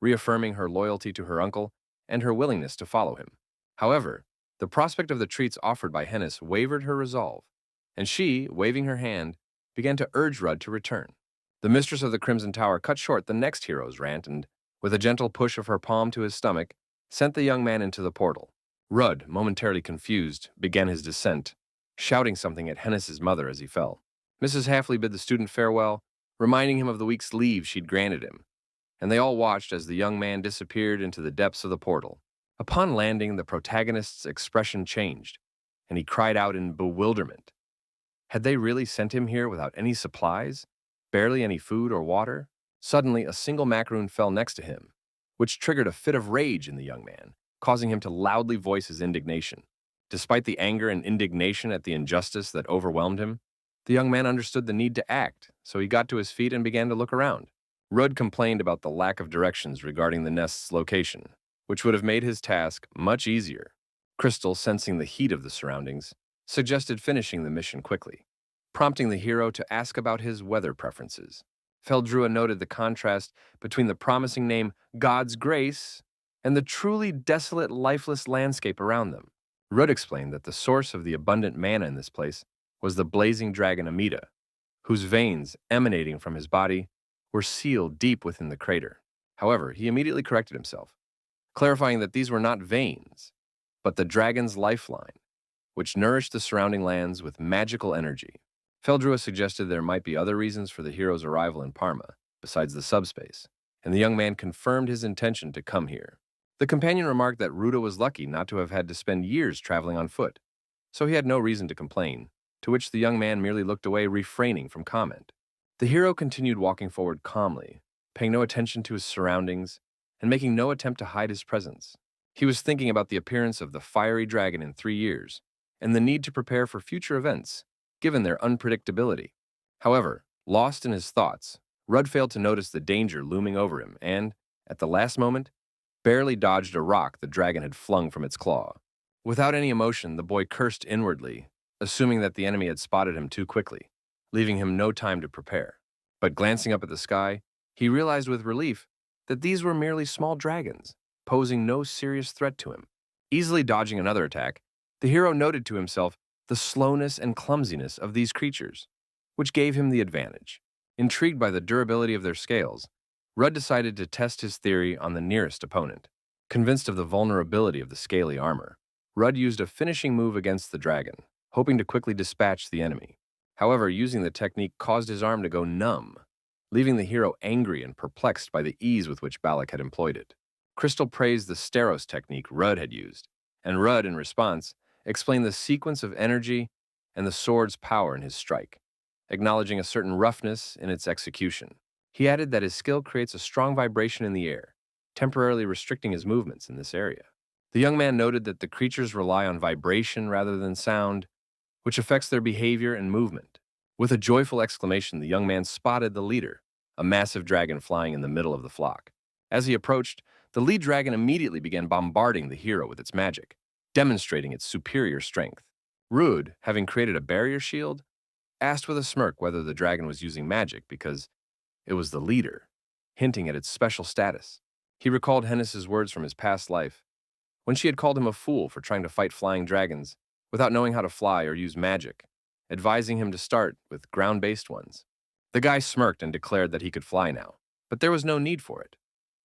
reaffirming her loyalty to her uncle and her willingness to follow him. However, the prospect of the treats offered by Hennis wavered her resolve, and she, waving her hand, began to urge Rudd to return. The mistress of the Crimson Tower cut short the next hero's rant and, with a gentle push of her palm to his stomach, sent the young man into the portal. Rudd, momentarily confused, began his descent, shouting something at Hennis's mother as he fell. Mrs. Halfley bid the student farewell, reminding him of the week's leave she'd granted him, and they all watched as the young man disappeared into the depths of the portal. Upon landing, the protagonist's expression changed, and he cried out in bewilderment. Had they really sent him here without any supplies? Barely any food or water? Suddenly, a single macaroon fell next to him, which triggered a fit of rage in the young man, causing him to loudly voice his indignation. Despite the anger and indignation at the injustice that overwhelmed him, the young man understood the need to act, so he got to his feet and began to look around. Rudd complained about the lack of directions regarding the nest's location, which would have made his task much easier. Crystal, sensing the heat of the surroundings, suggested finishing the mission quickly, prompting the hero to ask about his weather preferences. Feldrua noted the contrast between the promising name God's Grace and the truly desolate, lifeless landscape around them. Rudd explained that the source of the abundant mana in this place was the blazing dragon Amida, whose veins, emanating from his body, were sealed deep within the crater. However, he immediately corrected himself, clarifying that these were not veins, but the dragon's lifeline, which nourished the surrounding lands with magical energy. Feldrua suggested there might be other reasons for the hero's arrival in Parma, besides the subspace, and the young man confirmed his intention to come here. The companion remarked that Ruda was lucky not to have had to spend years traveling on foot, so he had no reason to complain, to which the young man merely looked away, refraining from comment. The hero continued walking forward calmly, paying no attention to his surroundings and making no attempt to hide his presence. He was thinking about the appearance of the fiery dragon in 3 years and the need to prepare for future events, given their unpredictability. However, lost in his thoughts, Rudd failed to notice the danger looming over him and, at the last moment, barely dodged a rock the dragon had flung from its claw. Without any emotion, the boy cursed inwardly, assuming that the enemy had spotted him too quickly, leaving him no time to prepare. But glancing up at the sky, he realized with relief that these were merely small dragons, posing no serious threat to him. Easily dodging another attack, the hero noted to himself the slowness and clumsiness of these creatures, which gave him the advantage. Intrigued by the durability of their scales, Rudd decided to test his theory on the nearest opponent. Convinced of the vulnerability of the scaly armor, Rudd used a finishing move against the dragon, hoping to quickly dispatch the enemy. However, using the technique caused his arm to go numb, leaving the hero angry and perplexed by the ease with which Balac had employed it. Crystal praised the Steros technique Rudd had used, and Rudd, in response, explained the sequence of energy and the sword's power in his strike, acknowledging a certain roughness in its execution. He added that his skill creates a strong vibration in the air, temporarily restricting his movements in this area. The young man noted that the creatures rely on vibration rather than sound, which affects their behavior and movement. With a joyful exclamation, the young man spotted the leader, a massive dragon flying in the middle of the flock. As he approached, the lead dragon immediately began bombarding the hero with its magic, demonstrating its superior strength. Rude, having created a barrier shield, asked with a smirk whether the dragon was using magic because it was the leader, hinting at its special status. He recalled Hennis's words from his past life, when she had called him a fool for trying to fight flying dragons without knowing how to fly or use magic, advising him to start with ground-based ones. The guy smirked and declared that he could fly now, but there was no need for it,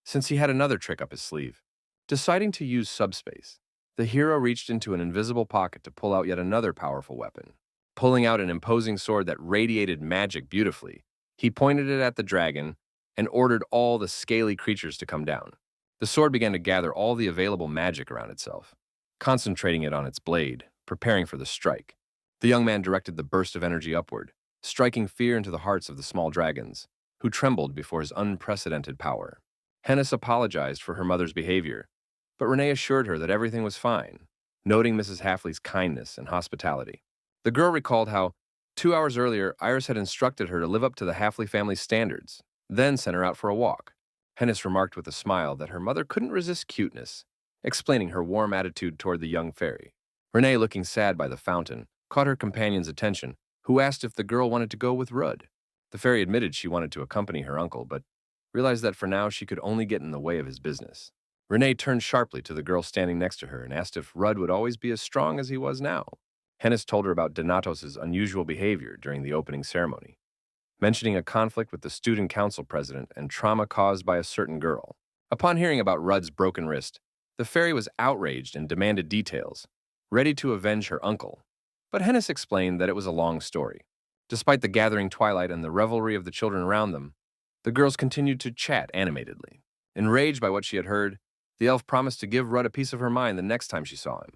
since he had another trick up his sleeve. Deciding to use subspace, the hero reached into an invisible pocket to pull out yet another powerful weapon. Pulling out an imposing sword that radiated magic beautifully, he pointed it at the dragon and ordered all the scaly creatures to come down. The sword began to gather all the available magic around itself, concentrating it on its blade, preparing for the strike. The young man directed the burst of energy upward, striking fear into the hearts of the small dragons, who trembled before his unprecedented power. Hennis apologized for her mother's behavior, but Renee assured her that everything was fine, noting Mrs. Halfley's kindness and hospitality. The girl recalled how, 2 hours earlier, Iris had instructed her to live up to the Halfley family's standards, then sent her out for a walk. Hennis remarked with a smile that her mother couldn't resist cuteness, explaining her warm attitude toward the young fairy. Renee, looking sad by the fountain, caught her companion's attention, who asked if the girl wanted to go with Rudd. The fairy admitted she wanted to accompany her uncle, but realized that for now she could only get in the way of his business. Renee turned sharply to the girl standing next to her and asked if Rudd would always be as strong as he was now. Hennis told her about Donatos's unusual behavior during the opening ceremony, mentioning a conflict with the student council president and trauma caused by a certain girl. Upon hearing about Rudd's broken wrist, the fairy was outraged and demanded details, ready to avenge her uncle. But Hennis explained that it was a long story. Despite the gathering twilight and the revelry of the children around them, the girls continued to chat animatedly. Enraged by what she had heard, the elf promised to give Rudd a piece of her mind the next time she saw him,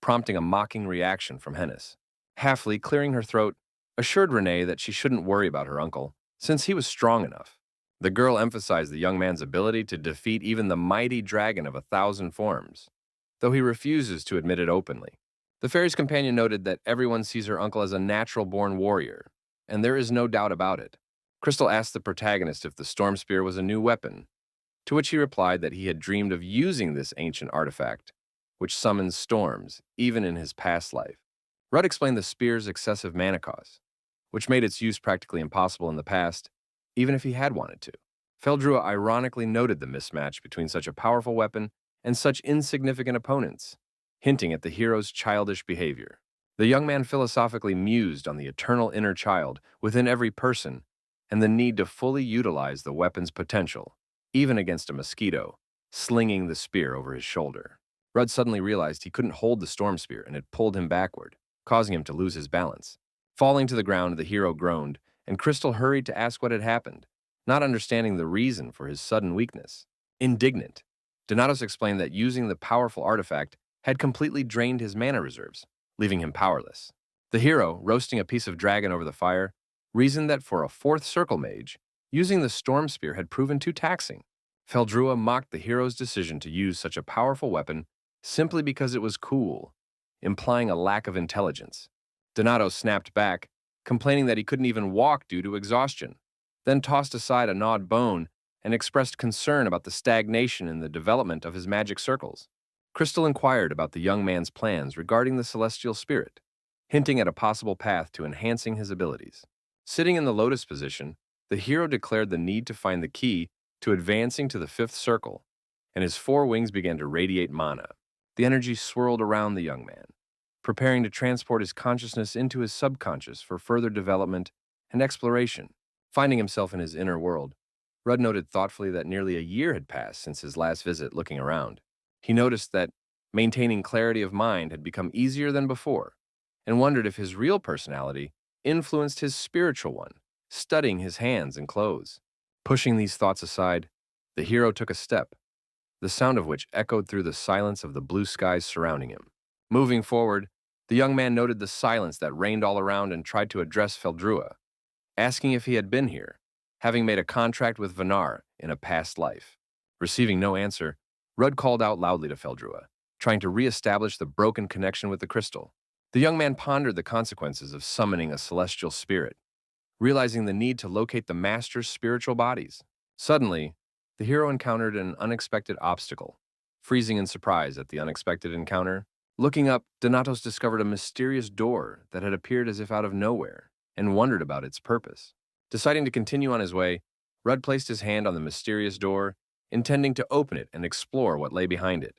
prompting a mocking reaction from Hennis. Halfley, clearing her throat, assured Renee that she shouldn't worry about her uncle, since he was strong enough. The girl emphasized the young man's ability to defeat even the mighty dragon of 1,000 forms, though he refuses to admit it openly. The fairy's companion noted that everyone sees her uncle as a natural-born warrior, and there is no doubt about it. Crystal asked the protagonist if the storm spear was a new weapon, to which he replied that he had dreamed of using this ancient artifact, which summons storms, even in his past life. Rudd explained the spear's excessive mana cost, which made its use practically impossible in the past, even if he had wanted to. Feldrua ironically noted the mismatch between such a powerful weapon and such insignificant opponents, hinting at the hero's childish behavior. The young man philosophically mused on the eternal inner child within every person and the need to fully utilize the weapon's potential, even against a mosquito, slinging the spear over his shoulder. Rudd suddenly realized he couldn't hold the storm spear, and it pulled him backward, causing him to lose his balance. Falling to the ground, the hero groaned, and Crystal hurried to ask what had happened, not understanding the reason for his sudden weakness. Indignant, Donatos explained that using the powerful artifact had completely drained his mana reserves, leaving him powerless. The hero, roasting a piece of dragon over the fire, reasoned that for a fourth circle mage, using the storm spear had proven too taxing. Feldrua mocked the hero's decision to use such a powerful weapon simply because it was cool, implying a lack of intelligence. Donato snapped back, complaining that he couldn't even walk due to exhaustion, then tossed aside a gnawed bone and expressed concern about the stagnation in the development of his magic circles. Crystal inquired about the young man's plans regarding the celestial spirit, hinting at a possible path to enhancing his abilities. Sitting in the lotus position, the hero declared the need to find the key to advancing to the fifth circle, and his four wings began to radiate mana. The energy swirled around the young man, preparing to transport his consciousness into his subconscious for further development and exploration. Finding himself in his inner world, Rudd noted thoughtfully that nearly a year had passed since his last visit looking around. He noticed that maintaining clarity of mind had become easier than before, and wondered if his real personality influenced his spiritual one, studying his hands and clothes. Pushing these thoughts aside, the hero took a step, the sound of which echoed through the silence of the blue skies surrounding him. Moving forward, the young man noted the silence that reigned all around and tried to address Feldrua, asking if he had been here, having made a contract with Vanar in a past life. Receiving no answer, Rudd called out loudly to Feldrua, trying to re-establish the broken connection with the crystal. The young man pondered the consequences of summoning a celestial spirit, realizing the need to locate the master's spiritual bodies. Suddenly, the hero encountered an unexpected obstacle. Freezing in surprise at the unexpected encounter, looking up, Donatos discovered a mysterious door that had appeared as if out of nowhere, and wondered about its purpose. Deciding to continue on his way, Rudd placed his hand on the mysterious door, intending to open it and explore what lay behind it.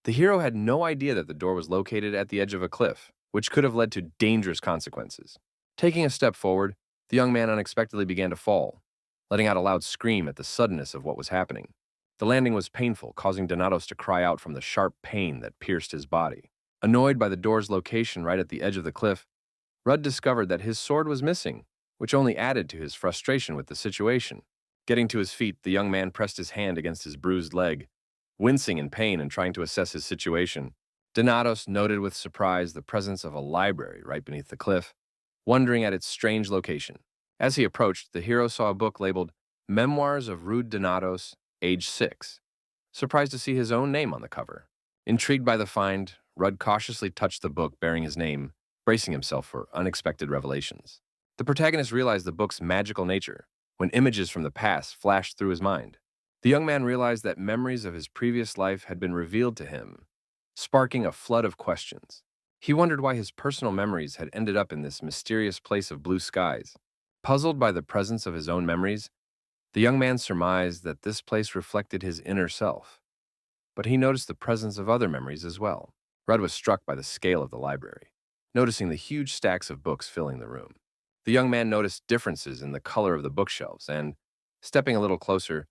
The hero had no idea that the door was located at the edge of a cliff, which could have led to dangerous consequences. Taking a step forward, the young man unexpectedly began to fall, letting out a loud scream at the suddenness of what was happening. The landing was painful, causing Donatos to cry out from the sharp pain that pierced his body. Annoyed by the door's location right at the edge of the cliff, Rudd discovered that his sword was missing, which only added to his frustration with the situation. Getting to his feet, the young man pressed his hand against his bruised leg, wincing in pain and trying to assess his situation. Donatos noted with surprise the presence of a library right beneath the cliff, wondering at its strange location. As he approached, the hero saw a book labeled Memoirs of Rude Donatos, age 6, surprised to see his own name on the cover. Intrigued by the find, Rudd cautiously touched the book bearing his name, bracing himself for unexpected revelations. The protagonist realized the book's magical nature when images from the past flashed through his mind. The young man realized that memories of his previous life had been revealed to him, sparking a flood of questions. He wondered why his personal memories had ended up in this mysterious place of blue skies. Puzzled by the presence of his own memories, the young man surmised that this place reflected his inner self. But he noticed the presence of other memories as well. Rudd was struck by the scale of the library, noticing the huge stacks of books filling the room. The young man noticed differences in the color of the bookshelves and, stepping a little closer,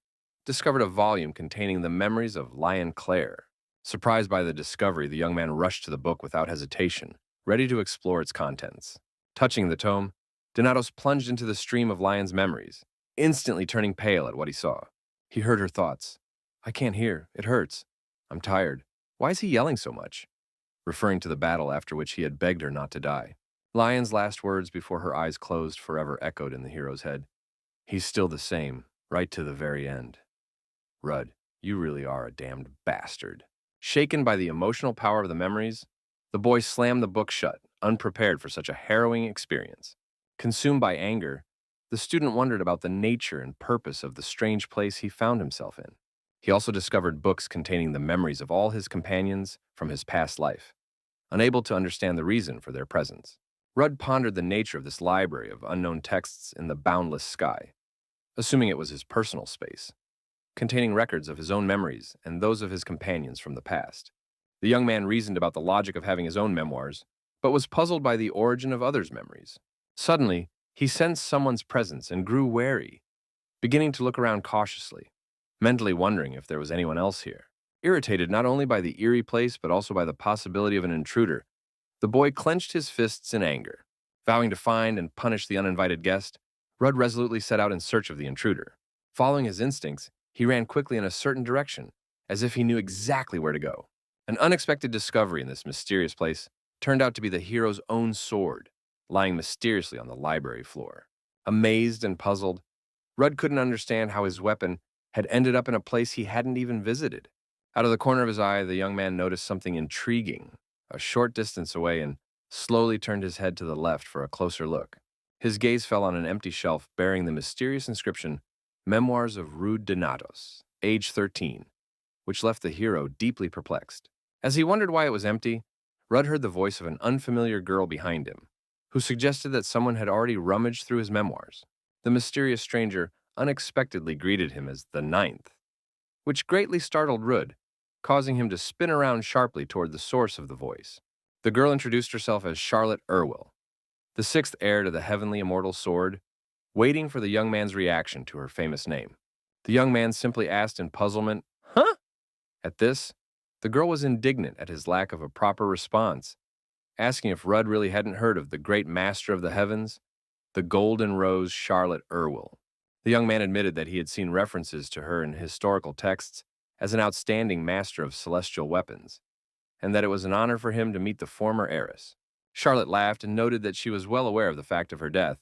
discovered a volume containing the memories of Lion Claire. Surprised by the discovery, the young man rushed to the book without hesitation, ready to explore its contents. Touching the tome, Donatos plunged into the stream of Lion's memories, instantly turning pale at what he saw. He heard her thoughts. "I can't hear. It hurts. I'm tired. Why is he yelling so much?" Referring to the battle after which he had begged her not to die. Lion's last words before her eyes closed forever echoed in the hero's head. "He's still the same, right to the very end." "Rudd, you really are a damned bastard." Shaken by the emotional power of the memories, the boy slammed the book shut, unprepared for such a harrowing experience. Consumed by anger, the student wondered about the nature and purpose of the strange place he found himself in. He also discovered books containing the memories of all his companions from his past life, unable to understand the reason for their presence. Rudd pondered the nature of this library of unknown texts in the boundless sky, assuming it was his personal space, containing records of his own memories and those of his companions from the past. The young man reasoned about the logic of having his own memoirs, but was puzzled by the origin of others' memories. Suddenly, he sensed someone's presence and grew wary, beginning to look around cautiously, mentally wondering if there was anyone else here. Irritated not only by the eerie place but also by the possibility of an intruder, the boy clenched his fists in anger. Vowing to find and punish the uninvited guest, Rudd resolutely set out in search of the intruder. Following his instincts, he ran quickly in a certain direction, as if he knew exactly where to go. An unexpected discovery in this mysterious place turned out to be the hero's own sword, lying mysteriously on the library floor. Amazed and puzzled, Rudd couldn't understand how his weapon had ended up in a place he hadn't even visited. Out of the corner of his eye, the young man noticed something intriguing a short distance away and slowly turned his head to the left for a closer look. His gaze fell on an empty shelf bearing the mysterious inscription, Memoirs of Rude Donatos, age 13, which left the hero deeply perplexed. As he wondered why it was empty, Rudd heard the voice of an unfamiliar girl behind him, who suggested that someone had already rummaged through his memoirs. The mysterious stranger unexpectedly greeted him as the ninth, which greatly startled Rudd, causing him to spin around sharply toward the source of the voice. The girl introduced herself as Charlotte Irwell, the sixth heir to the heavenly immortal sword, waiting for the young man's reaction to her famous name. The young man simply asked in puzzlement, "Huh?" At this, the girl was indignant at his lack of a proper response, asking if Rudd really hadn't heard of the great master of the heavens, the Golden Rose Charlotte Irwell. The young man admitted that he had seen references to her in historical texts as an outstanding master of celestial weapons, and that it was an honor for him to meet the former heiress. Charlotte laughed and noted that she was well aware of the fact of her death,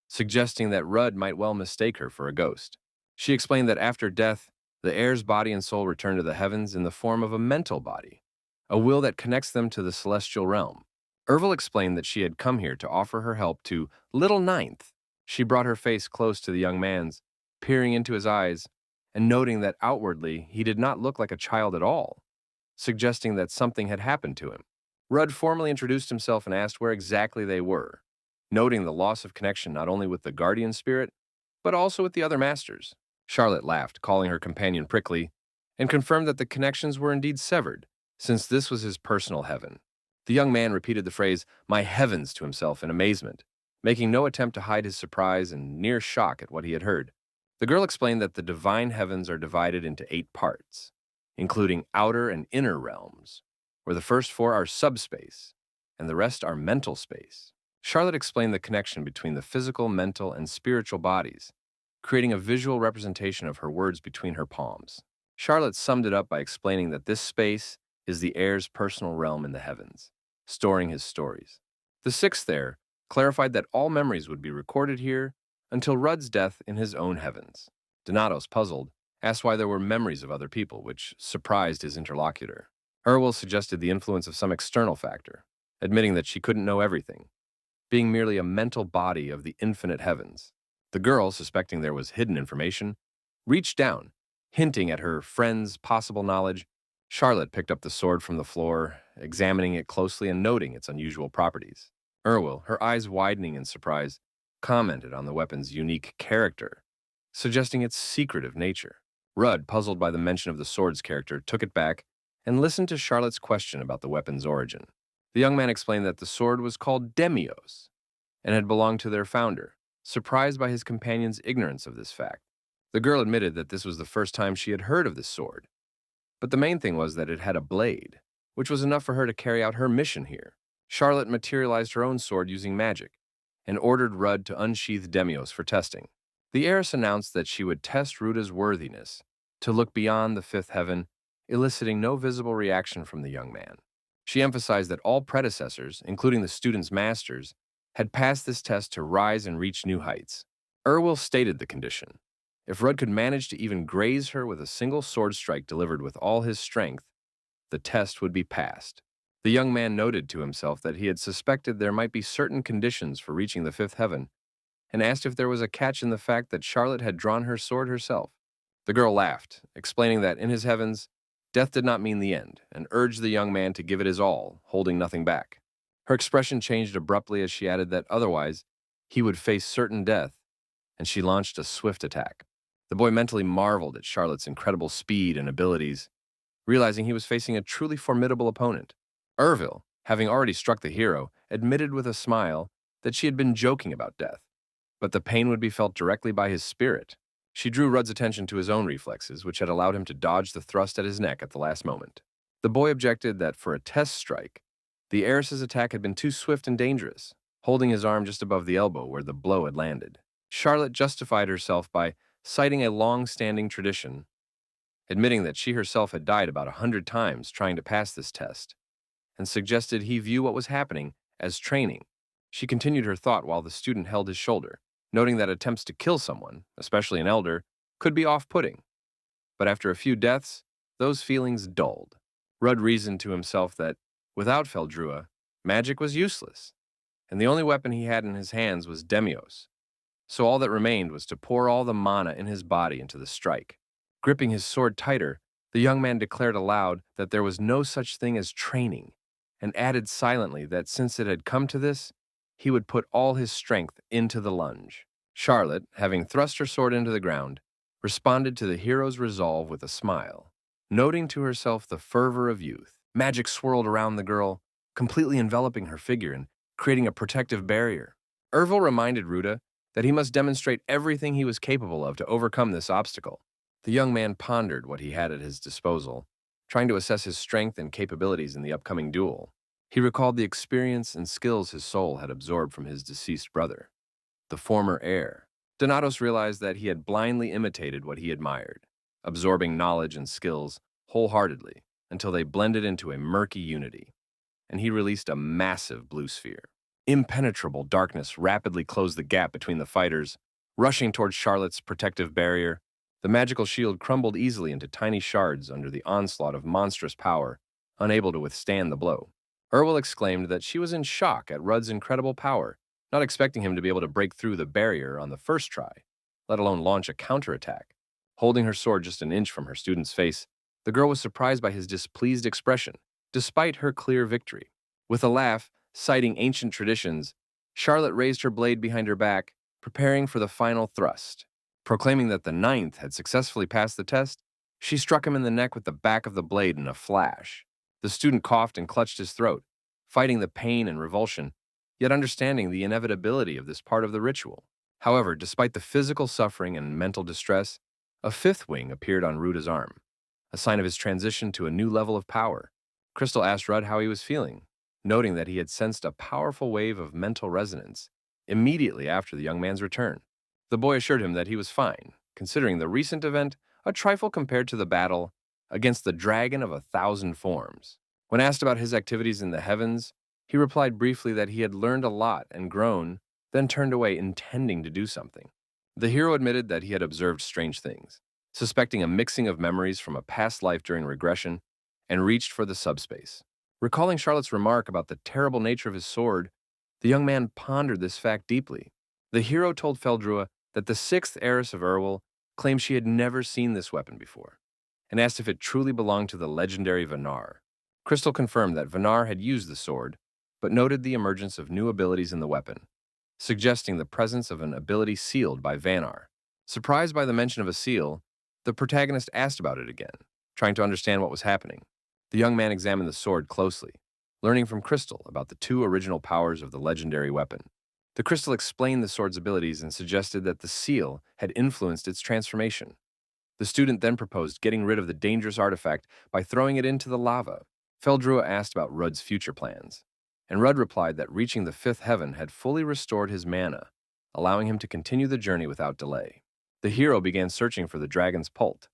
suggesting that Rudd might well mistake her for a ghost. She explained that after death, the heir's body and soul return to the heavens in the form of a mental body, a will that connects them to the celestial realm. Irwell explained that she had come here to offer her help to Little Ninth. She brought her face close to the young man's, peering into his eyes, and noting that outwardly he did not look like a child at all, suggesting that something had happened to him. Rudd formally introduced himself and asked where exactly they were, noting the loss of connection not only with the guardian spirit, but also with the other masters. Charlotte laughed, calling her companion prickly, and confirmed that the connections were indeed severed, since this was his personal heaven. The young man repeated the phrase, "my heavens," to himself in amazement, making no attempt to hide his surprise and near shock at what he had heard. The girl explained that the divine heavens are divided into 8 parts, including outer and inner realms, where the first 4 are subspace, and the rest are mental space. Charlotte explained the connection between the physical, mental, and spiritual bodies, creating a visual representation of her words between her palms. Charlotte summed it up by explaining that this space is the heir's personal realm in the heavens, storing his stories. The sixth heir clarified that all memories would be recorded here until Rudd's death in his own heavens. Donatos, puzzled, asked why there were memories of other people, which surprised his interlocutor. Erwil suggested the influence of some external factor, admitting that she couldn't know everything, being merely a mental body of the infinite heavens. The girl, suspecting there was hidden information, reached down, hinting at her friend's possible knowledge. Charlotte picked up the sword from the floor, examining it closely and noting its unusual properties. Erwil, her eyes widening in surprise, commented on the weapon's unique character, suggesting its secretive nature. Rudd, puzzled by the mention of the sword's character, took it back and listened to Charlotte's question about the weapon's origin. The young man explained that the sword was called Demios and had belonged to their founder, surprised by his companion's ignorance of this fact. The girl admitted that this was the first time she had heard of this sword, but the main thing was that it had a blade, which was enough for her to carry out her mission here. Charlotte materialized her own sword using magic and ordered Rudd to unsheath Demios for testing. The heiress announced that she would test Ruda's worthiness to look beyond the fifth heaven, eliciting no visible reaction from the young man. She emphasized that all predecessors, including the student's masters, had passed this test to rise and reach new heights. Erwil stated the condition. If Rudd could manage to even graze her with a single sword strike delivered with all his strength, the test would be passed. The young man noted to himself that he had suspected there might be certain conditions for reaching the fifth heaven, and asked if there was a catch in the fact that Charlotte had drawn her sword herself. The girl laughed, explaining that in his heavens, death did not mean the end, and urged the young man to give it his all, holding nothing back. Her expression changed abruptly as she added that otherwise, he would face certain death, and she launched a swift attack. The boy mentally marveled at Charlotte's incredible speed and abilities, realizing he was facing a truly formidable opponent. Erwil, having already struck the hero, admitted with a smile that she had been joking about death, but the pain would be felt directly by his spirit. She drew Rudd's attention to his own reflexes, which had allowed him to dodge the thrust at his neck at the last moment. The boy objected that for a test strike, the heiress's attack had been too swift and dangerous, holding his arm just above the elbow where the blow had landed. Charlotte justified herself by citing a long-standing tradition, admitting that she herself had died about 100 times trying to pass this test, and suggested he view what was happening as training. She continued her thought while the student held his shoulder, noting that attempts to kill someone, especially an elder, could be off-putting. But after a few deaths, those feelings dulled. Rudd reasoned to himself that, without Feldrua, magic was useless, and the only weapon he had in his hands was Demios. So all that remained was to pour all the mana in his body into the strike. Gripping his sword tighter, the young man declared aloud that there was no such thing as training, and added silently that since it had come to this, he would put all his strength into the lunge. Charlotte, having thrust her sword into the ground, responded to the hero's resolve with a smile, noting to herself the fervor of youth. Magic swirled around the girl, completely enveloping her figure and creating a protective barrier. Erwil reminded Ruda that he must demonstrate everything he was capable of to overcome this obstacle. The young man pondered what he had at his disposal, trying to assess his strength and capabilities in the upcoming duel. He recalled the experience and skills his soul had absorbed from his deceased brother, the former heir. Donatos realized that he had blindly imitated what he admired, absorbing knowledge and skills wholeheartedly until they blended into a murky unity, and he released a massive blue sphere. Impenetrable darkness rapidly closed the gap between the fighters, rushing towards Charlotte's protective barrier. The magical shield crumbled easily into tiny shards under the onslaught of monstrous power, unable to withstand the blow. Erwil exclaimed that she was in shock at Rudd's incredible power, not expecting him to be able to break through the barrier on the first try, let alone launch a counterattack. Holding her sword just an inch from her student's face, the girl was surprised by his displeased expression, despite her clear victory. With a laugh, citing ancient traditions, Charlotte raised her blade behind her back, preparing for the final thrust. Proclaiming that the ninth had successfully passed the test, she struck him in the neck with the back of the blade in a flash. The student coughed and clutched his throat, fighting the pain and revulsion, yet understanding the inevitability of this part of the ritual. However, despite the physical suffering and mental distress, a fifth wing appeared on Ruda's arm, a sign of his transition to a new level of power. Crystal asked Rudd how he was feeling, noting that he had sensed a powerful wave of mental resonance immediately after the young man's return. The boy assured him that he was fine, considering the recent event a trifle compared to the battle against the dragon of 1,000 forms. When asked about his activities in the heavens, he replied briefly that he had learned a lot and grown, then turned away intending to do something. The hero admitted that he had observed strange things, suspecting a mixing of memories from a past life during regression, and reached for the subspace. Recalling Charlotte's remark about the terrible nature of his sword, the young man pondered this fact deeply. The hero told Feldrua that the sixth heiress of Erwil claimed she had never seen this weapon before, and asked if it truly belonged to the legendary Vanar. Crystal confirmed that Vanar had used the sword, but noted the emergence of new abilities in the weapon, suggesting the presence of an ability sealed by Vanar. Surprised by the mention of a seal, the protagonist asked about it again, trying to understand what was happening. The young man examined the sword closely, learning from Crystal about the two original powers of the legendary weapon. The crystal explained the sword's abilities and suggested that the seal had influenced its transformation. The student then proposed getting rid of the dangerous artifact by throwing it into the lava. Feldrua asked about Rudd's future plans, and Rudd replied that reaching the fifth heaven had fully restored his mana, allowing him to continue the journey without delay. The hero began searching for the dragon's pult,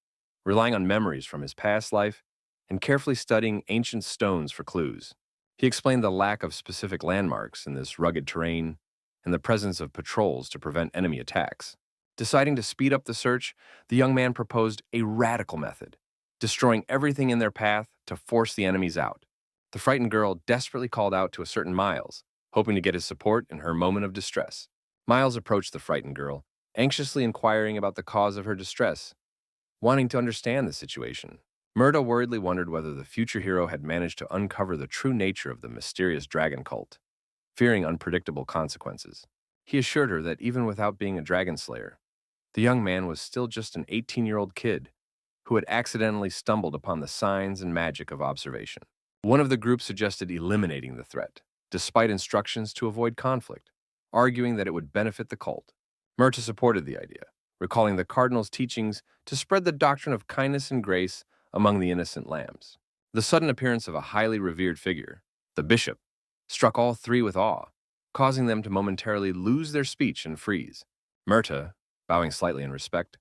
relying on memories from his past life and carefully studying ancient stones for clues. He explained the lack of specific landmarks in this rugged terrain and the presence of patrols to prevent enemy attacks. Deciding to speed up the search, the young man proposed a radical method, destroying everything in their path to force the enemies out. The frightened girl desperately called out to a certain Miles, hoping to get his support in her moment of distress. Miles approached the frightened girl, anxiously inquiring about the cause of her distress, wanting to understand the situation. Murda worriedly wondered whether the future hero had managed to uncover the true nature of the mysterious dragon cult, fearing unpredictable consequences. He assured her that even without being a dragon slayer, the young man was still just an 18-year-old kid who had accidentally stumbled upon the signs and magic of observation. One of the group suggested eliminating the threat, despite instructions to avoid conflict, arguing that it would benefit the cult. Murta supported the idea, recalling the cardinal's teachings to spread the doctrine of kindness and grace among the innocent lambs. The sudden appearance of a highly revered figure, the bishop, struck all three with awe, causing them to momentarily lose their speech and freeze. Murta, bowing slightly in respect,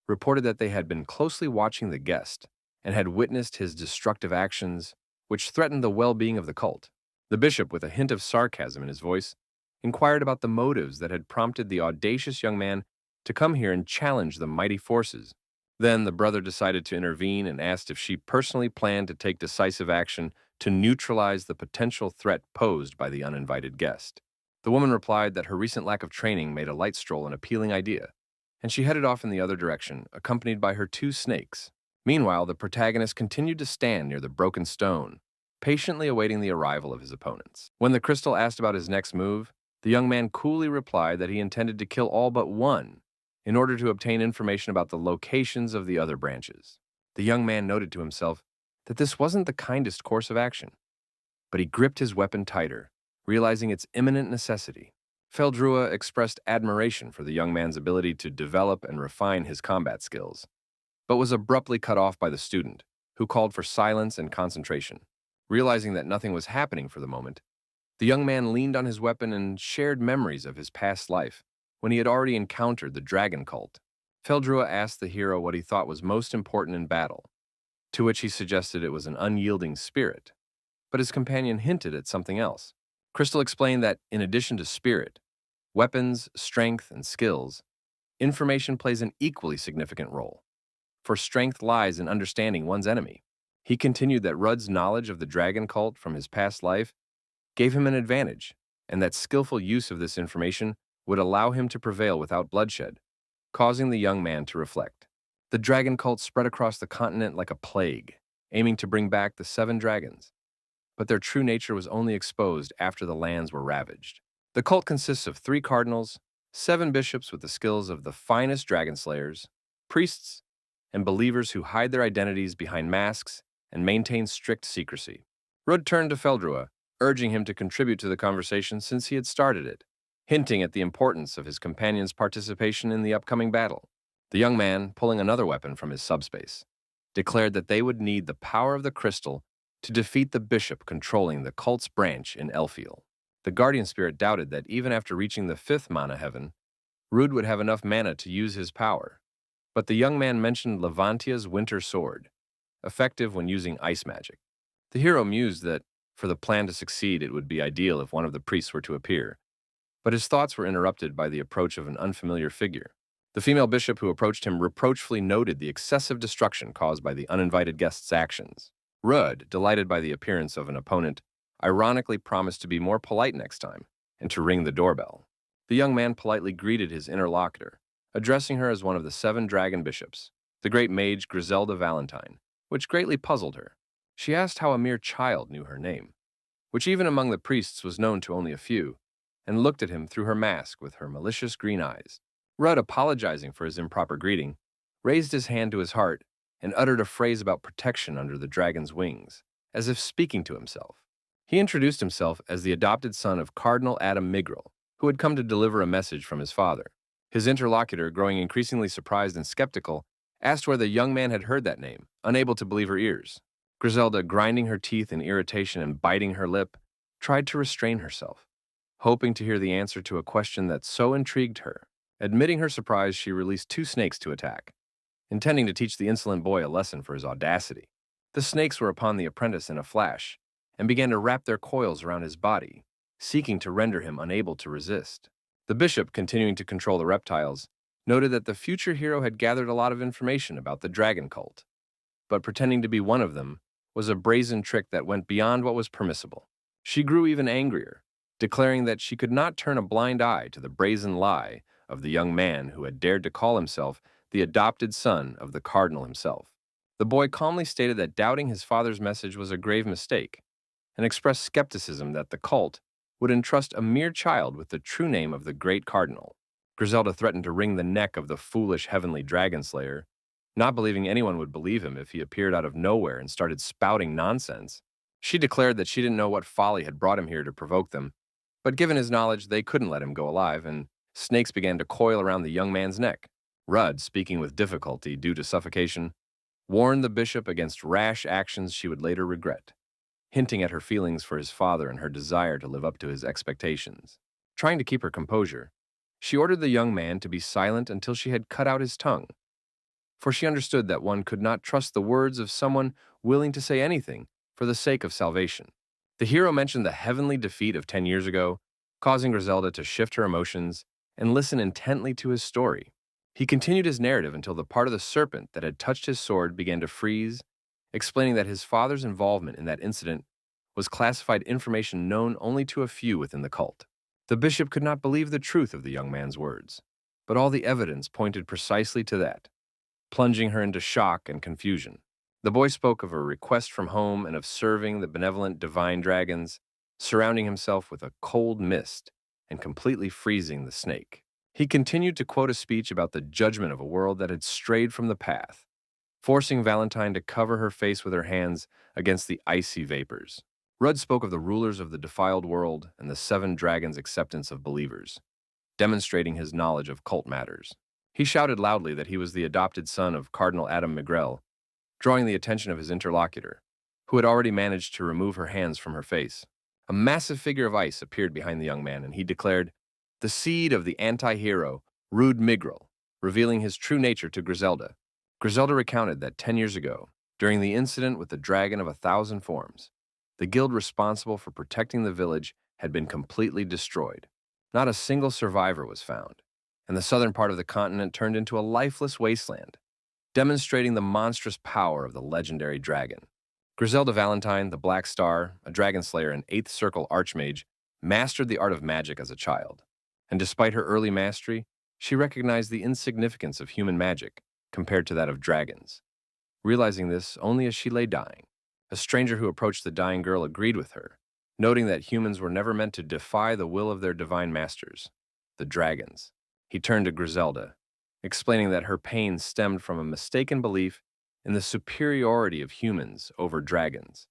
reported that they had been closely watching the guest and had witnessed his destructive actions, which threatened the well-being of the cult. The bishop, with a hint of sarcasm in his voice, inquired about the motives that had prompted the audacious young man to come here and challenge the mighty forces. Then the brother decided to intervene and asked if she personally planned to take decisive action to neutralize the potential threat posed by the uninvited guest. The woman replied that her recent lack of training made a light stroll an appealing idea, and she headed off in the other direction, accompanied by her two snakes. Meanwhile, the protagonist continued to stand near the broken stone, patiently awaiting the arrival of his opponents. When the crystal asked about his next move, the young man coolly replied that he intended to kill all but one in order to obtain information about the locations of the other branches. The young man noted to himself that this wasn't the kindest course of action, but he gripped his weapon tighter, realizing its imminent necessity. Feldrua expressed admiration for the young man's ability to develop and refine his combat skills, but was abruptly cut off by the student, who called for silence and concentration. Realizing that nothing was happening for the moment, the young man leaned on his weapon and shared memories of his past life, when he had already encountered the dragon cult. Feldrua asked the hero what he thought was most important in battle, to which he suggested it was an unyielding spirit, but his companion hinted at something else. Crystal explained that, in addition to spirit, weapons, strength, and skills, information plays an equally significant role, for strength lies in understanding one's enemy. He continued that Rudd's knowledge of the dragon cult from his past life gave him an advantage, and that skillful use of this information would allow him to prevail without bloodshed, causing the young man to reflect. The dragon cult spread across the continent like a plague, aiming to bring back the 7 dragons, but their true nature was only exposed after the lands were ravaged. The cult consists of 3 cardinals, 7 bishops with the skills of the finest dragon slayers, priests, and believers who hide their identities behind masks and maintain strict secrecy. Rudd turned to Feldrua, urging him to contribute to the conversation since he had started it, hinting at the importance of his companion's participation in the upcoming battle. The young man, pulling another weapon from his subspace, declared that they would need the power of the crystal to defeat the bishop controlling the cult's branch in Elfiel. The guardian spirit doubted that even after reaching the 5th mana heaven, Rudd would have enough mana to use his power. But the young man mentioned Levantia's winter sword, effective when using ice magic. The hero mused that, for the plan to succeed, it would be ideal if one of the priests were to appear, but his thoughts were interrupted by the approach of an unfamiliar figure. The female bishop who approached him reproachfully noted the excessive destruction caused by the uninvited guest's actions. Rudd, delighted by the appearance of an opponent, ironically promised to be more polite next time and to ring the doorbell. The young man politely greeted his interlocutor, addressing her as one of the 7 dragon bishops, the great mage Griselda Valentine, which greatly puzzled her. She asked how a mere child knew her name, which even among the priests was known to only a few, and looked at him through her mask with her malicious green eyes. Rudd, apologizing for his improper greeting, raised his hand to his heart and uttered a phrase about protection under the dragon's wings, as if speaking to himself. He introduced himself as the adopted son of Cardinal Adam Migril, who had come to deliver a message from his father. His interlocutor, growing increasingly surprised and skeptical, asked where the young man had heard that name, unable to believe her ears. Griselda, grinding her teeth in irritation and biting her lip, tried to restrain herself, hoping to hear the answer to a question that so intrigued her. Admitting her surprise, she released 2 snakes to attack, intending to teach the insolent boy a lesson for his audacity. The snakes were upon the apprentice in a flash and began to wrap their coils around his body, seeking to render him unable to resist. The bishop, continuing to control the reptiles, noted that the future hero had gathered a lot of information about the dragon cult, but pretending to be one of them was a brazen trick that went beyond what was permissible. She grew even angrier, declaring that she could not turn a blind eye to the brazen lie of the young man who had dared to call himself the adopted son of the cardinal himself. The boy calmly stated that doubting his father's message was a grave mistake, and expressed skepticism that the cult would entrust a mere child with the true name of the great cardinal. Griselda threatened to wring the neck of the foolish heavenly dragon slayer, not believing anyone would believe him if he appeared out of nowhere and started spouting nonsense. She declared that she didn't know what folly had brought him here to provoke them, but given his knowledge, they couldn't let him go alive, and snakes began to coil around the young man's neck. Rudd, speaking with difficulty due to suffocation, warned the bishop against rash actions she would later regret, hinting at her feelings for his father and her desire to live up to his expectations. Trying to keep her composure, she ordered the young man to be silent until she had cut out his tongue, for she understood that one could not trust the words of someone willing to say anything for the sake of salvation. The hero mentioned the heavenly defeat of 10 years ago, causing Griselda to shift her emotions and listen intently to his story. He continued his narrative until the part of the serpent that had touched his sword began to freeze, explaining that his father's involvement in that incident was classified information known only to a few within the cult. The bishop could not believe the truth of the young man's words, but all the evidence pointed precisely to that, plunging her into shock and confusion. The boy spoke of a request from home and of serving the benevolent divine dragons, surrounding himself with a cold mist and completely freezing the snake. He continued to quote a speech about the judgment of a world that had strayed from the path, forcing Valentine to cover her face with her hands against the icy vapors. Rudd spoke of the rulers of the defiled world and the 7 dragons' acceptance of believers, demonstrating his knowledge of cult matters. He shouted loudly that he was the adopted son of Cardinal Adam Migril, drawing the attention of his interlocutor, who had already managed to remove her hands from her face. A massive figure of ice appeared behind the young man, and he declared, "The seed of the anti-hero, Rude Migril," revealing his true nature to Griselda. Griselda recounted that 10 years ago, during the incident with the dragon of 1,000 forms, the guild responsible for protecting the village had been completely destroyed. Not a single survivor was found, and the southern part of the continent turned into a lifeless wasteland, demonstrating the monstrous power of the legendary dragon. Griselda Valentine, the Black Star, a dragon slayer and 8th Circle Archmage, mastered the art of magic as a child, and despite her early mastery, she recognized the insignificance of human magic compared to that of dragons. Realizing this only as she lay dying, a stranger who approached the dying girl agreed with her, noting that humans were never meant to defy the will of their divine masters, the dragons. He turned to Griselda, explaining that her pain stemmed from a mistaken belief in the superiority of humans over dragons,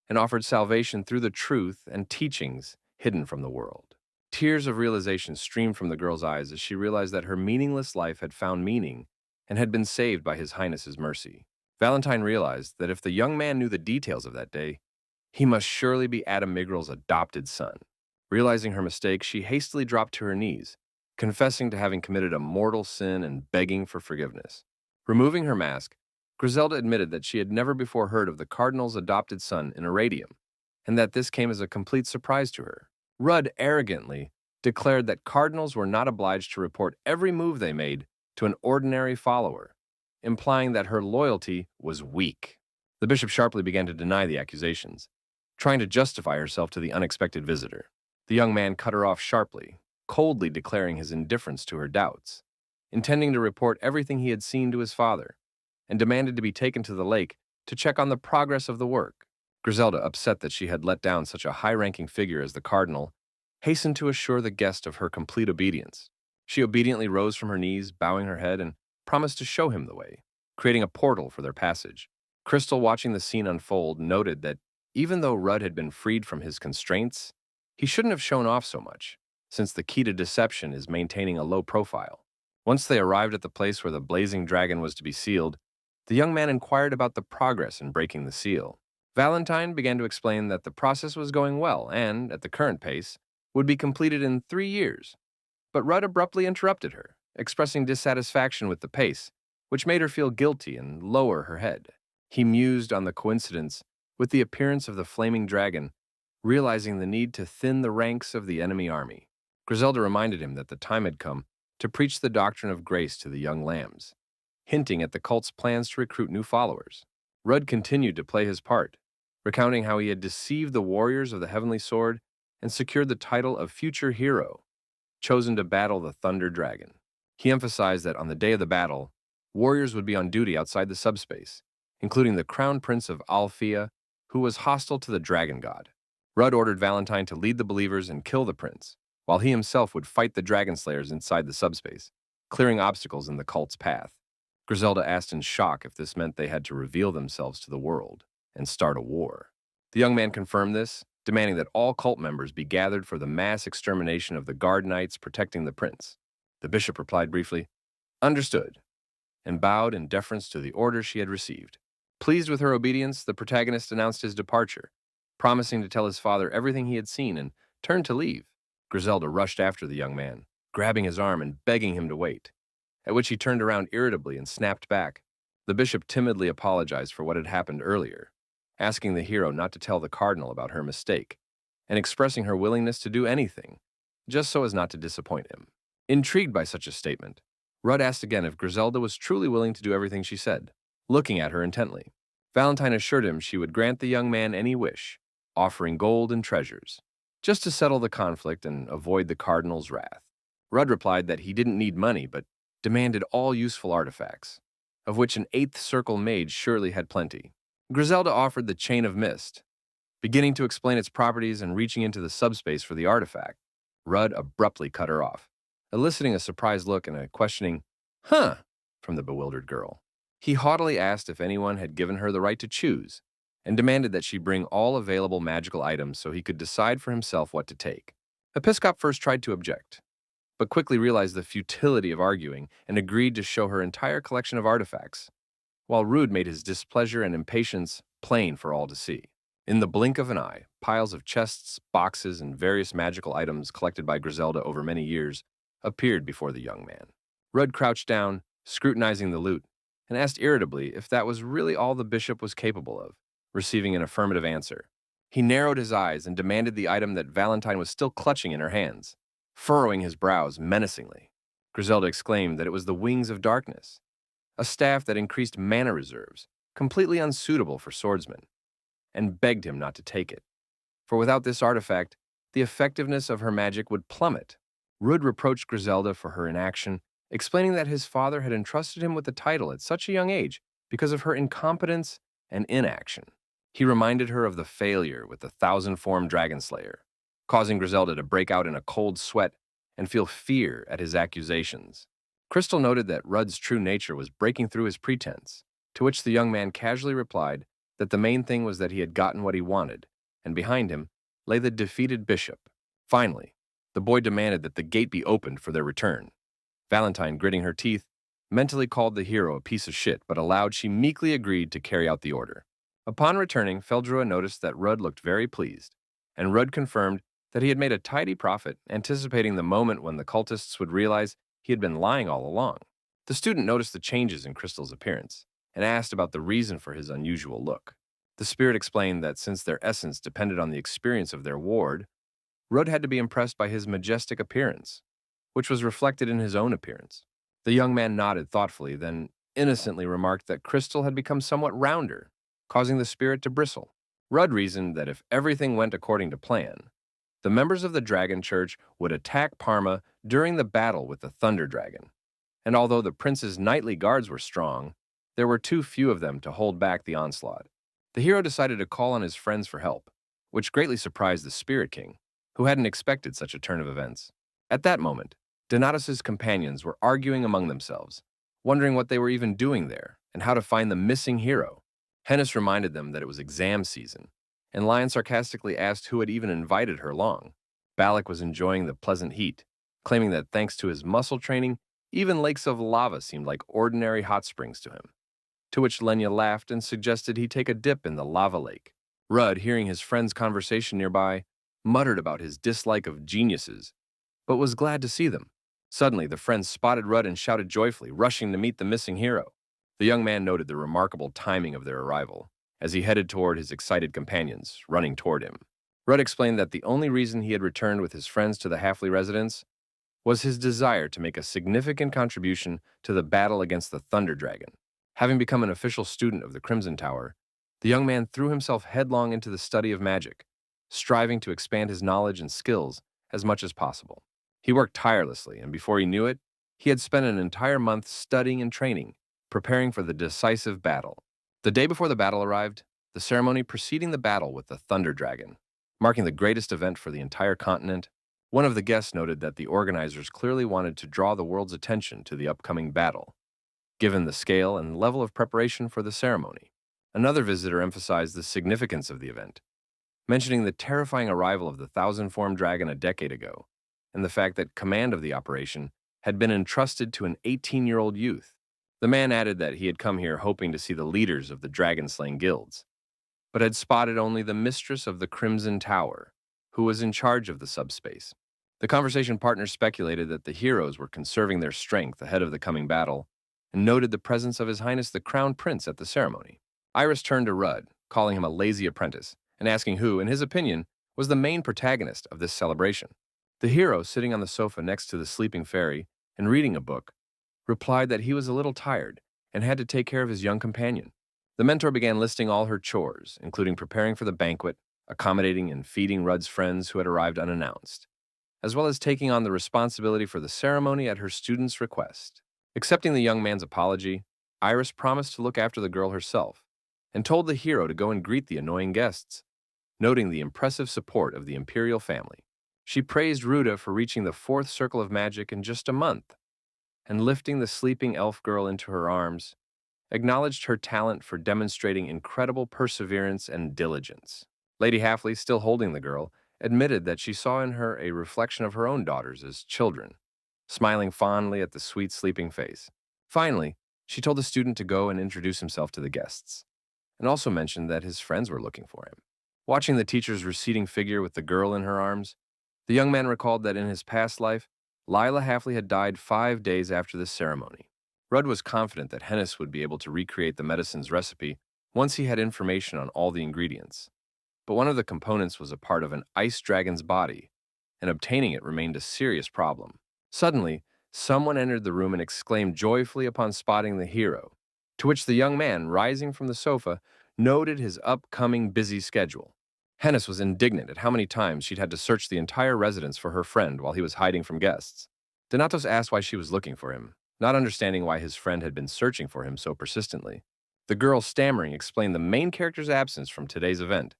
and offered salvation through the truth and teachings hidden from the world. Tears of realization streamed from the girl's eyes as she realized that her meaningless life had found meaning and had been saved by His Highness's mercy. Valentine realized that if the young man knew the details of that day, he must surely be Adam Migril's adopted son. Realizing her mistake, she hastily dropped to her knees, confessing to having committed a mortal sin and begging for forgiveness. Removing her mask, Griselda admitted that she had never before heard of the Cardinal's adopted son in Iradium, and that this came as a complete surprise to her. Rudd arrogantly declared that Cardinals were not obliged to report every move they made to an ordinary follower, implying that her loyalty was weak. The bishop sharply began to deny the accusations, trying to justify herself to the unexpected visitor. The young man cut her off sharply, coldly declaring his indifference to her doubts, intending to report everything he had seen to his father, and demanded to be taken to the lake to check on the progress of the work. Griselda, upset that she had let down such a high-ranking figure as the cardinal, hastened to assure the guest of her complete obedience. She obediently rose from her knees, bowing her head, and promised to show him the way, creating a portal for their passage. Crystal, watching the scene unfold, noted that even though Rudd had been freed from his constraints, he shouldn't have shown off so much, since the key to deception is maintaining a low profile. Once they arrived at the place where the blazing dragon was to be sealed, the young man inquired about the progress in breaking the seal. Valentine began to explain that the process was going well and, at the current pace, would be completed in 3 years. But Rudd abruptly interrupted her, expressing dissatisfaction with the pace, which made her feel guilty and lower her head. He mused on the coincidence with the appearance of the flaming dragon, realizing the need to thin the ranks of the enemy army. Griselda reminded him that the time had come to preach the doctrine of grace to the young lambs, hinting at the cult's plans to recruit new followers. Rudd continued to play his part, recounting how he had deceived the warriors of the Heavenly Sword and secured the title of future hero, chosen to battle the Thunder Dragon. He emphasized that on the day of the battle, warriors would be on duty outside the subspace, including the Crown Prince of Althea, who was hostile to the Dragon God. Rudd ordered Valentine to lead the believers and kill the prince, while he himself would fight the Dragon Slayers inside the subspace, clearing obstacles in the cult's path. Griselda asked in shock if this meant they had to reveal themselves to the world and start a war. The young man confirmed this, demanding that all cult members be gathered for the mass extermination of the guard knights protecting the prince. The bishop replied briefly, "Understood," and bowed in deference to the order she had received. Pleased with her obedience, the protagonist announced his departure, promising to tell his father everything he had seen, and turned to leave. Griselda rushed after the young man, grabbing his arm and begging him to wait, at which he turned around irritably and snapped back. The bishop timidly apologized for what had happened earlier, asking the hero not to tell the cardinal about her mistake, and expressing her willingness to do anything, just so as not to disappoint him. Intrigued by such a statement, Rudd asked again if Griselda was truly willing to do everything she said, looking at her intently. Valentine assured him she would grant the young man any wish, offering gold and treasures, just to settle the conflict and avoid the cardinal's wrath. Rudd replied that he didn't need money, but demanded all useful artifacts, of which an 8th Circle mage surely had plenty. Griselda offered the Chain of Mist, beginning to explain its properties and reaching into the subspace for the artifact. Rudd abruptly cut her off, eliciting a surprised look and a questioning, "Huh?" from the bewildered girl. He haughtily asked if anyone had given her the right to choose, and demanded that she bring all available magical items so he could decide for himself what to take. Episcop first tried to object, but quickly realized the futility of arguing and agreed to show her entire collection of artifacts, while Rude made his displeasure and impatience plain for all to see. In the blink of an eye, piles of chests, boxes, and various magical items collected by Griselda over many years appeared before the young man. Rudd crouched down, scrutinizing the loot, and asked irritably if that was really all the bishop was capable of, receiving an affirmative answer. He narrowed his eyes and demanded the item that Valentine was still clutching in her hands, furrowing his brows menacingly. Griselda exclaimed that it was the Wings of Darkness, a staff that increased mana reserves, completely unsuitable for swordsmen, and begged him not to take it, for without this artifact, the effectiveness of her magic would plummet. Rudd reproached Griselda for her inaction, explaining that his father had entrusted him with the title at such a young age because of her incompetence and inaction. He reminded her of the failure with the 1,000-form dragon slayer, causing Griselda to break out in a cold sweat and feel fear at his accusations. Crystal noted that Rudd's true nature was breaking through his pretense, to which the young man casually replied that the main thing was that he had gotten what he wanted, and behind him lay the defeated bishop. Finally, the boy demanded that the gate be opened for their return. Valentine, gritting her teeth, mentally called the hero a piece of shit, but aloud she meekly agreed to carry out the order. Upon returning, Feldrua noticed that Rudd looked very pleased, and Rudd confirmed that he had made a tidy profit, anticipating the moment when the cultists would realize he had been lying all along. The student noticed the changes in Crystal's appearance, and asked about the reason for his unusual look. The spirit explained that since their essence depended on the experience of their ward, Rudd had to be impressed by his majestic appearance, which was reflected in his own appearance. The young man nodded thoughtfully, then innocently remarked that Crystal had become somewhat rounder, causing the spirit to bristle. Rudd reasoned that if everything went according to plan, the members of the Dragon Church would attack Parma during the battle with the Thunder Dragon. And although the prince's knightly guards were strong, there were too few of them to hold back the onslaught. The hero decided to call on his friends for help, which greatly surprised the Spirit King, who hadn't expected such a turn of events. At that moment, Donatus's companions were arguing among themselves, wondering what they were even doing there and how to find the missing hero. Hennis reminded them that it was exam season, and Lion sarcastically asked who had even invited her along. Balac was enjoying the pleasant heat, claiming that thanks to his muscle training, even lakes of lava seemed like ordinary hot springs to him. To which Lenya laughed and suggested he take a dip in the lava lake. Rudd, hearing his friend's conversation nearby, muttered about his dislike of geniuses, but was glad to see them. Suddenly, the friends spotted Rudd and shouted joyfully, rushing to meet the missing hero. The young man noted the remarkable timing of their arrival, as he headed toward his excited companions, running toward him. Rudd explained that the only reason he had returned with his friends to the Halfley residence was his desire to make a significant contribution to the battle against the Thunder Dragon. Having become an official student of the Crimson Tower, the young man threw himself headlong into the study of magic, striving to expand his knowledge and skills as much as possible. He worked tirelessly, and before he knew it, he had spent an entire month studying and training, preparing for the decisive battle. The day before the battle arrived, the ceremony preceding the battle with the Thunder Dragon, marking the greatest event for the entire continent, one of the guests noted that the organizers clearly wanted to draw the world's attention to the upcoming battle, given the scale and level of preparation for the ceremony. Another visitor emphasized the significance of the event, mentioning the terrifying arrival of the thousand-formed dragon a decade ago, and the fact that command of the operation had been entrusted to an 18-year-old youth. The man added that he had come here hoping to see the leaders of the dragon-slaying guilds, but had spotted only the mistress of the Crimson Tower, who was in charge of the subspace. The conversation partners speculated that the heroes were conserving their strength ahead of the coming battle, and noted the presence of His Highness the Crown Prince at the ceremony. Iris turned to Rudd, calling him a lazy apprentice, and asking who, in his opinion, was the main protagonist of this celebration. The hero, sitting on the sofa next to the sleeping fairy and reading a book, replied that he was a little tired and had to take care of his young companion. The mentor began listing all her chores, including preparing for the banquet, accommodating and feeding Rudd's friends who had arrived unannounced, as well as taking on the responsibility for the ceremony at her student's request. Accepting the young man's apology, Iris promised to look after the girl herself and told the hero to go and greet the annoying guests, noting the impressive support of the imperial family. She praised Ruda for reaching the fourth circle of magic in just a month, and lifting the sleeping elf girl into her arms, acknowledged her talent for demonstrating incredible perseverance and diligence. Lady Halfley, still holding the girl, admitted that she saw in her a reflection of her own daughters as children, smiling fondly at the sweet sleeping face. Finally, she told the student to go and introduce himself to the guests, and also mentioned that his friends were looking for him. Watching the teacher's receding figure with the girl in her arms, the young man recalled that in his past life, Lila Halfley had died 5 days after this ceremony. Rudd was confident that Hennis would be able to recreate the medicine's recipe once he had information on all the ingredients. But one of the components was a part of an ice dragon's body, and obtaining it remained a serious problem. Suddenly, someone entered the room and exclaimed joyfully upon spotting the hero, to which the young man, rising from the sofa, noted his upcoming busy schedule. Hennis was indignant at how many times she'd had to search the entire residence for her friend while he was hiding from guests. Donatus asked why she was looking for him, not understanding why his friend had been searching for him so persistently. The girl, stammering, explained the main character's absence from today's event,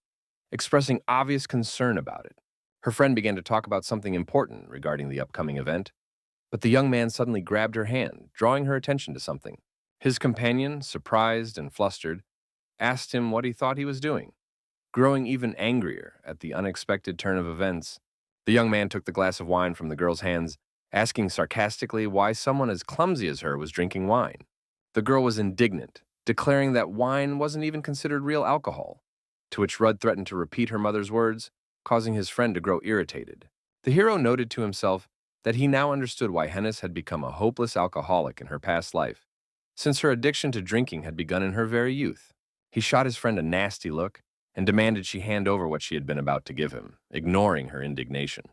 expressing obvious concern about it. Her friend began to talk about something important regarding the upcoming event, but the young man suddenly grabbed her hand, drawing her attention to something. His companion, surprised and flustered, asked him what he thought he was doing. Growing even angrier at the unexpected turn of events, the young man took the glass of wine from the girl's hands, asking sarcastically why someone as clumsy as her was drinking wine. The girl was indignant, declaring that wine wasn't even considered real alcohol, to which Rudd threatened to repeat her mother's words, causing his friend to grow irritated. The hero noted to himself that he now understood why Hennis had become a hopeless alcoholic in her past life, since her addiction to drinking had begun in her very youth. He shot his friend a nasty look and demanded she hand over what she had been about to give him, ignoring her indignation.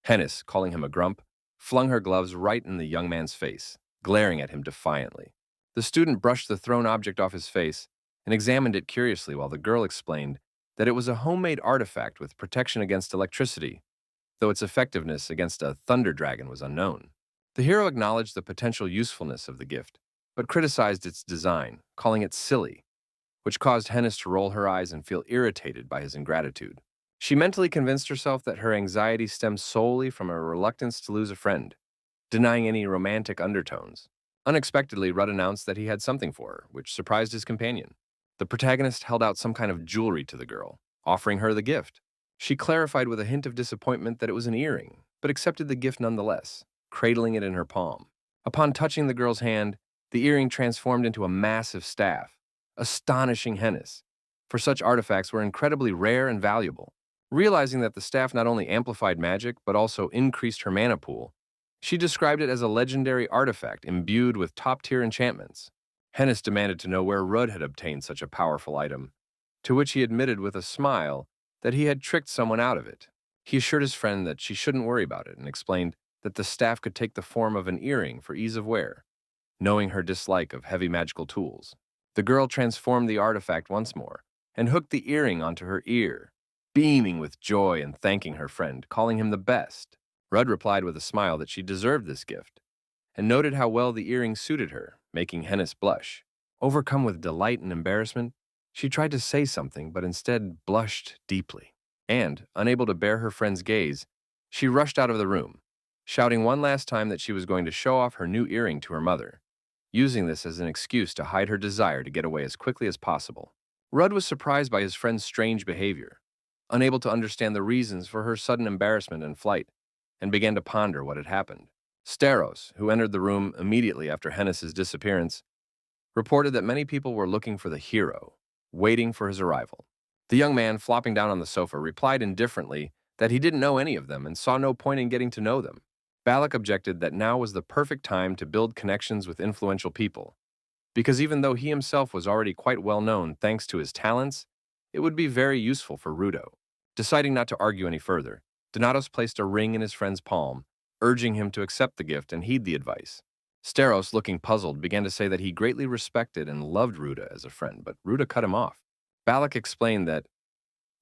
Hennis, calling him a grump, flung her gloves right in the young man's face, glaring at him defiantly. The student brushed the thrown object off his face and examined it curiously while the girl explained that it was a homemade artifact with protection against electricity, though its effectiveness against a thunder dragon was unknown. The hero acknowledged the potential usefulness of the gift, but criticized its design, calling it silly, which caused Hennis to roll her eyes and feel irritated by his ingratitude. She mentally convinced herself that her anxiety stemmed solely from a reluctance to lose a friend, denying any romantic undertones. Unexpectedly, Rudd announced that he had something for her, which surprised his companion. The protagonist held out some kind of jewelry to the girl, offering her the gift. She clarified with a hint of disappointment that it was an earring, but accepted the gift nonetheless, cradling it in her palm. Upon touching the girl's hand, the earring transformed into a massive staff, astonishing Hennis, for such artifacts were incredibly rare and valuable. Realizing that the staff not only amplified magic but also increased her mana pool, she described it as a legendary artifact imbued with top-tier enchantments. Hennis demanded to know where Rudd had obtained such a powerful item, to which he admitted with a smile that he had tricked someone out of it. He assured his friend that she shouldn't worry about it and explained that the staff could take the form of an earring for ease of wear, knowing her dislike of heavy magical tools. The girl transformed the artifact once more and hooked the earring onto her ear, beaming with joy and thanking her friend, calling him the best. Rudd replied with a smile that she deserved this gift, and noted how well the earring suited her, making Hennis blush. Overcome with delight and embarrassment, she tried to say something but instead blushed deeply. And, unable to bear her friend's gaze, she rushed out of the room, shouting one last time that she was going to show off her new earring to her mother, using this as an excuse to hide her desire to get away as quickly as possible. Rudd was surprised by his friend's strange behavior, unable to understand the reasons for her sudden embarrassment and flight, and began to ponder what had happened. Steros, who entered the room immediately after Hennis's disappearance, reported that many people were looking for the hero, waiting for his arrival. The young man, flopping down on the sofa, replied indifferently that he didn't know any of them and saw no point in getting to know them. Balac objected that now was the perfect time to build connections with influential people, because even though he himself was already quite well known thanks to his talents, it would be very useful for Rudo. Deciding not to argue any further, Donatos placed a ring in his friend's palm, urging him to accept the gift and heed the advice. Steros, looking puzzled, began to say that he greatly respected and loved Ruda as a friend, but Ruda cut him off. Balac explained that,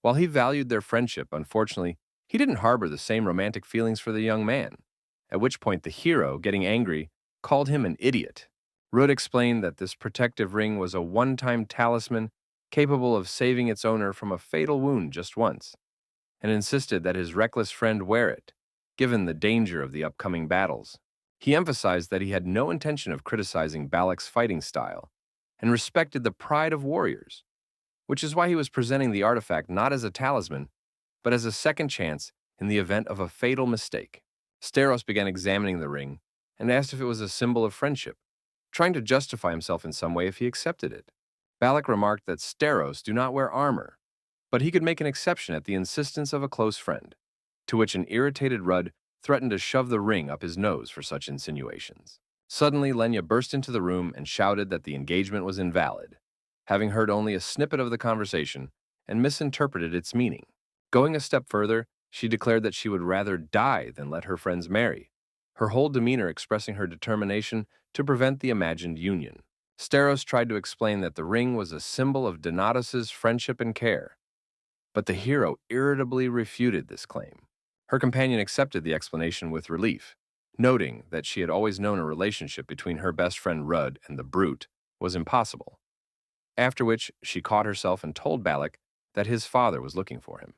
while he valued their friendship, unfortunately, he didn't harbor the same romantic feelings for the young man, at which point the hero, getting angry, called him an idiot. Rudd explained that this protective ring was a one-time talisman capable of saving its owner from a fatal wound just once, and insisted that his reckless friend wear it, given the danger of the upcoming battles. He emphasized that he had no intention of criticizing Balac's fighting style, and respected the pride of warriors, which is why he was presenting the artifact not as a talisman, but as a second chance in the event of a fatal mistake. Steros began examining the ring and asked if it was a symbol of friendship, trying to justify himself in some way if he accepted it. Balac remarked that Steros do not wear armor, but he could make an exception at the insistence of a close friend, to which an irritated Rudd threatened to shove the ring up his nose for such insinuations. Suddenly, Lenya burst into the room and shouted that the engagement was invalid, having heard only a snippet of the conversation and misinterpreted its meaning. Going a step further, she declared that she would rather die than let her friends marry, her whole demeanor expressing her determination to prevent the imagined union. Steros tried to explain that the ring was a symbol of Donatos's friendship and care, but the hero irritably refuted this claim. Her companion accepted the explanation with relief, noting that she had always known a relationship between her best friend Rudd and the Brute was impossible, after which she caught herself and told Balac that his father was looking for him.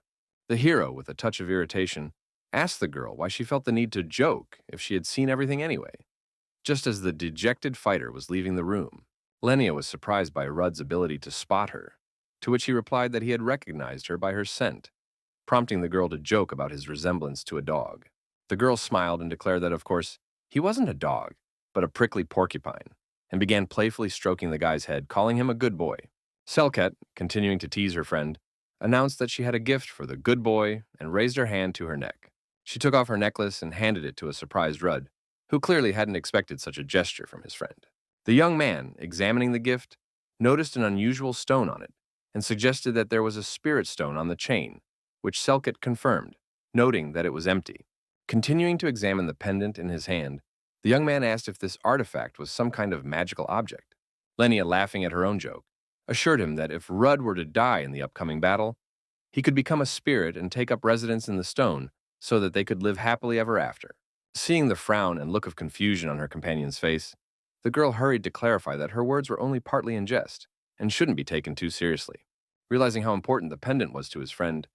The hero, with a touch of irritation, asked the girl why she felt the need to joke if she had seen everything anyway. Just as the dejected fighter was leaving the room, Lenya was surprised by Rudd's ability to spot her, to which he replied that he had recognized her by her scent, prompting the girl to joke about his resemblance to a dog. The girl smiled and declared that, of course, he wasn't a dog, but a prickly porcupine, and began playfully stroking the guy's head, calling him a good boy. Selket, continuing to tease her friend, announced that she had a gift for the good boy and raised her hand to her neck. She took off her necklace and handed it to a surprised Rudd, who clearly hadn't expected such a gesture from his friend. The young man, examining the gift, noticed an unusual stone on it and suggested that there was a spirit stone on the chain, which Selkit confirmed, noting that it was empty. Continuing to examine the pendant in his hand, the young man asked if this artifact was some kind of magical object. Lenia, laughing at her own joke, assured him that if Rudd were to die in the upcoming battle, he could become a spirit and take up residence in the stone so that they could live happily ever after. Seeing the frown and look of confusion on her companion's face, the girl hurried to clarify that her words were only partly in jest and shouldn't be taken too seriously. Realizing how important the pendant was to his friend,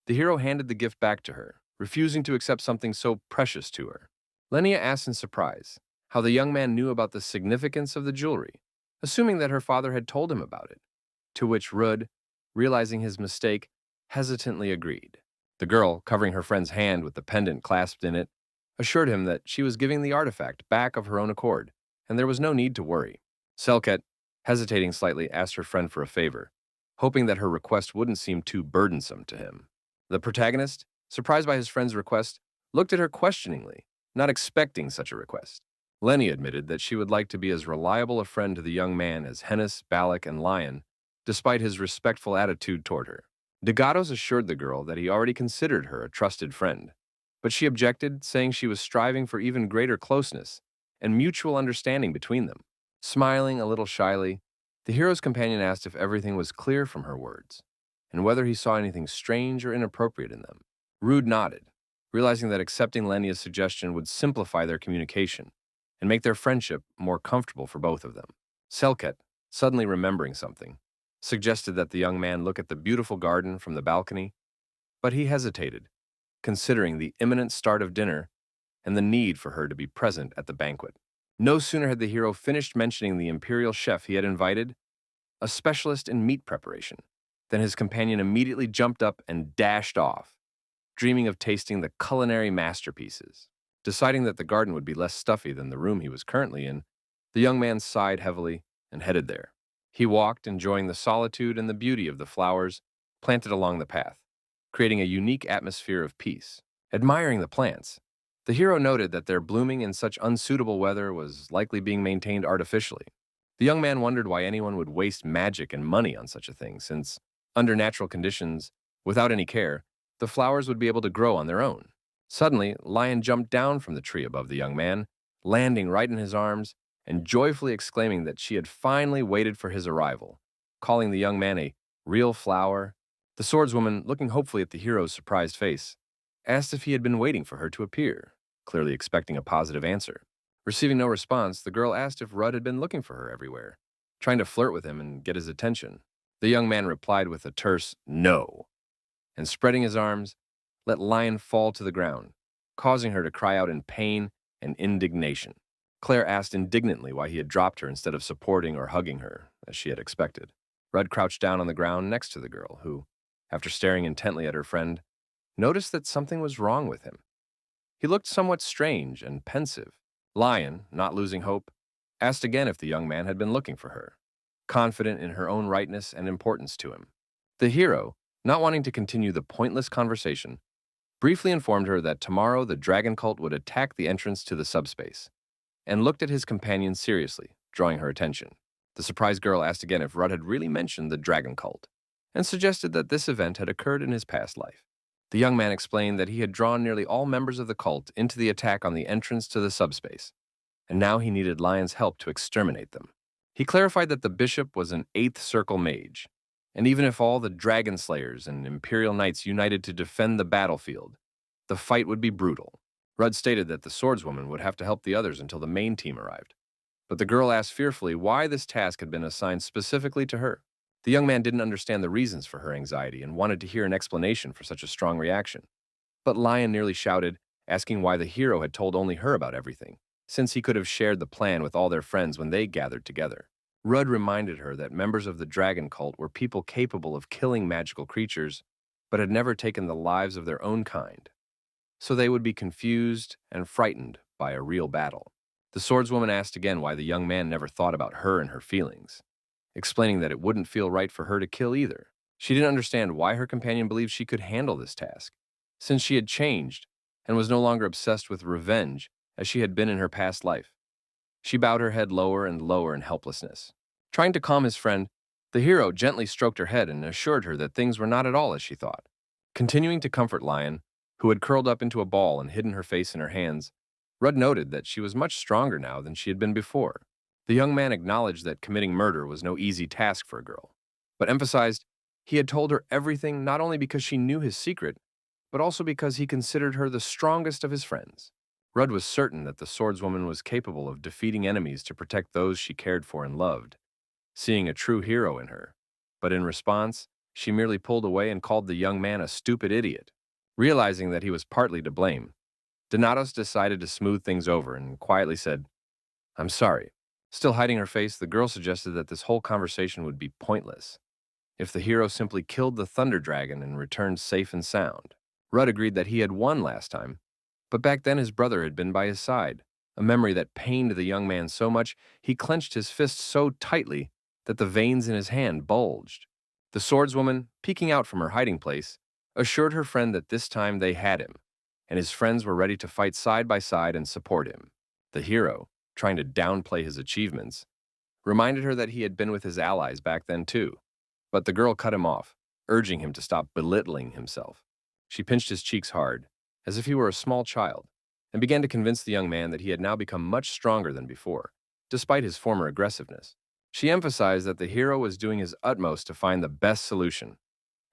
the hero handed the gift back to her, refusing to accept something so precious to her. Lenia asked in surprise how the young man knew about the significance of the jewelry, assuming that her father had told him about it, to which Rudd, realizing his mistake, hesitantly agreed. The girl, covering her friend's hand with the pendant clasped in it, assured him that she was giving the artifact back of her own accord, and there was no need to worry. Selket, hesitating slightly, asked her friend for a favor, hoping that her request wouldn't seem too burdensome to him. The protagonist, surprised by his friend's request, looked at her questioningly, not expecting such a request. Lenny admitted that she would like to be as reliable a friend to the young man as Hennis, Balac, and Lion, despite his respectful attitude toward her. Degatos assured the girl that he already considered her a trusted friend, but she objected, saying she was striving for even greater closeness and mutual understanding between them. Smiling a little shyly, the hero's companion asked if everything was clear from her words, and whether he saw anything strange or inappropriate in them. Rude nodded, realizing that accepting Lenia's suggestion would simplify their communication and make their friendship more comfortable for both of them. Selket, suddenly remembering something, suggested that the young man look at the beautiful garden from the balcony, but he hesitated, considering the imminent start of dinner and the need for her to be present at the banquet. No sooner had the hero finished mentioning the imperial chef he had invited, a specialist in meat preparation, than his companion immediately jumped up and dashed off, dreaming of tasting the culinary masterpieces. Deciding that the garden would be less stuffy than the room he was currently in, the young man sighed heavily and headed there. He walked, enjoying the solitude and the beauty of the flowers planted along the path, creating a unique atmosphere of peace. Admiring the plants, the hero noted that their blooming in such unsuitable weather was likely being maintained artificially. The young man wondered why anyone would waste magic and money on such a thing, since, under natural conditions, without any care, the flowers would be able to grow on their own. Suddenly, Lion jumped down from the tree above the young man, landing right in his arms and joyfully exclaiming that she had finally waited for his arrival, calling the young man a real flower. The swordswoman, looking hopefully at the hero's surprised face, asked if he had been waiting for her to appear, clearly expecting a positive answer. Receiving no response, the girl asked if Rudd had been looking for her everywhere, trying to flirt with him and get his attention. The young man replied with a terse no, and spreading his arms, let Lion fall to the ground, causing her to cry out in pain and indignation. Claire asked indignantly why he had dropped her instead of supporting or hugging her, as she had expected. Rudd crouched down on the ground next to the girl, who, after staring intently at her friend, noticed that something was wrong with him. He looked somewhat strange and pensive. Lion, not losing hope, asked again if the young man had been looking for her, confident in her own rightness and importance to him. The hero, not wanting to continue the pointless conversation, briefly informed her that tomorrow the dragon cult would attack the entrance to the subspace, and looked at his companion seriously, drawing her attention. The surprised girl asked again if Rudd had really mentioned the dragon cult, and suggested that this event had occurred in his past life. The young man explained that he had drawn nearly all members of the cult into the attack on the entrance to the subspace, and now he needed Lion's help to exterminate them. He clarified that the bishop was an 8th circle mage, and even if all the dragon slayers and imperial knights united to defend the battlefield, the fight would be brutal. Rudd stated that the swordswoman would have to help the others until the main team arrived, but the girl asked fearfully why this task had been assigned specifically to her. The young man didn't understand the reasons for her anxiety and wanted to hear an explanation for such a strong reaction. But Lion nearly shouted, asking why the hero had told only her about everything, since he could have shared the plan with all their friends when they gathered together. Rudd reminded her that members of the dragon cult were people capable of killing magical creatures, but had never taken the lives of their own kind, so they would be confused and frightened by a real battle. The swordswoman asked again why the young man never thought about her and her feelings, explaining that it wouldn't feel right for her to kill either. She didn't understand why her companion believed she could handle this task, since she had changed and was no longer obsessed with revenge as she had been in her past life. She bowed her head lower and lower in helplessness. Trying to calm his friend, the hero gently stroked her head and assured her that things were not at all as she thought. Continuing to comfort Lion, who had curled up into a ball and hidden her face in her hands, Rudd noted that she was much stronger now than she had been before. The young man acknowledged that committing murder was no easy task for a girl, but emphasized he had told her everything not only because she knew his secret, but also because he considered her the strongest of his friends. Rudd was certain that the swordswoman was capable of defeating enemies to protect those she cared for and loved, seeing a true hero in her. But in response, she merely pulled away and called the young man a stupid idiot. Realizing that he was partly to blame, Donatos decided to smooth things over and quietly said, "I'm sorry." Still hiding her face, the girl suggested that this whole conversation would be pointless if the hero simply killed the Thunder Dragon and returned safe and sound. Rudd agreed that he had won last time, but back then his brother had been by his side, a memory that pained the young man so much he clenched his fist so tightly that the veins in his hand bulged. The swordswoman, peeking out from her hiding place, assured her friend that this time they had him, and his friends were ready to fight side by side and support him. The hero, trying to downplay his achievements, reminded her that he had been with his allies back then too. But the girl cut him off, urging him to stop belittling himself. She pinched his cheeks hard, as if he were a small child, and began to convince the young man that he had now become much stronger than before, despite his former aggressiveness. She emphasized that the hero was doing his utmost to find the best solution,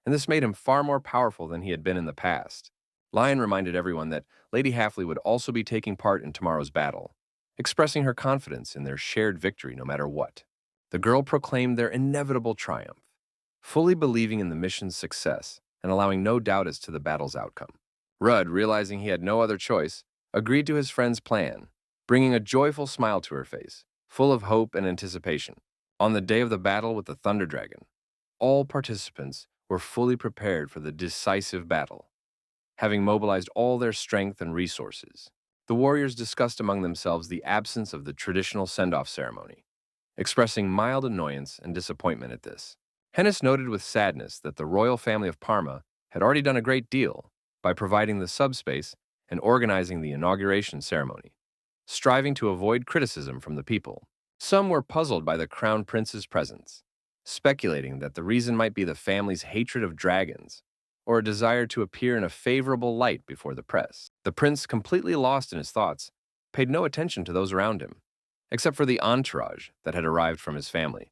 and this made him far more powerful than he had been in the past. Lion reminded everyone that Lady Halfley would also be taking part in tomorrow's battle, expressing her confidence in their shared victory no matter what. The girl proclaimed their inevitable triumph, fully believing in the mission's success and allowing no doubt as to the battle's outcome. Rudd, realizing he had no other choice, agreed to his friend's plan, bringing a joyful smile to her face, full of hope and anticipation. On the day of the battle with the Thunder Dragon, all participants were fully prepared for the decisive battle, having mobilized all their strength and resources. The warriors discussed among themselves the absence of the traditional send-off ceremony, expressing mild annoyance and disappointment at this. Hennis noted with sadness that the royal family of Parma had already done a great deal by providing the subspace and organizing the inauguration ceremony, striving to avoid criticism from the people. Some were puzzled by the crown prince's presence, speculating that the reason might be the family's hatred of dragons or a desire to appear in a favorable light before the press. The prince, completely lost in his thoughts, paid no attention to those around him, except for the entourage that had arrived from his family.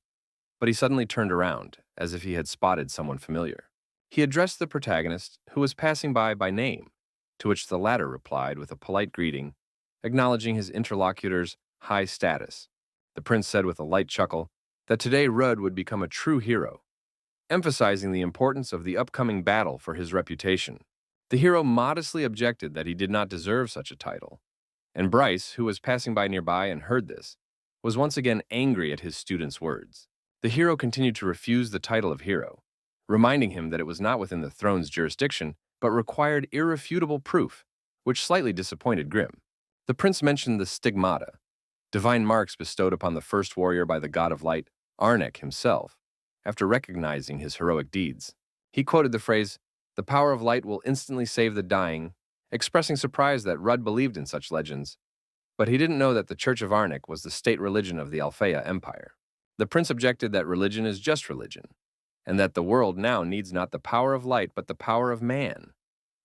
But he suddenly turned around, as if he had spotted someone familiar. He addressed the protagonist, who was passing by name, to which the latter replied with a polite greeting, acknowledging his interlocutor's high status. The prince said with a light chuckle that today Rudd would become a true hero, emphasizing the importance of the upcoming battle for his reputation. The hero modestly objected that he did not deserve such a title, and Bryce, who was passing by nearby and heard this, was once again angry at his student's words. The hero continued to refuse the title of hero, reminding him that it was not within the throne's jurisdiction, but required irrefutable proof, which slightly disappointed Grimm. The prince mentioned the stigmata, divine marks bestowed upon the first warrior by the god of light, Arnek himself, after recognizing his heroic deeds. He quoted the phrase, "The power of light will instantly save the dying," expressing surprise that Rudd believed in such legends, but he didn't know that the Church of Arnek was the state religion of the Alfea Empire. The prince objected that religion is just religion, and that the world now needs not the power of light but the power of man,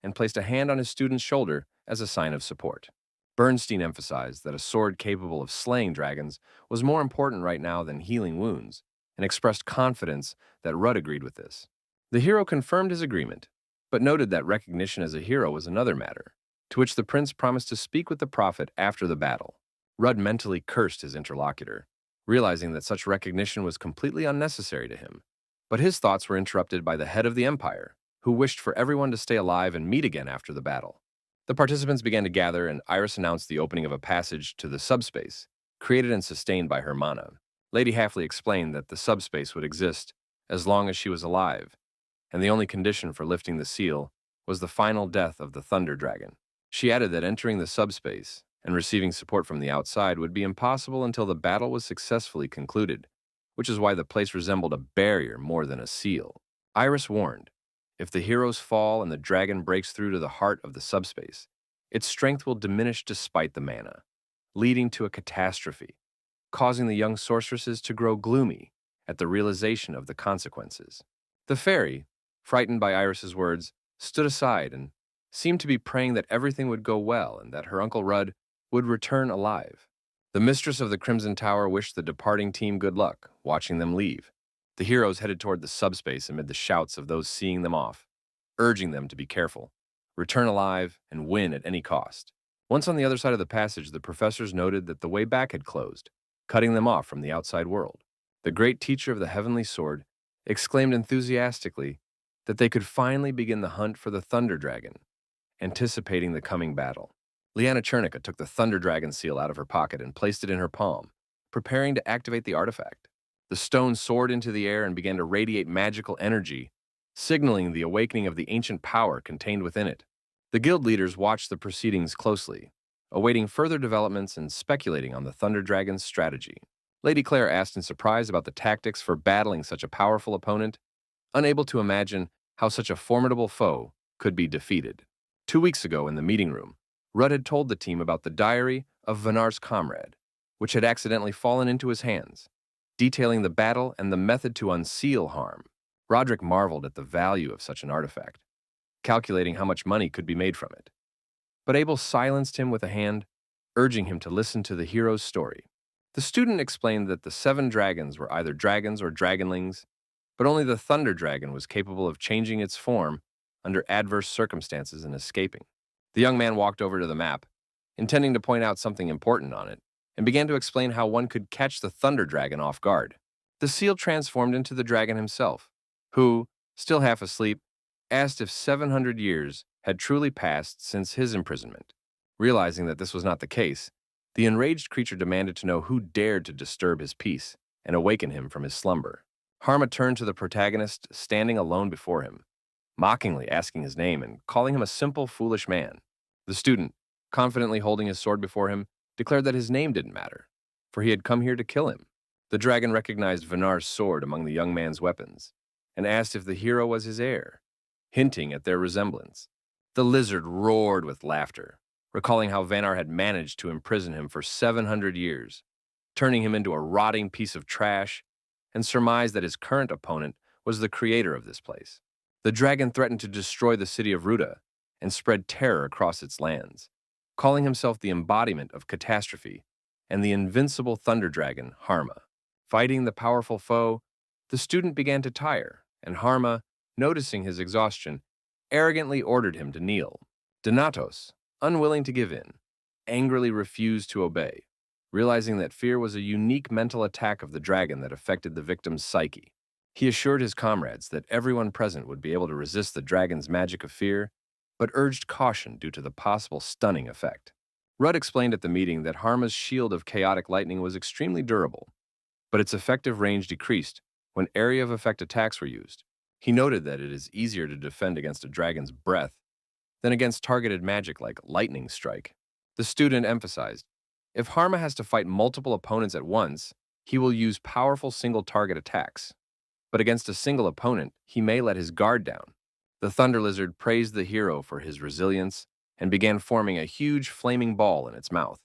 and placed a hand on his student's shoulder as a sign of support. Bernstein emphasized that a sword capable of slaying dragons was more important right now than healing wounds, and expressed confidence that Rudd agreed with this. The hero confirmed his agreement, but noted that recognition as a hero was another matter, to which the prince promised to speak with the prophet after the battle. Rudd mentally cursed his interlocutor, realizing that such recognition was completely unnecessary to him. But his thoughts were interrupted by the head of the empire, who wished for everyone to stay alive and meet again after the battle. The participants began to gather, and Iris announced the opening of a passage to the subspace, created and sustained by her mana. Lady Halfley explained that the subspace would exist as long as she was alive, and the only condition for lifting the seal was the final death of the Thunder Dragon. She added that entering the subspace and receiving support from the outside would be impossible until the battle was successfully concluded, which is why the place resembled a barrier more than a seal. Iris warned, if the heroes fall and the dragon breaks through to the heart of the subspace, its strength will diminish despite the mana, leading to a catastrophe. causing the young sorceresses to grow gloomy at the realization of the consequences. The fairy, frightened by Iris's words, stood aside and seemed to be praying that everything would go well and that her Uncle Rudd would return alive. The mistress of the Crimson Tower wished the departing team good luck, watching them leave. The heroes headed toward the subspace amid the shouts of those seeing them off, urging them to be careful, return alive, and win at any cost. Once on the other side of the passage, the professors noted that the way back had closed, cutting them off from the outside world. The great teacher of the heavenly sword exclaimed enthusiastically that they could finally begin the hunt for the Thunder Dragon, anticipating the coming battle. Liana Chernica took the Thunder Dragon seal out of her pocket and placed it in her palm, preparing to activate the artifact. The stone soared into the air and began to radiate magical energy, signaling the awakening of the ancient power contained within it. The guild leaders watched the proceedings closely, awaiting further developments and speculating on the Thunder Dragon's strategy. Lady Claire asked in surprise about the tactics for battling such a powerful opponent, unable to imagine how such a formidable foe could be defeated. 2 weeks ago in the meeting room, Rudd had told the team about the diary of Vanar's comrade, which had accidentally fallen into his hands, detailing the battle and the method to unseal harm. Roderick marveled at the value of such an artifact, calculating how much money could be made from it. But Abel silenced him with a hand, urging him to listen to the hero's story. The student explained that the 7 dragons were either dragons or dragonlings, but only the Thunder Dragon was capable of changing its form under adverse circumstances and escaping. The young man walked over to the map, intending to point out something important on it, and began to explain how one could catch the Thunder Dragon off guard. The seal transformed into the dragon himself, who, still half asleep, asked if 700 years had truly passed since his imprisonment. Realizing that this was not the case, the enraged creature demanded to know who dared to disturb his peace and awaken him from his slumber. Harma turned to the protagonist standing alone before him, mockingly asking his name and calling him a simple, foolish man. The student, confidently holding his sword before him, declared that his name didn't matter, for he had come here to kill him. The dragon recognized Vanar's sword among the young man's weapons and asked if the hero was his heir, hinting at their resemblance. The lizard roared with laughter, recalling how Vanar had managed to imprison him for 700 years, turning him into a rotting piece of trash, and surmised that his current opponent was the creator of this place. The dragon threatened to destroy the city of Ruda and spread terror across its lands, calling himself the embodiment of catastrophe and the invincible thunder dragon, Harma. Fighting the powerful foe, the student began to tire, and Harma, noticing his exhaustion, arrogantly ordered him to kneel. Donatos, unwilling to give in, angrily refused to obey, realizing that fear was a unique mental attack of the dragon that affected the victim's psyche. He assured his comrades that everyone present would be able to resist the dragon's magic of fear, but urged caution due to the possible stunning effect. Rudd explained at the meeting that Harma's shield of chaotic lightning was extremely durable, but its effective range decreased when area of effect attacks were used. He noted that it is easier to defend against a dragon's breath than against targeted magic like lightning strike. The student emphasized, if Harma has to fight multiple opponents at once, he will use powerful single-target attacks. But against a single opponent, he may let his guard down. The Thunder Lizard praised the hero for his resilience and began forming a huge flaming ball in its mouth,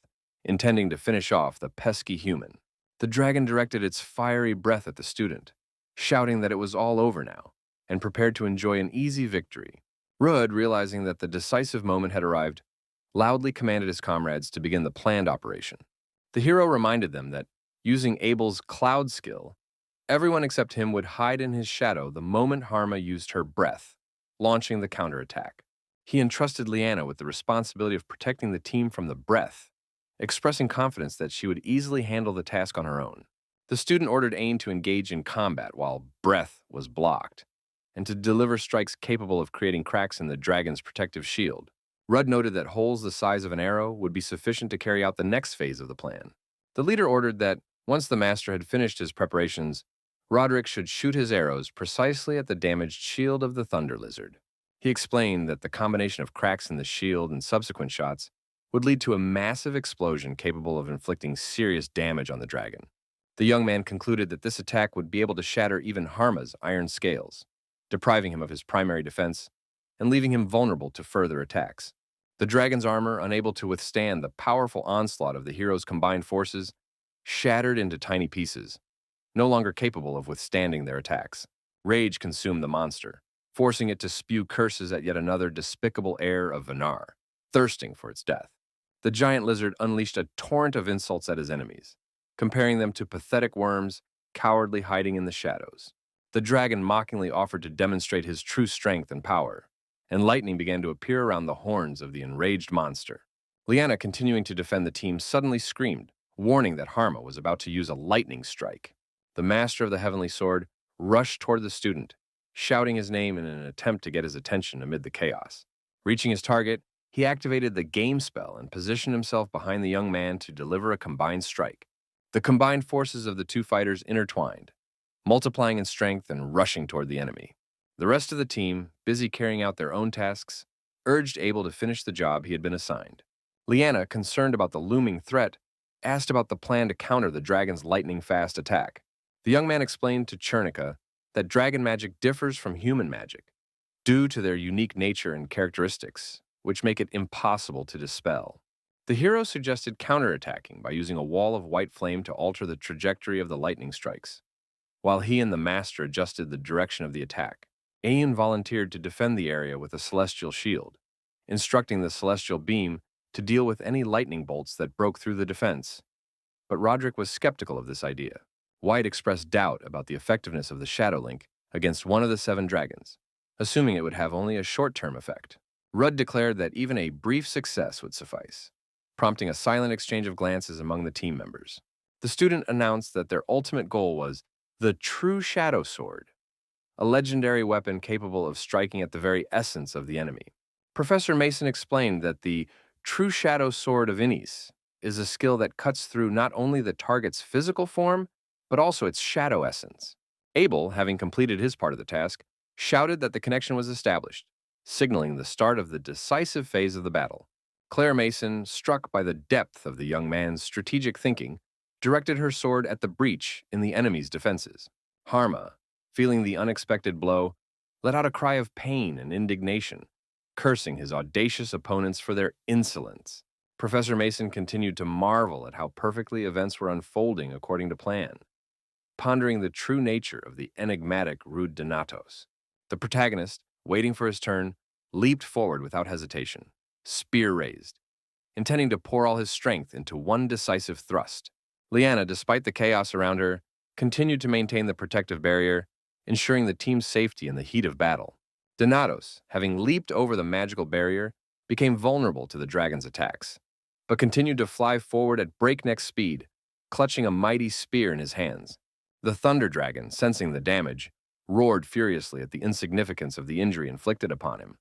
intending to finish off the pesky human. The dragon directed its fiery breath at the student, shouting that it was all over now, and prepared to enjoy an easy victory. Rudd, realizing that the decisive moment had arrived, loudly commanded his comrades to begin the planned operation. The hero reminded them that, using Abel's cloud skill, everyone except him would hide in his shadow the moment Harma used her breath, launching the counterattack. He entrusted Liana with the responsibility of protecting the team from the breath, expressing confidence that she would easily handle the task on her own. The student ordered Ain to engage in combat while breath was blocked, and to deliver strikes capable of creating cracks in the dragon's protective shield. Rudd noted that holes the size of an arrow would be sufficient to carry out the next phase of the plan. The leader ordered that, once the master had finished his preparations, Roderick should shoot his arrows precisely at the damaged shield of the Thunder Lizard. He explained that the combination of cracks in the shield and subsequent shots would lead to a massive explosion capable of inflicting serious damage on the dragon. The young man concluded that this attack would be able to shatter even Harma's iron scales, depriving him of his primary defense and leaving him vulnerable to further attacks. The dragon's armor, unable to withstand the powerful onslaught of the hero's combined forces, shattered into tiny pieces, no longer capable of withstanding their attacks. Rage consumed the monster, forcing it to spew curses at yet another despicable heir of Vinar, thirsting for its death. The giant lizard unleashed a torrent of insults at his enemies, comparing them to pathetic worms cowardly hiding in the shadows. The dragon mockingly offered to demonstrate his true strength and power, and lightning began to appear around the horns of the enraged monster. Liana, continuing to defend the team, suddenly screamed, warning that Harma was about to use a lightning strike. The master of the heavenly sword rushed toward the student, shouting his name in an attempt to get his attention amid the chaos. Reaching his target, he activated the game spell and positioned himself behind the young man to deliver a combined strike. The combined forces of the two fighters intertwined, multiplying in strength and rushing toward the enemy. The rest of the team, busy carrying out their own tasks, urged Abel to finish the job he had been assigned. Liana, concerned about the looming threat, asked about the plan to counter the dragon's lightning-fast attack. The young man explained to Chernica that dragon magic differs from human magic due to their unique nature and characteristics, which make it impossible to dispel. The hero suggested counterattacking by using a wall of white flame to alter the trajectory of the lightning strikes, while he and the master adjusted the direction of the attack. Aeon volunteered to defend the area with a celestial shield, instructing the celestial beam to deal with any lightning bolts that broke through the defense. But Roderick was skeptical of this idea. White expressed doubt about the effectiveness of the Shadow Link against one of the 7 dragons, assuming it would have only a short-term effect. Rudd declared that even a brief success would suffice, prompting a silent exchange of glances among the team members. The student announced that their ultimate goal was the True Shadow Sword, a legendary weapon capable of striking at the very essence of the enemy. Professor Mason explained that the True Shadow Sword of Innis is a skill that cuts through not only the target's physical form, but also its shadow essence. Abel, having completed his part of the task, shouted that the connection was established, signaling the start of the decisive phase of the battle. Claire Mason, struck by the depth of the young man's strategic thinking, directed her sword at the breach in the enemy's defenses. Harma, feeling the unexpected blow, let out a cry of pain and indignation, cursing his audacious opponents for their insolence. Professor Mason continued to marvel at how perfectly events were unfolding according to plan, pondering the true nature of the enigmatic Rude Donatos. The protagonist, waiting for his turn, leaped forward without hesitation, spear raised, intending to pour all his strength into one decisive thrust. Liana, despite the chaos around her, continued to maintain the protective barrier, ensuring the team's safety in the heat of battle. Donatos, having leaped over the magical barrier, became vulnerable to the dragon's attacks, but continued to fly forward at breakneck speed, clutching a mighty spear in his hands. The Thunder Dragon, sensing the damage, roared furiously at the insignificance of the injury inflicted upon him,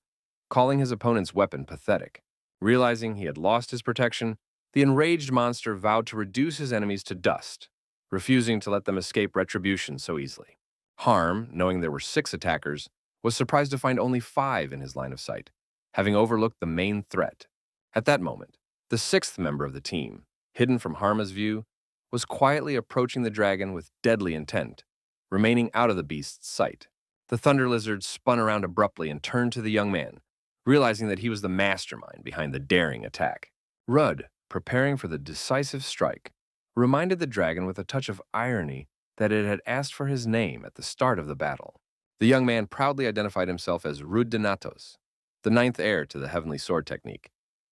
calling his opponent's weapon pathetic. Realizing he had lost his protection, the enraged monster vowed to reduce his enemies to dust, refusing to let them escape retribution so easily. Harm, knowing there were 6 attackers, was surprised to find only 5 in his line of sight, having overlooked the main threat. At that moment, the 6th member of the team, hidden from Harma's view, was quietly approaching the dragon with deadly intent, remaining out of the beast's sight. The Thunder Lizard spun around abruptly and turned to the young man, realizing that he was the mastermind behind the daring attack. Rudd, preparing for the decisive strike, reminded the dragon with a touch of irony that it had asked for his name at the start of the battle. The young man proudly identified himself as Rude Donatos, the 9th heir to the heavenly sword technique,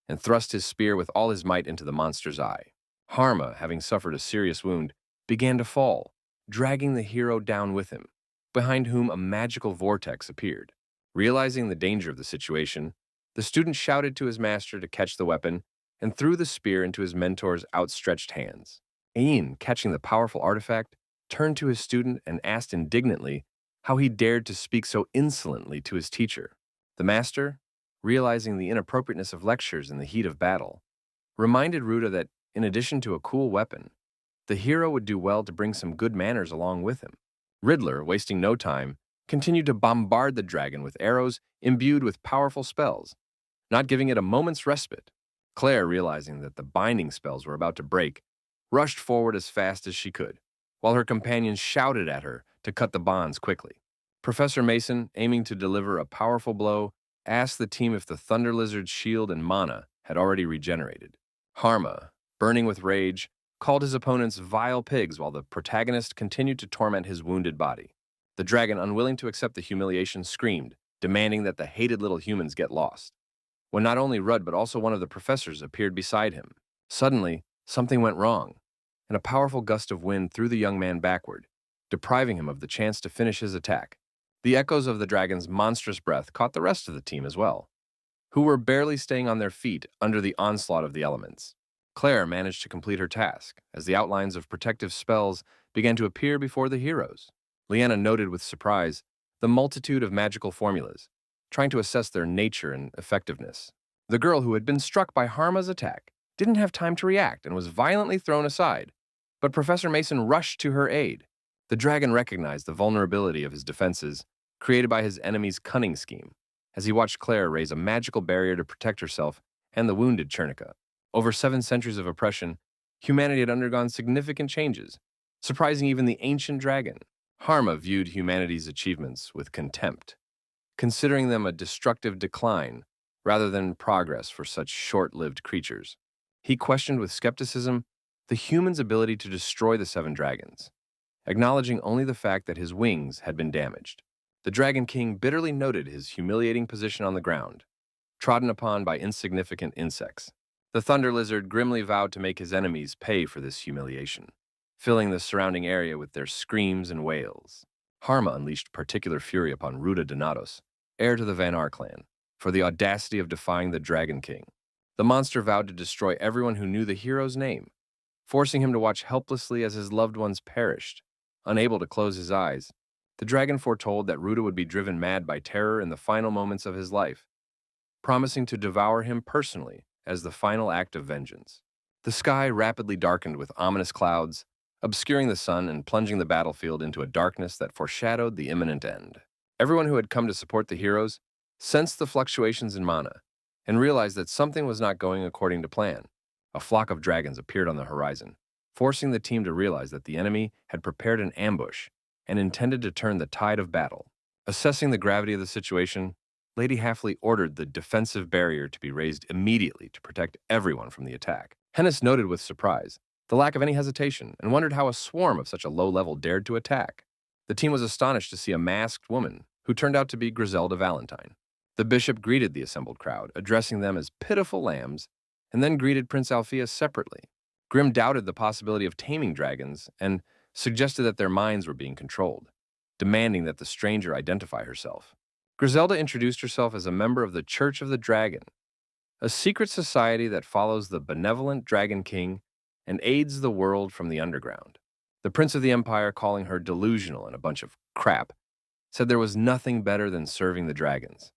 and thrust his spear with all his might into the monster's eye. Harma, having suffered a serious wound, began to fall, dragging the hero down with him, behind whom a magical vortex appeared. Realizing the danger of the situation, the student shouted to his master to catch the weapon and threw the spear into his mentor's outstretched hands. Ain, catching the powerful artifact, turned to his student and asked indignantly how he dared to speak so insolently to his teacher. The master, realizing the inappropriateness of lectures in the heat of battle, reminded Ruda that, in addition to a cool weapon, the hero would do well to bring some good manners along with him. Riddler, wasting no time, continued to bombard the dragon with arrows imbued with powerful spells, not giving it a moment's respite. Claire, realizing that the binding spells were about to break, rushed forward as fast as she could, while her companions shouted at her to cut the bonds quickly. Professor Mason, aiming to deliver a powerful blow, asked the team if the Thunder Lizard's shield and mana had already regenerated. Harma, burning with rage, called his opponents vile pigs while the protagonist continued to torment his wounded body. The dragon, unwilling to accept the humiliation, screamed, demanding that the hated little humans get lost. When not only Rudd but also one of the professors appeared beside him, suddenly something went wrong, and a powerful gust of wind threw the young man backward, depriving him of the chance to finish his attack. The echoes of the dragon's monstrous breath caught the rest of the team as well, who were barely staying on their feet under the onslaught of the elements. Claire managed to complete her task, as the outlines of protective spells began to appear before the heroes. Leanna noted with surprise the multitude of magical formulas, trying to assess their nature and effectiveness. The girl who had been struck by Harma's attack didn't have time to react and was violently thrown aside, but Professor Mason rushed to her aid. The dragon recognized the vulnerability of his defenses, created by his enemy's cunning scheme, as he watched Claire raise a magical barrier to protect herself and the wounded Chernica. Over 7 centuries of oppression, humanity had undergone significant changes, surprising even the ancient dragon. Harma viewed humanity's achievements with contempt, considering them a destructive decline rather than progress for such short-lived creatures. He questioned with skepticism the human's ability to destroy the 7 dragons, acknowledging only the fact that his wings had been damaged. The Dragon King bitterly noted his humiliating position on the ground, trodden upon by insignificant insects. The Thunder Lizard grimly vowed to make his enemies pay for this humiliation, filling the surrounding area with their screams and wails. Harma unleashed particular fury upon Ruda Donatos, heir to the Van Ar clan, for the audacity of defying the Dragon King. The monster vowed to destroy everyone who knew the hero's name, forcing him to watch helplessly as his loved ones perished. Unable to close his eyes, the dragon foretold that Ruda would be driven mad by terror in the final moments of his life, promising to devour him personally as the final act of vengeance. The sky rapidly darkened with ominous clouds, obscuring the sun and plunging the battlefield into a darkness that foreshadowed the imminent end. Everyone who had come to support the heroes sensed the fluctuations in mana and realized that something was not going according to plan. A flock of dragons appeared on the horizon, forcing the team to realize that the enemy had prepared an ambush and intended to turn the tide of battle. Assessing the gravity of the situation, Lady Halfley ordered the defensive barrier to be raised immediately to protect everyone from the attack. Hennis noted with surprise the lack of any hesitation and wondered how a swarm of such a low level dared to attack. The team was astonished to see a masked woman who turned out to be Griselda Valentine. The bishop greeted the assembled crowd, addressing them as pitiful lambs, and then greeted Prince Alpheus separately. Grimm doubted the possibility of taming dragons and suggested that their minds were being controlled, demanding that the stranger identify herself. Griselda introduced herself as a member of the Church of the Dragon, a secret society that follows the benevolent Dragon King and aids the world from the underground. The Prince of the Empire, calling her delusional and a bunch of crap, said there was nothing better than serving the dragons,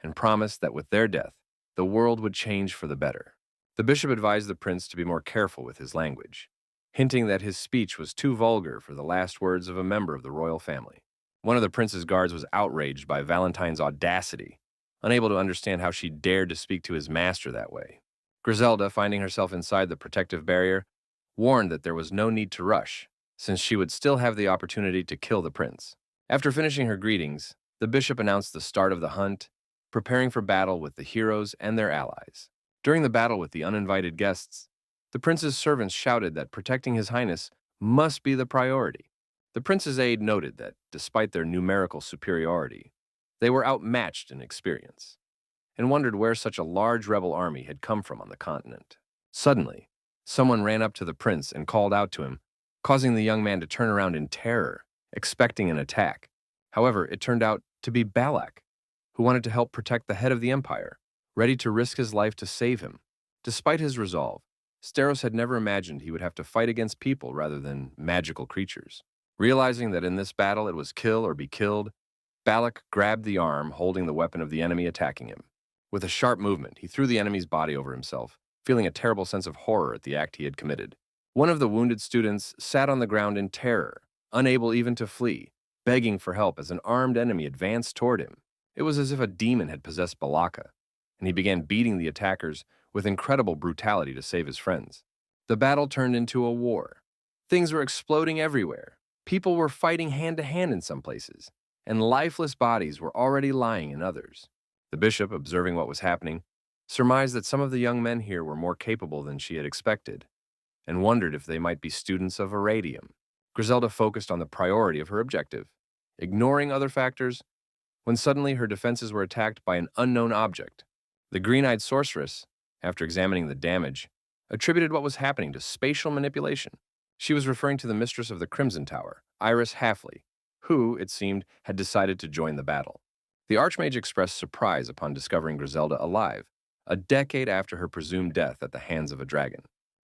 and promised that with their death, the world would change for the better. The bishop advised the prince to be more careful with his language, hinting that his speech was too vulgar for the last words of a member of the royal family. One of the prince's guards was outraged by Valentine's audacity, unable to understand how she dared to speak to his master that way. Griselda, finding herself inside the protective barrier, warned that there was no need to rush, since she would still have the opportunity to kill the prince. After finishing her greetings, the bishop announced the start of the hunt, preparing for battle with the heroes and their allies. During the battle with the uninvited guests, the prince's servants shouted that protecting his highness must be the priority. The prince's aide noted that, despite their numerical superiority, they were outmatched in experience, and wondered where such a large rebel army had come from on the continent. Suddenly, someone ran up to the prince and called out to him, causing the young man to turn around in terror, expecting an attack. However, it turned out to be Balac, who wanted to help protect the head of the empire, ready to risk his life to save him. Despite his resolve, Steros had never imagined he would have to fight against people rather than magical creatures. Realizing that in this battle it was kill or be killed, Balac grabbed the arm holding the weapon of the enemy attacking him. With a sharp movement, he threw the enemy's body over himself, feeling a terrible sense of horror at the act he had committed. One of the wounded students sat on the ground in terror, unable even to flee, begging for help as an armed enemy advanced toward him. It was as if a demon had possessed Balaca, and he began beating the attackers with incredible brutality to save his friends. The battle turned into a war. Things were exploding everywhere. People were fighting hand-to-hand in some places, and lifeless bodies were already lying in others. The bishop, observing what was happening, surmised that some of the young men here were more capable than she had expected, and wondered if they might be students of Irradium. Griselda focused on the priority of her objective, ignoring other factors, when suddenly her defenses were attacked by an unknown object. The green-eyed sorceress, after examining the damage, attributed what was happening to spatial manipulation. She was referring to the mistress of the Crimson Tower, Hennis Halfley, who, it seemed, had decided to join the battle. The Archmage expressed surprise upon discovering Griselda alive, a decade after her presumed death at the hands of a dragon.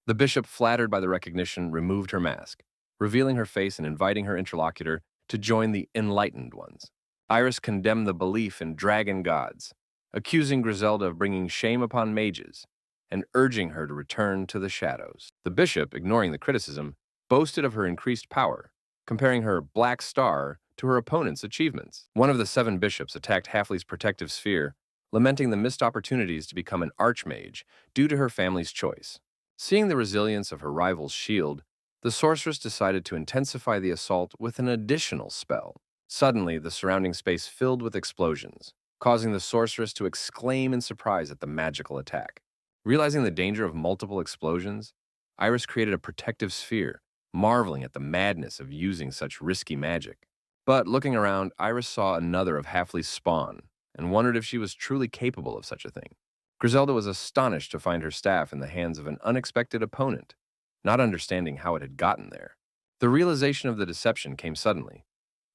The bishop, flattered by the recognition, removed her mask, revealing her face and inviting her interlocutor to join the enlightened ones. Iris condemned the belief in dragon gods, accusing Griselda of bringing shame upon mages and urging her to return to the shadows. The bishop, ignoring the criticism, boasted of her increased power, comparing her black star to her opponent's achievements. One of the 7 bishops attacked Halfley's protective sphere, lamenting the missed opportunities to become an archmage due to her family's choice. Seeing the resilience of her rival's shield, the sorceress decided to intensify the assault with an additional spell. Suddenly, the surrounding space filled with explosions, causing the sorceress to exclaim in surprise at the magical attack. Realizing the danger of multiple explosions, Iris created a protective sphere, marveling at the madness of using such risky magic. But looking around, Iris saw another of Halfley's spawn and wondered if she was truly capable of such a thing. Griselda was astonished to find her staff in the hands of an unexpected opponent, not understanding how it had gotten there. The realization of the deception came suddenly.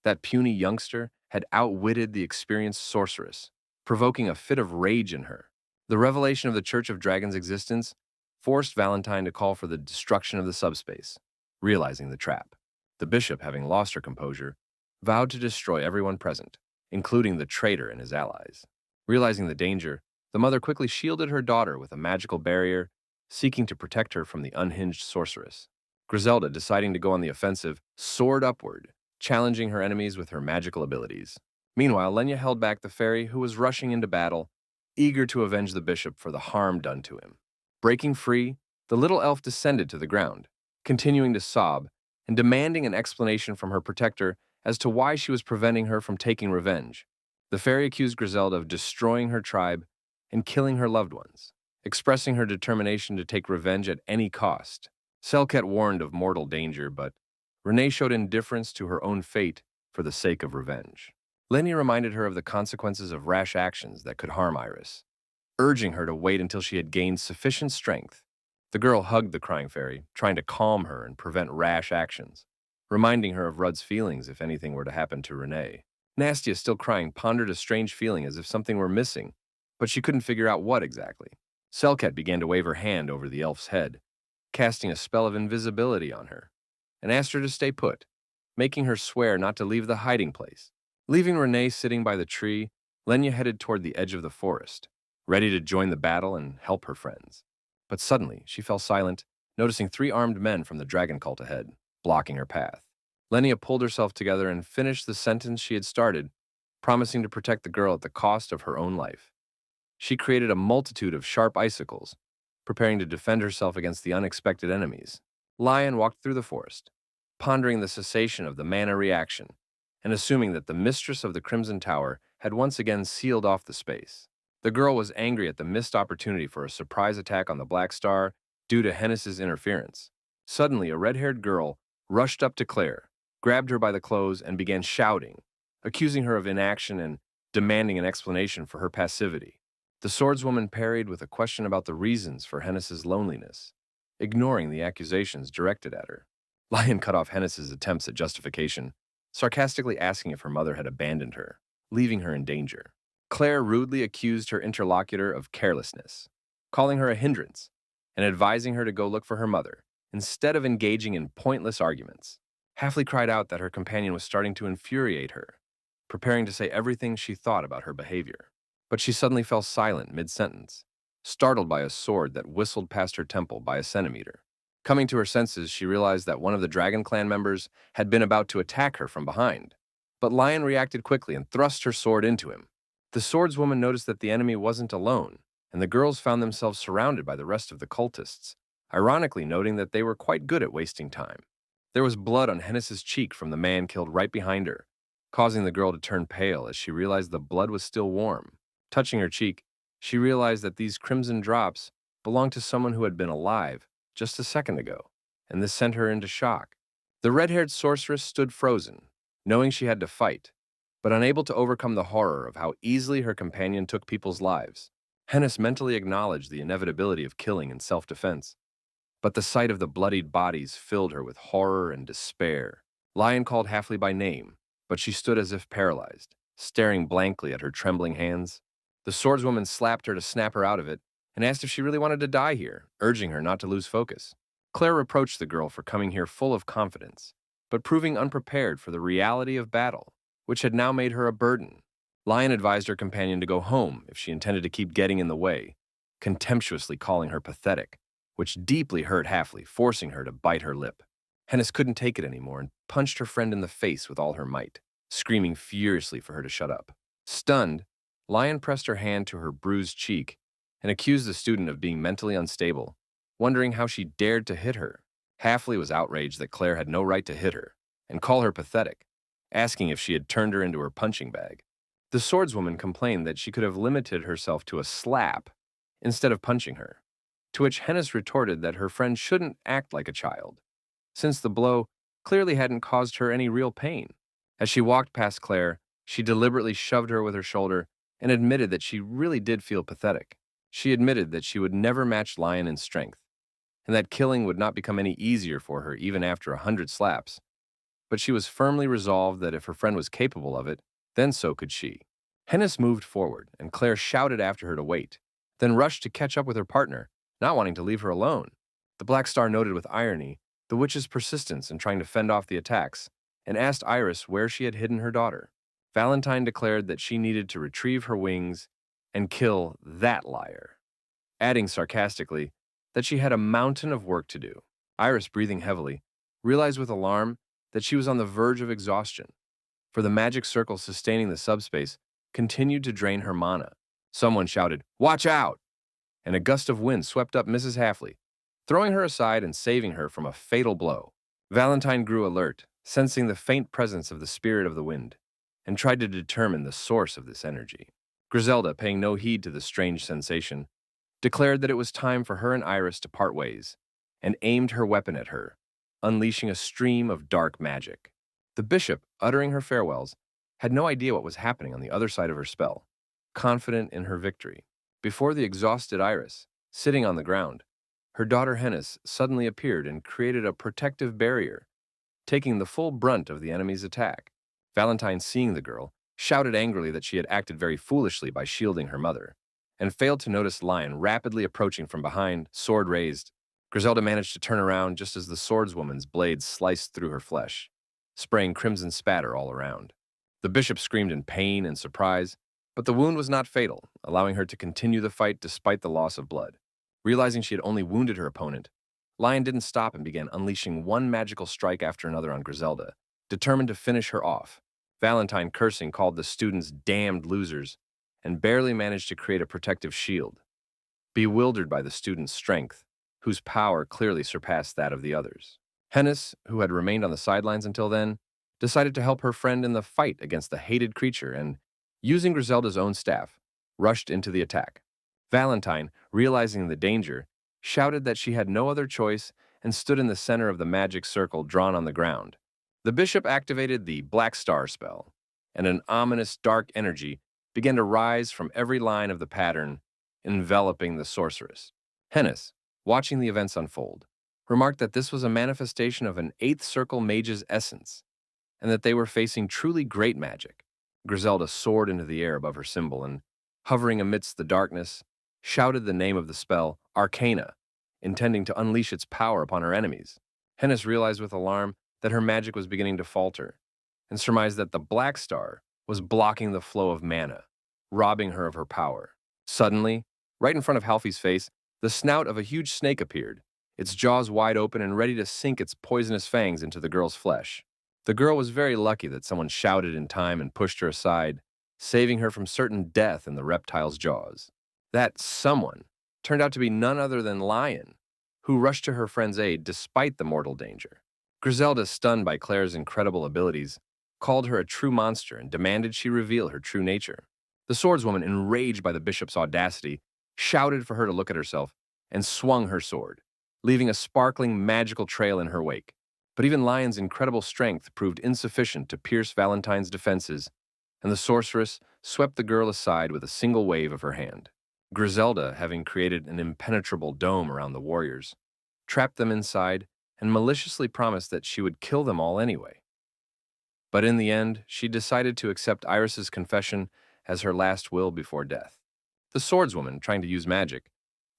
That puny youngster had outwitted the experienced sorceress, provoking a fit of rage in her. The revelation of the Church of Dragon's existence forced Valentine to call for the destruction of the subspace. Realizing the trap, the bishop, having lost her composure, vowed to destroy everyone present, including the traitor and his allies. Realizing the danger, the mother quickly shielded her daughter with a magical barrier, seeking to protect her from the unhinged sorceress. Griselda, deciding to go on the offensive, soared upward, challenging her enemies with her magical abilities. Meanwhile, Lenya held back the fairy, who was rushing into battle, eager to avenge the bishop for the harm done to him. Breaking free, the little elf descended to the ground, continuing to sob and demanding an explanation from her protector as to why she was preventing her from taking revenge. The fairy accused Griselda of destroying her tribe and killing her loved ones, expressing her determination to take revenge at any cost. Selket warned of mortal danger, but Renee showed indifference to her own fate for the sake of revenge. Lenny reminded her of the consequences of rash actions that could harm Iris, urging her to wait until she had gained sufficient strength. The girl hugged the crying fairy, trying to calm her and prevent rash actions, reminding her of Rudd's feelings if anything were to happen to Renee. Nastia, still crying, pondered a strange feeling as if something were missing, but she couldn't figure out what exactly. Selket began to wave her hand over the elf's head, casting a spell of invisibility on her, and asked her to stay put, making her swear not to leave the hiding place. Leaving Renee sitting by the tree, Lenya headed toward the edge of the forest, ready to join the battle and help her friends. But suddenly, she fell silent, noticing 3 armed men from the dragon cult ahead, blocking her path. Lenya pulled herself together and finished the sentence she had started, promising to protect the girl at the cost of her own life. She created a multitude of sharp icicles, preparing to defend herself against the unexpected enemies. Lion walked through the forest, pondering the cessation of the mana reaction, and assuming that the mistress of the Crimson Tower had once again sealed off the space. The girl was angry at the missed opportunity for a surprise attack on the Black Star due to Hennis's interference. Suddenly, a red-haired girl rushed up to Claire, grabbed her by the clothes, and began shouting, accusing her of inaction and demanding an explanation for her passivity. The swordswoman parried with a question about the reasons for Hennis's loneliness, ignoring the accusations directed at her. Lion cut off Hennis's attempts at justification, sarcastically asking if her mother had abandoned her, leaving her in danger. Claire rudely accused her interlocutor of carelessness, calling her a hindrance, and advising her to go look for her mother, instead of engaging in pointless arguments. Halfley cried out that her companion was starting to infuriate her, preparing to say everything she thought about her behavior. But she suddenly fell silent mid-sentence, startled by a sword that whistled past her temple by a centimeter. Coming to her senses, she realized that one of the Dragon Clan members had been about to attack her from behind. But Lion reacted quickly and thrust her sword into him. The swordswoman noticed that the enemy wasn't alone, and the girls found themselves surrounded by the rest of the cultists, ironically noting that they were quite good at wasting time. There was blood on Hennis's cheek from the man killed right behind her, causing the girl to turn pale as she realized the blood was still warm. Touching her cheek, she realized that these crimson drops belonged to someone who had been alive just a second ago. and this sent her into shock. The red-haired sorceress stood frozen, knowing she had to fight, but unable to overcome the horror of how easily her companion took people's lives. Hennis mentally acknowledged the inevitability of killing in self-defense, but the sight of the bloodied bodies filled her with horror and despair. Lion called Halfley by name, but she stood as if paralyzed, staring blankly at her trembling hands. The swordswoman slapped her to snap her out of it and asked if she really wanted to die here, urging her not to lose focus. Claire reproached the girl for coming here full of confidence, but proving unprepared for the reality of battle, which had now made her a burden. Lion advised her companion to go home if she intended to keep getting in the way, contemptuously calling her pathetic, which deeply hurt Halfley, forcing her to bite her lip. Hennis couldn't take it anymore and punched her friend in the face with all her might, screaming furiously for her to shut up. Stunned, Lion pressed her hand to her bruised cheek and accused the student of being mentally unstable, wondering how she dared to hit her. Halfley was outraged that Claire had no right to hit her and call her pathetic, asking if she had turned her into her punching bag. The swordswoman complained that she could have limited herself to a slap instead of punching her, to which Hennis retorted that her friend shouldn't act like a child, since the blow clearly hadn't caused her any real pain. As she walked past Claire, she deliberately shoved her with her shoulder and admitted that she really did feel pathetic. She admitted that she would never match Lion in strength, and that killing would not become any easier for her even after 100 slaps. But she was firmly resolved that if her friend was capable of it, then so could she. Hennis moved forward, and Claire shouted after her to wait, then rushed to catch up with her partner, not wanting to leave her alone. The Black Star noted with irony the witch's persistence in trying to fend off the attacks, and asked Iris where she had hidden her daughter. Valentine declared that she needed to retrieve her wings and kill that liar, adding sarcastically that she had a mountain of work to do. Iris, breathing heavily, realized with alarm that she was on the verge of exhaustion, for the magic circle sustaining the subspace continued to drain her mana. Someone shouted, "Watch out!" and a gust of wind swept up Mrs. Halfley, throwing her aside and saving her from a fatal blow. Valentine grew alert, sensing the faint presence of the spirit of the wind, and tried to determine the source of this energy. Griselda, paying no heed to the strange sensation, declared that it was time for her and Iris to part ways, and aimed her weapon at her, unleashing a stream of dark magic. The bishop, uttering her farewells, had no idea what was happening on the other side of her spell, confident in her victory. Before the exhausted Iris, sitting on the ground, her daughter Hennis suddenly appeared and created a protective barrier, taking the full brunt of the enemy's attack. Valentine, seeing the girl, shouted angrily that she had acted very foolishly by shielding her mother, and failed to notice Lion rapidly approaching from behind, sword raised. Griselda managed to turn around just as the swordswoman's blade sliced through her flesh, spraying crimson spatter all around. The bishop screamed in pain and surprise, but the wound was not fatal, allowing her to continue the fight despite the loss of blood. Realizing she had only wounded her opponent, Lion didn't stop and began unleashing one magical strike after another on Griselda, determined to finish her off. Valentine, cursing, called the students damned losers and barely managed to create a protective shield, bewildered by the students' strength, whose power clearly surpassed that of the others. Hennis, who had remained on the sidelines until then, decided to help her friend in the fight against the hated creature and, using Griselda's own staff, rushed into the attack. Valentine, realizing the danger, shouted that she had no other choice and stood in the center of the magic circle drawn on the ground. The bishop activated the Black Star spell, and an ominous dark energy began to rise from every line of the pattern, enveloping the sorceress. Hennis, watching the events unfold, remarked that this was a manifestation of an Eighth Circle mage's essence, and that they were facing truly great magic. Griselda soared into the air above her symbol and, hovering amidst the darkness, shouted the name of the spell, Arcana, intending to unleash its power upon her enemies. Hennis realized with alarm that her magic was beginning to falter, and surmised that the Black Star was blocking the flow of mana, robbing her of her power. Suddenly, right in front of Halfley's face, the snout of a huge snake appeared, its jaws wide open and ready to sink its poisonous fangs into the girl's flesh. The girl was very lucky that someone shouted in time and pushed her aside, saving her from certain death in the reptile's jaws. That someone turned out to be none other than Lion, who rushed to her friend's aid despite the mortal danger. Griselda, stunned by Claire's incredible abilities, called her a true monster and demanded she reveal her true nature. The swordswoman, enraged by the bishop's audacity, shouted for her to look at herself and swung her sword, leaving a sparkling, magical trail in her wake. But even Lion's incredible strength proved insufficient to pierce Valentine's defenses, and the sorceress swept the girl aside with a single wave of her hand. Griselda, having created an impenetrable dome around the warriors, trapped them inside and maliciously promised that she would kill them all anyway. But in the end, she decided to accept Iris's confession as her last will before death. The swordswoman, trying to use magic,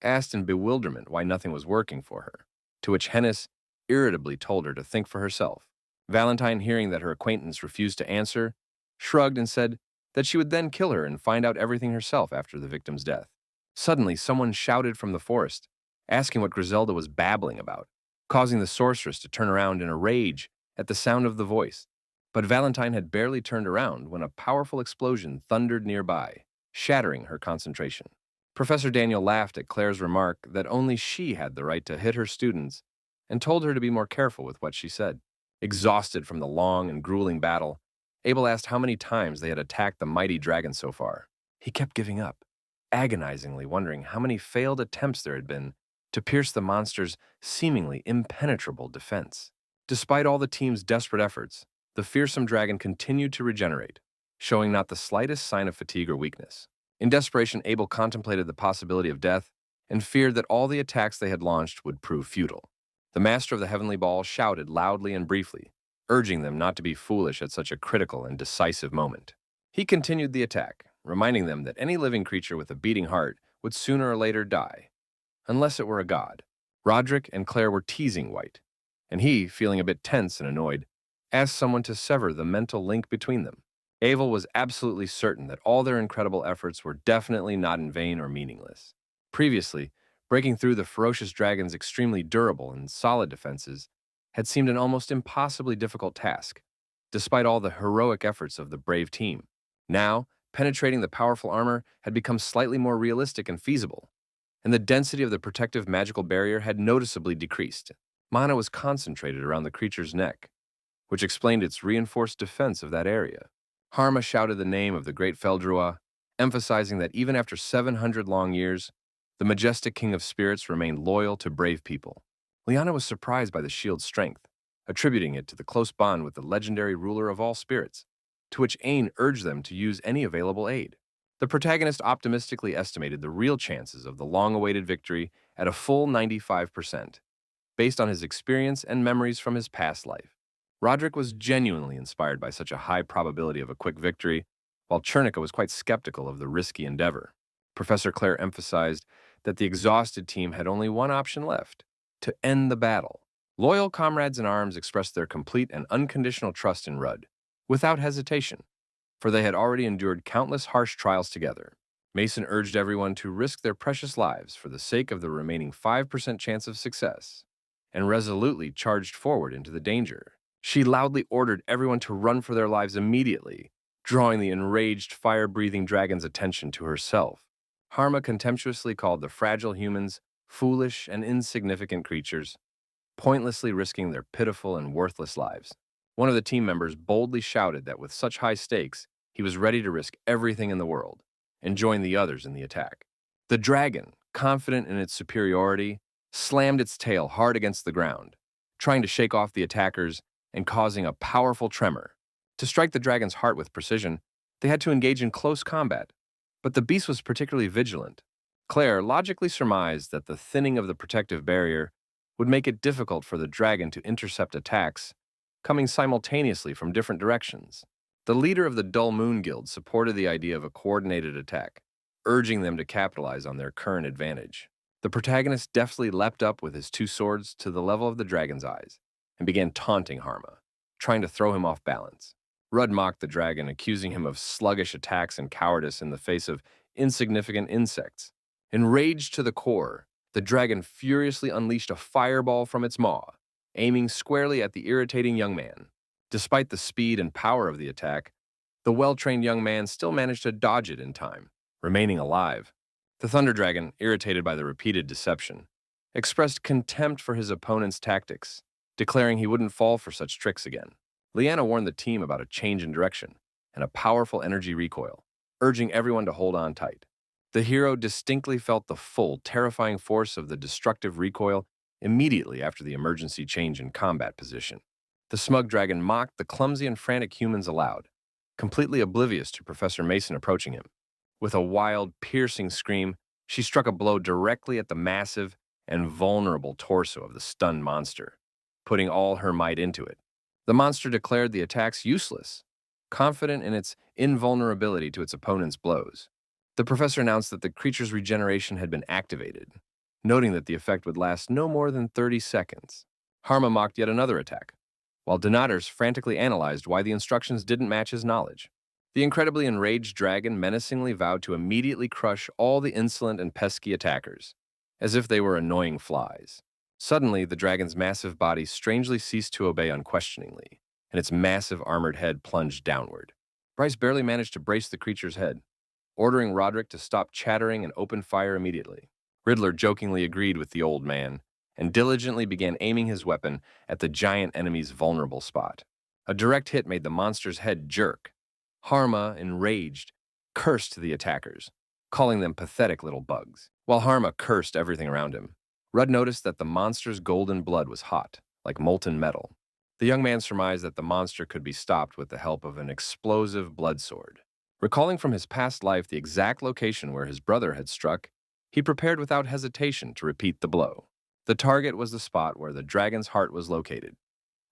asked in bewilderment why nothing was working for her, to which Hennis irritably told her to think for herself. Valentine, hearing that her acquaintance refused to answer, shrugged and said that she would then kill her and find out everything herself after the victim's death. Suddenly, someone shouted from the forest, asking what Griselda was babbling about, causing the sorceress to turn around in a rage at the sound of the voice. But Valentine had barely turned around when a powerful explosion thundered nearby, shattering her concentration. Professor Daniel laughed at Claire's remark that only she had the right to hit her students and told her to be more careful with what she said. Exhausted from the long and grueling battle, Abel asked how many times they had attacked the mighty dragon so far. He kept giving up, agonizingly wondering how many failed attempts there had been to pierce the monster's seemingly impenetrable defense. Despite all the team's desperate efforts, the fearsome dragon continued to regenerate, showing not the slightest sign of fatigue or weakness. In desperation, Abel contemplated the possibility of death and feared that all the attacks they had launched would prove futile. The master of the heavenly ball shouted loudly and briefly, urging them not to be foolish at such a critical and decisive moment. He continued the attack, reminding them that any living creature with a beating heart would sooner or later die, unless it were a god. Roderick and Claire were teasing White, and he, feeling a bit tense and annoyed, asked someone to sever the mental link between them. Abel was absolutely certain that all their incredible efforts were definitely not in vain or meaningless. Previously, breaking through the ferocious dragon's extremely durable and solid defenses had seemed an almost impossibly difficult task, despite all the heroic efforts of the brave team. Now, penetrating the powerful armor had become slightly more realistic and feasible, and the density of the protective magical barrier had noticeably decreased. Mana was concentrated around the creature's neck, which explained its reinforced defense of that area. Harma shouted the name of the great Feldrua, emphasizing that even after 700 long years, the majestic king of spirits remained loyal to brave people. Liana was surprised by the shield's strength, attributing it to the close bond with the legendary ruler of all spirits, to which Ain urged them to use any available aid. The protagonist optimistically estimated the real chances of the long-awaited victory at a full 95%, based on his experience and memories from his past life. Roderick was genuinely inspired by such a high probability of a quick victory, while Chernica was quite skeptical of the risky endeavor. Professor Claire emphasized that the exhausted team had only one option left: to end the battle. Loyal comrades in arms expressed their complete and unconditional trust in Rudd, without hesitation, for they had already endured countless harsh trials together. Mason urged everyone to risk their precious lives for the sake of the remaining 5% chance of success, and resolutely charged forward into the danger. She loudly ordered everyone to run for their lives immediately, drawing the enraged, fire-breathing dragon's attention to herself. Harma contemptuously called the fragile humans foolish and insignificant creatures, pointlessly risking their pitiful and worthless lives. One of the team members boldly shouted that with such high stakes, he was ready to risk everything in the world and join the others in the attack. The dragon, confident in its superiority, slammed its tail hard against the ground, trying to shake off the attackers and causing a powerful tremor. To strike the dragon's heart with precision, they had to engage in close combat, but the beast was particularly vigilant. Claire logically surmised that the thinning of the protective barrier would make it difficult for the dragon to intercept attacks coming simultaneously from different directions. The leader of the Dull Moon Guild supported the idea of a coordinated attack, urging them to capitalize on their current advantage. The protagonist deftly leapt up with his two swords to the level of the dragon's eyes and began taunting Harma, trying to throw him off balance. Rudd mocked the dragon, accusing him of sluggish attacks and cowardice in the face of insignificant insects. Enraged to the core, the dragon furiously unleashed a fireball from its maw, aiming squarely at the irritating young man. Despite the speed and power of the attack, the well-trained young man still managed to dodge it in time, remaining alive. The Thunder Dragon, irritated by the repeated deception, expressed contempt for his opponent's tactics, declaring he wouldn't fall for such tricks again. Liana warned the team about a change in direction and a powerful energy recoil, urging everyone to hold on tight. The hero distinctly felt the full, terrifying force of the destructive recoil immediately after the emergency change in combat position. The smug dragon mocked the clumsy and frantic humans aloud, completely oblivious to Professor Mason approaching him. With a wild, piercing scream, she struck a blow directly at the massive and vulnerable torso of the stunned monster, putting all her might into it. The monster declared the attacks useless, confident in its invulnerability to its opponent's blows. The professor announced that the creature's regeneration had been activated, noting that the effect would last no more than 30 seconds. Harma mocked yet another attack, while Donatus frantically analyzed why the instructions didn't match his knowledge. The incredibly enraged dragon menacingly vowed to immediately crush all the insolent and pesky attackers, as if they were annoying flies. Suddenly, the dragon's massive body strangely ceased to obey unquestioningly, and its massive armored head plunged downward. Bryce barely managed to brace the creature's head, ordering Roderick to stop chattering and open fire immediately. Riddler jokingly agreed with the old man, and diligently began aiming his weapon at the giant enemy's vulnerable spot. A direct hit made the monster's head jerk. Harma, enraged, cursed the attackers, calling them pathetic little bugs. While Harma cursed everything around him, Rudd noticed that the monster's golden blood was hot, like molten metal. The young man surmised that the monster could be stopped with the help of an explosive blood sword. Recalling from his past life the exact location where his brother had struck, he prepared without hesitation to repeat the blow. The target was the spot where the dragon's heart was located,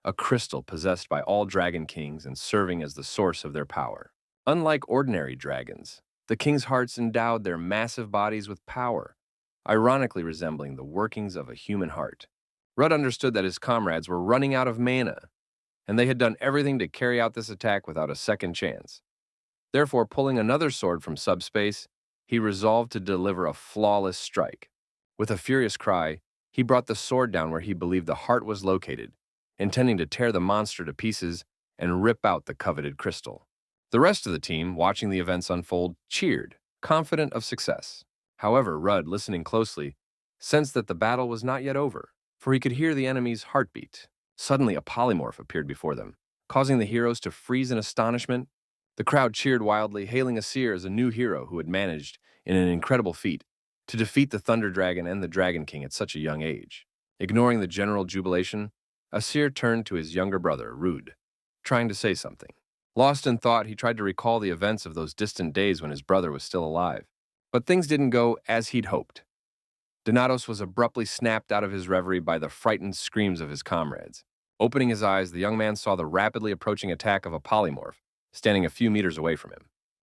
a crystal possessed by all dragon kings and serving as the source of their power. Unlike ordinary dragons, the king's hearts endowed their massive bodies with power, ironically resembling the workings of a human heart. Rudd understood that his comrades were running out of mana, and they had done everything to carry out this attack without a second chance. Therefore, pulling another sword from subspace, he resolved to deliver a flawless strike. With a furious cry, he brought the sword down where he believed the heart was located, intending to tear the monster to pieces and rip out the coveted crystal. The rest of the team, watching the events unfold, cheered, confident of success. However, Rudd, listening closely, sensed that the battle was not yet over, for he could hear the enemy's heartbeat. Suddenly, a polymorph appeared before them, causing the heroes to freeze in astonishment. The crowd cheered wildly, hailing Asir as a new hero who had managed, in an incredible feat, to defeat the Thunder Dragon and the Dragon King at such a young age. Ignoring the general jubilation, Asir turned to his younger brother, Rude, trying to say something. Lost in thought, he tried to recall the events of those distant days when his brother was still alive. But things didn't go as he'd hoped. Donatus was abruptly snapped out of his reverie by the frightened screams of his comrades. Opening his eyes, the young man saw the rapidly approaching attack of a polymorph, standing a few meters away from him.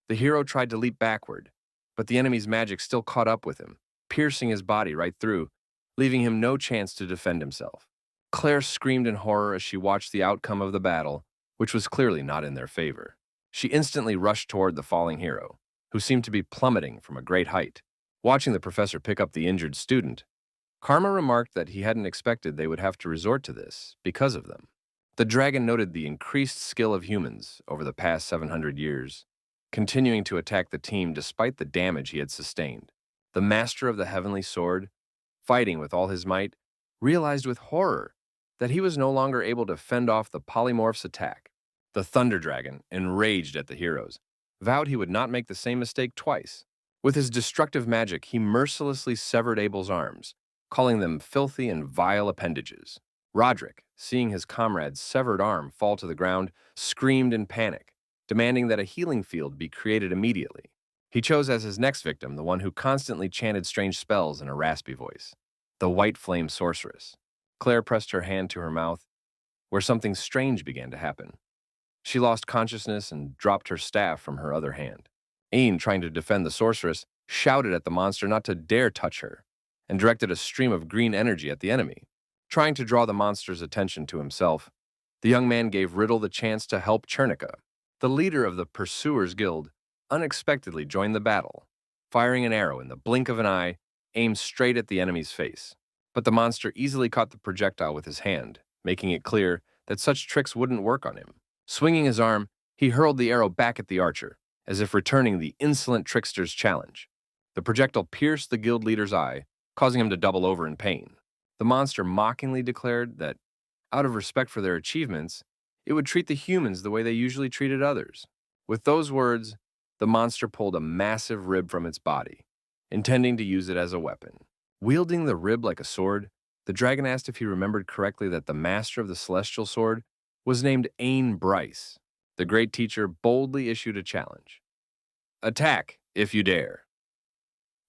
The hero tried to leap backward, but the enemy's magic still caught up with him, piercing his body right through, leaving him no chance to defend himself. Claire screamed in horror as she watched the outcome of the battle, which was clearly not in their favor. She instantly rushed toward the falling hero, who seemed to be plummeting from a great height. Watching the professor pick up the injured student, Karma remarked that he hadn't expected they would have to resort to this because of them. The dragon noted the increased skill of humans over the past 700 years, continuing to attack the team despite the damage he had sustained. The master of the heavenly sword, fighting with all his might, realized with horror that he was no longer able to fend off the polymorph's attack. The Thunder Dragon, enraged at the heroes, vowed he would not make the same mistake twice. With his destructive magic, he mercilessly severed Abel's arms, calling them filthy and vile appendages. Roderick, seeing his comrade's severed arm fall to the ground, screamed in panic, demanding that a healing field be created immediately. He chose as his next victim the one who constantly chanted strange spells in a raspy voice, the White Flame Sorceress. Claire pressed her hand to her mouth, where something strange began to happen. She lost consciousness and dropped her staff from her other hand. Ain, trying to defend the sorceress, shouted at the monster not to dare touch her, and directed a stream of green energy at the enemy. Trying to draw the monster's attention to himself, the young man gave Riddle the chance to help Chernica. The leader of the Pursuers Guild unexpectedly joined the battle, firing an arrow in the blink of an eye, aimed straight at the enemy's face. But the monster easily caught the projectile with his hand, making it clear that such tricks wouldn't work on him. Swinging his arm, he hurled the arrow back at the archer, as if returning the insolent trickster's challenge. The projectile pierced the guild leader's eye, causing him to double over in pain. The monster mockingly declared that, out of respect for their achievements, it would treat the humans the way they usually treated others. With those words, the monster pulled a massive rib from its body, intending to use it as a weapon. Wielding the rib like a sword, The dragon asked if he remembered correctly that the master of the celestial sword was named Ain Bryce. The great teacher boldly issued a challenge. Attack, if you dare,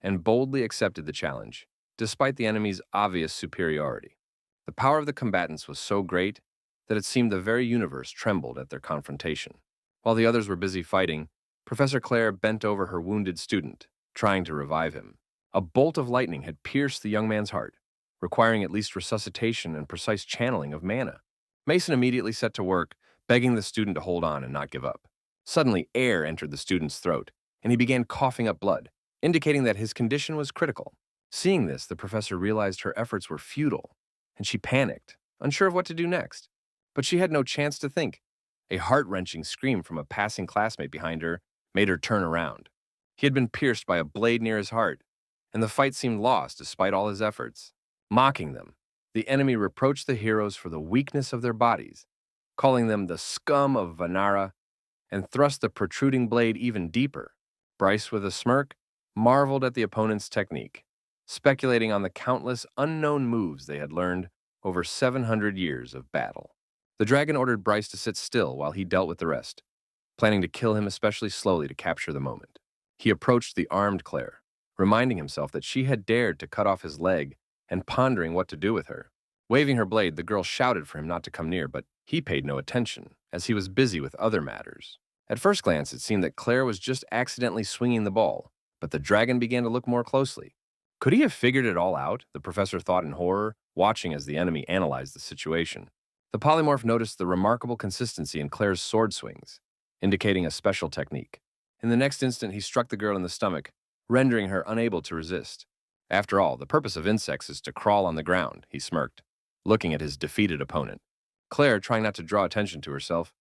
and boldly accepted the challenge, despite the enemy's obvious superiority. The power of the combatants was so great that it seemed the very universe trembled at their confrontation. While the others were busy fighting, Professor Claire bent over her wounded student, trying to revive him. A bolt of lightning had pierced the young man's heart, requiring at least resuscitation and precise channeling of mana. Mason immediately set to work, begging the student to hold on and not give up. Suddenly, air entered the student's throat, and he began coughing up blood, indicating that his condition was critical. Seeing this, the professor realized her efforts were futile, and she panicked, unsure of what to do next. But she had no chance to think. A heart-wrenching scream from a passing classmate behind her made her turn around. He had been pierced by a blade near his heart, and the fight seemed lost despite all his efforts. Mocking them, the enemy reproached the heroes for the weakness of their bodies, calling them the scum of Vanara, and thrust the protruding blade even deeper. Bryce, with a smirk, marveled at the opponent's technique, speculating on the countless unknown moves they had learned over 700 years of battle. The dragon ordered Bryce to sit still while he dealt with the rest, planning to kill him especially slowly to capture the moment. He approached the armed Claire, reminding himself that she had dared to cut off his leg and pondering what to do with her. Waving her blade, the girl shouted for him not to come near, but he paid no attention, as he was busy with other matters. At first glance, it seemed that Claire was just accidentally swinging the ball, but the dragon began to look more closely. Could he have figured it all out? The professor thought in horror, watching as the enemy analyzed the situation. The polymorph noticed the remarkable consistency in Claire's sword swings, indicating a special technique. In the next instant, he struck the girl in the stomach, rendering her unable to resist. After all, the purpose of insects is to crawl on the ground, he smirked, looking at his defeated opponent. Claire, trying not to draw attention to herself,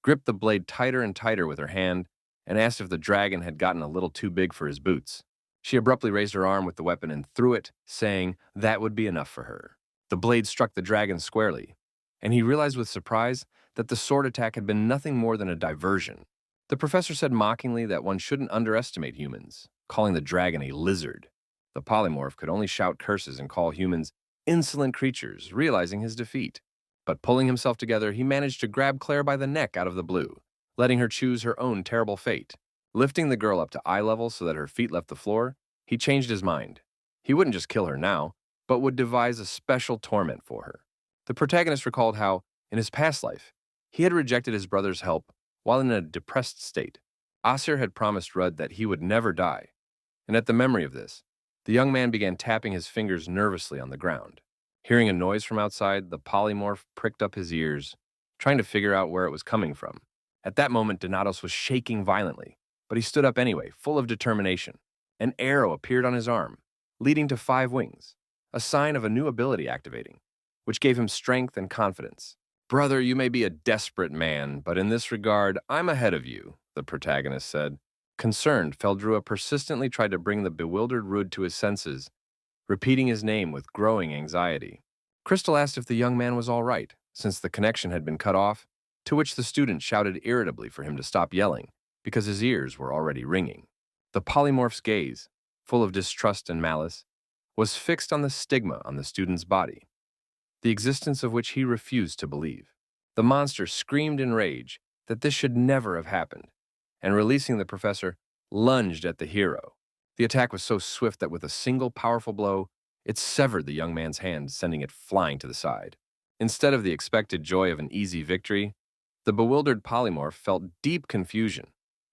gripped the blade tighter and tighter with her hand and asked if the dragon had gotten a little too big for his boots. She abruptly raised her arm with the weapon and threw it, saying that would be enough for her. The blade struck the dragon squarely, and he realized with surprise that the sword attack had been nothing more than a diversion. The professor said mockingly that one shouldn't underestimate humans, calling the dragon a lizard. The polymorph could only shout curses and call humans insolent creatures, realizing his defeat. But pulling himself together, he managed to grab Claire by the neck out of the blue, letting her choose her own terrible fate. Lifting the girl up to eye level so that her feet left the floor, he changed his mind. He wouldn't just kill her now, but would devise a special torment for her. The protagonist recalled how, in his past life, he had rejected his brother's help while in a depressed state. Asir had promised Rudd that he would never die, and at the memory of this, the young man began tapping his fingers nervously on the ground. Hearing a noise from outside, the polymorph pricked up his ears, trying to figure out where it was coming from. At that moment, Donatos was shaking violently, but he stood up anyway, full of determination. An arrow appeared on his arm, leading to 5 wings, a sign of a new ability activating, which gave him strength and confidence. Brother, you may be a desperate man, but in this regard, I'm ahead of you, the protagonist said. Concerned, Feldrua persistently tried to bring the bewildered Rudd to his senses, repeating his name with growing anxiety. Crystal asked if the young man was all right, since the connection had been cut off, to which the student shouted irritably for him to stop yelling, because his ears were already ringing. The polymorph's gaze, full of distrust and malice, was fixed on the stigma on the student's body, the existence of which he refused to believe. The monster screamed in rage that this should never have happened, and releasing the professor, lunged at the hero. The attack was so swift that with a single powerful blow, it severed the young man's hand, sending it flying to the side. Instead of the expected joy of an easy victory, the bewildered polymorph felt deep confusion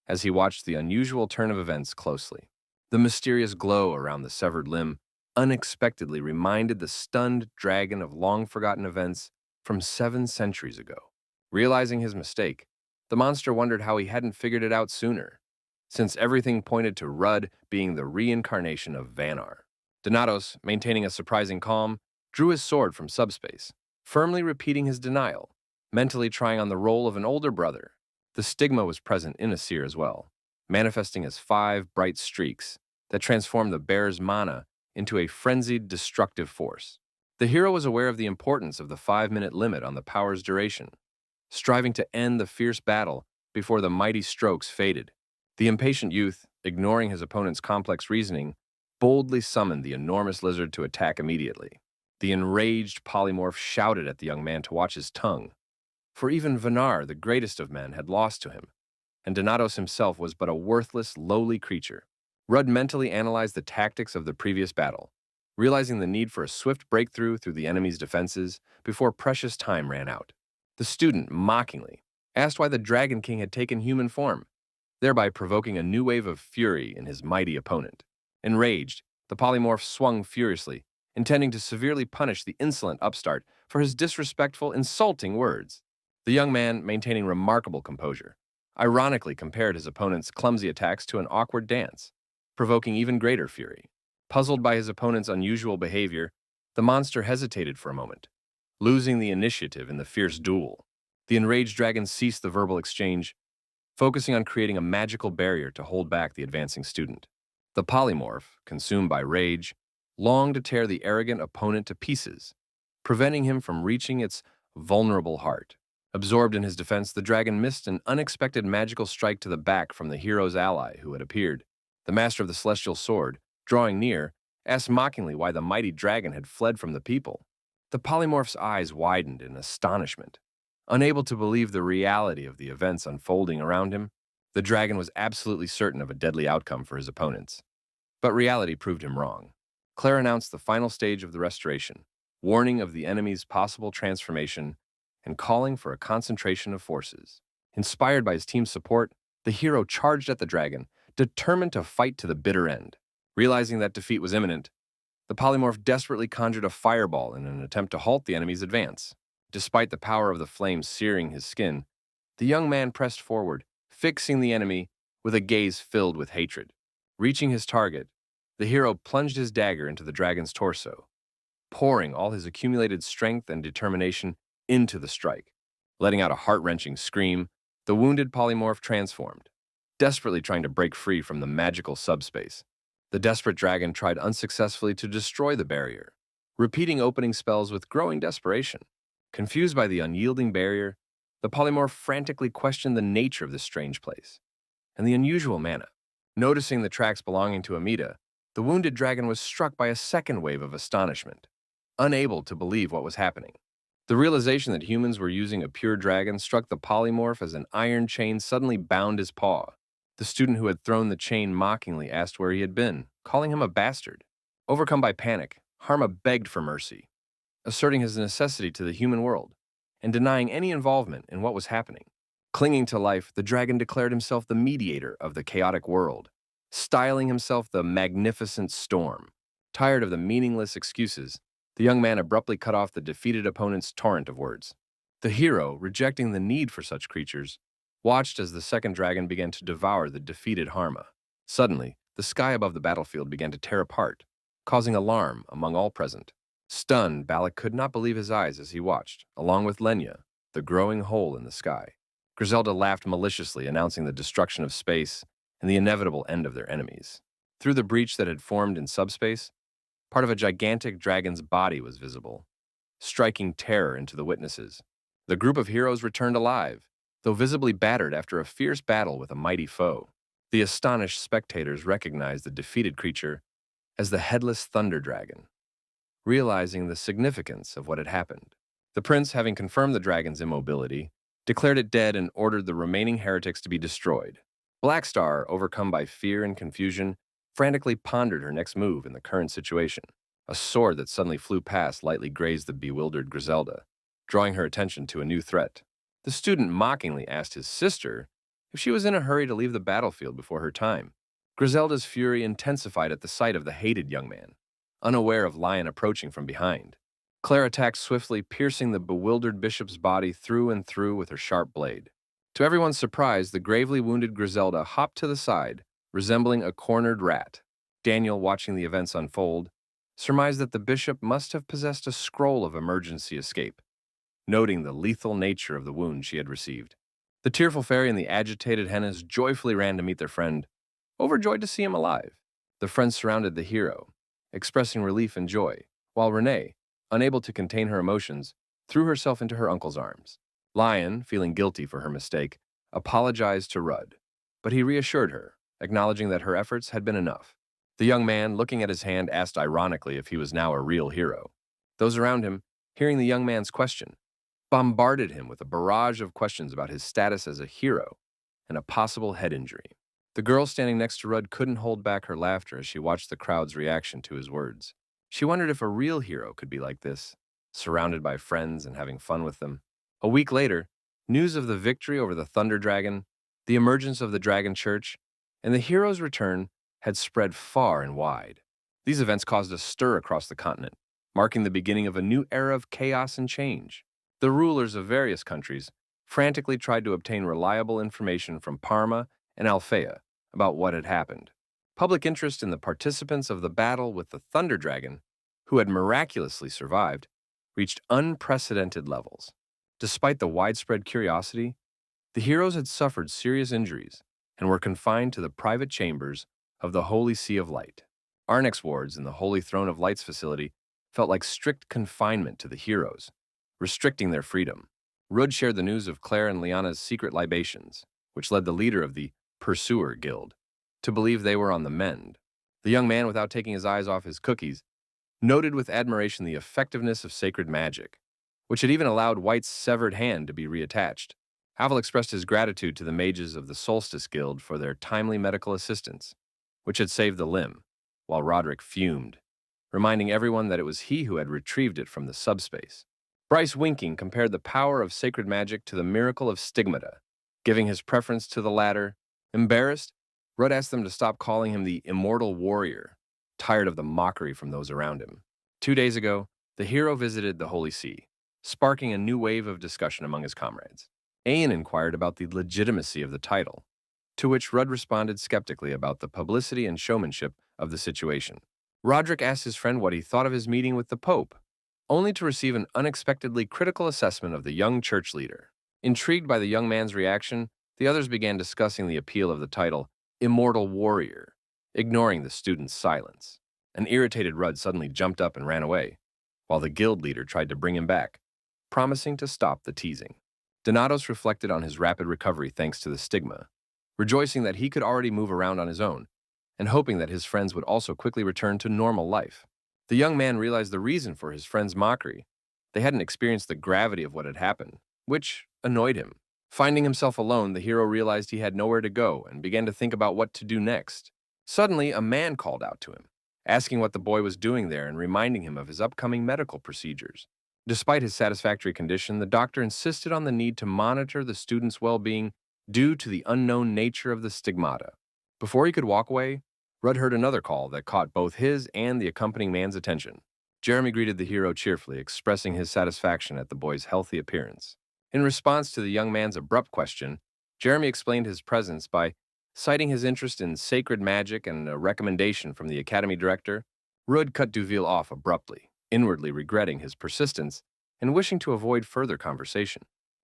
as he watched the unusual turn of events closely. The mysterious glow around the severed limb unexpectedly reminded the stunned dragon of long-forgotten events from 7 centuries ago. Realizing his mistake, the monster wondered how he hadn't figured it out sooner, since everything pointed to Rudd being the reincarnation of Vanar. Donatos, maintaining a surprising calm, drew his sword from subspace, firmly repeating his denial, mentally trying on the role of an older brother. The stigma was present in Asir as well, manifesting as 5 bright streaks that transformed the bear's mana into a frenzied, destructive force. The hero was aware of the importance of the 5-minute limit on the power's duration, striving to end the fierce battle before the mighty strokes faded. The impatient youth, ignoring his opponent's complex reasoning, boldly summoned the enormous lizard to attack immediately. The enraged polymorph shouted at the young man to watch his tongue, for even Vinar, the greatest of men, had lost to him, and Donatos himself was but a worthless, lowly creature. Rudd mentally analyzed the tactics of the previous battle, realizing the need for a swift breakthrough through the enemy's defenses before precious time ran out. The student, mockingly, asked why the Dragon King had taken human form, thereby provoking a new wave of fury in his mighty opponent. Enraged, the polymorph swung furiously, intending to severely punish the insolent upstart for his disrespectful, insulting words. The young man, maintaining remarkable composure, ironically compared his opponent's clumsy attacks to an awkward dance, provoking even greater fury. Puzzled by his opponent's unusual behavior, the monster hesitated for a moment, losing the initiative in the fierce duel. The enraged dragon ceased the verbal exchange, focusing on creating a magical barrier to hold back the advancing student. The polymorph, consumed by rage, longed to tear the arrogant opponent to pieces, preventing him from reaching its vulnerable heart. Absorbed in his defense, the dragon missed an unexpected magical strike to the back from the hero's ally who had appeared. The master of the celestial sword, drawing near, asked mockingly why the mighty dragon had fled from the people. The polymorph's eyes widened in astonishment. Unable to believe the reality of the events unfolding around him, the dragon was absolutely certain of a deadly outcome for his opponents. But reality proved him wrong. Claire announced the final stage of the restoration, warning of the enemy's possible transformation and calling for a concentration of forces. Inspired by his team's support, the hero charged at the dragon, determined to fight to the bitter end. Realizing that defeat was imminent, the polymorph desperately conjured a fireball in an attempt to halt the enemy's advance. Despite the power of the flames searing his skin, the young man pressed forward, fixing the enemy with a gaze filled with hatred. Reaching his target, the hero plunged his dagger into the dragon's torso, pouring all his accumulated strength and determination into the strike. Letting out a heart-wrenching scream, the wounded polymorph transformed, desperately trying to break free from the magical subspace. The desperate dragon tried unsuccessfully to destroy the barrier, repeating opening spells with growing desperation. Confused by the unyielding barrier, the polymorph frantically questioned the nature of this strange place and the unusual mana. Noticing the tracks belonging to Amida, the wounded dragon was struck by a second wave of astonishment, unable to believe what was happening. The realization that humans were using a pure dragon struck the polymorph as an iron chain suddenly bound his paw. The student who had thrown the chain mockingly asked where he had been, calling him a bastard. Overcome by panic, Harma begged for mercy, asserting his necessity to the human world and denying any involvement in what was happening. Clinging to life, the dragon declared himself the mediator of the chaotic world, styling himself the Magnificent Storm. Tired of the meaningless excuses, the young man abruptly cut off the defeated opponent's torrent of words. The hero, rejecting the need for such creatures, watched as the second dragon began to devour the defeated Harma. Suddenly, the sky above the battlefield began to tear apart, causing alarm among all present. Stunned, Balac could not believe his eyes as he watched, along with Lenya, the growing hole in the sky. Griselda laughed maliciously, announcing the destruction of space and the inevitable end of their enemies. Through the breach that had formed in subspace, part of a gigantic dragon's body was visible, striking terror into the witnesses. The group of heroes returned alive, though visibly battered after a fierce battle with a mighty foe. The astonished spectators recognized the defeated creature as the headless thunder dragon, realizing the significance of what had happened. The prince, having confirmed the dragon's immobility, declared it dead and ordered the remaining heretics to be destroyed. Blackstar, overcome by fear and confusion, frantically pondered her next move in the current situation. A sword that suddenly flew past lightly grazed the bewildered Griselda, drawing her attention to a new threat. The student mockingly asked his sister if she was in a hurry to leave the battlefield before her time. Griselda's fury intensified at the sight of the hated young man, unaware of Lion approaching from behind. Claire attacked swiftly, piercing the bewildered bishop's body through and through with her sharp blade. To everyone's surprise, the gravely wounded Griselda hopped to the side, resembling a cornered rat. Daniel, watching the events unfold, surmised that the bishop must have possessed a scroll of emergency escape, noting the lethal nature of the wound she had received. The tearful fairy and the agitated Hennis joyfully ran to meet their friend, overjoyed to see him alive. The friends surrounded the hero, expressing relief and joy, while Renee, unable to contain her emotions, threw herself into her uncle's arms. Lion, feeling guilty for her mistake, apologized to Rudd, but he reassured her, acknowledging that her efforts had been enough. The young man, looking at his hand, asked ironically if he was now a real hero. Those around him, hearing the young man's question, bombarded him with a barrage of questions about his status as a hero and a possible head injury. The girl standing next to Rudd couldn't hold back her laughter as she watched the crowd's reaction to his words. She wondered if a real hero could be like this, surrounded by friends and having fun with them. A week later, news of the victory over the Thunder Dragon, the emergence of the Dragon Church, and the hero's return had spread far and wide. These events caused a stir across the continent, marking the beginning of a new era of chaos and change. The rulers of various countries frantically tried to obtain reliable information from Parma and Althea about what had happened. Public interest in the participants of the battle with the Thunder Dragon, who had miraculously survived, reached unprecedented levels. Despite the widespread curiosity, the heroes had suffered serious injuries and were confined to the private chambers of the Holy See of Light. Arnex wards in the Holy Throne of Light's facility felt like strict confinement to the heroes, restricting their freedom. Rudd shared the news of Claire and Liana's secret libations, which led the leader of the Pursuer Guild to believe they were on the mend. The young man, without taking his eyes off his cookies, noted with admiration the effectiveness of sacred magic, which had even allowed White's severed hand to be reattached. Havel expressed his gratitude to the mages of the Solstice Guild for their timely medical assistance, which had saved the limb, while Roderick fumed, reminding everyone that it was he who had retrieved it from the subspace. Bryce, winking, compared the power of sacred magic to the miracle of stigmata, giving his preference to the latter. Embarrassed, Rudd asked them to stop calling him the Immortal Warrior, tired of the mockery from those around him. 2 days ago, the hero visited the Holy See, sparking a new wave of discussion among his comrades. Ayan inquired about the legitimacy of the title, to which Rudd responded skeptically about the publicity and showmanship of the situation. Roderick asked his friend what he thought of his meeting with the Pope, only to receive an unexpectedly critical assessment of the young church leader. Intrigued by the young man's reaction, the others began discussing the appeal of the title Immortal Warrior, ignoring the student's silence. An irritated Rudd suddenly jumped up and ran away, while the guild leader tried to bring him back, promising to stop the teasing. Donatos reflected on his rapid recovery thanks to the stigma, rejoicing that he could already move around on his own, and hoping that his friends would also quickly return to normal life. The young man realized the reason for his friends' mockery. They hadn't experienced the gravity of what had happened, which annoyed him. Finding himself alone, the hero realized he had nowhere to go and began to think about what to do next. Suddenly, a man called out to him, asking what the boy was doing there and reminding him of his upcoming medical procedures. Despite his satisfactory condition, the doctor insisted on the need to monitor the student's well-being due to the unknown nature of the stigmata. Before he could walk away, Rudd heard another call that caught both his and the accompanying man's attention. Jeremy greeted the hero cheerfully, expressing his satisfaction at the boy's healthy appearance. In response to the young man's abrupt question, Jeremy explained his presence by citing his interest in sacred magic and a recommendation from the academy director. Rudd cut Duel off abruptly, inwardly regretting his persistence and wishing to avoid further conversation.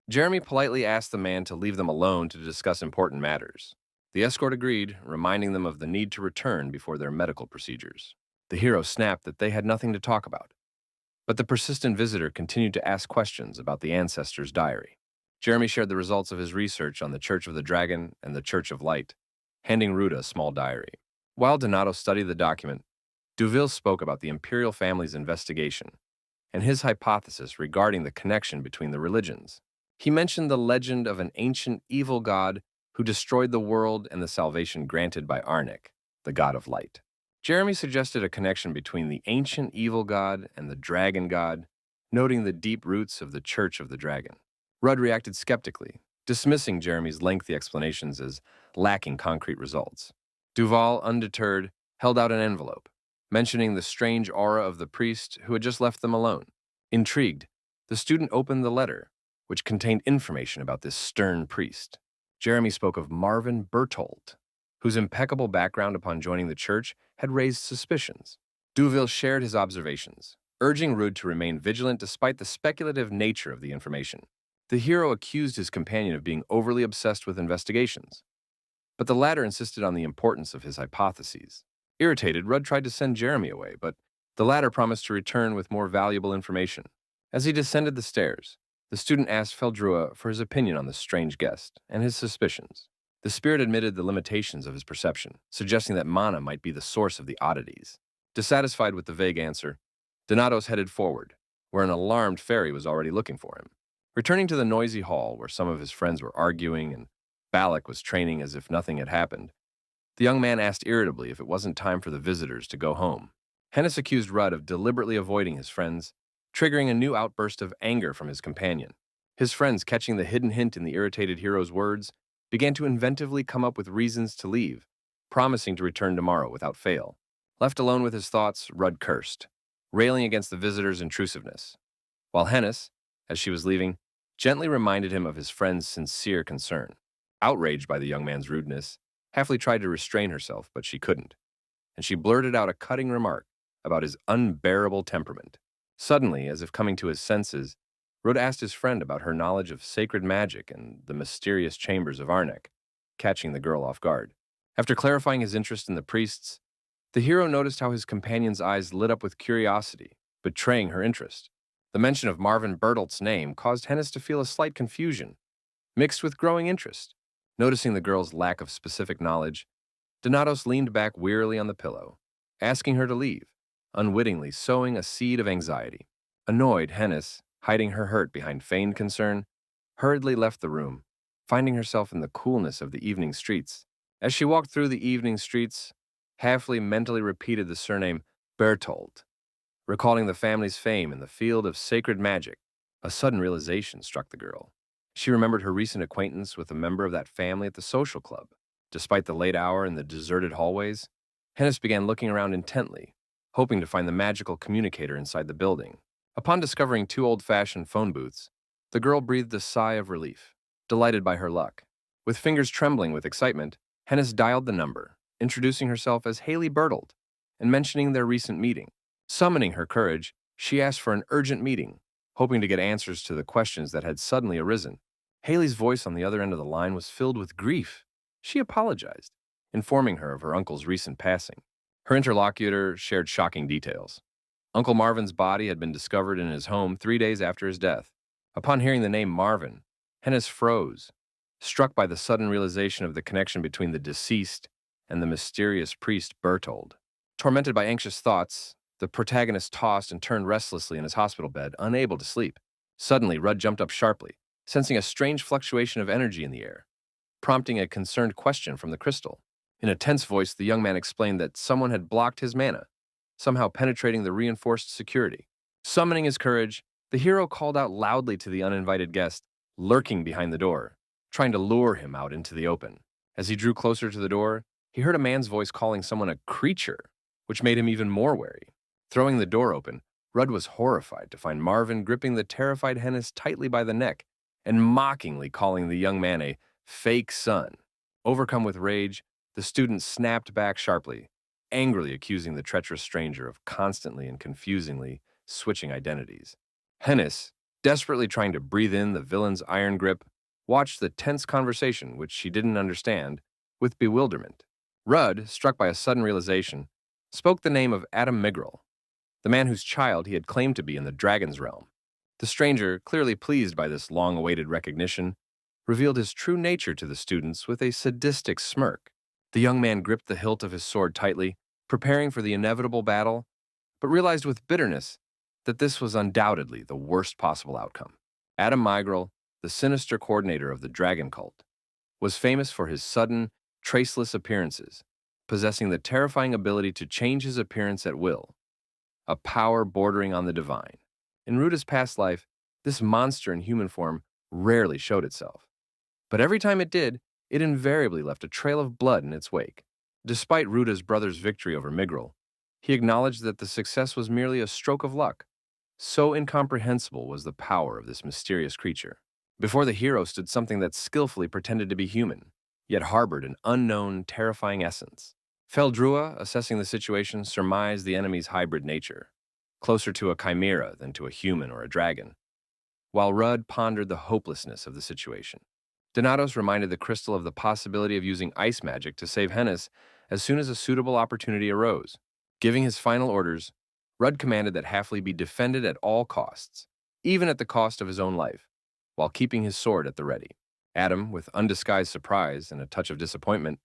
Jeremy politely asked the man to leave them alone to discuss important matters. The escort agreed, reminding them of the need to return before their medical procedures. The hero snapped that they had nothing to talk about, but the persistent visitor continued to ask questions about the ancestor's diary. Jeremy shared the results of his research on the Church of the Dragon and the Church of Light, handing Ruda a small diary. While Donato studied the document, Duel spoke about the imperial family's investigation and his hypothesis regarding the connection between the religions. He mentioned the legend of an ancient evil god who destroyed the world and the salvation granted by Arnek, the god of light. Jeremy suggested a connection between the ancient evil god and the dragon god, noting the deep roots of the Church of the Dragon. Rudd reacted skeptically, dismissing Jeremy's lengthy explanations as lacking concrete results. Duval, undeterred, held out an envelope, mentioning the strange aura of the priest who had just left them alone. Intrigued, the student opened the letter, which contained information about this stern priest. Jeremy spoke of Marvin Berthold, whose impeccable background upon joining the church had raised suspicions. Duvel shared his observations, urging Rudd to remain vigilant despite the speculative nature of the information. The hero accused his companion of being overly obsessed with investigations, but the latter insisted on the importance of his hypotheses. Irritated, Rudd tried to send Jeremy away, but the latter promised to return with more valuable information. As he descended the stairs, the student asked Feldrua for his opinion on the strange guest and his suspicions. The spirit admitted the limitations of his perception, suggesting that mana might be the source of the oddities. Dissatisfied with the vague answer, Donatos headed forward, where an alarmed fairy was already looking for him. Returning to the noisy hall where some of his friends were arguing and Balac was training as if nothing had happened, the young man asked irritably if it wasn't time for the visitors to go home. Hennis accused Rudd of deliberately avoiding his friends, triggering a new outburst of anger from his companion. His friends, catching the hidden hint in the irritated hero's words, began to inventively come up with reasons to leave, promising to return tomorrow without fail. Left alone with his thoughts, Rudd cursed, railing against the visitor's intrusiveness, while Hennis, as she was leaving, gently reminded him of his friend's sincere concern. Outraged by the young man's rudeness, Halfley tried to restrain herself, but she couldn't, and she blurted out a cutting remark about his unbearable temperament. Suddenly, as if coming to his senses, Rudd asked his friend about her knowledge of sacred magic and the mysterious chambers of Arnek, catching the girl off guard. After clarifying his interest in the priests, the hero noticed how his companion's eyes lit up with curiosity, betraying her interest. The mention of Marvin Bertelt's name caused Hennis to feel a slight confusion, mixed with growing interest. Noticing the girl's lack of specific knowledge, Donatos leaned back wearily on the pillow, asking her to leave, unwittingly sowing a seed of anxiety. Annoyed, Hennis, hiding her hurt behind feigned concern, hurriedly left the room, finding herself in the coolness of the evening streets. As she walked through the evening streets, Halfley mentally repeated the surname Bertolt, recalling the family's fame in the field of sacred magic. A sudden realization struck the girl. She remembered her recent acquaintance with a member of that family at the social club. Despite the late hour in the deserted hallways, Hennis began looking around intently, hoping to find the magical communicator inside the building. Upon discovering two old-fashioned phone booths, the girl breathed a sigh of relief, delighted by her luck. With fingers trembling with excitement, Hennis dialed the number, introducing herself as Haley Bertolt and mentioning their recent meeting. Summoning her courage, she asked for an urgent meeting, hoping to get answers to the questions that had suddenly arisen. Haley's voice on the other end of the line was filled with grief. She apologized, informing her of her uncle's recent passing. Her interlocutor shared shocking details. Uncle Marvin's body had been discovered in his home 3 days after his death. Upon hearing the name Marvin, Hennis froze, struck by the sudden realization of the connection between the deceased and the mysterious priest Bertold. Tormented by anxious thoughts, the protagonist tossed and turned restlessly in his hospital bed, unable to sleep. Suddenly, Rudd jumped up sharply, sensing a strange fluctuation of energy in the air, prompting a concerned question from the crystal. In a tense voice, the young man explained that someone had blocked his mana, somehow penetrating the reinforced security. Summoning his courage, the hero called out loudly to the uninvited guest, lurking behind the door, trying to lure him out into the open. As he drew closer to the door, he heard a man's voice calling someone a creature, which made him even more wary. Throwing the door open, Rudd was horrified to find Marvin gripping the terrified Hennis tightly by the neck and mockingly calling the young man a fake son. Overcome with rage, the student snapped back sharply, angrily accusing the treacherous stranger of constantly and confusingly switching identities. Hennis, desperately trying to breathe in the villain's iron grip, watched the tense conversation, which she didn't understand, with bewilderment. Rudd, struck by a sudden realization, spoke the name of Adam Migrel, the man whose child he had claimed to be in the dragon's realm. The stranger, clearly pleased by this long-awaited recognition, revealed his true nature to the students with a sadistic smirk. The young man gripped the hilt of his sword tightly, preparing for the inevitable battle, but realized with bitterness that this was undoubtedly the worst possible outcome. Adam Migrel, the sinister coordinator of the dragon cult, was famous for his sudden, traceless appearances, possessing the terrifying ability to change his appearance at will, a power bordering on the divine. In Ruda's past life, this monster in human form rarely showed itself. But every time it did, it invariably left a trail of blood in its wake. Despite Ruda's brother's victory over Migrel, he acknowledged that the success was merely a stroke of luck. So incomprehensible was the power of this mysterious creature. Before the hero stood something that skillfully pretended to be human, yet harbored an unknown, terrifying essence. Feldrua, assessing the situation, surmised the enemy's hybrid nature, closer to a chimera than to a human or a dragon, while Rudd pondered the hopelessness of the situation. Donatos reminded the crystal of the possibility of using ice magic to save Hennis as soon as a suitable opportunity arose. Giving his final orders, Rudd commanded that Halfley be defended at all costs, even at the cost of his own life, while keeping his sword at the ready. Adam, with undisguised surprise and a touch of disappointment,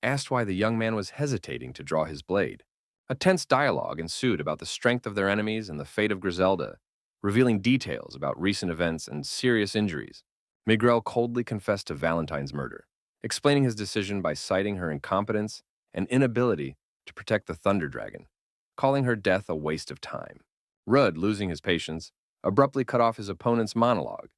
asked why the young man was hesitating to draw his blade. A tense dialogue ensued about the strength of their enemies and the fate of Griselda, revealing details about recent events and serious injuries. Miguel coldly confessed to Valentine's murder, explaining his decision by citing her incompetence and inability to protect the Thunder Dragon, calling her death a waste of time. Rudd, losing his patience, abruptly cut off his opponent's monologue,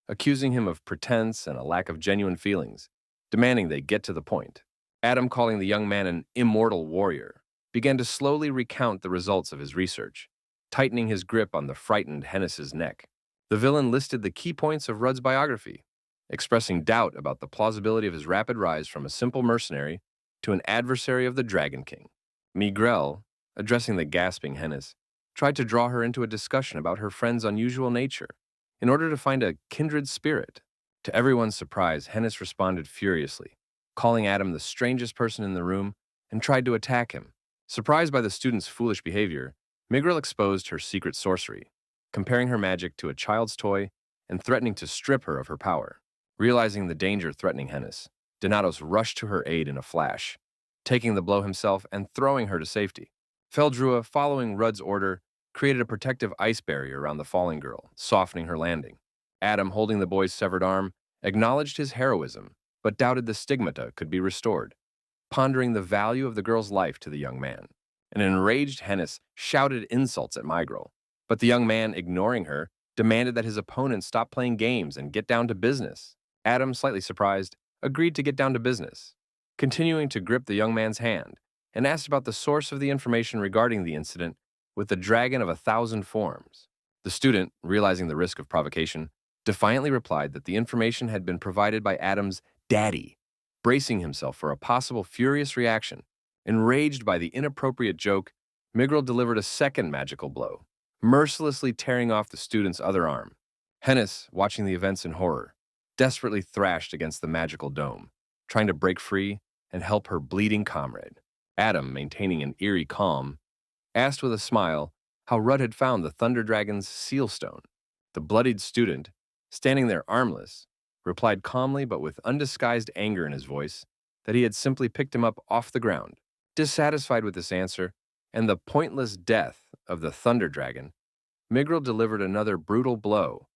accusing him of pretense and a lack of genuine feelings, demanding they get to the point. Adam, calling the young man an immortal warrior, began to slowly recount the results of his research, tightening his grip on the frightened Hennis's neck. The villain listed the key points of Rudd's biography, expressing doubt about the plausibility of his rapid rise from a simple mercenary to an adversary of the Dragon King. Miguel, addressing the gasping Hennis, tried to draw her into a discussion about her friend's unusual nature, in order to find a kindred spirit. To everyone's surprise, Hennis responded furiously, calling Adam the strangest person in the room and tried to attack him. Surprised by the student's foolish behavior, Miguel exposed her secret sorcery, comparing her magic to a child's toy and threatening to strip her of her power. Realizing the danger threatening Hennis, Donatos rushed to her aid in a flash, taking the blow himself and throwing her to safety. Feldrua, following Rudd's order, created a protective ice barrier around the falling girl, softening her landing. Adam, holding the boy's severed arm, acknowledged his heroism, but doubted the stigmata could be restored, pondering the value of the girl's life to the young man. An enraged Hennis shouted insults at Miguel, but the young man, ignoring her, demanded that his opponent stop playing games and get down to business. Adam, slightly surprised, agreed to get down to business, continuing to grip the young man's hand, and asked about the source of the information regarding the incident with the Dragon of 1,000 Forms. The student, realizing the risk of provocation, defiantly replied that the information had been provided by Adam's daddy, bracing himself for a possible furious reaction. Enraged by the inappropriate joke, Miguel delivered a second magical blow, mercilessly tearing off the student's other arm. Hennis, watching the events in horror, desperately thrashed against the magical dome, trying to break free and help her bleeding comrade. Adam, maintaining an eerie calm, asked with a smile how Rudd had found the Thunder Dragon's seal stone. The bloodied student, standing there armless, replied calmly but with undisguised anger in his voice that he had simply picked him up off the ground. Dissatisfied with this answer and the pointless death of the Thunder Dragon, Miguel delivered another brutal blow,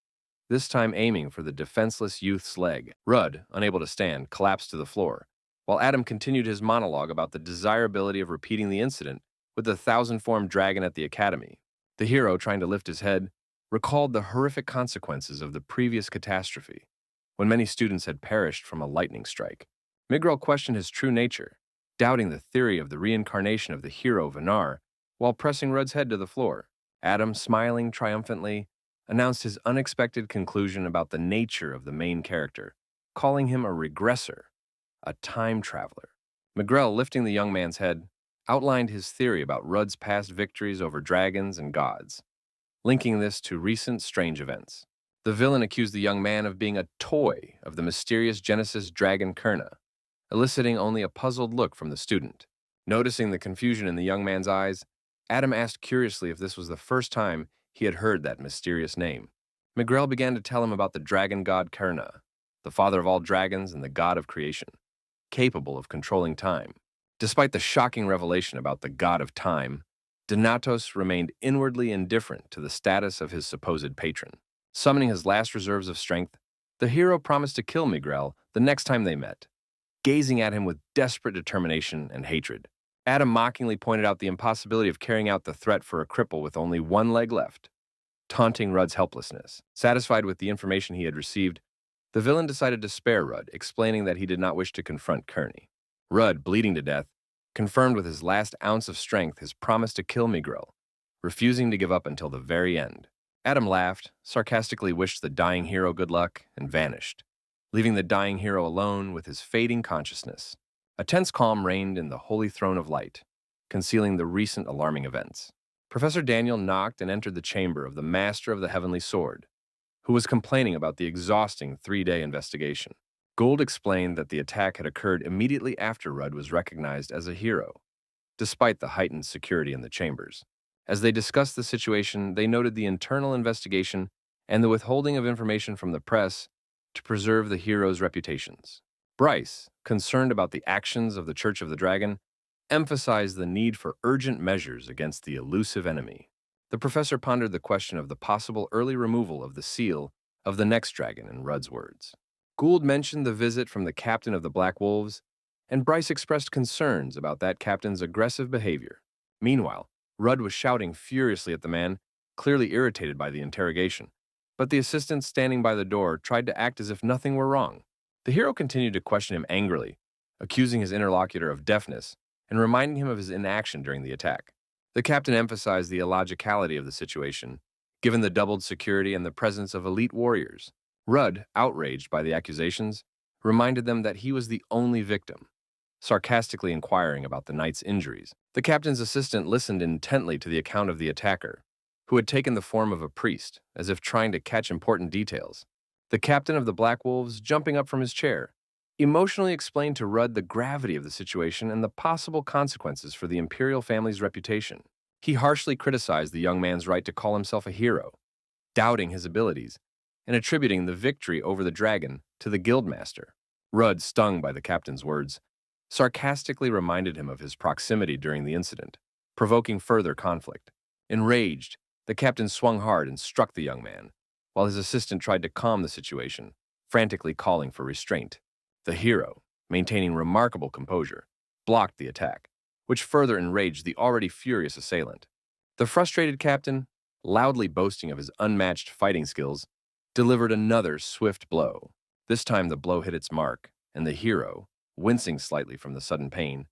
this time aiming for the defenseless youth's leg. Rudd, unable to stand, collapsed to the floor, while Adam continued his monologue about the desirability of repeating the incident with the 1,000-formed dragon at the academy. The hero, trying to lift his head, recalled the horrific consequences of the previous catastrophe, when many students had perished from a lightning strike. Miguel questioned his true nature, doubting the theory of the reincarnation of the hero Vinar, while pressing Rudd's head to the floor. Adam, smiling triumphantly, announced his unexpected conclusion about the nature of the main character, calling him a regressor, a time traveler. Miguel, lifting the young man's head, outlined his theory about Rudd's past victories over dragons and gods, linking this to recent strange events. The villain accused the young man of being a toy of the mysterious Genesis dragon Kurna, eliciting only a puzzled look from the student. Noticing the confusion in the young man's eyes, Adam asked curiously if this was the first time he had heard that mysterious name. Miguel began to tell him about the dragon god Kurna, the father of all dragons and the god of creation, capable of controlling time. Despite the shocking revelation about the god of time, Donatos remained inwardly indifferent to the status of his supposed patron. Summoning his last reserves of strength, the hero promised to kill Miguel the next time they met, gazing at him with desperate determination and hatred. Adam mockingly pointed out the impossibility of carrying out the threat for a cripple with only one leg left, taunting Rudd's helplessness. Satisfied with the information he had received, the villain decided to spare Rudd, explaining that he did not wish to confront Kearney. Rudd, bleeding to death, confirmed with his last ounce of strength his promise to kill Miguel, refusing to give up until the very end. Adam laughed, sarcastically wished the dying hero good luck, and vanished, leaving the dying hero alone with his fading consciousness. A tense calm reigned in the holy throne of light, concealing the recent alarming events. Professor Daniel knocked and entered the chamber of the Master of the Heavenly Sword, who was complaining about the exhausting 3-day investigation. Gould explained that the attack had occurred immediately after Rudd was recognized as a hero, despite the heightened security in the chambers. As they discussed the situation, they noted the internal investigation and the withholding of information from the press to preserve the heroes' reputations. Bryce, concerned about the actions of the Church of the Dragon, emphasized the need for urgent measures against the elusive enemy. The professor pondered the question of the possible early removal of the seal of the next dragon in Rudd's words. Gould mentioned the visit from the captain of the Black Wolves, and Bryce expressed concerns about that captain's aggressive behavior. Meanwhile, Rudd was shouting furiously at the man, clearly irritated by the interrogation. But the assistant standing by the door tried to act as if nothing were wrong. The hero continued to question him angrily, accusing his interlocutor of deafness and reminding him of his inaction during the attack. The captain emphasized the illogicality of the situation, given the doubled security and the presence of elite warriors. Rudd, outraged by the accusations, reminded them that he was the only victim, sarcastically inquiring about the knight's injuries. The captain's assistant listened intently to the account of the attacker, who had taken the form of a priest, as if trying to catch important details. The captain of the Black Wolves, jumping up from his chair, emotionally explained to Rudd the gravity of the situation and the possible consequences for the imperial family's reputation. He harshly criticized the young man's right to call himself a hero, doubting his abilities, and attributing the victory over the dragon to the guildmaster. Rudd, stung by the captain's words, sarcastically reminded him of his proximity during the incident, provoking further conflict. Enraged, the captain swung hard and struck the young man, while his assistant tried to calm the situation, frantically calling for restraint. The hero, maintaining remarkable composure, blocked the attack, which further enraged the already furious assailant. The frustrated captain, loudly boasting of his unmatched fighting skills, delivered another swift blow. This time the blow hit its mark, and the hero, wincing slightly from the sudden pain,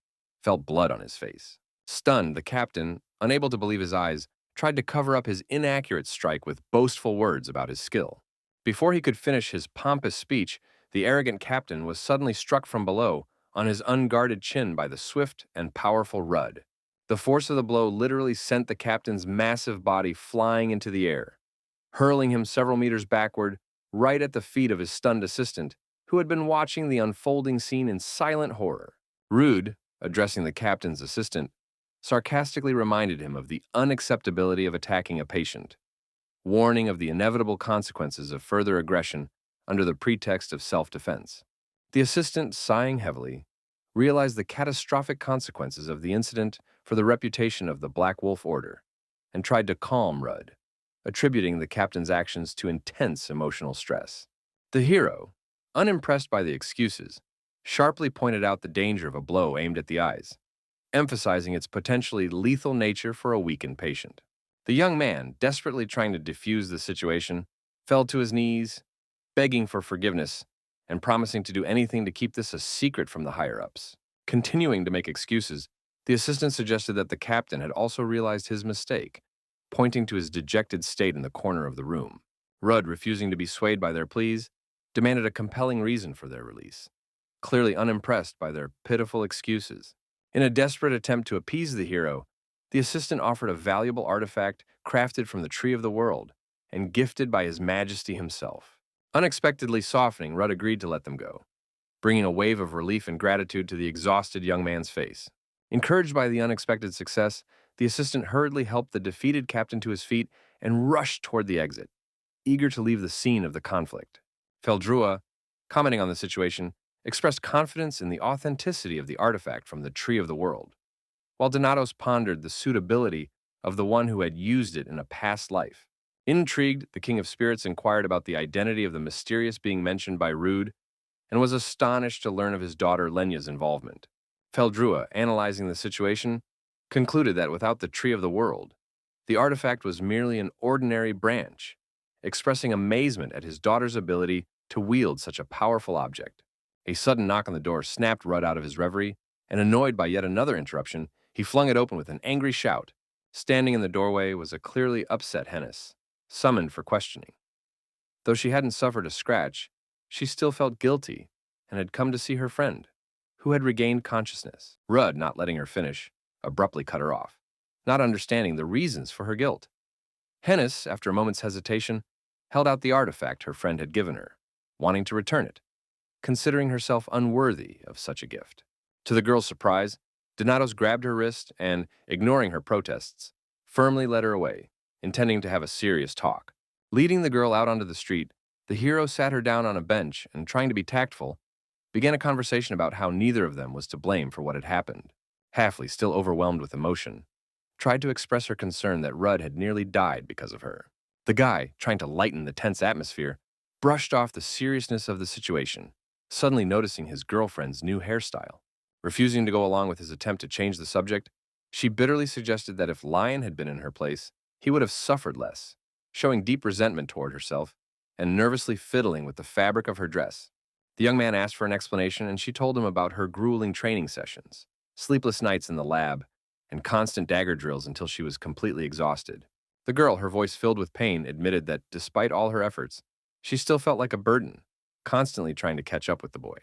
felt blood on his face. Stunned, the captain, unable to believe his eyes, tried to cover up his inaccurate strike with boastful words about his skill. Before he could finish his pompous speech, the arrogant captain was suddenly struck from below on his unguarded chin by the swift and powerful Rudd. The force of the blow literally sent the captain's massive body flying into the air, hurling him several meters backward, right at the feet of his stunned assistant, who had been watching the unfolding scene in silent horror. Rudd, addressing the captain's assistant, sarcastically reminded him of the unacceptability of attacking a patient, warning of the inevitable consequences of further aggression under the pretext of self-defense. The assistant, sighing heavily, realized the catastrophic consequences of the incident for the reputation of the Black Wolf Order and tried to calm Rudd, attributing the captain's actions to intense emotional stress. The hero, unimpressed by the excuses, sharply pointed out the danger of a blow aimed at the eyes, emphasizing its potentially lethal nature for a weakened patient. The young man, desperately trying to defuse the situation, fell to his knees, begging for forgiveness and promising to do anything to keep this a secret from the higher-ups. Continuing to make excuses, the assistant suggested that the captain had also realized his mistake, pointing to his dejected state in the corner of the room. Rudd, refusing to be swayed by their pleas, demanded a compelling reason for their release, clearly unimpressed by their pitiful excuses. In a desperate attempt to appease the hero, the assistant offered a valuable artifact crafted from the Tree of the World and gifted by His Majesty himself. Unexpectedly softening, Rudd agreed to let them go, bringing a wave of relief and gratitude to the exhausted young man's face. Encouraged by the unexpected success, the assistant hurriedly helped the defeated captain to his feet and rushed toward the exit, eager to leave the scene of the conflict. Feldrua, commenting on the situation, expressed confidence in the authenticity of the artifact from the Tree of the World, while Donatos pondered the suitability of the one who had used it in a past life. Intrigued, the King of Spirits inquired about the identity of the mysterious being mentioned by Rudd and was astonished to learn of his daughter Lenya's involvement. Feldrua, analyzing the situation, concluded that without the Tree of the World, the artifact was merely an ordinary branch, expressing amazement at his daughter's ability to wield such a powerful object. A sudden knock on the door snapped Rudd out of his reverie, and annoyed by yet another interruption, he flung it open with an angry shout. Standing in the doorway was a clearly upset Hennis, summoned for questioning. Though she hadn't suffered a scratch, she still felt guilty and had come to see her friend, who had regained consciousness. Rudd, not letting her finish, abruptly cut her off, not understanding the reasons for her guilt. Hennis, after a moment's hesitation, held out the artifact her friend had given her, wanting to return it, considering herself unworthy of such a gift. To the girl's surprise, Donatos grabbed her wrist and, ignoring her protests, firmly led her away, intending to have a serious talk. Leading the girl out onto the street, the hero sat her down on a bench and, trying to be tactful, began a conversation about how neither of them was to blame for what had happened. Halfley, still overwhelmed with emotion, tried to express her concern that Rudd had nearly died because of her. The guy, trying to lighten the tense atmosphere, brushed off the seriousness of the situation, suddenly noticing his girlfriend's new hairstyle. Refusing to go along with his attempt to change the subject, she bitterly suggested that if Lion had been in her place, he would have suffered less, showing deep resentment toward herself and nervously fiddling with the fabric of her dress. The young man asked for an explanation, and she told him about her grueling training sessions, sleepless nights in the lab, and constant dagger drills until she was completely exhausted. The girl, her voice filled with pain, admitted that despite all her efforts, she still felt like a burden, constantly trying to catch up with the boy.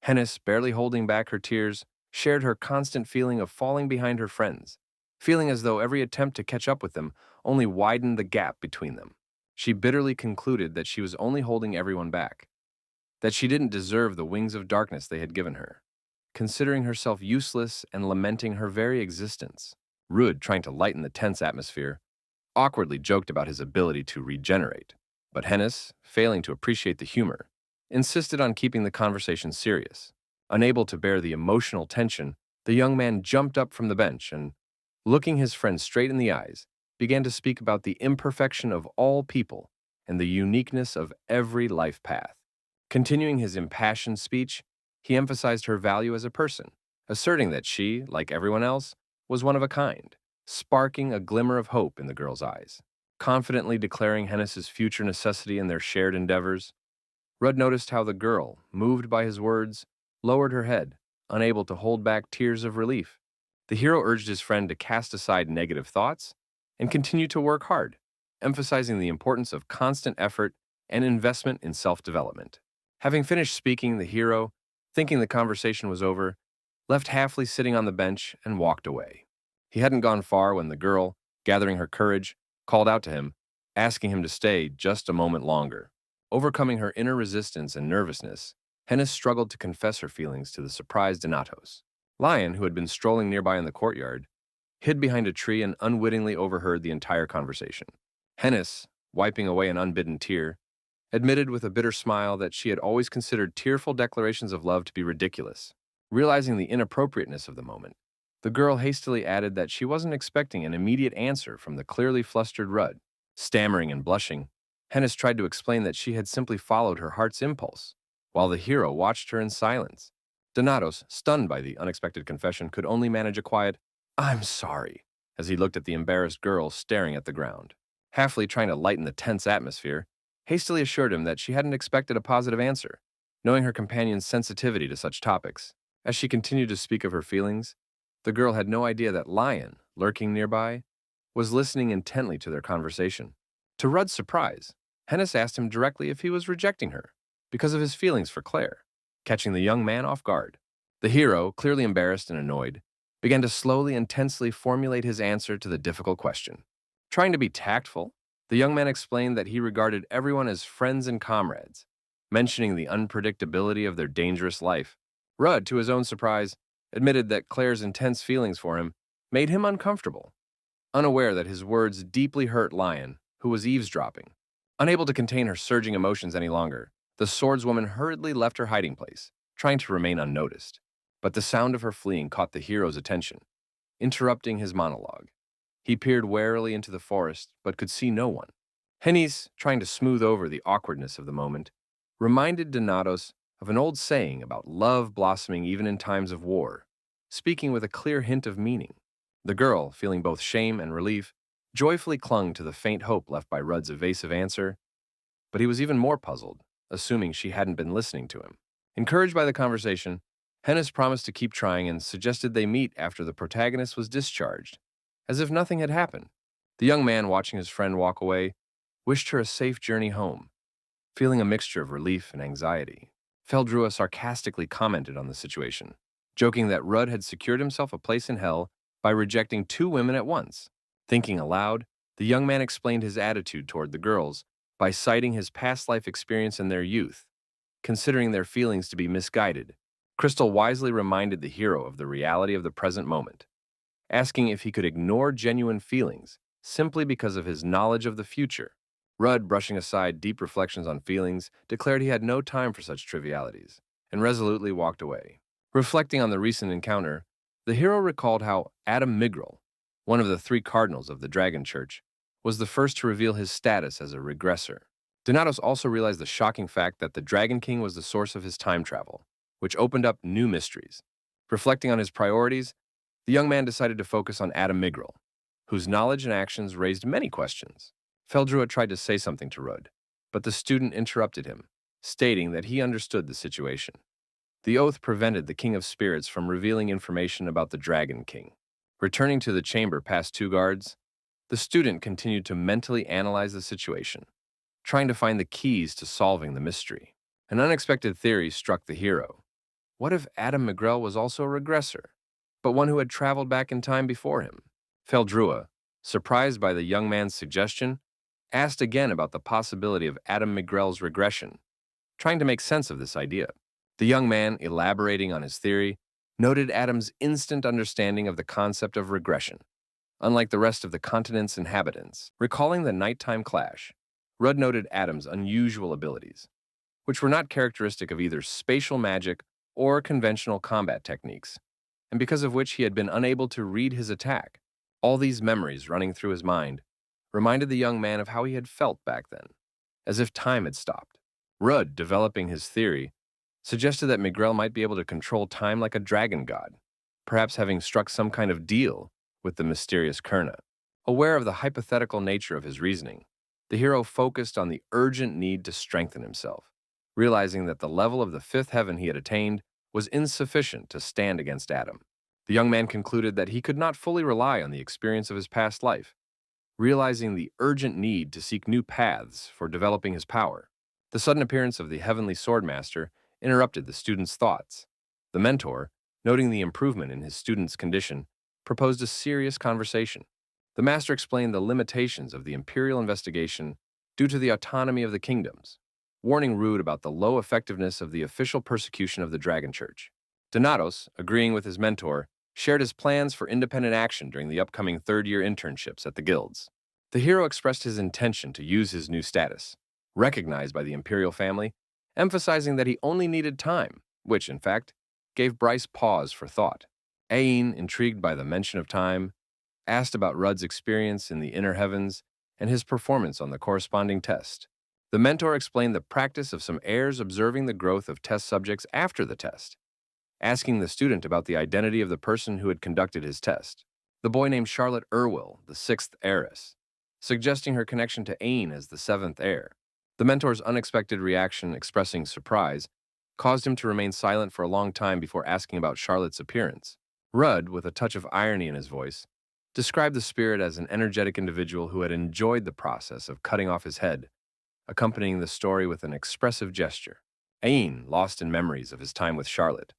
Hennis, barely holding back her tears, shared her constant feeling of falling behind her friends, feeling as though every attempt to catch up with them only widened the gap between them. She bitterly concluded that she was only holding everyone back, that she didn't deserve the wings of darkness they had given her, considering herself useless and lamenting her very existence. Rudd, trying to lighten the tense atmosphere, awkwardly joked about his ability to regenerate, but Hennis, failing to appreciate the humor, insisted on keeping the conversation serious. Unable to bear the emotional tension, the young man jumped up from the bench and, looking his friend straight in the eyes, began to speak about the imperfection of all people and the uniqueness of every life path. Continuing his impassioned speech, he emphasized her value as a person, asserting that she, like everyone else, was one of a kind, sparking a glimmer of hope in the girl's eyes. Confidently declaring Hennis's future necessity in their shared endeavors, Rudd noticed how the girl, moved by his words, lowered her head, unable to hold back tears of relief. The hero urged his friend to cast aside negative thoughts and continue to work hard, emphasizing the importance of constant effort and investment in self-development. Having finished speaking, the hero, thinking the conversation was over, left Halfley sitting on the bench and walked away. He hadn't gone far when the girl, gathering her courage, called out to him, asking him to stay just a moment longer. Overcoming her inner resistance and nervousness, Hennis struggled to confess her feelings to the surprised Donatos. Lion, who had been strolling nearby in the courtyard, hid behind a tree and unwittingly overheard the entire conversation. Hennis, wiping away an unbidden tear, admitted with a bitter smile that she had always considered tearful declarations of love to be ridiculous. Realizing the inappropriateness of the moment, the girl hastily added that she wasn't expecting an immediate answer from the clearly flustered Rudd. Stammering and blushing, Hennis tried to explain that she had simply followed her heart's impulse, while the hero watched her in silence. Donatos, stunned by the unexpected confession, could only manage a quiet, "I'm sorry," as he looked at the embarrassed girl staring at the ground. Halfley, trying to lighten the tense atmosphere, hastily assured him that she hadn't expected a positive answer, knowing her companion's sensitivity to such topics. As she continued to speak of her feelings, the girl had no idea that Lion, lurking nearby, was listening intently to their conversation. To Rudd's surprise, Hennis asked him directly if he was rejecting her because of his feelings for Claire, catching the young man off guard. The hero, clearly embarrassed and annoyed, began to slowly and tensely formulate his answer to the difficult question. Trying to be tactful, the young man explained that he regarded everyone as friends and comrades, mentioning the unpredictability of their dangerous life. Rudd, to his own surprise, admitted that Claire's intense feelings for him made him uncomfortable, unaware that his words deeply hurt Lion, who was eavesdropping. Unable to contain her surging emotions any longer, the swordswoman hurriedly left her hiding place, trying to remain unnoticed. But the sound of her fleeing caught the hero's attention, interrupting his monologue. He peered warily into the forest, but could see no one. Hennis, trying to smooth over the awkwardness of the moment, reminded Donatos of an old saying about love blossoming even in times of war, speaking with a clear hint of meaning. The girl, feeling both shame and relief, joyfully clung to the faint hope left by Rudd's evasive answer, but he was even more puzzled, assuming she hadn't been listening to him. Encouraged by the conversation, Hennis promised to keep trying and suggested they meet after the protagonist was discharged, as if nothing had happened. The young man, watching his friend walk away, wished her a safe journey home. Feeling a mixture of relief and anxiety, Feldrua sarcastically commented on the situation, joking that Rudd had secured himself a place in hell by rejecting 2 women at once. Thinking aloud, the young man explained his attitude toward the girls by citing his past life experience in their youth. Considering their feelings to be misguided, Crystal wisely reminded the hero of the reality of the present moment, asking if he could ignore genuine feelings simply because of his knowledge of the future. Rudd, brushing aside deep reflections on feelings, declared he had no time for such trivialities, and resolutely walked away. Reflecting on the recent encounter, the hero recalled how Adam Migrel, one of the three cardinals of the Dragon Church, was the first to reveal his status as a regressor. Donatos also realized the shocking fact that the Dragon King was the source of his time travel, which opened up new mysteries. Reflecting on his priorities, the young man decided to focus on Adam Migral, whose knowledge and actions raised many questions. Feldrua tried to say something to Rud, but the student interrupted him, stating that he understood the situation. The oath prevented the King of Spirits from revealing information about the Dragon King. Returning to the chamber past two guards, the student continued to mentally analyze the situation, trying to find the keys to solving the mystery. An unexpected theory struck the hero. What if Adam Migral was also a regressor, but one who had traveled back in time before him? Feldrua, surprised by the young man's suggestion, asked again about the possibility of Adam Migral's regression, trying to make sense of this idea. The young man, elaborating on his theory, noted Adam's instant understanding of the concept of regression, unlike the rest of the continent's inhabitants. Recalling the nighttime clash, Rudd noted Adam's unusual abilities, which were not characteristic of either spatial magic or conventional combat techniques, and because of which he had been unable to read his attack. All these memories running through his mind reminded the young man of how he had felt back then, as if time had stopped. Rudd, developing his theory, suggested that Migral might be able to control time like a dragon god, perhaps having struck some kind of deal with the mysterious Kurna. Aware of the hypothetical nature of his reasoning, the hero focused on the urgent need to strengthen himself, realizing that the level of the fifth heaven he had attained was insufficient to stand against Adam. The young man concluded that he could not fully rely on the experience of his past life, realizing the urgent need to seek new paths for developing his power. The sudden appearance of the heavenly swordmaster interrupted the student's thoughts. The mentor, noting the improvement in his student's condition, proposed a serious conversation. The master explained the limitations of the imperial investigation due to the autonomy of the kingdoms, warning Rude about the low effectiveness of the official persecution of the Dragon Church. Donatos, agreeing with his mentor, shared his plans for independent action during the upcoming third-year internships at the guilds. The hero expressed his intention to use his new status, recognized by the imperial family, emphasizing that he only needed time, which, in fact, gave Bryce pause for thought. Ain, intrigued by the mention of time, asked about Rudd's experience in the inner heavens and his performance on the corresponding test. The mentor explained the practice of some heirs observing the growth of test subjects after the test, asking the student about the identity of the person who had conducted his test. The boy named Charlotte Irwill, the sixth heiress, suggesting her connection to Ain as the seventh heir. The mentor's unexpected reaction, expressing surprise, caused him to remain silent for a long time before asking about Charlotte's appearance. Rudd, with a touch of irony in his voice, described the spirit as an energetic individual who had enjoyed the process of cutting off his head, accompanying the story with an expressive gesture. Ain, lost in memories of his time with Charlotte,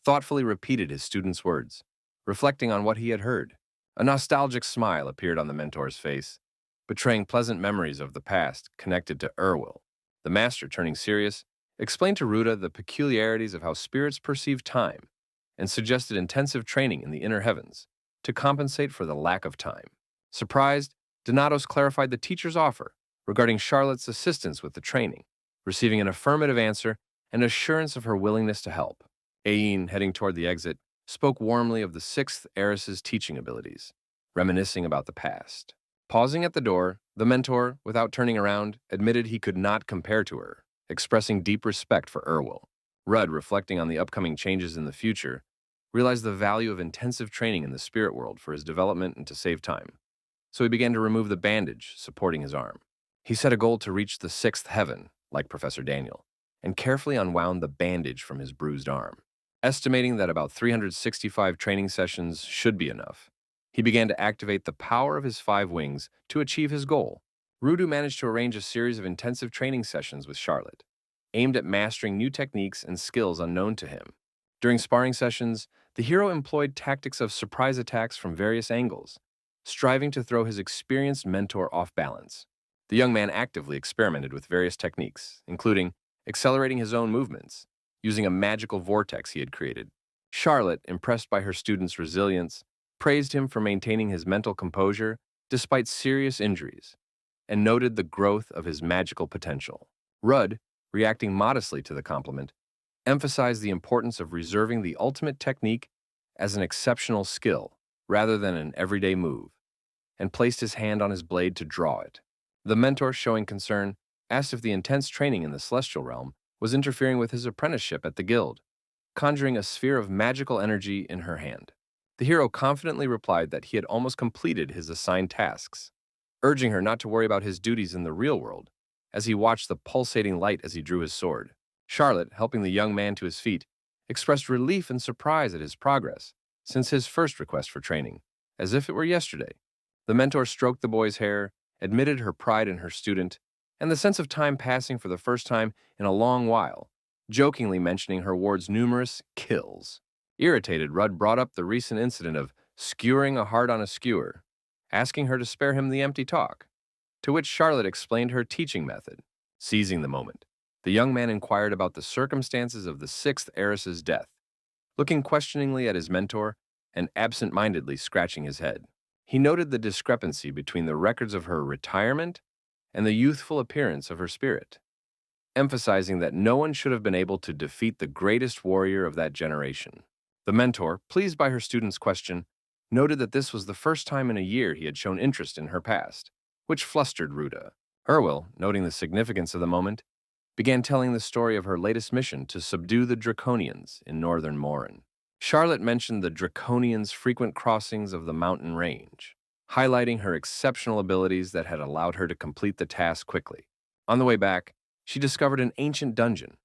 thoughtfully repeated his student's words, reflecting on what he had heard. A nostalgic smile appeared on the mentor's face, betraying pleasant memories of the past connected to Irwill. The master, turning serious, explained to Ruda the peculiarities of how spirits perceive time and suggested intensive training in the inner heavens to compensate for the lack of time. Surprised, Donatos clarified the teacher's offer regarding Charlotte's assistance with the training, receiving an affirmative answer and assurance of her willingness to help. Ain, heading toward the exit, spoke warmly of the sixth heiress's teaching abilities, reminiscing about the past. Pausing at the door, the mentor, without turning around, admitted he could not compare to her, expressing deep respect for Irwill. Rudd, reflecting on the upcoming changes in the future, realized the value of intensive training in the spirit world for his development and to save time. So he began to remove the bandage supporting his arm. He set a goal to reach the sixth heaven, like Professor Daniel, and carefully unwound the bandage from his bruised arm. Estimating that about 365 training sessions should be enough, he began to activate the power of his 5 wings to achieve his goal. Rudu managed to arrange a series of intensive training sessions with Charlotte, aimed at mastering new techniques and skills unknown to him. During sparring sessions, the hero employed tactics of surprise attacks from various angles, striving to throw his experienced mentor off balance. The young man actively experimented with various techniques, including accelerating his own movements, using a magical vortex he had created. Charlotte, impressed by her student's resilience, praised him for maintaining his mental composure despite serious injuries, and noted the growth of his magical potential. Rudd, reacting modestly to the compliment, emphasized the importance of reserving the ultimate technique as an exceptional skill, rather than an everyday move, and placed his hand on his blade to draw it. The mentor, showing concern, asked if the intense training in the celestial realm was interfering with his apprenticeship at the guild, conjuring a sphere of magical energy in her hand. The hero confidently replied that he had almost completed his assigned tasks, urging her not to worry about his duties in the real world, as he watched the pulsating light as he drew his sword. Charlotte, helping the young man to his feet, expressed relief and surprise at his progress since his first request for training, as if it were yesterday. The mentor stroked the boy's hair, admitted her pride in her student, and the sense of time passing for the first time in a long while, jokingly mentioning her ward's numerous kills. Irritated, Rudd brought up the recent incident of skewering a heart on a skewer, asking her to spare him the empty talk, to which Charlotte explained her teaching method. Seizing the moment, the young man inquired about the circumstances of the sixth heiress's death, looking questioningly at his mentor and absent-mindedly scratching his head. He noted the discrepancy between the records of her retirement and the youthful appearance of her spirit, emphasizing that no one should have been able to defeat the greatest warrior of that generation. The mentor, pleased by her student's question, noted that this was the first time in a year he had shown interest in her past, which flustered Ruta. Erwil, noting the significance of the moment, began telling the story of her latest mission to subdue the Draconians in northern Morin. Charlotte mentioned the Draconians' frequent crossings of the mountain range, highlighting her exceptional abilities that had allowed her to complete the task quickly. On the way back, she discovered an ancient dungeon,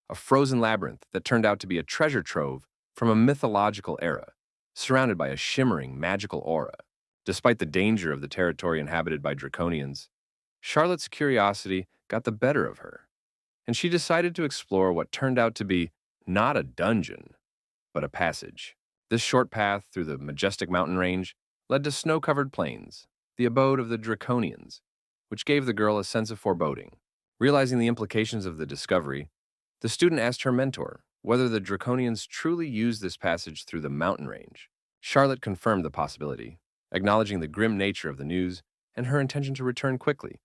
a frozen labyrinth that turned out to be a treasure trove from a mythological era, surrounded by a shimmering magical aura. Despite the danger of the territory inhabited by Draconians, Charlotte's curiosity got the better of her, and she decided to explore what turned out to be not a dungeon, but a passage. This short path through the majestic mountain range led to snow-covered plains, the abode of the Draconians, which gave the girl a sense of foreboding. Realizing the implications of the discovery, the student asked her mentor whether the Draconians truly used this passage through the mountain range. Charlotte confirmed the possibility, acknowledging the grim nature of the news and her intention to return quickly,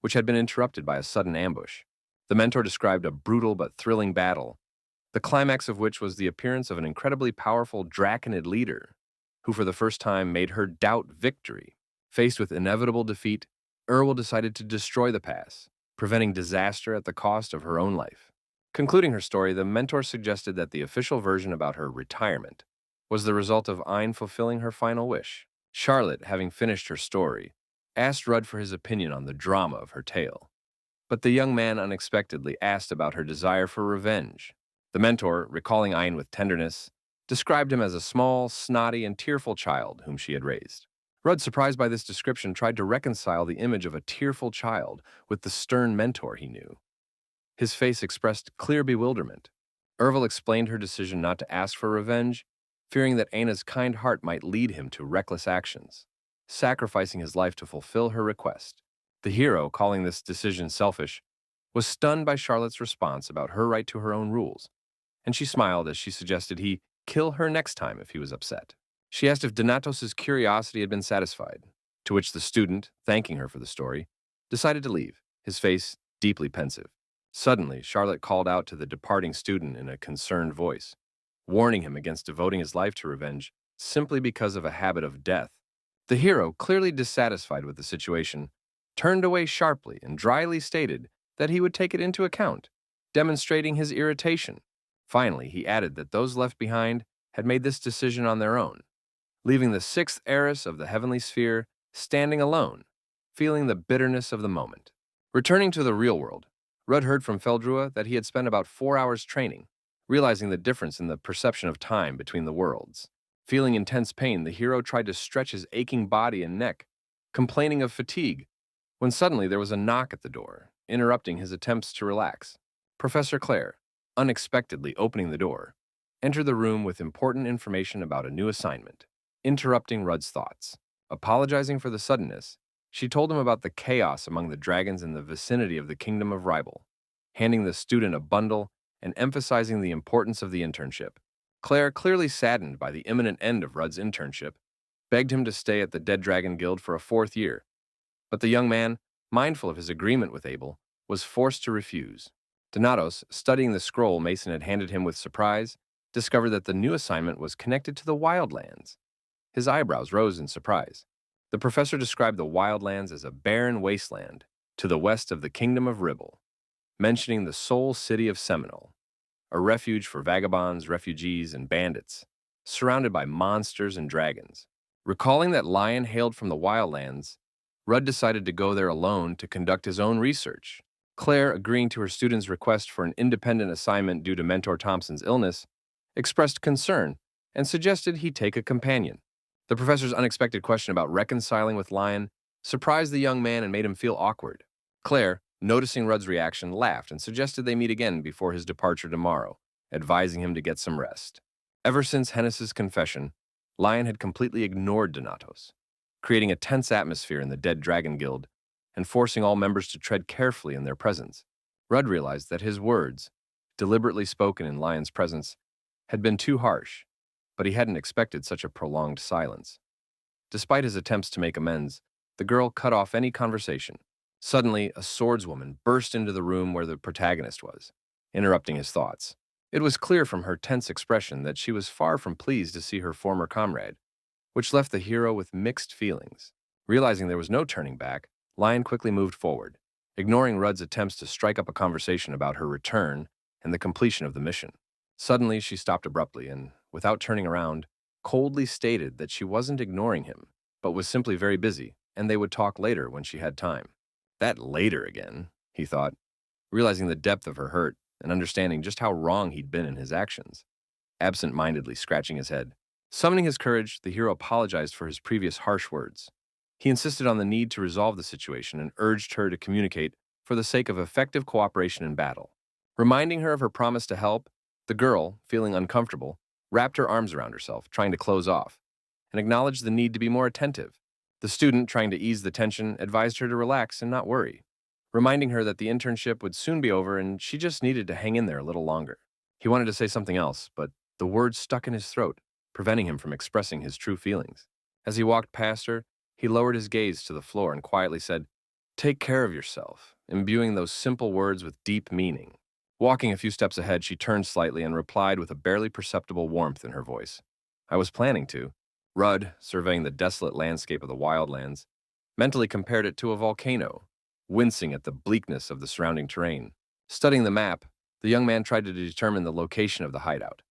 which had been interrupted by a sudden ambush. The mentor described a brutal but thrilling battle, the climax of which was the appearance of an incredibly powerful Draconid leader, who for the first time made her doubt victory. Faced with inevitable defeat, Erwil decided to destroy the pass, preventing disaster at the cost of her own life. Concluding her story, the mentor suggested that the official version about her retirement was the result of Ein fulfilling her final wish. Charlotte, having finished her story, asked Rudd for his opinion on the drama of her tale. But the young man unexpectedly asked about her desire for revenge. The mentor, recalling Ein with tenderness, described him as a small, snotty, and tearful child whom she had raised. Rudd, surprised by this description, tried to reconcile the image of a tearful child with the stern mentor he knew. His face expressed clear bewilderment. Erwil explained her decision not to ask for revenge, fearing that Aina's kind heart might lead him to reckless actions, sacrificing his life to fulfill her request. The hero, calling this decision selfish, was stunned by Charlotte's response about her right to her own rules, and she smiled as she suggested he kill her next time if he was upset. She asked if Donatos's curiosity had been satisfied, to which the student, thanking her for the story, decided to leave, his face deeply pensive. Suddenly, Charlotte called out to the departing student in a concerned voice, warning him against devoting his life to revenge simply because of a habit of death. The hero, clearly dissatisfied with the situation, turned away sharply and dryly stated that he would take it into account, demonstrating his irritation. Finally, he added that those left behind had made this decision on their own, leaving the sixth heiress of the heavenly sphere standing alone, feeling the bitterness of the moment. Returning to the real world, Rudd heard from Feldrua that he had spent about 4 hours training, realizing the difference in the perception of time between the worlds. Feeling intense pain, the hero tried to stretch his aching body and neck, complaining of fatigue, when suddenly there was a knock at the door, interrupting his attempts to relax. Professor Claire, unexpectedly opening the door, entered the room with important information about a new assignment, interrupting Rudd's thoughts. Apologizing for the suddenness, she told him about the chaos among the dragons in the vicinity of the kingdom of Rival, handing the student a bundle and emphasizing the importance of the internship. Claire, clearly saddened by the imminent end of Rudd's internship, begged him to stay at the Dead Dragon Guild for a 4th year, but the young man, mindful of his agreement with Abel, was forced to refuse. Donatos, studying the scroll Mason had handed him with surprise, discovered that the new assignment was connected to the wildlands, His eyebrows rose in surprise. The professor described the wildlands as a barren wasteland to the west of the kingdom of Ribble, mentioning the sole city of Seminole, a refuge for vagabonds, refugees, and bandits, surrounded by monsters and dragons. Recalling that Lion hailed from the wildlands, Rudd decided to go there alone to conduct his own research. Claire, agreeing to her student's request for an independent assignment due to Mentor Thompson's illness, expressed concern and suggested he take a companion. The professor's unexpected question about reconciling with Lion surprised the young man and made him feel awkward. Claire, noticing Rudd's reaction, laughed and suggested they meet again before his departure tomorrow, advising him to get some rest. Ever since Hennis's confession, Lion had completely ignored Donatos, creating a tense atmosphere in the Dead Dragon Guild and forcing all members to tread carefully in their presence. Rudd realized that his words, deliberately spoken in Lion's presence, had been too harsh, but he hadn't expected such a prolonged silence. Despite his attempts to make amends, the girl cut off any conversation. Suddenly, a swordswoman burst into the room where the protagonist was, interrupting his thoughts. It was clear from her tense expression that she was far from pleased to see her former comrade, which left the hero with mixed feelings. Realizing there was no turning back, Lion quickly moved forward, ignoring Rudd's attempts to strike up a conversation about her return and the completion of the mission. Suddenly, she stopped abruptly and, without turning around, coldly stated that she wasn't ignoring him, but was simply very busy, and they would talk later when she had time. That later again, he thought, realizing the depth of her hurt and understanding just how wrong he'd been in his actions. Absent-mindedly scratching his head. Summoning his courage, the hero apologized for his previous harsh words. He insisted on the need to resolve the situation and urged her to communicate for the sake of effective cooperation in battle. Reminding her of her promise to help, the girl, feeling uncomfortable, wrapped her arms around herself, trying to close off, and acknowledged the need to be more attentive. The student, trying to ease the tension, advised her to relax and not worry, reminding her that the internship would soon be over and she just needed to hang in there a little longer. He wanted to say something else, but the words stuck in his throat, preventing him from expressing his true feelings. As he walked past her, he lowered his gaze to the floor and quietly said, "Take care of yourself," imbuing those simple words with deep meaning. Walking a few steps ahead, she turned slightly and replied with a barely perceptible warmth in her voice. "I was planning to." Rudd, surveying the desolate landscape of the wildlands, mentally compared it to a volcano, wincing at the bleakness of the surrounding terrain. Studying the map, the young man tried to determine the location of the hideout,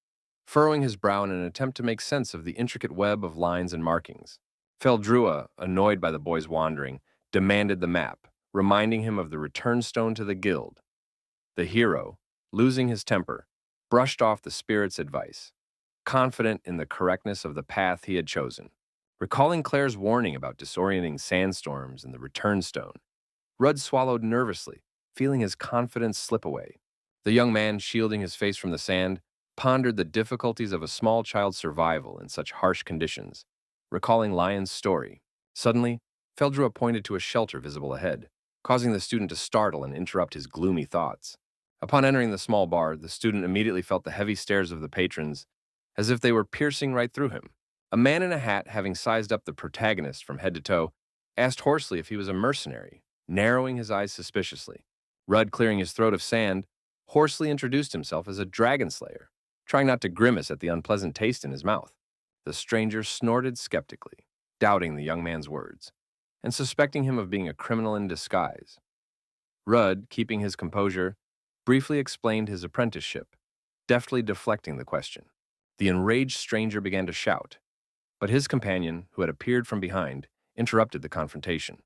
furrowing his brow in an attempt to make sense of the intricate web of lines and markings. Feldrua, annoyed by the boy's wandering, demanded the map, reminding him of the return stone to the guild. The hero, losing his temper, brushed off the spirit's advice, confident in the correctness of the path he had chosen. Recalling Claire's warning about disorienting sandstorms and the return stone, Rudd swallowed nervously, feeling his confidence slip away. The young man, shielding his face from the sand, pondered the difficulties of a small child's survival in such harsh conditions, recalling Lion's story. Suddenly, Feldrua pointed to a shelter visible ahead, causing the student to startle and interrupt his gloomy thoughts. Upon entering the small bar, the student immediately felt the heavy stares of the patrons, as if they were piercing right through him. A man in a hat, having sized up the protagonist from head to toe, asked hoarsely if he was a mercenary, narrowing his eyes suspiciously. Rudd, clearing his throat of sand, hoarsely introduced himself as a dragon slayer, trying not to grimace at the unpleasant taste in his mouth. The stranger snorted skeptically, doubting the young man's words, and suspecting him of being a criminal in disguise. Rudd, keeping his composure, briefly explained his apprenticeship, deftly deflecting the question. The enraged stranger began to shout, but his companion, who had appeared from behind, interrupted the confrontation.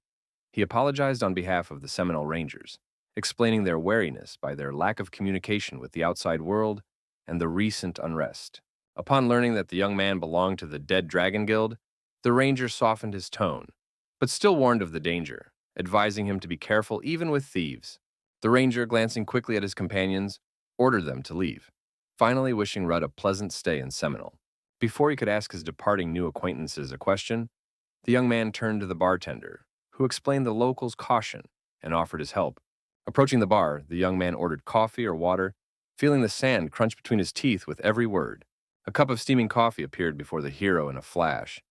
He apologized on behalf of the Seminole Rangers, explaining their wariness by their lack of communication with the outside world and the recent unrest. Upon learning that the young man belonged to the Dead Dragon Guild, the ranger softened his tone, but still warned of the danger, advising him to be careful even with thieves. The ranger, glancing quickly at his companions, ordered them to leave, finally wishing Rudd a pleasant stay in Seminole. Before he could ask his departing new acquaintances a question, the young man turned to the bartender, who explained the locals' caution and offered his help. Approaching the bar, the young man ordered coffee or water, feeling the sand crunch between his teeth with every word. A cup of steaming coffee appeared before the hero in a flash,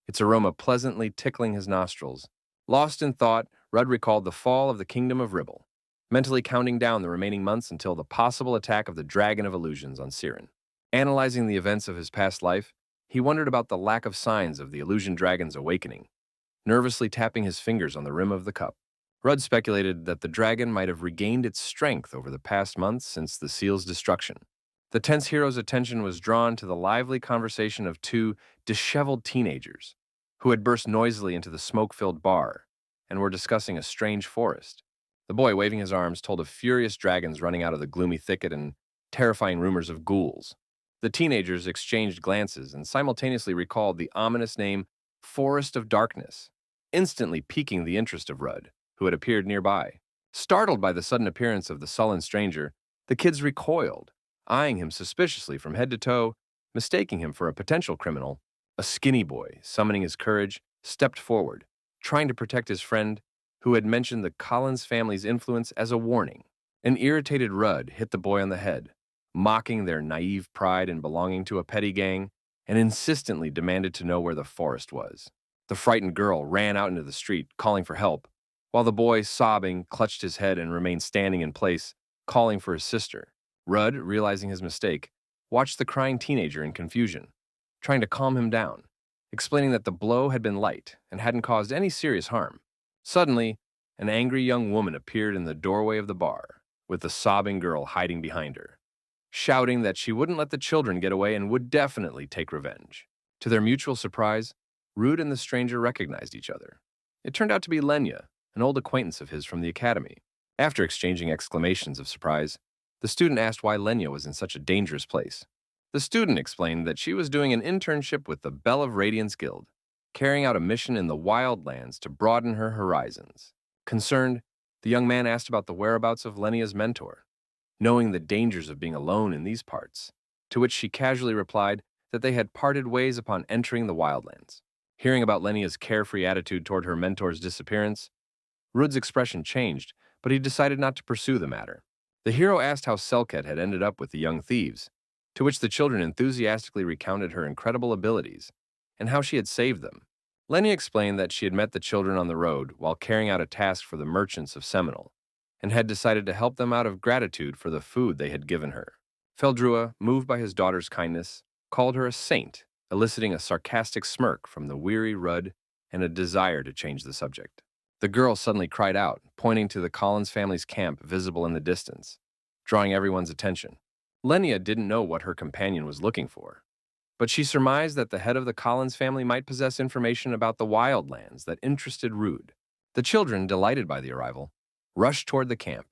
its aroma pleasantly tickling his nostrils. Lost in thought, Rudd recalled the fall of the kingdom of Ribble, mentally counting down the remaining months until the possible attack of the Dragon of Illusions on Sirin. Analyzing the events of his past life, He wondered about the lack of signs of the illusion dragon's awakening, nervously tapping his fingers on the rim of the cup. Rudd speculated that the dragon might have regained its strength over the past months since the seal's destruction. The tense hero's attention was drawn to the lively conversation of two disheveled teenagers who had burst noisily into the smoke-filled bar and were discussing a strange forest. The boy, waving his arms, told of furious dragons running out of the gloomy thicket and terrifying rumors of ghouls. The teenagers exchanged glances and simultaneously recalled the ominous name Forest of Darkness, instantly piquing the interest of Rudd, who had appeared nearby. Startled by the sudden appearance of the sullen stranger, the kids recoiled, eyeing him suspiciously from head to toe, mistaking him for a potential criminal. A skinny boy, summoning his courage, stepped forward, trying to protect his friend, who had mentioned the Collins family's influence as a warning. An irritated Rudd hit the boy on the head, mocking their naive pride in belonging to a petty gang, and insistently demanded to know where the forest was. The frightened girl ran out into the street, calling for help, while the boy, sobbing, clutched his head and remained standing in place, calling for his sister. Rudd, realizing his mistake, watched the crying teenager in confusion, trying to calm him down, explaining that the blow had been light and hadn't caused any serious harm. Suddenly, an angry young woman appeared in the doorway of the bar, with the sobbing girl hiding behind her, shouting that she wouldn't let the children get away and would definitely take revenge. To their mutual surprise, Rude and the stranger recognized each other. It turned out to be Lenya, an old acquaintance of his from the academy. After exchanging exclamations of surprise, the student asked why Lenya was in such a dangerous place. The student explained that she was doing an internship with the Bell of Radiance Guild, carrying out a mission in the Wildlands to broaden her horizons. Concerned, the young man asked about the whereabouts of Lenya's mentor, knowing the dangers of being alone in these parts, to which she casually replied that they had parted ways upon entering the Wildlands. Hearing about Lenya's carefree attitude toward her mentor's disappearance, Rudd's expression changed, but he decided not to pursue the matter. The hero asked how Selket had ended up with the young thieves, to which the children enthusiastically recounted her incredible abilities and how she had saved them. Lenya explained that she had met the children on the road while carrying out a task for the merchants of Seminole, and had decided to help them out of gratitude for the food they had given her. Feldrua, moved by his daughter's kindness, called her a saint, eliciting a sarcastic smirk from the weary Rudd and a desire to change the subject. The girl suddenly cried out, pointing to the Collins family's camp visible in the distance, drawing everyone's attention. Lenya didn't know what her companion was looking for, but she surmised that the head of the Collins family might possess information about the wildlands that interested Rude. The children, delighted by the arrival, rushed toward the camp,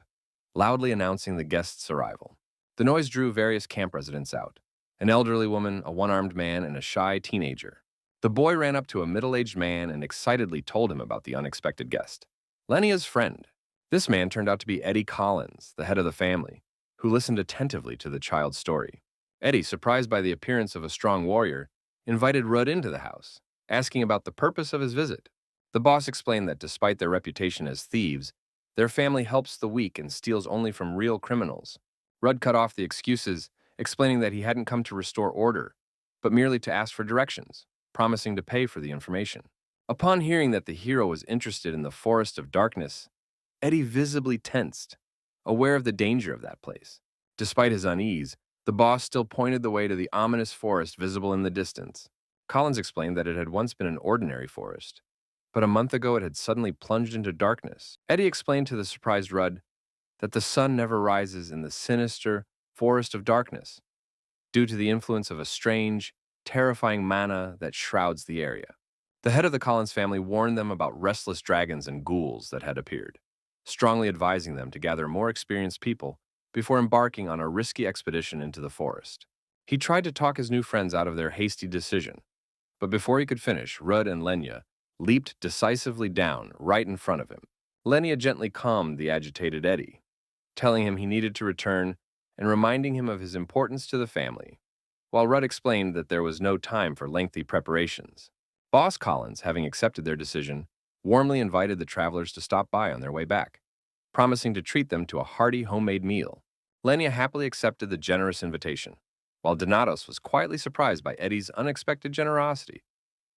loudly announcing the guests' arrival. The noise drew various camp residents out, an elderly woman, a one-armed man, and a shy teenager. The boy ran up to a middle-aged man and excitedly told him about the unexpected guest. Lenya's friend. This man turned out to be Eddie Collins, the head of the family, who listened attentively to the child's story. Eddie, surprised by the appearance of a strong warrior, invited Rudd into the house, asking about the purpose of his visit. The boss explained that despite their reputation as thieves, their family helps the weak and steals only from real criminals. Rudd cut off the excuses, explaining that he hadn't come to restore order, but merely to ask for directions, promising to pay for the information. Upon hearing that the hero was interested in the Forest of Darkness, Eddie visibly tensed, aware of the danger of that place. Despite his unease, the boss still pointed the way to the ominous forest visible in the distance. Collins explained that it had once been an ordinary forest, but a month ago it had suddenly plunged into darkness. Eddie explained to the surprised Rudd that the sun never rises in the sinister Forest of Darkness, due to the influence of a strange, terrifying mana that shrouds the area. The head of the Collins family warned them about restless dragons and ghouls that had appeared, strongly advising them to gather more experienced people before embarking on a risky expedition into the forest. He tried to talk his new friends out of their hasty decision, but before he could finish, Rudd and Lenya leaped decisively down right in front of him. Lenya gently calmed the agitated Eddie, telling him he needed to return and reminding him of his importance to the family, while Rudd explained that there was no time for lengthy preparations. Boss Collins, having accepted their decision, warmly invited the travelers to stop by on their way back, promising to treat them to a hearty homemade meal. Lenya happily accepted the generous invitation, while Donatos was quietly surprised by Eddie's unexpected generosity,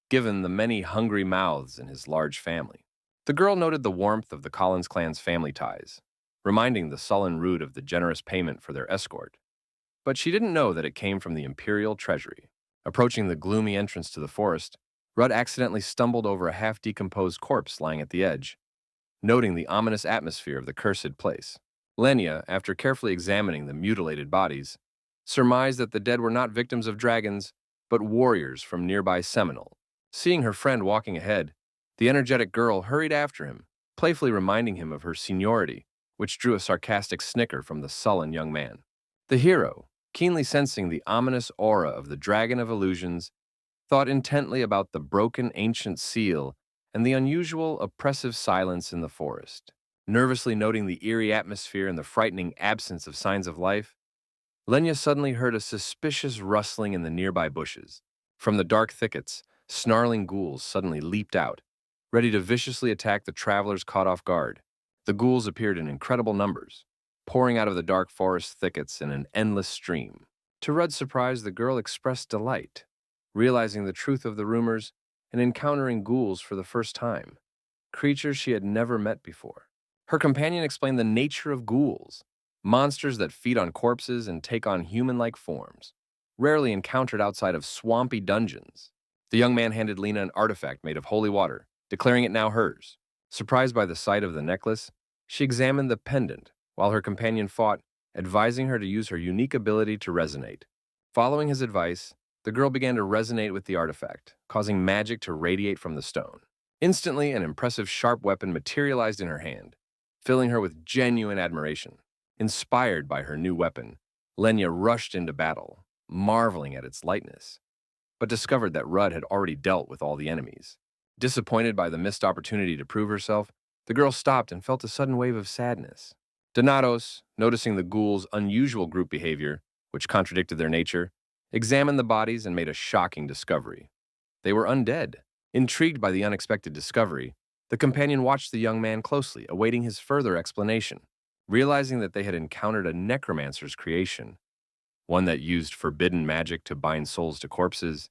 given the many hungry mouths in his large family. The girl noted the warmth of the Collins clan's family ties, reminding the sullen Rude of the generous payment for their escort. But she didn't know that it came from the Imperial Treasury. Approaching the gloomy entrance to the forest, Rudd accidentally stumbled over a half-decomposed corpse lying at the edge, noting the ominous atmosphere of the cursed place. Lenya, after carefully examining the mutilated bodies, surmised that the dead were not victims of dragons, but warriors from nearby Seminole. Seeing her friend walking ahead, the energetic girl hurried after him, playfully reminding him of her seniority, which drew a sarcastic snicker from the sullen young man. The hero, keenly sensing the ominous aura of the Dragon of Illusions, thought intently about the broken ancient seal and the unusual, oppressive silence in the forest. Nervously noting the eerie atmosphere and the frightening absence of signs of life, Lenya suddenly heard a suspicious rustling in the nearby bushes. From the dark thickets, snarling ghouls suddenly leaped out, ready to viciously attack the travelers caught off guard. The ghouls appeared in incredible numbers, pouring out of the dark forest thickets in an endless stream. To Rudd's surprise, the girl expressed delight, realizing the truth of the rumors and encountering ghouls for the first time, creatures she had never met before. Her companion explained the nature of ghouls, monsters that feed on corpses and take on human-like forms, rarely encountered outside of swampy dungeons. The young man handed Lena an artifact made of holy water, declaring it now hers. Surprised by the sight of the necklace, she examined the pendant, while her companion fought, advising her to use her unique ability to resonate. Following his advice, the girl began to resonate with the artifact, causing magic to radiate from the stone. Instantly, an impressive sharp weapon materialized in her hand, filling her with genuine admiration. Inspired by her new weapon, Lenya rushed into battle, marveling at its lightness, but discovered that Rudd had already dealt with all the enemies. Disappointed by the missed opportunity to prove herself, the girl stopped and felt a sudden wave of sadness. Donatos, noticing the ghouls' unusual group behavior, which contradicted their nature, examined the bodies and made a shocking discovery. They were undead. Intrigued by the unexpected discovery, the companion watched the young man closely, awaiting his further explanation. Realizing that they had encountered a necromancer's creation, one that used forbidden magic to bind souls to corpses,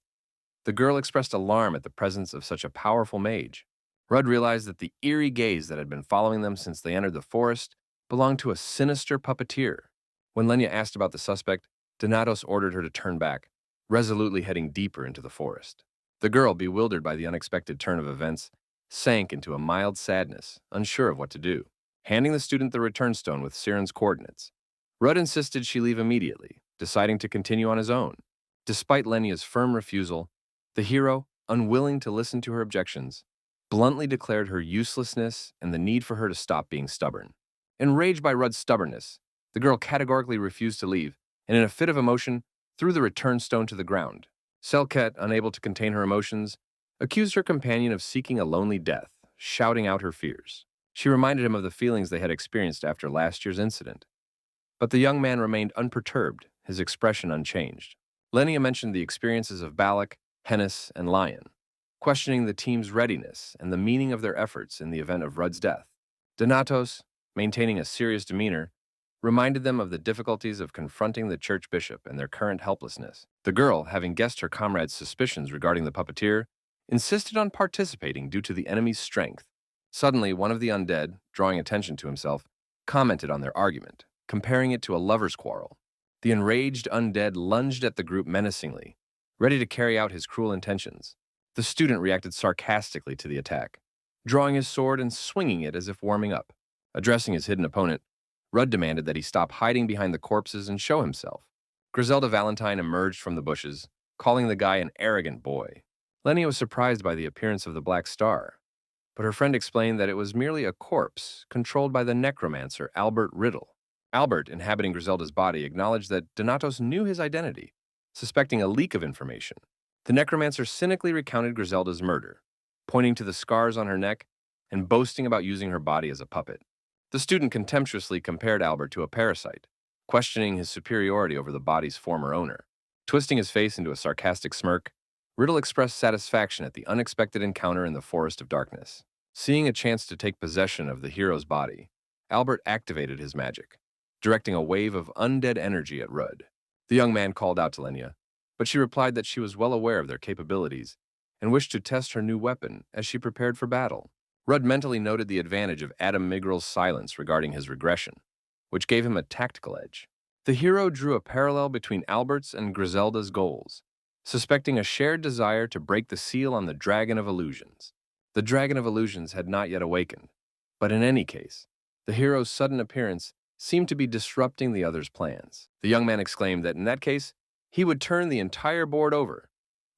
the girl expressed alarm at the presence of such a powerful mage. Rudd realized that the eerie gaze that had been following them since they entered the forest belonged to a sinister puppeteer. When Lenya asked about the suspect, Donatos ordered her to turn back, resolutely heading deeper into the forest. The girl, bewildered by the unexpected turn of events, sank into a mild sadness, unsure of what to do. Handing the student the return stone with Sirin's coordinates, Rudd insisted she leave immediately, deciding to continue on his own. Despite Lenya's firm refusal, the hero, unwilling to listen to her objections, bluntly declared her uselessness and the need for her to stop being stubborn. Enraged by Rudd's stubbornness, the girl categorically refused to leave, and in a fit of emotion, threw the return stone to the ground. Selket, unable to contain her emotions, accused her companion of seeking a lonely death, shouting out her fears. She reminded him of the feelings they had experienced after last year's incident. But the young man remained unperturbed, his expression unchanged. Lenya mentioned the experiences of Balac, Hennis, and Lion, questioning the team's readiness and the meaning of their efforts in the event of Rudd's death. Donatos, maintaining a serious demeanor, reminded them of the difficulties of confronting the church bishop and their current helplessness. The girl, having guessed her comrade's suspicions regarding the puppeteer, insisted on participating due to the enemy's strength. Suddenly, one of the undead, drawing attention to himself, commented on their argument, comparing it to a lover's quarrel. The enraged undead lunged at the group menacingly, ready to carry out his cruel intentions. The student reacted sarcastically to the attack, drawing his sword and swinging it as if warming up. Addressing his hidden opponent, Rudd demanded that he stop hiding behind the corpses and show himself. Griselda Valentine emerged from the bushes, calling the guy an arrogant boy. Lenya was surprised by the appearance of the Black Star, but her friend explained that it was merely a corpse controlled by the necromancer Albert Riddle. Albert, inhabiting Griselda's body, acknowledged that Donatos knew his identity, suspecting a leak of information. The necromancer cynically recounted Griselda's murder, pointing to the scars on her neck and boasting about using her body as a puppet. The student contemptuously compared Albert to a parasite, questioning his superiority over the body's former owner. Twisting his face into a sarcastic smirk, Riddle expressed satisfaction at the unexpected encounter in the Forest of Darkness. Seeing a chance to take possession of the hero's body, Albert activated his magic, directing a wave of undead energy at Rudd. The young man called out to Lenya, but she replied that she was well aware of their capabilities and wished to test her new weapon as she prepared for battle. Rudd mentally noted the advantage of Adam Migral's silence regarding his regression, which gave him a tactical edge. The hero drew a parallel between Albert's and Griselda's goals, suspecting a shared desire to break the seal on the Dragon of Illusions. The Dragon of Illusions had not yet awakened, but in any case, the hero's sudden appearance seemed to be disrupting the other's plans. The young man exclaimed that in that case, he would turn the entire board over,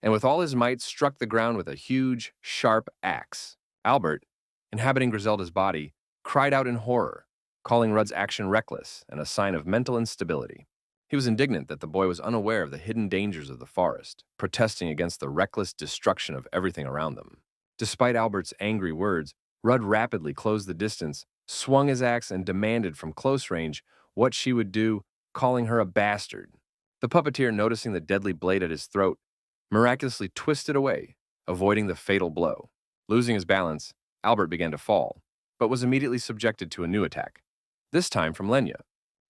and with all his might struck the ground with a huge, sharp axe. Albert, inhabiting Griselda's body, cried out in horror, calling Rudd's action reckless and a sign of mental instability. He was indignant that the boy was unaware of the hidden dangers of the forest, protesting against the reckless destruction of everything around them. Despite Albert's angry words, Rudd rapidly closed the distance, swung his axe, and demanded from close range what she would do, calling her a bastard. The puppeteer, noticing the deadly blade at his throat, miraculously twisted away, avoiding the fatal blow. Losing his balance, Albert began to fall, but was immediately subjected to a new attack, this time from Lenya.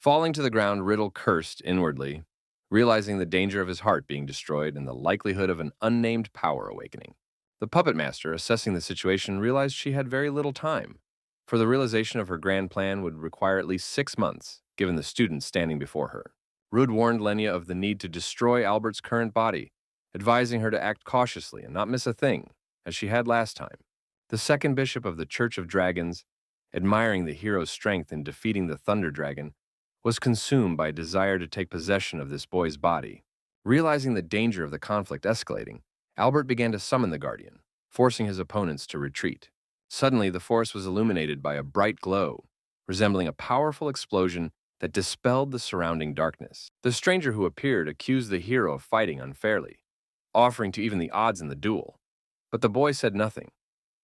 Falling to the ground, Riddle cursed inwardly, realizing the danger of his heart being destroyed and the likelihood of an unnamed power awakening. The puppet master, assessing the situation, realized she had very little time, for the realization of her grand plan would require at least 6 months, given the students standing before her. Rudd warned Lenya of the need to destroy Albert's current body, advising her to act cautiously and not miss a thing, as she had last time. The second bishop of the Church of Dragons, admiring the hero's strength in defeating the Thunder Dragon, was consumed by a desire to take possession of this boy's body. Realizing the danger of the conflict escalating, Albert began to summon the Guardian, forcing his opponents to retreat. Suddenly, the forest was illuminated by a bright glow, resembling a powerful explosion that dispelled the surrounding darkness. The stranger who appeared accused the hero of fighting unfairly, offering to even the odds in the duel. But the boy said nothing.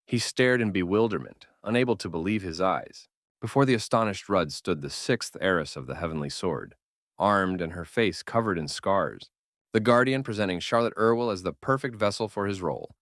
He stared in bewilderment, unable to believe his eyes. Before the astonished Rudd stood the sixth heiress of the Heavenly Sword, armed and her face covered in scars. The Guardian, presenting Charlotte Irwell as the perfect vessel for his role,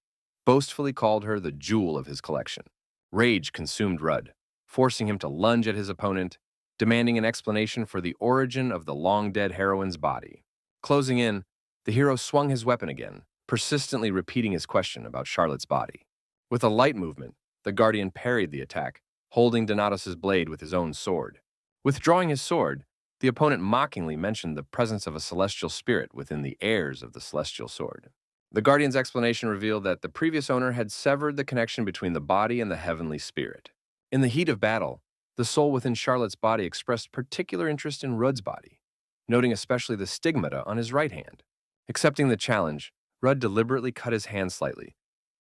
boastfully called her the jewel of his collection. Rage consumed Rudd, forcing him to lunge at his opponent, demanding an explanation for the origin of the long-dead heroine's body. Closing in, the hero swung his weapon again, persistently repeating his question about Charlotte's body. With a light movement, the Guardian parried the attack, holding Donatus's blade with his own sword. Withdrawing his sword, the opponent mockingly mentioned the presence of a celestial spirit within the heirs of the celestial sword. The Guardian's explanation revealed that the previous owner had severed the connection between the body and the heavenly spirit. In the heat of battle, the soul within Charlotte's body expressed particular interest in Rudd's body, noting especially the stigmata on his right hand. Accepting the challenge, Rudd deliberately cut his hand slightly,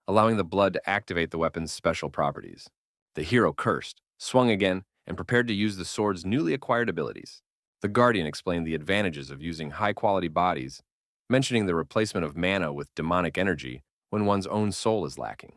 allowing the blood to activate the weapon's special properties. The hero cursed, swung again, and prepared to use the sword's newly acquired abilities. The Guardian explained the advantages of using high-quality bodies, mentioning the replacement of mana with demonic energy when one's own soul is lacking.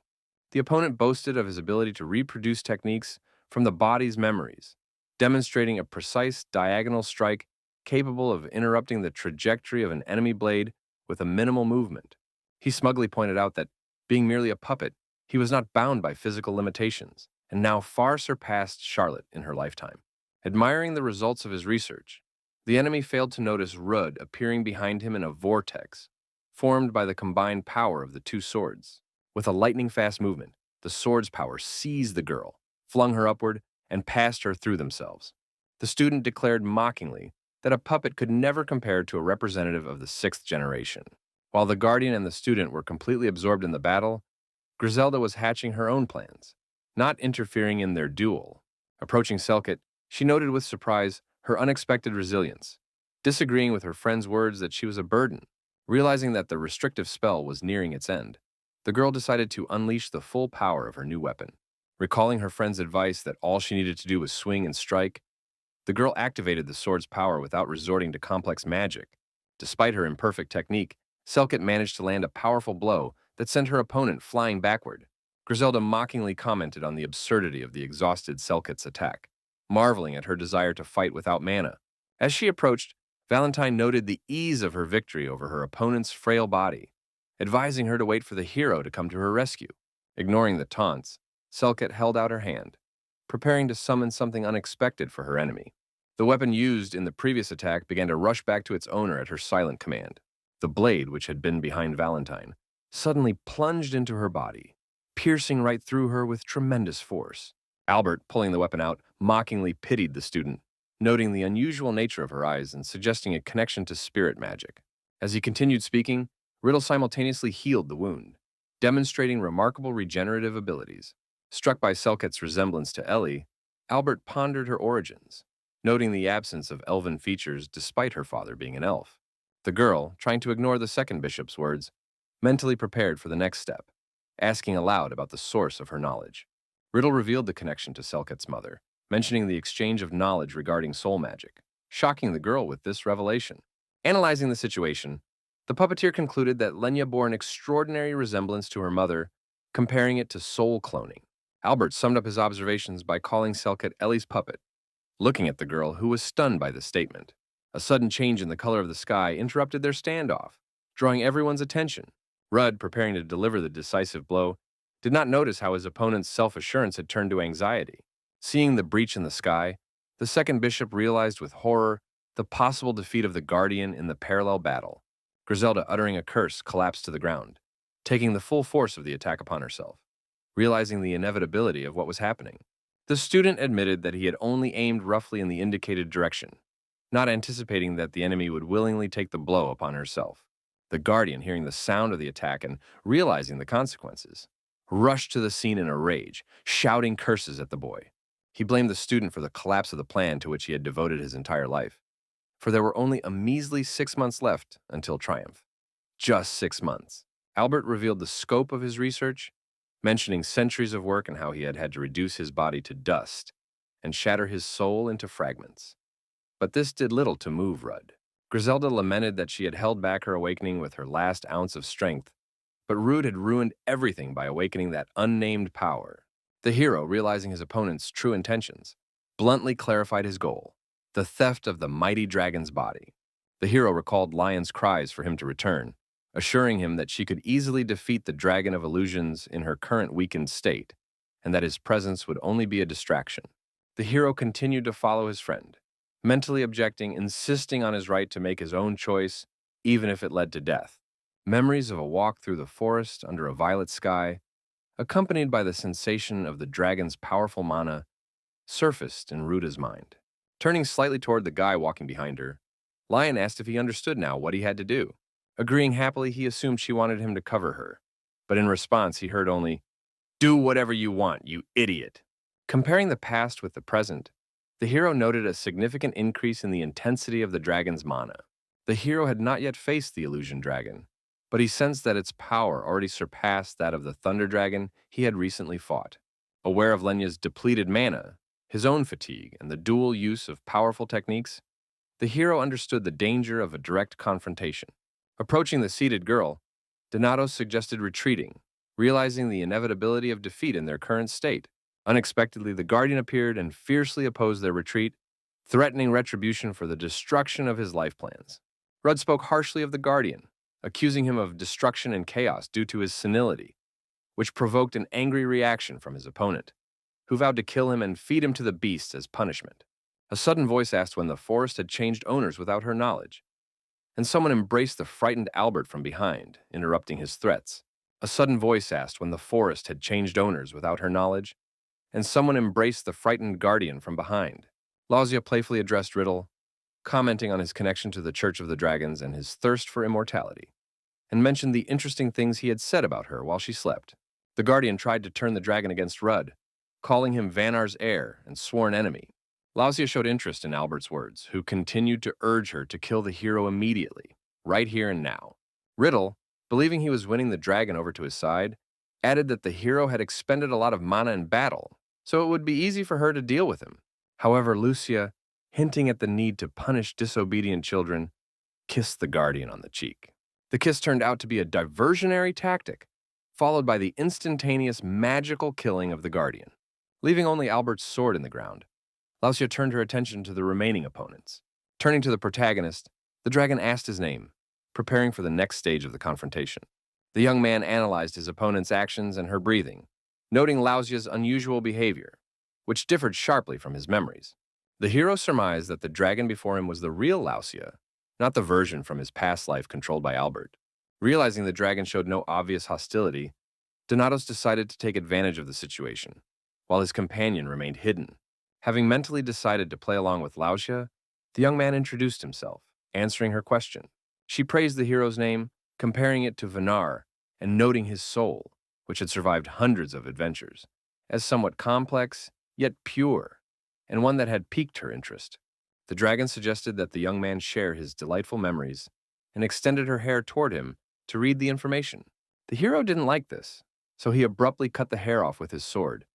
The opponent boasted of his ability to reproduce techniques from the body's memories, demonstrating a precise diagonal strike capable of interrupting the trajectory of an enemy blade with a minimal movement. He smugly pointed out that, being merely a puppet, he was not bound by physical limitations, and now far surpassed Charlotte in her lifetime. Admiring the results of his research, the enemy failed to notice Rudd appearing behind him in a vortex, formed by the combined power of the two swords. With a lightning-fast movement, the sword's power seized the girl, flung her upward, and passed her through themselves. The student declared mockingly that a puppet could never compare to a representative of the sixth generation. While the Guardian and the student were completely absorbed in the battle, Griselda was hatching her own plans, not interfering in their duel. Approaching Selkit, she noted with surprise her unexpected resilience, disagreeing with her friend's words that she was a burden. Realizing that the restrictive spell was nearing its end, the girl decided to unleash the full power of her new weapon. Recalling her friend's advice that all she needed to do was swing and strike, the girl activated the sword's power without resorting to complex magic. Despite her imperfect technique, Selkit managed to land a powerful blow that sent her opponent flying backward. Griselda mockingly commented on the absurdity of the exhausted Selkit's attack, marveling at her desire to fight without mana. As she approached, Valentine noted the ease of her victory over her opponent's frail body, advising her to wait for the hero to come to her rescue. Ignoring the taunts, Selkit held out her hand, preparing to summon something unexpected for her enemy. The weapon used in the previous attack began to rush back to its owner at her silent command. The blade, which had been behind Valentine, suddenly plunged into her body, piercing right through her with tremendous force. Albert, pulling the weapon out, mockingly pitied the student, noting the unusual nature of her eyes and suggesting a connection to spirit magic. As he continued speaking, Riddle simultaneously healed the wound, demonstrating remarkable regenerative abilities. Struck by Selket's resemblance to Ellie, Albert pondered her origins, noting the absence of elven features despite her father being an elf. The girl, trying to ignore the second bishop's words, mentally prepared for the next step, asking aloud about the source of her knowledge. Riddle revealed the connection to Selket's mother, mentioning the exchange of knowledge regarding soul magic, shocking the girl with this revelation. Analyzing the situation, the puppeteer concluded that Lenya bore an extraordinary resemblance to her mother, comparing it to soul cloning. Albert summed up his observations by calling Selket Ellie's puppet, looking at the girl, who was stunned by the statement. A sudden change in the color of the sky interrupted their standoff, drawing everyone's attention. Rudd, preparing to deliver the decisive blow, did not notice how his opponent's self-assurance had turned to anxiety. Seeing the breach in the sky, the second bishop realized with horror the possible defeat of the Guardian in the parallel battle. Griselda, uttering a curse, collapsed to the ground, taking the full force of the attack upon herself. Realizing the inevitability of what was happening, the student admitted that he had only aimed roughly in the indicated direction, not anticipating that the enemy would willingly take the blow upon herself. The Guardian, hearing the sound of the attack and realizing the consequences, rushed to the scene in a rage, shouting curses at the boy. He blamed the student for the collapse of the plan to which he had devoted his entire life, for there were only a measly 6 months left until triumph. Just 6 months. Albert revealed the scope of his research, mentioning centuries of work and how he had had to reduce his body to dust and shatter his soul into fragments. But this did little to move Rudd. Griselda lamented that she had held back her awakening with her last ounce of strength, but Rudd had ruined everything by awakening that unnamed power. The hero, realizing his opponent's true intentions, bluntly clarified his goal: the theft of the mighty dragon's body. The hero recalled Lion's cries for him to return, assuring him that she could easily defeat the Dragon of Illusions in her current weakened state, and that his presence would only be a distraction. The hero continued to follow his friend, mentally objecting, insisting on his right to make his own choice, even if it led to death. Memories of a walk through the forest under a violet sky, accompanied by the sensation of the dragon's powerful mana, surfaced in Ruda's mind. Turning slightly toward the guy walking behind her, Lion asked if he understood now what he had to do. Agreeing happily, he assumed she wanted him to cover her, but in response he heard only, "Do whatever you want, you idiot." Comparing the past with the present, the hero noted a significant increase in the intensity of the dragon's mana. The hero had not yet faced the illusion dragon, but he sensed that its power already surpassed that of the thunder dragon he had recently fought. Aware of Lenya's depleted mana, his own fatigue, and the dual use of powerful techniques, the hero understood the danger of a direct confrontation. Approaching the seated girl, Donato suggested retreating, realizing the inevitability of defeat in their current state. Unexpectedly, the Guardian appeared and fiercely opposed their retreat, threatening retribution for the destruction of his life plans. Rudd spoke harshly of the Guardian, accusing him of destruction and chaos due to his senility, which provoked an angry reaction from his opponent, who vowed to kill him and feed him to the beasts as punishment. A sudden voice asked when the forest had changed owners without her knowledge, and someone embraced the frightened Albert from behind, interrupting his threats. A sudden voice asked when the forest had changed owners without her knowledge, and someone embraced the frightened Guardian from behind. Lauzia playfully addressed Riddle, commenting on his connection to the Church of the Dragons and his thirst for immortality, and mentioned the interesting things he had said about her while she slept. The Guardian tried to turn the dragon against Rudd, calling him Vanar's heir and sworn enemy. Lauzia showed interest in Albert's words, who continued to urge her to kill the hero immediately, right here and now. Riddle, believing he was winning the dragon over to his side, added that the hero had expended a lot of mana in battle, so it would be easy for her to deal with him. However, Lucia, hinting at the need to punish disobedient children, kissed the Guardian on the cheek. The kiss turned out to be a diversionary tactic, followed by the instantaneous magical killing of the Guardian. Leaving only Albert's sword in the ground, Lauzia turned her attention to the remaining opponents. Turning to the protagonist, the dragon asked his name, preparing for the next stage of the confrontation. The young man analyzed his opponent's actions and her breathing, noting Lauzia's unusual behavior, which differed sharply from his memories. The hero surmised that the dragon before him was the real Lauzia, not the version from his past life controlled by Albert. Realizing the dragon showed no obvious hostility, Donatos decided to take advantage of the situation, while his companion remained hidden. Having mentally decided to play along with Lauzia, the young man introduced himself, answering her question. She praised the hero's name, comparing it to Vinar and noting his soul, which had survived hundreds of adventures, as somewhat complex, yet pure, and one that had piqued her interest. The dragon suggested that the young man share his delightful memories and extended her hair toward him to read the information. The hero didn't like this, so he abruptly cut the hair off with his sword,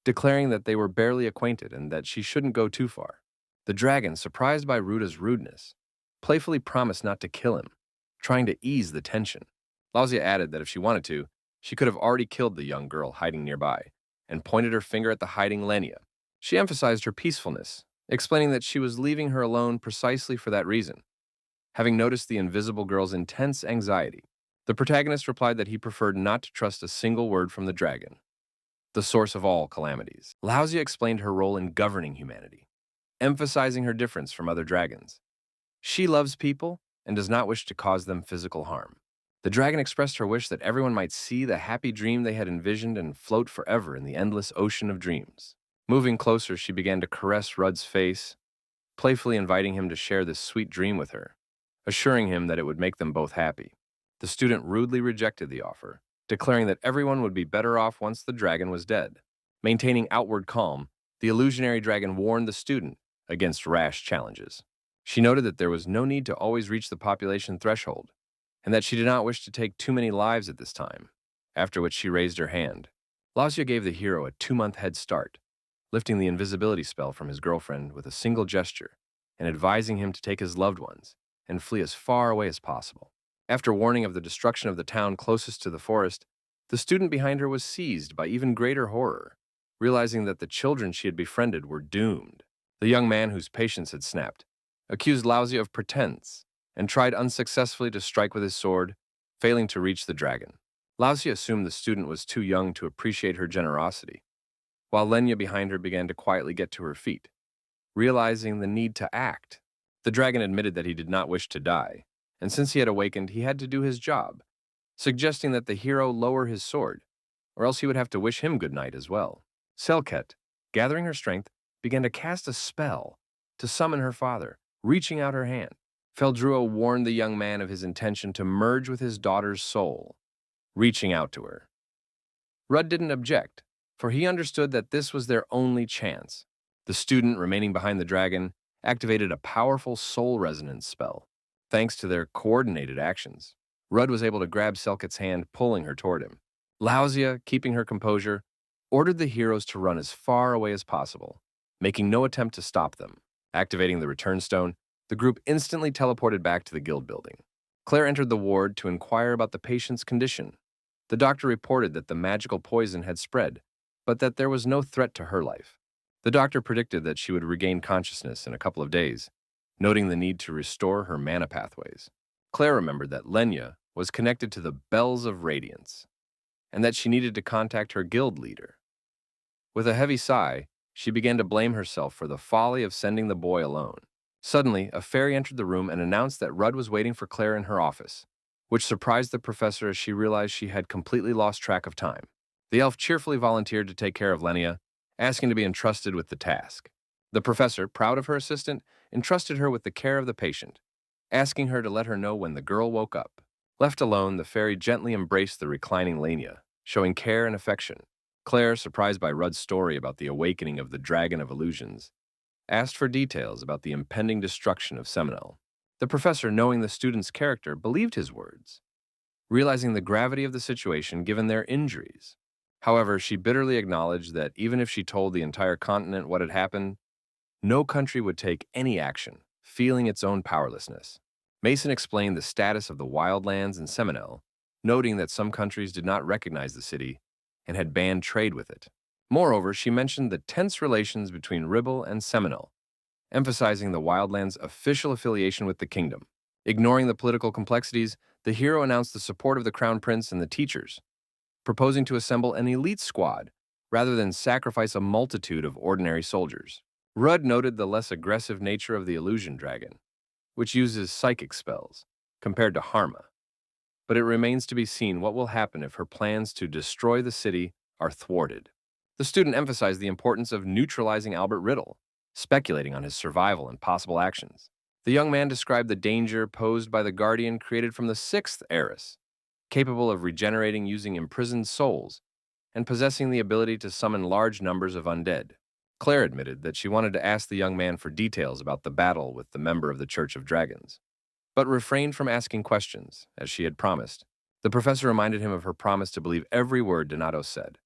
declaring that they were barely acquainted and that she shouldn't go too far. The dragon, surprised by Ruda's rudeness, playfully promised not to kill him, trying to ease the tension. Lauzia added that if she wanted to, she could have already killed the young girl hiding nearby, and pointed her finger at the hiding Lenia. She emphasized her peacefulness, explaining that she was leaving her alone precisely for that reason. Having noticed the invisible girl's intense anxiety, the protagonist replied that he preferred not to trust a single word from the dragon, the source of all calamities. Lauzia explained her role in governing humanity, emphasizing her difference from other dragons. She loves people and does not wish to cause them physical harm. The dragon expressed her wish that everyone might see the happy dream they had envisioned and float forever in the endless ocean of dreams. Moving closer, she began to caress Rudd's face, playfully inviting him to share this sweet dream with her, assuring him that it would make them both happy. The student rudely rejected the offer, declaring that everyone would be better off once the dragon was dead. Maintaining outward calm, the illusionary dragon warned the student against rash challenges. She noted that there was no need to always reach the population threshold, and that she did not wish to take too many lives at this time, after which she raised her hand. Lauzia gave the hero a 2-month head start, lifting the invisibility spell from his girlfriend with a single gesture and advising him to take his loved ones and flee as far away as possible. After warning of the destruction of the town closest to the forest, the student behind her was seized by even greater horror, realizing that the children she had befriended were doomed. The young man, whose patience had snapped, accused Lauzia of pretense and tried unsuccessfully to strike with his sword, failing to reach the dragon. Lauzia assumed the student was too young to appreciate her generosity, while Lenya behind her began to quietly get to her feet, realizing the need to act. The dragon admitted that he did not wish to die, and since he had awakened, he had to do his job, suggesting that the hero lower his sword, or else he would have to wish him good night as well. Selket, gathering her strength, began to cast a spell to summon her father, reaching out her hand. Feldrua warned the young man of his intention to merge with his daughter's soul, reaching out to her. Rudd didn't object, for he understood that this was their only chance. The student, remaining behind the dragon, activated a powerful soul resonance spell. Thanks to their coordinated actions, Rudd was able to grab Selket's hand, pulling her toward him. Lauzia, keeping her composure, ordered the heroes to run as far away as possible, making no attempt to stop them. Activating the return stone, the group instantly teleported back to the guild building. Claire entered the ward to inquire about the patient's condition. The doctor reported that the magical poison had spread, but that there was no threat to her life. The doctor predicted that she would regain consciousness in a couple of days, noting the need to restore her mana pathways. Claire remembered that Lenya was connected to the Bells of Radiance, and that she needed to contact her guild leader. With a heavy sigh, she began to blame herself for the folly of sending the boy alone. Suddenly, a fairy entered the room and announced that Rudd was waiting for Claire in her office, which surprised the professor as she realized she had completely lost track of time. The elf cheerfully volunteered to take care of Lenya, asking to be entrusted with the task. The professor, proud of her assistant, entrusted her with the care of the patient, asking her to let her know when the girl woke up. Left alone, the fairy gently embraced the reclining Lenya, showing care and affection. Claire, surprised by Rudd's story about the awakening of the Dragon of Illusions, asked for details about the impending destruction of Seminole. The professor, knowing the student's character, believed his words, realizing the gravity of the situation given their injuries. However, she bitterly acknowledged that even if she told the entire continent what had happened, no country would take any action, feeling its own powerlessness. Mason explained the status of the wildlands in Seminole, noting that some countries did not recognize the city and had banned trade with it. Moreover, she mentioned the tense relations between Ribble and Seminole, emphasizing the wildlands' official affiliation with the kingdom. Ignoring the political complexities, the hero announced the support of the crown prince and the teachers, proposing to assemble an elite squad rather than sacrifice a multitude of ordinary soldiers. Rudd noted the less aggressive nature of the illusion dragon, which uses psychic spells, compared to Harma. But it remains to be seen what will happen if her plans to destroy the city are thwarted. The student emphasized the importance of neutralizing Albert Riddle, speculating on his survival and possible actions. The young man described the danger posed by the guardian created from the sixth heiress, capable of regenerating using imprisoned souls and possessing the ability to summon large numbers of undead. Claire admitted that she wanted to ask the young man for details about the battle with the member of the Church of Dragons, but refrained from asking questions, as she had promised. The professor reminded him of her promise to believe every word Donato said,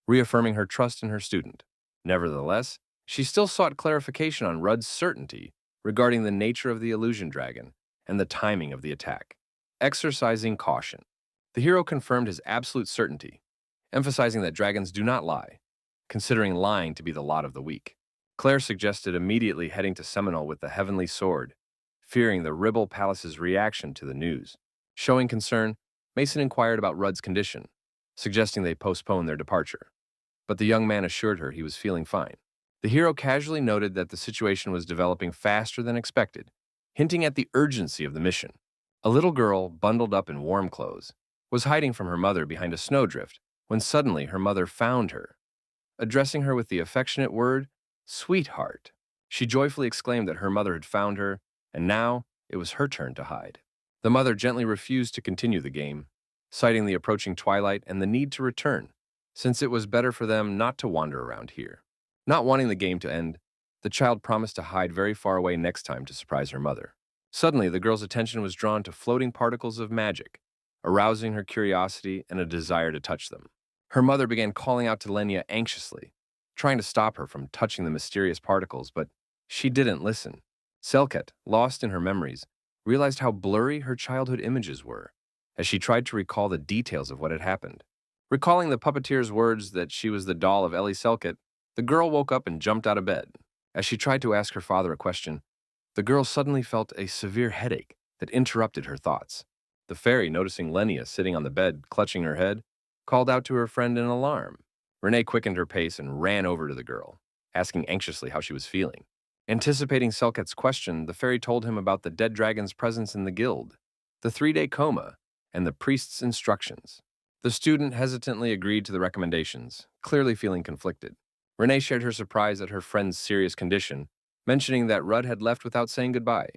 reaffirming her trust in her student. Nevertheless, she still sought clarification on Rudd's certainty regarding the nature of the illusion dragon and the timing of the attack. Exercising caution. The hero confirmed his absolute certainty, emphasizing that dragons do not lie, considering lying to be the lot of the weak. Claire suggested immediately heading to Seminole with the Heavenly Sword, fearing the Ribble Palace's reaction to the news. Showing concern, Mason inquired about Rudd's condition, suggesting they postpone their departure. But the young man assured her he was feeling fine. The hero casually noted that the situation was developing faster than expected, hinting at the urgency of the mission. A little girl, bundled up in warm clothes, was hiding from her mother behind a snowdrift when suddenly her mother found her. Addressing her with the affectionate word, "Sweetheart," she joyfully exclaimed that her mother had found her, and now it was her turn to hide. The mother gently refused to continue the game, citing the approaching twilight and the need to return, since it was better for them not to wander around here. Not wanting the game to end, the child promised to hide very far away next time to surprise her mother. Suddenly, the girl's attention was drawn to floating particles of magic, arousing her curiosity and a desire to touch them. Her mother began calling out to Lenya anxiously, trying to stop her from touching the mysterious particles, but she didn't listen. Selket, lost in her memories, realized how blurry her childhood images were as she tried to recall the details of what had happened. Recalling the puppeteer's words that she was the doll of Ellie Selket, the girl woke up and jumped out of bed. As she tried to ask her father a question, the girl suddenly felt a severe headache that interrupted her thoughts. The fairy, noticing Lenya sitting on the bed, clutching her head, called out to her friend in alarm. Renee quickened her pace and ran over to the girl, asking anxiously how she was feeling. Anticipating Selket's question, the fairy told him about the dead dragon's presence in the guild, the 3-day coma, and the priest's instructions. The student hesitantly agreed to the recommendations, clearly feeling conflicted. Renee shared her surprise at her friend's serious condition, mentioning that Rudd had left without saying goodbye.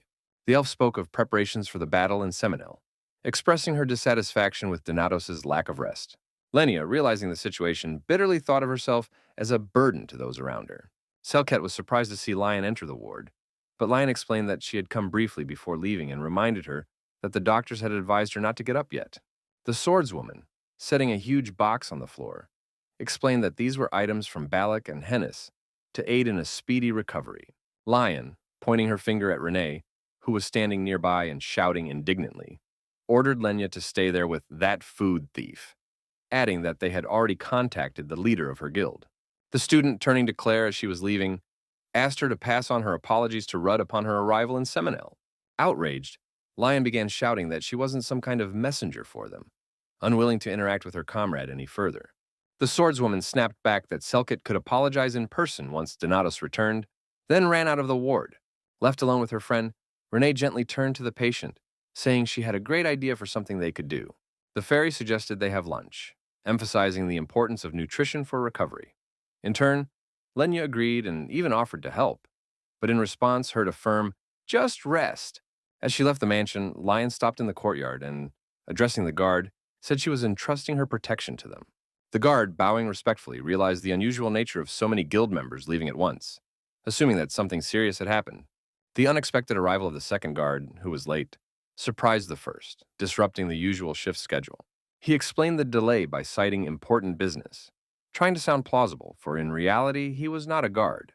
The elf spoke of preparations for the battle in Seminole, expressing her dissatisfaction with Donatos's lack of rest. Lenya, realizing the situation, bitterly thought of herself as a burden to those around her. Selket was surprised to see Lion enter the ward, but Lion explained that she had come briefly before leaving and reminded her that the doctors had advised her not to get up yet. The swordswoman, setting a huge box on the floor, explained that these were items from Balac and Hennis to aid in a speedy recovery. Lion, pointing her finger at Renee, who was standing nearby and shouting indignantly, ordered Lenya to stay there with that food thief, adding that they had already contacted the leader of her guild. The student, turning to Claire as she was leaving, asked her to pass on her apologies to Rudd upon her arrival in Seminole. Outraged, Lion began shouting that she wasn't some kind of messenger for them, unwilling to interact with her comrade any further. The swordswoman snapped back that Selket could apologize in person once Donatos returned, then ran out of the ward. Left alone with her friend, Renee gently turned to the patient, saying she had a great idea for something they could do. The fairy suggested they have lunch, emphasizing the importance of nutrition for recovery. In turn, Lenya agreed and even offered to help, but in response heard a firm, "Just rest." As she left the mansion, Lion stopped in the courtyard and, addressing the guard, said she was entrusting her protection to them. The guard, bowing respectfully, realized the unusual nature of so many guild members leaving at once, assuming that something serious had happened. The unexpected arrival of the second guard, who was late, surprised the first, disrupting the usual shift schedule. He explained the delay by citing important business, trying to sound plausible, for in reality he was not a guard.